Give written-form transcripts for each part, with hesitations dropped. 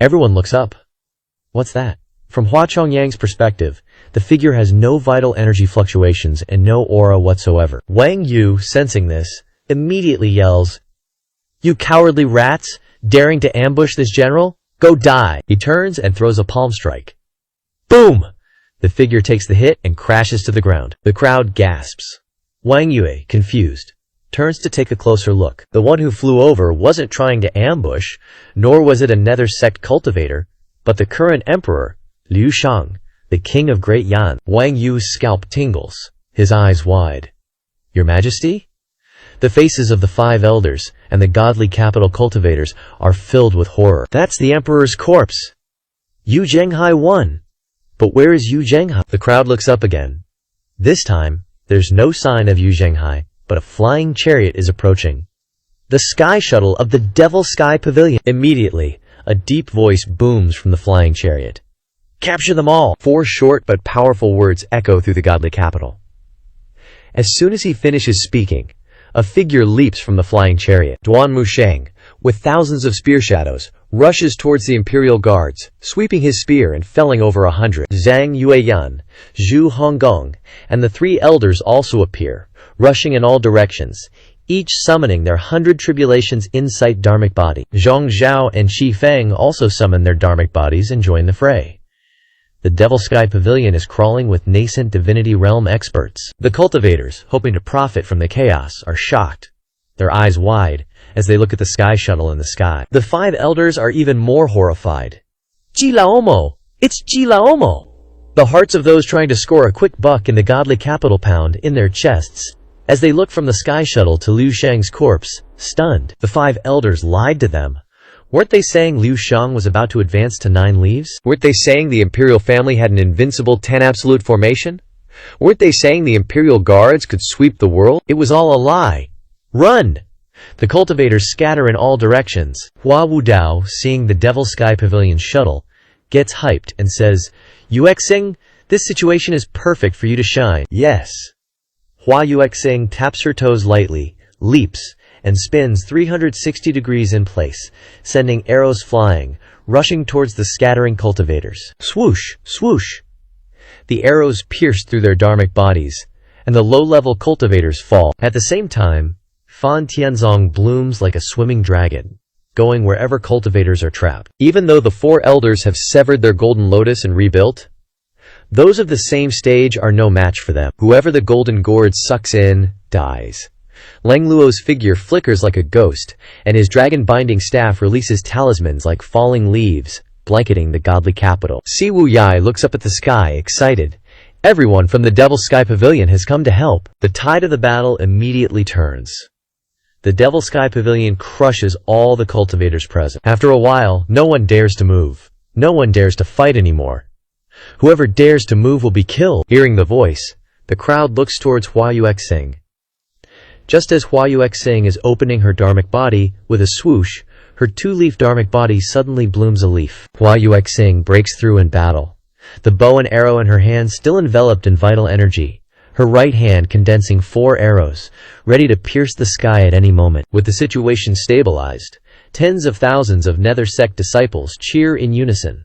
Everyone looks up. What's that? From Hua Chongyang's perspective, the figure has no vital energy fluctuations and no aura whatsoever. Wang Yu, sensing this, immediately yells, "You cowardly rats, daring to ambush this general? Go die!" He turns and throws a palm strike. Boom! The figure takes the hit and crashes to the ground. The crowd gasps. Wang Yue, confused, turns to take a closer look. The one who flew over wasn't trying to ambush, nor was it a nether sect cultivator, but the current emperor, Liu Shang, the king of Great Yan. Wang Yu's scalp tingles, his eyes wide. "Your Majesty?" The faces of the 5 elders and the godly capital cultivators are filled with horror. That's the emperor's corpse. Yu Zhenghai won. But where is Yu Zhenghai? The crowd looks up again. This time, there's no sign of Yu Zhenghai, but a flying chariot is approaching. The sky shuttle of the Devil Sky Pavilion. Immediately, a deep voice booms from the flying chariot. "Capture them all!" 4 short but powerful words echo through the godly capital. As soon as he finishes speaking, a figure leaps from the flying chariot. Duan Musheng, with thousands of spear shadows, rushes towards the imperial guards, sweeping his spear and felling over 100. Zhang Yueyan, Zhu Honggong, and the 3 elders also appear, rushing in all directions, each summoning their 100 tribulations insight dharmic body. Zhong Zhao and Qi Feng also summon their dharmic bodies and join the fray. The Devil Sky Pavilion is crawling with nascent divinity realm experts. The cultivators, hoping to profit from the chaos, are shocked, their eyes wide, as they look at the sky shuttle in the sky. The 5 elders are even more horrified. "Ji Laomo! It's Ji Laomo!" The hearts of those trying to score a quick buck in the godly capital pound in their chests, as they look from the sky shuttle to Liu Shang's corpse, stunned. The 5 elders lied to them. Weren't they saying Liu Shang was about to advance to 9 leaves? Weren't they saying the imperial family had an invincible 10 absolute formation? Weren't they saying the imperial guards could sweep the world? It was all a lie. Run! The cultivators scatter in all directions. Hua Wudao, seeing the Devil Sky Pavilion shuttle, gets hyped and says, "Yuexing, this situation is perfect for you to shine." Yes. Hua Yuexing taps her toes lightly, leaps, and spins 360 degrees in place, sending arrows flying, rushing towards the scattering cultivators. Swoosh! Swoosh! The arrows pierce through their dharmic bodies, and the low-level cultivators fall. At the same time, Fan Tianzong blooms like a swimming dragon, going wherever cultivators are trapped. Even though the 4 elders have severed their golden lotus and rebuilt, those of the same stage are no match for them. Whoever the golden gourd sucks in, dies. Lang Luo's figure flickers like a ghost, and his dragon-binding staff releases talismans like falling leaves, blanketing the godly capital. Si Wu Yai looks up at the sky, excited. Everyone from the Devil Sky Pavilion has come to help. The tide of the battle immediately turns. The Devil Sky Pavilion crushes all the cultivators present. After a while, no one dares to move. No one dares to fight anymore. Whoever dares to move will be killed. Hearing the voice, the crowd looks towards Hua Yuexing. Just as Hua Yuexing is opening her dharmic body, with a swoosh, her 2-leaf dharmic body suddenly blooms a leaf. Hua Yuexing breaks through in battle, the bow and arrow in her hand still enveloped in vital energy, her right hand condensing 4 arrows, ready to pierce the sky at any moment. With the situation stabilized, tens of thousands of Nether Sect disciples cheer in unison.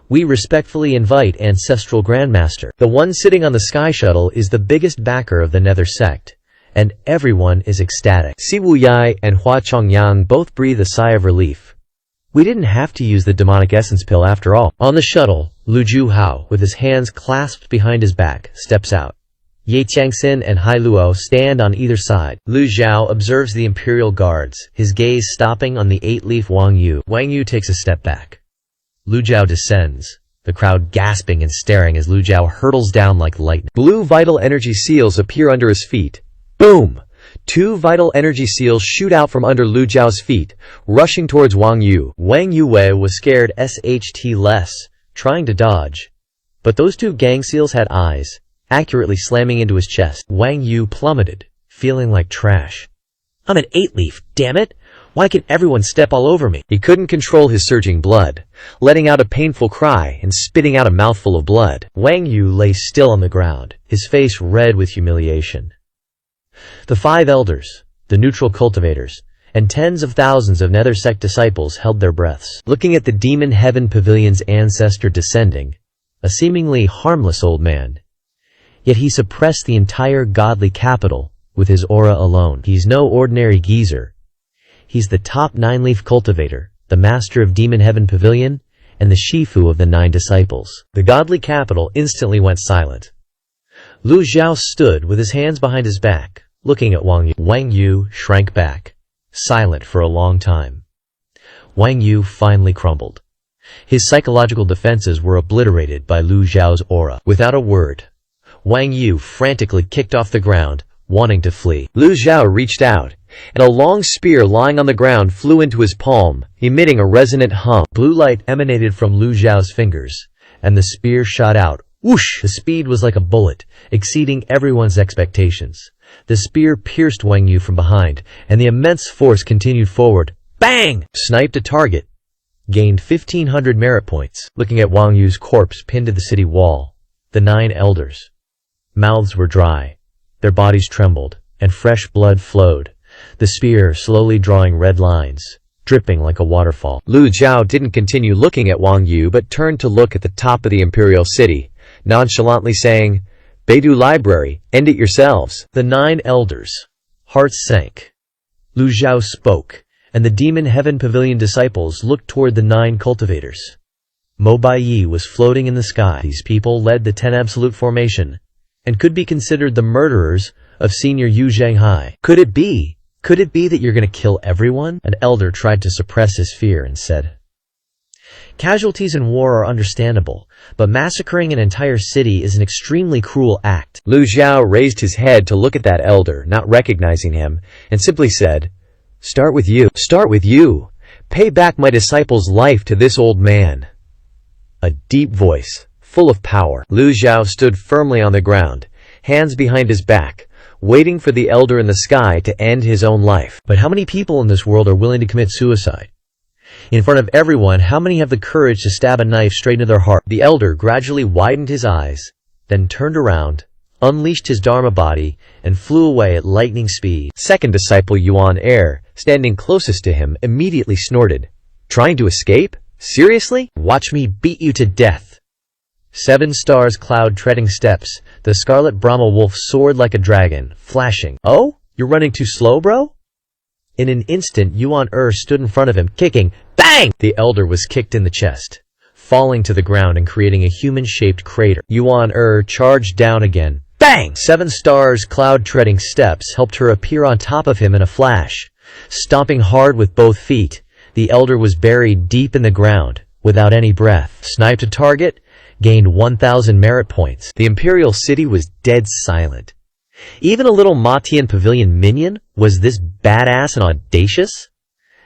We respectfully invite Ancestral Grandmaster. The one sitting on the sky shuttle is the biggest backer of the Nether Sect, and everyone is ecstatic. Si Wu Yai and Hua Chongyang both breathe a sigh of relief. We didn't have to use the demonic essence pill after all. On the shuttle, Lu Ju Hao, with his hands clasped behind his back, steps out. Ye Changxin and Hai Luo stand on either side. Lu Zhao observes the imperial guards, his gaze stopping on the 8-leaf Wang Yu. Wang Yu takes a step back. Lu Zhao descends, the crowd gasping and staring as Lu Zhao hurtles down like lightning. Blue vital energy seals appear under his feet. Boom! 2 vital energy seals shoot out from under Lu Zhao's feet, rushing towards Wang Yu. Wang Yue was scared SHT less, trying to dodge. But those 2 gang seals had eyes, accurately slamming into his chest. Wang Yu plummeted, feeling like trash. I'm an 8-leaf, damn it! Why can everyone step all over me? He couldn't control his surging blood, letting out a painful cry and spitting out a mouthful of blood. Wang Yu lay still on the ground, his face red with humiliation. The 5 elders, the neutral cultivators, and tens of thousands of nether sect disciples held their breaths, looking at the demon heaven pavilion's ancestor descending, a seemingly harmless old man. Yet he suppressed the entire godly capital with his aura alone. He's no ordinary geezer. He's the top 9-leaf cultivator, the master of Demon Heaven Pavilion, and the Shifu of the 9 disciples. The godly capital instantly went silent. Lu Xiao stood with his hands behind his back, looking at Wang Yu. Wang Yu shrank back, silent for a long time. Wang Yu finally crumbled. His psychological defenses were obliterated by Lu Xiao's aura. Without a word, Wang Yu frantically kicked off the ground, wanting to flee. Lu Xiao reached out, and a long spear lying on the ground flew into his palm, emitting a resonant hum. Blue light emanated from Lu Xiao's fingers, and the spear shot out. Whoosh! The speed was like a bullet, exceeding everyone's expectations. The spear pierced Wang Yu from behind, and the immense force continued forward. Bang! Sniped a target. Gained 1,500 merit points. Looking at Wang Yu's corpse pinned to the city wall, the 9 elders. Mouths were dry. Their bodies trembled, and fresh blood flowed, the spear slowly drawing red lines, dripping like a waterfall. Lu Xiao didn't continue looking at Wang Yu but turned to look at the top of the imperial city, nonchalantly saying, "Beidou Library, end it yourselves." The 9 elders' hearts sank. Lu Xiao spoke, and the Demon Heaven Pavilion disciples looked toward the 9 cultivators. Mo Baiyi was floating in the sky. These people led the 10 Absolute Formation, and could be considered the murderers of Senior Yu Zhanghai. Could it be that you're going to kill everyone? An elder tried to suppress his fear and said, "Casualties in war are understandable, but massacring an entire city is an extremely cruel act." Lu Xiao raised his head to look at that elder, not recognizing him, and simply said, "Start with you. Start with you. Pay back my disciple's life to this old man." A deep voice, full of power. Lu Xiao stood firmly on the ground, hands behind his back, waiting for the elder in the sky to end his own life. But how many people in this world are willing to commit suicide? In front of everyone, how many have the courage to stab a knife straight into their heart? The elder gradually widened his eyes, then turned around, unleashed his Dharma body, and flew away at lightning speed. Second disciple Yuan Air, standing closest to him, immediately snorted. "Trying to escape? Seriously? Watch me beat you to death." 7 stars cloud treading steps, the scarlet Brahma wolf soared like a dragon, flashing. "Oh? You're running too slow, bro?" In an instant, Yuan stood in front of him, kicking. Bang! The elder was kicked in the chest, falling to the ground and creating a human-shaped crater. Yuan charged down again. Bang! 7 stars cloud treading steps helped her appear on top of him in a flash. Stomping hard with both feet, the elder was buried deep in the ground, without any breath. Sniped a target, gained 1,000 merit points. The imperial city was dead silent. Even a little Matian Pavilion minion was this badass and audacious?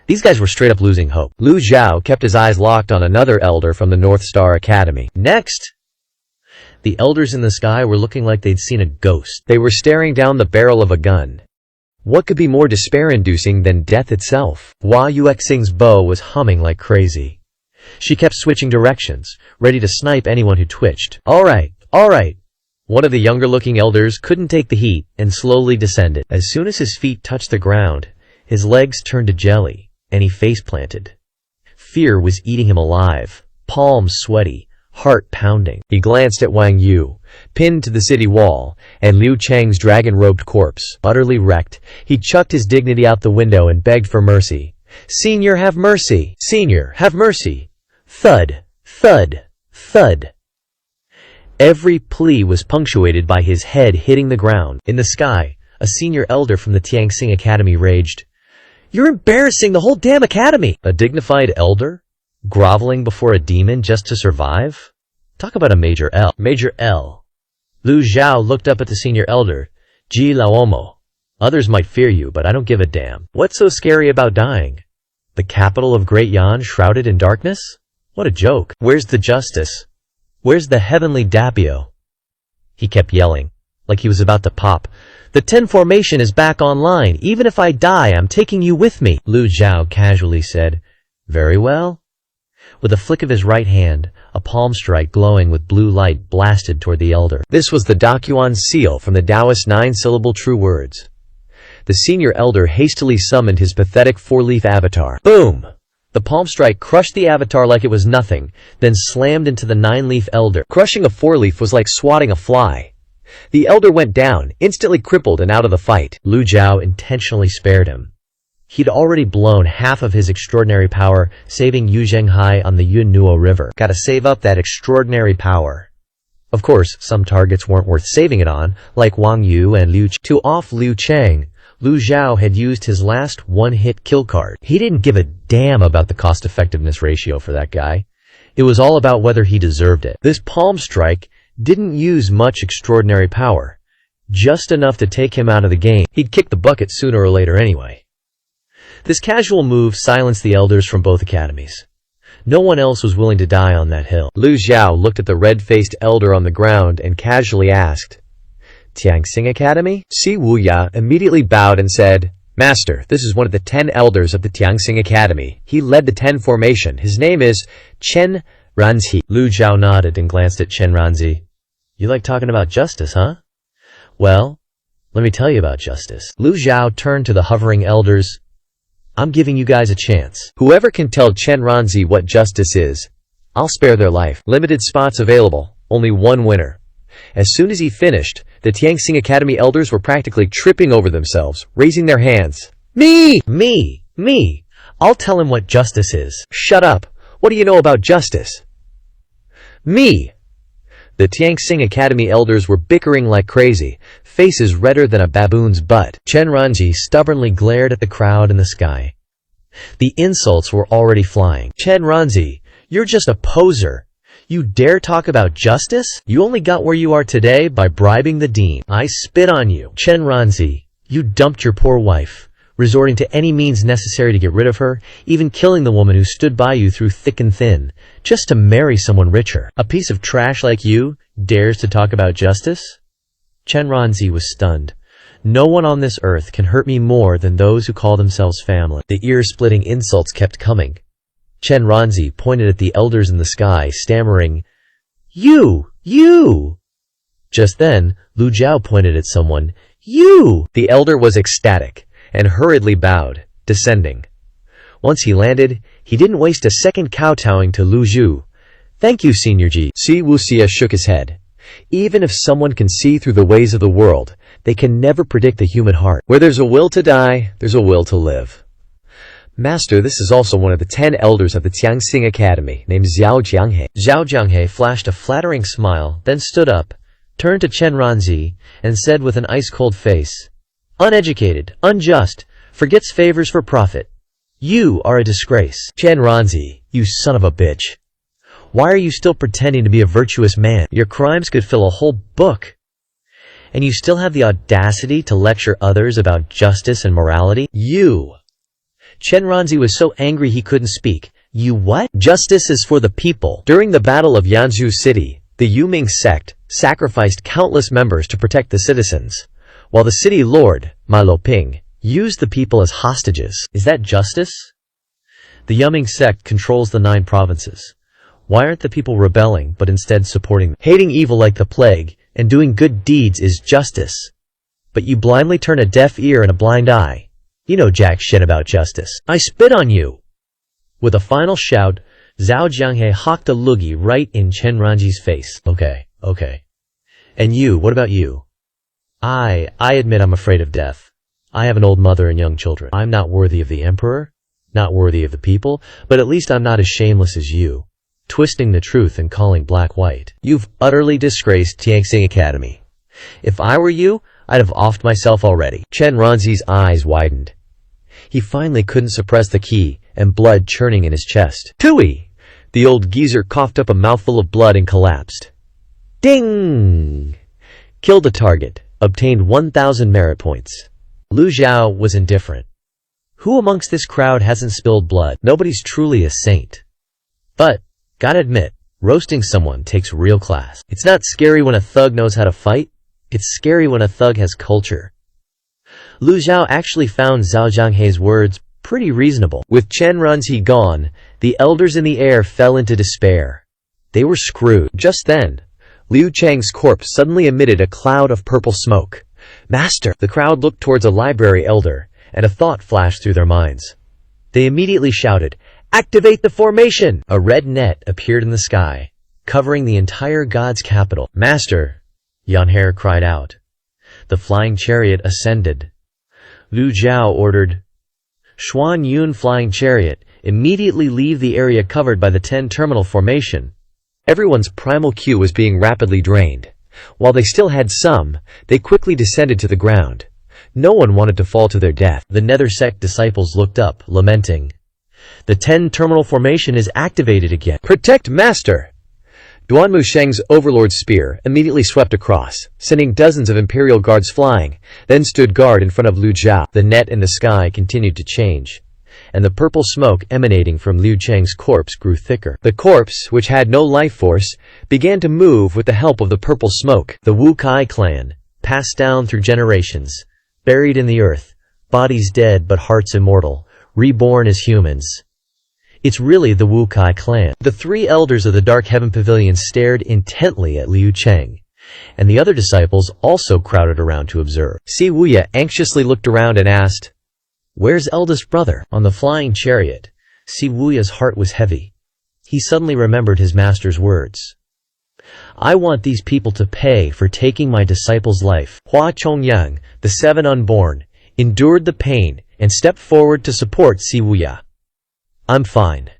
These guys were straight up losing hope. Lu Xiao kept his eyes locked on another elder from the North Star Academy. Next! The elders in the sky were looking like they'd seen a ghost. They were staring down the barrel of a gun. What could be more despair-inducing than death itself? Hua Yuexing's bow was humming like crazy. She kept switching directions, ready to snipe anyone who twitched. All right. One of the younger-looking elders couldn't take the heat and slowly descended. As soon as his feet touched the ground, his legs turned to jelly, and he face-planted. Fear was eating him alive, palms sweaty, heart pounding. He glanced at Wang Yu, pinned to the city wall, and Liu Chang's dragon-robed corpse. Utterly wrecked, he chucked his dignity out the window and begged for mercy. "Senior, have mercy! Senior, have mercy!" Thud, thud, thud. Every plea was punctuated by his head hitting the ground. In the sky, a senior elder from the Tianxing Academy raged, "You're embarrassing the whole damn academy!" A dignified elder? Groveling before a demon just to survive? Talk about a major L. Major L. Lu Xiao looked up at the senior elder. "Ji Laomo. Others might fear you, but I don't give a damn. What's so scary about dying? The capital of Great Yan shrouded in darkness? What a joke. Where's the justice? Where's the heavenly Dapio?" He kept yelling, like he was about to pop. "The 10 formation is back online. Even if I die, I'm taking you with me." Lu Xiao casually said, "Very well." With a flick of his right hand, a palm strike glowing with blue light blasted toward the elder. This was the Dakyuan seal from the Taoist 9-syllable true words. the senior elder hastily summoned his pathetic four-leaf avatar. Boom! The palm strike crushed the avatar like it was nothing, then slammed into the nine-leaf elder. Crushing a four-leaf was like swatting a fly. The elder went down, instantly crippled and out of the fight. Lu Jiao intentionally spared him. He'd already blown half of his extraordinary power, saving Yu Zhenghai on the Yunnuo River. Gotta save up that extraordinary power. Of course, some targets weren't worth saving it on, like Wang Yu and Liu Ch. To off Liu Cheng, Lu Jiao had used his last one-hit kill card. He didn't give a damn about the cost-effectiveness ratio for that guy. It was all about whether he deserved it. This palm strike didn't use much extraordinary power, just enough to take him out of the game. He'd kick the bucket sooner or later anyway. This casual move silenced the elders from both academies. No one else was willing to die on that hill. Lu Jiao looked at the red-faced elder on the ground and casually asked, "Tianxing Academy?" Si Wuya immediately bowed and said, "Master, this is one of the 10 elders of the Tianxing Academy. He led the 10 formation. His name is Chen Ranzi." Lu Jiao nodded and glanced at Chen Ranzi. "You like talking about justice, huh? Well, let me tell you about justice." Lu Jiao turned to the hovering elders. "I'm giving you guys a chance. Whoever can tell Chen Ranzi what justice is, I'll spare their life. Limited spots available, only one winner." As soon as he finished, the Tianxing Academy elders were practically tripping over themselves, raising their hands. "Me! Me! Me! I'll tell him what justice is." "Shut up! What do you know about justice?" "Me!" The Tianxing Academy elders were bickering like crazy, faces redder than a baboon's butt. Chen Ranji stubbornly glared at the crowd in the sky. The insults were already flying. "Chen Ranzi, you're just a poser. You dare talk about justice? You only got where you are today by bribing the dean. I spit on you. Chen Ranzi, you dumped your poor wife, resorting to any means necessary to get rid of her, even killing the woman who stood by you through thick and thin, just to marry someone richer. A piece of trash like you dares to talk about justice?" Chen Ranzi was stunned. "No one on this earth can hurt me more than those who call themselves family." The ear-splitting insults kept coming. Chen Ranzi pointed at the elders in the sky, stammering, You! Just then, Lu Jiao pointed at someone. "You!" The elder was ecstatic, and hurriedly bowed, descending. Once he landed, he didn't waste a second kowtowing to Lu Zhu. "Thank you, Senior Ji." Si Wuxia shook his head. Even if someone can see through the ways of the world, they can never predict the human heart. Where there's a will to die, there's a will to live. "Master, this is also one of the 10 elders of the Tianxing Academy, named Zhao Jianghe." Zhao Jianghe flashed a flattering smile, then stood up, turned to Chen Ranzi, and said with an ice-cold face, "Uneducated, unjust, forgets favors for profit. You are a disgrace." "Chen Ranzi, you son of a bitch. Why are you still pretending to be a virtuous man? Your crimes could fill a whole book. And you still have the audacity to lecture others about justice and morality? You!" Chen Ranzi was so angry he couldn't speak. "You what?" "Justice is for the people." During the Battle of Yanzhou City, the Yuming sect sacrificed countless members to protect the citizens, while the city lord, Ma Loping, used the people as hostages. Is that justice? The Yuming sect controls the 9 provinces. Why aren't the people rebelling, but instead supporting them? Hating evil like the plague, and doing good deeds is justice. But you blindly turn a deaf ear and a blind eye. You know jack shit about justice. I spit on you! With a final shout, Zhao Jianghe hawked a loogie right in Chen Ranji's face. Okay. And you, what about you? I admit I'm afraid of death. I have an old mother and young children. I'm not worthy of the emperor, not worthy of the people, but at least I'm not as shameless as you, twisting the truth and calling black white. You've utterly disgraced Tianxing Academy. If I were you, I'd have offed myself already. Chen Ranzi's eyes widened. He finally couldn't suppress the ki, and blood churning in his chest. "Tooey!" The old geezer coughed up a mouthful of blood and collapsed. Ding! Killed a target. Obtained 1,000 merit points. Lu Jiao was indifferent. Who amongst this crowd hasn't spilled blood? Nobody's truly a saint. But, gotta admit, roasting someone takes real class. It's not scary when a thug knows how to fight. It's scary when a thug has culture. Lu Jiao actually found Zhao Jianghe's words pretty reasonable. With Chen Ranzi gone, the elders in the air fell into despair. They were screwed. Just then, Liu Cheng's corpse suddenly emitted a cloud of purple smoke. Master! The crowd looked towards a library elder, and a thought flashed through their minds. They immediately shouted, "Activate the formation!" A red net appeared in the sky, covering the entire god's capital. "Master!" Yanhair cried out. The flying chariot ascended. Liu Zhao ordered, "Xuan Yun flying chariot, immediately leave the area covered by the 10-terminal formation." Everyone's primal Q was being rapidly drained. While they still had some, they quickly descended to the ground. No one wanted to fall to their death. The nether sect disciples looked up, lamenting. "The 10-terminal formation is activated again. Protect Master!" Duan Musheng's overlord spear immediately swept across, sending dozens of imperial guards flying, then stood guard in front of Liu Zhao. The net in the sky continued to change, and the purple smoke emanating from Liu Cheng's corpse grew thicker. The corpse, which had no life force, began to move with the help of the purple smoke. The Wu Kai clan, passed down through generations, buried in the earth, bodies dead but hearts immortal, reborn as humans. It's really the Wu Kai clan. The three elders of the Dark Heaven Pavilion stared intently at Liu Cheng, and the other disciples also crowded around to observe. Si Wuya anxiously looked around and asked, "Where's eldest brother?" On the flying chariot, Si Wuya's heart was heavy. He suddenly remembered his master's words. "I want these people to pay for taking my disciple's life." Hua Chongyang, the 7 unborn, endured the pain and stepped forward to support Si Wuya. "I'm fine."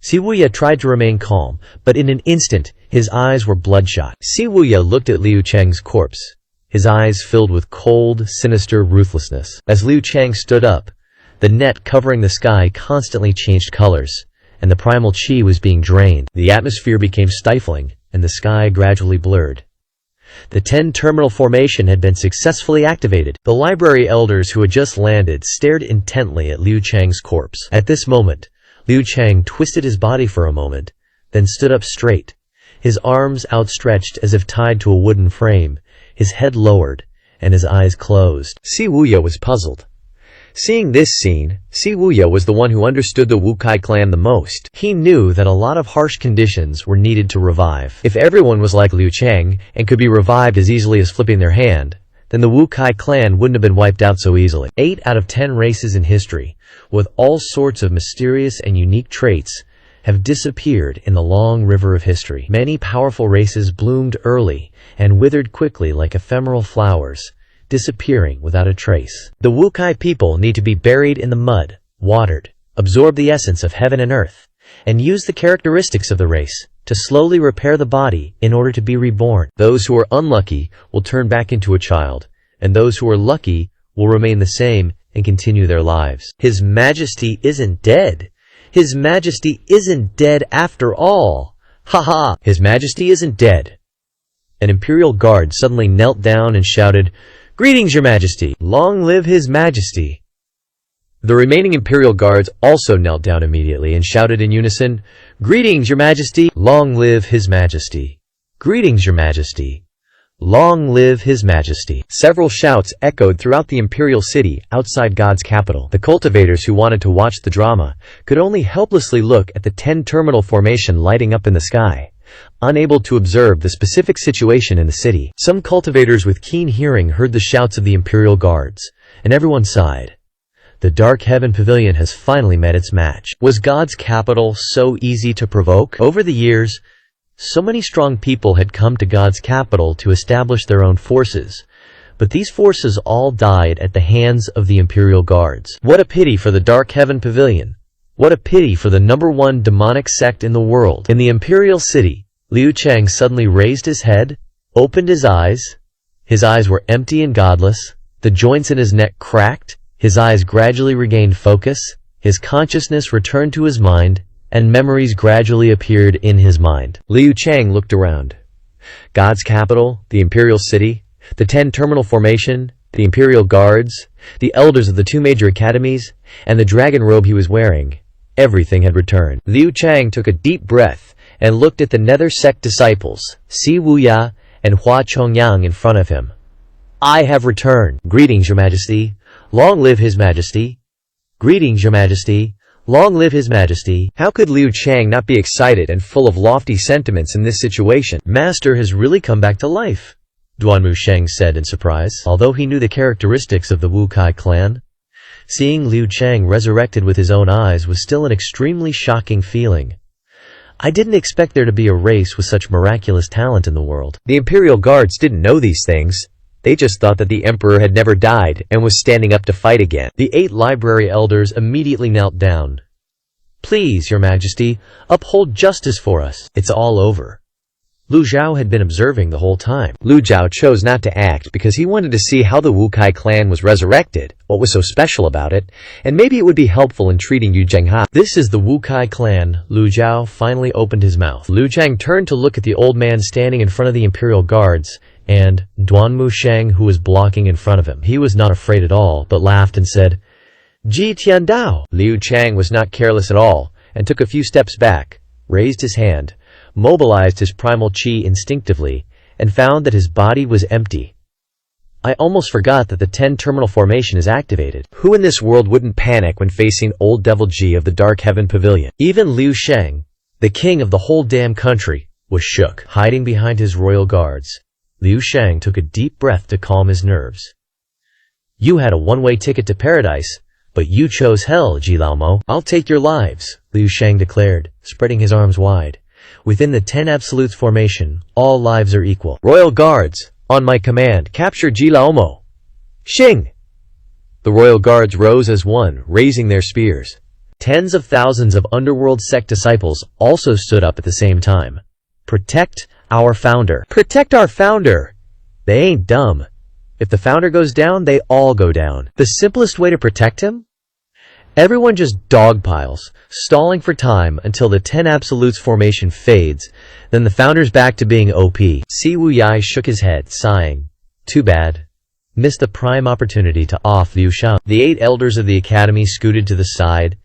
Si Wuya tried to remain calm, but in an instant, his eyes were bloodshot. Si Wuya looked at Liu Cheng's corpse, his eyes filled with cold, sinister ruthlessness. As Liu Cheng stood up, the net covering the sky constantly changed colors, and the primal chi was being drained. The atmosphere became stifling, and the sky gradually blurred. The 10-terminal formation had been successfully activated. The library elders who had just landed stared intently at Liu Cheng's corpse. At this moment, Liu Cheng twisted his body for a moment, then stood up straight, his arms outstretched as if tied to a wooden frame, his head lowered, and his eyes closed. Si Wuya was puzzled. Seeing this scene, Si Wuya was the one who understood the Wu Kai clan the most. He knew that a lot of harsh conditions were needed to revive. If everyone was like Liu Cheng and could be revived as easily as flipping their hand, then the Wu Kai clan wouldn't have been wiped out so easily. 8 out of 10 races in history, with all sorts of mysterious and unique traits, have disappeared in the long river of history. Many powerful races bloomed early and withered quickly like ephemeral flowers, disappearing without a trace. The Wu Kai people need to be buried in the mud, watered, absorb the essence of heaven and earth, and use the characteristics of the race to slowly repair the body in order to be reborn. Those who are unlucky will turn back into a child, and those who are lucky will remain the same and continue their lives. His Majesty isn't dead. His Majesty isn't dead after all. Ha ha! His Majesty isn't dead. An imperial guard suddenly knelt down and shouted, "Greetings, Your Majesty! Long live His Majesty!" The remaining imperial guards also knelt down immediately and shouted in unison, "Greetings, Your Majesty! Long live His Majesty! Greetings, Your Majesty! Long live His Majesty!" Several shouts echoed throughout the imperial city outside God's capital. The cultivators who wanted to watch the drama could only helplessly look at the 10-terminal formation lighting up in the sky, unable to observe the specific situation in the city. Some cultivators with keen hearing heard the shouts of the imperial guards, and everyone sighed. The Dark Heaven Pavilion has finally met its match. Was God's capital so easy to provoke? Over the years, so many strong people had come to God's capital to establish their own forces, but these forces all died at the hands of the imperial guards. What a pity for the Dark Heaven Pavilion. What a pity for the #1 demonic sect in the world. In the imperial city, Liu Cheng suddenly raised his head, opened his eyes. His eyes were empty and godless. The joints in his neck cracked. His eyes gradually regained focus. His consciousness returned to his mind, and memories gradually appeared in his mind. Liu Cheng looked around. God's capital, the imperial city, the 10-terminal formation, the imperial guards, the elders of the 2 major academies, and the dragon robe he was wearing. Everything had returned. Liu Cheng took a deep breath and looked at the nether sect disciples, Si Wuya and Hua Chongyang in front of him. "I have returned. Greetings, Your Majesty. Long live His Majesty. Greetings, Your Majesty. Long live His Majesty." How could Liu Cheng not be excited and full of lofty sentiments in this situation? Master has really come back to life. Duanmu Sheng said in surprise. Although he knew the characteristics of the Wu Kai clan, seeing Liu Chang resurrected with his own eyes was still an extremely shocking feeling. I didn't expect there to be a race with such miraculous talent in the world. The Imperial Guards didn't know these things. They just thought that the Emperor had never died and was standing up to fight again. The 8 library elders immediately knelt down. "Please, Your Majesty, uphold justice for us. It's all over." Lu Zhao had been observing the whole time. Lu Zhao chose not to act because he wanted to see how the Wu Kai clan was resurrected, what was so special about it, and maybe it would be helpful in treating Yu Zhengha. "This is the Wu Kai clan." Lu Zhao finally opened his mouth. Liu Chang turned to look at the old man standing in front of the Imperial Guards, and Duanmu Sheng, who was blocking in front of him. He was not afraid at all, but laughed and said, "Ji Tian Dao." Liu Chang was not careless at all, and took a few steps back, raised his hand, mobilized his primal chi instinctively, and found that his body was empty. I almost forgot that the 10-terminal formation is activated. Who in this world wouldn't panic when facing old Devil Ji of the Dark Heaven Pavilion? Even Liu Sheng, the king of the whole damn country, was shook. Hiding behind his royal guards, Liu Sheng took a deep breath to calm his nerves. "You had a one-way ticket to paradise, but you chose hell, Ji Laomo." "I'll take your lives," Liu Sheng declared, spreading his arms wide. "Within the 10 Absolutes formation, all lives are equal. Royal Guards, on my command, capture Ji Laomo. Xing!" The Royal Guards rose as one, raising their spears. Tens of thousands of underworld sect disciples also stood up at the same time. "Protect our founder. Protect our founder!" They ain't dumb. If the founder goes down, they all go down. The simplest way to protect him? Everyone just dogpiles, stalling for time until the 10 Absolutes formation fades, then the founder's back to being OP. Si Wu Yai shook his head, sighing. Too bad. Missed the prime opportunity to off Liu Shao. The 8 elders of the academy scooted to the side.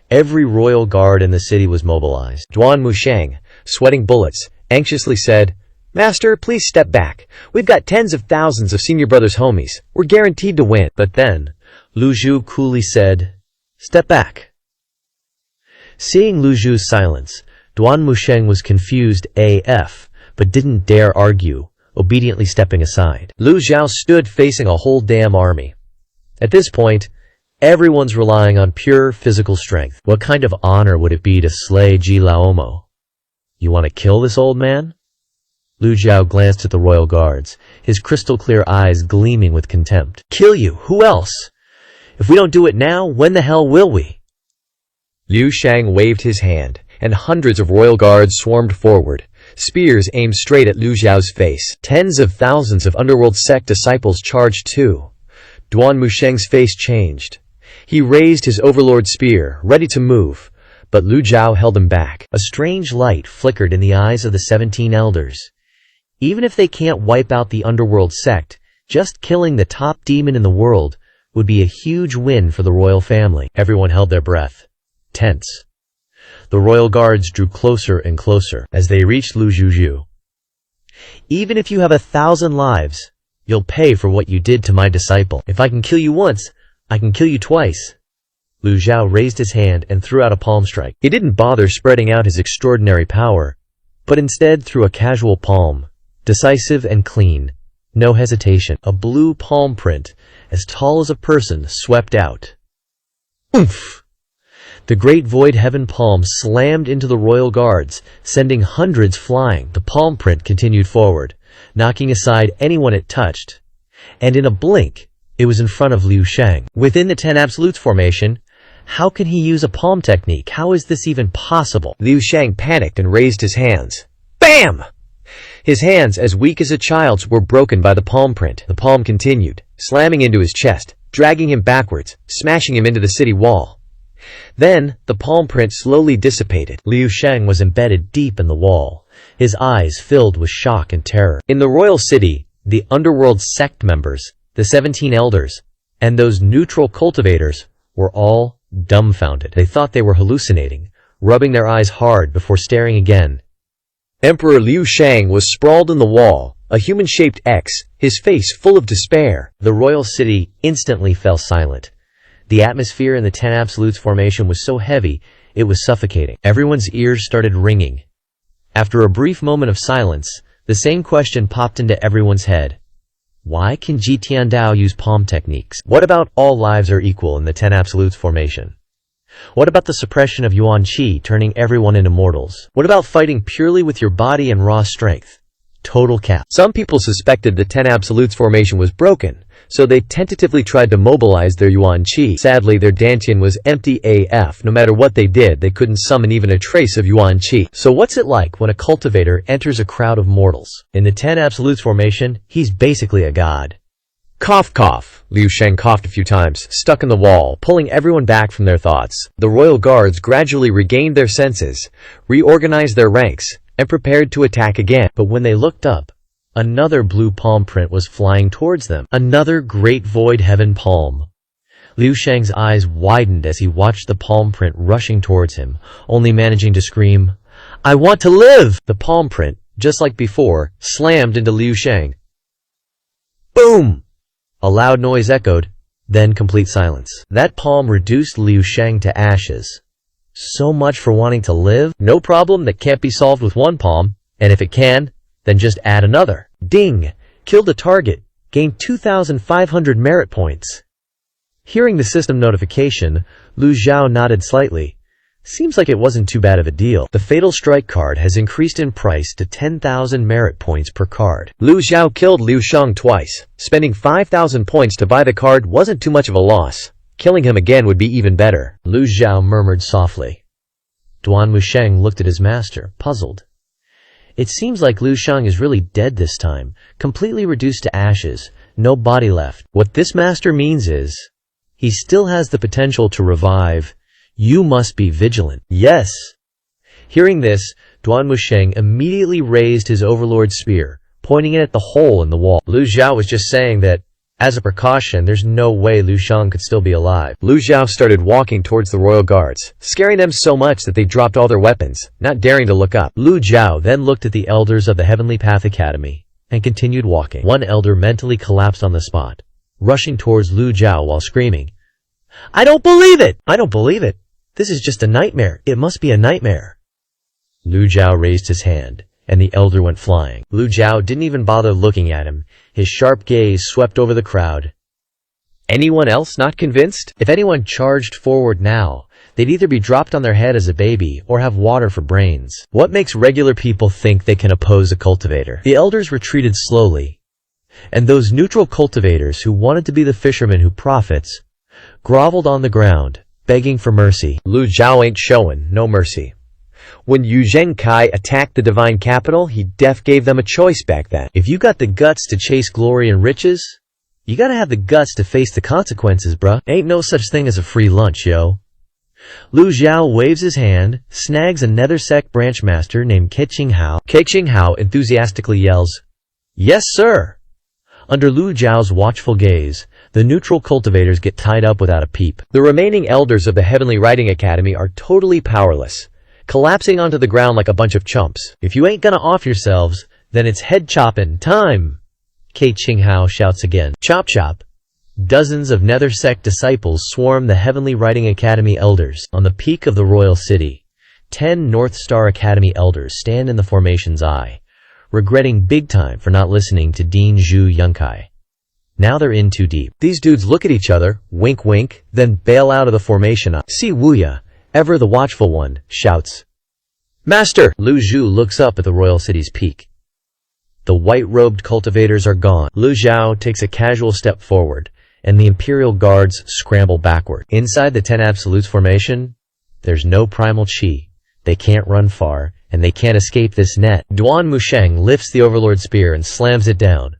Every royal guard in the city was mobilized. Duanmu Sheng, sweating bullets, anxiously said, "Master, please step back. We've got tens of thousands of Senior Brothers homies. We're guaranteed to win." But then, Lu Zhu coolly said, "Step back." Seeing Lu Zhu's silence, Duanmu Sheng was confused AF, but didn't dare argue, obediently stepping aside. Lu Zhao stood facing a whole damn army. At this point, everyone's relying on pure physical strength. What kind of honor would it be to slay Ji Laomo? "You want to kill this old man?" Lu Zhao glanced at the royal guards, his crystal-clear eyes gleaming with contempt. "Kill you? Who else? If we don't do it now, when the hell will we?" Liu Shang waved his hand, and hundreds of royal guards swarmed forward, spears aimed straight at Lu Zhao's face. Tens of thousands of underworld sect disciples charged too. Duanmu Sheng's face changed. He raised his overlord spear, ready to move, but Lu Zhao held him back. A strange light flickered in the eyes of the 17 elders. Even if they can't wipe out the underworld sect, just killing the top demon in the world would be a huge win for the royal family. Everyone held their breath, tense. The royal guards drew closer and closer as they reached Lu Zhu. "Even if you have 1,000 lives, you'll pay for what you did to my disciple. If I can kill you once, I can kill you twice." Lu Zhao raised his hand and threw out a palm strike. He didn't bother spreading out his extraordinary power, but instead threw a casual palm, decisive and clean, no hesitation. A blue palm print, as tall as a person, swept out. Oomph! The great void heaven palm slammed into the royal guards, sending hundreds flying. The palm print continued forward, knocking aside anyone it touched. And in a blink, it was in front of Liu Shang. Within the 10 Absolutes formation, how can he use a palm technique? How is this even possible? Liu Shang panicked and raised his hands. Bam! His hands, as weak as a child's, were broken by the palm print. The palm continued, slamming into his chest, dragging him backwards, smashing him into the city wall. Then, the palm print slowly dissipated. Liu Shang was embedded deep in the wall, his eyes filled with shock and terror. In the royal city, the underworld sect members, the 17 elders, and those neutral cultivators were all dumbfounded. They thought they were hallucinating, rubbing their eyes hard before staring again. Emperor Liu Shang was sprawled in the wall, a human-shaped X, his face full of despair. The royal city instantly fell silent. The atmosphere in the 10 Absolutes formation was so heavy, it was suffocating. Everyone's ears started ringing. After a brief moment of silence, the same question popped into everyone's head. Why can Ji Tiandao use palm techniques? What about all lives are equal in the Ten Absolutes formation? What about the suppression of Yuan Qi, turning everyone into mortals? What about fighting purely with your body and raw strength? Total cap. Some people suspected the Ten Absolutes formation was broken, so they tentatively tried to mobilize their Yuan Qi. Sadly, their Dantian was empty AF. No matter what they did, they couldn't summon even a trace of Yuan Qi. So what's it like when a cultivator enters a crowd of mortals? In the Ten Absolutes formation, he's basically a god. Cough, cough. Liu Sheng coughed a few times, stuck in the wall, pulling everyone back from their thoughts. The royal guards gradually regained their senses, reorganized their ranks, and prepared to attack again. But when they looked up, another blue palm print was flying towards them. Another great void heaven palm. Liu Sheng's eyes widened as he watched the palm print rushing towards him, only managing to scream, "I want to live!" The palm print, just like before, slammed into Liu Sheng. Boom! A loud noise echoed, then complete silence. That palm reduced Liu Sheng to ashes. So much for wanting to live. No problem that can't be solved with one palm, and if it can, then just add another. Ding! Killed a target. Gained 2,500 merit points. Hearing the system notification, Lu Zhao nodded slightly. Seems like it wasn't too bad of a deal. The Fatal Strike card has increased in price to 10,000 merit points per card. Lu Zhao killed Liu Sheng twice. Spending 5,000 points to buy the card wasn't too much of a loss. Killing him again would be even better. Lu Zhao murmured softly. Duan Wusheng looked at his master, puzzled. It seems like Liu Sheng is really dead this time, completely reduced to ashes, no body left. What this master means is, he still has the potential to revive. You must be vigilant. Yes. Hearing this, Duan Wusheng immediately raised his overlord's spear, pointing it at the hole in the wall. Lu Zhao was just saying that, as a precaution, there's no way Liu Sheng could still be alive. Lu Zhao started walking towards the royal guards, scaring them so much that they dropped all their weapons, not daring to look up. Lu Zhao then looked at the elders of the Heavenly Path Academy, and continued walking. One elder mentally collapsed on the spot, rushing towards Lu Zhao while screaming, "I don't believe it! I don't believe it! This is just a nightmare. It must be a nightmare." Lu Zhao raised his hand, and the elder went flying. Lu Zhao didn't even bother looking at him. His sharp gaze swept over the crowd. Anyone else not convinced? If anyone charged forward now, they'd either be dropped on their head as a baby or have water for brains. What makes regular people think they can oppose a cultivator? The elders retreated slowly, and those neutral cultivators who wanted to be the fisherman who profits groveled on the ground, begging for mercy. Lu Zhao ain't showing no mercy. When Yu Zhengkai attacked the divine capital, he gave them a choice back then. If you got the guts to chase glory and riches, you gotta have the guts to face the consequences, bruh. Ain't no such thing as a free lunch, yo. Lu Zhao waves his hand, snags a Nethersect branch master named Keqing Hao. Keqing Hao enthusiastically yells, "Yes, sir!" Under Lu Zhao's watchful gaze, the neutral cultivators get tied up without a peep. The remaining elders of the Heavenly Writing Academy are totally powerless, collapsing onto the ground like a bunch of chumps. "If you ain't gonna off yourselves, then it's head-chopping time!" Keqing Hao shouts again. Chop chop. Dozens of Nethersect disciples swarm the Heavenly Writing Academy elders. On the peak of the royal city, 10 North Star Academy elders stand in the formation's eye, regretting big time for not listening to Dean Zhu Yunkai. Now they're in too deep. These dudes look at each other, wink wink, then bail out of the formation. Si Wuya, ever the watchful one, shouts, "Master!" Lu Zhu looks up at the royal city's peak. The white-robed cultivators are gone. Lu Zhao takes a casual step forward, and the Imperial Guards scramble backward. Inside the Ten Absolutes formation, there's no primal chi. They can't run far, and they can't escape this net. Duan Wusheng lifts the Overlord Spear and slams it down.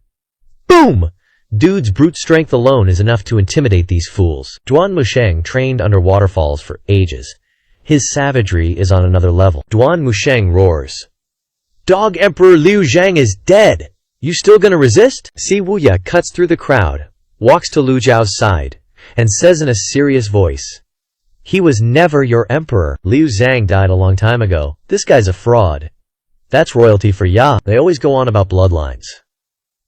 Boom! Dude's brute strength alone is enough to intimidate these fools. Duan Wusheng trained under waterfalls for ages. His savagery is on another level. Duan Wusheng roars, "Dog Emperor Liu Zhang is dead! You still gonna resist?" Si Wuya cuts through the crowd, walks to Lu Zhao's side, and says in a serious voice, "He was never your emperor. Liu Zhang died a long time ago. This guy's a fraud. That's royalty for ya. They always go on about bloodlines."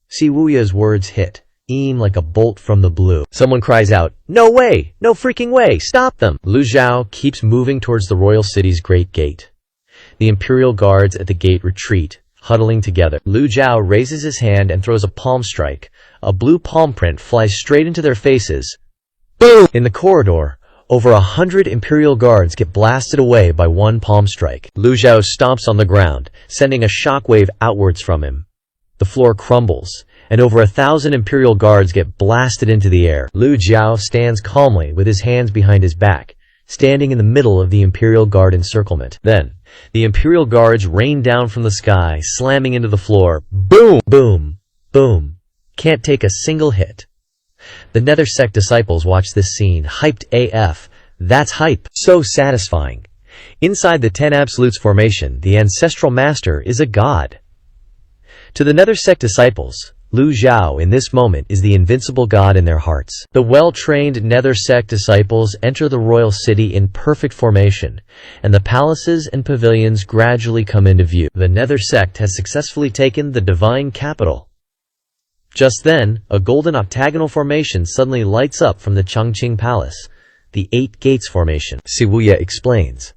Si Wuya's words hit Eam like a bolt from the blue. Someone cries out, "No way! No freaking way! Stop them!" Lu Zhao keeps moving towards the royal city's great gate. The Imperial Guards at the gate retreat, huddling together. Lu Jiao raises his hand and throws a palm strike. A blue palm print flies straight into their faces. Boom! In the corridor, over 100 Imperial guards get blasted away by one palm strike. Lu Jiao stomps on the ground, sending a shockwave outwards from him. The floor crumbles, and over 1,000 Imperial guards get blasted into the air. Lu Jiao stands calmly with his hands behind his back, standing in the middle of the Imperial Guard encirclement. Then, the Imperial Guards rain down from the sky, slamming into the floor. Boom! Boom! Boom! Can't take a single hit. The Nether Sect disciples watch this scene, hyped AF. That's hype. So satisfying. Inside the 10 Absolutes formation, the Ancestral Master is a god. To the Nether Sect disciples, Lu Jiao in this moment is the invincible god in their hearts. The well-trained Nether Sect disciples enter the royal city in perfect formation, and the palaces and pavilions gradually come into view. The Nether Sect has successfully taken the divine capital. Just then, a golden octagonal formation suddenly lights up from the Changqing Palace, the 8 Gates formation. Siwuya explains.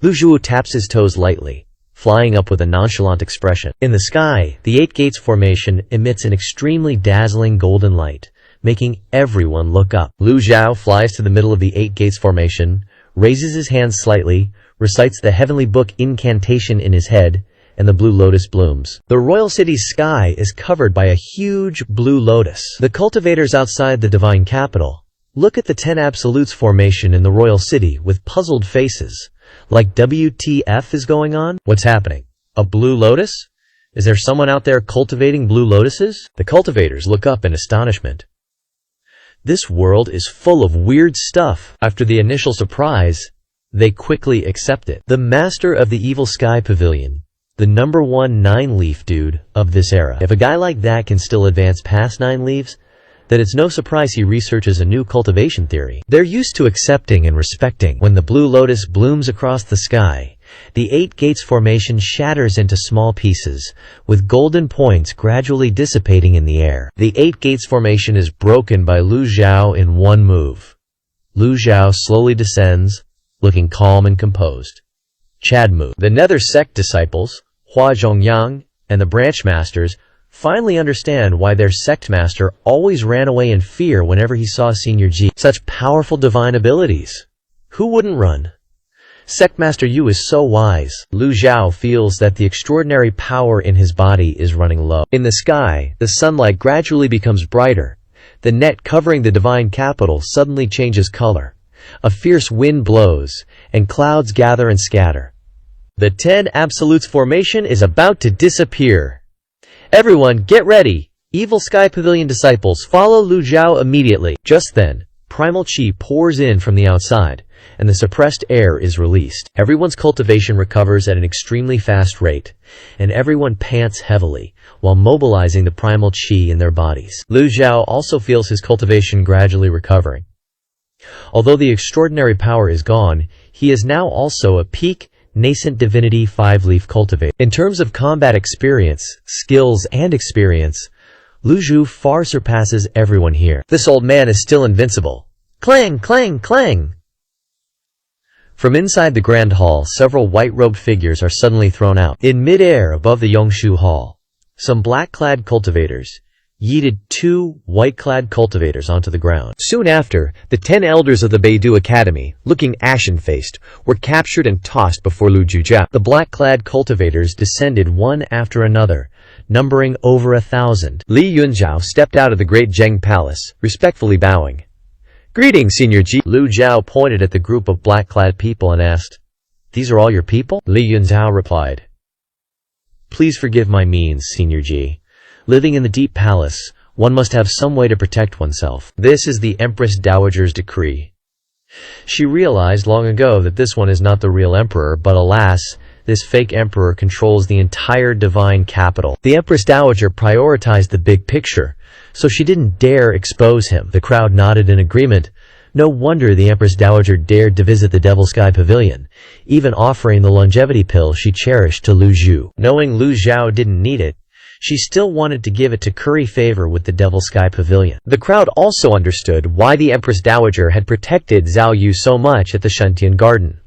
Lu Jiao taps his toes lightly, flying up with a nonchalant expression. In the sky, the 8 Gates formation emits an extremely dazzling golden light, making everyone look up. Lu Jiao flies to the middle of the 8 Gates formation, raises his hands slightly, recites the heavenly book incantation in his head, and the blue lotus blooms. The royal city's sky is covered by a huge blue lotus. The cultivators outside the divine capital look at the 10 Absolutes formation in the royal city with puzzled faces. Like WTF is going on? What's happening? A blue lotus? Is there someone out there cultivating blue lotuses? The cultivators look up in astonishment. This world is full of weird stuff. After the initial surprise, they quickly accept it. The master of the Evil Sky Pavilion, the #1 9-leaf dude of this era. If a guy like that can still advance past 9 leaves, then it's no surprise he researches a new cultivation theory. They're used to accepting and respecting. When the blue lotus blooms across the sky, the 8 Gates formation shatters into small pieces, with golden points gradually dissipating in the air. The 8 Gates formation is broken by Lu Jiao in one move. Lu Jiao slowly descends, looking calm and composed. Chad move. The Nether Sect disciples, Hua Zhongyang, and the branch masters finally understand why their sect master always ran away in fear whenever he saw Senior Ji. Such powerful divine abilities. Who wouldn't run? Sect Master Yu is so wise. Lu Jiao feels that the extraordinary power in his body is running low. In the sky, the sunlight gradually becomes brighter. The net covering the divine capital suddenly changes color. A fierce wind blows, and clouds gather and scatter. The 10 Absolutes formation is about to disappear. Everyone, get ready! Evil Sky Pavilion disciples follow Lu Jiao immediately. Just then, primal chi pours in from the outside, and the suppressed air is released. Everyone's cultivation recovers at an extremely fast rate, and everyone pants heavily, while mobilizing the primal chi in their bodies. Lu Jiao also feels his cultivation gradually recovering. Although the extraordinary power is gone, he is now also a peak, nascent divinity 5-leaf cultivator. In terms of combat experience, skills, and experience, Lu Jiao far surpasses everyone here. This old man is still invincible. Clang, clang, clang! From inside the Grand Hall, several white-robed figures are suddenly thrown out. In mid-air above the Yongshu Hall, some black-clad cultivators yeeted 2 white-clad cultivators onto the ground. Soon after, the 10 elders of the Beidou Academy, looking ashen-faced, were captured and tossed before Lu Jiao. The black-clad cultivators descended one after another, numbering over 1,000. Li Yunzhao stepped out of the great Zheng Palace, respectfully bowing. "Greetings, Senior Ji." Lu Jiao pointed at the group of black-clad people and asked, "These are all your people?" Li Yunzhao replied, "Please forgive my means, Senior Ji. Living in the Deep Palace, one must have some way to protect oneself. This is the Empress Dowager's decree." She realized long ago that this one is not the real emperor, but alas, this fake emperor controls the entire divine capital. The Empress Dowager prioritized the big picture, so she didn't dare expose him. The crowd nodded in agreement. No wonder the Empress Dowager dared to visit the Devil Sky Pavilion, even offering the longevity pill she cherished to Lu Jiao. Knowing Lu Jiao didn't need it, she still wanted to give it to curry favor with the Devil Sky Pavilion. The crowd also understood why the Empress Dowager had protected Zhao Yu so much at the Shentian Garden.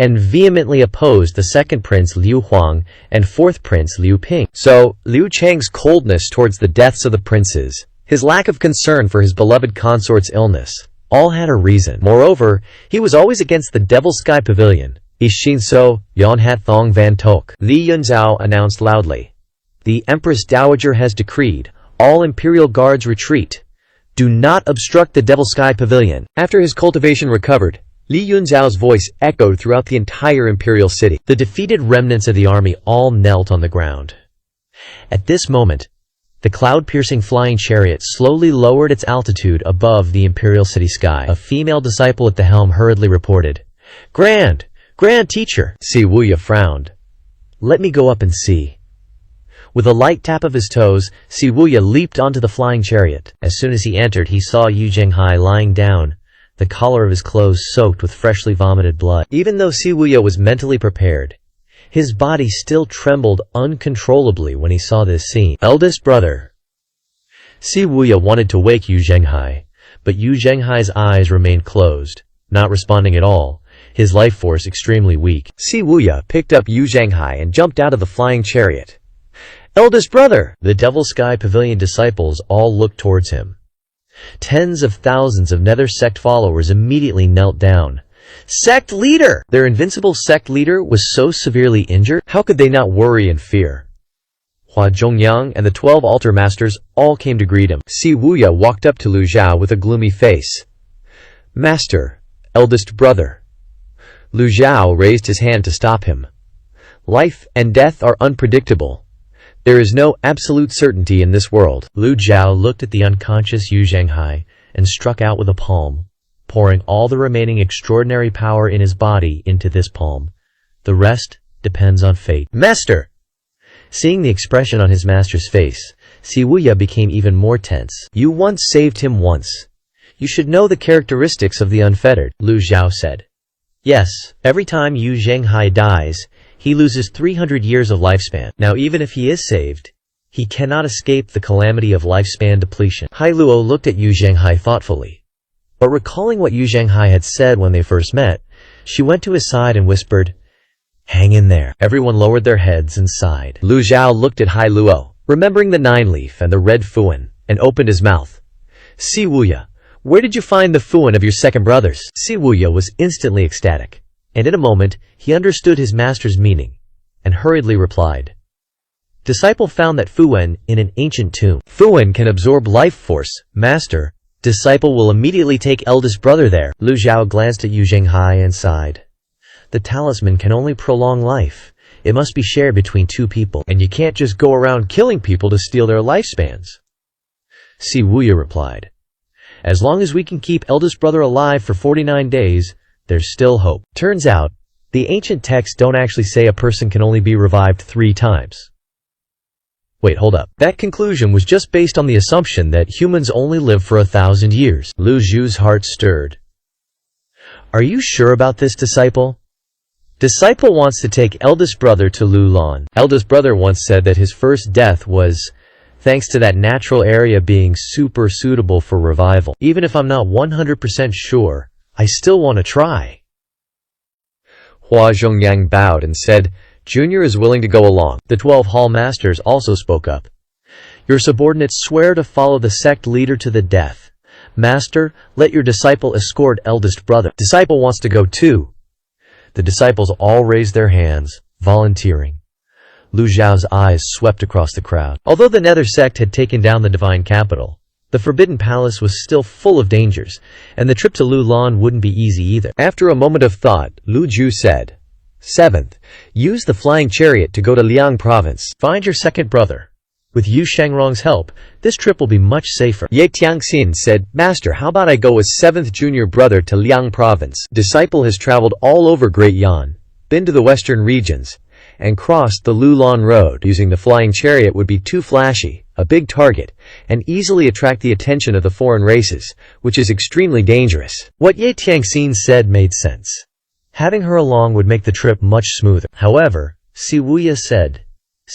and vehemently opposed the second prince Liu Huang and fourth prince Liu Ping. So, Liu Chang's coldness towards the deaths of the princes, his lack of concern for his beloved consort's illness, all had a reason. Moreover, he was always against the Devil's Sky Pavilion. Ishin So, Yon Hat Thong Van Tok. Li Yunzhao announced loudly. The Empress Dowager has decreed, all Imperial Guards retreat. Do not obstruct the Devil's Sky Pavilion. After his cultivation recovered, Li Yunzhao's voice echoed throughout the entire imperial city. The defeated remnants of the army all knelt on the ground. At this moment, the cloud-piercing flying chariot slowly lowered its altitude above the imperial city sky. A female disciple at the helm hurriedly reported, Grand teacher. Si Wuya frowned. Let me go up and see. With a light tap of his toes, Si Wuya leaped onto the flying chariot. As soon as he entered, he saw Yu Zhenghai lying down, the collar of his clothes soaked with freshly vomited blood. Even though Si Wuya was mentally prepared, his body still trembled uncontrollably when he saw this scene. Eldest brother. Si Wuya wanted to wake Yu Zhenghai, but Yu Zhenghai's eyes remained closed, not responding at all, his life force extremely weak. Si Wuya picked up Yu Zhenghai and jumped out of the flying chariot. Eldest brother! The Devil's Sky Pavilion disciples all looked towards him. Tens of thousands of Nether sect followers immediately knelt down. Sect leader! Their invincible sect leader was so severely injured, how could they not worry and fear? Hua Zhongyang and the 12 altar masters all came to greet him. Si Wuya walked up to Lu Zhao with a gloomy face. Master, eldest brother. Lu Zhao raised his hand to stop him. Life and death are unpredictable. There is no absolute certainty in this world. Lu Zhao looked at the unconscious Yu Zhenghai and struck out with a palm, pouring all the remaining extraordinary power in his body into this palm. The rest depends on fate. Master! Seeing the expression on his master's face, Si Wuya became even more tense. You once saved him once. You should know the characteristics of the unfettered, Lu Zhao said. Yes, every time Yu Zhenghai dies, he loses 300 years of lifespan. Now even if he is saved, he cannot escape the calamity of lifespan depletion. Hai Luo looked at Yu Zhenghai thoughtfully. But recalling what Yu Zhenghai had said when they first met, she went to his side and whispered, Hang in there. Everyone lowered their heads and sighed. Lu Zhao looked at Hai Luo, remembering the 9-leaf and the red fuan, and opened his mouth. Si Wuya, where did you find the fuan of your second brothers? Si Wuya was instantly ecstatic, and in a moment he understood his master's meaning, and hurriedly replied. Disciple found that fuan in an ancient tomb. Fuan can absorb life force, master. Disciple will immediately take eldest brother there. Lu Zhao glanced at Yu Zhenghai and sighed. The talisman can only prolong life. It must be shared between two people, and you can't just go around killing people to steal their lifespans. Si Wuya replied. As long as we can keep eldest brother alive for 49 days, there's still hope. Turns out, the ancient texts don't actually say a person can only be revived 3 times. Wait, hold up. That conclusion was just based on the assumption that humans only live for 1,000 years. Lu Zhu's heart stirred. Are you sure about this, disciple? Disciple wants to take eldest brother to Lulan. Eldest brother once said that his first death was thanks to that natural area being super suitable for revival. Even if I'm not 100% sure, I still want to try. Hua Zhongyang bowed and said, Junior is willing to go along. The 12 hall masters also spoke up. Your subordinates swear to follow the sect leader to the death. Master, let your disciple escort eldest brother. Disciple wants to go too. The disciples all raised their hands, volunteering. Lu Zhao's eyes swept across the crowd. Although the Nether sect had taken down the divine capital, the Forbidden Palace was still full of dangers, and the trip to Lulan wouldn't be easy either. After a moment of thought, Lu Zhu said, 7th, use the flying chariot to go to Liang province. Find your second brother. With Yu Shangrong's help, this trip will be much safer. Ye Tiangxin said, Master, how about I go with 7th junior brother to Liang province? Disciple has traveled all over Great Yan, been to the western regions, and crossed the Lulan road. Using the flying chariot would be too flashy, a big target, and easily attract the attention of the foreign races, which is extremely dangerous. What Ye Tiangxin said made sense. Having her along would make the trip much smoother. However, Si Wuya said,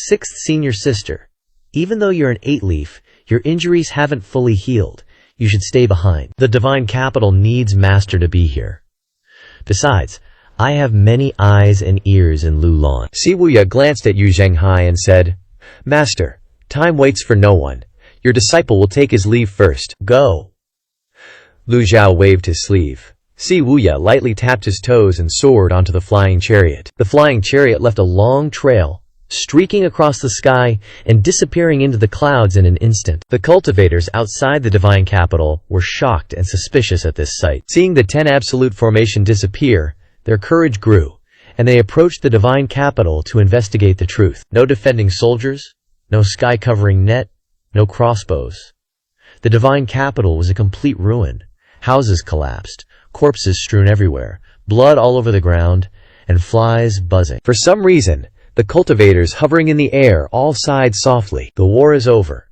6th senior sister, even though you're an 8-leaf, your injuries haven't fully healed. You should stay behind. The divine capital needs master to be here. Besides, I have many eyes and ears in Lulan. Si Wuya glanced at Yu Zhenghai and said, Master, time waits for no one. Your disciple will take his leave first. Go. Lu Zhao waved his sleeve. Si Wuya lightly tapped his toes and soared onto the flying chariot. The flying chariot left a long trail, streaking across the sky and disappearing into the clouds in an instant. The cultivators outside the divine capital were shocked and suspicious at this sight. Seeing the 10 absolute formation disappear, their courage grew, and they approached the divine capital to investigate the truth. No defending soldiers, no sky-covering net, no crossbows. The divine capital was a complete ruin. Houses collapsed, corpses strewn everywhere, blood all over the ground, and flies buzzing. For some reason, the cultivators hovering in the air all sighed softly. The war is over.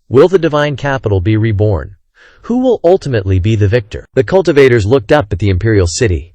Will the divine capital be reborn? Who will ultimately be the victor? The cultivators looked up at the imperial city.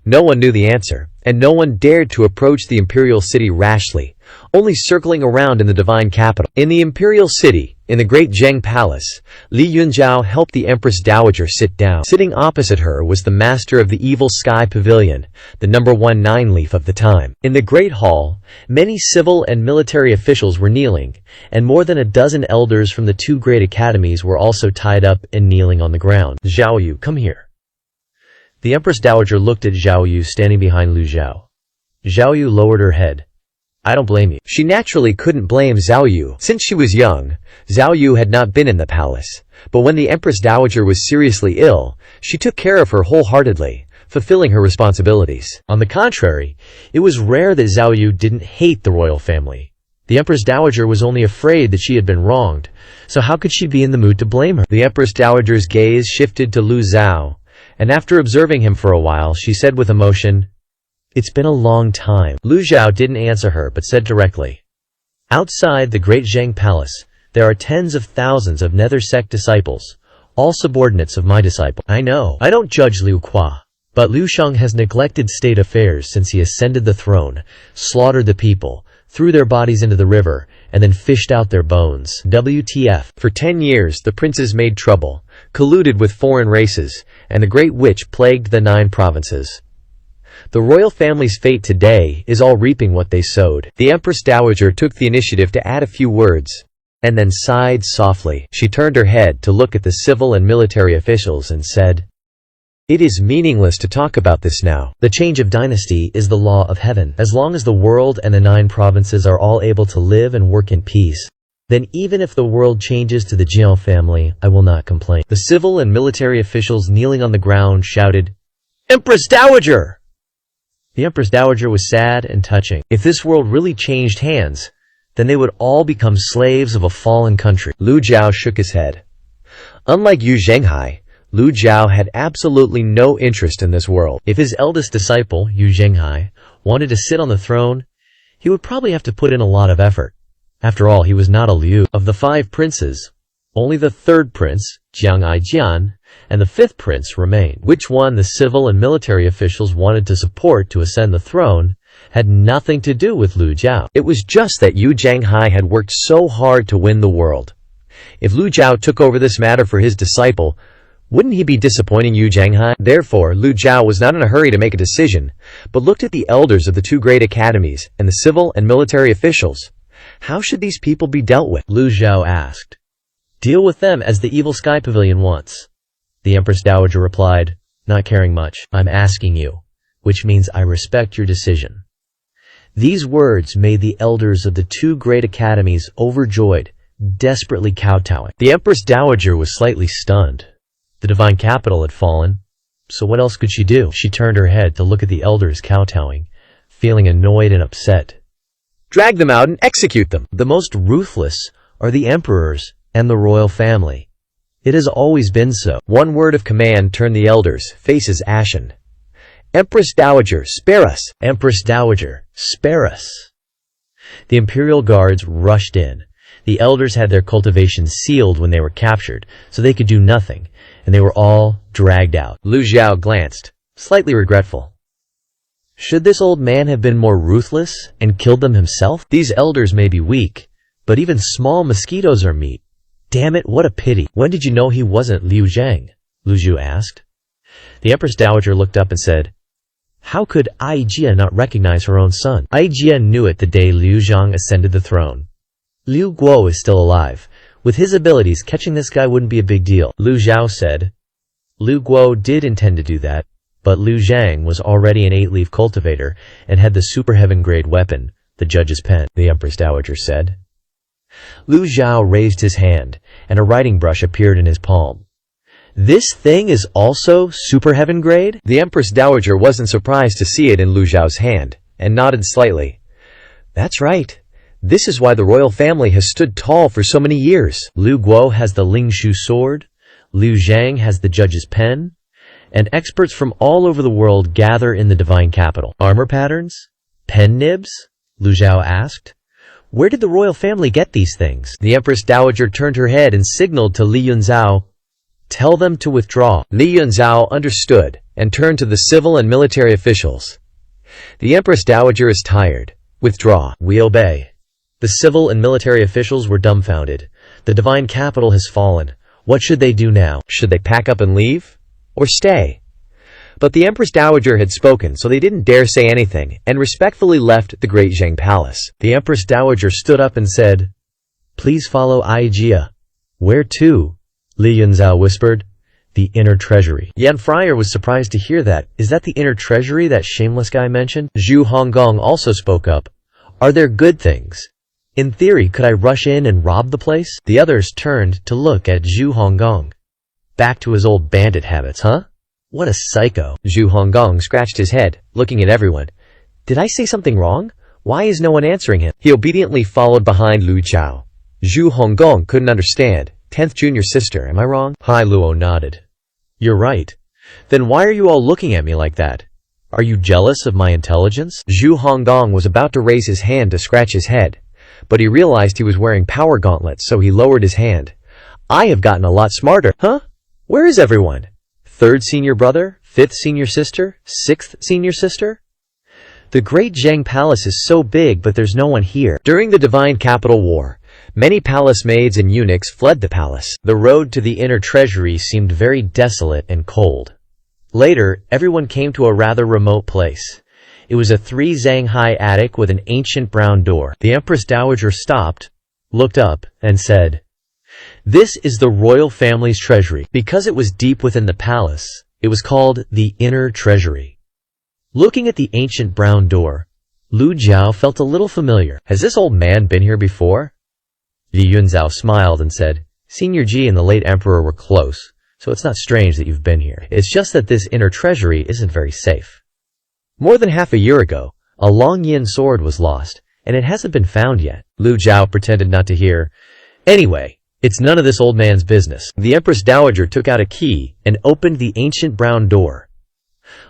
No one knew the answer, and no one dared to approach the imperial city rashly, only circling around in the divine capital. In the imperial city, in the great Zheng Palace, Li Yunzhao helped the Empress Dowager sit down. Sitting opposite her was the master of the Evil Sky Pavilion, the #1 nine-leaf of the time. In the great hall, many civil and military officials were kneeling, and more than a dozen elders from the 2 great academies were also tied up and kneeling on the ground. Zhao Yu, come here. The Empress Dowager looked at Zhao Yu standing behind Lu Zhao. Zhao Yu lowered her head. I don't blame you. She naturally couldn't blame Zhao Yu. Since she was young, Zhao Yu had not been in the palace. But when the Empress Dowager was seriously ill, she took care of her wholeheartedly, fulfilling her responsibilities. On the contrary, it was rare that Zhao Yu didn't hate the royal family. The Empress Dowager was only afraid that she had been wronged, so how could she be in the mood to blame her? The Empress Dowager's gaze shifted to Lu Zhao, and after observing him for a while, she said with emotion, It's been a long time. Lu Zhao didn't answer her but said directly, Outside the great Zheng Palace, there are tens of thousands of Nether sect disciples, all subordinates of my disciple. I know. I don't judge Liu Qua, but Liu Sheng has neglected state affairs since he ascended the throne, slaughtered the people, threw their bodies into the river, and then fished out their bones. WTF. For 10 years, the princes made trouble, colluded with foreign races, and the Great Witch plagued the 9 provinces. The royal family's fate today is all reaping what they sowed. The Empress Dowager took the initiative to add a few words, and then sighed softly. She turned her head to look at the civil and military officials and said, It is meaningless to talk about this now. The change of dynasty is the law of heaven. As long as the world and the 9 provinces are all able to live and work in peace, then even if the world changes to the Jiao family, I will not complain. The civil and military officials kneeling on the ground shouted, Empress Dowager! The Empress Dowager was sad and touching. If this world really changed hands, then they would all become slaves of a fallen country. Lu Zhao shook his head. Unlike Yu Zhenghai, Lu Zhao had absolutely no interest in this world. If his eldest disciple, Yu Zhenghai, wanted to sit on the throne, he would probably have to put in a lot of effort. After all, he was not a Liu. Of the 5 princes, only the 3rd prince, Jiang Aijian, and the 5th prince remained. Which one the civil and military officials wanted to support to ascend the throne had nothing to do with Lu Zhao. It was just that Yu Zhenghai had worked so hard to win the world. If Lu Zhao took over this matter for his disciple, wouldn't he be disappointing Yu Zhenghai? Therefore, Lu Zhao was not in a hurry to make a decision, but looked at the elders of the 2 great academies and the civil and military officials. How should these people be dealt with? Lu Zhao asked. Deal with them as the Evil Sky Pavilion wants. The Empress Dowager replied, not caring much. I'm asking you, which means I respect your decision. These words made the elders of the 2 great academies overjoyed, desperately kowtowing. The Empress Dowager was slightly stunned. The divine capital had fallen, so what else could she do? She turned her head to look at the elders kowtowing, feeling annoyed and upset. Drag them out and execute them. The most ruthless are the emperors and the royal family. It has always been so. One word of command turned the elders' faces ashen. Empress Dowager, spare us! Empress Dowager, spare us! The imperial guards rushed in. The elders had their cultivations sealed when they were captured, so they could do nothing, and they were all dragged out. Lu Zhao glanced, slightly regretful. Should this old man have been more ruthless and killed them himself? These elders may be weak, but even small mosquitoes are meat. Damn it, what a pity. When did you know he wasn't Liu Zhang? Lu Zhu asked. The Empress Dowager looked up and said, How could Ai Jia not recognize her own son? Ai Jia knew it the day Liu Zhang ascended the throne. Liu Guo is still alive. With his abilities, catching this guy wouldn't be a big deal, Liu Zhao said. Liu Guo did intend to do that, but Liu Zhang was already an 8-leaf cultivator and had the super heaven-grade weapon, the judge's pen, the Empress Dowager said. Liu Zhao raised his hand, and a writing brush appeared in his palm. This thing is also super heaven grade? The Empress Dowager wasn't surprised to see it in Liu Zhao's hand, and nodded slightly. That's right. This is why the royal family has stood tall for so many years. Liu Guo has the Lingshu sword, Liu Zhang has the judge's pen, and experts from all over the world gather in the divine capital. Armor patterns? Pen nibs? Liu Zhao asked. Where did the royal family get these things? The Empress Dowager turned her head and signaled to Li Yunzhao. Tell them to withdraw. Li Yunzhao understood and turned to the civil and military officials. The Empress Dowager is tired. Withdraw. We obey. The civil and military officials were dumbfounded. The divine capital has fallen. What should they do now? Should they pack up and leave? Or stay? But the Empress Dowager had spoken, so they didn't dare say anything, and respectfully left the Great Zhang Palace. The Empress Dowager stood up and said, Please follow Ai Jia. Where to? Li Yunzhao whispered. The inner treasury. Yan Friar was surprised to hear that. Is that the inner treasury that shameless guy mentioned? Zhu Honggong also spoke up. Are there good things? In theory, could I rush in and rob the place? The others turned to look at Zhu Honggong. Back to his old bandit habits, huh? What a psycho. Zhu Honggong scratched his head, looking at everyone. Did I say something wrong? Why is no one answering him? He obediently followed behind Liu Zhao. Zhu Honggong couldn't understand. 10th junior sister, am I wrong? Hai Luo nodded. You're right. Then why are you all looking at me like that? Are you jealous of my intelligence? Zhu Honggong was about to raise his hand to scratch his head, but he realized he was wearing power gauntlets, so he lowered his hand. I have gotten a lot smarter. Huh? Where is everyone? 3rd senior brother? 5th senior sister? 6th senior sister? The Great Zhang Palace is so big, but there's no one here. During the Divine Capital War, many palace maids and eunuchs fled the palace. The road to the inner treasury seemed very desolate and cold. Later, everyone came to a rather remote place. It was a 3-zang-high attic with an ancient brown door. The Empress Dowager stopped, looked up, and said, This is the royal family's treasury. Because it was deep within the palace, it was called the inner treasury. Looking at the ancient brown door, Liu Zhao felt a little familiar. Has this old man been here before? Li Yunzhao smiled and said, Senior Ji and the late emperor were close, so it's not strange that you've been here. It's just that this inner treasury isn't very safe. More than half a year ago, a long yin sword was lost, and it hasn't been found yet. Liu Zhao pretended not to hear. Anyway, it's none of this old man's business. The Empress Dowager took out a key and opened the ancient brown door.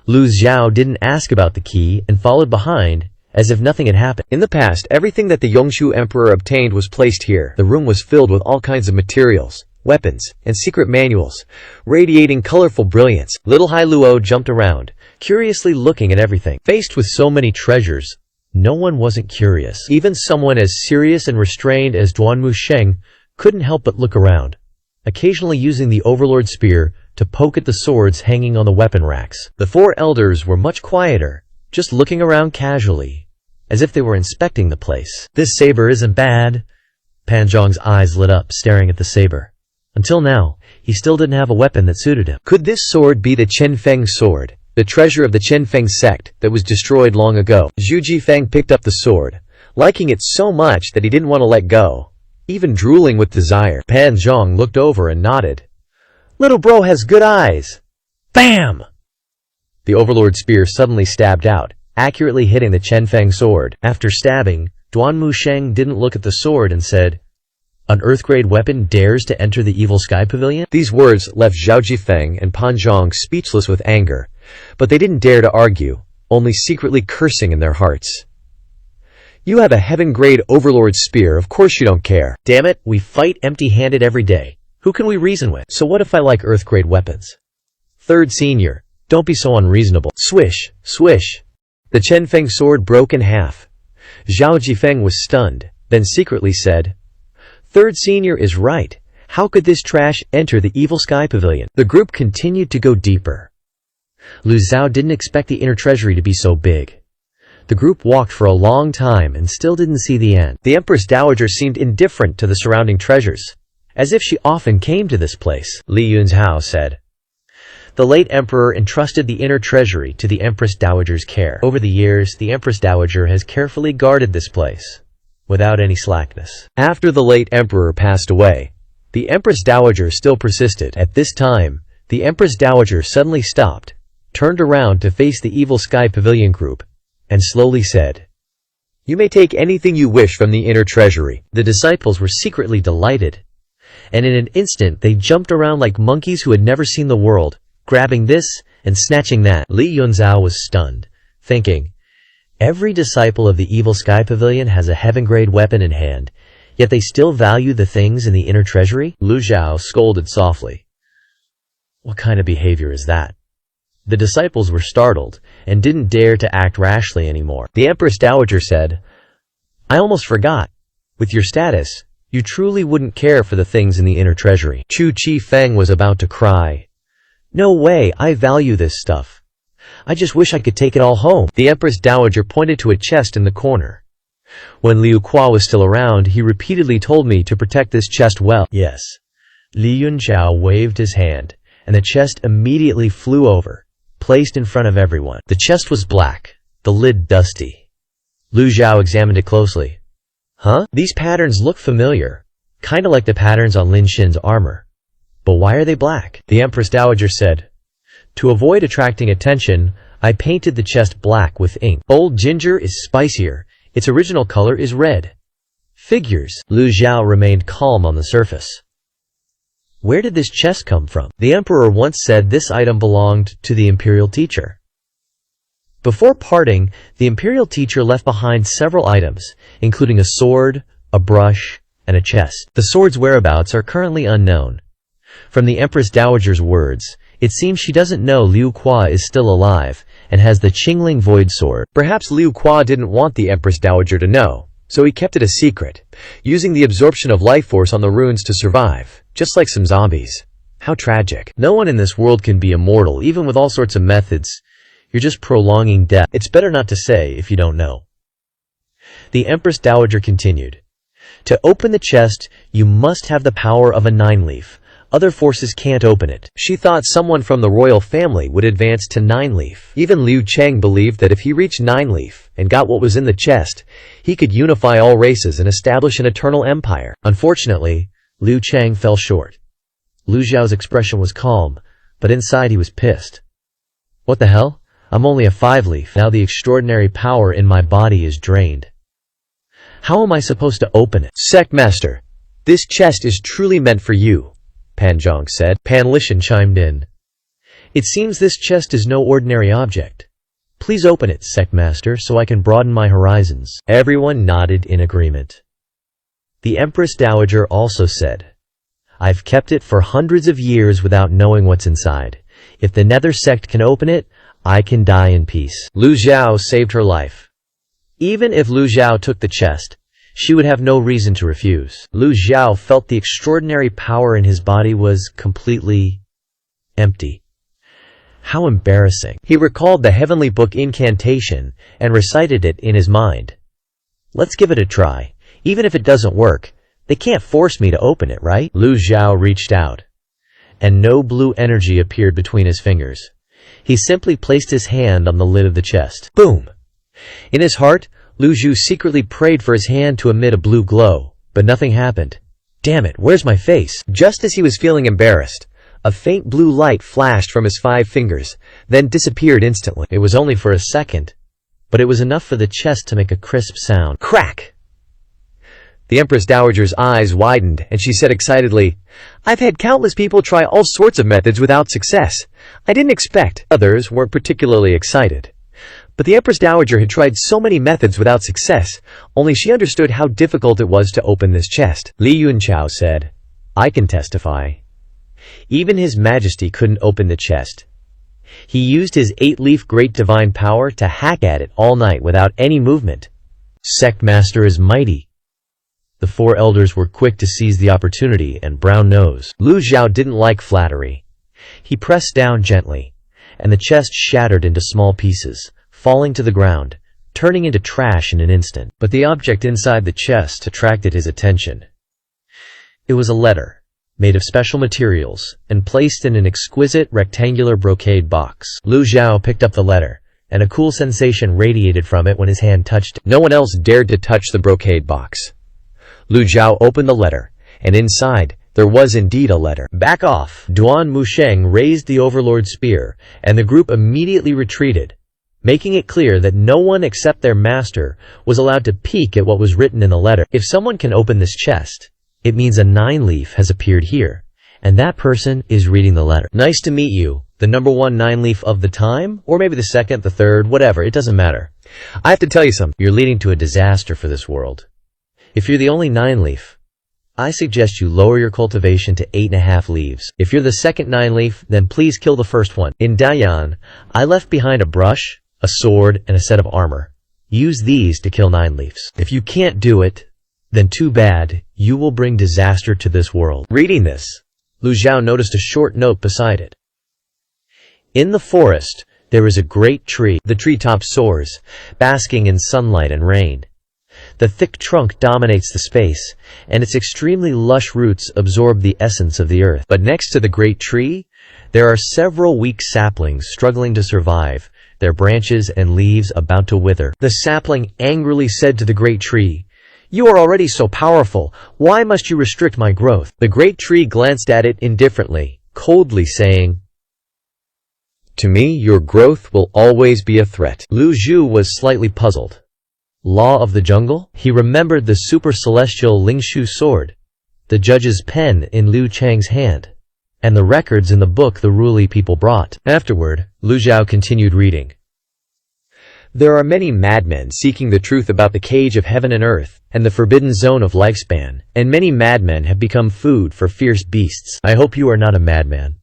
Liu Zhao didn't ask about the key and followed behind, as if nothing had happened. In the past, everything that the Yongshu Emperor obtained was placed here. The room was filled with all kinds of materials, weapons, and secret manuals, radiating colorful brilliance. Little Hai Luo jumped around, curiously looking at everything. Faced with so many treasures, no one wasn't curious. Even someone as serious and restrained as Duanmu Sheng couldn't help but look around, occasionally using the Overlord spear to poke at the swords hanging on the weapon racks. The 4 elders were much quieter, just looking around casually, as if they were inspecting the place. This saber isn't bad. Pan Zhong's eyes lit up, staring at the saber. Until now, he still didn't have a weapon that suited him. Could this sword be the Qianfeng sword, the treasure of the Qianfeng sect that was destroyed long ago? Zhu Jifeng picked up the sword, liking it so much that he didn't want to let go, even drooling with desire. Pan Zhong looked over and nodded. Little bro has good eyes. Bam! The Overlord spear suddenly stabbed out, accurately hitting the Qianfeng sword. After stabbing, Duanmu Sheng didn't look at the sword and said, An Earth-grade weapon dares to enter the evil sky pavilion? These words left Zhao Jifeng and Pan Zhong speechless with anger, but they didn't dare to argue, only secretly cursing in their hearts. You have a heaven-grade Overlord spear, of course you don't care. Damn it, we fight empty-handed every day. Who can we reason with? So what if I like Earth-grade weapons? 3rd senior, don't be so unreasonable. Swish, swish. The Qianfeng sword broke in half. Zhao Jifeng was stunned, then secretly said, 3rd senior is right. How could this trash enter the evil sky pavilion? The group continued to go deeper. Lu Zhao didn't expect the inner treasury to be so big. The group walked for a long time and still didn't see the end. The Empress Dowager seemed indifferent to the surrounding treasures, as if she often came to this place. Li Yunzhao said. The late emperor entrusted the inner treasury to the Empress Dowager's care. Over the years, the Empress Dowager has carefully guarded this place, without any slackness. After the late emperor passed away, the Empress Dowager still persisted. At this time, the Empress Dowager suddenly stopped, turned around to face the evil Sky Pavilion group, and slowly said, "You may take anything you wish from the inner treasury." The disciples were secretly delighted, and in an instant they jumped around like monkeys who had never seen the world, grabbing this and snatching that. Li Yunzhao was stunned, thinking, every disciple of the evil Sky Pavilion has a heaven-grade weapon in hand, yet they still value the things in the inner treasury? Lu Zhao scolded softly. What kind of behavior is that? The disciples were startled and didn't dare to act rashly anymore. The Empress Dowager said, "I almost forgot. With your status, you truly wouldn't care for the things in the inner treasury." Chu Chi Feng was about to cry. "No way, I value this stuff. I just wish I could take it all home." The Empress Dowager pointed to a chest in the corner. When Liu Kuo was still around, he repeatedly told me to protect this chest well. Yes. Li Yunzhao waved his hand, and the chest immediately flew over, placed in front of everyone. The chest was black, the lid dusty. Lu Zhao examined it closely. Huh? These patterns look familiar, kinda like the patterns on Lin Xin's armor. But why are they black? The Empress Dowager said, "To avoid attracting attention, I painted the chest black with ink. Old ginger is spicier. Its original color is red." Figures. Lu Zhao remained calm on the surface. Where did this chest come from? The emperor once said this item belonged to the imperial teacher. Before parting, the imperial teacher left behind several items, including a sword, a brush, and a chest. The sword's whereabouts are currently unknown. From the Empress Dowager's words, it seems she doesn't know Liu Kuo is still alive and has the Qingling Void Sword. Perhaps Liu Kuo didn't want the Empress Dowager to know, so he kept it a secret, using the absorption of life force on the runes to survive, just like some zombies. How tragic. No one in this world can be immortal, even with all sorts of methods. You're just prolonging death. It's better not to say if you don't know. The Empress Dowager continued. To open the chest, you must have the power of a 9-leaf. Other forces can't open it. She thought someone from the royal family would advance to 9-leaf. Even Liu Cheng believed that if he reached 9-leaf and got what was in the chest, he could unify all races and establish an eternal empire. Unfortunately, Liu Cheng fell short. Lu Zhao's expression was calm, but inside he was pissed. What the hell? I'm only a 5-leaf. Now the extraordinary power in my body is drained. How am I supposed to open it? Sect Master, this chest is truly meant for you, Pan Zhong said. Pan Lishan chimed in. It seems this chest is no ordinary object. Please open it, Sect Master, so I can broaden my horizons. Everyone nodded in agreement. The Empress Dowager also said, I've kept it for hundreds of years without knowing what's inside. If the Nether sect can open it, I can die in peace. Lu Zhao saved her life. Even if Lu Zhao took the chest, she would have no reason to refuse. Lu Zhao felt the extraordinary power in his body was completely empty. How embarrassing. He recalled the heavenly book incantation and recited it in his mind. Let's give it a try. Even if it doesn't work, they can't force me to open it, right? Lu Zhao reached out, and no blue energy appeared between his fingers. He simply placed his hand on the lid of the chest. Boom! In his heart, Lu Zhu secretly prayed for his hand to emit a blue glow, but nothing happened. Damn it, where's my face? Just as he was feeling embarrassed, a faint blue light flashed from his 5 fingers, then disappeared instantly. It was only for a second, but it was enough for the chest to make a crisp sound. Crack! The Empress Dowager's eyes widened, and she said excitedly, I've had countless people try all sorts of methods without success. I didn't expect. Others weren't particularly excited. But the Empress Dowager had tried so many methods without success, only she understood how difficult it was to open this chest. Li Yunchao said, I can testify. Even His Majesty couldn't open the chest. He used his 8-leaf great divine power to hack at it all night without any movement. Sect Master is mighty. The 4 elders were quick to seize the opportunity and brown nose. Lu Zhao didn't like flattery. He pressed down gently, and the chest shattered into small pieces, falling to the ground, turning into trash in an instant. But the object inside the chest attracted his attention. It was a letter, made of special materials, and placed in an exquisite rectangular brocade box. Lu Xiao picked up the letter, and a cool sensation radiated from it when his hand touched it. No one else dared to touch the brocade box. Lu Xiao opened the letter, and inside, there was indeed a letter. Back off! Duan Musheng raised the Overlord's spear, and the group immediately retreated, making it clear that no one except their master was allowed to peek at what was written in the letter. If someone can open this chest, it means a 9-leaf has appeared here, and that person is reading the letter. Nice to meet you, the number 1 9-leaf of the time, or maybe the second, the third, whatever, it doesn't matter. I have to tell you something, you're leading to a disaster for this world. If you're the only 9-leaf, I suggest you lower your cultivation to 8.5 leaves. If you're the second 9-leaf, then please kill the first one. In Dayan, I left behind a brush, a sword, and a set of armor. Use these to kill 9-leafs. If you can't do it, then too bad, you will bring disaster to this world. Reading this, Lu Xiao noticed a short note beside it. In the forest, there is a great tree. The treetop soars, basking in sunlight and rain. The thick trunk dominates the space, and its extremely lush roots absorb the essence of the earth. But next to the great tree, there are several weak saplings struggling to survive, their branches and leaves about to wither. The sapling angrily said to the great tree, "You are already so powerful. Why must you restrict my growth?" The great tree glanced at it indifferently, coldly saying, "To me, your growth will always be a threat." Lu Zhu was slightly puzzled. Law of the jungle? He remembered the super celestial Lingshu sword, the judge's pen in Liu Chang's hand, and the records in the book the Ruli people brought. Afterward, Lu Zhao continued reading. There are many madmen seeking the truth about the cage of heaven and earth, and the forbidden zone of lifespan, and many madmen have become food for fierce beasts. I hope you are not a madman.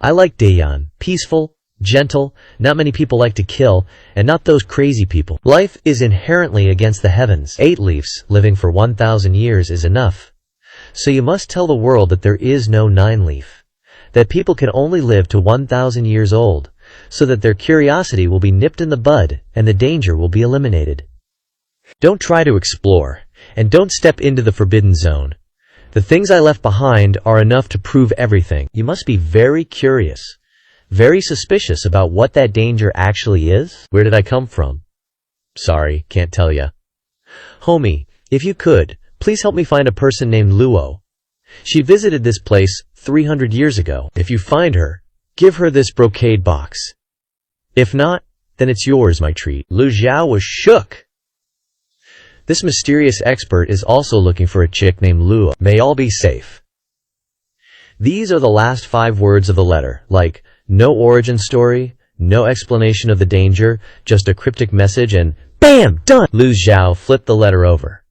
I like Dayan, peaceful, gentle, not many people like to kill, and not those crazy people. Life is inherently against the heavens. 8 leaves, living for 1,000 years is enough. So you must tell the world that there is no 9-leaf, that people can only live to 1,000 years old, so that their curiosity will be nipped in the bud and the danger will be eliminated. Don't try to explore, and don't step into the forbidden zone. The things I left behind are enough to prove everything. You must be very curious, very suspicious about what that danger actually is. Where did I come from? Sorry, can't tell ya. Homie, if you could, please help me find a person named Luo. She visited this place 300 years ago. If you find her, give her this brocade box. If not, then it's yours, my treat. Lu Xiao was shook. This mysterious expert is also looking for a chick named Luo. May all be safe. These are the last 5 words of the letter, like, no origin story, no explanation of the danger, just a cryptic message and BAM! Done! Lu Xiao flipped the letter over.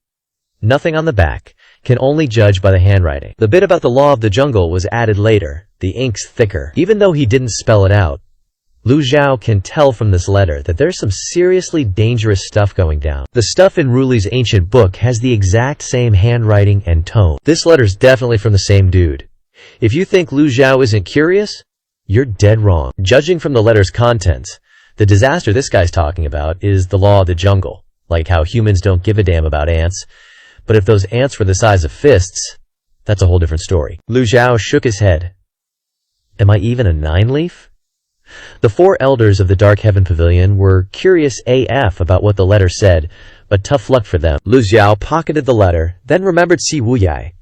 Nothing on the back, can only judge by the handwriting. The bit about the law of the jungle was added later, the ink's thicker. Even though he didn't spell it out, Lu Xiao can tell from this letter that there's some seriously dangerous stuff going down. The stuff in Ruli's ancient book has the exact same handwriting and tone. This letter's definitely from the same dude. If you think Lu Xiao isn't curious, you're dead wrong. Judging from the letter's contents, the disaster this guy's talking about is the law of the jungle, like how humans don't give a damn about ants, but if those ants were the size of fists, that's a whole different story. Lu Xiao shook his head. Am I even a 9-leaf? The 4 elders of the Dark Heaven Pavilion were curious AF about what the letter said, but tough luck for them. Lu Xiao pocketed the letter, then remembered Si Wuyai.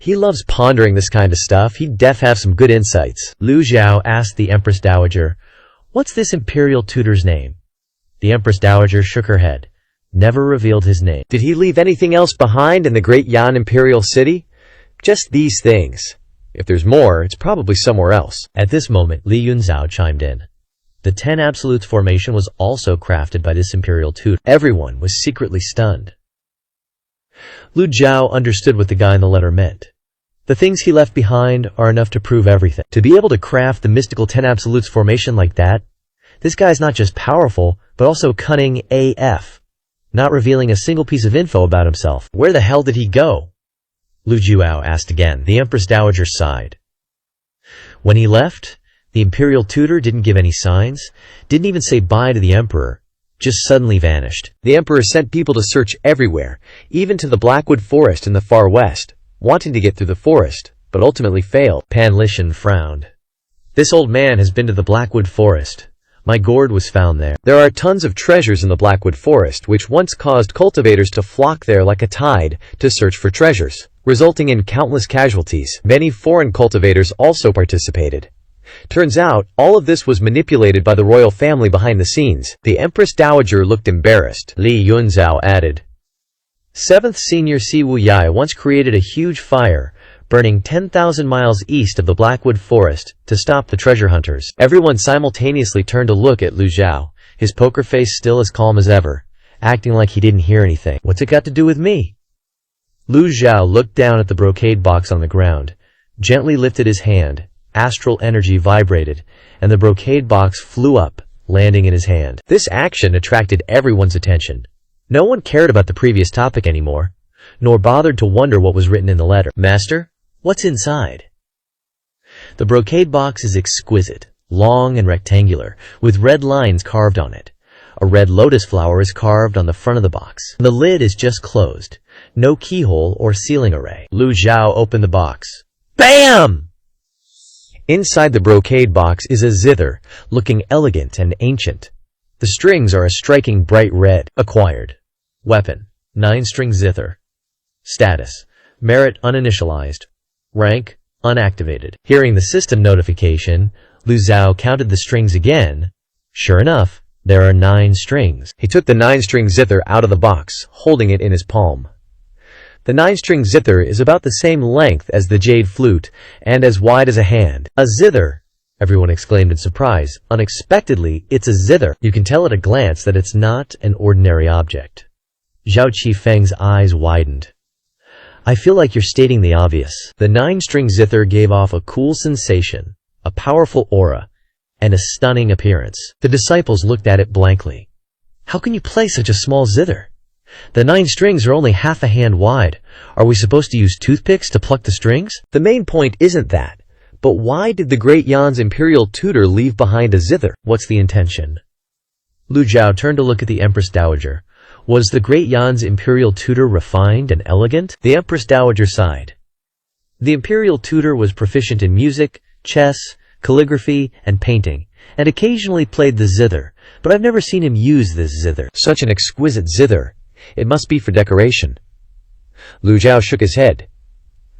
He loves pondering this kind of stuff. He'd def have some good insights. Lu Xiao asked the Empress Dowager, "What's this imperial tutor's name?" The Empress Dowager shook her head, never revealed his name. Did he leave anything else behind in the great Yan Imperial City? Just these things. If there's more, it's probably somewhere else. At this moment, Li Yunzhao chimed in. The 10 Absolutes formation was also crafted by this imperial tutor. Everyone was secretly stunned. Lu Xiao understood what the guy in the letter meant. The things he left behind are enough to prove everything. To be able to craft the mystical 10 Absolutes formation like that, this guy's not just powerful, but also cunning AF, not revealing a single piece of info about himself. Where the hell did he go? Lu Jiao asked again. The Empress Dowager sighed. When he left, The imperial tutor didn't give any signs, didn't even say bye to the emperor, just suddenly vanished. The emperor sent people to search everywhere, even to the Blackwood Forest in the far west, wanting to get through the forest, but ultimately failed. Pan Lishan frowned. This old man has been to the Blackwood Forest. My gourd was found there. There are tons of treasures in the Blackwood Forest, which once caused cultivators to flock there like a tide to search for treasures, resulting in countless casualties. Many foreign cultivators also participated. Turns out, all of this was manipulated by the royal family behind the scenes. The Empress Dowager looked embarrassed. Li Yunzhao added. 7th Senior Si Wu Yai once created a huge fire, burning 10,000 miles east of the Blackwood Forest, to stop the treasure hunters. Everyone simultaneously turned to look at Lu Zhao, his poker face still as calm as ever, acting like he didn't hear anything. What's it got to do with me? Lu Zhao looked down at the brocade box on the ground, gently lifted his hand, astral energy vibrated, and the brocade box flew up, landing in his hand. This action attracted everyone's attention. No one cared about the previous topic anymore, nor bothered to wonder what was written in the letter. Master, what's inside? The brocade box is exquisite, long and rectangular, with red lines carved on it. A red lotus flower is carved on the front of the box. The lid is just closed. No keyhole or sealing array. Lu Zhao opened the box. BAM! Inside the brocade box is a zither, looking elegant and ancient. The strings are a striking bright red. Acquired. Weapon. 9-string zither. Status. Merit uninitialized. Rank. Unactivated. Hearing the system notification, Lu Zhao counted the strings again. Sure enough, there are 9 strings. He took the 9-string zither out of the box, holding it in his palm. The 9-string zither is about the same length as the jade flute and as wide as a hand. A zither! Everyone exclaimed in surprise. Unexpectedly, it's a zither. You can tell at a glance that it's not an ordinary object. Zhao Qifeng's eyes widened. I feel like you're stating the obvious. The 9-string zither gave off a cool sensation, a powerful aura, and a stunning appearance. The disciples looked at it blankly. How can you play such a small zither? The 9 strings are only half a hand wide. Are we supposed to use toothpicks to pluck the strings? The main point isn't that. But why did the Great Yan's imperial tutor leave behind a zither? What's the intention? Lu Zhao turned to look at the Empress Dowager. Was the Great Yan's imperial tutor refined and elegant? The Empress Dowager sighed. The imperial tutor was proficient in music, chess, calligraphy, and painting, and occasionally played the zither, but I've never seen him use this zither. Such an exquisite zither. It must be for decoration. Lu Zhao shook his head.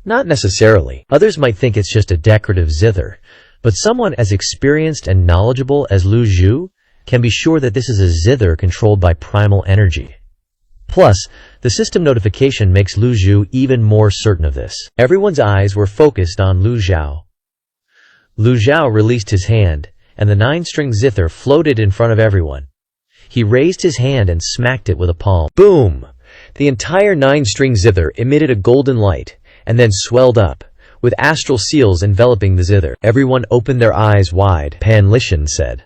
Not necessarily. Others might think it's just a decorative zither, but someone as experienced and knowledgeable as Lu Zhu can be sure that this is a zither controlled by primal energy. Plus, the system notification makes Lu Zhu even more certain of this. Everyone's eyes were focused on Lu Zhao. Lu Zhao released his hand, and the 9-string zither floated in front of everyone. He raised his hand and smacked it with a palm. Boom! The entire 9-string zither emitted a golden light, and then swelled up, with astral seals enveloping the zither. Everyone opened their eyes wide, Pan Lishan said.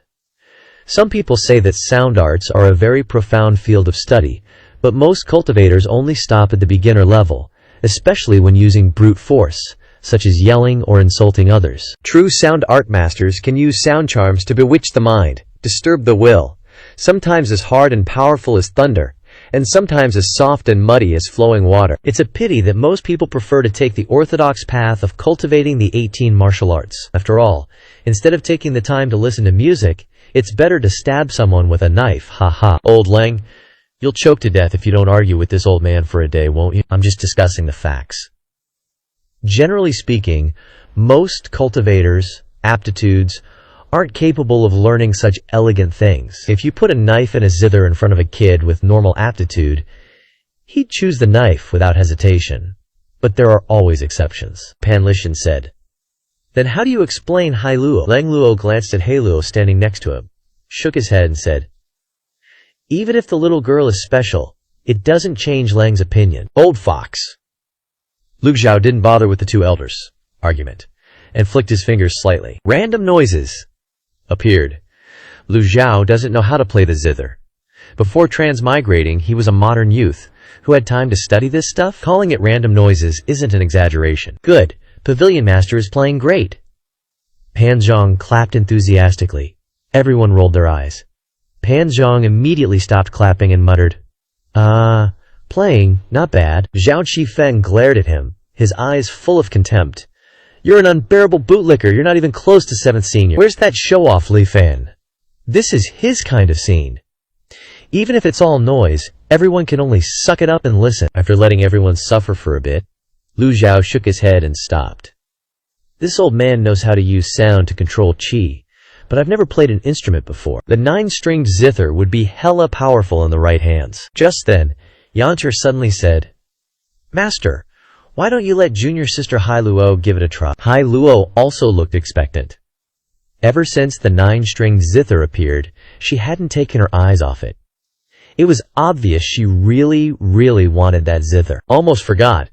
Some people say that sound arts are a very profound field of study, but most cultivators only stop at the beginner level, especially when using brute force, such as yelling or insulting others. True sound art masters can use sound charms to bewitch the mind, disturb the will, sometimes as hard and powerful as thunder, and sometimes as soft and muddy as flowing water. It's a pity that most people prefer to take the orthodox path of cultivating the 18 martial arts. After all, instead of taking the time to listen to music, it's better to stab someone with a knife. Ha ha. Old Lang, you'll choke to death if you don't argue with this old man for a day, won't you? I'm just discussing the facts. Generally speaking, most cultivators' aptitudes aren't capable of learning such elegant things. If you put a knife and a zither in front of a kid with normal aptitude, he'd choose the knife without hesitation. But there are always exceptions, Pan Lishan said. Then how do you explain Hai Luo? Lang Luo glanced at Hai Luo standing next to him, shook his head and said, even if the little girl is special, it doesn't change Lang's opinion. Old fox. Lu Zhao didn't bother with the two elders' argument, and flicked his fingers slightly. Random noises appeared. Lu Zhao doesn't know how to play the zither. Before transmigrating, he was a modern youth who had time to study this stuff. Calling it random noises isn't an exaggeration. Good. Pavilion Master is playing great. Pan Zhang clapped enthusiastically. Everyone rolled their eyes. Pan Zhang immediately stopped clapping and muttered, playing, not bad. Zhao Qifeng glared at him, his eyes full of contempt. You're an unbearable bootlicker, you're not even close to 7th senior. Where's that show-off, Li Fan? This is his kind of scene. Even if it's all noise, everyone can only suck it up and listen. After letting everyone suffer for a bit, Lu Zhao shook his head and stopped. This old man knows how to use sound to control qi, but I've never played an instrument before. The 9-stringed zither would be hella powerful in the right hands. Just then, Yantir suddenly said, Master, why don't you let junior sister Hai Luo give it a try? Hai Luo also looked expectant. Ever since the 9-stringed zither appeared, she hadn't taken her eyes off it. It was obvious she really wanted that zither. Almost forgot.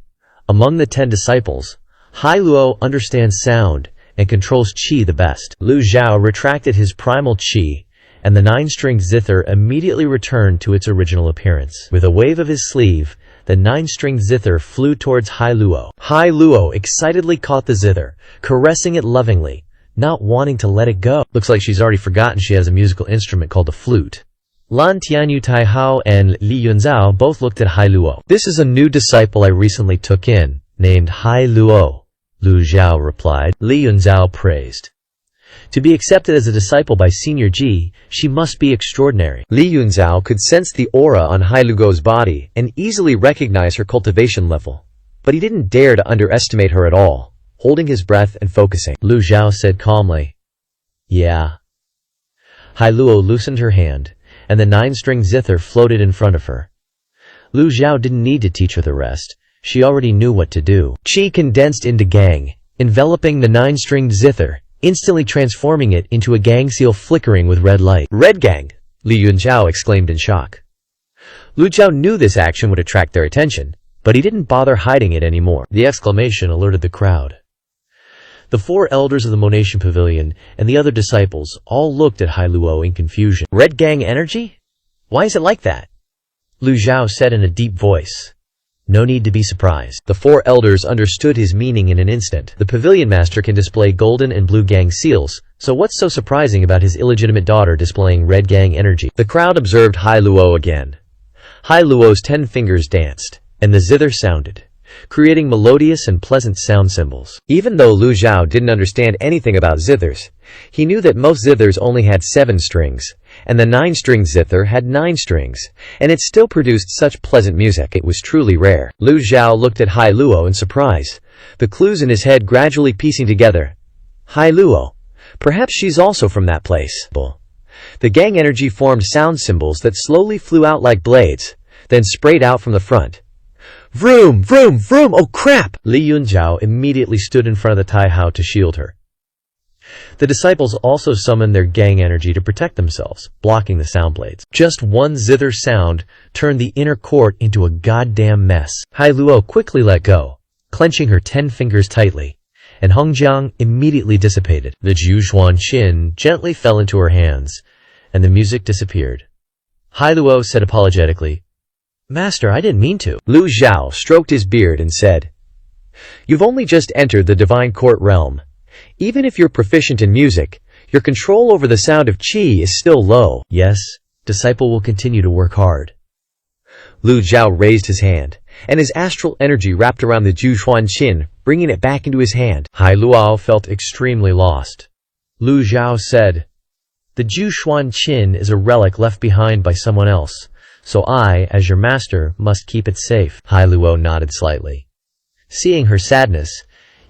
Among the 10 disciples, Hai Luo understands sound and controls qi the best. Lu Zhao retracted his primal qi, and the 9-stringed zither immediately returned to its original appearance. With a wave of his sleeve, the 9-stringed zither flew towards Hai Luo. Hai Luo excitedly caught the zither, caressing it lovingly, not wanting to let it go. Looks like she's already forgotten she has a musical instrument called a flute. Lan Tianyu Taihao and Li Yunzhao both looked at Hai Luo. This is a new disciple I recently took in, named Hai Luo, Lu Zhao replied. Li Yunzhao praised. To be accepted as a disciple by Senior Ji, she must be extraordinary. Li Yunzhao could sense the aura on Hai Luo's body and easily recognize her cultivation level, but he didn't dare to underestimate her at all, holding his breath and focusing. Lu Zhao said calmly, Yeah. Hai Luo loosened her hand, and the 9-stringed zither floated in front of her. Lu Zhao didn't need to teach her the rest. She already knew what to do. Qi condensed into gang, enveloping the 9-stringed zither, instantly transforming it into a gang seal flickering with red light. Red gang! Li Yunzhao exclaimed in shock. Lu Zhao knew this action would attract their attention, but he didn't bother hiding it anymore. The exclamation alerted the crowd. The 4 elders of the Monation Pavilion and the other disciples all looked at Hai Luo in confusion. Red gang energy? Why is it like that? Lu Zhao said in a deep voice. No need to be surprised. The 4 elders understood his meaning in an instant. The pavilion master can display golden and blue gang seals, so what's so surprising about his illegitimate daughter displaying red gang energy? The crowd observed Hai Luo again. Hai Luo's 10 fingers danced, and the zither sounded, creating melodious and pleasant sound symbols. Even though Lu Zhao didn't understand anything about zithers, he knew that most zithers only had 7 strings, and the 9-stringed zither had 9 strings, and it still produced such pleasant music. It was truly rare. Lu Zhao looked at Hai Luo in surprise, the clues in his head gradually piecing together. Hai Luo. Perhaps she's also from that place. The gang energy formed sound symbols that slowly flew out like blades, then sprayed out from the front. Vroom, vroom, vroom, oh crap! Li Yunzhao immediately stood in front of the Taihao to shield her. The disciples also summoned their gang energy to protect themselves, blocking the sound blades. Just one zither sound turned the inner court into a goddamn mess. Hai Luo quickly let go, clenching her 10 fingers tightly, and Hongjiang immediately dissipated. The Zhuxuan Qin gently fell into her hands, and the music disappeared. Hai Luo said apologetically, Master, I didn't mean to. Lu Zhao stroked his beard and said, You've only just entered the divine court realm. Even if you're proficient in music, your control over the sound of qi is still low. Yes, disciple will continue to work hard. Lu Zhao raised his hand, and his astral energy wrapped around the Zhuxuan Qin, bringing it back into his hand. Hai Luo felt extremely lost. Lu Zhao said, The Zhuxuan Qin is a relic left behind by someone else, so I, as your master, must keep it safe. Hai Luo nodded slightly. Seeing her sadness,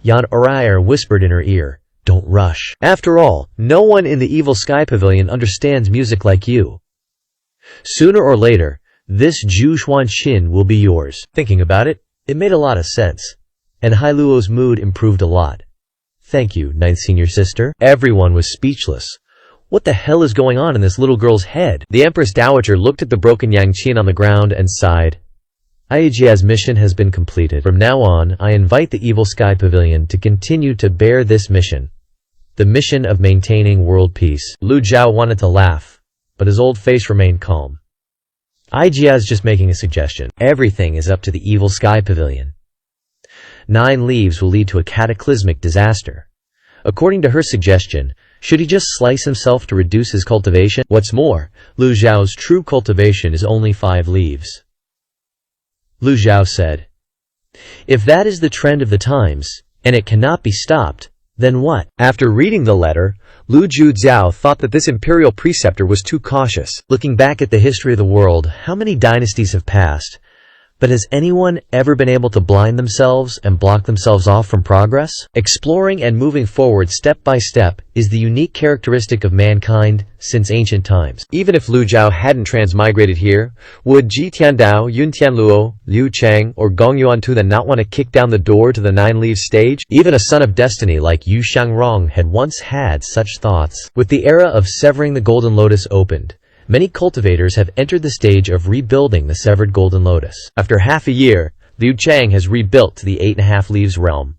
Yan Orier whispered in her ear, Don't rush. After all, no one in the Evil Sky Pavilion understands music like you. Sooner or later, this Zhuxuan Qin will be yours. Thinking about it, it made a lot of sense, and Hai Luo's mood improved a lot. Thank you, 9th senior sister. Everyone was speechless. What the hell is going on in this little girl's head? The Empress Dowager looked at the broken Yang Qin on the ground and sighed. Aijia's mission has been completed. From now on, I invite the Evil Sky Pavilion to continue to bear this mission. The mission of maintaining world peace. Lu Zhao wanted to laugh, but his old face remained calm. Aijia is just making a suggestion. Everything is up to the Evil Sky Pavilion. 9 leaves will lead to a cataclysmic disaster. According to her suggestion, should he just slice himself to reduce his cultivation? What's more, Lu Zhao's true cultivation is only 5 leaves. Lu Zhao said, "If that is the trend of the times, and it cannot be stopped, then what?" After reading the letter, Lu Zhuziao thought that this imperial preceptor was too cautious. Looking back at the history of the world, how many dynasties have passed? But has anyone ever been able to blind themselves and block themselves off from progress? Exploring and moving forward step by step is the unique characteristic of mankind since ancient times. Even if Lu Zhao hadn't transmigrated here, would Ji Tiandao, Yun Tianluo, Liu Chang, or Gong Yuantu then not want to kick down the door to the 9 leaves stage? Even a son of destiny like Yu Xiangrong had once had such thoughts. With the era of severing the golden lotus opened, many cultivators have entered the stage of rebuilding the severed golden lotus. After half a year, Liu Chang has rebuilt to the 8.5 leaves realm.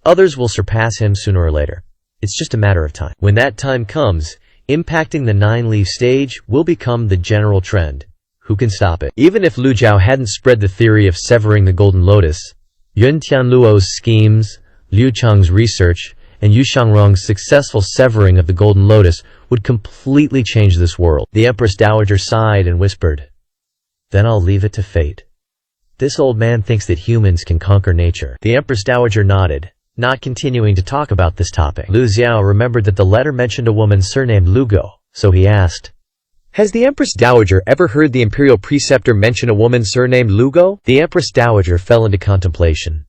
Others will surpass him sooner or later. It's just a matter of time. When that time comes, impacting the 9 leaf stage will become the general trend. Who can stop it? Even if Lu Zhao hadn't spread the theory of severing the golden lotus, Yun Tianluo's schemes, Liu Chang's research, and Yu Xiangrong's successful severing of the golden lotus would completely change this world. The Empress Dowager sighed and whispered, "Then I'll leave it to fate. This old man thinks that humans can conquer nature." The Empress Dowager nodded, not continuing to talk about this topic. Lu Xiao remembered that the letter mentioned a woman surnamed Lugo, so he asked, "Has the Empress Dowager ever heard the imperial preceptor mention a woman surnamed Lugo?" The Empress Dowager fell into contemplation.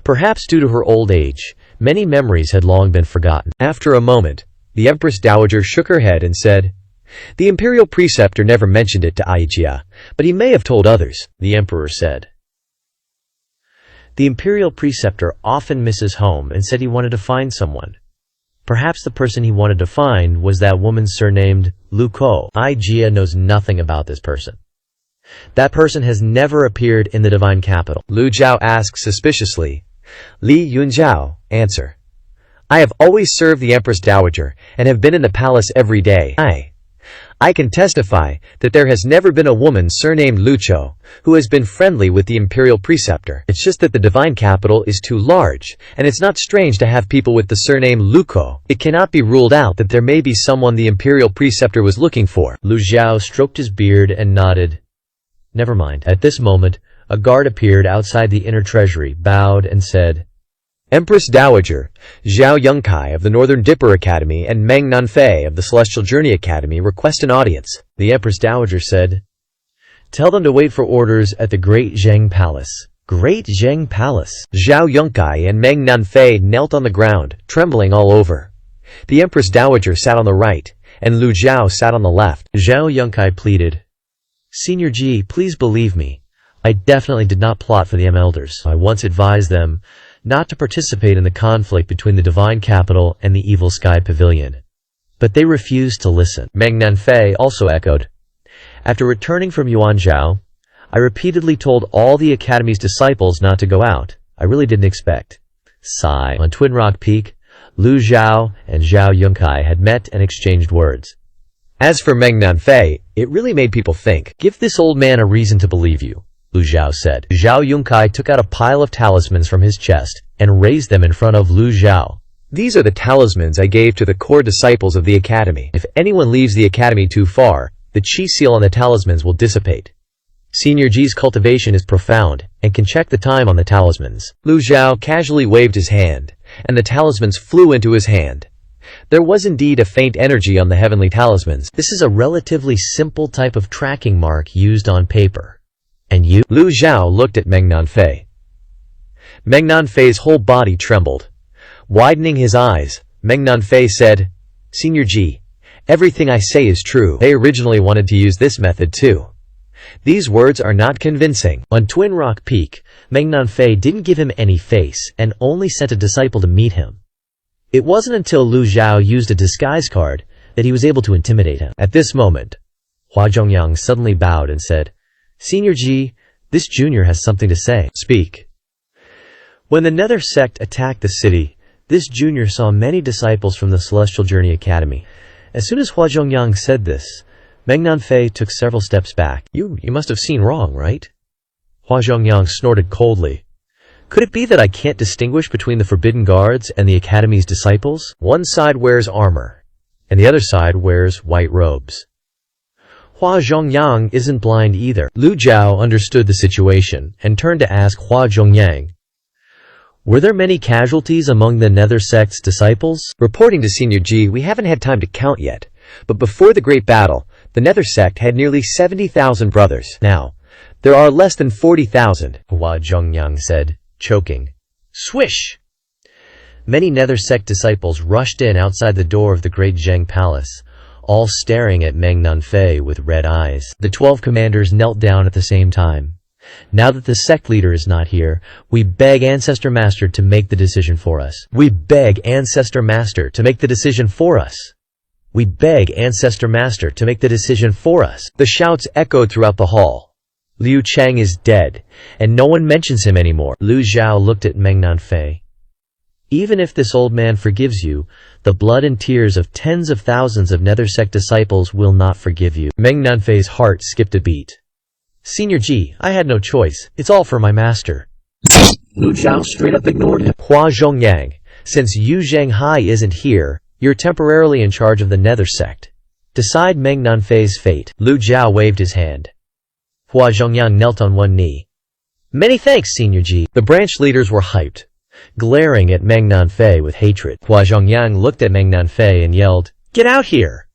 Perhaps due to her old age, many memories had long been forgotten. After a moment, the Empress Dowager shook her head and said, "The imperial preceptor never mentioned it to Aijia, but he may have told others," the emperor said. The imperial preceptor often misses home and said he wanted to find someone. Perhaps the person he wanted to find was that woman surnamed Lu Ko. Aijia knows nothing about this person. That person has never appeared in the divine capital. Lu Zhao asked suspiciously. Li Yunzhao, answer. "I have always served the Empress Dowager and have been in the palace every day. I can testify that there has never been a woman surnamed Lucho who has been friendly with the imperial preceptor. It's just that the divine capital is too large, and it's not strange to have people with the surname Luko. It cannot be ruled out that there may be someone the imperial preceptor was looking for." Lu Zhao stroked his beard and nodded. Never mind. At this moment, a guard appeared outside the inner treasury, bowed, and said, "Empress Dowager, Zhao Yongkai of the Northern Dipper Academy and Meng Nanfei of the Celestial Journey Academy request an audience." The Empress Dowager said, "Tell them to wait for orders at the Great Zheng Palace." Great Zheng Palace. Zhao Yongkai and Meng Nanfei knelt on the ground, trembling all over. The Empress Dowager sat on the right, and Lu Zhao sat on the left. Zhao Yongkai pleaded, "Senior Ji, please believe me. I definitely did not plot for the elders. I once advised them not to participate in the conflict between the divine capital and the evil sky pavilion. But they refused to listen." Meng Nanfei also echoed, "After returning from Yuanzhou, I repeatedly told all the academy's disciples not to go out. I really didn't expect." Sigh. On Twin Rock Peak, Lu Zhao and Zhao Yongkai had met and exchanged words. As for Meng Nanfei, it really made people think. "Give this old man a reason to believe you," Lu Zhao said. Zhao Yongkai took out a pile of talismans from his chest and raised them in front of Lu Zhao. "These are the talismans I gave to the core disciples of the academy. If anyone leaves the academy too far, the chi seal on the talismans will dissipate. Senior Ji's cultivation is profound and can check the time on the talismans." Lu Zhao casually waved his hand, and the talismans flew into his hand. There was indeed a faint energy on the heavenly talismans. This is a relatively simple type of tracking mark used on paper. "And you?" Lu Zhao looked at Meng Nanfei. Meng Nanfei's whole body trembled. Widening his eyes, Meng Nanfei said, "Senior Ji, everything I say is true. They originally wanted to use this method too. These words are not convincing." On Twin Rock Peak, Meng Nanfei didn't give him any face and only sent a disciple to meet him. It wasn't until Lu Zhao used a disguise card that he was able to intimidate him. At this moment, Hua Zhongyang suddenly bowed and said, "Senior Ji, this junior has something to say." "Speak." When the Nether sect attacked the city, this junior saw many disciples from the Celestial Journey Academy. As soon as Hua Zhongyang said this, Meng Nanfei took several steps back. You must have seen wrong, right?" Hua Zhongyang snorted coldly. Could it be that I can't distinguish between the forbidden guards and the academy's disciples? One side wears armor, and the other side wears white robes. Hua Zhongyang isn't blind either. Lu Jiao understood the situation and turned to ask Hua Zhongyang, were there many casualties among the Nether sect's disciples? Reporting to Senior Ji, we haven't had time to count yet, but before the Great Battle, the Nether sect had nearly 70,000 brothers. Now, there are less than 40,000, Hua Zhongyang said, choking. Swish! Many Nether sect disciples rushed in outside the door of the Great Zheng Palace, all staring at Meng Nanfei with red eyes. The 12 commanders knelt down at the same time. Now that the sect leader is not here, we beg Ancestor Master to make the decision for us. We beg Ancestor Master to make the decision for us. We beg Ancestor Master to make the decision for us. The shouts echoed throughout the hall. Liu Cheng is dead, and no one mentions him anymore. Lu Zhao looked at Meng Nanfei. Even if this old man forgives you, the blood and tears of tens of thousands of Nether sect disciples will not forgive you. Meng Nanfei's heart skipped a beat. Senior Ji, I had no choice. It's all for my master. Lu Zhao straight up ignored him. Hua Zhongyang, since Yu Zhanghai isn't here, you're temporarily in charge of the Nether sect. Decide Meng Nanfei's fate. Lu Zhao waved his hand. Hua Zhongyang knelt on one knee. Many thanks, Senior Ji. The branch leaders were hyped, glaring at Meng Nanfei with hatred. Hua Zhongyang looked at Meng Nanfei and yelled, "Get out here!"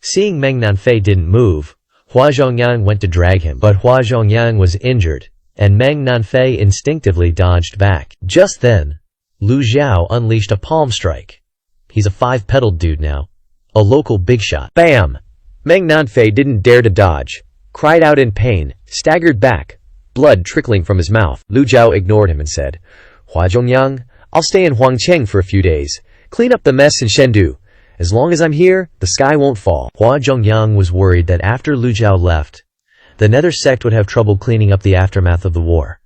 Seeing Meng Nanfei didn't move, Hua Zhongyang went to drag him, but Hua Zhongyang was injured, and Meng Nanfei instinctively dodged back. Just then, Lu Zhao unleashed a palm strike. He's a 5-pedaled dude now. A local big shot. Bam! Meng Nanfei didn't dare to dodge, cried out in pain, staggered back, blood trickling from his mouth. Lu Zhao ignored him and said, Hua Zhongyang, I'll stay in Huangcheng for a few days. Clean up the mess in Chengdu. As long as I'm here, the sky won't fall. Hua Zhongyang was worried that after Lu Zhao left, the Nether sect would have trouble cleaning up the aftermath of the war.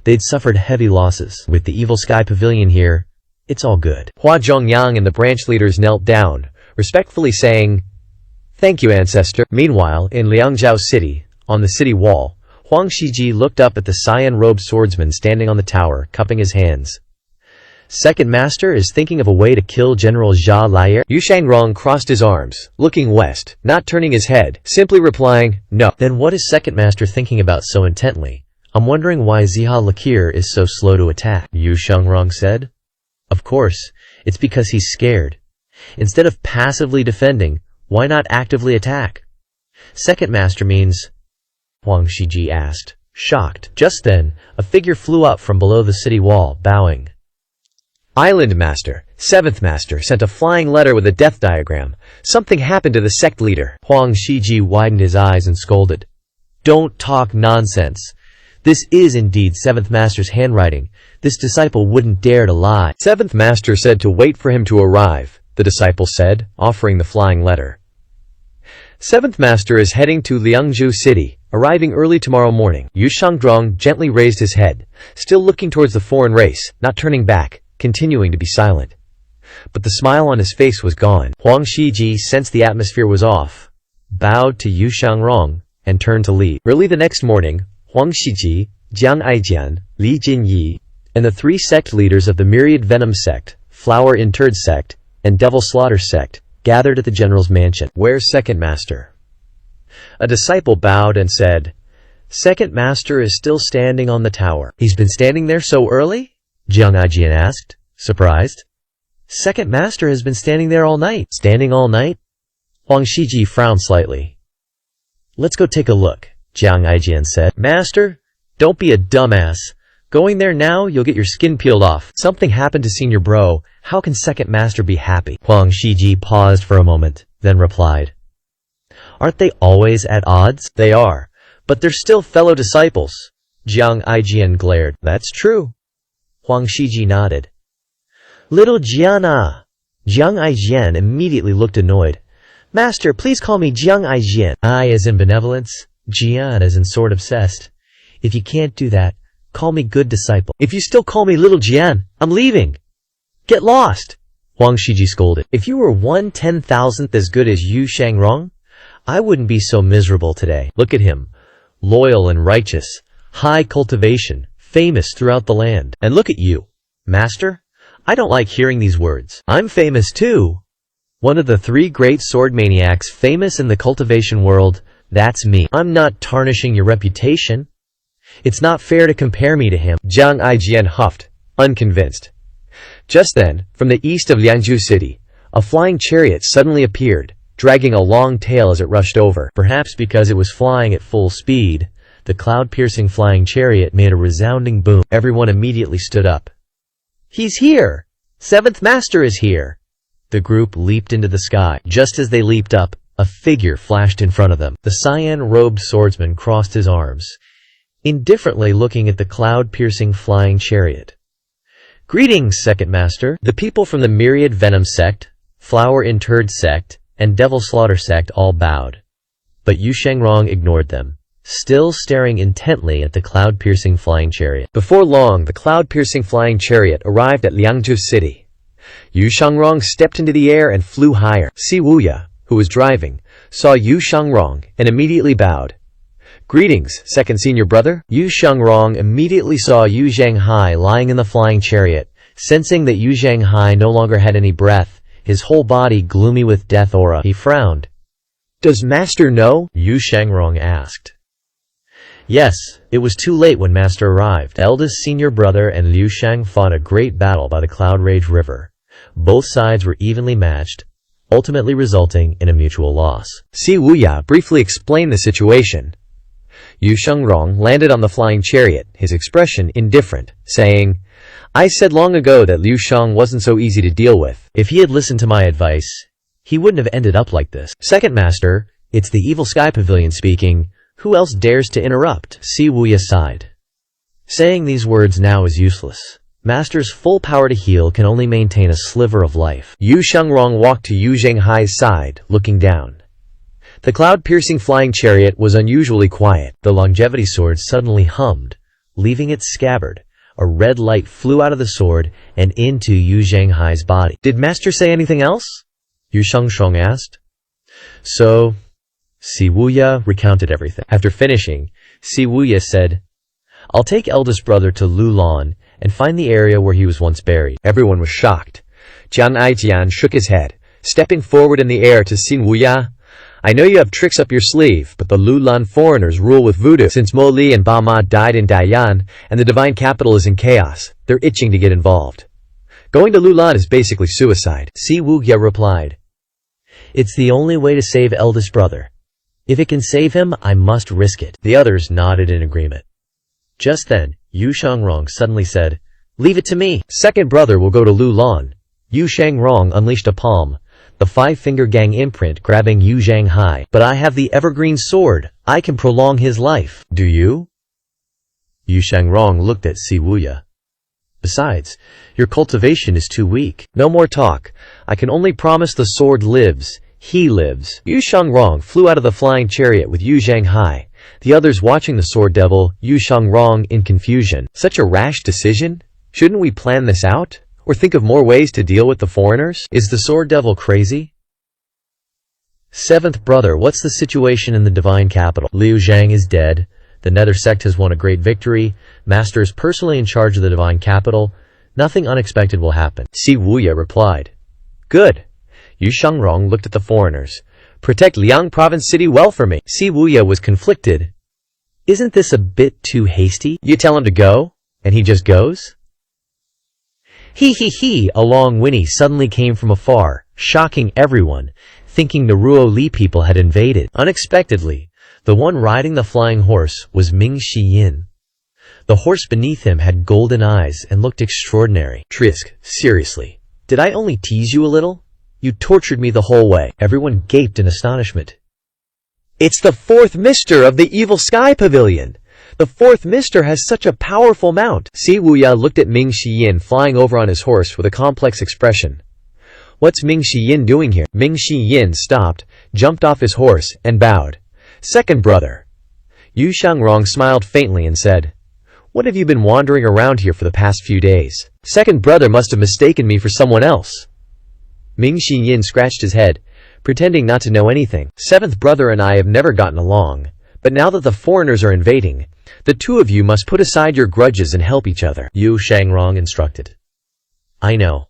They'd suffered heavy losses. With the evil sky pavilion here, it's all good. Hua Zhongyang and the branch leaders knelt down, respectfully saying, Thank you, Ancestor. Meanwhile, in Liangzhou City, on the city wall, Huang Shiji looked up at the cyan-robed swordsman standing on the tower, cupping his hands. Second Master is thinking of a way to kill General Jia Laier. Yu Shangrong crossed his arms, looking west, not turning his head, simply replying, No. Then what is Second Master thinking about so intently? I'm wondering why Ziha Lakir is so slow to attack, Yu Shangrong said. Of course, it's because he's scared. Instead of passively defending, why not actively attack? Second Master means, Huang Shiji asked, shocked. Just then, a figure flew up from below the city wall, bowing. Island Master, Seventh Master, sent a flying letter with a death diagram. Something happened to the sect leader. Huang Shiji widened his eyes and scolded. Don't talk nonsense. This is indeed Seventh Master's handwriting. This disciple wouldn't dare to lie. Seventh Master said to wait for him to arrive, the disciple said, offering the flying letter. Seventh Master is heading to Liangzhou City, arriving early tomorrow morning. Yu Shangrong gently raised his head, still looking towards the foreign race, not turning back, continuing to be silent. But the smile on his face was gone. Huang Shiji sensed the atmosphere was off, bowed to Yu Shangrong, and turned to leave. Early the next morning, Huang Shiji, Jiang Aijian, Li Jinyi, and the 3 sect leaders of the Myriad Venom sect, Flower Interred sect, and Devil Slaughter sect, gathered at the general's mansion. Where's Second Master? A disciple bowed and said, Second Master is still standing on the tower. He's been standing there so early? Jiang Aijian asked, surprised. Second Master has been standing there all night. Standing all night? Huang Shiji frowned slightly. Let's go take a look, Jiang Aijian said. Master, don't be a dumbass. Going there now, you'll get your skin peeled off. Something happened to Senior Bro. How can Second Master be happy? Huang Shiji paused for a moment, then replied. Aren't they always at odds? They are, but they're still fellow disciples. Jiang Aijian glared. That's true. Huang Shiji nodded. Little Jiana. Jiang Aijian immediately looked annoyed. Master, please call me Jiang Aijian. I as in benevolence, Jian as in sword obsessed. If you can't do that, call me good disciple. If you still call me little Jian, I'm leaving. Get lost, Huang Shiji scolded. If you were 1/10,000th as good as Yu Shangrong, I wouldn't be so miserable today. Look at him. Loyal and righteous. High cultivation. famous throughout the land. And look at you, Master. I don't like hearing these words. I'm famous too. One of the 3 great sword maniacs famous in the cultivation world, that's me. I'm not tarnishing your reputation. It's not fair to compare me to him. Jiang Aijian huffed, unconvinced. Just then, from the east of Liangzhou City, a flying chariot suddenly appeared, dragging a long tail as it rushed over. Perhaps because it was flying at full speed, the cloud-piercing flying chariot made a resounding boom. Everyone immediately stood up. He's here! 7th Master is here! The group leaped into the sky. Just as they leaped up, a figure flashed in front of them. The cyan-robed swordsman crossed his arms, indifferently looking at the cloud-piercing flying chariot. Greetings, 2nd Master. The people from the Myriad Venom sect, Flower Interred sect, and Devil Slaughter sect all bowed. But Yu Shangrong ignored them, still staring intently at the cloud-piercing flying chariot. Before long, the cloud-piercing flying chariot arrived at Liangzhou City. Yu Shangrong stepped into the air and flew higher. Si Wuya, who was driving, saw Yu Shangrong and immediately bowed. Greetings, 2nd senior brother. Yu Shangrong immediately saw Yu Zhanghai lying in the flying chariot. Sensing that Yu Zhanghai no longer had any breath, his whole body gloomy with death aura, he frowned. Does Master know? Yu Shangrong asked. Yes, it was too late when Master arrived. Eldest senior brother and Liu Shang fought a great battle by the Cloud Rage River. Both sides were evenly matched, ultimately resulting in a mutual loss. Si Wuya briefly explained the situation. Yu Shangrong landed on the flying chariot, his expression indifferent, saying, I said long ago that Liu Shang wasn't so easy to deal with. If he had listened to my advice, he wouldn't have ended up like this. 2nd Master, it's the Evil Sky Pavilion speaking. Who else dares to interrupt? Si Wuya sighed. Saying these words now is useless. Master's full power to heal can only maintain a sliver of life. Yu Shangrong walked to Yu Zhanghai's side, looking down. The cloud-piercing flying chariot was unusually quiet. The longevity sword suddenly hummed, leaving its scabbard. A red light flew out of the sword and into Yu Zhanghai's body. Did Master say anything else? Yu Shangrong asked. So, Si Wuya recounted everything. After finishing, Si Wuya said, I'll take eldest brother to Lulan and find the area where he was once buried. Everyone was shocked. Jiang Aijian shook his head, stepping forward in the air to Si Wuya. I know you have tricks up your sleeve, but the Lulan foreigners rule with voodoo. Since Mo Li and Ba Ma died in Daiyan, and the divine capital is in chaos, they're itching to get involved. Going to Lulan is basically suicide. Si Wuya replied. It's the only way to save eldest brother. If it can save him, I must risk it. The others nodded in agreement. Just then, Yu Shangrong suddenly said, Leave it to me. 2nd brother will go to Lulan. Yu Shangrong unleashed a palm, the 5-finger gang imprint grabbing Yu Zhanghai. But I have the evergreen sword. I can prolong his life. Do you? Yu Shangrong looked at Si Wuya. Besides, your cultivation is too weak. No more talk. I can only promise the sword lives. He lives. Yu Shangrong flew out of the flying chariot with Yu Zhanghai, the others watching the sword devil, Yu Shangrong, in confusion. Such a rash decision? Shouldn't we plan this out? Or think of more ways to deal with the foreigners? Is the sword devil crazy? 7th brother, what's the situation in the divine capital? Liu Zhang is dead. The Nether sect has won a great victory. Master is personally in charge of the divine capital. Nothing unexpected will happen. Si Wuya replied. Good. Yu Shangrong looked at the foreigners. Protect Liang Province City well for me. Si Wuya was conflicted. Isn't this a bit too hasty? You tell him to go, and he just goes? He, a long whinny suddenly came from afar, shocking everyone, thinking the Ruo Li people had invaded. Unexpectedly, the one riding the flying horse was Ming Shiyin. The horse beneath him had golden eyes and looked extraordinary. Trisk, seriously. Did I only tease you a little? You tortured me the whole way. Everyone gaped in astonishment. It's the 4th Mister of the Evil Sky Pavilion. The 4th Mister has such a powerful mount. Si Wuya looked at Ming Shiyin flying over on his horse with a complex expression. What's Ming Shiyin doing here? Ming Shiyin stopped, jumped off his horse, and bowed. 2nd brother. Yu Shangrong smiled faintly and said, What have you been wandering around here for the past few days? 2nd brother must have mistaken me for someone else. Ming Shiyin scratched his head, pretending not to know anything. 7th brother and I have never gotten along, But now that the foreigners are invading, the two of you must put aside your grudges and help each other, Yu Shangrong instructed. I know.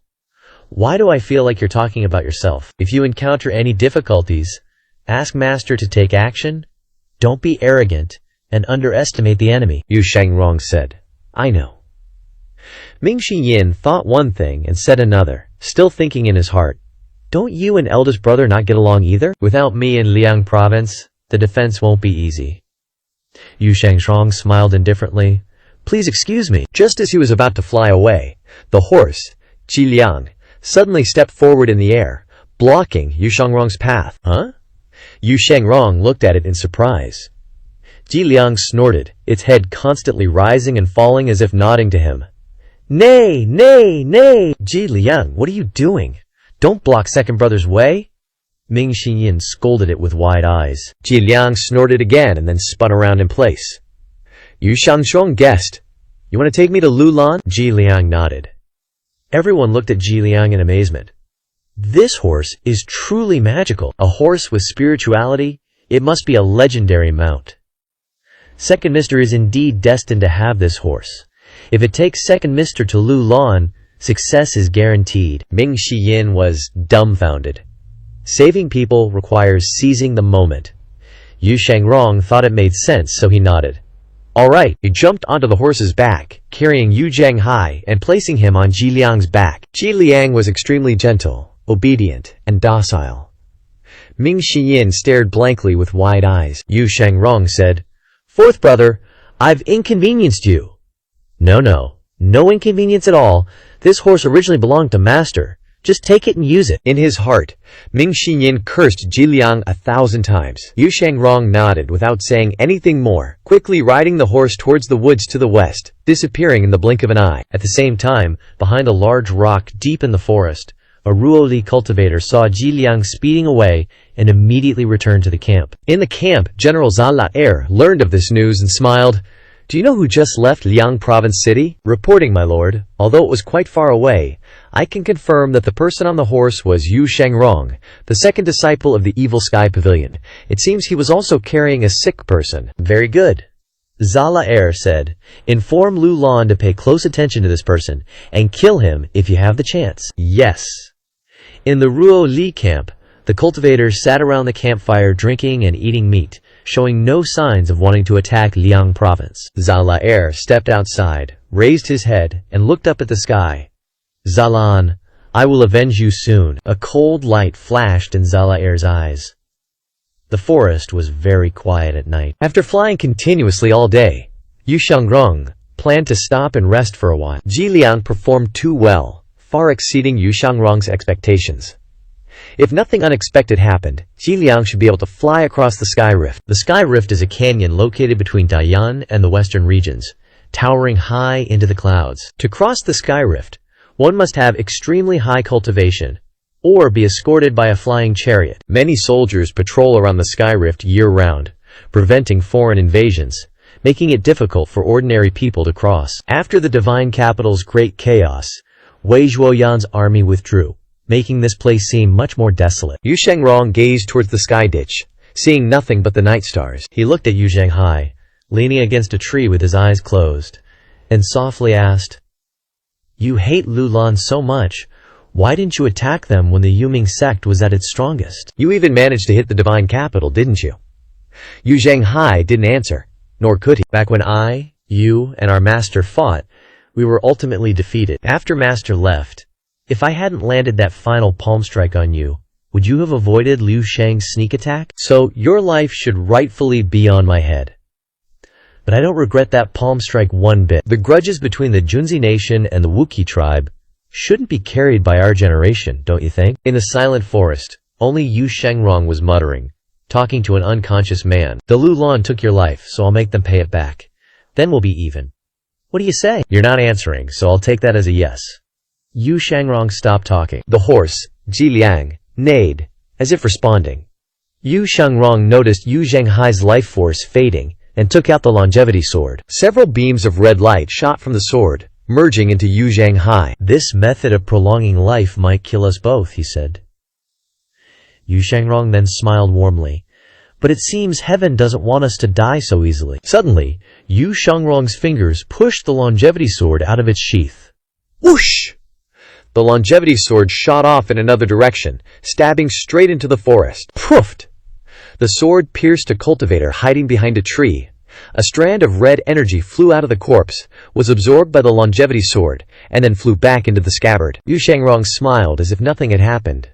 Why do I feel like you're talking about yourself? If you encounter any difficulties, ask Master to take action. Don't be arrogant and underestimate the enemy, Yu Shangrong said. I know. Ming Yin thought one thing and said another, still thinking in his heart. Don't you and eldest brother not get along either? Without me in Liang province, the defense won't be easy. Yu Shangrong smiled indifferently. Please excuse me. Just as he was about to fly away, the horse, Ji Liang, suddenly stepped forward in the air, blocking Yu Shangrong's path. Huh? Yu Shangrong looked at it in surprise. Ji Liang snorted, its head constantly rising and falling as if nodding to him. Nay, nay, nay! Ji Liang, what are you doing? Don't block second brother's way! Ming Yin scolded it with wide eyes. Ji Liang snorted again and then spun around in place. Yu Shangrong guessed. You want to take me to Lulan? Ji Liang nodded. Everyone looked at Ji Liang in amazement. This horse is truly magical. A horse with spirituality? It must be a legendary mount. Second Mister is indeed destined to have this horse. If it takes Second Mister to Lulan, success is guaranteed. Ming Yin was dumbfounded. Saving people requires seizing the moment. Yu Shangrong thought it made sense, so he nodded. All right, he jumped onto the horse's back, carrying Yu Zhanghai and placing him on Ji Liang's back. Ji Liang was extremely gentle, obedient, and docile. Ming Yin stared blankly with wide eyes. Yu Shangrong said, Fourth brother, I've inconvenienced you. No inconvenience at all. This horse originally belonged to Master. Just take it and use it. In his heart, Ming Yin cursed Ji Liang 1,000 times. Yu Shangrong nodded without saying anything more, quickly riding the horse towards the woods to the west, disappearing in the blink of an eye. At the same time, behind a large rock deep in the forest, a Ruoli cultivator saw Ji Liang speeding away and immediately returned to the camp. In the camp, General Zala learned of this news and smiled. Do you know who just left Liang Province City? Reporting, my lord. Although it was quite far away, I can confirm that the person on the horse was Yu Shangrong, the second disciple of the Evil Sky Pavilion. It seems he was also carrying a sick person. Very good. Zala said, inform Lu Lan to pay close attention to this person and kill him if you have the chance. Yes. In the Ruo Li camp, the cultivators sat around the campfire drinking and eating meat, showing no signs of wanting to attack Liang province. Zala stepped outside, raised his head, and looked up at the sky. Zalan, I will avenge you soon. A cold light flashed in Zala's eyes. The forest was very quiet at night. After flying continuously all day, Yu Shangrong planned to stop and rest for a while. Ji Liang performed too well, far exceeding Yu Shangrong's expectations. If nothing unexpected happened, Ji Liang should be able to fly across the Sky Rift. The Sky Rift is a canyon located between Daiyan and the western regions, towering high into the clouds. To cross the Sky Rift, one must have extremely high cultivation, or be escorted by a flying chariot. Many soldiers patrol around the Sky Rift year-round, preventing foreign invasions, making it difficult for ordinary people to cross. After the divine capital's great chaos, Wei Zhuoyan's army withdrew, making this place seem much more desolate. Yu Shangrong gazed towards the sky ditch, seeing nothing but the night stars. He looked at Yu Zhanghai, leaning against a tree with his eyes closed, and softly asked, You hate Lu Lan so much. Why didn't you attack them when the Yuming sect was at its strongest? You even managed to hit the divine capital, didn't you? Yu Zhanghai didn't answer, nor could he. Back when I, you, and our master fought, we were ultimately defeated. After Master left, if I hadn't landed that final palm strike on you, would you have avoided Liu Shang's sneak attack? So your life should rightfully be on my head. But I don't regret that palm strike one bit. The grudges between the Junzi nation and the Wookiee tribe shouldn't be carried by our generation, don't you think? In the silent forest, only Yu Shangrong was muttering, talking to an unconscious man. The Lu Lan took your life, so I'll make them pay it back. Then we'll be even. What do you say? You're not answering, so I'll take that as a yes. Yu Shangrong stopped talking. The horse, Ji Liang, neighed, as if responding. Yu Shangrong noticed Yu Zhanghai's life force fading and took out the longevity sword. Several beams of red light shot from the sword, merging into Yu Zhanghai. This method of prolonging life might kill us both, he said. Yu Shangrong then smiled warmly. but it seems heaven doesn't want us to die so easily. Suddenly, Yu Shangrong's fingers pushed the longevity sword out of its sheath. Whoosh! The longevity sword shot off in another direction, stabbing straight into the forest. Poof! The sword pierced a cultivator hiding behind a tree. A strand of red energy flew out of the corpse, was absorbed by the longevity sword, and then flew back into the scabbard. Yu Shangrong smiled as if nothing had happened.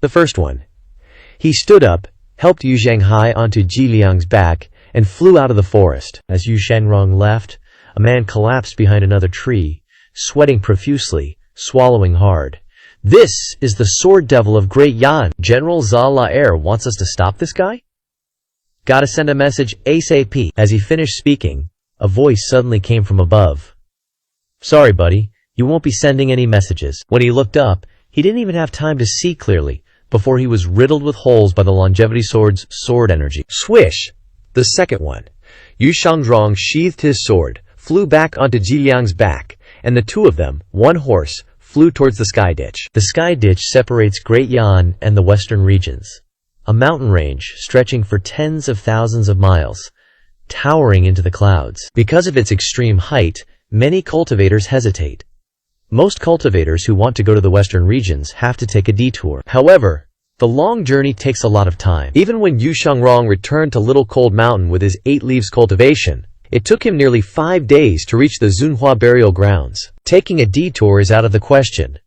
The first one. He stood up, helped Yu Zhanghai onto Ji Liang's back, and flew out of the forest. As Yu Shangrong left, a man collapsed behind another tree, sweating profusely, swallowing hard. This is the Sword Devil of Great Yan. General Za Laer wants us to stop this guy? Gotta send a message ASAP. As he finished speaking, a voice suddenly came from above. Sorry, buddy, you won't be sending any messages. When he looked up, he didn't even have time to see clearly, before he was riddled with holes by the longevity sword's sword energy. Swish! The second one. Yu Shangrong sheathed his sword, flew back onto Ji Liang's back, and the two of them, one horse, flew towards the sky ditch. The sky ditch separates Great Yan and the western regions. A mountain range stretching for tens of thousands of miles, towering into the clouds. Because of its extreme height, many cultivators hesitate. Most cultivators who want to go to the western regions have to take a detour. However, the long journey takes a lot of time. Even when Yu Shangrong returned to Little Cold Mountain with his 8 leaves cultivation, it took him nearly 5 days to reach the Zunhua burial grounds. Taking a detour is out of the question.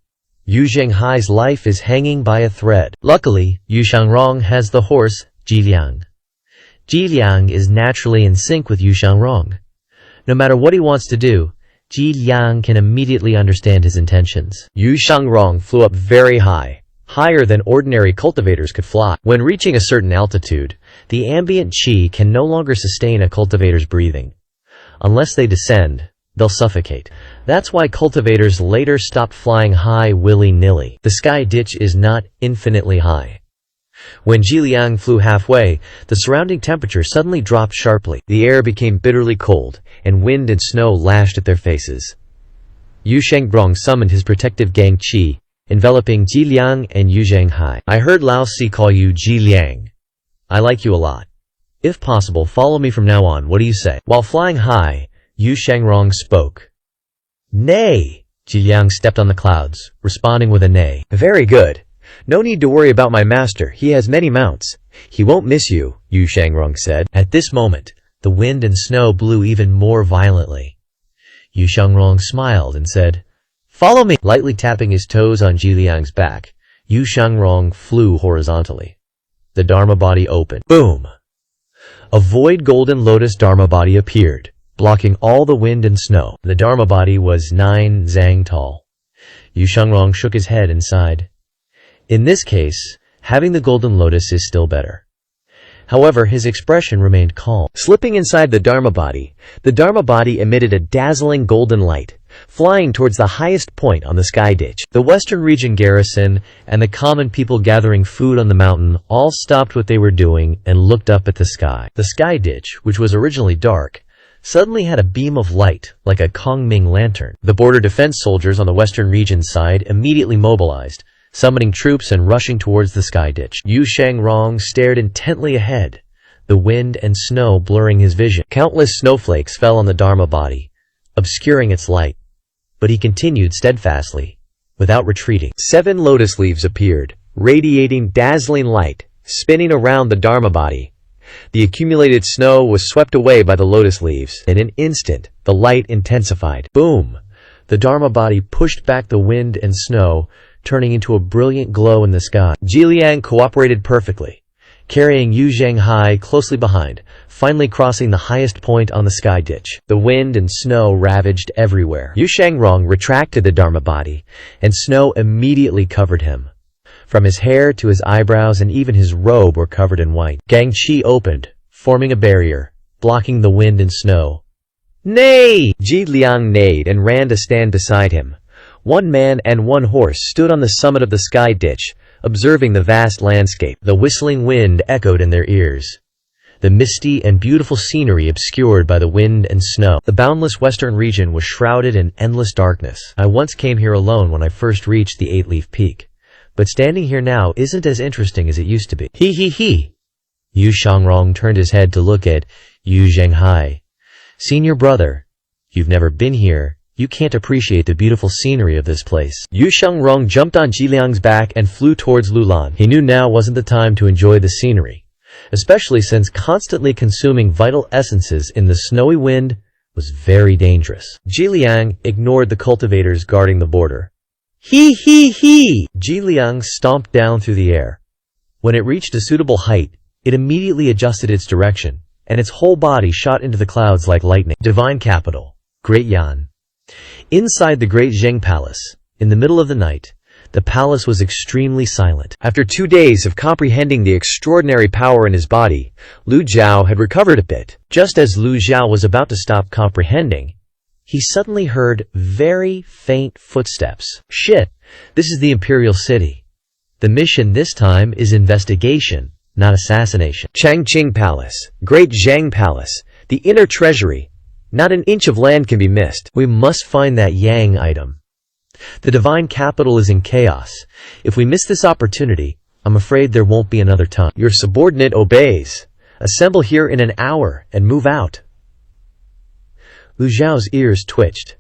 Yu Zhanghai's life is hanging by a thread. Luckily, Yu Shangrong has the horse, Ji Liang. Ji Liang is naturally in sync with Yu Shangrong. No matter what he wants to do, Ji Liang can immediately understand his intentions. Yu Shangrong flew up very high, higher than ordinary cultivators could fly. When reaching a certain altitude, the ambient qi can no longer sustain a cultivator's breathing. Unless they descend, they'll suffocate. That's why cultivators later stopped flying high willy-nilly. The sky ditch is not infinitely high. When Ji Liang flew halfway, the surrounding temperature suddenly dropped sharply. The air became bitterly cold, and wind and snow lashed at their faces. Yu Shangrong summoned his protective gang qi, enveloping Ji Liang and Yu Zhanghai. I heard Lao Si call you Ji Liang. I like you a lot. If possible, follow me from now on. What do you say? While flying high, Yu Shangrong spoke. Nay! Ji Liang stepped on the clouds, responding with a neigh. Very good. No need to worry about my master. He has many mounts. He won't miss you, Yu Shangrong said. At this moment, the wind and snow blew even more violently. Yu Shangrong smiled and said, Follow me! Lightly tapping his toes on Ji Liang's back, Yu Shangrong flew horizontally. The Dharma body opened. Boom! A void golden lotus Dharma body appeared, blocking all the wind and snow. The Dharma body was 9 zang tall. Yu Shangrong shook his head and sighed. In this case, having the golden lotus is still better. However, his expression remained calm. Slipping inside the Dharma body emitted a dazzling golden light, flying towards the highest point on the sky ditch. The western region garrison and the common people gathering food on the mountain all stopped what they were doing and looked up at the sky. The sky ditch, which was originally dark, suddenly had a beam of light, like a Kongming lantern. The border defense soldiers on the western region side immediately mobilized, summoning troops and rushing towards the sky ditch. Yu Shangrong stared intently ahead, the wind and snow blurring his vision. Countless snowflakes fell on the Dharma body, obscuring its light, but he continued steadfastly, without retreating. 7 lotus leaves appeared, radiating dazzling light, spinning around the Dharma body. The accumulated snow was swept away by the lotus leaves. In an instant, the light intensified. Boom! The Dharma body pushed back the wind and snow, turning into a brilliant glow in the sky. Ji Liang cooperated perfectly, carrying Yu Zhanghai closely behind, finally crossing the highest point on the sky ditch. The wind and snow ravaged everywhere. Yu Shangrong retracted the Dharma body, and snow immediately covered him. From his hair to his eyebrows and even his robe were covered in white. Gang Qi opened, forming a barrier, blocking the wind and snow. Nay! Ji Liang neighed and ran to stand beside him. 1 man and 1 horse stood on the summit of the sky ditch, observing the vast landscape. The whistling wind echoed in their ears, the misty and beautiful scenery obscured by the wind and snow. The boundless western region was shrouded in endless darkness. I once came here alone when I first reached the 8-leaf peak, but standing here now isn't as interesting as it used to be. He. Yu Shangrong turned his head to look at Yu Zhenghai. Senior brother, you've never been here. You can't appreciate the beautiful scenery of this place. Yu Shangrong jumped on Jiliang's back and flew towards Lulan. He knew now wasn't the time to enjoy the scenery, especially since constantly consuming vital essences in the snowy wind was very dangerous. Jiliang ignored the cultivators guarding the border. Hee hee hee! Jiliang stomped down through the air. When it reached a suitable height, it immediately adjusted its direction, and its whole body shot into the clouds like lightning. Divine Capital, Great Yan. Inside the Great Zheng Palace, in the middle of the night, the palace was extremely silent. After 2 days of comprehending the extraordinary power in his body, Lu Zhao had recovered a bit. Just as Lu Zhao was about to stop comprehending, he suddenly heard very faint footsteps. Shit, this is the Imperial City. The mission this time is investigation, not assassination. Changqing Palace, Great Zheng Palace, the inner treasury. Not an inch of land can be missed. We must find that Yang item. The divine capital is in chaos. If we miss this opportunity, I'm afraid there won't be another time. Your subordinate obeys. Assemble here in an hour and move out. Lu Zhao's ears twitched.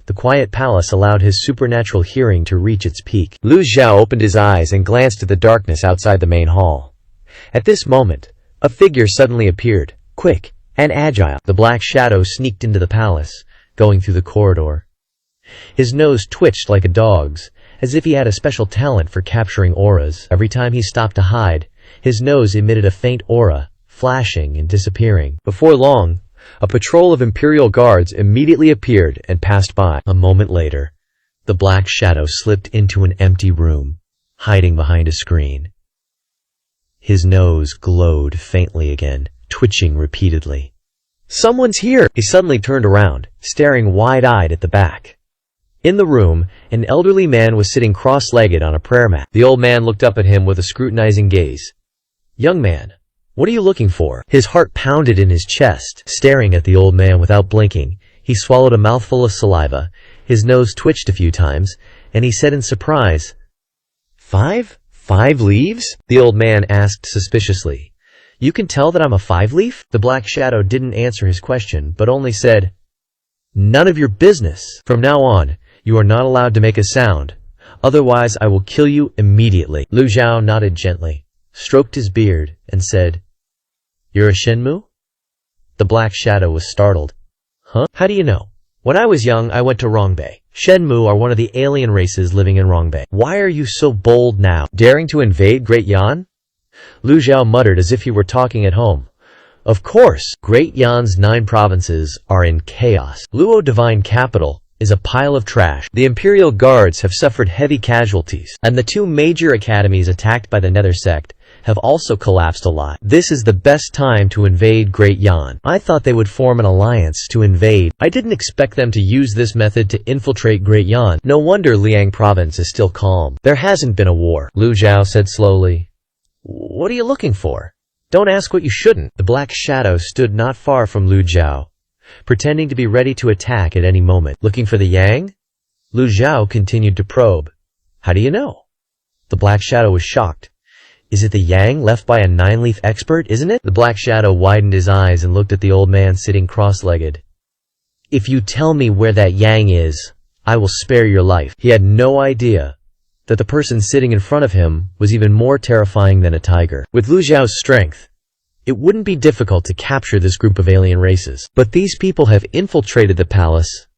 The quiet palace allowed his supernatural hearing to reach its peak. Lu Zhao opened his eyes and glanced at the darkness outside the main hall. At this moment, a figure suddenly appeared, quick and agile. The black shadow sneaked into the palace, going through the corridor. His nose twitched like a dog's, as if he had a special talent for capturing auras. Every time he stopped to hide, his nose emitted a faint aura, flashing and disappearing. Before long, a patrol of Imperial guards immediately appeared and passed by. A moment later, the black shadow slipped into an empty room, hiding behind a screen. His nose glowed faintly again, twitching repeatedly. Someone's here! He suddenly turned around, staring wide-eyed at the back. In the room, an elderly man was sitting cross-legged on a prayer mat. The old man looked up at him with a scrutinizing gaze. Young man, what are you looking for? His heart pounded in his chest. Staring at the old man without blinking, he swallowed a mouthful of saliva, his nose twitched a few times, and he said in surprise, Five leaves? The old man asked suspiciously. You can tell that I'm a 5-leaf? The black shadow didn't answer his question, but only said, None of your business. From now on, you are not allowed to make a sound. Otherwise, I will kill you immediately. Lu Zhao nodded gently, stroked his beard, and said, You're a Shenmu? The black shadow was startled. Huh? How do you know? When I was young, I went to Rongbei. Shenmu are one of the alien races living in Rongbei. Why are you so bold now, daring to invade Great Yan? Lu Zhao muttered as if he were talking at home. Of course, Great Yan's 9 provinces are in chaos. Luo Divine Capital is a pile of trash. The Imperial Guards have suffered heavy casualties, and the 2 major academies attacked by the Nether sect have also collapsed a lot. This is the best time to invade Great Yan. I thought they would form an alliance to invade. I didn't expect them to use this method to infiltrate Great Yan. No wonder Liang province is still calm. There hasn't been a war, Lu Zhao said slowly. What are you looking for? Don't ask what you shouldn't. The black shadow stood not far from Lu Zhao, pretending to be ready to attack at any moment. Looking for the Yang? Lu Zhao continued to probe. How do you know? The black shadow was shocked. Is it the Yang left by a 9-leaf expert, isn't it? The black shadow widened his eyes and looked at the old man sitting cross-legged. If you tell me where that Yang is, I will spare your life. He had no idea that the person sitting in front of him was even more terrifying than a tiger. With Lu Zhao's strength, it wouldn't be difficult to capture this group of alien races. But these people have infiltrated the palace.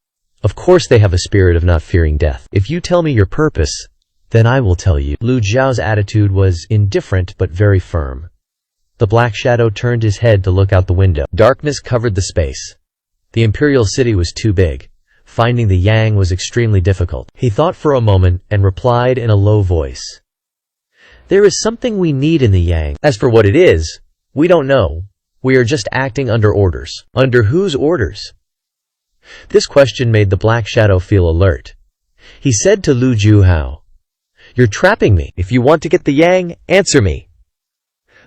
Of course they have a spirit of not fearing death. If you tell me your purpose, then I will tell you. Lu Zhao's attitude was indifferent but very firm. The black shadow turned his head to look out the window. Darkness covered the space. The Imperial City was too big. Finding the Yang was extremely difficult. He thought for a moment and replied in a low voice. There is something we need in the Yang. As for what it is, we don't know. We are just acting under orders. Under whose orders? This question made the black shadow feel alert. He said to Lu Zhuhao, You're trapping me. If you want to get the Yang, answer me.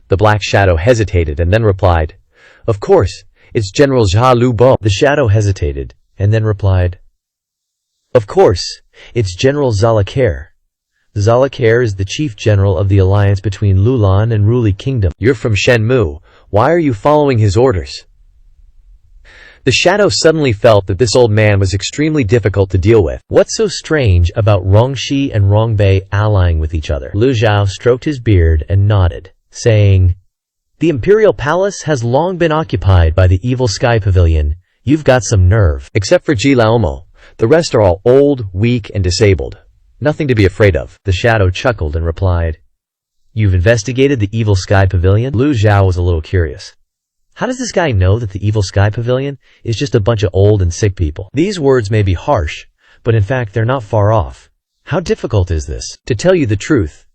The black shadow hesitated and then replied, Of course, it's General Jia Lu Bo. The shadow hesitated and then replied, Of course, it's General Zalakair. Zalakair is the chief general of the alliance between Lulan and Ruli Kingdom. You're from Shenmue. Why are you following his orders? The shadow suddenly felt that this old man was extremely difficult to deal with. What's so strange about Rongxi and Rongbei allying with each other? Lu Zhao stroked his beard and nodded, saying, "The Imperial Palace has long been occupied by the evil Sky Pavilion. You've got some nerve." Except for Ji Laomo. The rest are all old, weak, and disabled. Nothing to be afraid of. The shadow chuckled and replied, "You've investigated the evil Sky Pavilion?" Lu Zhao was a little curious. How does this guy know that the evil Sky Pavilion is just a bunch of old and sick people? These words may be harsh, but in fact they're not far off. How difficult is this? To tell you the truth,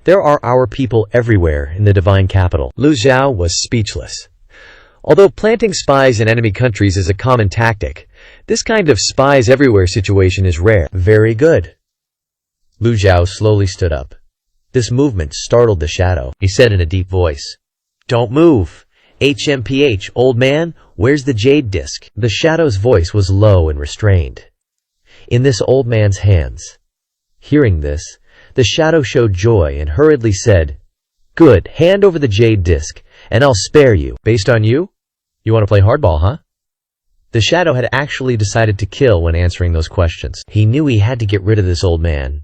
there are our people everywhere in the divine capital. Lu Zhao was speechless. Although planting spies in enemy countries is a common tactic, this kind of spies everywhere situation is rare. Very good. Lu Zhao slowly stood up. This movement startled the shadow. He said in a deep voice, "Don't move. HMPH, old man, where's the jade disc?" The shadow's voice was low and restrained. "In this old man's hands." Hearing this, the shadow showed joy and hurriedly said, "Good, hand over the jade disc, and I'll spare you." Based on you? You want to play hardball, huh? The shadow had actually decided to kill when answering those questions. He knew he had to get rid of this old man.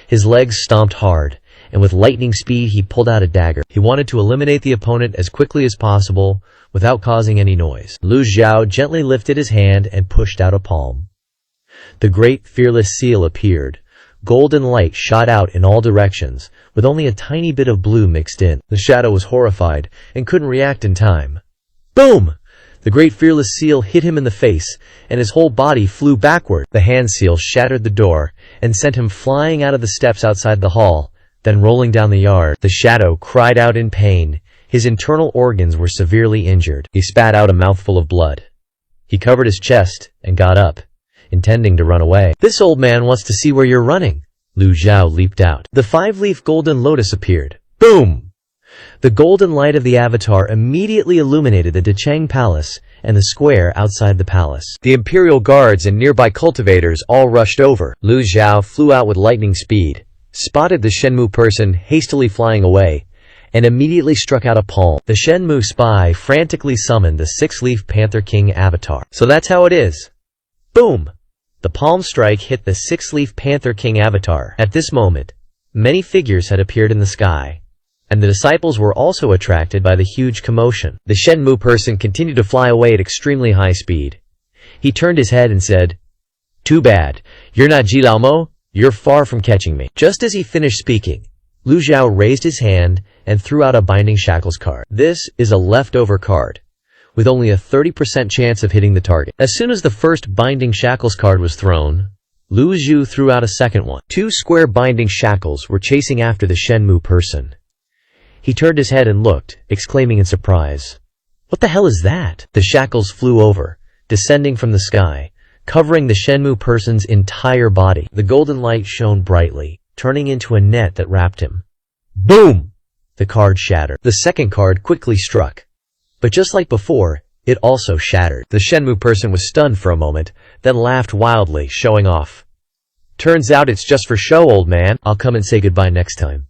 His legs stomped hard, and with lightning speed he pulled out a dagger. He wanted to eliminate the opponent as quickly as possible without causing any noise. Lu Zhao gently lifted his hand and pushed out a palm. The great fearless seal appeared. Golden light shot out in all directions, with only a tiny bit of blue mixed in. The shadow was horrified and couldn't react in time. Boom! The great fearless seal hit him in the face, and his whole body flew backward. The hand seal shattered the door and sent him flying out of the steps outside the hall, then rolling down the yard. The shadow cried out in pain. His internal organs were severely injured. He spat out a mouthful of blood. He covered his chest and got up, intending to run away. "This old man wants to see where you're running." Lu Zhao leaped out. The five-leaf golden lotus appeared. Boom! The golden light of the avatar immediately illuminated the Decheng Palace and the square outside the palace. The Imperial Guards and nearby cultivators all rushed over. Lu Zhao flew out with lightning speed, spotted the Shenmue person hastily flying away, and immediately struck out a palm. The Shenmue spy frantically summoned the six-leaf Panther King avatar. So that's how it is. Boom! The palm strike hit the six-leaf Panther King avatar. At this moment, many figures had appeared in the sky, and the disciples were also attracted by the huge commotion. The Shenmue person continued to fly away at extremely high speed. He turned his head and said, "Too bad. You're not Ji Laomo. You're far from catching me." Just as he finished speaking, Lu Zhao raised his hand and threw out a Binding Shackles card. This is a leftover card, with only a 30% chance of hitting the target. As soon as the first Binding Shackles card was thrown, Lu Zhu threw out a second one. 2 square Binding Shackles were chasing after the Shenmue person. He turned his head and looked, exclaiming in surprise, "What the hell is that?" The shackles flew over, descending from the sky, covering the Shenmue person's entire body. The golden light shone brightly, turning into a net that wrapped him. Boom! The card shattered. The second card quickly struck, but just like before, it also shattered. The Shenmue person was stunned for a moment, then laughed wildly, showing off. "Turns out it's just for show, old man. I'll come and say goodbye next time."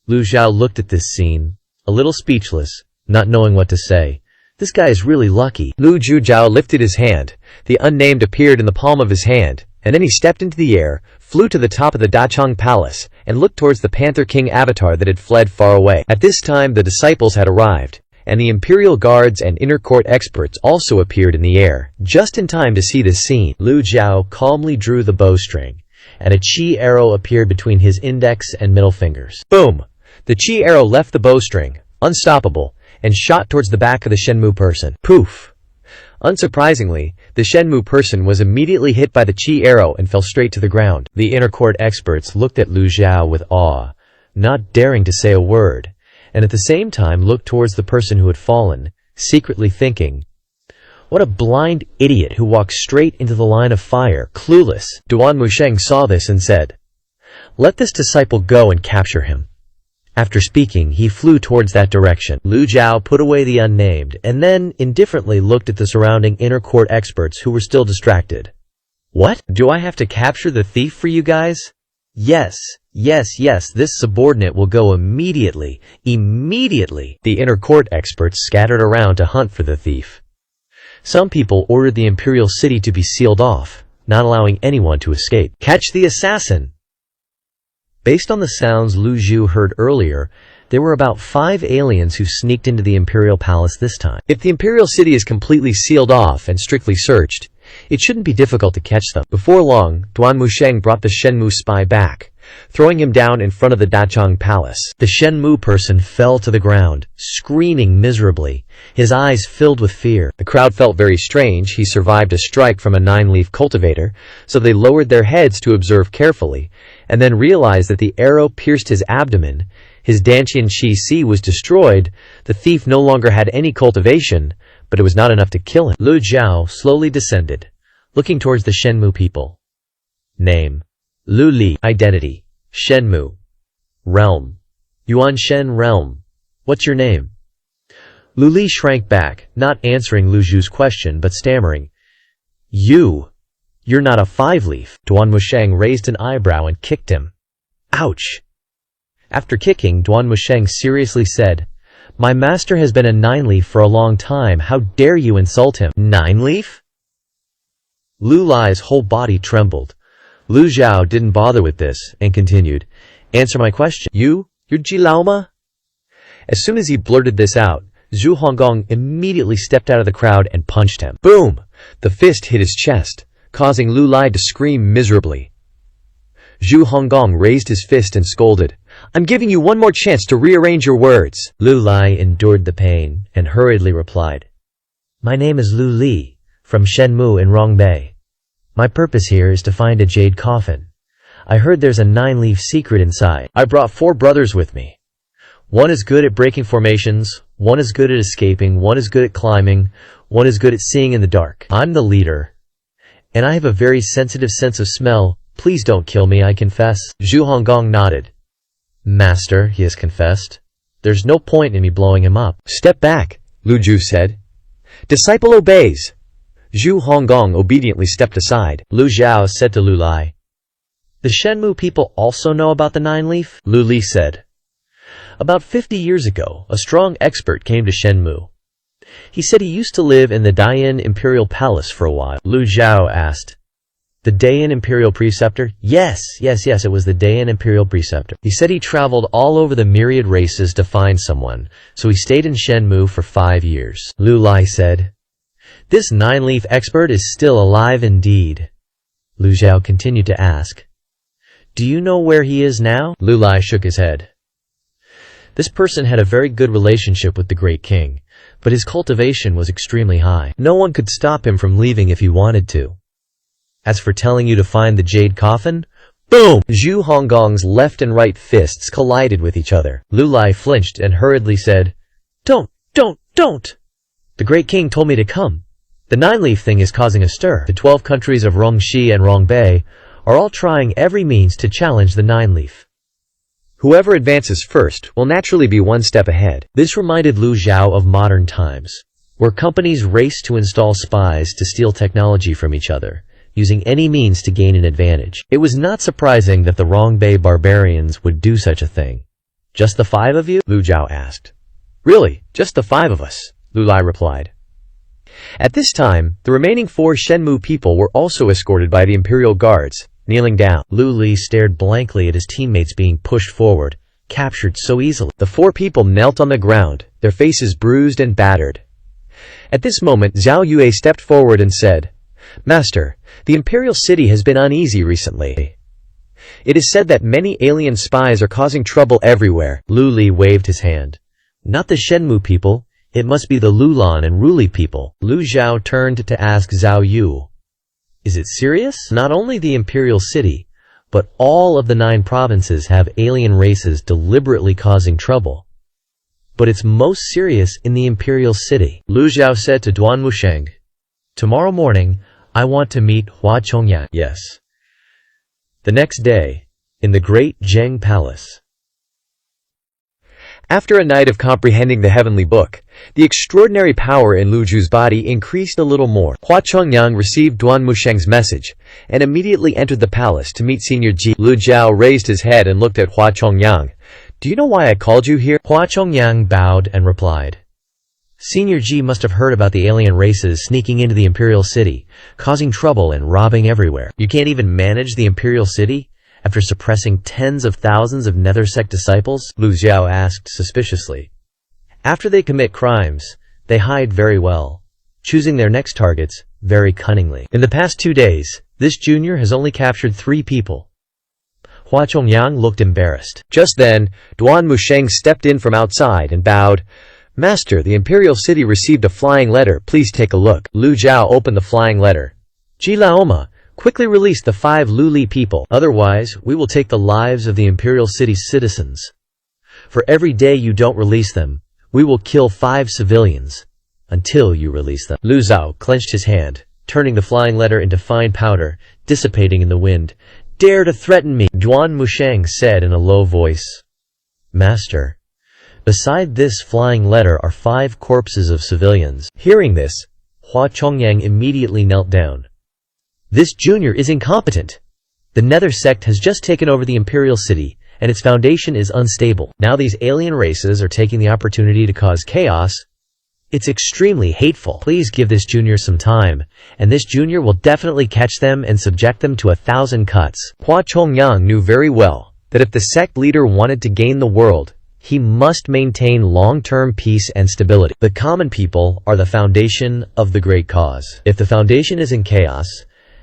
Lu Zhao looked at this scene, a little speechless, not knowing what to say. This guy is really lucky. Lu Zhao lifted his hand. The unnamed appeared in the palm of his hand, and then he stepped into the air, flew to the top of the Dacheng Palace, and looked towards the Panther King avatar that had fled far away. At this time the disciples had arrived, and the Imperial Guards and Inner Court experts also appeared in the air, just in time to see this scene. Lu Zhao calmly drew the bowstring, and a chi arrow appeared between his index and middle fingers. Boom! The chi arrow left the bowstring, unstoppable, and shot towards the back of the Shenmue person. Poof! Unsurprisingly, the Shenmue person was immediately hit by the chi arrow and fell straight to the ground. The Inner Court experts looked at Lu Zhao with awe, not daring to say a word, and at the same time looked towards the person who had fallen, secretly thinking, "What a blind idiot who walked straight into the line of fire, clueless." Duan Musheng saw this and said, "Let this disciple go and capture him." After speaking, he flew towards that direction. Lu Zhao put away the unnamed, and then indifferently looked at the surrounding Inner Court experts who were still distracted. "What? Do I have to capture the thief for you guys?" Yes, yes, this subordinate will go immediately. The inner court experts scattered around to hunt for the thief. Some people ordered the imperial city to be sealed off, not allowing anyone to escape. Catch the assassin! Based on the sounds Lu Zhu heard earlier, there were about 5 aliens who sneaked into the imperial palace this time. If the imperial city is completely sealed off and strictly searched, it shouldn't be difficult to catch them. Before long, Duan Musheng brought the Shenmu spy back, throwing him down in front of the Dachang palace. The Shenmu person fell to the ground, screaming miserably, his eyes filled with fear. The crowd felt very strange. He survived a strike from a 9-leaf cultivator, so they lowered their heads to observe carefully, and then realized that the arrow pierced his abdomen. His Dantian Chi Si was destroyed. The thief no longer had any cultivation, but it was not enough to kill him. Lu Zhao slowly descended, looking towards the Shenmu people. Name: Lu Li. Identity: Shenmu. Realm: Yuan Shen Realm. What's your name? Lu Li shrank back, not answering Lu Zhu's question but stammering. You're not a 5-leaf. Duan Musheng raised an eyebrow and kicked him. Ouch! After kicking, Duan Musheng seriously said, My master has been a 9-leaf for a long time. How dare you insult him? 9-leaf? Lu Li's whole body trembled. Lu Zhao didn't bother with this and continued, Answer my question. You're Jilaoma? As soon as he blurted this out, Zhu Honggong immediately stepped out of the crowd and punched him. Boom! The fist hit his chest, causing Lu Li to scream miserably. Zhu Honggong raised his fist and scolded, I'm giving you one more chance to rearrange your words. Lu Li endured the pain and hurriedly replied, My name is Lu Li, from Shenmu in Rongbei. My purpose here is to find a jade coffin. I heard there's a 9-leaf secret inside. I brought 4 brothers with me. One is good at breaking formations, one is good at escaping, one is good at climbing, one is good at seeing in the dark. I'm the leader, and I have a very sensitive sense of smell. Please don't kill me, I confess. Zhu Honggong nodded. Master, he has confessed. There's no point in me blowing him up. Step back, Lu Zhu said. Disciple obeys. Zhu Honggong obediently stepped aside. Lu Zhao said to Lu Li, The Shenmu people also know about the 9-leaf? Lu Li said, About 50 years ago, a strong expert came to Shenmu. He said he used to live in the Dayan Imperial Palace for a while. Lu Zhao asked, The Dayan Imperial Preceptor? Yes, it was the Dayan Imperial Preceptor. He said he traveled all over the myriad races to find someone, so he stayed in Shenmu for 5 years. Lu Li said, This 9-leaf expert is still alive indeed. Lu Zhao continued to ask, Do you know where he is now? Lu Li shook his head. This person had a very good relationship with the Great King, but his cultivation was extremely high. No one could stop him from leaving if he wanted to. As for telling you to find the jade coffin, boom! Zhu Honggong's left and right fists collided with each other. Lu Li flinched and hurriedly said, Don't! The Great King told me to come. The 9-leaf thing is causing a stir. The 12 countries of Rongxi and Rongbei are all trying every means to challenge the 9-leaf. Whoever advances first will naturally be one step ahead. This reminded Lu Zhao of modern times, where companies race to install spies to steal technology from each other, using any means to gain an advantage. It was not surprising that the Rongbei barbarians would do such a thing. Just the 5 of you? Lu Zhao asked. Really, just the 5 of us, Lu Li replied. At this time, the remaining 4 Shenmu people were also escorted by the Imperial Guards, kneeling down. Lu Li stared blankly at his teammates being pushed forward, captured so easily. The 4 people knelt on the ground, their faces bruised and battered. At this moment, Zhao Yue stepped forward and said, Master, the Imperial City has been uneasy recently. It is said that many alien spies are causing trouble everywhere. Lu Li waved his hand. Not the Shenmu people. It must be the Lulan and Ruli people. Lu Zhao turned to ask Zhao Yu, Is it serious? Not only the Imperial City, but all of the 9 provinces have alien races deliberately causing trouble. But it's most serious in the Imperial City. Lu Zhao said to Duan Musheng, Tomorrow morning, I want to meet Hua Chongyang. Yes. The next day, in the Great Zheng Palace. After a night of comprehending the heavenly book, the extraordinary power in Lu Zhu's body increased a little more. Hua Chongyang received Duan Musheng's message and immediately entered the palace to meet Senior Ji. Lu Zhao raised his head and looked at Hua Chongyang. "Do you know why I called you here?" Hua Chongyang bowed and replied, "Senior Ji must have heard about the alien races sneaking into the Imperial City, causing trouble and robbing everywhere. You can't even manage the Imperial City after suppressing tens of thousands of Nether Sect disciples?" Lu Xiao asked suspiciously. "After they commit crimes, they hide very well, choosing their next targets very cunningly. In the past 2 days, this junior has only captured 3 people." Hua Chongyang looked embarrassed. Just then, Duan Musheng stepped in from outside and bowed. "Master, the Imperial City received a flying letter. Please take a look." Lu Zhao opened the flying letter. "Ji Laoma, quickly release the 5 Luli people. Otherwise, we will take the lives of the Imperial City's citizens. For every day you don't release them, we will kill 5 civilians until you release them." Lu Zhao clenched his hand, turning the flying letter into fine powder, dissipating in the wind. "Dare to threaten me," Duan Musheng said in a low voice. "Master, beside this flying letter are 5 corpses of civilians." Hearing this, Hua Chongyang immediately knelt down. "This junior is incompetent. The Nether Sect has just taken over the Imperial City, and its foundation is unstable. Now these alien races are taking the opportunity to cause chaos. It's extremely hateful. Please give this junior some time, and this junior will definitely catch them and subject them to 1,000 cuts." Hua Chongyang knew very well that if the sect leader wanted to gain the world, he must maintain long-term peace and stability. The common people are the foundation of the great cause. If the foundation is in chaos,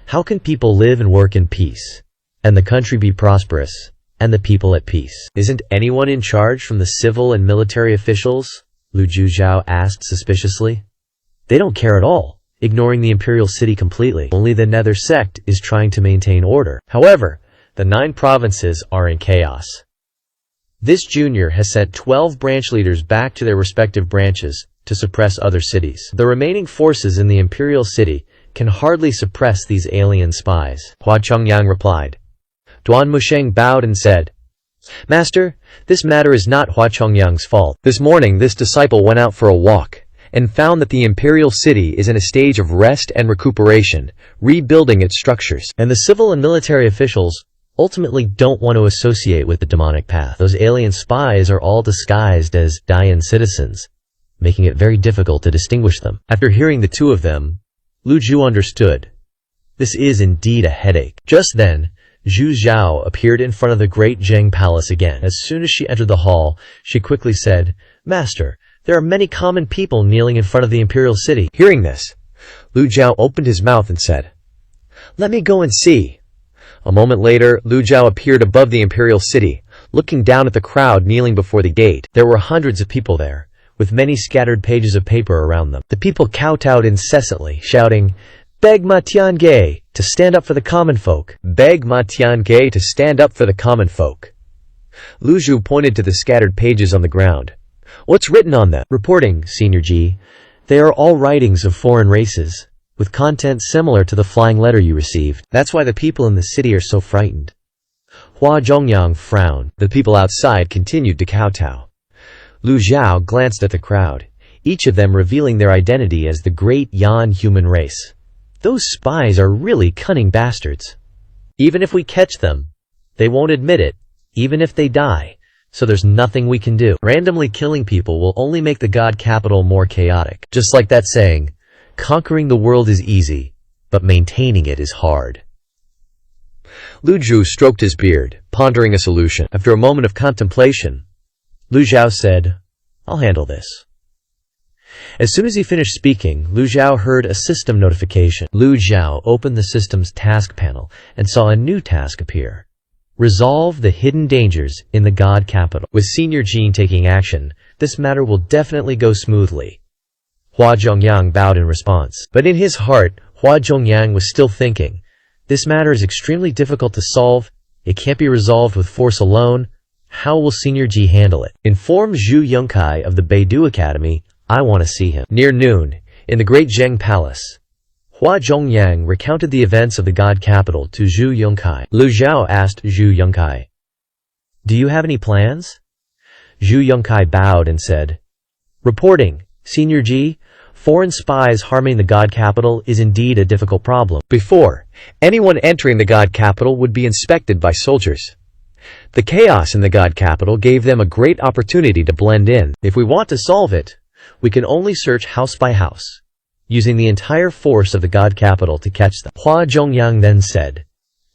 how can people live and work in peace, and the country be prosperous, and the people at peace? "Isn't anyone in charge from the civil and military officials?" Lu Zhao asked suspiciously. "They don't care at all, ignoring the Imperial City completely. Only the Nether Sect is trying to maintain order. However, the 9 provinces are in chaos. This junior has sent 12 branch leaders back to their respective branches to suppress other cities. The remaining forces in the Imperial City can hardly suppress these alien spies." Hua Chongyang replied. Duan Musheng bowed and said, "Master, this matter is not Hua Chongyang's fault. This morning this disciple went out for a walk and found that the Imperial City is in a stage of rest and recuperation, rebuilding its structures. And the civil and military officials ultimately don't want to associate with the demonic path. Those alien spies are all disguised as Dayan citizens, making it very difficult to distinguish them." After hearing the 2 of them, Lu Zhu understood. This is indeed a headache. Just then, Zhu Zhao appeared in front of the great Zheng Palace again. As soon as she entered the hall, she quickly said, "Master, there are many common people kneeling in front of the Imperial City." Hearing this, Lu Zhao opened his mouth and said, "Let me go and see." A moment later, Lu Zhao appeared above the Imperial City, looking down at the crowd kneeling before the gate. There were hundreds of people there, with many scattered pages of paper around them. The people kowtowed incessantly, shouting, "Beg Ma Tiange to stand up for the common folk. Beg Ma Tiange to stand up for the common folk." Lu Zhu pointed to the scattered pages on the ground. "What's written on them?" "Reporting, Senior Ji. They are all writings of foreign races, with content similar to the flying letter you received. That's why the people in the city are so frightened." Hua Zhongyang frowned. The people outside continued to kowtow. Lu Zhao glanced at the crowd, each of them revealing their identity as the great Yan human race. Those spies are really cunning bastards. Even if we catch them, they won't admit it, even if they die, so there's nothing we can do. Randomly killing people will only make the god capital more chaotic. Just like that saying, conquering the world is easy, but maintaining it is hard. Lu Zhu stroked his beard, pondering a solution. After a moment of contemplation, Lu Zhao said, "I'll handle this." As soon as he finished speaking, Lu Zhao heard a system notification. Lu Zhao opened the system's task panel and saw a new task appear. Resolve the hidden dangers in the god capital. With Senior Jean taking action, this matter will definitely go smoothly. Hua Zhongyang bowed in response. But in his heart, Hua Zhongyang was still thinking, this matter is extremely difficult to solve. It can't be resolved with force alone. How will Senior Ji handle it? Inform Zhu Yongkai of the Beidou Academy. I want to see him. Near noon, in the great Zheng Palace, Hua Zhongyang recounted the events of the god capital to Zhu Yongkai. Lu Zhao asked Zhu Yongkai, "Do you have any plans?" Zhu Yongkai bowed and said, "Reporting, Senior G, foreign spies harming the God Capital is indeed a difficult problem." Before, anyone entering the God Capital would be inspected by soldiers. The chaos in the God Capital gave them a great opportunity to blend in. If we want to solve it, we can only search house by house, using the entire force of the God Capital to catch them. Hua Zhongyang then said,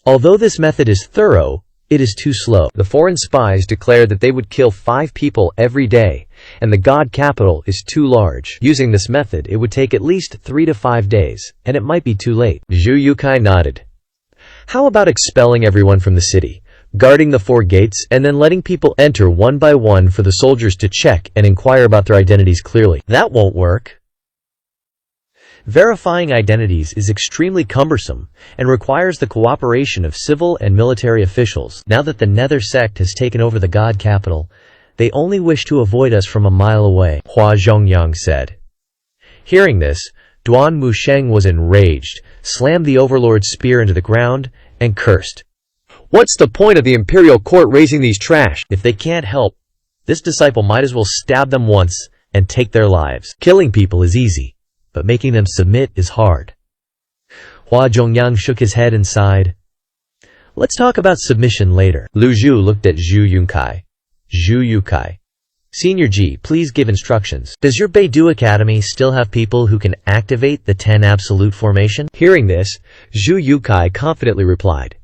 "Although this method is thorough, it is too slow." The foreign spies declared that they would kill 5 people every day, and the God Capital is too large. Using this method, it would take at least 3 to 5 days, and it might be too late. Zhu Yukai nodded. How about expelling everyone from the city, guarding the 4 gates, and then letting people enter one by one for the soldiers to check and inquire about their identities clearly? That won't work. Verifying identities is extremely cumbersome and requires the cooperation of civil and military officials. Now that the Nether sect has taken over the God Capital, they only wish to avoid us from a mile away, Hua Zhongyang said. Hearing this, Duan Musheng was enraged, slammed the Overlord's spear into the ground, and cursed. What's the point of the Imperial Court raising these trash? If they can't help, this disciple might as well stab them once and take their lives. Killing people is easy, but making them submit is hard. Hua Zhongyang shook his head and sighed. Let's talk about submission later. Lu Zhu looked at Zhu Yunkai. Zhu Yukai. Senior G, please give instructions. Does your Beidou Academy still have people who can activate the 10 Absolute Formation? Hearing this, Zhu Yukai confidently replied,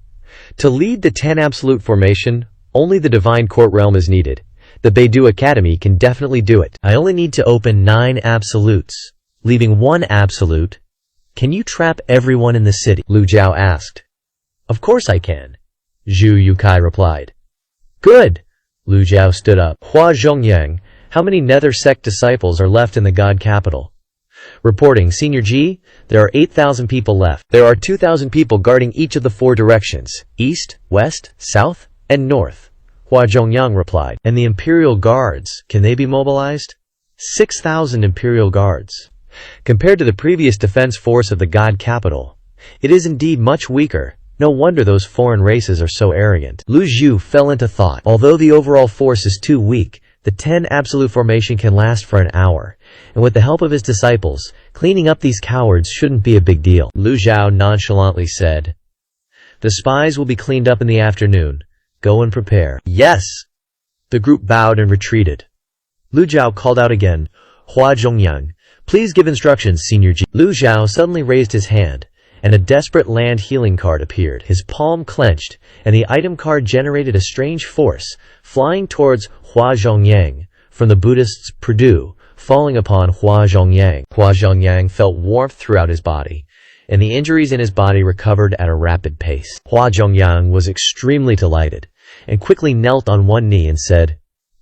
to lead the 10 Absolute Formation, only the Divine Court Realm is needed. The Beidou Academy can definitely do it. I only need to open 9 Absolutes, leaving 1 Absolute. Can you trap everyone in the city? Lu Jiao asked. Of course I can, Zhu Yukai replied. Good. Lu Jiao stood up. Hua Zhongyang, how many Nether sect disciples are left in the God Capital? Reporting, Senior G, there are 8,000 people left. There are 2,000 people guarding each of the 4 directions, east, west, south, and north, Hua Zhongyang replied. And the Imperial Guards, can they be mobilized? 6,000 Imperial Guards. Compared to the previous defense force of the God Capital, it is indeed much weaker. No wonder those foreign races are so arrogant. Lu Zhu fell into thought. Although the overall force is too weak, the 10 Absolute Formation can last for an hour, and with the help of his disciples, cleaning up these cowards shouldn't be a big deal. Lu Zhao nonchalantly said, The spies will be cleaned up in the afternoon. Go and prepare. Yes! The group bowed and retreated. Lu Zhao called out again, Hua Zhongyang, please give instructions, Senior G. Lu Zhao suddenly raised his hand, and a desperate land healing card appeared. His palm clenched, and the item card generated a strange force, flying towards Hua Zhongyang from the Buddhist's Purdue, falling upon Hua Zhongyang. Hua Zhongyang felt warmth throughout his body, and the injuries in his body recovered at a rapid pace. Hua Zhongyang was extremely delighted, and quickly knelt on one knee and said,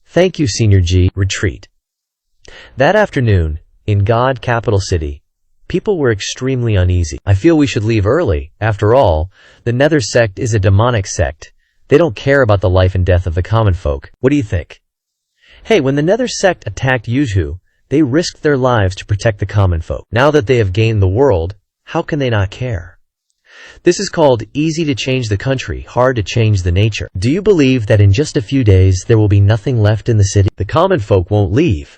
Thank you, Senior G. Retreat. That afternoon, in God Capital City, people were extremely uneasy. I feel we should leave early. After all, the Nether sect is a demonic sect. They don't care about the life and death of the common folk. What do you think? Hey, when the Nether sect attacked Yuzhu, they risked their lives to protect the common folk. Now that they have gained the world, how can they not care? This is called easy to change the country, hard to change the nature. Do you believe that in just a few days there will be nothing left in the city? The common folk won't leave.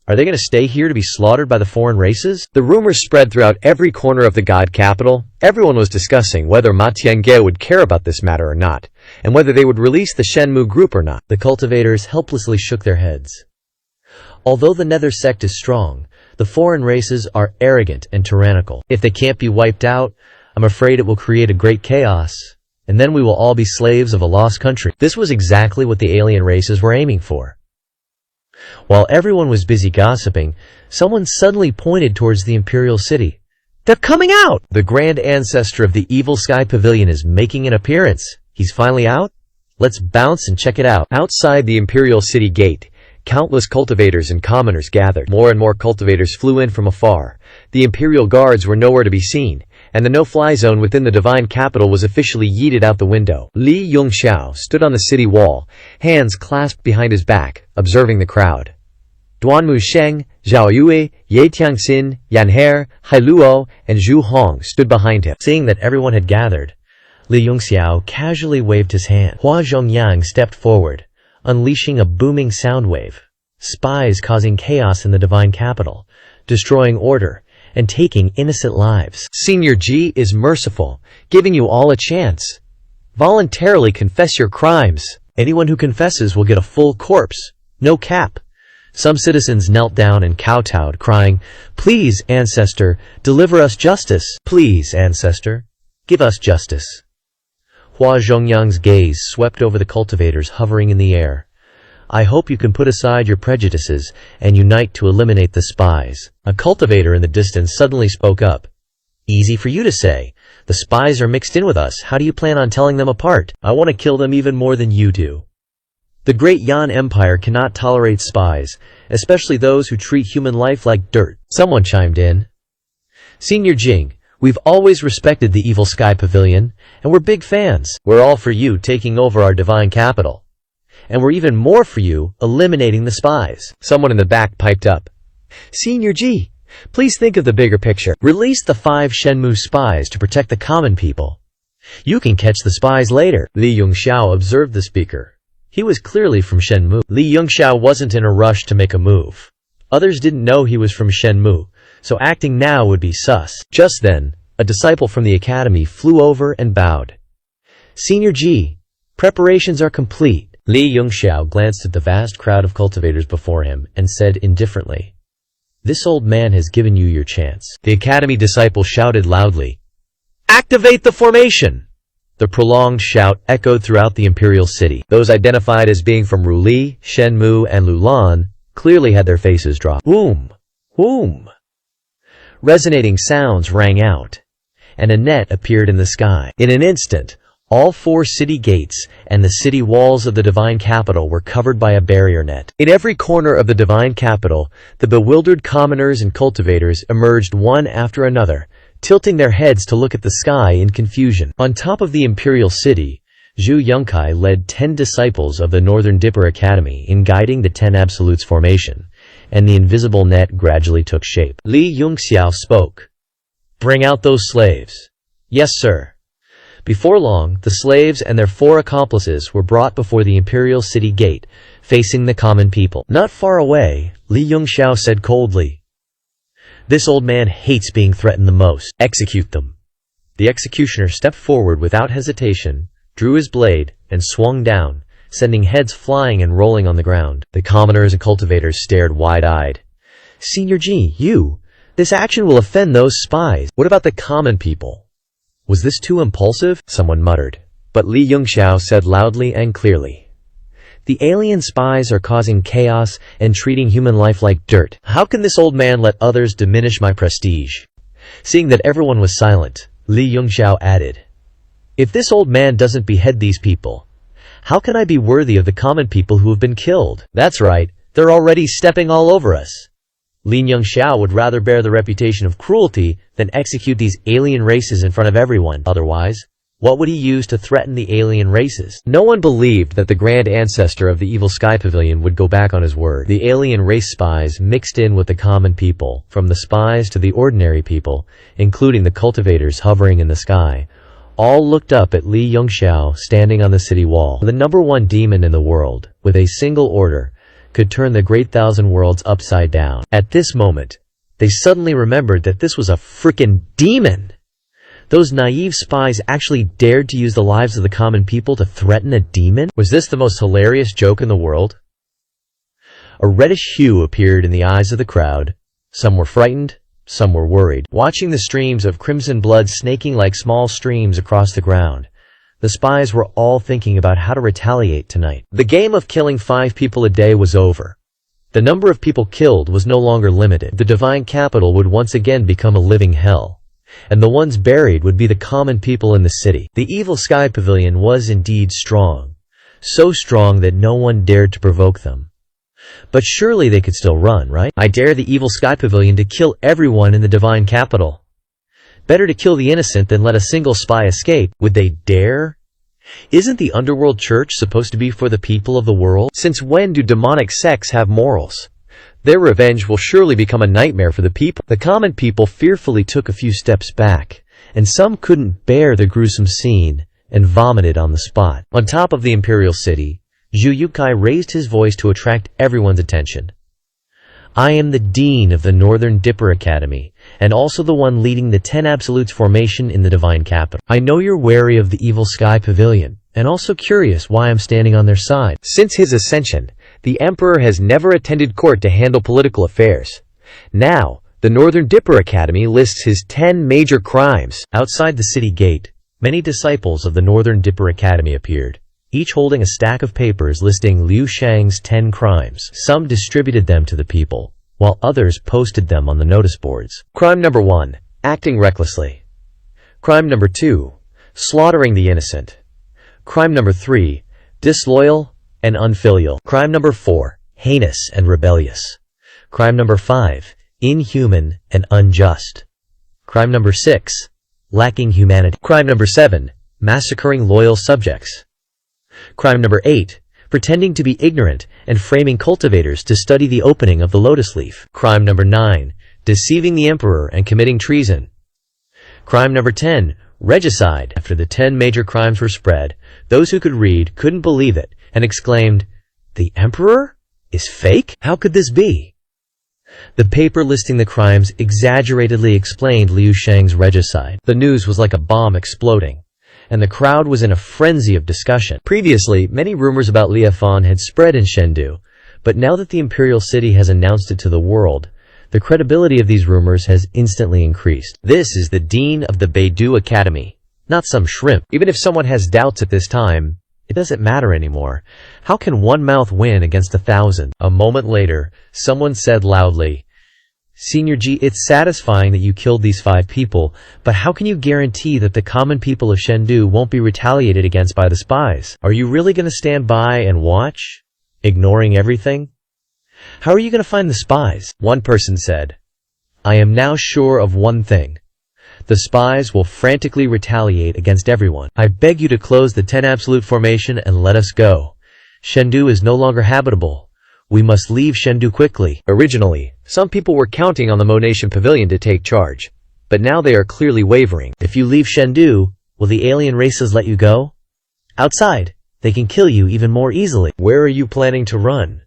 Are they going to stay here to be slaughtered by the foreign races? The rumors spread throughout every corner of the God Capital. Everyone was discussing whether Ma Tiange would care about this matter or not, and whether they would release the Shenmue group or not. The cultivators helplessly shook their heads. Although the Nether sect is strong, the foreign races are arrogant and tyrannical. If they can't be wiped out, I'm afraid it will create a great chaos, and then we will all be slaves of a lost country. This was exactly what the alien races were aiming for. While everyone was busy gossiping, someone suddenly pointed towards the Imperial City. They're coming out! The Grand Ancestor of the Evil Sky Pavilion is making an appearance. He's finally out? Let's bounce and check it out. Outside the Imperial City gate, countless cultivators and commoners gathered. More and more cultivators flew in from afar. The Imperial Guards were nowhere to be seen, and the no-fly zone within the Divine Capital was officially yeeted out the window. Li Yongxiao stood on the city wall, hands clasped behind his back, observing the crowd. Duanmu Sheng, Zhao Yue, Ye Tiangxin, Yan He, Hai Luo, and Zhu Hong stood behind him. Seeing that everyone had gathered, Li Yongxiao casually waved his hand. Hua Zhongyang stepped forward, unleashing a booming sound wave. Spies causing chaos in the divine capital, destroying order, and taking innocent lives. Senior G is merciful, giving you all a chance. Voluntarily confess your crimes. Anyone who confesses will get a full corpse. No cap. Some citizens knelt down and kowtowed, crying, "Please, ancestor, deliver us justice. Please, ancestor, give us justice." Hua Zhongyang's gaze swept over the cultivators hovering in the air. "I hope you can put aside your prejudices and unite to eliminate the spies." A cultivator in the distance suddenly spoke up. "Easy for you to say. The spies are mixed in with us. How do you plan on telling them apart? I want to kill them even more than you do." The Great Yan Empire cannot tolerate spies, especially those who treat human life like dirt. Someone chimed in. "Senior Jing, we've always respected the Evil Sky Pavilion, and we're big fans. We're all for you taking over our divine capital. And we're even more for you eliminating the spies." Someone in the back piped up. "Senior G, please think of the bigger picture. Release the 5 Shenmue spies to protect the common people. You can catch the spies later." Li Yongxiao observed the speaker. He was clearly from Shenmue. Li Yongxiao wasn't in a rush to make a move. Others didn't know he was from Shenmue, so acting now would be sus. Just then, a disciple from the academy flew over and bowed. "Senior G, preparations are complete." Li Yongxiao glanced at the vast crowd of cultivators before him and said indifferently, "This old man has given you your chance." The academy disciple shouted loudly, "Activate the formation!" The prolonged shout echoed throughout the imperial city. Those identified as being from Ruli, Shenmue, and Lulan clearly had their faces dropped. Whoom! Whoom! Resonating sounds rang out, and a net appeared in the sky. In an instant, all 4 city gates and the city walls of the divine capital were covered by a barrier net. In every corner of the divine capital, the bewildered commoners and cultivators emerged one after another, tilting their heads to look at the sky in confusion. On top of the imperial city, Zhu Yongkai led 10 disciples of the Northern Dipper Academy in guiding the 10 Absolutes formation, and the invisible net gradually took shape. Li Yongxiao spoke. "Bring out those slaves." "Yes, sir." Before long, the slaves and their 4 accomplices were brought before the imperial city gate, facing the common people. Not far away, Li Yongxiao said coldly, "This old man hates being threatened the most. Execute them." The executioner stepped forward without hesitation, drew his blade, and swung down, sending heads flying and rolling on the ground. The commoners and cultivators stared wide-eyed. "Senior G, this action will offend those spies. What about the common people? Was this too impulsive?" someone muttered. But Li Yongxiao said loudly and clearly, "The alien spies are causing chaos and treating human life like dirt. How can this old man let others diminish my prestige?" Seeing that everyone was silent, Li Yongxiao added, "If this old man doesn't behead these people, how can I be worthy of the common people who have been killed? That's right, they're already stepping all over us." Li Yongxiao would rather bear the reputation of cruelty than execute these alien races in front of everyone. Otherwise, what would he use to threaten the alien races? No one believed that the grand ancestor of the Evil Sky Pavilion would go back on his word. The alien race spies mixed in with the common people, from the spies to the ordinary people, including the cultivators hovering in the sky. All looked up at Li Yongxiao standing on the city wall. The #1 demon in the world, with a single order, could turn the great 1,000 worlds upside down. At this moment, they suddenly remembered that this was a frickin' demon! Those naive spies actually dared to use the lives of the common people to threaten a demon? Was this the most hilarious joke in the world? A reddish hue appeared in the eyes of the crowd. Some were frightened, some were worried. Watching the streams of crimson blood snaking like small streams across the ground, the spies were all thinking about how to retaliate tonight. The game of killing 5 people a day was over. The number of people killed was no longer limited. The divine capital would once again become a living hell, and the ones buried would be the common people in the city. The Evil Sky Pavilion was indeed strong, so strong that no one dared to provoke them. But surely they could still run, right? I dare the Evil Sky Pavilion to kill everyone in the divine capital. Better to kill the innocent than let a single spy escape. Would they dare? Isn't the underworld church supposed to be for the people of the world? Since when do demonic sects have morals? Their revenge will surely become a nightmare for the people. The common people fearfully took a few steps back, and some couldn't bear the gruesome scene and vomited on the spot. On top of the imperial city, Zhu Yukai raised his voice to attract everyone's attention. I am the Dean of the Northern Dipper Academy, and also the one leading the 10 Absolutes formation in the Divine Capital. I know you're wary of the Evil Sky Pavilion, and also curious why I'm standing on their side. Since his ascension, the Emperor has never attended court to handle political affairs. Now, the Northern Dipper Academy lists his 10 major crimes. Outside the city gate, many disciples of the Northern Dipper Academy appeared, each holding a stack of papers listing Liu Shang's 10 crimes. Some distributed them to the people, while others posted them on the notice boards. Crime number 1, acting recklessly. Crime number 2, slaughtering the innocent. Crime number 3, disloyal and unfilial. Crime number 4, heinous and rebellious. Crime number 5, inhuman and unjust. Crime number 6, lacking humanity. Crime number 7, massacring loyal subjects. Crime number 8, pretending to be ignorant and framing cultivators to study the opening of the lotus leaf. Crime number 9, deceiving the emperor and committing treason. Crime number 10, regicide. After the 10 major crimes were spread, those who could read couldn't believe it and exclaimed, "The emperor is fake? How could this be?" The paper listing the crimes exaggeratedly explained Liu Shang's regicide. The news was like a bomb exploding, and the crowd was in a frenzy of discussion. Previously, many rumors about Lia Fan had spread in Chengdu, but now that the imperial city has announced it to the world, the credibility of these rumors has instantly increased. This is the Dean of the Beidou Academy, not some shrimp. Even if someone has doubts at this time, it doesn't matter anymore. How can one mouth win against 1,000? A moment later, someone said loudly, "Senior Ji, it's satisfying that you killed these 5 people, but how can you guarantee that the common people of Chengdu won't be retaliated against by the spies? Are you really going to stand by and watch, ignoring everything? How are you going to find the spies?" One person said, "I am now sure of one thing. The spies will frantically retaliate against everyone. I beg you to close the 10 Absolute formation and let us go. Chengdu is no longer habitable. We must leave Chengdu quickly." Originally, some people were counting on the Monation Pavilion to take charge, but now they are clearly wavering. If you leave Chengdu, will the alien races let you go? Outside, they can kill you even more easily. Where are you planning to run?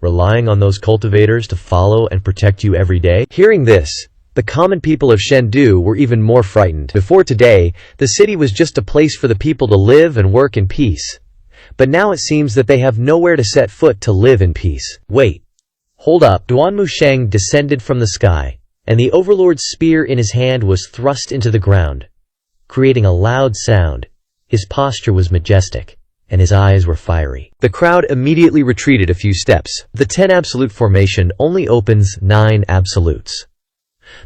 Relying on those cultivators to follow and protect you every day? Hearing this, the common people of Chengdu were even more frightened. Before today, the city was just a place for the people to live and work in peace. But now it seems that they have nowhere to set foot to live in peace. Wait. Hold up. Duan Musheng descended from the sky, and the overlord's spear in his hand was thrust into the ground, creating a loud sound. His posture was majestic, and his eyes were fiery. The crowd immediately retreated a few steps. The 10 Absolute formation only opens 9 Absolutes.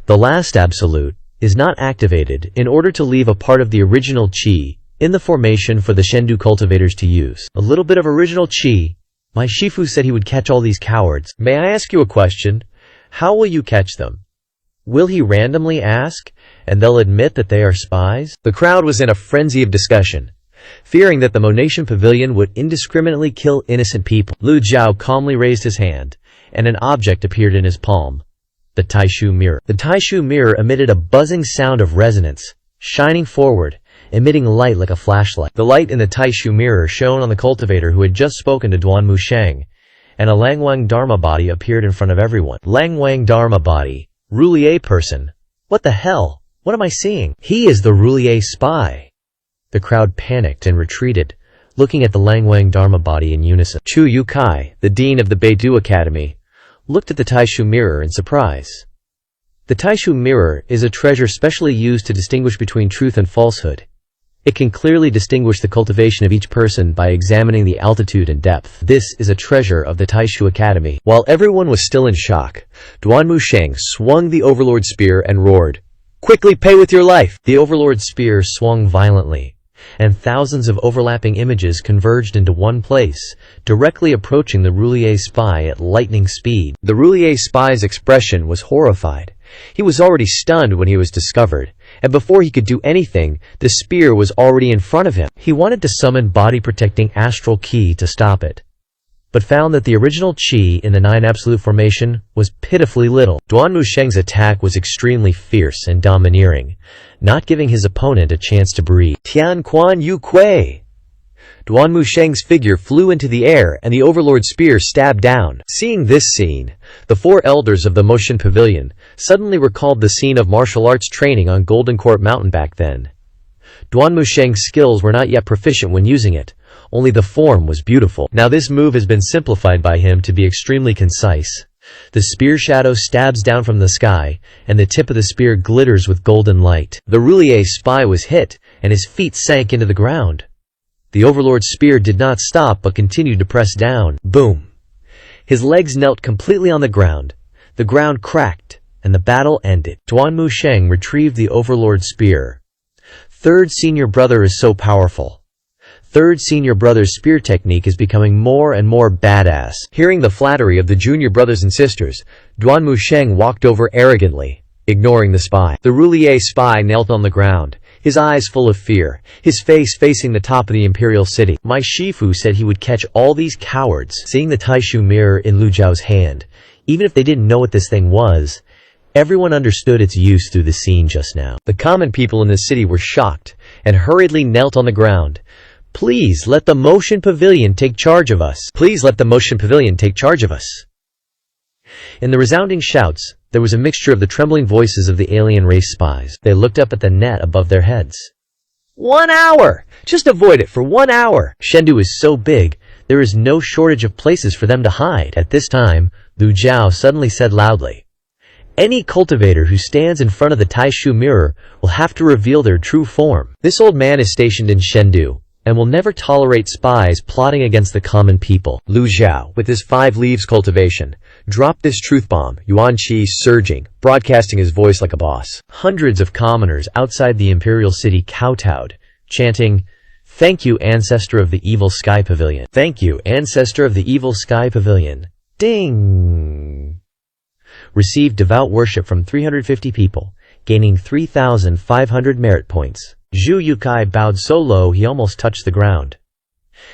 The last Absolute is not activated in order to leave a part of the original Qi in the formation for the Chengdu cultivators to use. A little bit of original Qi. My Shifu said he would catch all these cowards. May I ask you a question? How will you catch them? Will he randomly ask, and they'll admit that they are spies? The crowd was in a frenzy of discussion, fearing that the Monation Pavilion would indiscriminately kill innocent people. Lu Jiao calmly raised his hand, and an object appeared in his palm. The Taishu mirror. The Taishu mirror emitted a buzzing sound of resonance, shining forward, emitting light like a flashlight. The light in the Taishu mirror shone on the cultivator who had just spoken to Duan Musheng, and a Langwang Dharma body appeared in front of everyone. Langwang Dharma body. Roulier person. What the hell? What am I seeing? He is the Roulier spy. The crowd panicked and retreated, looking at the Langwang Dharma body in unison. Chu Yukai, the dean of the Beidou Academy, looked at the Taishu mirror in surprise. The Taishu mirror is a treasure specially used to distinguish between truth and falsehood. It can clearly distinguish the cultivation of each person by examining the altitude and depth. This is a treasure of the Taishu Academy. While everyone was still in shock, Duan Musheng swung the Overlord spear and roared, "Quickly pay with your life!" The Overlord spear swung violently, and thousands of overlapping images converged into one place, directly approaching the Roulier spy at lightning speed. The Roulier spy's expression was horrified. He was already stunned when he was discovered, and before he could do anything, the spear was already in front of him. He wanted to summon body-protecting astral ki to stop it, but found that the original Qi in the 9 Absolute formation was pitifully little. Duan Musheng's attack was extremely fierce and domineering, not giving his opponent a chance to breathe. Tian Quan Yu Kui! Duan Musheng's figure flew into the air and the Overlord's spear stabbed down. Seeing this scene, the four elders of the Motion Pavilion suddenly recalled the scene of martial arts training on Golden Court Mountain back then. Duan Musheng's skills were not yet proficient when using it, only the form was beautiful. Now this move has been simplified by him to be extremely concise. The spear shadow stabs down from the sky, and the tip of the spear glitters with golden light. The Roulier spy was hit, and his feet sank into the ground. The Overlord's spear did not stop but continued to press down. Boom! His legs knelt completely on the ground cracked, and the battle ended. Duan Musheng retrieved the Overlord's spear. Third senior brother is so powerful. Third senior brother's spear technique is becoming more and more badass. Hearing the flattery of the junior brothers and sisters, Duan Musheng walked over arrogantly, ignoring the spy. The Roulier spy knelt on the ground, his eyes full of fear, his face facing the top of the imperial city. My Shifu said he would catch all these cowards. Seeing the Taishu mirror in Lu Zhao's hand, even if they didn't know what this thing was, everyone understood its use through the scene just now. The common people in the city were shocked and hurriedly knelt on the ground. Please let the Motion Pavilion take charge of us. Please let the Motion Pavilion take charge of us. In the resounding shouts, there was a mixture of the trembling voices of the alien race spies. They looked up at the net above their heads. 1 hour! Just avoid it for 1 hour! Chengdu is so big, there is no shortage of places for them to hide. At this time, Lu Zhao suddenly said loudly, any cultivator who stands in front of the Taishu mirror will have to reveal their true form. This old man is stationed in Chengdu and will never tolerate spies plotting against the common people. Lu Zhao, with his 5 leaves cultivation, dropped this truth bomb, Yuan Qi surging, broadcasting his voice like a boss. Hundreds of commoners outside the imperial city kowtowed, chanting, thank you, ancestor of the evil sky pavilion. Thank you, ancestor of the evil sky pavilion. Ding! Received devout worship from 350 people, gaining 3,500 merit points. Zhu Yukai bowed so low he almost touched the ground.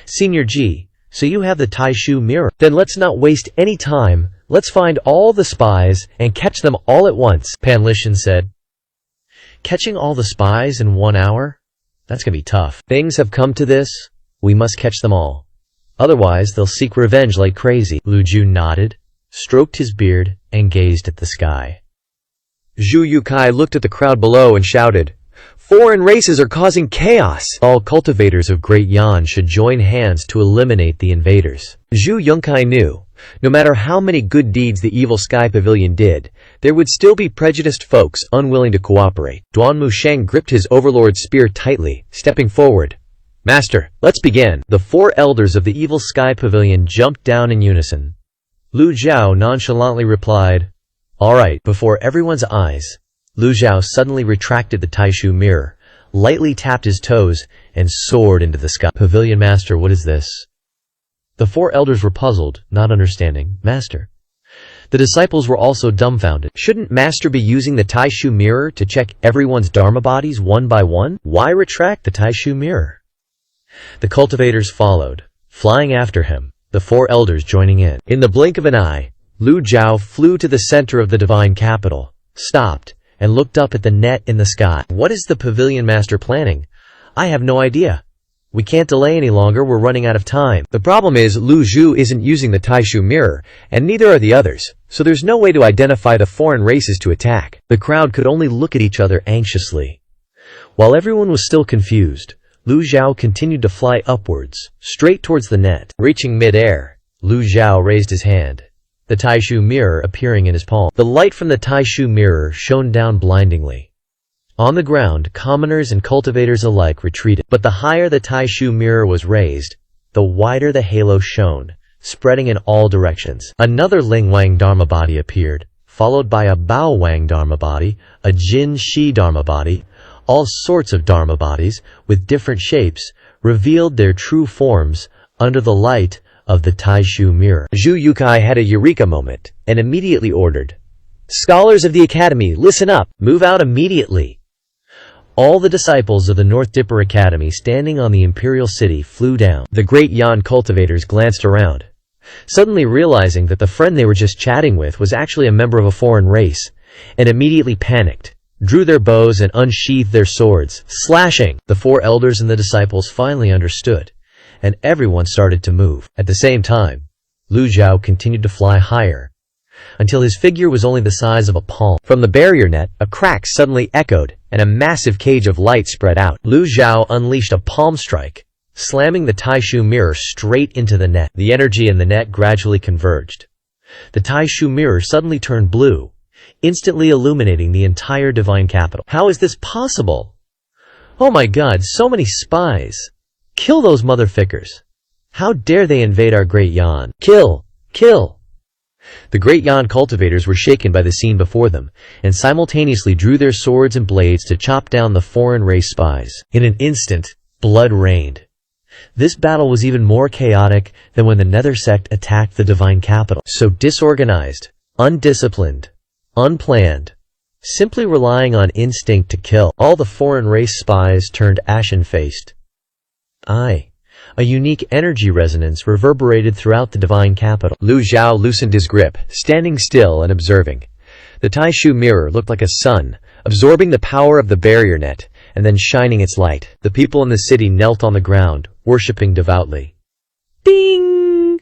Senior Ji, so you have the Taishu mirror? Then let's not waste any time, let's find all the spies and catch them all at once, Pan Lishan said. Catching all the spies in 1 hour? That's gonna be tough. Things have come to this, we must catch them all. Otherwise they'll seek revenge like crazy. Lu Ju nodded, stroked his beard, and gazed at the sky. Zhu Yukai looked at the crowd below and shouted, foreign races are causing chaos! All cultivators of Great Yan should join hands to eliminate the invaders. Zhu Yunkai knew, no matter how many good deeds the evil Sky Pavilion did, there would still be prejudiced folks unwilling to cooperate. Duan Musheng gripped his overlord's spear tightly, stepping forward. Master, let's begin. The 4 elders of the evil Sky Pavilion jumped down in unison. Lu Zhao nonchalantly replied, all right. Before everyone's eyes, Lu Zhao suddenly retracted the Taishu mirror, lightly tapped his toes, and soared into the sky. Pavilion Master, what is this? The 4 elders were puzzled, not understanding. Master. The disciples were also dumbfounded. Shouldn't Master be using the Taishu mirror to check everyone's dharma bodies one by one? Why retract the Taishu mirror? The cultivators followed, flying after him, the 4 elders joining in. In the blink of an eye, Lu Zhao flew to the center of the divine capital, stopped, and looked up at the net in the sky. What is the Pavilion Master planning? I have no idea. We can't delay any longer, we're running out of time. The problem is Lu Zhu isn't using the Taishu mirror, and neither are the others, so there's no way to identify the foreign races to attack. The crowd could only look at each other anxiously. While everyone was still confused, Lu Zhao continued to fly upwards, straight towards the net. Reaching mid-air, Lu Zhao raised his hand, the Taishu mirror appearing in his palm. The light from the Taishu mirror shone down blindingly. On the ground, commoners and cultivators alike retreated, but the higher the Taishu mirror was raised, the wider the halo shone, spreading in all directions. Another Ling Wang Dharma body appeared, followed by a Bao Wang Dharma body, a Jin Shi Dharma body. All sorts of Dharma bodies, with different shapes, revealed their true forms under the light of the Taishu mirror. Zhu Yukai had a eureka moment, and immediately ordered, scholars of the Academy, listen up, move out immediately. All the disciples of the North Dipper Academy standing on the Imperial City flew down. The Great Yan cultivators glanced around, suddenly realizing that the friend they were just chatting with was actually a member of a foreign race, and immediately panicked, drew their bows and unsheathed their swords, slashing. The 4 elders and the disciples finally understood, and everyone started to move. At the same time, Lu Zhao continued to fly higher, until his figure was only the size of a palm. From the barrier net, a crack suddenly echoed, and a massive cage of light spread out. Lu Zhao unleashed a palm strike, slamming the Taishu mirror straight into the net. The energy in the net gradually converged. The Taishu mirror suddenly turned blue, instantly illuminating the entire divine capital. How is this possible? Oh my god, so many spies! Kill those motherfuckers! How dare they invade our Great Yan? Kill! Kill! The Great Yan cultivators were shaken by the scene before them, and simultaneously drew their swords and blades to chop down the foreign race spies. In an instant, blood rained. This battle was even more chaotic than when the Nether sect attacked the divine capital. So disorganized, undisciplined, unplanned, simply relying on instinct to kill. All the foreign race spies turned ashen-faced. A unique energy resonance reverberated throughout the divine capital. Lu Zhao loosened his grip, standing still and observing. The Taishu mirror looked like a sun, absorbing the power of the barrier net, and then shining its light. The people in the city knelt on the ground, worshipping devoutly. Ding!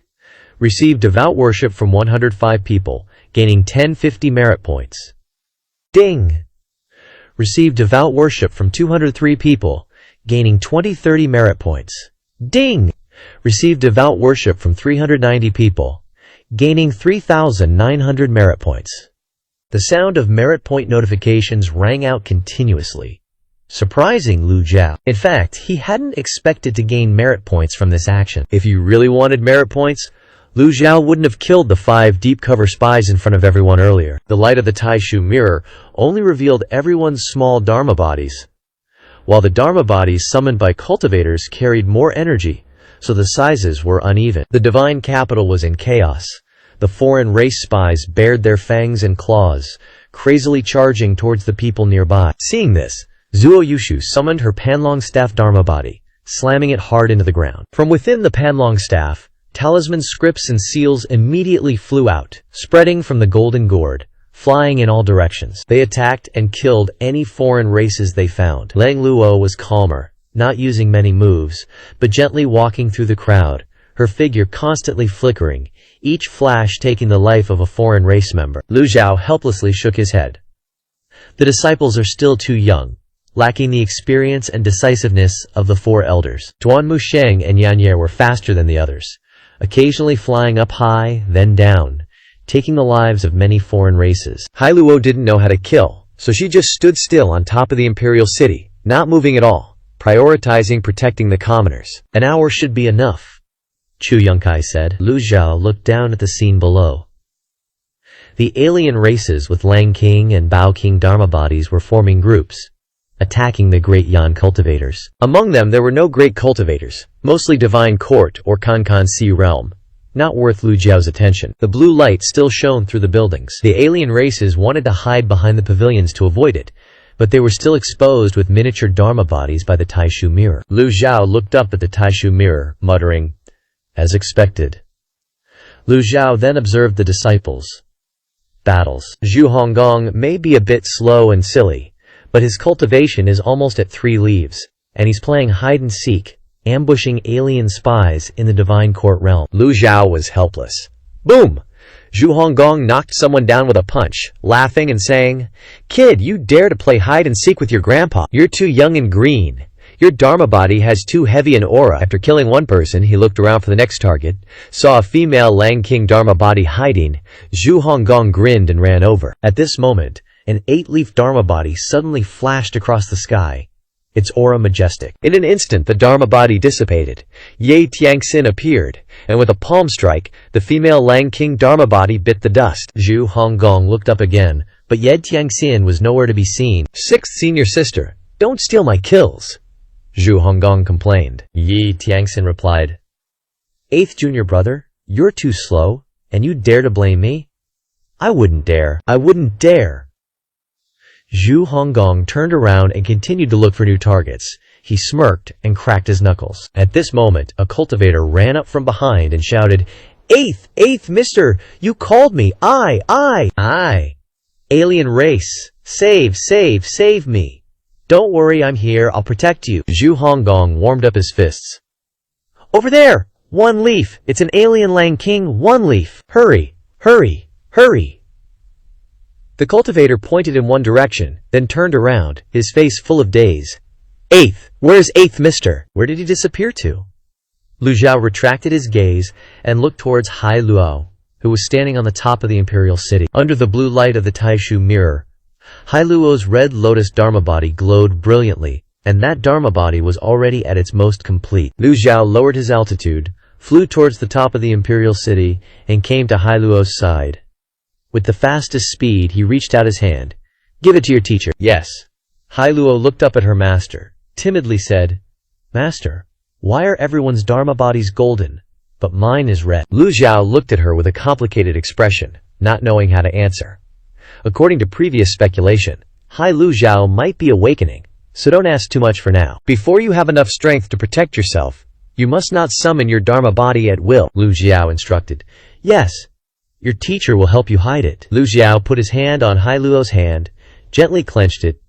Received devout worship from 105 people, gaining 1050 merit points. Ding! Received devout worship from 203 people, gaining 2030 merit points. Ding! Received devout worship from 390 people, gaining 3,900 merit points. The sound of merit point notifications rang out continuously, surprising Lu Zhao. In fact, he hadn't expected to gain merit points from this action. If you really wanted merit points, Lu Zhao wouldn't have killed the 5 deep cover spies in front of everyone earlier. The light of the Taishu mirror only revealed everyone's small Dharma bodies, while the Dharma bodies summoned by cultivators carried more energy, so the sizes were uneven. The divine capital was in chaos. The foreign race spies bared their fangs and claws, crazily charging towards the people nearby. Seeing this, Zuo Yushu summoned her Panlong staff Dharma body, slamming it hard into the ground. From within the Panlong staff, talisman scripts and seals immediately flew out, spreading from the golden gourd, flying in all directions. They attacked and killed any foreign races they found. Lang Luo was calmer, not using many moves, but gently walking through the crowd, her figure constantly flickering, each flash taking the life of a foreign race member. Lu Zhao helplessly shook his head. The disciples are still too young, lacking the experience and decisiveness of the 4 elders. Duan Musheng and Yanyer were faster than the others, occasionally flying up high, then down, taking the lives of many foreign races. Hai Luo didn't know how to kill, so she just stood still on top of the imperial city, not moving at all, prioritizing protecting the commoners. An hour should be enough, Chu Yongkai said. Lu Zhao looked down at the scene below. The alien races with Lang King and Bao King Dharma bodies were forming groups, attacking the Great Yan cultivators. Among them there were no great cultivators, mostly divine court or Kankan Sea realm, not worth Lu Zhao's attention. The blue light still shone through the buildings. The alien races wanted to hide behind the pavilions to avoid it, but they were still exposed with miniature Dharma bodies by the Taishu mirror. Lu Zhao looked up at the Taishu mirror, muttering, "As expected." Lu Zhao then observed the disciples. Battles. Zhu Honggong may be a bit slow and silly, but his cultivation is almost at 3 leaves, and he's playing hide-and-seek, ambushing alien spies in the divine court realm. Lu Zhao was helpless. Boom! Zhu Honggong knocked someone down with a punch, laughing and saying, "Kid, you dare to play hide-and-seek with your grandpa? You're too young and green. Your Dharma body has too heavy an aura." After killing one person, he looked around for the next target, saw a female Lang King Dharma body hiding. Zhu Honggong grinned and ran over. At this moment, an 8-leaf Dharma body suddenly flashed across the sky, its aura majestic. In an instant, the Dharma body dissipated. Ye Tiangxin appeared, and with a palm strike, the female Lang King Dharma body bit the dust. Zhu Honggong looked up again, but Ye Tiangxin was nowhere to be seen. "Sixth senior sister, don't steal my kills," Zhu Honggong complained. Yi Tiangxin replied, "Eighth junior brother, you're too slow, and you dare to blame me? I wouldn't dare. I wouldn't dare." Zhu Honggong turned around and continued to look for new targets. He smirked and cracked his knuckles. At this moment, a cultivator ran up from behind and shouted, Eighth, mister, you called me. I. Alien race, save me. Don't worry, I'm here, I'll protect you." Zhu Honggong warmed up his fists. Over there! One leaf! It's an alien Lang King, one leaf! Hurry! Hurry! Hurry! The cultivator pointed in one direction, then turned around, his face full of daze. "Eighth! Where's 8th mister? Where did he disappear to?" Lu Zhao retracted his gaze and looked towards Hai Luo, who was standing on the top of the imperial city. Under the blue light of the Taishu mirror, Hai Luo's red lotus dharma body glowed brilliantly, and that dharma body was already at its most complete. Lu Zhao lowered his altitude, flew towards the top of the imperial city, and came to Hai Luo's side. With the fastest speed, he reached out his hand. "Give it to your teacher." "Yes." Hai Luo looked up at her master, timidly said, "Master, why are everyone's dharma bodies golden, but mine is red?" Lu Zhao looked at her with a complicated expression, not knowing how to answer. According to previous speculation, Hai Lu Zhao might be awakening, so don't ask too much for now. Before you have enough strength to protect yourself, you must not summon your dharma body at will, Lu Zhao instructed. "Yes, your teacher will help you hide it." Lu Zhao put his hand on Hai Luo's hand, gently clenched it,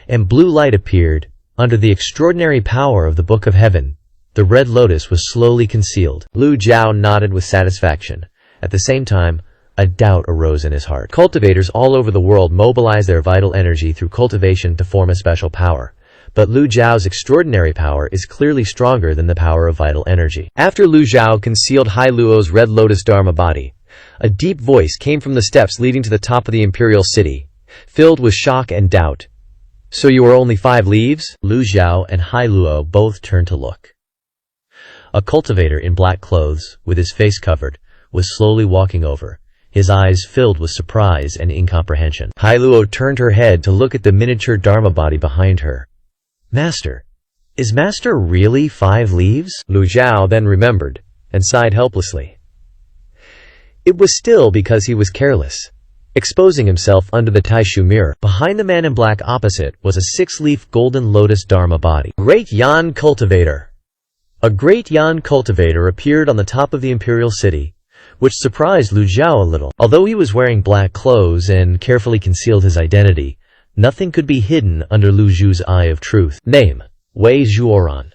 and blue light appeared. Under the extraordinary power of the Book of Heaven, the red lotus was slowly concealed. Lu Zhao nodded with satisfaction. At the same time, a doubt arose in his heart. Cultivators all over the world mobilize their vital energy through cultivation to form a special power. But Lu Zhao's extraordinary power is clearly stronger than the power of vital energy. After Lu Zhao concealed Hai Luo's red lotus dharma body, a deep voice came from the steps leading to the top of the imperial city, filled with shock and doubt. "So you are only 5 leaves?" Lu Zhao and Hai Luo both turned to look. A cultivator in black clothes, with his face covered, was slowly walking over, his eyes filled with surprise and incomprehension. Hai Luo turned her head to look at the miniature dharma body behind her. "Master, is Master really 5 leaves?" Lu Zhao then remembered, and sighed helplessly. It was still because he was careless, exposing himself under the Taishu mirror. Behind the man in black opposite was a 6-leaf golden lotus dharma body. Great Yan Cultivator. A great Yan Cultivator appeared on the top of the imperial city, which surprised Lu Zhao a little. Although he was wearing black clothes and carefully concealed his identity, nothing could be hidden under Lu Zhu's eye of truth. Name: Wei Zhuoran.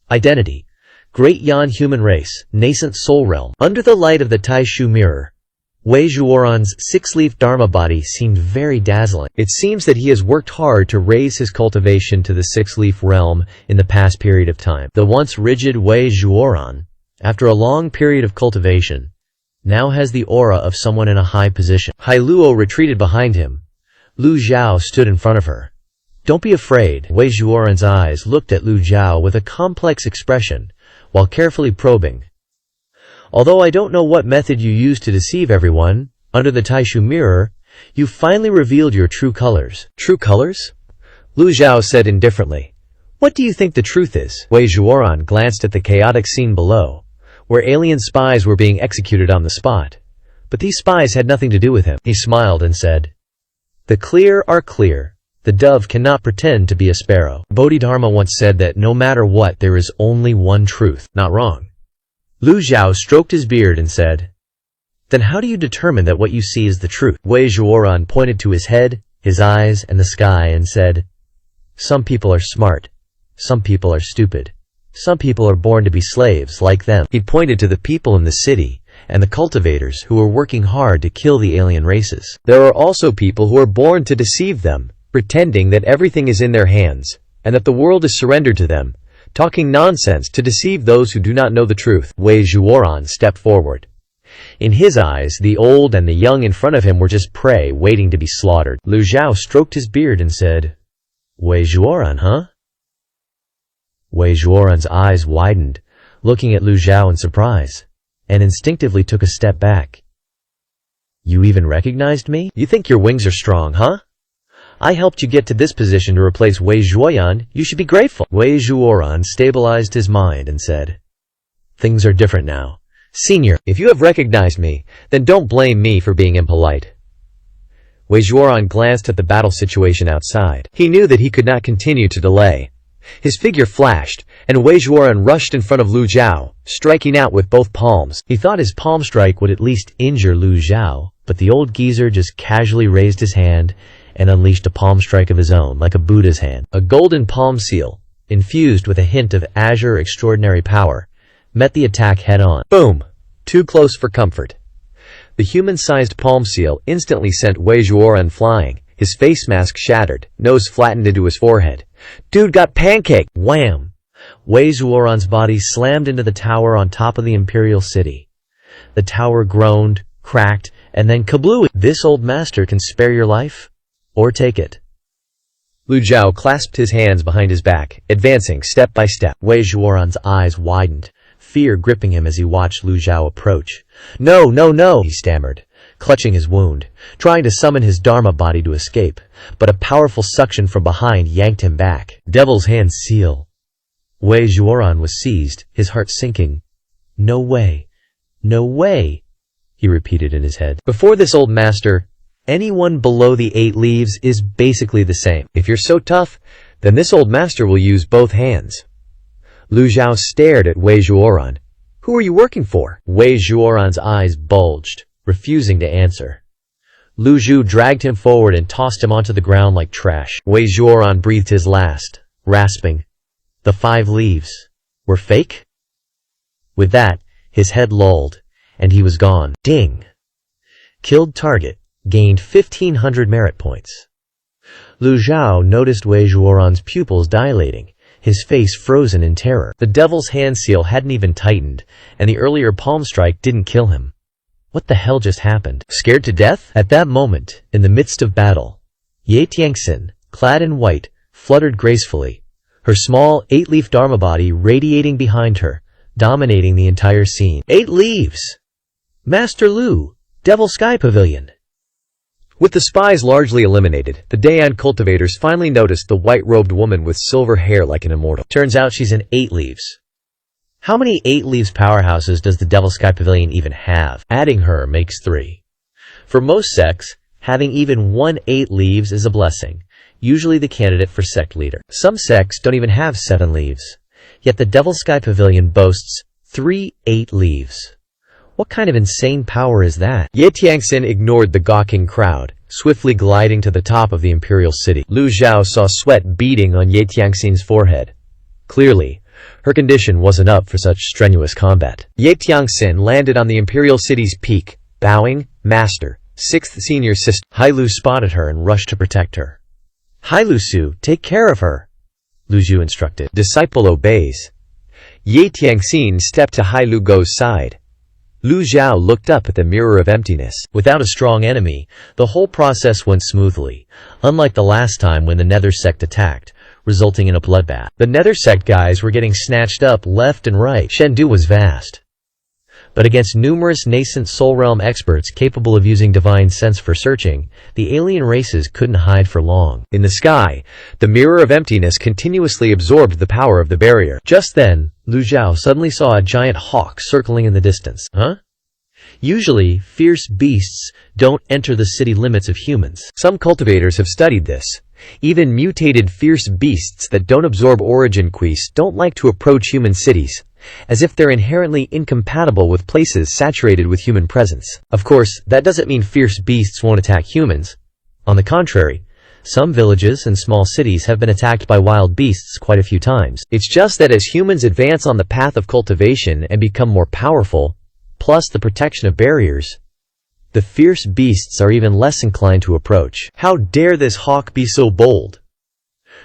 Identity: Great Yan human race, nascent soul realm. Under the light of the Taishu mirror, Wei Zhuoran's 6-leaf dharma body seemed very dazzling. It seems that he has worked hard to raise his cultivation to the 6-leaf realm in the past period of time. The once rigid Wei Zhuoran, after a long period of cultivation, now has the aura of someone in a high position. Hai Luo retreated behind him. Lu Zhao stood in front of her. "Don't be afraid." Wei Zhuoran's eyes looked at Lu Zhao with a complex expression, while carefully probing. "Although I don't know what method you used to deceive everyone, under the Taishu mirror, you finally revealed your true colors." "True colors?" Lu Zhao said indifferently. "What do you think the truth is?" Wei Zhuoran glanced at the chaotic scene below, where alien spies were being executed on the spot. But these spies had nothing to do with him. He smiled and said, "The clear are clear. The dove cannot pretend to be a sparrow." Bodhidharma once said that no matter what, there is only one truth. Not wrong. Lu Zhao stroked his beard and said, "Then how do you determine that what you see is the truth?" Wei Zhuoran pointed to his head, his eyes, and the sky and said, "Some people are smart. Some people are stupid. Some people are born to be slaves, like them." He pointed to the people in the city and the cultivators who were working hard to kill the alien races. There are also people who are born to deceive them, pretending that everything is in their hands, and that the world is surrendered to them, talking nonsense to deceive those who do not know the truth. Wei Zhuoran stepped forward. In his eyes, the old and the young in front of him were just prey waiting to be slaughtered. Lu Zhao stroked his beard and said, "Wei Zhuoran, huh?" Wei Zhuoran's eyes widened, looking at Lu Zhao in surprise, and instinctively took a step back. "You even recognized me? You think your wings are strong, huh? I helped you get to this position to replace Wei Zhuoyan. You should be grateful." Wei Zhuoran stabilized his mind and said, "Things are different now. Senior, if you have recognized me, then don't blame me for being impolite." Wei Zhuoran glanced at the battle situation outside. He knew that he could not continue to delay. His figure flashed, and Wei Zhuoran rushed in front of Lu Zhao, striking out with both palms. He thought his palm strike would at least injure Lu Zhao, but the old geezer just casually raised his hand and unleashed a palm strike of his own, like a Buddha's hand. A golden palm seal, infused with a hint of azure extraordinary power, met the attack head-on. Boom! Too close for comfort. The human-sized palm seal instantly sent Wei Zhuoran flying, his face mask shattered, nose flattened into his forehead. Dude got pancaked! Wham! Wei Zhuoran's body slammed into the tower on top of the imperial city. The tower groaned, cracked, and then kablooey! This old master can spare your life? Or take it. Lu Zhao clasped his hands behind his back, advancing step by step. Wei Zhuoran's eyes widened, fear gripping him as he watched Lu Zhao approach. No, no, no, he stammered, clutching his wound, trying to summon his Dharma body to escape, but a powerful suction from behind yanked him back. Devil's Hand seal. Wei Zhuoran was seized, his heart sinking. No way. No way, he repeated in his head. Before this old master, anyone below the 8 leaves is basically the same. If you're so tough, then this old master will use both hands. Lu Zhao stared at Wei Zhuoran. Who are you working for? Wei Zhuoran's eyes bulged, refusing to answer. Lu Zhu dragged him forward and tossed him onto the ground like trash. Wei Zhuoran breathed his last, rasping. The 5 leaves were fake? With that, his head lulled, and he was gone. Ding! Killed target. Gained 1,500 merit points. Lu Zhao noticed Wei Zhuoran's pupils dilating, his face frozen in terror. The Devil's Hand seal hadn't even tightened, and the earlier palm strike didn't kill him. What the hell just happened? Scared to death? At that moment, in the midst of battle, Ye Tianxin, clad in white, fluttered gracefully, her small 8-leaf Dharma body radiating behind her, dominating the entire scene. 8 leaves! Master Lu, Devil Sky Pavilion. With the spies largely eliminated, the Dayan cultivators finally noticed the white-robed woman with silver hair like an immortal. Turns out she's an 8 leaves. How many 8 leaves powerhouses does the Devil Sky Pavilion even have? Adding her makes 3. For most sects, having even 1 8 leaves is a blessing, usually the candidate for sect leader. Some sects don't even have 7 leaves, yet the Devil Sky Pavilion boasts 3 8 leaves. What kind of insane power is that? Ye Tianxin ignored the gawking crowd, swiftly gliding to the top of the imperial city. Lu Zhao saw sweat beading on Ye Tianxin's forehead. Clearly, her condition wasn't up for such strenuous combat. Ye Tianxin landed on the imperial city's peak, bowing. Master, 6th senior sister. Hailu spotted her and rushed to protect her. Hailu Su, take care of her, Lu Zhu instructed. Disciple obeys. Ye Tianxin stepped to Hailu Go's side. Lu Zhao looked up at the mirror of emptiness. Without a strong enemy, the whole process went smoothly, unlike the last time when the Nether sect attacked, resulting in a bloodbath. The Nether sect guys were getting snatched up left and right. Shendu was vast. But against numerous nascent Soul Realm experts capable of using divine sense for searching, the alien races couldn't hide for long. In the sky, the mirror of emptiness continuously absorbed the power of the barrier. Just then, Lu Zhao suddenly saw a giant hawk circling in the distance. Huh? Usually, fierce beasts don't enter the city limits of humans. Some cultivators have studied this. Even mutated fierce beasts that don't absorb origin quis don't like to approach human cities, as if they're inherently incompatible with places saturated with human presence. Of course, that doesn't mean fierce beasts won't attack humans. On the contrary, some villages and small cities have been attacked by wild beasts quite a few times. It's just that as humans advance on the path of cultivation and become more powerful, plus the protection of barriers, the fierce beasts are even less inclined to approach. How dare this hawk be so bold?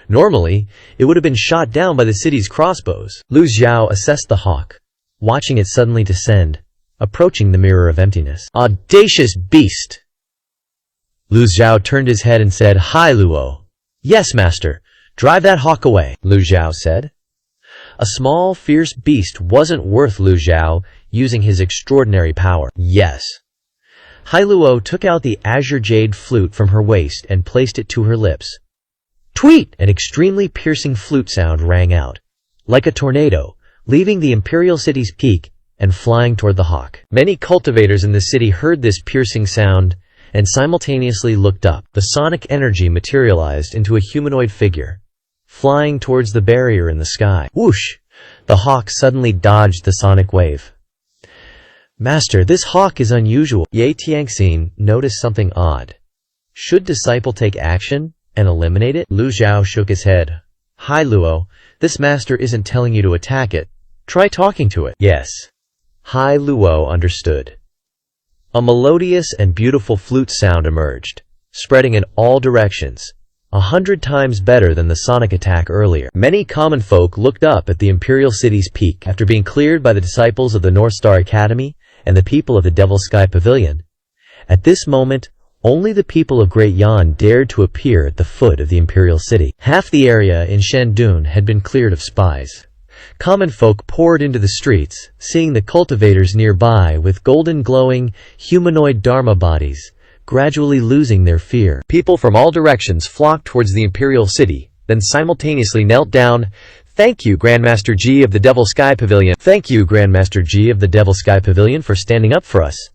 Normally, it would have been shot down by the city's crossbows. Lu Zhao assessed the hawk, watching it suddenly descend, approaching the mirror of emptiness. Audacious beast! Lu Zhao turned his head and said, Hi, Luo. Yes, master. Drive that hawk away, Lu Zhao said. A small, fierce beast wasn't worth Lu Zhao using his extraordinary power. Yes. Hai Luo took out the azure jade flute from her waist and placed it to her lips. Tweet! An extremely piercing flute sound rang out, like a tornado, leaving the imperial city's peak and flying toward the hawk. Many cultivators in the city heard this piercing sound and simultaneously looked up. The sonic energy materialized into a humanoid figure, flying towards the barrier in the sky. Whoosh! The hawk suddenly dodged the sonic wave. Master, this hawk is unusual. Ye Tianxin noticed something odd. Should disciple take action and eliminate it? Lu Zhao shook his head. Hi, Luo. This master isn't telling you to attack it, Try talking to it. Yes. Hai Luo understood. A melodious and beautiful flute sound emerged, spreading in all directions, 100 times better than the sonic attack earlier. Many common folk looked up at the Imperial City's peak after being cleared by the disciples of the North Star Academy and the people of the Devil Sky Pavilion. At this moment, only the people of Great Yan dared to appear at the foot of the Imperial City. Half the area in Shandun had been cleared of spies. Common folk poured into the streets, seeing the cultivators nearby with golden glowing, humanoid dharma bodies, gradually losing their fear. People from all directions flocked towards the Imperial City, then simultaneously knelt down. Thank you, Grandmaster G of the Devil Sky Pavilion. Thank you, Grandmaster G of the Devil Sky Pavilion, for standing up for us.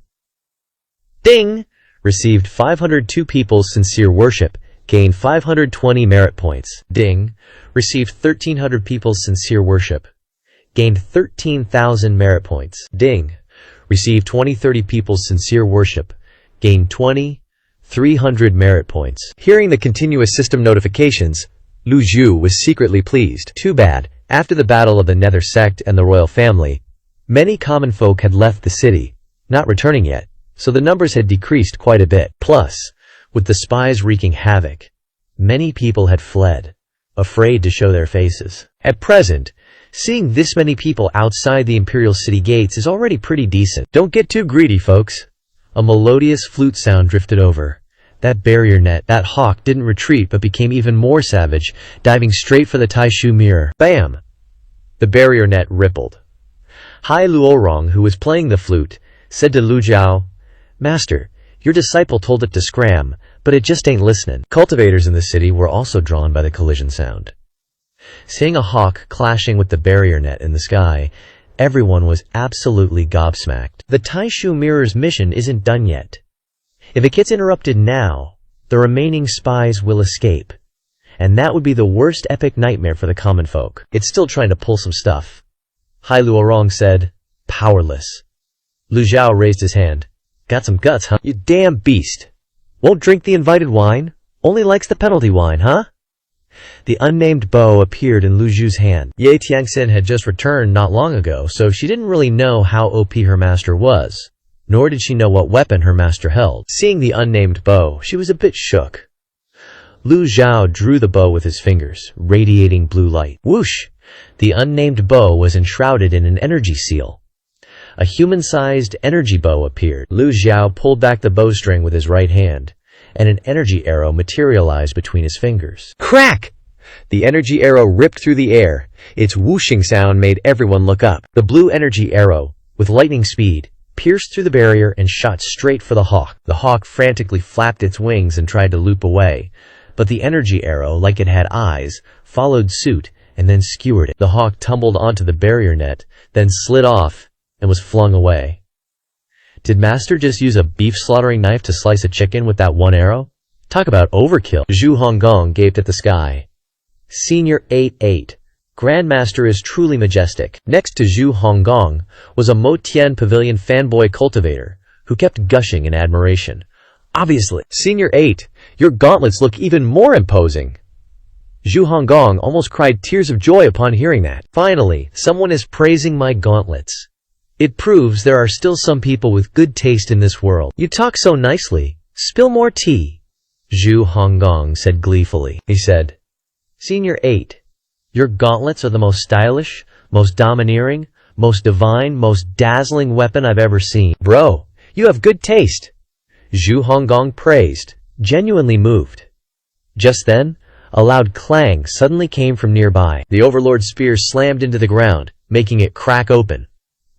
Ding! Received 502 people's sincere worship, gained 520 merit points. Ding! Received 1,300 people's sincere worship, gained 13,000 merit points. Ding! Received 20-30 people's sincere worship, gained 2,300 merit points. Hearing the continuous system notifications, Lu Zhu was secretly pleased. Too bad, after the battle of the Nether Sect and the royal family, many common folk had left the city, not returning yet, so the numbers had decreased quite a bit. Plus, with the spies wreaking havoc, many people had fled, afraid to show their faces. At present, seeing this many people outside the Imperial City gates is already pretty decent. Don't get too greedy, folks. A melodious flute sound drifted over. That barrier net, that hawk didn't retreat but became even more savage, diving straight for the Taishu mirror. Bam! The barrier net rippled. Hai Luorong, who was playing the flute, said to Lu Jiao, Master, your disciple told it to scram, but it just ain't listening. Cultivators in the city were also drawn by the collision sound. Seeing a hawk clashing with the barrier net in the sky, everyone was absolutely gobsmacked. The Taishu mirror's mission isn't done yet. If it gets interrupted now, the remaining spies will escape, and that would be the worst epic nightmare for the common folk. It's still trying to pull some stuff. Hai Luorong said, powerless. Lu Zhao raised his hand. Got some guts, huh? You damn beast. Won't drink the invited wine? Only likes the penalty wine, huh? The unnamed bow appeared in Lu Zhu's hand. Ye Tianxin had just returned not long ago, so she didn't really know how OP her master was, nor did she know what weapon her master held. Seeing the unnamed bow, she was a bit shook. Lu Zhao drew the bow with his fingers, radiating blue light. Whoosh! The unnamed bow was enshrouded in an energy seal. A human-sized energy bow appeared. Lu Zhao pulled back the bowstring with his right hand, and an energy arrow materialized between his fingers. Crack! The energy arrow ripped through the air. Its whooshing sound made everyone look up. The blue energy arrow, with lightning speed, pierced through the barrier and shot straight for the hawk. The hawk frantically flapped its wings and tried to loop away, but the energy arrow, like it had eyes, followed suit and then skewered it. The hawk tumbled onto the barrier net, then slid off and was flung away. Did Master just use a beef slaughtering knife to slice a chicken with that one arrow? Talk about overkill. Zhu Honggong gaped at the sky. Senior 8-8. Grandmaster is truly majestic. Next to Zhu Honggong was a Mo Tian Pavilion fanboy cultivator who kept gushing in admiration. Obviously, Senior 8, your gauntlets look even more imposing. Zhu Honggong almost cried tears of joy upon hearing that. Finally, someone is praising my gauntlets. It proves there are still some people with good taste in this world. You talk so nicely. Spill more tea. Zhu Honggong said gleefully. He said, Senior 8, your gauntlets are the most stylish, most domineering, most divine, most dazzling weapon I've ever seen. Bro, you have good taste. Zhu Honggong praised, genuinely moved. Just then, a loud clang suddenly came from nearby. The Overlord's spear slammed into the ground, making it crack open.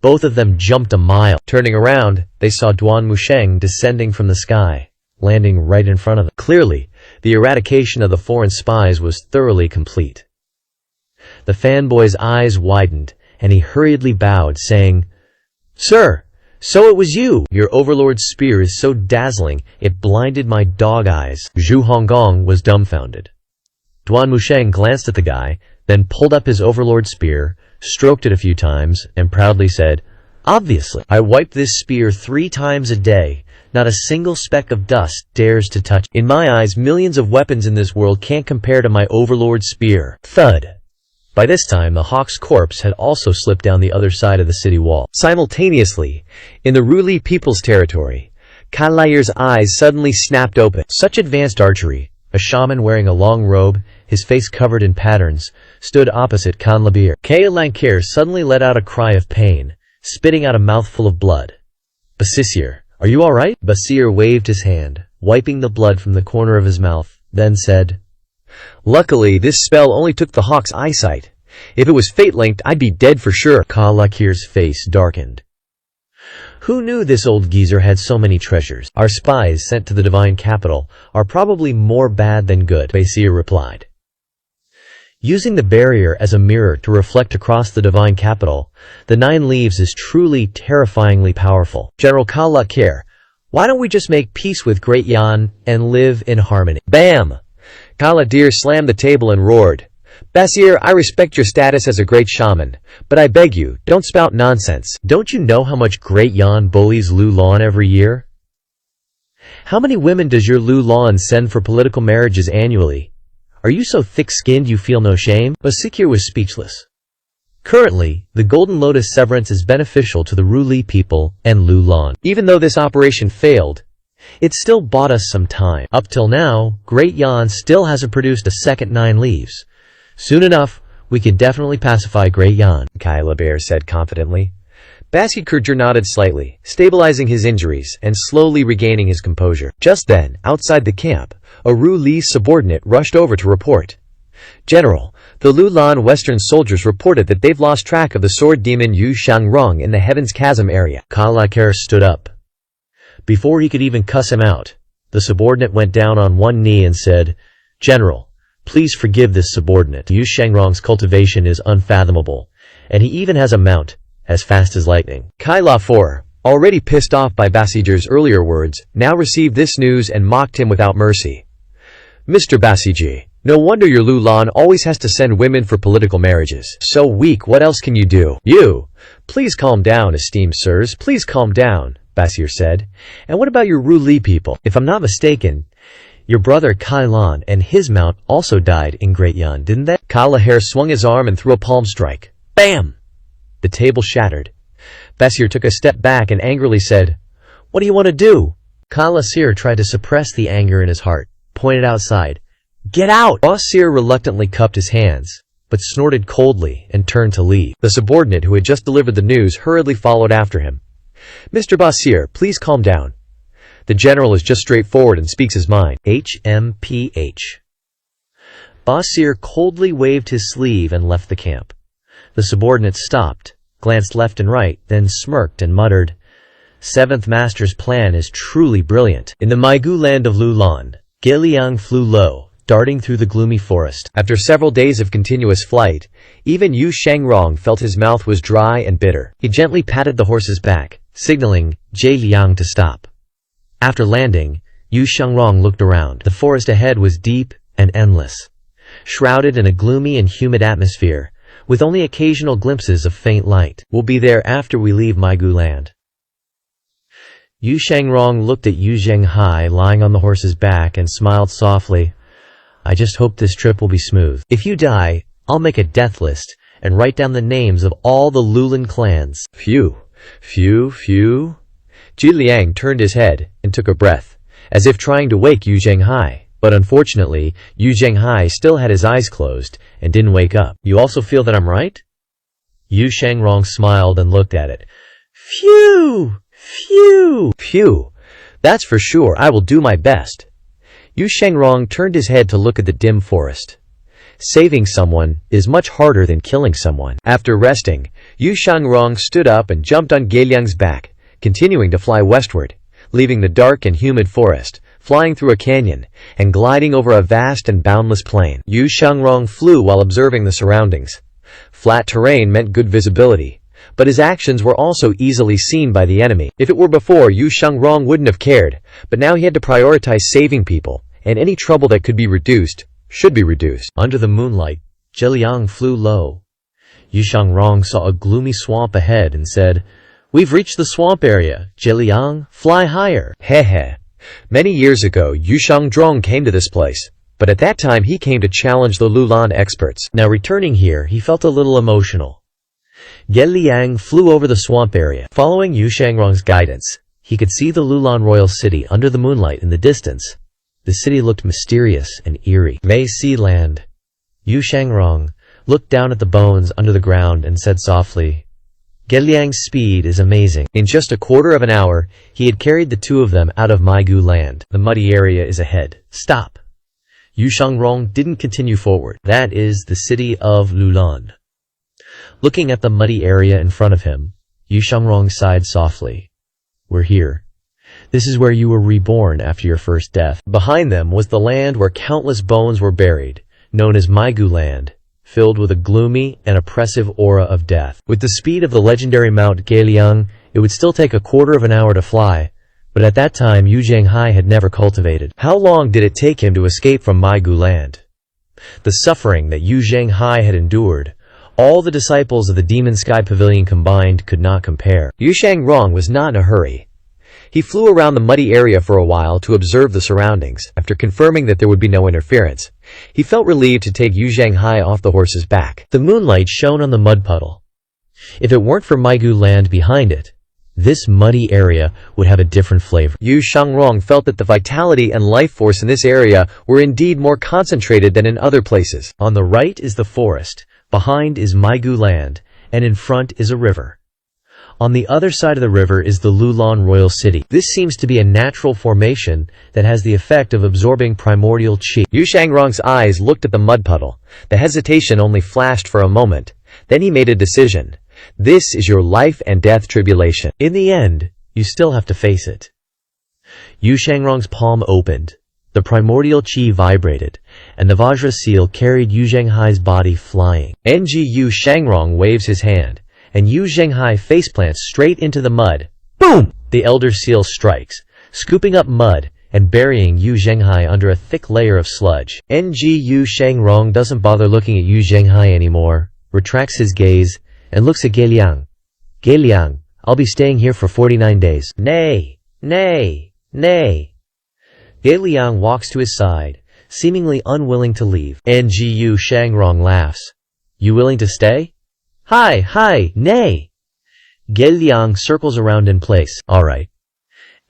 Both of them jumped a mile. Turning around, they saw Duan Musheng descending from the sky, landing right in front of them. Clearly, the eradication of the foreign spies was thoroughly complete. The fanboy's eyes widened, and he hurriedly bowed, saying, Sir, so it was you! Your Overlord's spear is so dazzling, it blinded my dog eyes. Zhu Honggong was dumbfounded. Duan Musheng glanced at the guy, then pulled up his Overlord spear, stroked it a few times, and proudly said, Obviously, I wiped this spear 3 times a day. Not a single speck of dust dares to touch. In my eyes, millions of weapons in this world can't compare to my Overlord spear. Thud. By this time, the hawk's corpse had also slipped down the other side of the city wall. Simultaneously, in the Ruli people's territory, Kalayir's eyes suddenly snapped open. Such advanced archery, a shaman wearing a long robe, his face covered in patterns, stood opposite Kanlabir. Kalayir suddenly let out a cry of pain, spitting out a mouthful of blood. Basir, are you alright? Basir waved his hand, wiping the blood from the corner of his mouth, then said, "Luckily, this spell only took the hawk's eyesight. If it was fate-linked, I'd be dead for sure." Kalakir's face darkened. Who knew this old geezer had so many treasures? Our spies sent to the divine capital are probably more bad than good, Basir replied. Using the barrier as a mirror to reflect across the divine capital, the 9 leaves is truly terrifyingly powerful. General Kalakir, why don't we just make peace with Great Yan and live in harmony? Bam! Kaladir slammed the table and roared, "Basir, I respect your status as a great shaman, but I beg you, don't spout nonsense. Don't you know how much Great Yan bullies Lu Lan every year? How many women does your Lu Lan send for political marriages annually? Are you so thick-skinned you feel no shame?" Basikir was speechless. Currently, the Golden Lotus severance is beneficial to the Ruli people and Lu Lan. Even though this operation failed, it still bought us some time. Up till now, Great Yan still hasn't produced a second 9 leaves. Soon enough, we can definitely pacify Great Yan, Kailabir said confidently. Basikir nodded slightly, stabilizing his injuries and slowly regaining his composure. Just then, outside the camp, a Ruli subordinate rushed over to report. "General, the Lu Lan Western soldiers reported that they've lost track of the sword demon Yu Shangrong in the Heaven's Chasm area." Kalakir stood up. Before he could even cuss him out, the subordinate went down on one knee and said, "General, please forgive this subordinate. Yu Shangrong's cultivation is unfathomable, and he even has a mount, as fast as lightning." Kaila IV, already pissed off by Basijir's earlier words, now received this news and mocked him without mercy. "Mr. Basiji, no wonder your Lu Lan always has to send women for political marriages. So weak, what else can you do?" "You, please calm down, esteemed sirs, please calm down," Basir said. "And what about your Ruli people? If I'm not mistaken, your brother Kailan and his mount also died in Great Yan, didn't they?" Kalahir swung his arm and threw a palm strike. Bam! The table shattered. Basir took a step back and angrily said, "What do you want to do?" Kalasir tried to suppress the anger in his heart, pointed outside. "Get out!" Basir reluctantly cupped his hands, but snorted coldly and turned to leave. The subordinate who had just delivered the news hurriedly followed after him. "Mr. Basir, please calm down. The general is just straightforward and speaks his mind." HMPH. Basir coldly waved his sleeve and left the camp. The subordinate stopped, glanced left and right, then smirked and muttered, "Seventh Master's plan is truly brilliant." In the Maigu land of Lu Lan, Giliang flew low, darting through the gloomy forest. After several days of continuous flight, even Yu Shangrong felt his mouth was dry and bitter. He gently patted the horse's back, signaling Jie Liang to stop. After landing, Yu Shangrong looked around. The forest ahead was deep and endless, shrouded in a gloomy and humid atmosphere, with only occasional glimpses of faint light. "We'll be there after we leave Maigu land." Yu Shangrong looked at Yu Zhenghai lying on the horse's back and smiled softly. "I just hope this trip will be smooth. If you die, I'll make a death list and write down the names of all the Lulan clans." Phew, phew, phew. Ji Liang turned his head and took a breath, as if trying to wake Yu Zhenghai. But unfortunately, Yu Zhenghai still had his eyes closed and didn't wake up. "You also feel that I'm right?" Yu Shangrong smiled and looked at it. "Phew! Phew! Phew! That's for sure. I will do my best." Yu Shangrong turned his head to look at the dim forest. Saving someone is much harder than killing someone. After resting, Yu Shangrong stood up and jumped on Geliang's back, continuing to fly westward, leaving the dark and humid forest, flying through a canyon, and gliding over a vast and boundless plain. Yu Shangrong flew while observing the surroundings. Flat terrain meant good visibility, but his actions were also easily seen by the enemy. If it were before, Yu Shangrong wouldn't have cared, but now he had to prioritize saving people, and any trouble that could be reduced should be reduced. Under the moonlight, Zheliang flew low. Yu Shangrong saw a gloomy swamp ahead and said, "We've reached the swamp area. Zheliang, fly higher." Heh. Many years ago, Yu Shangrong came to this place, but at that time he came to challenge the Lulan experts. Now returning here, he felt a little emotional. Ge Liang flew over the swamp area. Following Yu Shangrong's guidance, he could see the Lulan royal city under the moonlight in the distance. The city looked mysterious and eerie. May Sea Land. Yu Shangrong looked down at the bones under the ground and said softly, Ge Liang's speed is amazing. In just a quarter of an hour, he had carried the two of them out of Maigu land. The muddy area is ahead. Stop. Yu Shangrong didn't continue forward. That is the city of Lulan. Looking at the muddy area in front of him, Yu Shangrong sighed softly. We're here. This is where you were reborn after your first death. Behind them was the land where countless bones were buried, known as Maigu land, filled with a gloomy and oppressive aura of death. With the speed of the legendary Mount Ge Liang, it would still take a quarter of an hour to fly, but at that time Yu Zhanghai had never cultivated. How long did it take him to escape from Maigu land? The suffering that Yu Zhanghai had endured, all the disciples of the Demon Sky Pavilion combined could not compare. Yu Shangrong was not in a hurry. He flew around the muddy area for a while to observe the surroundings. After confirming that there would be no interference, he felt relieved to take Yu Zhanghai off the horse's back. The moonlight shone on the mud puddle. If it weren't for Maigu land behind it, this muddy area would have a different flavor. Yu Shangrong felt that the vitality and life force in this area were indeed more concentrated than in other places. On the right is the forest, behind is Maigu land, and in front is a river. On the other side of the river is the Lulan royal city. This seems to be a natural formation that has the effect of absorbing primordial qi. Yu Shangrong's eyes looked at the mud puddle. The hesitation only flashed for a moment. Then he made a decision. This is your life and death tribulation. In the end, you still have to face it. Yu Shangrong's palm opened. The primordial qi vibrated, and the Vajra seal carried Yu Zhanghai's body flying. Yu Shangrong waves his hand, and Yu Zhanghai faceplants straight into the mud. Boom! The elder seal strikes, scooping up mud and burying Yu Zhanghai under a thick layer of sludge. Yu Shangrong doesn't bother looking at Yu Zhanghai anymore, retracts his gaze, and looks at Ge Liang. Ge Liang, I'll be staying here for 49 days. Nay, nay, nay. Ge Liang walks to his side, seemingly unwilling to leave. Yu Shangrong laughs. You willing to stay? Hi, nay. Ge Liang circles around in place. Alright.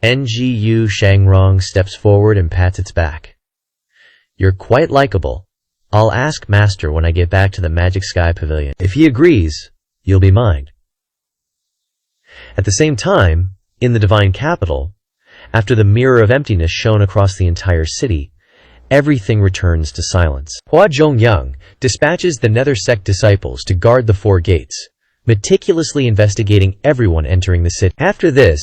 Yu Shangrong steps forward and pats its back. You're quite likable. I'll ask Master when I get back to the Magic Sky Pavilion. If he agrees, you'll be mine. At the same time, in the Divine Capital, after the mirror of emptiness shone across the entire city, everything returns to silence. Hua Zhongyang dispatches the Nether Sect disciples to guard the 4 gates, meticulously investigating everyone entering the city. After this,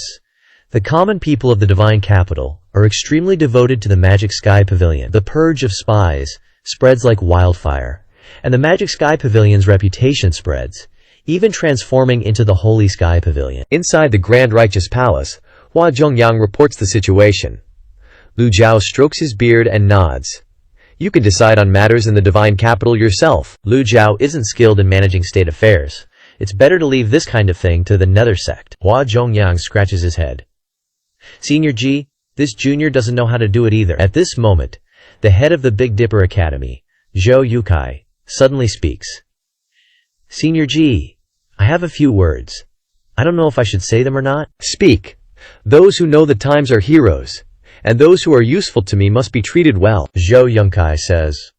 the common people of the Divine Capital are extremely devoted to the Magic Sky Pavilion. The purge of spies spreads like wildfire, and the Magic Sky Pavilion's reputation spreads, even transforming into the Holy Sky Pavilion. Inside the Grand Righteous Palace, Hua Zhongyang reports the situation. Lu Jiao strokes his beard and nods. You can decide on matters in the Divine Capital yourself. Lu Jiao isn't skilled in managing state affairs. It's better to leave this kind of thing to the Nether Sect. Hua Zhongyang scratches his head. Senior Ji, this junior doesn't know how to do it either. At this moment, the head of the Big Dipper Academy, Zhou Yukai, suddenly speaks. Senior Ji, I have a few words. I don't know if I should say them or not. Speak. Those who know the times are heroes, and those who are useful to me must be treated well. Zhou Yunkai says.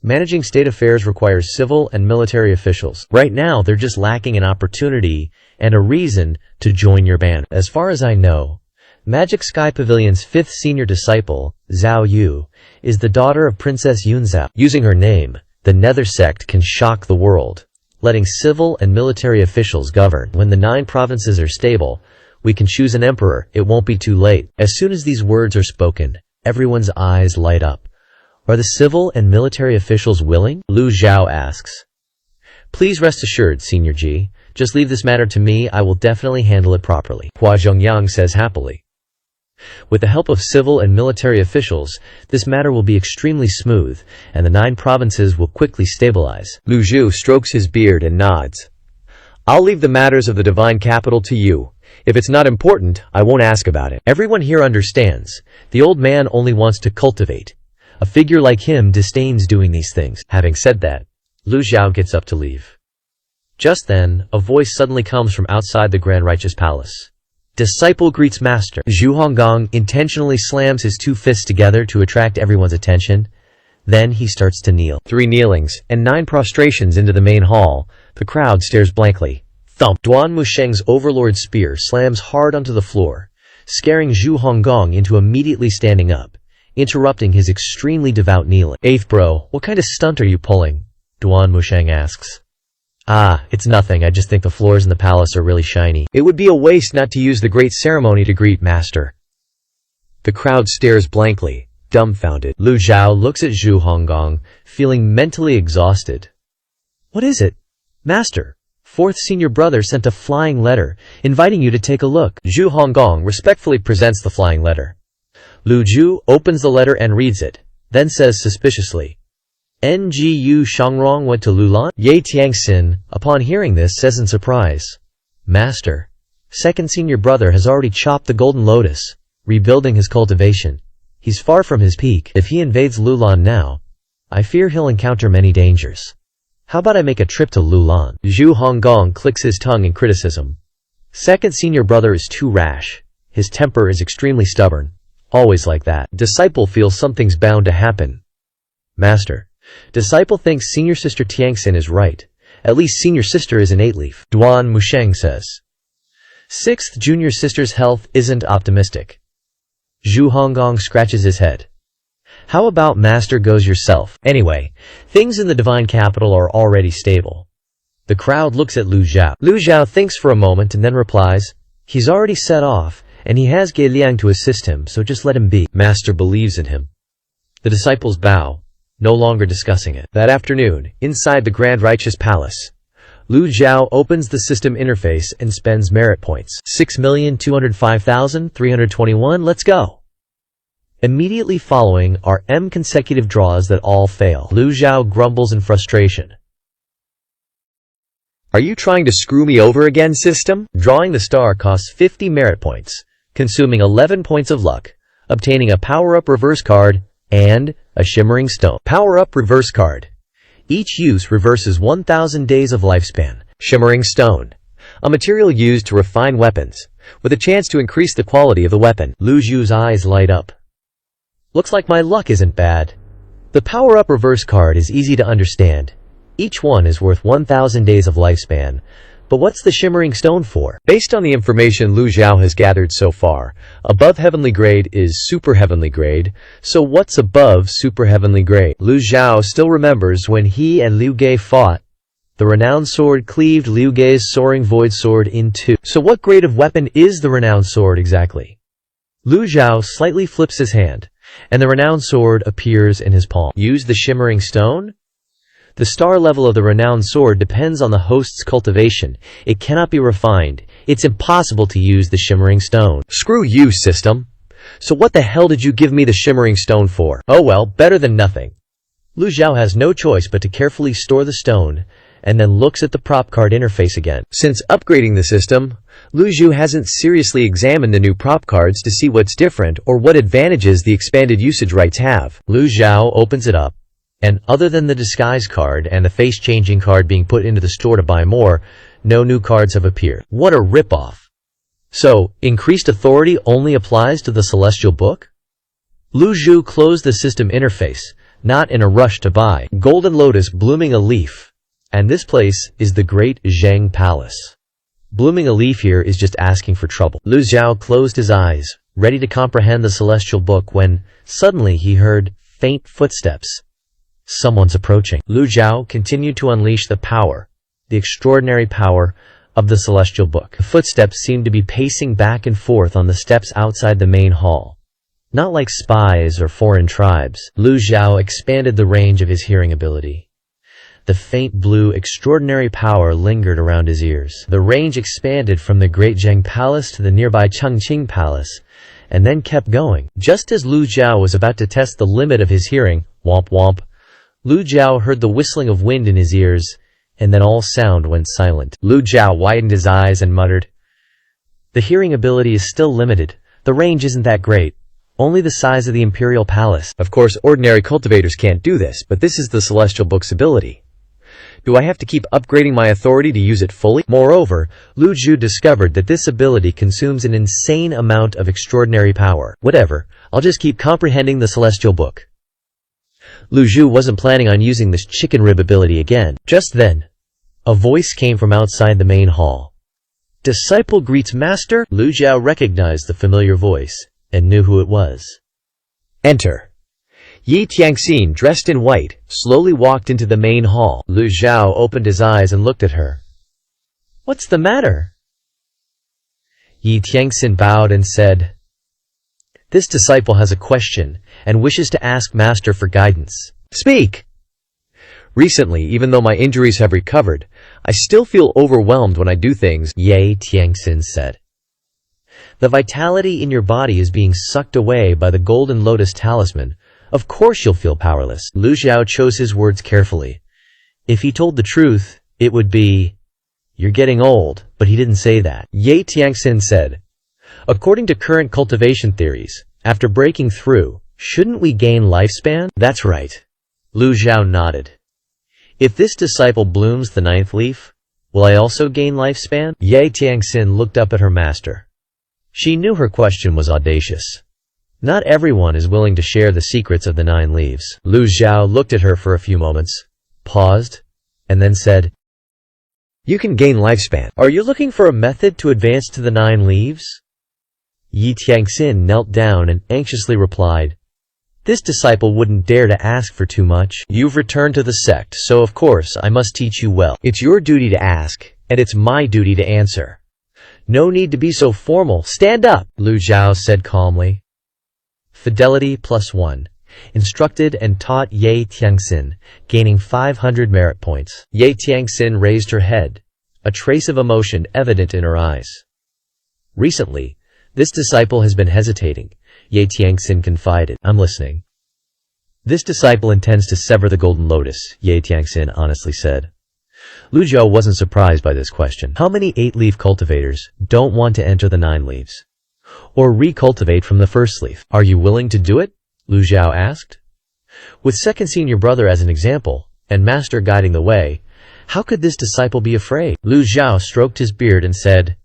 Managing state affairs requires civil and military officials. Right now, they're just lacking an opportunity and a reason to join your band. As far as I know, Magic Sky Pavilion's 5th senior disciple, Zhao Yu, is the daughter of Princess Yunzhao. Using her name, the Nether Sect can shock the world, letting civil and military officials govern. When the 9 provinces are stable, we can choose an emperor. It won't be too late. As soon as these words are spoken, everyone's eyes light up. Are the civil and military officials willing? Lu Zhao asks. Please rest assured, Senior Ji. Just leave this matter to me. I will definitely handle it properly. Hua Zhongyang says happily. With the help of civil and military officials, this matter will be extremely smooth, and the 9 provinces will quickly stabilize. Lu Zhu strokes his beard and nods. I'll leave the matters of the Divine Capital to you. If it's not important, I won't ask about it. Everyone here understands. The old man only wants to cultivate. A figure like him disdains doing these things. Having said that, Lu Xiao gets up to leave. Just then, a voice suddenly comes from outside the Grand Righteous Palace. Disciple greets master. Zhu Honggong intentionally slams his two fists together to attract everyone's attention. Then he starts to kneel. 3 kneelings and 9 prostrations into the main hall. The crowd stares blankly. Thump! Duan Musheng's overlord spear slams hard onto the floor, scaring Zhu Honggong into immediately standing up, interrupting his extremely devout kneeling. "Eighth bro, what kind of stunt are you pulling?" Duan Musheng asks. It's nothing. I just think the floors in the palace are really shiny. It would be a waste not to use the great ceremony to greet master. The crowd stares blankly, dumbfounded. Lu Xiao looks at Zhu Honggong, feeling mentally exhausted. "What is it? Master, 4th senior brother sent a flying letter, inviting you to take a look." Zhu Honggong respectfully presents the flying letter. Lu Zhu opens the letter and reads it, then says suspiciously, "Ngu Shangrong went to Lulan?" Ye Tiangxin, upon hearing this, says in surprise, "Master, 2nd senior brother has already chopped the Golden Lotus, rebuilding his cultivation. He's far from his peak. If he invades Lulan now, I fear he'll encounter many dangers. How about I make a trip to Lulan?" Zhu Honggong clicks his tongue in criticism. 2nd senior brother is too rash. His temper is extremely stubborn. Always like that. Disciple feels something's bound to happen. "Master, disciple thinks senior sister Tiangxin is right. At least senior sister is an 8-leaf. Duan Musheng says. 6th junior sister's health isn't optimistic. Zhu Honggong scratches his head. "How about master goes yourself? Anyway, things in the divine capital are already stable." The crowd looks at Lu Xiao. Lu Xiao thinks for a moment and then replies, "He's already set off, and he has Ge Liang to assist him, so just let him be. Master believes in him." The disciples bow, no longer discussing it. That afternoon, inside the Grand Righteous Palace, Lu Xiao opens the system interface and spends merit points. 6,205,321, let's go. Immediately following are M consecutive draws that all fail. Lu Xiao grumbles in frustration. "Are you trying to screw me over again, system?" Drawing the star costs 50 merit points, consuming 11 points of luck, obtaining a power-up reverse card, and a shimmering stone. Power-up reverse card. Each use reverses 1,000 days of lifespan. Shimmering stone. A material used to refine weapons, with a chance to increase the quality of the weapon. Lu Zhu's eyes light up. Looks like my luck isn't bad. The power-up reverse card is easy to understand. Each one is worth 1,000 days of lifespan. But what's the shimmering stone for? Based on the information Lu Xiao has gathered so far, above heavenly grade is super heavenly grade, so what's above super heavenly grade? Lu Xiao still remembers when he and Liu Ge fought. The renowned sword cleaved Liu Ge's soaring void sword in two. So what grade of weapon is the renowned sword exactly? Lu Xiao slightly flips his hand, and the renowned sword appears in his palm. Use the shimmering stone? The star level of the renowned sword depends on the host's cultivation. It cannot be refined. It's impossible to use the shimmering stone. Screw you, system. So what the hell did you give me the shimmering stone for? Oh well, better than nothing. Lu Xiao has no choice but to carefully store the stone, and then looks at the prop card interface again. Since upgrading the system, Lu Zhu hasn't seriously examined the new prop cards to see what's different or what advantages the expanded usage rights have. Lu Xiao opens it up, and other than the disguise card and the face-changing card being put into the store to buy more, no new cards have appeared. What a ripoff. So, increased authority only applies to the Celestial Book? Lu Zhu closed the system interface, not in a rush to buy. Golden Lotus blooming a leaf. And this place is the Great Zheng Palace. Blooming a leaf here is just asking for trouble. Lu Xiao closed his eyes, ready to comprehend the Celestial Book when, suddenly he heard faint footsteps. Someone's approaching. Lu Xiao continued to unleash the power, the extraordinary power, of the Celestial Book. The footsteps seemed to be pacing back and forth on the steps outside the main hall. Not like spies or foreign tribes. Lu Xiao expanded the range of his hearing ability. The faint blue, extraordinary power lingered around his ears. The range expanded from the Great Zheng Palace to the nearby Chengqing Palace, and then kept going. Just as Lu Xiao was about to test the limit of his hearing, womp womp, Lu Xiao heard the whistling of wind in his ears, and then all sound went silent. Lu Xiao widened his eyes and muttered, "The hearing ability is still limited. The range isn't that great. only the size of the Imperial Palace. Of course, ordinary cultivators can't do this, but this is the Celestial Book's ability. Do I have to keep upgrading my authority to use it fully? Moreover, Lu Zhu discovered that this ability consumes an insane amount of extraordinary power. Whatever, I'll just keep comprehending the Celestial Book. Lu Zhu wasn't planning on using this chicken rib ability again. Just then, a voice came from outside the main hall. Disciple greets master? Lu Zhao recognized the familiar voice and knew who it was. Enter. Yi Tianxin, dressed in white, slowly walked into the main hall. Lu Zhao opened his eyes and looked at her. What's the matter? Yi Tianxin bowed and said, This disciple has a question and wishes to ask master for guidance. Speak! Recently, even though my injuries have recovered, I still feel overwhelmed when I do things, Yi Tianxin said. The vitality in your body is being sucked away by the Golden Lotus Talisman. Of course you'll feel powerless. Lu Zhao chose his words carefully. If he told the truth, it would be, You're getting old, but he didn't say that. Yi Tianxin said, According to current cultivation theories, after breaking through, shouldn't we gain lifespan? That's right. Lu Zhao nodded. If this disciple blooms the 9th leaf, will I also gain lifespan? Yi Tianxin looked up at her master. She knew her question was audacious. Not everyone is willing to share the secrets of the 9 leaves. Lu Zhao looked at her for a few moments, paused, and then said, You can gain lifespan. Are you looking for a method to advance to the 9 leaves? Yi Tianxin knelt down and anxiously replied, This disciple wouldn't dare to ask for too much. You've returned to the sect, so of course I must teach you well. It's your duty to ask, and it's my duty to answer. No need to be so formal. Stand up, Lu Zhao said calmly. Fidelity +1. Instructed and taught Yi Tianxin, gaining 500 merit points. Yi Tianxin raised her head, a trace of emotion evident in her eyes. Recently, this disciple has been hesitating. Yi Tianxin confided, I'm listening. This disciple intends to sever the Golden Lotus, Yi Tianxin honestly said. Lu Zhao wasn't surprised by this question. How many 8-leaf cultivators don't want to enter the 9 leaves? Or recultivate from the 1st leaf? Are you willing to do it? Lu Zhao asked. With second senior brother as an example, and master guiding the way, how could this disciple be afraid? Lu Zhao stroked his beard and said,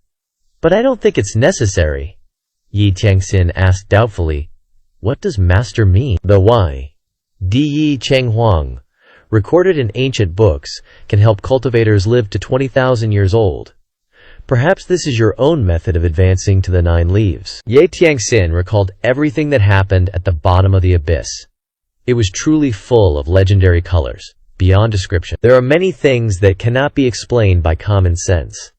But I don't think it's necessary. Yi Tianxin asked doubtfully, What does master mean? The why. Di Cheng Huang, recorded in ancient books, can help cultivators live to 20,000 years old. Perhaps this is your own method of advancing to the 9 leaves. Yi Tianxin recalled everything that happened at the bottom of the abyss. It was truly full of legendary colors, beyond description. There are many things that cannot be explained by common sense.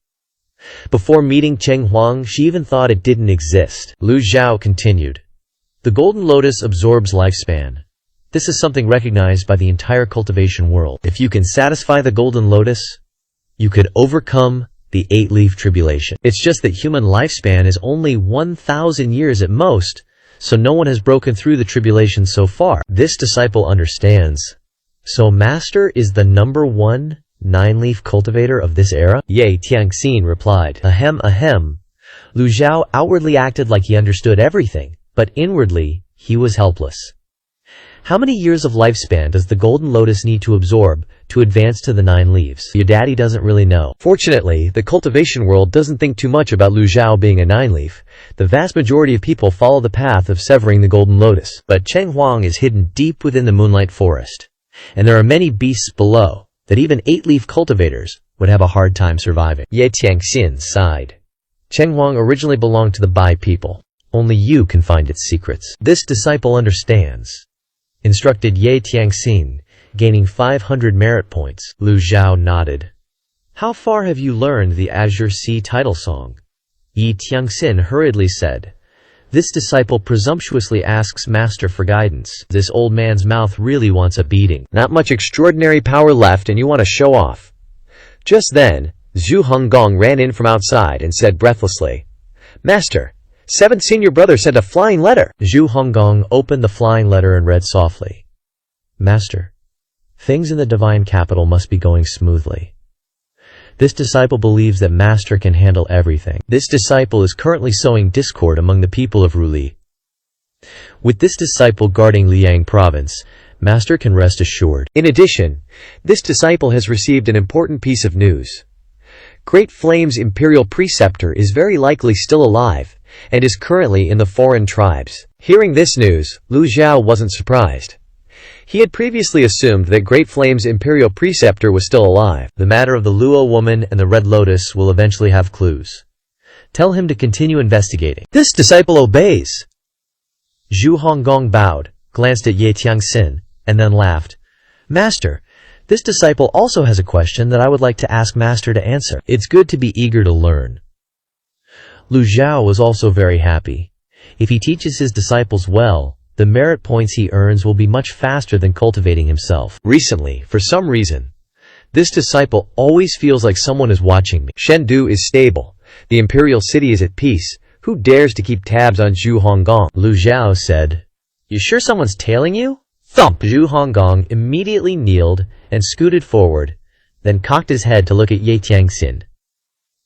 Before meeting Cheng Huang, she even thought it didn't exist. Lu Zhao continued. The Golden Lotus absorbs lifespan. This is something recognized by the entire cultivation world. If you can satisfy the Golden Lotus, you could overcome the 8-leaf tribulation. It's just that human lifespan is only 1,000 years at most, so no one has broken through the tribulation so far. This disciple understands. So master is the #1 9-leaf cultivator of this era? Yi Tianxin replied. Ahem, ahem. Lu Zhao outwardly acted like he understood everything, but inwardly, he was helpless. How many years of lifespan does the Golden Lotus need to absorb to advance to the 9 leaves? Your daddy doesn't really know. Fortunately, the cultivation world doesn't think too much about Lu Zhao being a 9-leaf. The vast majority of people follow the path of severing the Golden Lotus. But Cheng Huang is hidden deep within the Moonlight Forest. And there are many beasts below that even 8-leaf cultivators would have a hard time surviving. Yi Tianxin sighed. Cheng Huang originally belonged to the Bai people. Only you can find its secrets. This disciple understands. Instructed Yi Tianxin, gaining 500 merit points. Lu Zhao nodded. How far have you learned the Azure Sea title song? Yi Tianxin hurriedly said. This disciple presumptuously asks master for guidance. This old man's mouth really wants a beating. Not much extraordinary power left and you want to show off. Just then, Zhu Honggong ran in from outside and said breathlessly, Master, 7th senior brother sent a flying letter. Zhu Honggong opened the flying letter and read softly. Master, things in the divine capital must be going smoothly. This disciple believes that master can handle everything. This disciple is currently sowing discord among the people of Ruli. With this disciple guarding Liang province, Master can rest assured. In addition, this disciple has received an important piece of news. Great Flame's imperial preceptor is very likely still alive, and is currently in the foreign tribes. Hearing this news, Lu Xiao wasn't surprised. He had previously assumed that Great Flame's imperial preceptor was still alive. The matter of the Luo woman and the Red Lotus will eventually have clues. Tell him to continue investigating. This disciple obeys. Zhu Honggong bowed, glanced at Ye Tiangxin, and then laughed. Master, this disciple also has a question that I would like to ask Master to answer. It's good to be eager to learn. Lu Xiao was also very happy. If he teaches his disciples well, the merit points he earns will be much faster than cultivating himself. Recently, for some reason, this disciple always feels like someone is watching me. Chengdu is stable. The imperial city is at peace. Who dares to keep tabs on Zhu Honggong? Lu Xiao said, You sure someone's tailing you? Thump! Zhu Honggong immediately kneeled and scooted forward, then cocked his head to look at Ye Tiangxin.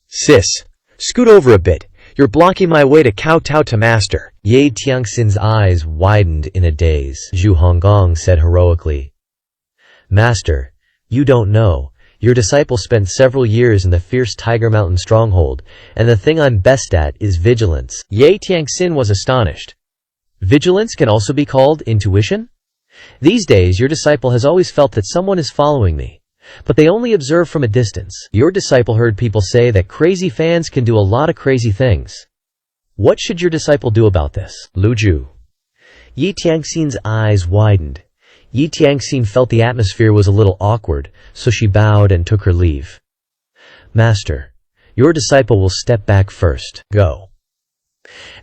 Sis, scoot over a bit. You're blocking my way to kowtow to Master. Ye Tiangxin's eyes widened in a daze. Zhu Honggong said heroically, Master, you don't know. Your disciple spent several years in the fierce Tiger Mountain stronghold, and the thing I'm best at is vigilance. Ye Tiangxin was astonished. Vigilance can also be called intuition? These days, your disciple has always felt that someone is following me, but they only observe from a distance. Your disciple heard people say that crazy fans can do a lot of crazy things. What should your disciple do about this? Lu Zhu. Ye Tiangxin's eyes widened. Ye Tiangxin felt the atmosphere was a little awkward, so she bowed and took her leave. Master, your disciple will step back first. Go.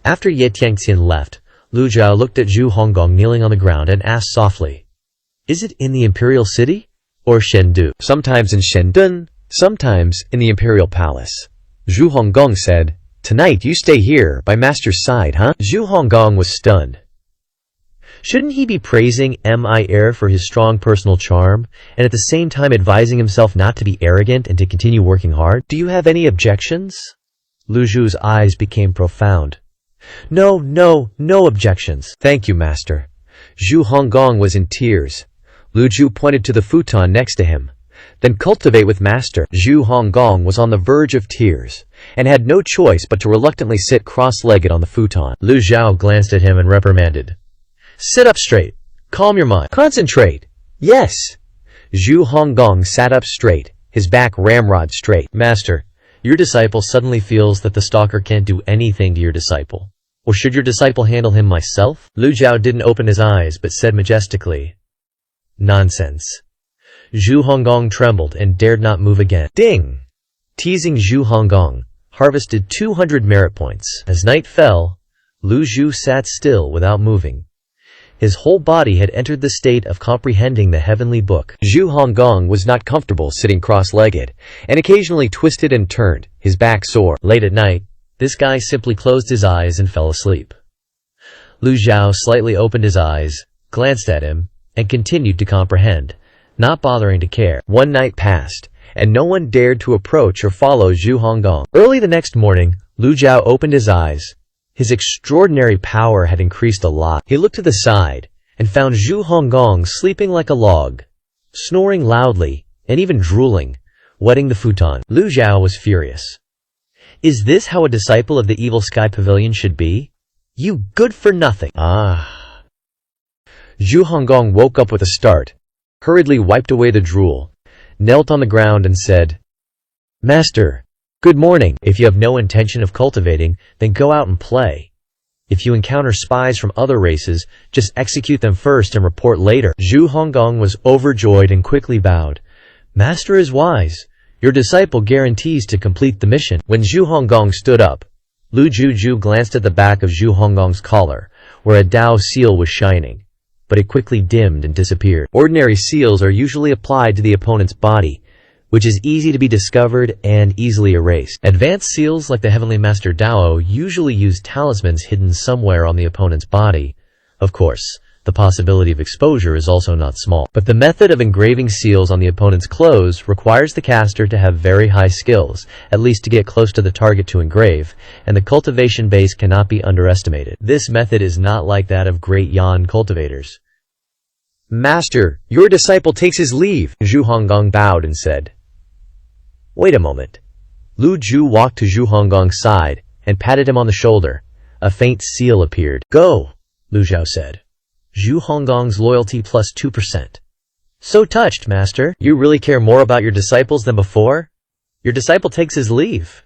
After Ye Tiangxin left, Lu Xiao looked at Zhu Honggong kneeling on the ground and asked softly, Is it in the imperial city or Chengdu? Sometimes in Shendun, sometimes in the imperial palace. Zhu Honggong said, Tonight you stay here by Master's side, huh? Zhu Honggong was stunned. Shouldn't he be praising Mi Air for his strong personal charm, and at the same time advising himself not to be arrogant and to continue working hard? Do you have any objections? Lu Zhu's eyes became profound. No objections. Thank you, Master. Zhu Honggong was in tears. Lu Zhu pointed to the futon next to him. Then cultivate with Master. Zhu Honggong was on the verge of tears, and had no choice but to reluctantly sit cross-legged on the futon. Lu Xiao glanced at him and reprimanded. Sit up straight. Calm your mind. Concentrate. Yes. Zhu Honggong sat up straight, his back ramrod straight. Master, your disciple suddenly feels that the stalker can't do anything to your disciple. Or should your disciple handle him myself? Lu Xiao didn't open his eyes but said majestically, Nonsense. Zhu Honggong trembled and dared not move again. Ding! Teasing Zhu Honggong harvested 200 merit points. As night fell, Lu Zhu sat still without moving. His whole body had entered the state of comprehending the heavenly book. Zhu Honggong was not comfortable sitting cross-legged, and occasionally twisted and turned, his back sore. Late at night, this guy simply closed his eyes and fell asleep. Lu Xiao slightly opened his eyes, glanced at him, and continued to comprehend, not bothering to care. One night passed, and no one dared to approach or follow Zhu Honggong. Early the next morning, Lu Xiao opened his eyes. His extraordinary power had increased a lot. He looked to the side and found Zhu Honggong sleeping like a log, snoring loudly, and even drooling, wetting the futon. Lu Xiao was furious. Is this how a disciple of the Evil Sky Pavilion should be? You good-for-nothing. Ah. Zhu Honggong woke up with a start, hurriedly wiped away the drool, knelt on the ground and said, Master, good morning. If you have no intention of cultivating, then go out and play. If you encounter spies from other races, just execute them first and report later. Zhu Honggong was overjoyed and quickly bowed. Master is wise. Your disciple guarantees to complete the mission. When Zhu Honggong stood up, Lu Zhu glanced at the back of Zhu Honggong's collar, where a Dao seal was shining, but it quickly dimmed and disappeared. Ordinary seals are usually applied to the opponent's body, which is easy to be discovered and easily erased. Advanced seals like the Heavenly Master Dao usually use talismans hidden somewhere on the opponent's body. Of course, The possibility of exposure is also not small. But the method of engraving seals on the opponent's clothes requires the caster to have very high skills, at least to get close to the target to engrave, and the cultivation base cannot be underestimated. This method is not like that of great Yan cultivators. Master, your disciple takes his leave. Zhu Honggong bowed and said. Wait a moment. Lu Zhu walked to Zhu Honggong's side and patted him on the shoulder. A faint seal appeared. Go, Lu Zhao said. Zhu Honggong's loyalty plus 2%. So touched, master. You really care more about your disciples than before? Your disciple takes his leave.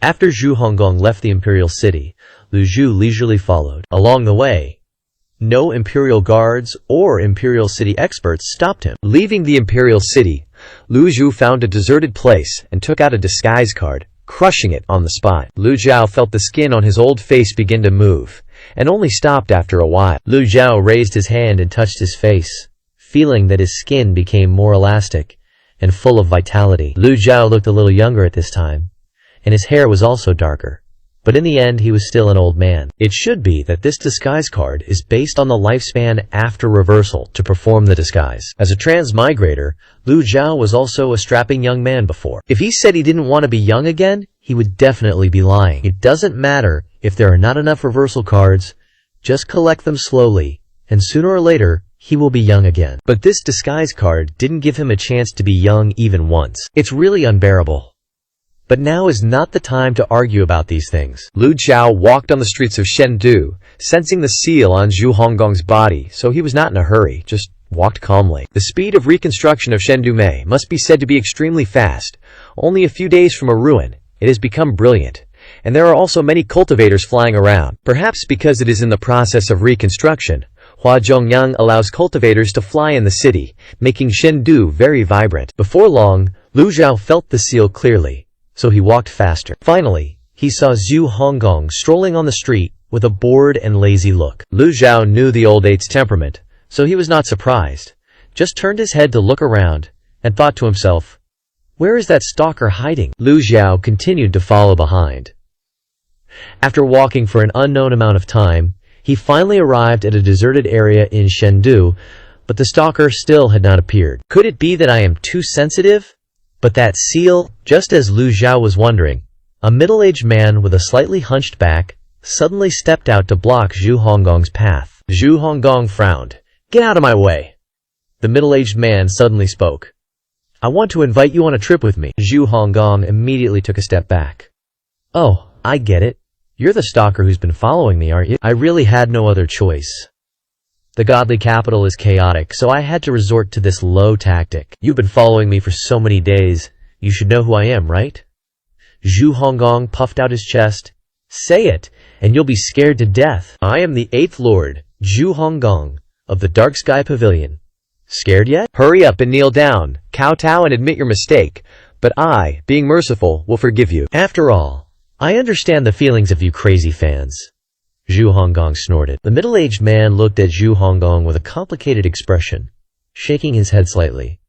After Zhu Honggong left the imperial city, Lu Zhu leisurely followed. Along the way, no imperial guards or imperial city experts stopped him. Leaving the imperial city, Lu Zhu found a deserted place and took out a disguise card, crushing it on the spot. Lu Zhao felt the skin on his old face begin to move, and only stopped after a while. Lu Zhao raised his hand and touched his face, feeling that his skin became more elastic and full of vitality. Lu Zhao looked a little younger at this time, and his hair was also darker. But in the end, he was still an old man. It should be that this disguise card is based on the lifespan after reversal to perform the disguise. As a transmigrator, Lu Zhao was also a strapping young man before. If he said he didn't want to be young again, he would definitely be lying. It doesn't matter if there are not enough reversal cards, just collect them slowly, and sooner or later, he will be young again. But this disguise card didn't give him a chance to be young even once. It's really unbearable. But now is not the time to argue about these things. Lu Zhao walked on the streets of Chengdu, sensing the seal on Zhu Honggong's body, so he was not in a hurry, just walked calmly. The speed of reconstruction of Chengdu must be said to be extremely fast. Only a few days from a ruin, it has become brilliant. And there are also many cultivators flying around. Perhaps because it is in the process of reconstruction, Huazhongyang allows cultivators to fly in the city, making Chengdu very vibrant. Before long, Lu Zhao felt the seal clearly, so he walked faster. Finally, he saw Zhu Honggong strolling on the street with a bored and lazy look. Lu Zhao knew the old eight's temperament, so he was not surprised, just turned his head to look around, and thought to himself, where is that stalker hiding? Lu Zhao continued to follow behind. After walking for an unknown amount of time, he finally arrived at a deserted area in Chengdu, but the stalker still had not appeared. Could it be that I am too sensitive? But that seal, just as Lu Zhao was wondering, a middle-aged man with a slightly hunched back suddenly stepped out to block Zhu Honggong's path. Zhu Honggong frowned. Get out of my way! The middle-aged man suddenly spoke. I want to invite you on a trip with me. Zhu Honggong immediately took a step back. Oh, I get it. You're the stalker who's been following me, aren't you? I really had no other choice. The godly capital is chaotic, so I had to resort to this low tactic. You've been following me for so many days. You should know who I am, right? Zhu Honggong puffed out his chest. Say it, and you'll be scared to death. I am the 8th Lord, Zhu Honggong, of the Dark Sky Pavilion. Scared yet? Hurry up and kneel down, kowtow and admit your mistake. But I, being merciful, will forgive you. After all, I understand the feelings of you crazy fans. Zhu Honggong snorted. The middle-aged man looked at Zhu Honggong with a complicated expression, shaking his head slightly.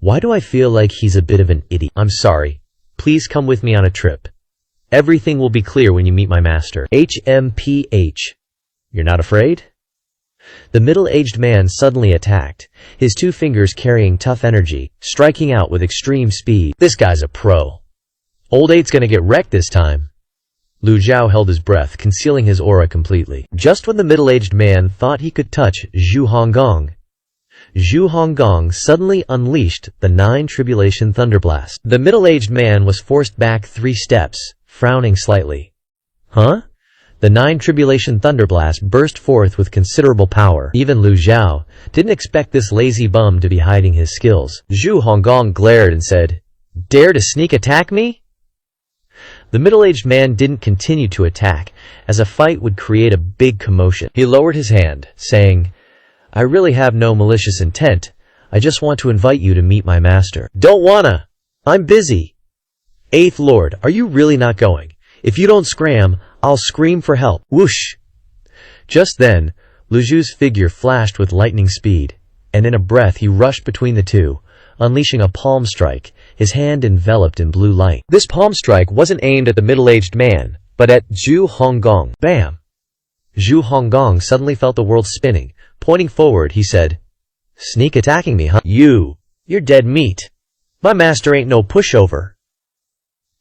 Why do I feel like he's a bit of an idiot? I'm sorry. Please come with me on a trip. Everything will be clear when you meet my master. HMPH. You're not afraid? The middle-aged man suddenly attacked, his 2 fingers carrying tough energy, striking out with extreme speed. This guy's a pro. Old 8's gonna get wrecked this time. Lu Zhao held his breath, concealing his aura completely. Just when the middle-aged man thought he could touch Zhu Honggong suddenly unleashed the 9 Tribulation Thunderblast. The middle-aged man was forced back 3 steps, frowning slightly. Huh? The 9 Tribulation Thunderblast burst forth with considerable power. Even Lu Zhao didn't expect this lazy bum to be hiding his skills. Zhu Honggong glared and said, Dare to sneak attack me? The middle-aged man didn't continue to attack, as a fight would create a big commotion. He lowered his hand, saying, I really have no malicious intent. I just want to invite you to meet my master. Don't wanna. I'm busy. 8th Lord, are you really not going? If you don't scram, I'll scream for help. Whoosh! Just then, Lu Zhu's figure flashed with lightning speed, and in a breath he rushed between the two, unleashing a palm strike, his hand enveloped in blue light. This palm strike wasn't aimed at the middle-aged man, but at Zhu Honggong. Bam! Zhu Honggong suddenly felt the world spinning. Pointing forward, he said, "Sneak attacking me, huh? You're dead meat. My master ain't no pushover."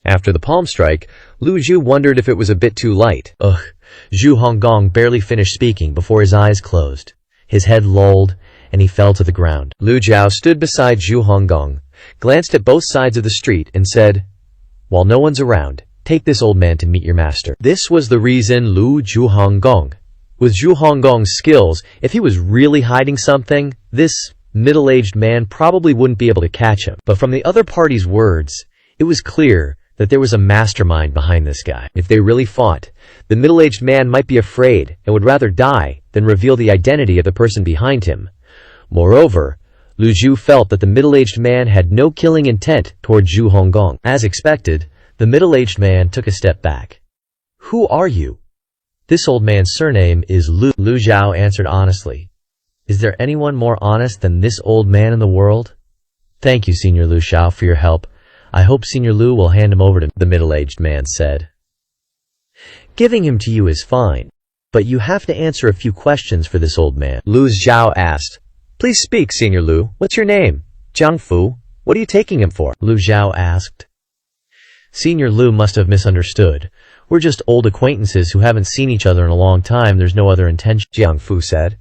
After the palm strike, Lu Zhu wondered if it was a bit too light. Ugh. Zhu Honggong barely finished speaking before his eyes closed. His head lolled, and he fell to the ground. Lu Jiao stood beside Zhu Honggong, glanced at both sides of the street, and said, "While no one's around, take this old man to meet your master." This was the reason Lu Zhu Honggong. With Zhu Honggong's skills, if he was really hiding something, this middle-aged man probably wouldn't be able to catch him. But from the other party's words, it was clear that there was a mastermind behind this guy. If they really fought, the middle-aged man might be afraid and would rather die than reveal the identity of the person behind him. Moreover, Lu Zhu felt that the middle-aged man had no killing intent toward Zhu Honggong. As expected, the middle-aged man took a step back. "Who are you?" "This old man's surname is Lu." Lu Zhao answered honestly. "Is there anyone more honest than this old man in the world?" "Thank you, Senior Lu Xiao, for your help. I hope Senior Lu will hand him over to me," the middle-aged man said. "Giving him to you is fine, but you have to answer a few questions for this old man." Lu Zhao asked, "Please speak, Senior Lu. What's your name?" "Jiang Fu. What are you taking him for?" Lu Zhao asked. Senior Lu must have misunderstood. "We're just old acquaintances who haven't seen each other in a long time. There's no other intention," Jiang Fu said.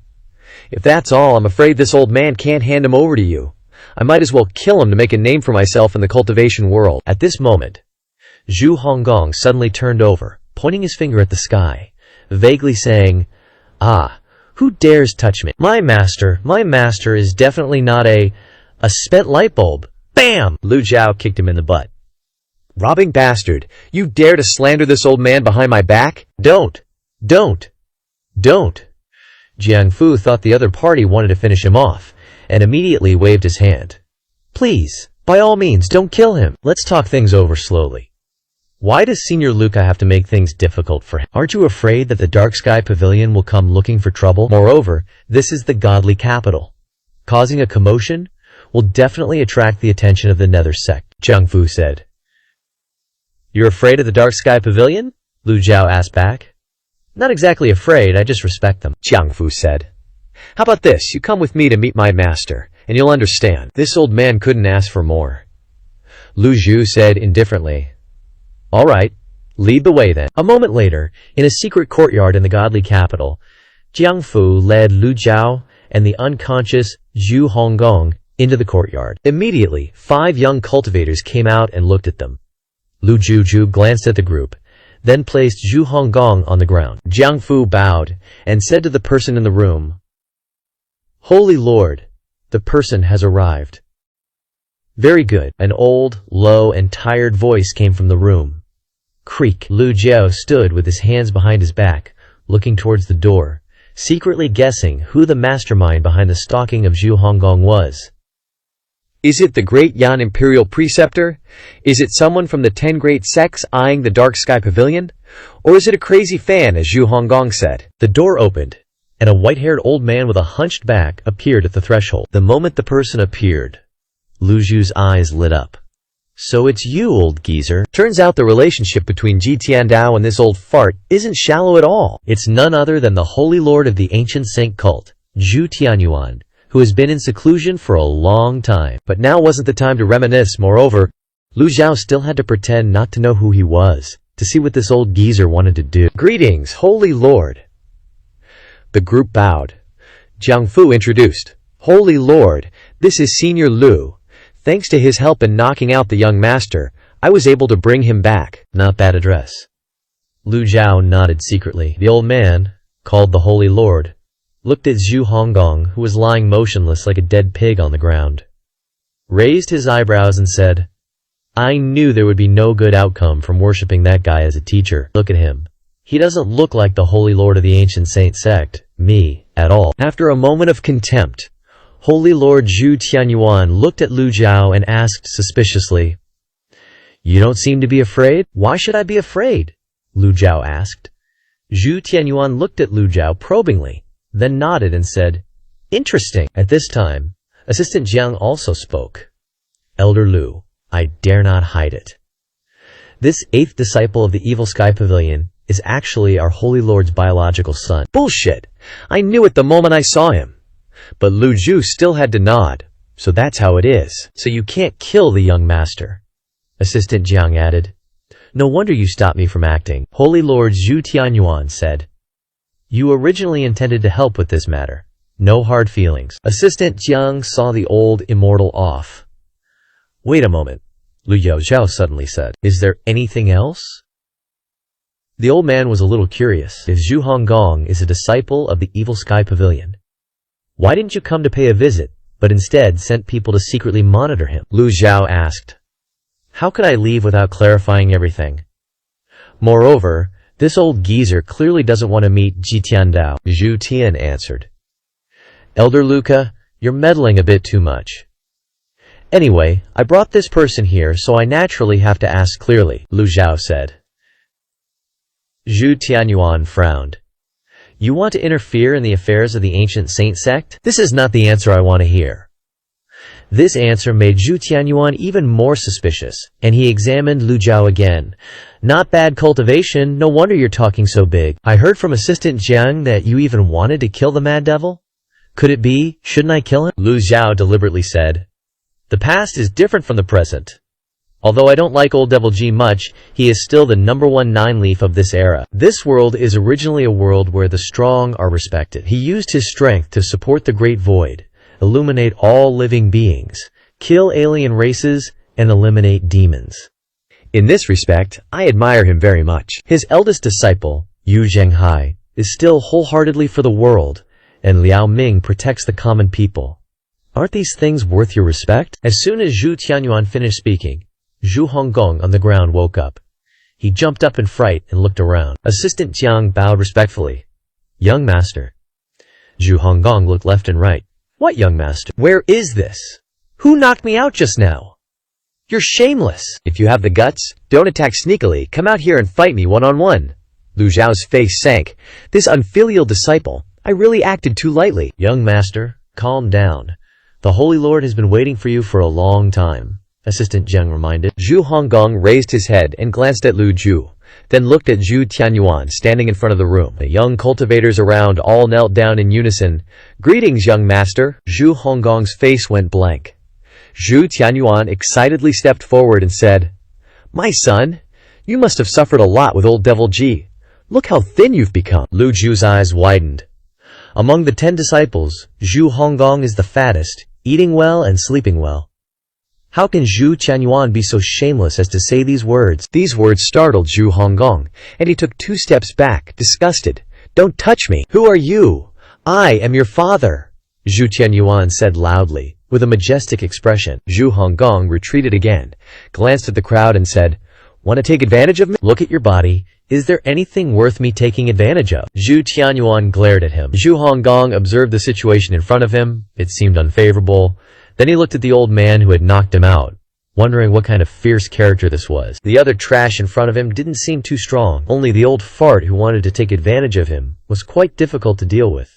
"If that's all, I'm afraid this old man can't hand him over to you. I might as well kill him to make a name for myself in the cultivation world." At this moment, Zhu Honggong suddenly turned over, pointing his finger at the sky, vaguely saying, "Ah, who dares touch me? My master is definitely not a spent light bulb." Bam! Lu Zhao kicked him in the butt. "Robbing bastard, you dare to slander this old man behind my back? Don't! Jiang Fu thought the other party wanted to finish him off, and immediately waved his hand. "Please, by all means, don't kill him. Let's talk things over slowly. Why does Senior Luca have to make things difficult for him? Aren't you afraid that the Dark Sky Pavilion will come looking for trouble? Moreover, this is the godly capital. Causing a commotion will definitely attract the attention of the Nether sect," Jiang Fu said. "You're afraid of the Dark Sky Pavilion?" Lu Zhao asked back. "Not exactly afraid, I just respect them," Jiang Fu said. "How about this? You come with me to meet my master, and you'll understand." This old man couldn't ask for more. Lu Zhu said indifferently, "All right, lead the way then." A moment later, in a secret courtyard in the godly capital, Jiang Fu led Lu Zhao and the unconscious Zhu Honggong into the courtyard. Immediately, 5 young cultivators came out and looked at them. Lu Zhu glanced at the group, then placed Zhu Honggong on the ground. Jiang Fu bowed and said to the person in the room, "Holy Lord, the person has arrived." "Very good." An old, low, and tired voice came from the room. Creak. Lu Zhao stood with his hands behind his back, looking towards the door, secretly guessing who the mastermind behind the stalking of Zhu Honggong was. Is it the Great Yan Imperial Preceptor? Is it someone from the 10 Great Sects eyeing the Dark Sky Pavilion? Or is it a crazy fan, as Zhu Honggong said? The door opened, and a white-haired old man with a hunched back appeared at the threshold. The moment the person appeared, Lu Zhu's eyes lit up. "So it's you, old geezer." Turns out the relationship between Ji Tiandao and this old fart isn't shallow at all. It's none other than the Holy Lord of the ancient saint cult, Zhu Tianyuan, who has been in seclusion for a long time. But now wasn't the time to reminisce. Moreover, Lu Zhao still had to pretend not to know who he was, to see what this old geezer wanted to do. "Greetings, Holy Lord." The group bowed. Jiang Fu introduced, "Holy Lord, this is Senior Lu. Thanks to his help in knocking out the young master, I was able to bring him back." Not bad address. Lu Zhao nodded secretly. The old man, called the Holy Lord, looked at Zhu Honggong, who was lying motionless like a dead pig on the ground, raised his eyebrows and said, "I knew there would be no good outcome from worshipping that guy as a teacher. Look at him. He doesn't look like the Holy Lord of the ancient saint sect, me, at all." After a moment of contempt, Holy Lord Zhu Tianyuan looked at Lu Zhao and asked suspiciously, "You don't seem to be afraid?" "Why should I be afraid?" Lu Zhao asked. Zhu Tianyuan looked at Lu Zhao probingly, then nodded and said, "Interesting." At this time, Assistant Jiang also spoke. "Elder Lu, I dare not hide it. This 8th disciple of the Evil Sky Pavilion is actually our Holy Lord's biological son. Bullshit! I knew it the moment I saw him. But Lu Ju still had to nod. So that's how it is. So you can't kill the young master, Assistant Jiang added. No wonder you stopped me from acting, Holy Lord Zhu Tianyuan said. You originally intended to help with this matter. No hard feelings. Assistant Jiang saw the old immortal off. Wait a moment, Lu Yaozhao suddenly said. Is there anything else? The old man was a little curious. If Zhu Honggong is a disciple of the Evil Sky Pavilion, why didn't you come to pay a visit, but instead sent people to secretly monitor him? Lu Zhao asked. How could I leave without clarifying everything? Moreover, this old geezer clearly doesn't want to meet Ji Tiandao, Zhu Tian answered. Elder Luca, you're meddling a bit too much. Anyway, I brought this person here, so I naturally have to ask clearly, Lu Zhao said. Zhu Tianyuan frowned. You want to interfere in the affairs of the ancient saint sect? This is not the answer I want to hear. This answer made Zhu Tianyuan even more suspicious, and he examined Lu Zhao again. Not bad cultivation, no wonder you're talking so big. I heard from Assistant Jiang that you even wanted to kill the Mad Devil? Could it be? Shouldn't I kill him? Lu Zhao deliberately said. The past is different from the present. Although I don't like Old Devil G much, he is still the #1 nine-leaf of this era. This world is originally a world where the strong are respected. He used his strength to support the Great Void, illuminate all living beings, kill alien races, and eliminate demons. In this respect, I admire him very much. His eldest disciple, Yu Zhenghai, is still wholeheartedly for the world, and Liao Ming protects the common people. Aren't these things worth your respect? As soon as Zhu Tianyuan finished speaking, Zhu Honggong on the ground woke up. He jumped up in fright and looked around. Assistant Jiang bowed respectfully. Young master. Zhu Honggong looked left and right. What young master? Where is this? Who knocked me out just now? You're shameless. If you have the guts, don't attack sneakily. Come out here and fight me one-on-one. Lu Zhao's face sank. This unfilial disciple, I really acted too lightly. Young master, calm down. The Holy Lord has been waiting for you for a long time, Assistant Jiang reminded. Zhu Honggong raised his head and glanced at Lu Ju, then looked at Zhu Tianyuan standing in front of the room. The young cultivators around all knelt down in unison. Greetings, young master. Zhu Honggong's face went blank. Zhu Tianyuan excitedly stepped forward and said, My son, you must have suffered a lot with Old Devil G. Look how thin you've become. Lu Ju's eyes widened. Among the 10 disciples, Zhu Honggong is the fattest, eating well and sleeping well. How can Zhu Tianyuan be so shameless as to say these words? These words startled Zhu Honggong, and he took 2 steps back, disgusted. Don't touch me! Who are you? I am your father! Zhu Tianyuan said loudly, with a majestic expression. Zhu Honggong retreated again, glanced at the crowd and said, Want to take advantage of me? Look at your body. Is there anything worth me taking advantage of? Zhu Tianyuan glared at him. Zhu Honggong observed the situation in front of him. It seemed unfavorable. Then he looked at the old man who had knocked him out, wondering what kind of fierce character this was. The other trash in front of him didn't seem too strong. Only the old fart who wanted to take advantage of him was quite difficult to deal with.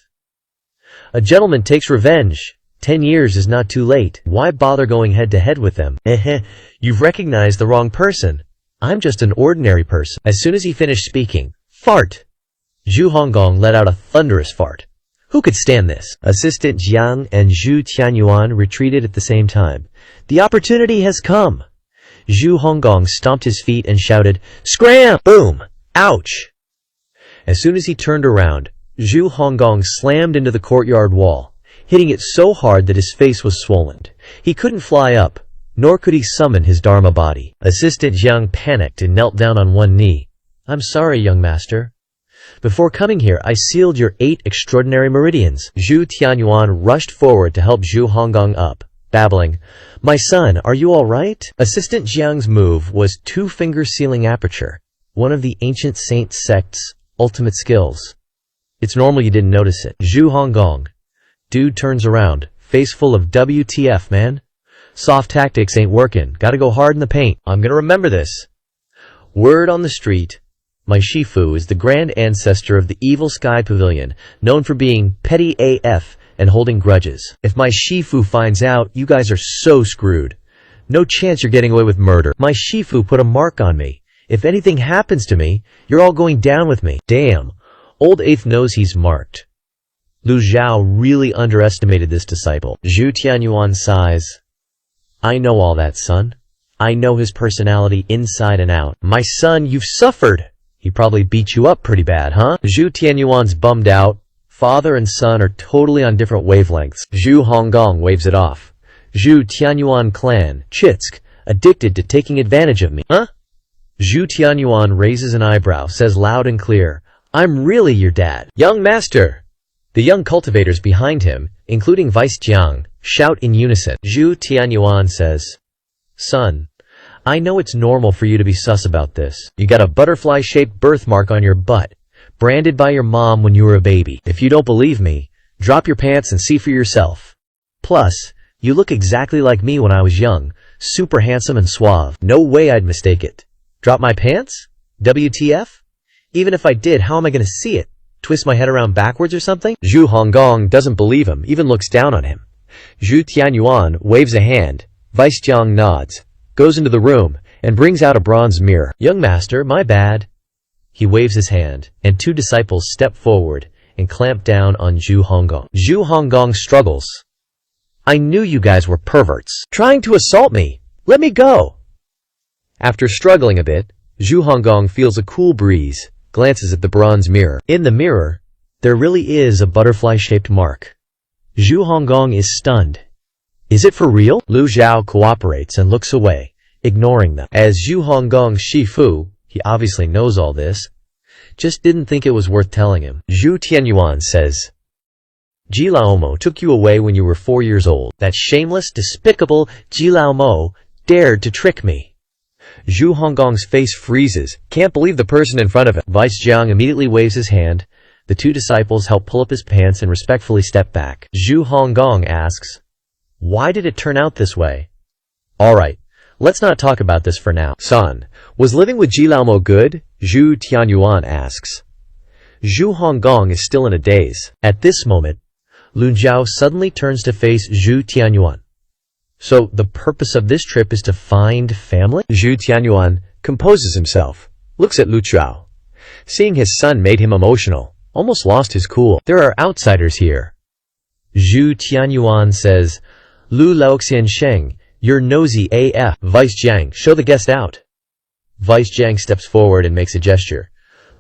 A gentleman takes revenge. 10 years is not too late. Why bother going head-to-head with them? You've recognized the wrong person. I'm just an ordinary person. As soon as he finished speaking, fart! Zhu Honggong let out a thunderous fart. Who could stand this? Assistant Jiang and Zhu Tianyuan retreated at the same time. The opportunity has come. Zhu Honggong stomped his feet and shouted, Scram! Boom! Ouch! As soon as he turned around, Zhu Honggong slammed into the courtyard wall, hitting it so hard that his face was swollen. He couldn't fly up, nor could he summon his Dharma body. Assistant Jiang panicked and knelt down on one knee. I'm sorry, young master. Before coming here, I sealed your 8 extraordinary meridians. Zhu Tianyuan rushed forward to help Zhu Honggong up, babbling, My son, are you all right? Assistant Jiang's move was 2-finger sealing aperture, one of the ancient saint sect's ultimate skills. It's normal you didn't notice it. Zhu Honggong. Dude turns around, face full of WTF, man. Soft tactics ain't working. Gotta go hard in the paint. I'm gonna remember this. Word on the street. My Shifu is the grand ancestor of the Evil Sky Pavilion, known for being petty AF and holding grudges. If my Shifu finds out, you guys are so screwed. No chance you're getting away with murder. My Shifu put a mark on me. If anything happens to me, you're all going down with me. Damn, old eighth knows he's marked. Lu Zhao really underestimated this disciple. Zhu Tianyuan sighs. I know all that, son. I know his personality inside and out. My son, you've suffered. He probably beat you up pretty bad, huh? Zhu Tianyuan's bummed out. Father and son are totally on different wavelengths. Zhu Honggong waves it off. Zhu Tianyuan clan, Chitsk, addicted to taking advantage of me, huh? Zhu Tianyuan raises an eyebrow, says loud and clear, I'm really your dad. Young master! The young cultivators behind him, including Vice Jiang, shout in unison. Zhu Tianyuan says, Son, I know it's normal for you to be sus about this. You got a butterfly-shaped birthmark on your butt, branded by your mom when you were a baby. If you don't believe me, drop your pants and see for yourself. Plus, you look exactly like me when I was young, super handsome and suave. No way I'd mistake it. Drop my pants? WTF? Even if I did, how am I going to see it? Twist my head around backwards or something? Zhu Honggong doesn't believe him, even looks down on him. Zhu Tianyuan waves a hand. Vice Jiang nods, goes into the room, and brings out a bronze mirror. Young master, my bad. He waves his hand, and two disciples step forward and clamp down on Zhu Honggong. Zhu Honggong struggles. I knew you guys were perverts. Trying to assault me. Let me go. After struggling a bit, Zhu Honggong feels a cool breeze, glances at the bronze mirror. In the mirror, there really is a butterfly-shaped mark. Zhu Honggong is stunned. Is it for real? Lu Zhao cooperates and looks away, ignoring them. As Zhu Honggong's Shifu, he obviously knows all this, just didn't think it was worth telling him. Zhu Tianyuan says, Jilaomo took you away when you were 4 years old. That shameless, despicable Jilaomo dared to trick me. Zhu Honggong's face freezes, can't believe the person in front of him. Vice Jiang immediately waves his hand. The two disciples help pull up his pants and respectfully step back. Zhu Honggong asks, Why did it turn out this way? Alright, let's not talk about this for now. Son, was living with Jilaomo good? Zhu Tianyuan asks. Zhu Honggong is still in a daze. At this moment, Lu Zhao suddenly turns to face Zhu Tianyuan. So, the purpose of this trip is to find family? Zhu Tianyuan composes himself, looks at Lu Zhao. Seeing his son made him emotional, almost lost his cool. There are outsiders here. Zhu Tianyuan says, Lu Laoxian Sheng, you're nosy AF. Vice Jiang, show the guest out. Vice Jiang steps forward and makes a gesture.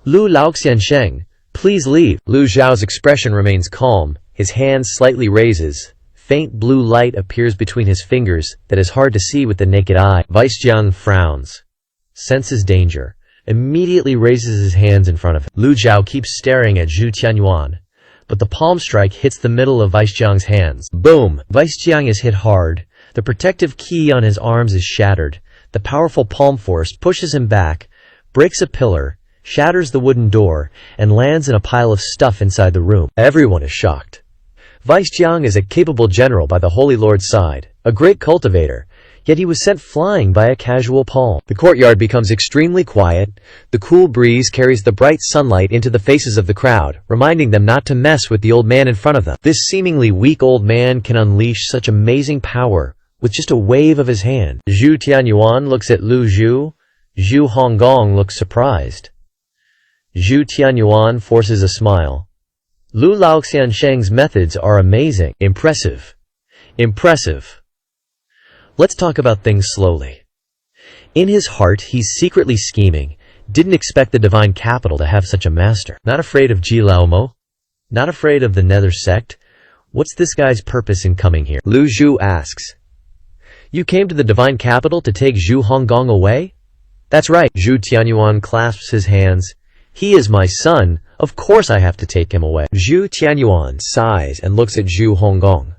Lu Laoxian Sheng, please leave. Lu Zhao's expression remains calm, his hand slightly raises. Faint blue light appears between his fingers that is hard to see with the naked eye. Vice Jiang frowns, senses danger, immediately raises his hands in front of him. Lu Zhao keeps staring at Zhu Tianyuan, but the palm strike hits the middle of Vice Jiang's hands. Boom! Vice Jiang is hit hard. The protective ki on his arms is shattered. The powerful palm force pushes him back, breaks a pillar, shatters the wooden door, and lands in a pile of stuff inside the room. Everyone is shocked. Vice Jiang is a capable general by the Holy Lord's side, a great cultivator, yet he was sent flying by a casual palm. The courtyard becomes extremely quiet. The cool breeze carries the bright sunlight into the faces of the crowd, reminding them not to mess with the old man in front of them. This seemingly weak old man can unleash such amazing power with just a wave of his hand. Zhu Tianyuan looks at Lu Zhu. Zhu Honggong looks surprised. Zhu Tianyuan forces a smile. Lu Laoxian Sheng's methods are amazing. Impressive. Impressive. Let's talk about things slowly. In his heart, he's secretly scheming. Didn't expect the divine capital to have such a master. Not afraid of Jilaomo? Not afraid of the Nether sect? What's this guy's purpose in coming here? Lu Zhu asks. You came to the divine capital to take Zhu Honggong away? That's right. Zhu Tianyuan clasps his hands. He is my son. Of course I have to take him away. Zhu Tianyuan sighs and looks at Zhu Honggong.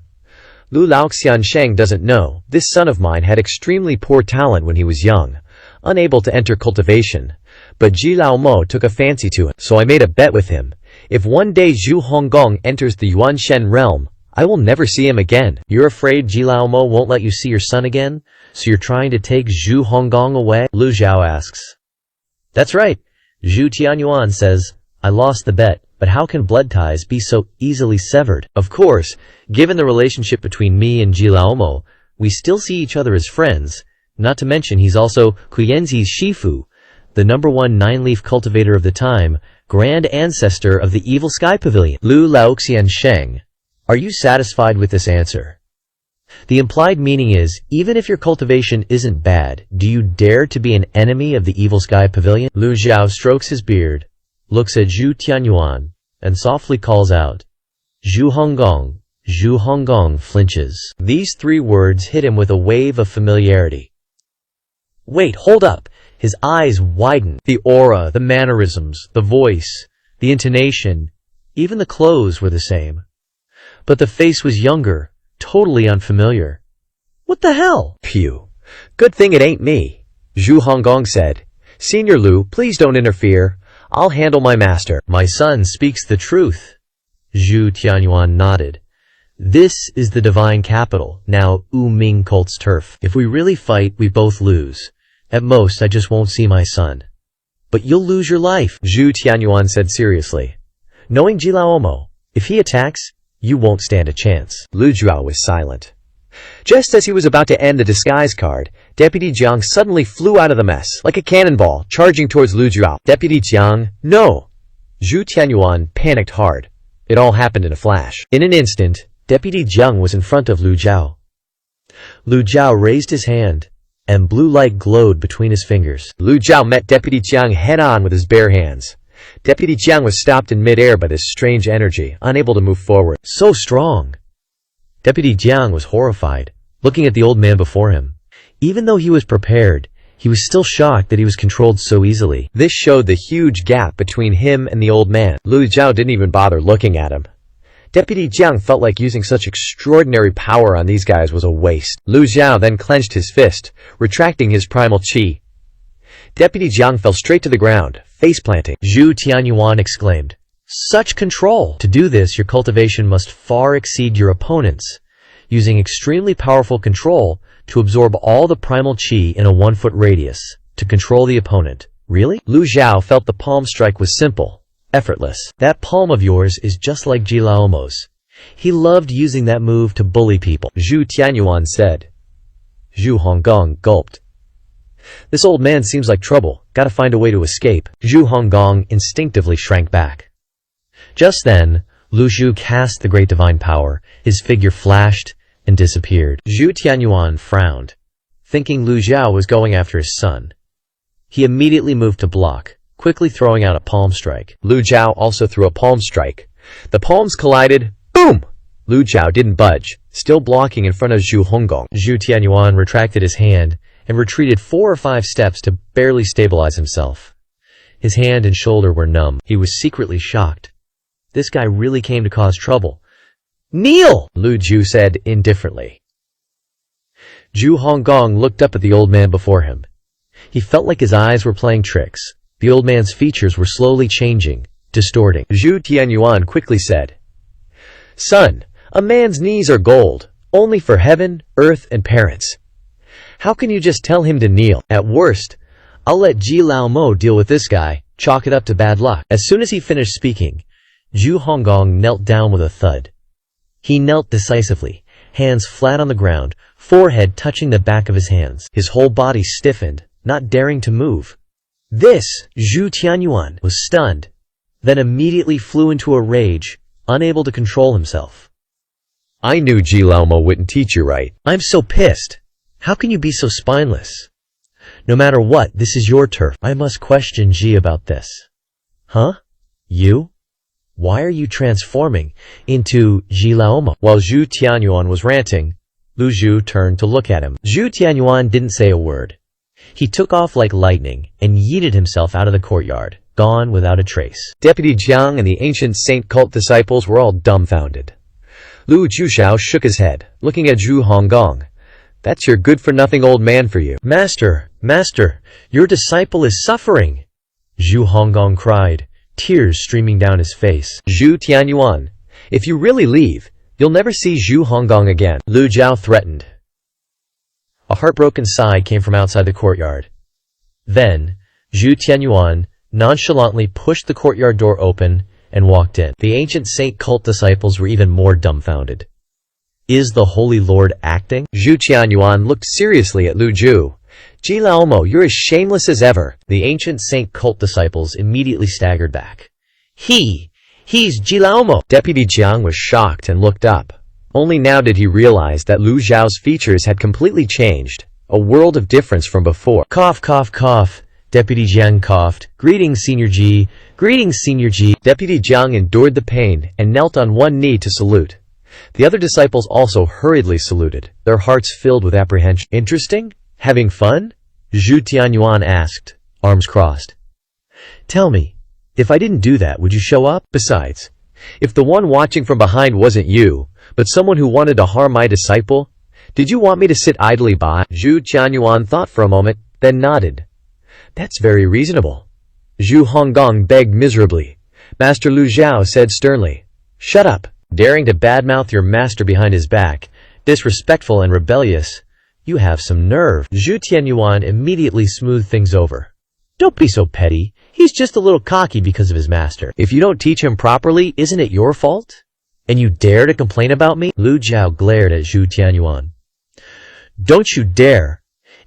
Lu Laoxian Sheng doesn't know. This son of mine had extremely poor talent when he was young, unable to enter cultivation. But Jilaomo took a fancy to him, so I made a bet with him. If one day Zhu Honggong enters the Yuanshen realm, I will never see him again. You're afraid Jilaomo won't let you see your son again? So you're trying to take Zhu Honggong away? Lu Zhao asks. That's right. Zhu Tianyuan says, I lost the bet, but how can blood ties be so easily severed? Of course, given the relationship between me and Jilaomo, we still see each other as friends, not to mention he's also Kuyenzi's Shifu. the #1 nine-leaf cultivator of the time, grand ancestor of the evil sky pavilion. Lu Laoxian Sheng. Are you satisfied with this answer? The implied meaning is, even if your cultivation isn't bad, do you dare to be an enemy of the evil sky pavilion? Lu Zhao strokes his beard, looks at Zhu Tianyuan, and softly calls out, Zhu Honggong. Zhu Honggong flinches. These 3 words hit him with a wave of familiarity. Wait, hold up. His eyes widen. The aura, the mannerisms, the voice, the intonation, even the clothes were the same. But the face was younger, totally unfamiliar. What the hell? Phew. Good thing it ain't me, Zhu Honggong said. Senior Lu, please don't interfere. I'll handle my master. My son speaks the truth. Zhu Tianyuan nodded. This is the divine capital, now Wu Ming cult's turf. If we really fight, we both lose. At most, I just won't see my son. But you'll lose your life, Zhu Tianyuan said seriously. Knowing Jilaomo, if he attacks, you won't stand a chance. Lu Zhao was silent. Just as he was about to end the disguise card, Deputy Jiang suddenly flew out of the mess, like a cannonball, charging towards Lu Zhao. Deputy Jiang, no! Zhu Tianyuan panicked hard. It all happened in a flash. In an instant, Deputy Jiang was in front of Lu Zhao. Lu Zhao raised his hand, and blue light glowed between his fingers. Lu Zhao met Deputy Jiang head-on with his bare hands. Deputy Jiang was stopped in mid-air by this strange energy, unable to move forward. So strong! Deputy Jiang was horrified, looking at the old man before him. Even though he was prepared, he was still shocked that he was controlled so easily. This showed the huge gap between him and the old man. Lu Zhao didn't even bother looking at him. Deputy Jiang felt like using such extraordinary power on these guys was a waste. Lu Zhao then clenched his fist, retracting his primal chi. Deputy Jiang fell straight to the ground, face-planting. Zhu Tianyuan exclaimed, Such control! To do this, your cultivation must far exceed your opponent's, using extremely powerful control to absorb all the primal chi in a 1-foot radius, to control the opponent. Really? Lu Zhao felt the palm strike was simple, effortless. That palm of yours is just like Jilaomo's. He loved using that move to bully people, Zhu Tianyuan said. Zhu Honggong gulped. This old man seems like trouble. Gotta find a way to escape. Zhu Honggong instinctively shrank back. Just then, Lu Zhu cast the great divine power. His figure flashed and disappeared. Zhu Tianyuan frowned, thinking Lu Zhao was going after his son. He immediately moved to block, quickly throwing out a palm strike. Lu Zhao also threw a palm strike. The palms collided. Boom! Lu Zhao didn't budge, still blocking in front of Zhu Honggong. Zhu Tianyuan retracted his hand and retreated 4 or 5 steps to barely stabilize himself. His hand and shoulder were numb. He was secretly shocked. This guy really came to cause trouble. Kneel! Lu Zhu said indifferently. Zhu Honggong looked up at the old man before him. He felt like his eyes were playing tricks. The old man's features were slowly changing, distorting. Zhu Tianyuan quickly said, Son, a man's knees are gold, only for heaven, earth, and parents. How can you just tell him to kneel? At worst, I'll let Ji Lao Mo deal with this guy, chalk it up to bad luck. As soon as he finished speaking, Zhu Honggong knelt down with a thud. He knelt decisively, hands flat on the ground, forehead touching the back of his hands. His whole body stiffened, not daring to move. This, Zhu Tianyuan, was stunned, then immediately flew into a rage, unable to control himself. I knew Ji Lao Mo wouldn't teach you right. I'm so pissed. How can you be so spineless? No matter what, this is your turf. I must question Ji about this. Huh? You? Why are you transforming into Ji Lao Mo? While Zhu Tianyuan was ranting, Lu Zhu turned to look at him. Zhu Tianyuan didn't say a word. He took off like lightning and yeeted himself out of the courtyard, gone without a trace. Deputy Jiang and the ancient saint cult disciples were all dumbfounded. Lu Zhuxiao shook his head, looking at Zhu Honggong. That's your good-for-nothing old man for you. Master, your disciple is suffering, Zhu Honggong cried, tears streaming down his face. Zhu Tianyuan, if you really leave, you'll never see Zhu Honggong again, Lu Zhao threatened. A heartbroken sigh came from outside the courtyard. Then, Zhu Tianyuan nonchalantly pushed the courtyard door open and walked in. The ancient saint cult disciples were even more dumbfounded. Is the Holy Lord acting? Zhu Tianyuan looked seriously at Lu Zhu. Jilaomo, you're as shameless as ever. The ancient saint cult disciples immediately staggered back. He's Jilaomo. Deputy Jiang was shocked and looked up. Only now did he realize that Lu Zhao's features had completely changed, a world of difference from before. Cough, cough, cough. Deputy Jiang coughed. Greetings, Senior G. Greetings, Senior G. Deputy Jiang endured the pain and knelt on one knee to salute. The other disciples also hurriedly saluted, their hearts filled with apprehension. Interesting? Having fun? Zhu Tianyuan asked, arms crossed. Tell me, if I didn't do that, would you show up? Besides, if the one watching from behind wasn't you, but someone who wanted to harm my disciple, did you want me to sit idly by? Zhu Tianyuan thought for a moment, then nodded. That's very reasonable. Zhu Honggong begged miserably. Master Lu Zhao said sternly, Shut up. Daring to badmouth your master behind his back, disrespectful and rebellious. You have some nerve. Zhu Tianyuan immediately smoothed things over. Don't be so petty. He's just a little cocky because of his master. If you don't teach him properly, isn't it your fault? And you dare to complain about me? Lu Zhao glared at Zhu Tianyuan. Don't you dare.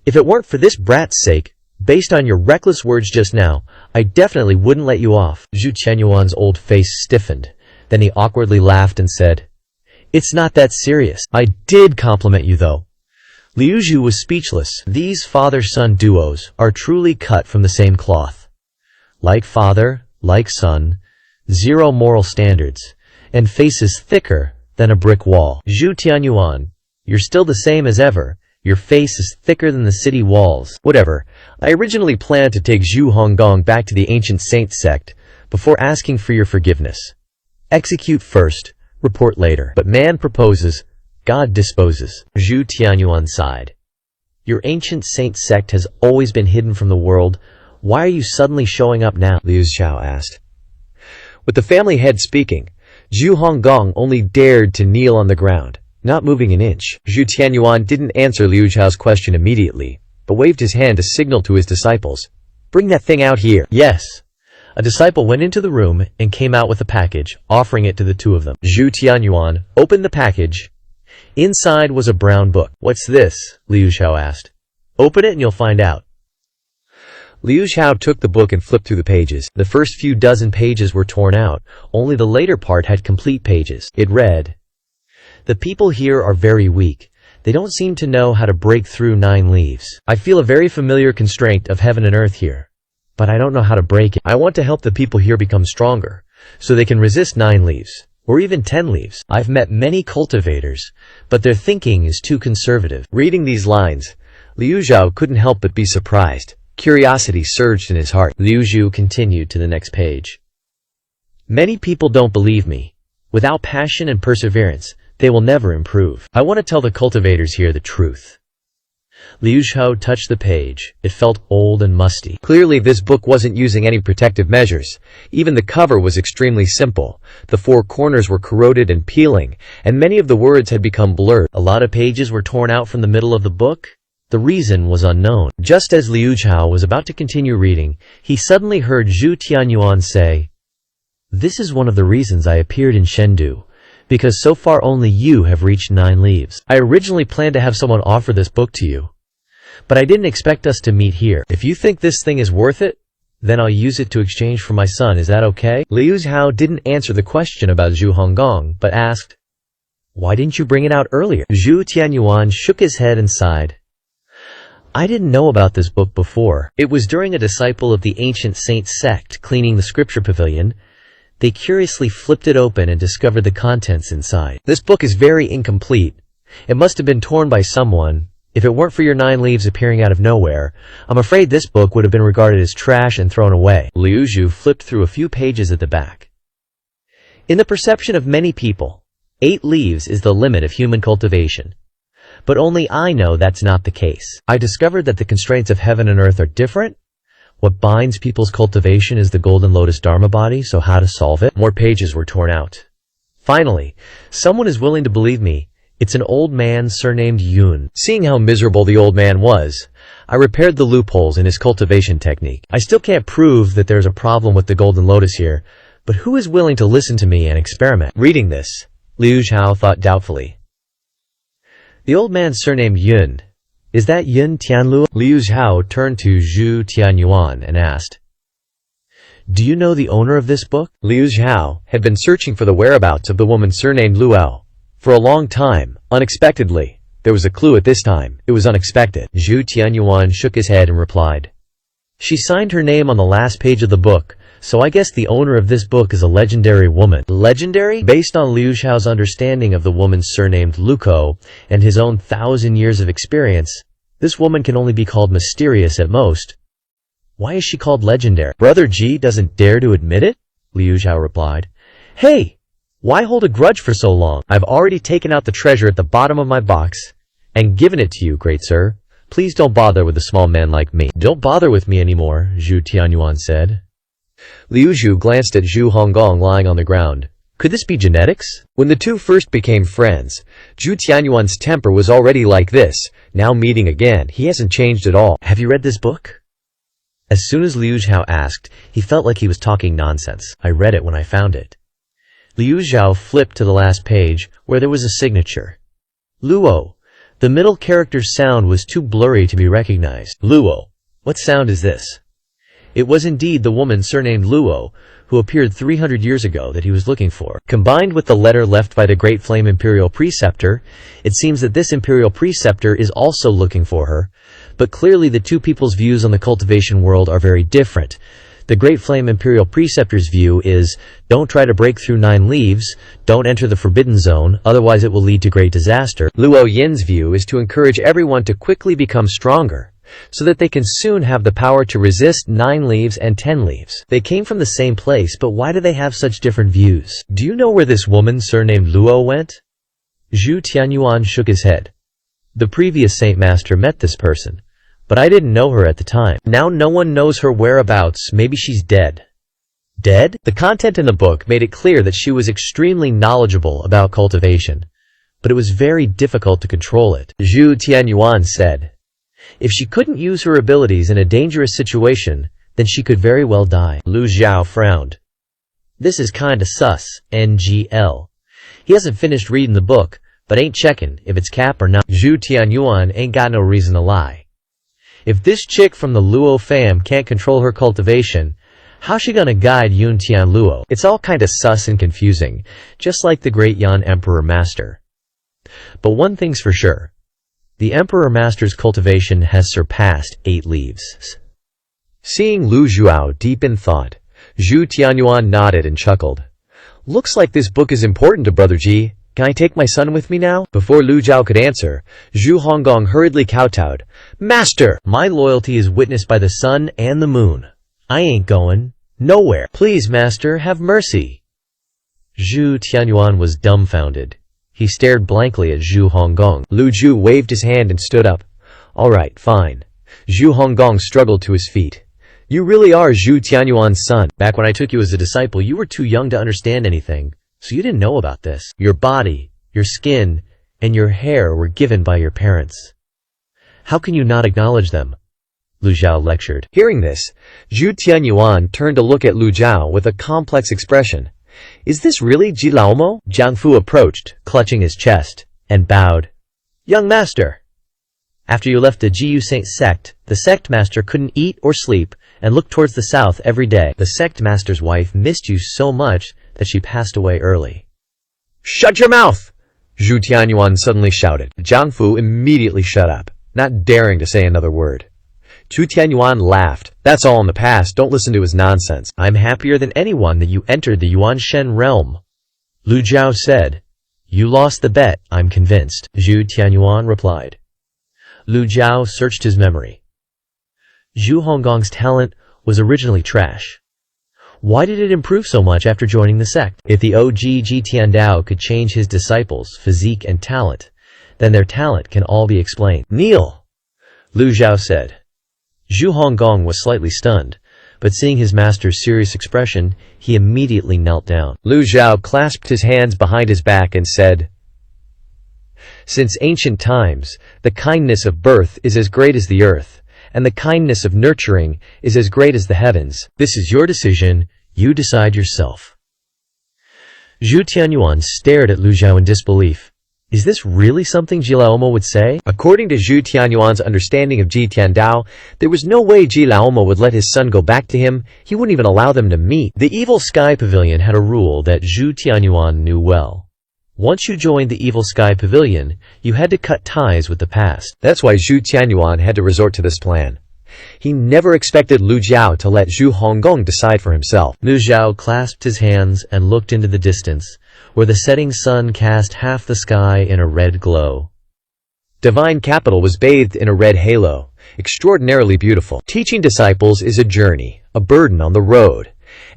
If it weren't for this brat's sake, based on your reckless words just now, I definitely wouldn't let you off. Zhu Tianyuan's old face stiffened. Then he awkwardly laughed and said, It's not that serious. I did compliment you, though. Liu Zhu was speechless. These father-son duos are truly cut from the same cloth. Like father, like son, zero moral standards, and faces thicker than a brick wall. Zhu Tianyuan, you're still the same as ever. Your face is thicker than the city walls. Whatever. I originally planned to take Zhu Honggong back to the ancient saint sect before asking for your forgiveness. Execute first, report later. But man proposes, God disposes. Zhu Tianyuan sighed. Your ancient saint sect has always been hidden from the world. Why are you suddenly showing up now? Liu Zhao asked. With the family head speaking, Zhu Honggong only dared to kneel on the ground, not moving an inch. Zhu Tianyuan didn't answer Liu Zhao's question immediately, but waved his hand to signal to his disciples. Bring that thing out here. Yes. A disciple went into the room and came out with a package, offering it to the two of them. Zhu Tianyuan opened the package. Inside was a brown book. What's this? Liu Zhao asked. Open it and you'll find out. Liu Zhao took the book and flipped through the pages. The first few dozen pages were torn out. Only the later part had complete pages. It read, The people here are very weak. They don't seem to know how to break through 9 leaves. I feel a very familiar constraint of heaven and earth here, but I don't know how to break it. I want to help the people here become stronger, so they can resist 9 leaves, or even 10 leaves. I've met many cultivators, but their thinking is too conservative. Reading these lines, Liu Zhao couldn't help but be surprised. Curiosity surged in his heart. Liu Zhu continued to the next page. Many people don't believe me. Without passion and perseverance, they will never improve. I want to tell the cultivators here the truth. Liu Zhao touched the page. It felt old and musty. Clearly this book wasn't using any protective measures. Even the cover was extremely simple. The 4 corners were corroded and peeling, and many of the words had become blurred. A lot of pages were torn out from the middle of the book. The reason was unknown. Just as Liu Zhao was about to continue reading, he suddenly heard Zhu Tianyuan say, This is one of the reasons I appeared in Shendu, because so far only you have reached 9 leaves. I originally planned to have someone offer this book to you, but I didn't expect us to meet here. If you think this thing is worth it, then I'll use it to exchange for my son. Is that okay? Liu Zhao didn't answer the question about Zhu Honggong, but asked, Why didn't you bring it out earlier? Zhu Tianyuan shook his head and sighed. I didn't know about this book before. It was during a disciple of the ancient saint sect cleaning the scripture pavilion. They curiously flipped it open and discovered the contents inside. This book is very incomplete. It must have been torn by someone. If it weren't for your 9 leaves appearing out of nowhere, I'm afraid this book would have been regarded as trash and thrown away. Liu Zhu flipped through a few pages at the back. In the perception of many people, 8 leaves is the limit of human cultivation. But only I know that's not the case. I discovered that the constraints of heaven and earth are different. What binds people's cultivation is the golden lotus dharma body, so how to solve it? More pages were torn out. Finally, someone is willing to believe me. It's an old man surnamed Yun. Seeing how miserable the old man was, I repaired the loopholes in his cultivation technique. I still can't prove that there's a problem with the golden lotus here, but who is willing to listen to me and experiment? Reading this, Liu Zhao thought doubtfully. The old man surnamed Yun. Is that Yin Tianluo? Liu Xiao turned to Zhu Tianyuan and asked, Do you know the owner of this book? Liu Xiao had been searching for the whereabouts of the woman surnamed Luo for a long time. Unexpectedly, there was a clue at this time. It was unexpected. Zhu Tianyuan shook his head and replied, She signed her name on the last page of the book, so I guess the owner of this book is a legendary woman. Legendary? Based on Liu Xiao's understanding of the woman surnamed Luko and his own 1,000 years of experience, this woman can only be called mysterious at most. Why is she called legendary? Brother Ji doesn't dare to admit it? Liu Xiao replied. Hey! Why hold a grudge for so long? I've already taken out the treasure at the bottom of my box and given it to you, great sir. Please don't bother with a small man like me. Don't bother with me anymore, Zhu Tianyuan said. Liu Zhu glanced at Zhu Honggong lying on the ground. Could this be genetics? When the two first became friends, Zhu Tianyuan's temper was already like this. Now meeting again, he hasn't changed at all. Have you read this book? As soon as Liu Xiao asked, he felt like he was talking nonsense. I read it when I found it. Liu Xiao flipped to the last page, where there was a signature. Luo. The middle character's sound was too blurry to be recognized. Luo. What sound is this? It was indeed the woman surnamed Luo, who appeared 300 years ago that he was looking for. Combined with the letter left by the Great Flame Imperial Preceptor, it seems that this Imperial Preceptor is also looking for her, but clearly the two people's views on the cultivation world are very different. The Great Flame Imperial Preceptor's view is, don't try to break through 9 leaves, don't enter the forbidden zone, otherwise it will lead to great disaster. Luo Yin's view is to encourage everyone to quickly become stronger, so that they can soon have the power to resist 9 leaves and 10 leaves. They came from the same place, but why do they have such different views? Do you know where this woman surnamed Luo went? Zhu Tianyuan shook his head. The previous Saint Master met this person, but I didn't know her at the time. Now no one knows her whereabouts. Maybe she's dead. Dead? The content in the book made it clear that she was extremely knowledgeable about cultivation, but it was very difficult to control it. Zhu Tianyuan said, if she couldn't use her abilities in a dangerous situation, then she could very well die. Liu Xiao frowned. This is kinda sus, NGL. He hasn't finished reading the book, but ain't checking if it's cap or not. Zhu Tianyuan ain't got no reason to lie. If this chick from the Luo fam can't control her cultivation, how's she gonna guide Yun Tian Luo? It's all kinda sus and confusing, just like the great Yan Emperor Master. But one thing's for sure. The Emperor Master's cultivation has surpassed 8 leaves. Seeing Liu Xiao deep in thought, Zhu Tianyuan nodded and chuckled. Looks like this book is important to Brother Ji. Can I take my son with me now? Before Liu Xiao could answer, Zhu Honggong hurriedly kowtowed. Master! My loyalty is witnessed by the sun and the moon. I ain't going nowhere. Please, Master, have mercy. Zhu Tianyuan was dumbfounded. He stared blankly at Zhu Honggong. Liu Zhu waved his hand and stood up. All right, fine. Zhu Honggong struggled to his feet. You really are Zhu Tianyuan's son. Back when I took you as a disciple, you were too young to understand anything, so you didn't know about this. Your body, your skin, and your hair were given by your parents. How can you not acknowledge them? Liu Xiao lectured. Hearing this, Zhu Tianyuan turned to look at Liu Xiao with a complex expression. Is this really Ji Laomo? Jiang Fu approached, clutching his chest, and bowed. Young master! After you left the Jiu Saint sect, the sect master couldn't eat or sleep and looked towards the south every day. The sect master's wife missed you so much that she passed away early. Shut your mouth! Zhu Tianyuan suddenly shouted. Jiang Fu immediately shut up, not daring to say another word. Zhu Tianyuan laughed. That's all in the past, don't listen to his nonsense. I'm happier than anyone that you entered the Yuanshen realm. Liu Xiao said. You lost the bet, I'm convinced. Zhu Tianyuan replied. Liu Xiao searched his memory. Zhu Honggong's talent was originally trash. Why did it improve so much after joining the sect? If the OG Ji Tiandao could change his disciples' physique and talent, then their talent can all be explained. Kneel! Liu Xiao said. Zhu Honggong was slightly stunned, but seeing his master's serious expression, he immediately knelt down. Liu Xiao clasped his hands behind his back and said, Since ancient times, the kindness of birth is as great as the earth, and the kindness of nurturing is as great as the heavens. This is your decision, you decide yourself. Zhu Tianyuan stared at Liu Xiao in disbelief. Is this really something Jilaomo would say? According to Zhu Tianyuan's understanding of Ji Tiandao, there was no way Jilaomo would let his son go back to him. He wouldn't even allow them to meet. The Evil Sky Pavilion had a rule that Zhu Tianyuan knew well. Once you joined the Evil Sky Pavilion, you had to cut ties with the past. That's why Zhu Tianyuan had to resort to this plan. He never expected Lu Jiao to let Zhu Honggong decide for himself. Lu Jiao clasped his hands and looked into the distance, where the setting sun cast half the sky in a red glow. Divine Capital was bathed in a red halo, extraordinarily beautiful. Teaching disciples is a journey, a burden on the road.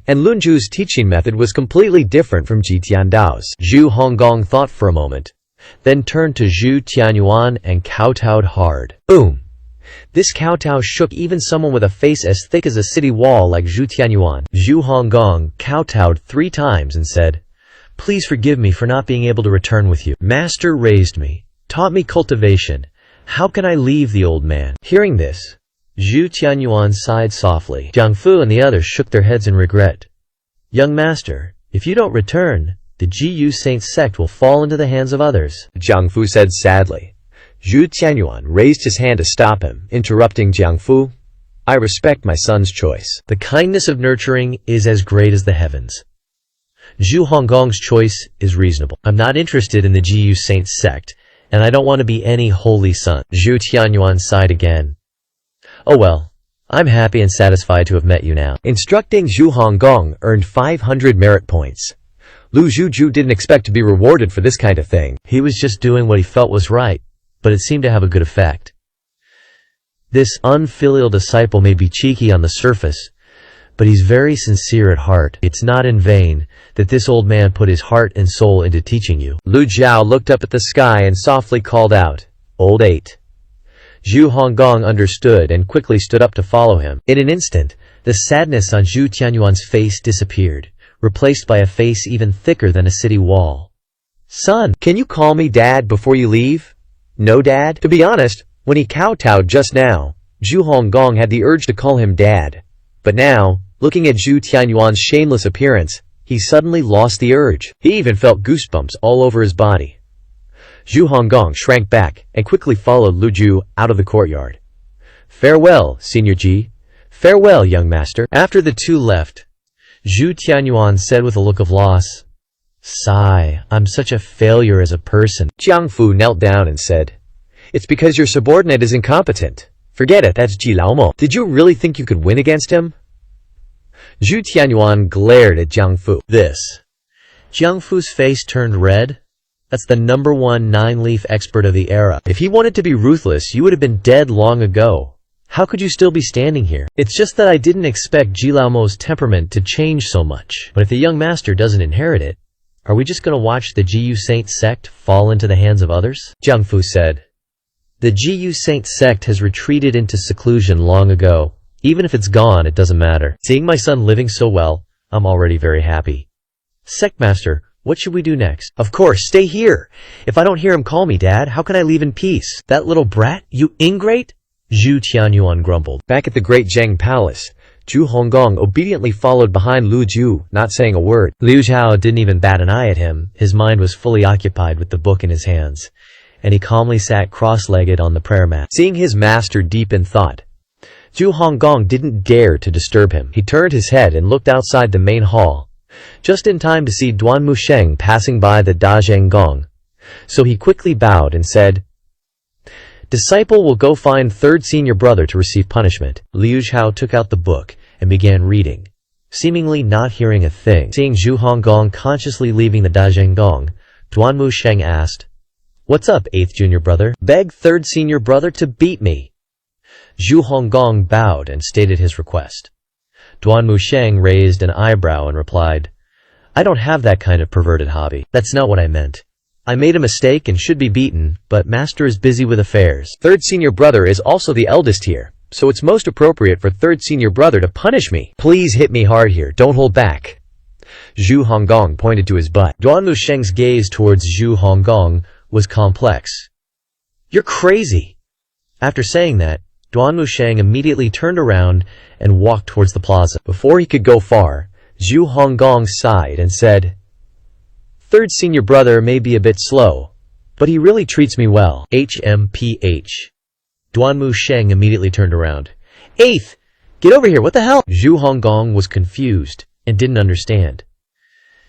And Lunju's teaching method was completely different from Ji Tiandao's. Zhu Honggong thought for a moment, then turned to Zhu Tianyuan and kowtowed hard. Boom! This kowtow shook even someone with a face as thick as a city wall like Zhu Tianyuan. Zhu Honggong kowtowed 3 times and said, "Please forgive me for not being able to return with you. Master raised me, taught me cultivation. How can I leave the old man?" Hearing this, Zhu Tianyuan sighed softly. Jiang Fu and the others shook their heads in regret. "Young master, if you don't return, the Ji Saint sect will fall into the hands of others," Jiang Fu said sadly. Zhu Tianyuan raised his hand to stop him, interrupting Jiang Fu. "I respect my son's choice. The kindness of nurturing is as great as the heavens. Zhu Honggong's choice is reasonable. I'm not interested in the Ji Saint sect, and I don't want to be any holy son." Zhu Tianyuan sighed again. "Oh well, I'm happy and satisfied to have met you now." Instructing Zhu Honggong earned 500 merit points. Lu Zhuju didn't expect to be rewarded for this kind of thing. He was just doing what he felt was right, but it seemed to have a good effect. This unfilial disciple may be cheeky on the surface, but he's very sincere at heart. It's not in vain that this old man put his heart and soul into teaching you. Lu Jiao looked up at the sky and softly called out, "Old 8." Zhu Honggong understood and quickly stood up to follow him. In an instant, the sadness on Zhu Tianyuan's face disappeared, replaced by a face even thicker than a city wall. "Son, can you call me Dad before you leave?" "No, Dad." To be honest, when he kowtowed just now, Zhu Honggong had the urge to call him Dad. But now, looking at Zhu Tianyuan's shameless appearance, he suddenly lost the urge. He even felt goosebumps all over his body. Zhu Honggong shrank back and quickly followed Lu Ju out of the courtyard. "Farewell, Senior Ji. Farewell, young master." After the two left, Zhu Tianyuan said with a look of loss, "Sigh, I'm such a failure as a person." Jiang Fu knelt down and said, "It's because your subordinate is incompetent. Forget it, that's Ji Laomo. Did you really think you could win against him?" Zhu Tianyuan glared at Jiang Fu. This. Jiang Fu's face turned red. That's the #1 9-leaf expert of the era. If he wanted to be ruthless, you would have been dead long ago. How could you still be standing here? It's just that I didn't expect Jilaomo's temperament to change so much. But if the young master doesn't inherit it, are we just going to watch the Ji Saint sect fall into the hands of others? Jiang Fu said, "The Ji Saint sect has retreated into seclusion long ago. Even if it's gone, it doesn't matter. Seeing my son living so well, I'm already very happy. Sectmaster, what should we do next?" "Of course, stay here. If I don't hear him call me, Dad, how can I leave in peace?" "That little brat, you ingrate?" Zhu Tianyuan grumbled. Back at the Great Zheng Palace, Zhu Honggong obediently followed behind Lu Ju, not saying a word. Liu Zhao didn't even bat an eye at him. His mind was fully occupied with the book in his hands, and he calmly sat cross-legged on the prayer mat. Seeing his master deep in thought, Zhu Honggong didn't dare to disturb him. He turned his head and looked outside the main hall, just in time to see Duan Musheng passing by the Dazheng Gong. So he quickly bowed and said, "Disciple will go find third senior brother to receive punishment." Liu Zhao took out the book and began reading, seemingly not hearing a thing. Seeing Zhu Honggong consciously leaving the Dazheng Gong, Duan Musheng asked, "What's up, 8th junior brother?" "Beg third senior brother to beat me." Zhu Honggong bowed and stated his request. Duan Musheng raised an eyebrow and replied, "I don't have that kind of perverted hobby. That's not what I meant. I made a mistake and should be beaten, but master is busy with affairs." "Third senior brother is also the eldest here, so it's most appropriate for third senior brother to punish me. Please hit me hard here, don't hold back." Zhu Honggong pointed to his butt. Duan Musheng's gaze towards Zhu Honggong was complex. "You're crazy." After saying that, Duan Musheng immediately turned around and walked towards the plaza. Before he could go far, Zhu Honggong sighed and said, "Third senior brother may be a bit slow, But he really treats me well. HMPH. Duanmu Sheng immediately turned around. Eighth! Get over here, what the hell? Zhu Honggong was confused and didn't understand.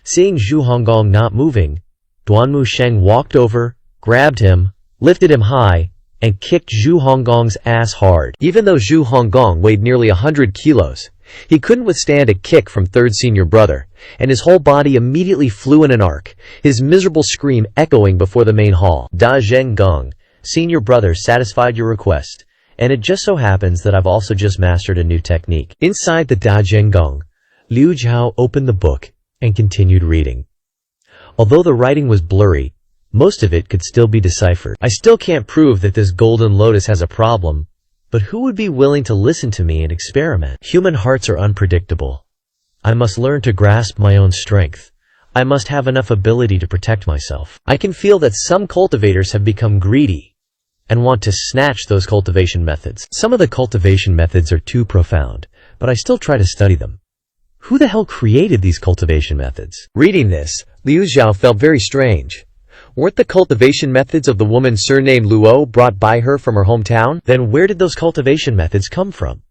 Seeing Zhu Honggong not moving, Duanmu Sheng walked over, grabbed him, lifted him high, and kicked Zhu Honggong's ass hard. Even though Zhu Honggong weighed nearly 100 kilos, he couldn't withstand a kick from third senior brother, and his whole body immediately flew in an arc, his miserable scream echoing before the main hall. Da Zheng Gong, senior brother, satisfied your request, and it just so happens that I've also just mastered a new technique. Inside the Da Zheng Gong, Liu Zhao opened the book and continued reading. Although the writing was blurry, most of it could still be deciphered. I still can't prove that this golden lotus has a problem, but who would be willing to listen to me and experiment? Human hearts are unpredictable. I must learn to grasp my own strength. I must have enough ability to protect myself. I can feel that some cultivators have become greedy and want to snatch those cultivation methods. Some of the cultivation methods are too profound, but I still try to study them. Who the hell created these cultivation methods? Reading this, Liu Zhao felt very strange. Weren't the cultivation methods of the woman surnamed Luo brought by her from her hometown? Then where did those cultivation methods come from?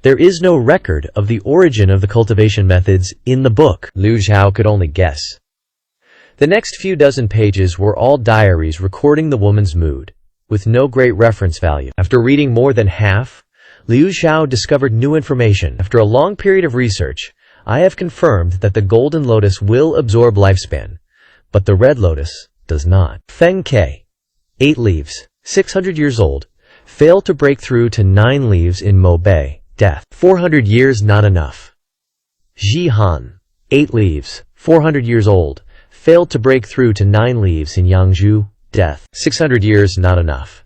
There is no record of the origin of the cultivation methods in the book. Liu Zhao could only guess. The next few dozen pages were all diaries recording the woman's mood, with no great reference value. After reading more than half, Liu Zhao discovered new information. After a long period of research, I have confirmed that the golden lotus will absorb lifespan, but the red lotus does not. Feng Ke, 8 leaves, 600 years old, failed to break through to 9 leaves in Mo Bay, death. 400 years not enough. Ji Han, 8 leaves, 400 years old, failed to break through to 9 leaves in Yangzhou, death. 600 years not enough.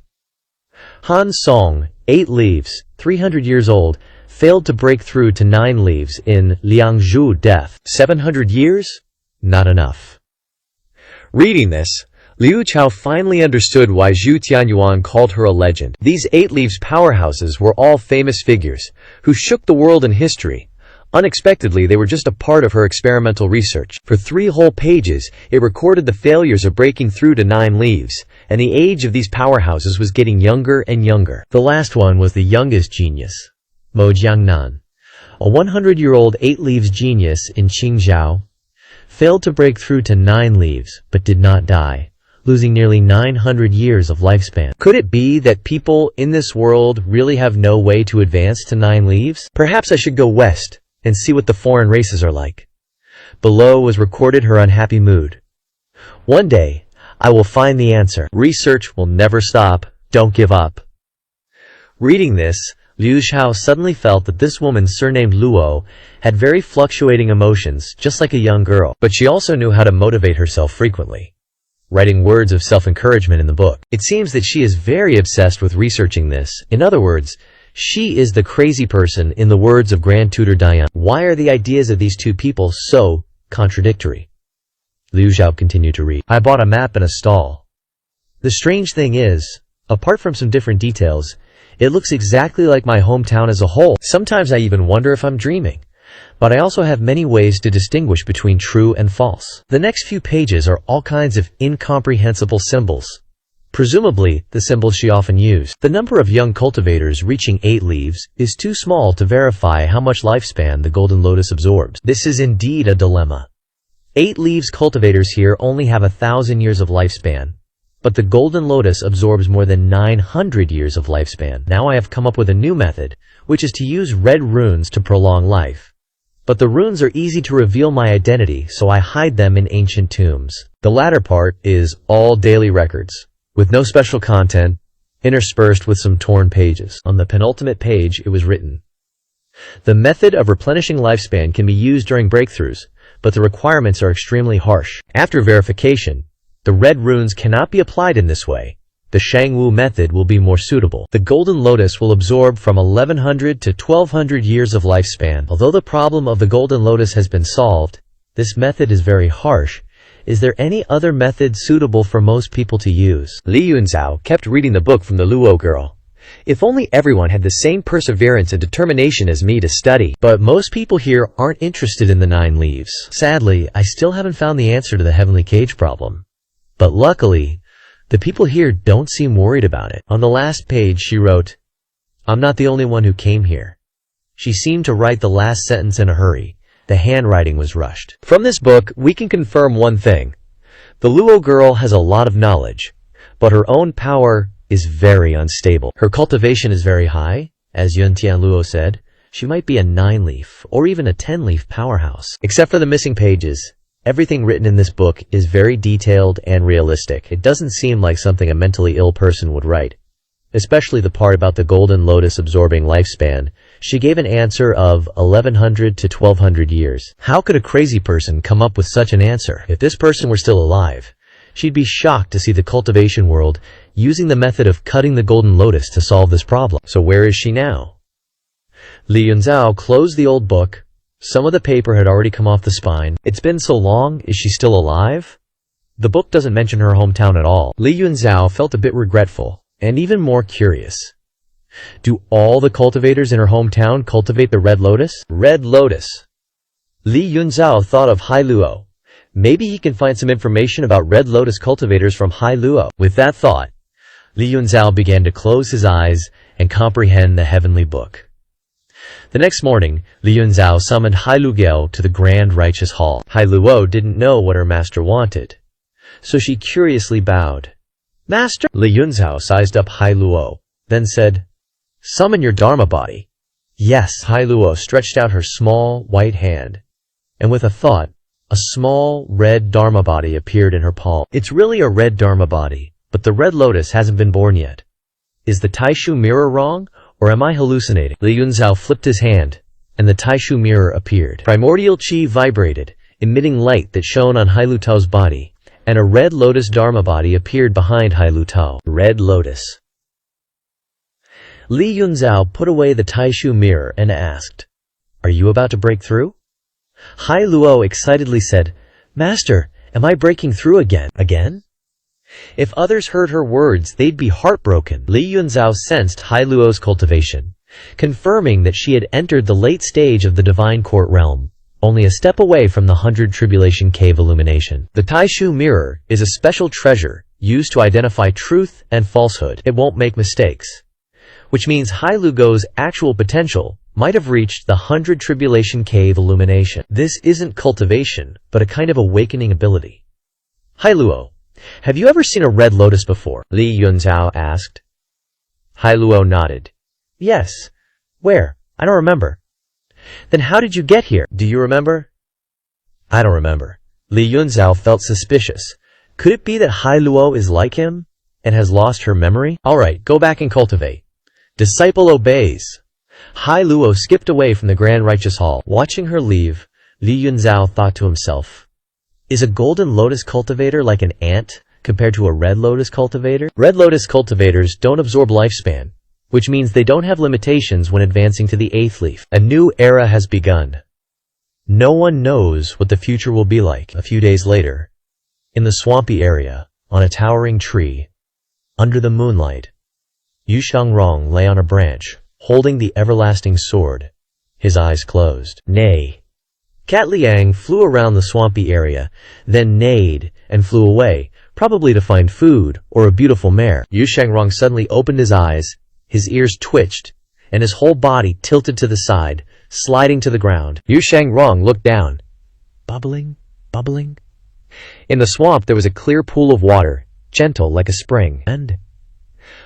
Han Song, 8 leaves, 300 years old, failed to break through to 9 leaves in Liangzhou, death. 700 years? Not enough. Reading this, Liu Zhao finally understood why Zhu Tianyuan called her a legend. These 8 leaves powerhouses were all famous figures who shook the world in history. Unexpectedly, they were just a part of her experimental research. For 3 whole pages, it recorded the failures of breaking through to 9 leaves, and the age of these powerhouses was getting younger and younger. The last one was the youngest genius, Mo Jiangnan, a 100-year-old 8 leaves genius in Qingzhou, failed to break through to 9 leaves, but did not die, losing nearly 900 years of lifespan. Could it be that people in this world really have no way to advance to 9 leaves? Perhaps I should go west and see what the foreign races are like. Below was recorded her unhappy mood. One day, I will find the answer. Research will never stop. Don't give up. Reading this, Liu Zhao suddenly felt that this woman surnamed Luo had very fluctuating emotions, just like a young girl. But she also knew how to motivate herself frequently, writing words of self-encouragement in the book. It seems that she is very obsessed with researching this. In other words, she is the crazy person, in the words of Grand Tutor Diane. Why are the ideas of these two people so contradictory? Liu Zhao continued to read. I bought a map in a stall. The strange thing is, apart from some different details, it looks exactly like my hometown as a whole. Sometimes I even wonder if I'm dreaming. But I also have many ways to distinguish between true and false. The next few pages are all kinds of incomprehensible symbols. Presumably, the symbols she often used. The number of young cultivators reaching 8 leaves is too small to verify how much lifespan the golden lotus absorbs. This is indeed a dilemma. 8 leaves cultivators here only have 1,000 years of lifespan, but the golden lotus absorbs more than 900 years of lifespan. Now I have come up with a new method, which is to use red runes to prolong life. But the runes are easy to reveal my identity, so I hide them in ancient tombs. The latter part is all daily records, with no special content, interspersed with some torn pages. On the penultimate page, it was written, the method of replenishing lifespan can be used during breakthroughs, but the requirements are extremely harsh. After verification, the red runes cannot be applied in this way. The Shangwu method will be more suitable. The golden lotus will absorb from 1100 to 1200 years of lifespan. Although the problem of the golden lotus has been solved, this method is very harsh. Is there any other method suitable for most people to use? Li Yunzhao kept reading the book from the Luo girl. If only everyone had the same perseverance and determination as me to study. But most people here aren't interested in the 9 leaves. Sadly, I still haven't found the answer to the heavenly cage problem. But luckily, the people here don't seem worried about it. On the last page, she wrote, "I'm not the only one who came here." She seemed to write the last sentence in a hurry. The handwriting was rushed. From this book, we can confirm one thing. The Luo girl has a lot of knowledge, but her own power is very unstable. Her cultivation is very high. As Yun Tian Luo said, she might be a 9-leaf or even a 10-leaf powerhouse. Except for the missing pages, everything written in this book is very detailed and realistic. It doesn't seem like something a mentally ill person would write. Especially the part about the golden lotus absorbing lifespan. She gave an answer of 1100 to 1200 years. How could a crazy person come up with such an answer? If this person were still alive, she'd be shocked to see the cultivation world using the method of cutting the golden lotus to solve this problem. So where is she now? Li Yunzhao closed the old book. Some of the paper had already come off the spine. It's been so long, is she still alive? The book doesn't mention her hometown at all. Li Yunzhao felt a bit regretful, and even more curious. Do all the cultivators in her hometown cultivate the red lotus? Red lotus. Li Yunzhao thought of Hai Luo. Maybe he can find some information about red lotus cultivators from Hai Luo. With that thought, Li Yunzhao began to close his eyes and comprehend the heavenly book. The next morning, Li Yunzhao summoned Hai Luo to the Grand Righteous Hall. Hai Luo didn't know what her master wanted, so she curiously bowed. "Master?" Li Yunzhao sized up Hai Luo, then said, "Summon your Dharma body." "Yes." Hai Luo stretched out her small, white hand, and with a thought, a small, red Dharma body appeared in her palm. It's really a red Dharma body, but the red lotus hasn't been born yet. Is the Taishu mirror wrong, or am I hallucinating? Li Yunzhao flipped his hand, and the Taishu mirror appeared. Primordial chi vibrated, emitting light that shone on Hai Lutao's body, and a red lotus Dharma body appeared behind Hai Lutao. Red lotus. Li Yunzhao put away the Taishu mirror and asked, "Are you about to break through?" Hai Luo excitedly said, "Master, am I breaking through again?" Again? If others heard her words, they'd be heartbroken. Li Yunzhao sensed Hai Luo's cultivation, confirming that she had entered the late stage of the divine court realm, only a step away from the 100 Tribulation Cave illumination. The Taishu mirror is a special treasure used to identify truth and falsehood. It won't make mistakes, which means Hai Luo's actual potential might have reached the 100 Tribulation Cave illumination. This isn't cultivation, but a kind of awakening ability. "Hai Luo, have you ever seen a red lotus before?" Li Yunzhao asked. Hai Luo nodded. "Yes." "Where? I don't remember." "Then how did you get here? Do you remember?" "I don't remember." Li Yunzhao felt suspicious. Could it be that Hai Luo is like him and has lost her memory? "All right, go back and cultivate." Disciple obeys. Hai Luo skipped away from the Grand Righteous Hall. Watching her leave, Li Yunzhao thought to himself, is a golden lotus cultivator like an ant compared to a red lotus cultivator? Red lotus cultivators don't absorb lifespan, which means they don't have limitations when advancing to the 8th leaf. A new era has begun. No one knows what the future will be like. A few days later, in the swampy area, on a towering tree, under the moonlight, Yu Shangrong lay on a branch, holding the everlasting sword, his eyes closed. Nay. Cat Liang flew around the swampy area, then neighed and flew away, probably to find food or a beautiful mare. Yu Shangrong suddenly opened his eyes, his ears twitched, and his whole body tilted to the side, sliding to the ground. Yu Shangrong looked down. Bubbling, bubbling. In the swamp there was a clear pool of water, gentle like a spring, and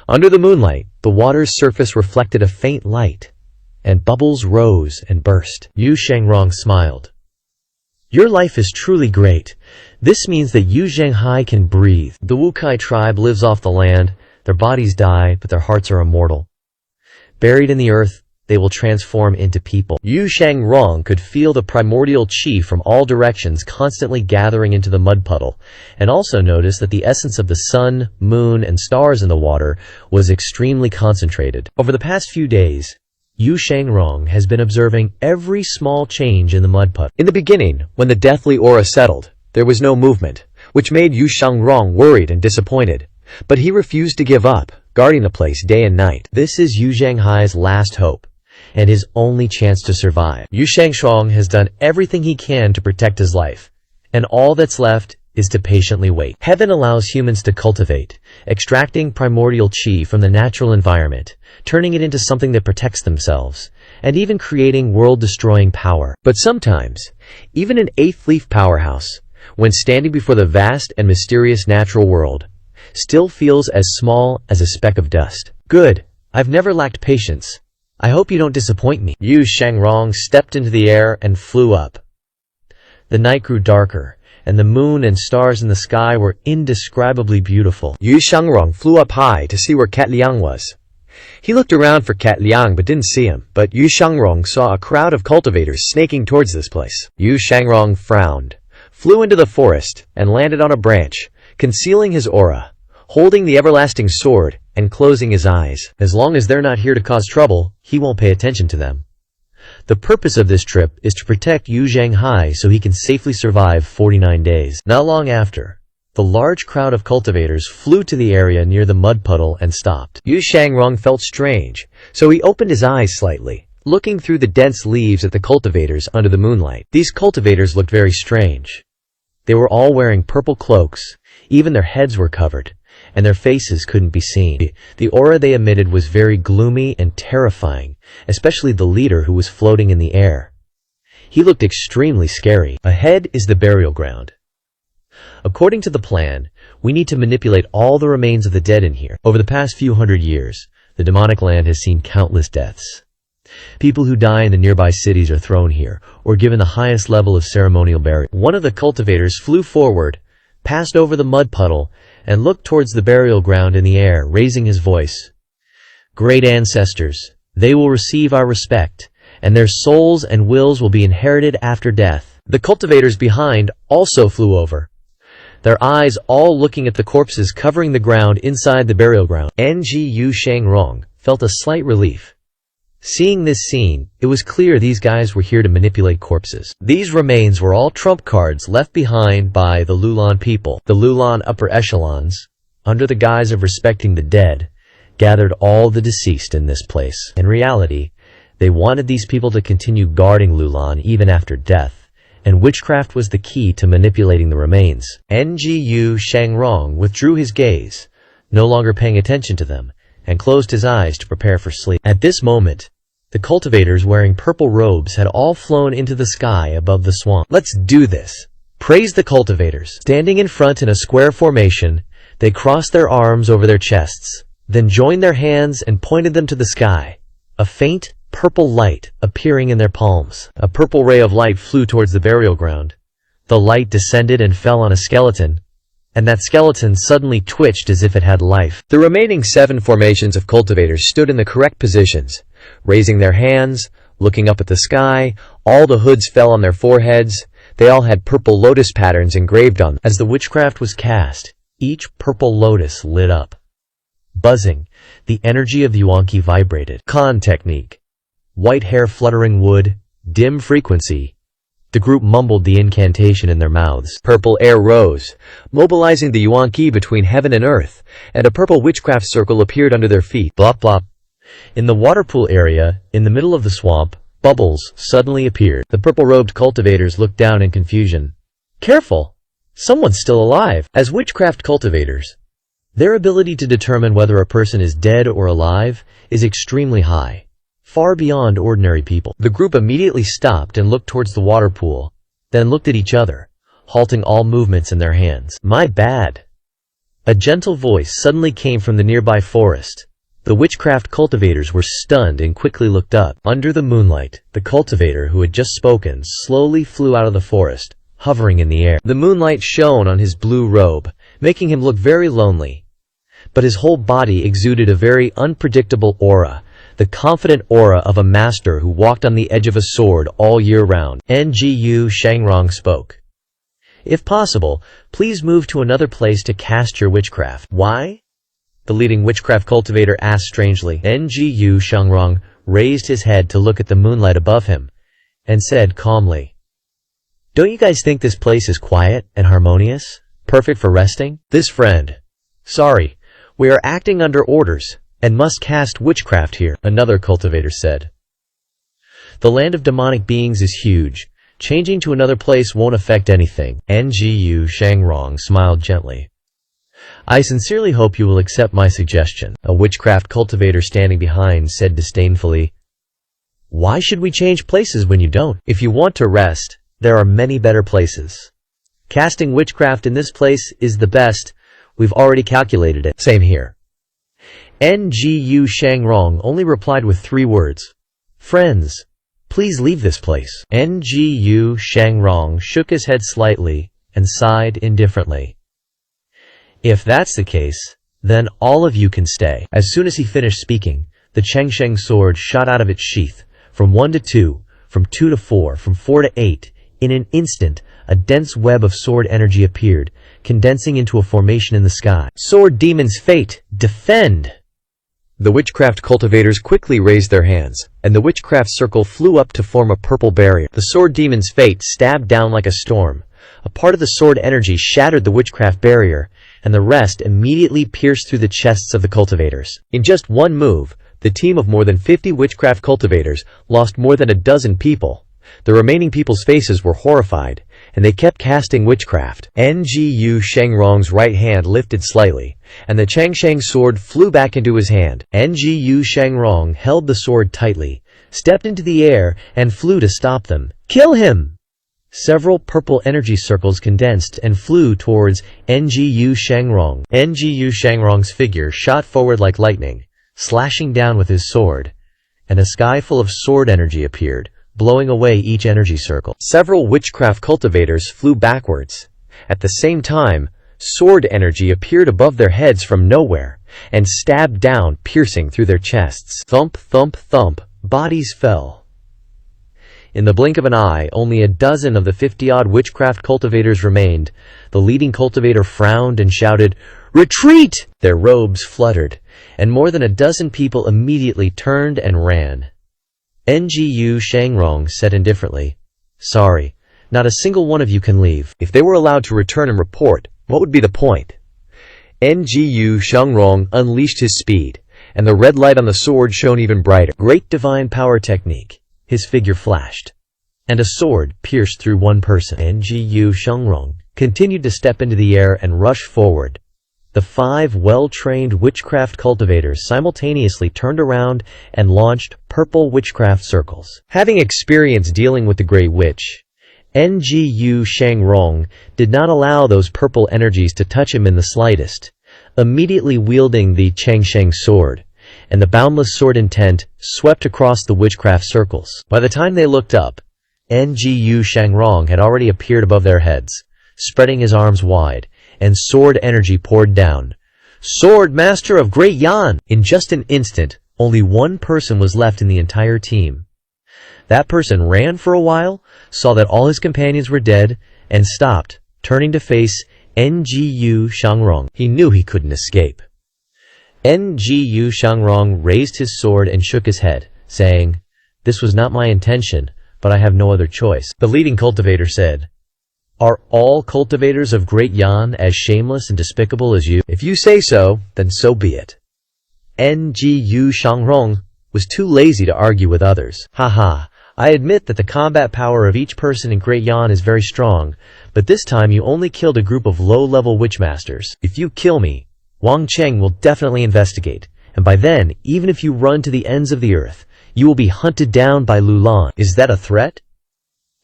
under the moonlight, the water's surface reflected a faint light, and bubbles rose and burst. Yu Shangrong smiled. Your life is truly great. This means that Yu Zhanghai can breathe. The Wukai tribe lives off the land. Their bodies die, but their hearts are immortal. Buried in the earth, they will transform into people. Yu Shangrong could feel the primordial qi from all directions constantly gathering into the mud puddle, and also noticed that the essence of the sun, moon, and stars in the water was extremely concentrated. Over the past few days, Yu Shangrong has been observing every small change in the mud puddle. In the beginning, when the deathly aura settled, there was no movement, which made Yu Shangrong worried and disappointed. But he refused to give up, guarding the place day and night. This is Yu Zhanghai's last hope, and his only chance to survive. Yu Shangrong has done everything he can to protect his life, and all that's left is to patiently wait. Heaven allows humans to cultivate, extracting primordial chi from the natural environment, turning it into something that protects themselves, and even creating world-destroying power. But sometimes, even an eighth leaf powerhouse, when standing before the vast and mysterious natural world, still feels as small as a speck of dust. Good. I've never lacked patience. I hope you don't disappoint me. Yu Shangrong stepped into the air and flew up. The night grew darker, and the moon and stars in the sky were indescribably beautiful. Yu Shangrong flew up high to see where Cat Liang was. He looked around for Cat Liang but didn't see him, but Yu Shangrong saw a crowd of cultivators snaking towards this place. Yu Shangrong frowned, flew into the forest, and landed on a branch, concealing his aura, holding the everlasting sword, and closing his eyes. As long as they're not here to cause trouble, he won't pay attention to them. The purpose of this trip is to protect Yu Zhanghai so he can safely survive 49 days. Not long after, the large crowd of cultivators flew to the area near the mud puddle and stopped. Yu Shangrong felt strange, so he opened his eyes slightly, looking through the dense leaves at the cultivators under the moonlight. These cultivators looked very strange. They were all wearing purple cloaks, even their heads were covered, and their faces couldn't be seen. The aura they emitted was very gloomy and terrifying, especially the leader who was floating in the air. He looked extremely scary. Ahead is the burial ground. According to the plan, we need to manipulate all the remains of the dead in here. Over the past few hundred years, the demonic land has seen countless deaths. People who die in the nearby cities are thrown here, or given the highest level of ceremonial burial. One of the cultivators flew forward, passed over the mud puddle, and looked towards the burial ground in the air, raising his voice. Great ancestors, they will receive our respect, and their souls and wills will be inherited after death. The cultivators behind also flew over, their eyes all looking at the corpses covering the ground inside the burial ground. Yu Shangrong felt a slight relief. Seeing this scene, it was clear these guys were here to manipulate corpses. These remains were all trump cards left behind by the Lulan people. The Lulan upper echelons, under the guise of respecting the dead, gathered all the deceased in this place. In reality, they wanted these people to continue guarding Lulan even after death, and witchcraft was the key to manipulating the remains. Yu Shangrong withdrew his gaze, no longer paying attention to them, and closed his eyes to prepare for sleep. At this moment, the cultivators wearing purple robes had all flown into the sky above the swamp. Let's do this! Praised the cultivators. Standing in front in a square formation, they crossed their arms over their chests, then joined their hands and pointed them to the sky. A faint, purple light appearing in their palms. A purple ray of light flew towards the burial ground. The light descended and fell on a skeleton, and that skeleton suddenly twitched as if it had life. The remaining 7 formations of cultivators stood in the correct positions, raising their hands, looking up at the sky. All the hoods fell on their foreheads. They all had purple lotus patterns engraved on them. As the witchcraft was cast, each purple lotus lit up. Buzzing, the energy of the Yuanqi vibrated. Con technique. White hair fluttering wood, dim frequency. The group mumbled the incantation in their mouths. Purple air rose, mobilizing the Yuanqi between heaven and earth, and a purple witchcraft circle appeared under their feet. Blop blop. In the water pool area, in the middle of the swamp, bubbles suddenly appeared. The purple-robed cultivators looked down in confusion. Careful! Someone's still alive! As witchcraft cultivators, their ability to determine whether a person is dead or alive is extremely high, far beyond ordinary people. The group immediately stopped and looked towards the water pool, then looked at each other, halting all movements in their hands. My bad! A gentle voice suddenly came from the nearby forest. The witchcraft cultivators were stunned and quickly looked up. Under the moonlight, the cultivator who had just spoken slowly flew out of the forest, hovering in the air. The moonlight shone on his blue robe, making him look very lonely. But his whole body exuded a very unpredictable aura, the confident aura of a master who walked on the edge of a sword all year round. Yu Shangrong spoke. If possible, please move to another place to cast your witchcraft. Why? The leading witchcraft cultivator asked strangely. Yu Shangrong raised his head to look at the moonlight above him, and said calmly, Don't you guys think this place is quiet and harmonious? Perfect for resting? This friend. Sorry, we are acting under orders, and must cast witchcraft here, another cultivator said. The land of demonic beings is huge, Changing to another place won't affect anything. Ngu Shangrong smiled gently. I sincerely hope you will accept my suggestion. A witchcraft cultivator standing behind said disdainfully. Why should we change places when you don't? If you want to rest, there are many better places. Casting witchcraft in this place is the best. We've already calculated it. Same here. Ngu Shangrong only replied with 3 words. Friends, please leave this place. Ngu Shangrong shook his head slightly and sighed indifferently. If that's the case, then all of you can stay. As soon as he finished speaking, the Chengsheng sword shot out of its sheath, from 1 to 2, from 2 to 4, from 4 to 8. In an instant, a dense web of sword energy appeared, condensing into a formation in the sky. Sword Demon's Fate, defend! The witchcraft cultivators quickly raised their hands, and the witchcraft circle flew up to form a purple barrier. The Sword Demon's Fate stabbed down like a storm. A part of the sword energy shattered the witchcraft barrier, and the rest immediately pierced through the chests of the cultivators. In just one move, the team of more than 50 witchcraft cultivators lost more than a dozen people. The remaining people's faces were horrified, and they kept casting witchcraft. Ngu Shangrong's right hand lifted slightly, and the Changsheng sword flew back into his hand. Ngu Shangrong held the sword tightly, stepped into the air, and flew to stop them. Kill him! Several purple energy circles condensed and flew towards Ngu Shangrong. Ngu Shangrong's figure shot forward like lightning, slashing down with his sword, and a sky full of sword energy appeared, blowing away each energy circle. Several witchcraft cultivators flew backwards. At the same time, sword energy appeared above their heads from nowhere, and stabbed down, piercing through their chests. Thump, thump, thump, bodies fell. In the blink of an eye, only a dozen of the 50-odd witchcraft cultivators remained. The leading cultivator frowned and shouted, "Retreat!" Their robes fluttered, and more than a dozen people immediately turned and ran. Ngu Shangrong said indifferently, "Sorry, not a single one of you can leave. If they were allowed to return and report, what would be the point?" Ngu Shangrong unleashed his speed, and the red light on the sword shone even brighter. Great divine power technique. His figure flashed, and a sword pierced through one person. Ngu Shangrong continued to step into the air and rush forward. The 5 well-trained witchcraft cultivators simultaneously turned around and launched purple witchcraft circles. Having experience dealing with the Great Witch, Ngu Shangrong did not allow those purple energies to touch him in the slightest. Immediately wielding the Chengsheng sword, and the boundless sword intent swept across the witchcraft circles. By the time they looked up, Ngu Shangrong had already appeared above their heads, spreading his arms wide, and sword energy poured down. Sword Master of Great Yan! In just an instant, only one person was left in the entire team. That person ran for a while, saw that all his companions were dead, and stopped, turning to face Ngu Shangrong. He knew he couldn't escape. Ngu Shangrong raised his sword and shook his head, saying, "This was not my intention, but I have no other choice." The leading cultivator said, "Are all cultivators of Great Yan as shameless and despicable as you? If you say so, then so be it." Ngu Shangrong was too lazy to argue with others. "Haha, I admit that the combat power of each person in Great Yan is very strong, but this time you only killed a group of low-level witchmasters. If you kill me, Wang Cheng will definitely investigate, and by then, even if you run to the ends of the earth, you will be hunted down by Lulan. Is that a threat?"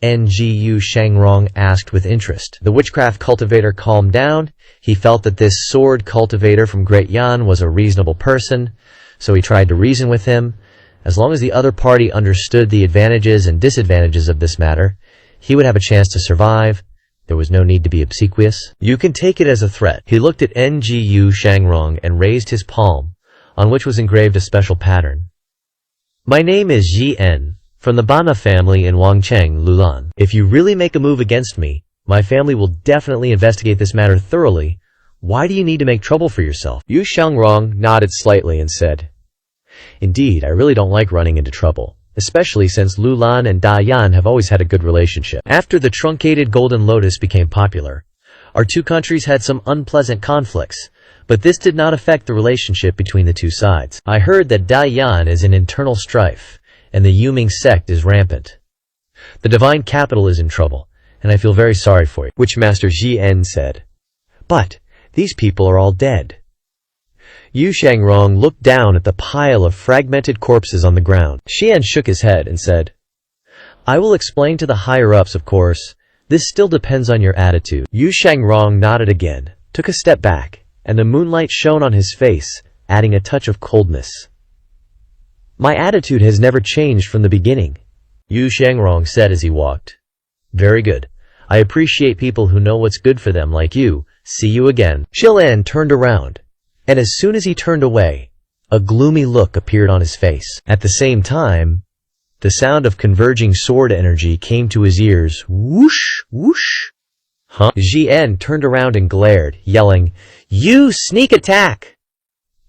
Ngu Shangrong asked with interest. The witchcraft cultivator calmed down. He felt that this sword cultivator from Great Yan was a reasonable person, so he tried to reason with him. As long as the other party understood the advantages and disadvantages of this matter, he would have a chance to survive. There was no need to be obsequious. "You can take it as a threat." He looked at Ngu Shangrong and raised his palm, on which was engraved a special pattern. "My name is Ji En, from the Bana family in Wangcheng, Lulan. If you really make a move against me, my family will definitely investigate this matter thoroughly. Why do you need to make trouble for yourself?" Yu Shangrong nodded slightly and said, "Indeed, I really don't like running into trouble, especially since Lulan and Dayan have always had a good relationship. After the truncated golden lotus became popular, our two countries had some unpleasant conflicts, but this did not affect the relationship between the two sides. I heard that Dayan is in internal strife, and the Yuming sect is rampant. The divine capital is in trouble, and I feel very sorry for you. Witchmaster Jian said. But these people are all dead. Yu Shangrong looked down at the pile of fragmented corpses on the ground. Xian shook his head and said, I will explain to the higher-ups, of course. This still depends on your attitude. Yu Shangrong nodded again, took a step back, and the moonlight shone on his face, adding a touch of coldness. My attitude has never changed from the beginning, Yu Shangrong said as he walked. Very good. I appreciate people who know what's good for them like you. See you again. Shilan turned around, and as soon as he turned away, a gloomy look appeared on his face. At the same time, the sound of converging sword energy came to his ears. Whoosh, whoosh. Huh? Jian turned around and glared, yelling, You sneak attack!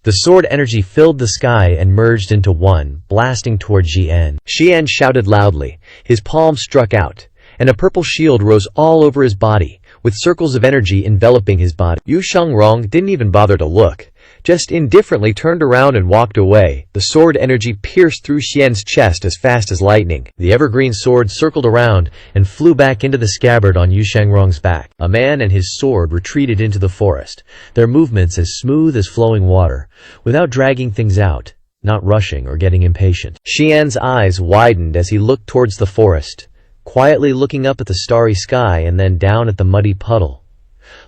The sword energy filled the sky and merged into one, blasting toward Jian. Xian shouted loudly. His palm struck out, and a purple shield rose all over his body, with circles of energy enveloping his body. Yu Shangrong didn't even bother to look, just indifferently turned around and walked away. The sword energy pierced through Xian's chest as fast as lightning. The evergreen sword circled around and flew back into the scabbard on Yu Shangrong's back. A man and his sword retreated into the forest, their movements as smooth as flowing water, without dragging things out, not rushing or getting impatient. Xian's eyes widened as he looked towards the forest, quietly looking up at the starry sky and then down at the muddy puddle.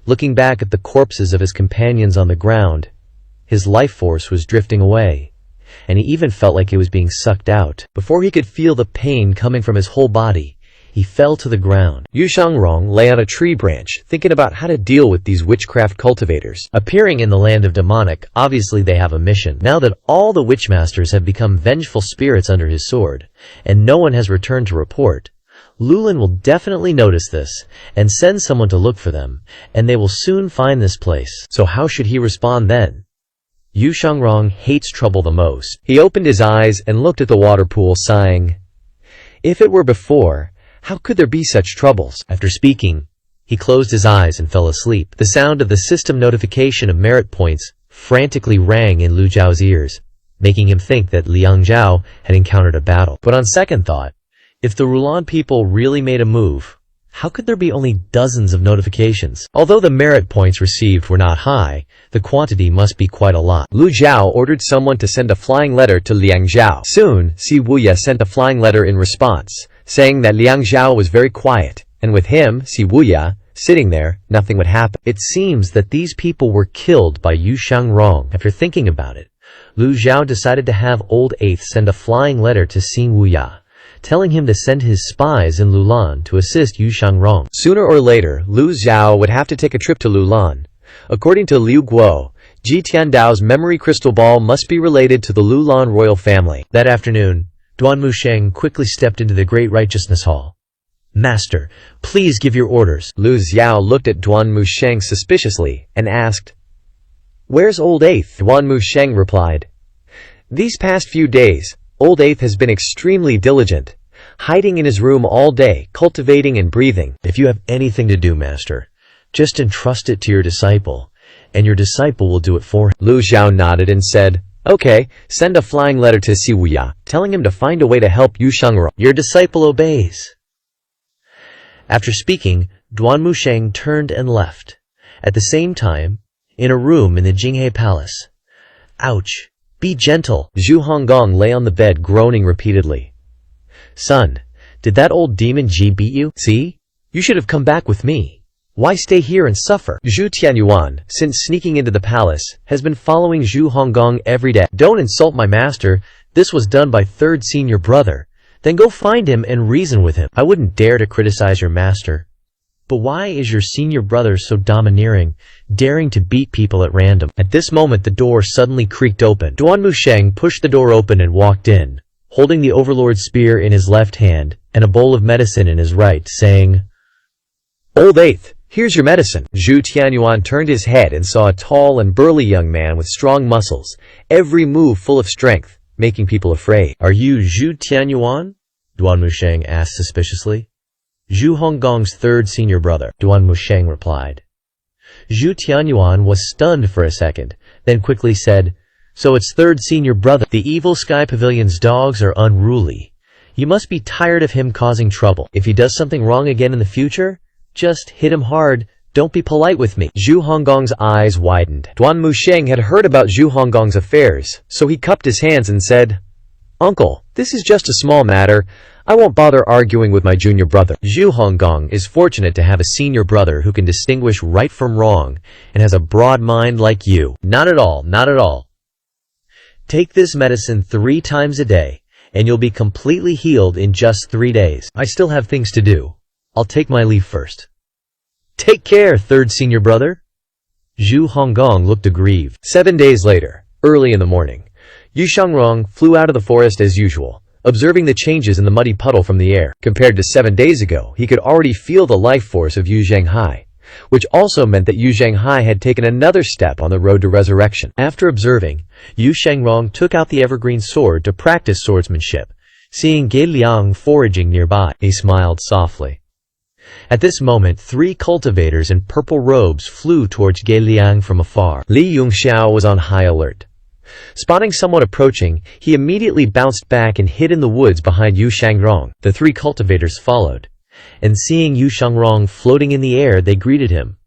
Looking back at the corpses of his companions on the ground, his life force was drifting away, and he even felt like he was being sucked out. Before he could feel the pain coming from his whole body, he fell to the ground. Yu Shangrong lay on a tree branch, thinking about how to deal with these witchcraft cultivators. Appearing in the land of demonic, obviously they have a mission. Now that all the witchmasters have become vengeful spirits under his sword, and no one has returned to report, Lulin will definitely notice this, and send someone to look for them, and they will soon find this place. So how should he respond then? Yu Shangrong hates trouble the most. He opened his eyes and looked at the water pool, sighing. If it were before, how could there be such troubles? After speaking, he closed his eyes and fell asleep. The sound of the system notification of merit points frantically rang in Lu Zhao's ears, making him think that Liang Zhao had encountered a battle. But on second thought, if the Rulan people really made a move, how could there be only dozens of notifications? Although the merit points received were not high, the quantity must be quite a lot. Lu Zhao ordered someone to send a flying letter to Liang Zhao. Soon, Si Wuya sent a flying letter in response, saying that Liang Zhao was very quiet, and with him, Si Wuya, sitting there, nothing would happen. It seems that these people were killed by Yu Shangrong. After thinking about it, Lu Zhao decided to have Old Eighth send a flying letter to Si Wuya, telling him to send his spies in Lulan to assist Yu Shangrong. Sooner or later, Lu Zhao would have to take a trip to Lulan. According to Liu Guo, Ji Tiandao's memory crystal ball must be related to the Lulan royal family. That afternoon, Duan Musheng quickly stepped into the Great Righteousness Hall. Master, please give your orders. Lu Xiao looked at Duan Musheng suspiciously and asked, Where's Old Eighth? Duan Musheng replied, These past few days, Old Eighth has been extremely diligent, hiding in his room all day, cultivating and breathing. If you have anything to do, Master, just entrust it to your disciple, and your disciple will do it for him. Lu Zhao nodded and said, Okay, send a flying letter to Si Wuya, telling him to find a way to help Yu Shangrong. Your disciple obeys. After speaking, Duan Musheng turned and left. At the same time, in a room in the Jinghe Palace. Ouch. Be gentle. Zhu Honggong lay on the bed groaning repeatedly. Son, did that old demon Ji beat you? See? You should have come back with me. Why stay here and suffer? Zhu Tianyuan, since sneaking into the palace, has been following Zhu Honggong every day. Don't insult my master. This was done by third senior brother. Then go find him and reason with him. I wouldn't dare to criticize your master. But why is your senior brother so domineering, daring to beat people at random? At this moment the door suddenly creaked open. Duan Musheng pushed the door open and walked in, holding the Overlord's spear in his left hand and a bowl of medicine in his right, saying, Old Eighth, here's your medicine. Zhu Tianyuan turned his head and saw a tall and burly young man with strong muscles, every move full of strength, making people afraid. Are you Zhu Tianyuan? Duan Musheng asked suspiciously. Zhu Honggong's third senior brother, Duan Musheng replied. Zhu Tianyuan was stunned for a second, then quickly said, So it's third senior brother. The evil Sky Pavilion's dogs are unruly. You must be tired of him causing trouble. If he does something wrong again in the future, just hit him hard. Don't be polite with me. Zhu Honggong's eyes widened. Duan Musheng had heard about Zhu Honggong's affairs, so he cupped his hands and said, "Uncle, this is just a small matter. I won't bother arguing with my junior brother." Zhu Honggong is fortunate to have a senior brother who can distinguish right from wrong and has a broad mind like you. Not at all, not at all. Take this medicine 3 times a day, and you'll be completely healed in just 3 days. I still have things to do. I'll take my leave first. Take care, third senior brother. Zhu Honggong looked aggrieved. 7 days later, early in the morning, Yu Shangrong flew out of the forest as usual, observing the changes in the muddy puddle from the air. Compared to 7 days ago, he could already feel the life force of Yu Zhanghai, which also meant that Yu Zhanghai had taken another step on the road to resurrection. After observing, Yu Shangrong took out the evergreen sword to practice swordsmanship. Seeing Ge Liang foraging nearby, he smiled softly. At this moment, 3 cultivators in purple robes flew towards Ge Liang from afar. Li Yongxiao was on high alert. Spotting someone approaching, he immediately bounced back and hid in the woods behind Yu Shangrong. The 3 cultivators followed, and seeing Yu Shangrong floating in the air, they greeted him.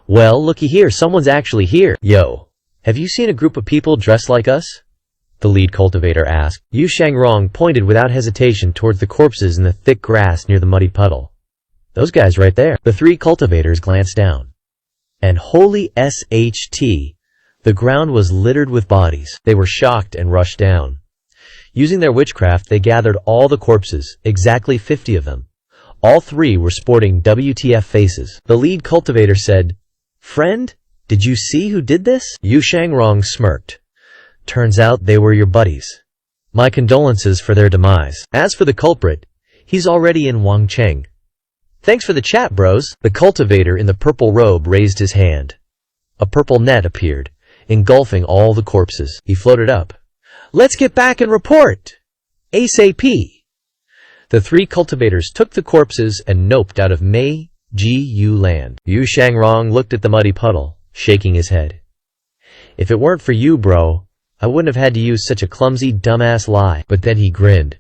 "Well, looky here, someone's actually here. Yo, have you seen a group of people dressed like us?" the lead cultivator asked. Yu Shangrong pointed without hesitation towards the corpses in the thick grass near the muddy puddle. "Those guys right there." The 3 cultivators glanced down. And holy SHT, the ground was littered with bodies. They were shocked and rushed down. Using their witchcraft, they gathered all the corpses, exactly 50 of them. All 3 were sporting WTF faces. The lead cultivator said, "Friend, did you see who did this?" Yu Shangrong smirked. "Turns out they were your buddies. My condolences for their demise. As for the culprit, he's already in Wangcheng. Thanks for the chat, bros." The cultivator in the purple robe raised his hand. A purple net appeared, engulfing all the corpses. He floated up. "Let's get back and report! ASAP!" The 3 cultivators took the corpses and noped out of Mei Gu land. Yu Shangrong looked at the muddy puddle, shaking his head. "If it weren't for you, bro, I wouldn't have had to use such a clumsy, dumbass lie." But then he grinned.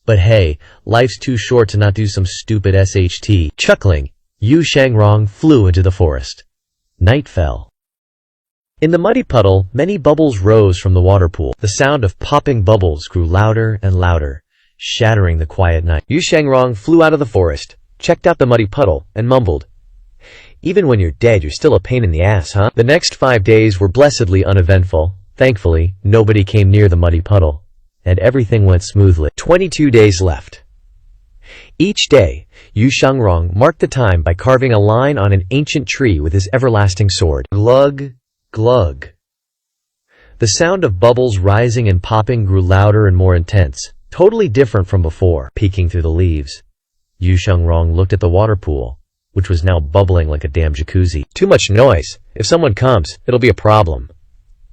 "But hey, life's too short to not do some stupid SHT." Chuckling, Yu Shangrong flew into the forest. Night fell. In the muddy puddle, many bubbles rose from the water pool. The sound of popping bubbles grew louder and louder, shattering the quiet night. Yu Shangrong flew out of the forest, checked out the muddy puddle, and mumbled, "Even when you're dead, you're still a pain in the ass, huh?" The next 5 days were blessedly uneventful. Thankfully, nobody came near the muddy puddle, and everything went smoothly. 22 days left. Each day, Yu Shangrong marked the time by carving a line on an ancient tree with his everlasting sword. Glug, glug. The sound of bubbles rising and popping grew louder and more intense, totally different from before. Peeking through the leaves, Yu Shangrong looked at the water pool, which was now bubbling like a damn jacuzzi. Too much noise. If someone comes, it'll be a problem.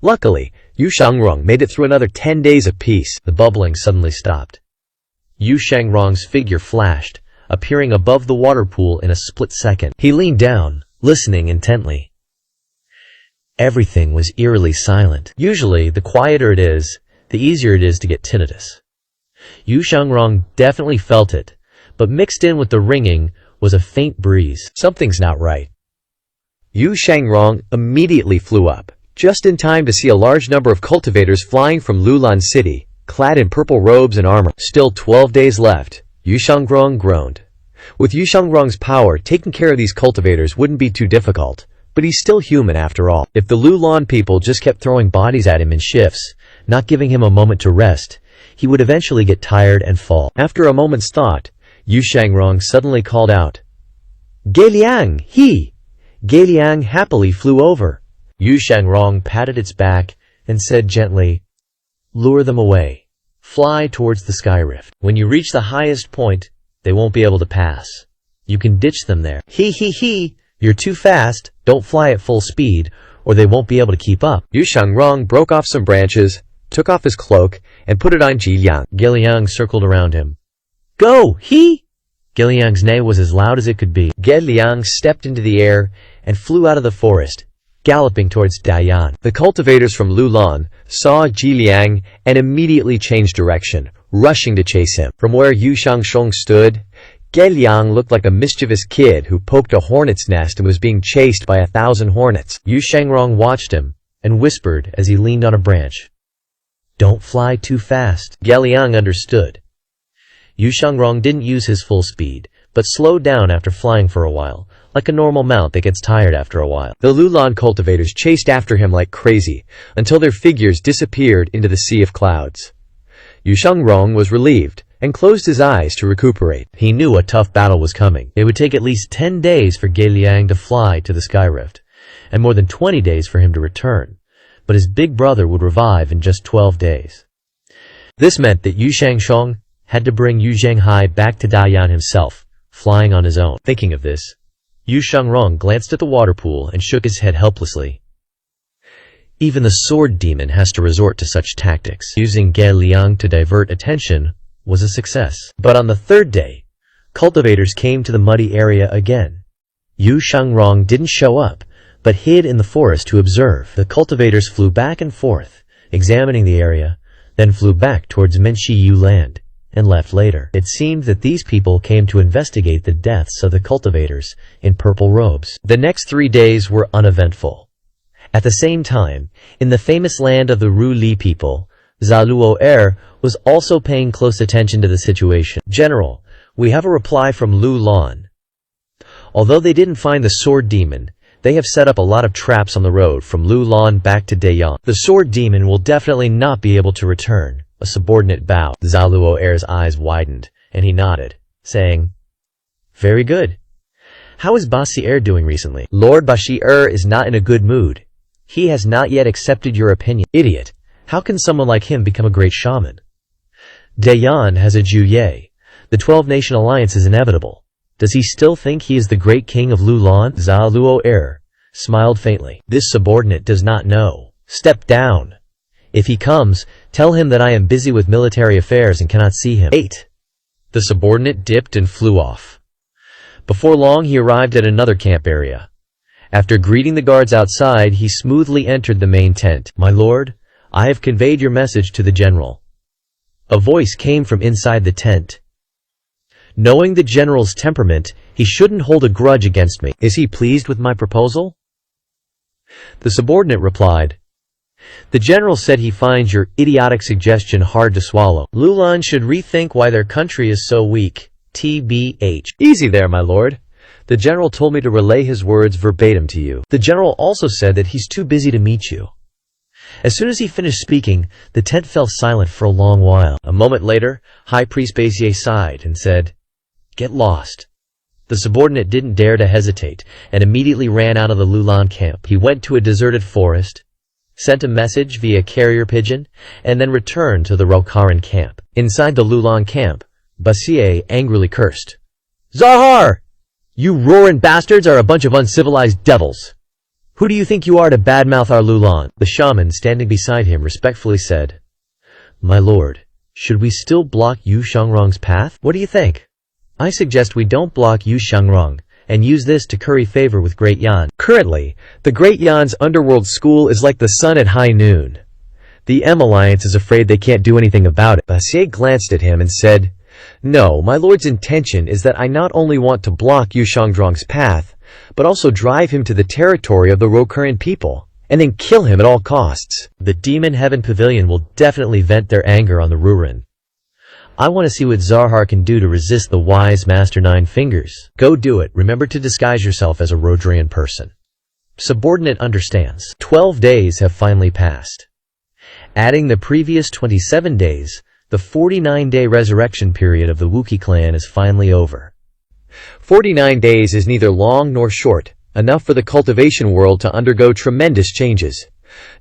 Luckily, Yu Shangrong made it through another 10 days of peace. The bubbling suddenly stopped. Yu Shangrong's figure flashed, appearing above the water pool in a split second. He leaned down, listening intently. Everything was eerily silent. Usually, the quieter it is, the easier it is to get tinnitus. Yu Shangrong definitely felt it, but mixed in with the ringing was a faint breeze. Something's not right. Yu Shangrong immediately flew up, just in time to see a large number of cultivators flying from Lulan City, clad in purple robes and armor. Still 12 days left, Yu Shangrong groaned. With Yu Shangrong's power, taking care of these cultivators wouldn't be too difficult, but he's still human after all. If the Lulan people just kept throwing bodies at him in shifts, not giving him a moment to rest, he would eventually get tired and fall. After a moment's thought, Yu Shangrong suddenly called out, "Ge Liang, he!" Ge Liang happily flew over. Yu Shangrong patted its back and said gently, "Lure them away. Fly towards the sky rift. When you reach the highest point, they won't be able to pass. You can ditch them there. He, you're too fast. Don't fly at full speed, or they won't be able to keep up." Yu Shangrong broke off some branches, took off his cloak, and put it on Ge Liang. Ge Liang circled around him. "Go, he!" Ge Liang's neigh was as loud as it could be. Ge Liang stepped into the air and flew out of the forest, galloping towards Dayan. The cultivators from Lulan saw Ge Liang and immediately changed direction, rushing to chase him. From where Yu Shangshong stood, Ge Liang looked like a mischievous kid who poked a hornet's nest and was being chased by 1,000 hornets. Yu Shangrong watched him and whispered as he leaned on a branch, "Don't fly too fast." Ge Liang understood. Yu Shangrong didn't use his full speed, but slowed down after flying for a while, like a normal mount that gets tired after a while. The Lulan cultivators chased after him like crazy, until their figures disappeared into the sea of clouds. Yu Shangrong was relieved, and closed his eyes to recuperate. He knew a tough battle was coming. It would take at least 10 days for Ge Liang to fly to the Sky Rift, and more than 20 days for him to return, but his big brother would revive in just 12 days. This meant that Yu Shangshong had to bring Yu Zhenghai back to Dayan himself, flying on his own. Thinking of this, Yu Shangrong glanced at the water pool and shook his head helplessly. Even the sword demon has to resort to such tactics. Using Ge Liang to divert attention was a success. But on the third day, cultivators came to the muddy area again. Yu Shangrong didn't show up, but hid in the forest to observe. The cultivators flew back and forth, examining the area, then flew back towards Menshi-Yu land, and left later. It seemed that these people came to investigate the deaths of the cultivators in purple robes. The next 3 days were uneventful. At the same time, in the famous land of the Ru Li people, Zaluo was also paying close attention to the situation. "General, we have a reply from Lu Lan. Although they didn't find the sword demon, they have set up a lot of traps on the road from Lu Lan back to Dayan. The sword demon will definitely not be able to return." A subordinate bowed. Zaluo's eyes widened, and he nodded, saying, "Very good. How is Bashir doing recently?" "Lord Bashir is not in a good mood. He has not yet accepted your opinion." "Idiot. How can someone like him become a great shaman?" "Dayan has a Juye. The 12-nation alliance is inevitable. Does he still think he is the great king of Lulan?" Zaluo smiled faintly. "This subordinate does not know. Step down. If he comes, tell him that I am busy with military affairs and cannot see him." 8. The subordinate dipped and flew off. Before long he arrived at another camp area. After greeting the guards outside, he smoothly entered the main tent. "My lord, I have conveyed your message to the general." A voice came from inside the tent. Knowing the general's temperament, he shouldn't hold a grudge against me. "Is he pleased with my proposal?" The subordinate replied, "The general said he finds your idiotic suggestion hard to swallow. Lulan should rethink why their country is so weak. TBH. Easy there, my lord. The general told me to relay his words verbatim to you. The general also said that he's too busy to meet you." As soon as he finished speaking, the tent fell silent for a long while. A moment later, High Priest Bezier sighed and said, "Get lost." The subordinate didn't dare to hesitate, and immediately ran out of the Lulan camp. He went to a deserted forest, sent a message via carrier pigeon, and then returned to the Rokaran camp. Inside the Lulan camp, Bezier angrily cursed. "Zahar! You roaring bastards are a bunch of uncivilized devils! Who do you think you are to badmouth our Lulan?" The shaman standing beside him respectfully said, "My lord, should we still block Yu Shangrong's path? What do you think? I suggest we don't block Yu Shangrong, and use this to curry favor with Great Yan." Currently, the Great Yan's underworld school is like the sun at high noon. The M Alliance is afraid they can't do anything about it. Bezier glanced at him and said, "No, my lord's intention is that I not only want to block Yu Shangrong's path, but also drive him to the territory of the Rokuran people, and then kill him at all costs. The Demon Heaven Pavilion will definitely vent their anger on the Rurin. I want to see what Zahar can do to resist the wise Master Nine Fingers. Go do it. Remember to disguise yourself as a Rodrian person." Subordinate understands. 12 days have finally passed. Adding the previous 27 days, the 49-day resurrection period of the Wookiee clan is finally over. 49 days is neither long nor short, enough for the cultivation world to undergo tremendous changes.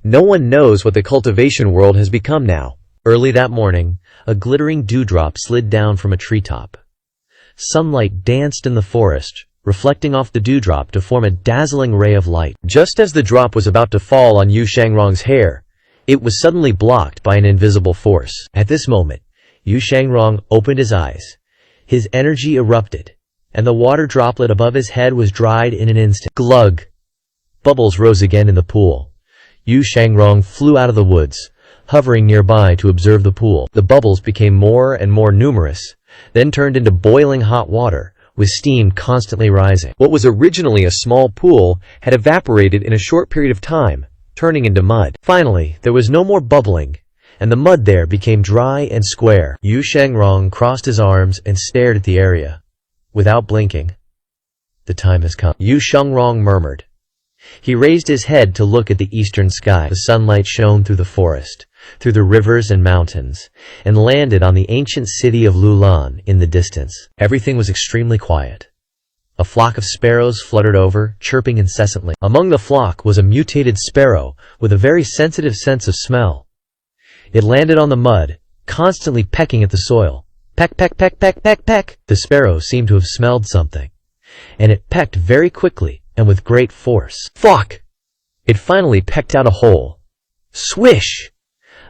No one knows what the cultivation world has become now. Early that morning, a glittering dewdrop slid down from a treetop. Sunlight danced in the forest, reflecting off the dewdrop to form a dazzling ray of light. Just as the drop was about to fall on Yu Shangrong's hair, it was suddenly blocked by an invisible force. At this moment, Yu Shangrong opened his eyes. His energy erupted, and the water droplet above his head was dried in an instant. Glug! Bubbles rose again in the pool. Yu Shangrong flew out of the woods, hovering nearby to observe the pool. The bubbles became more and more numerous, then turned into boiling hot water, with steam constantly rising. What was originally a small pool had evaporated in a short period of time, turning into mud. Finally, there was no more bubbling, and the mud there became dry and square. Yu Shangrong crossed his arms and stared at the area. Without blinking, "The time has come," Yu Shangrong murmured. He raised his head to look at the eastern sky. The sunlight shone through the forest, through the rivers and mountains, and landed on the ancient city of Lulan in the distance. Everything was extremely quiet. A flock of sparrows fluttered over, chirping incessantly. Among the flock was a mutated sparrow with a very sensitive sense of smell. It landed on the mud, constantly pecking at the soil. Peck, peck, peck, peck, peck, peck. The sparrow seemed to have smelled something, and it pecked very quickly and with great force. Fuck! It finally pecked out a hole. Swish!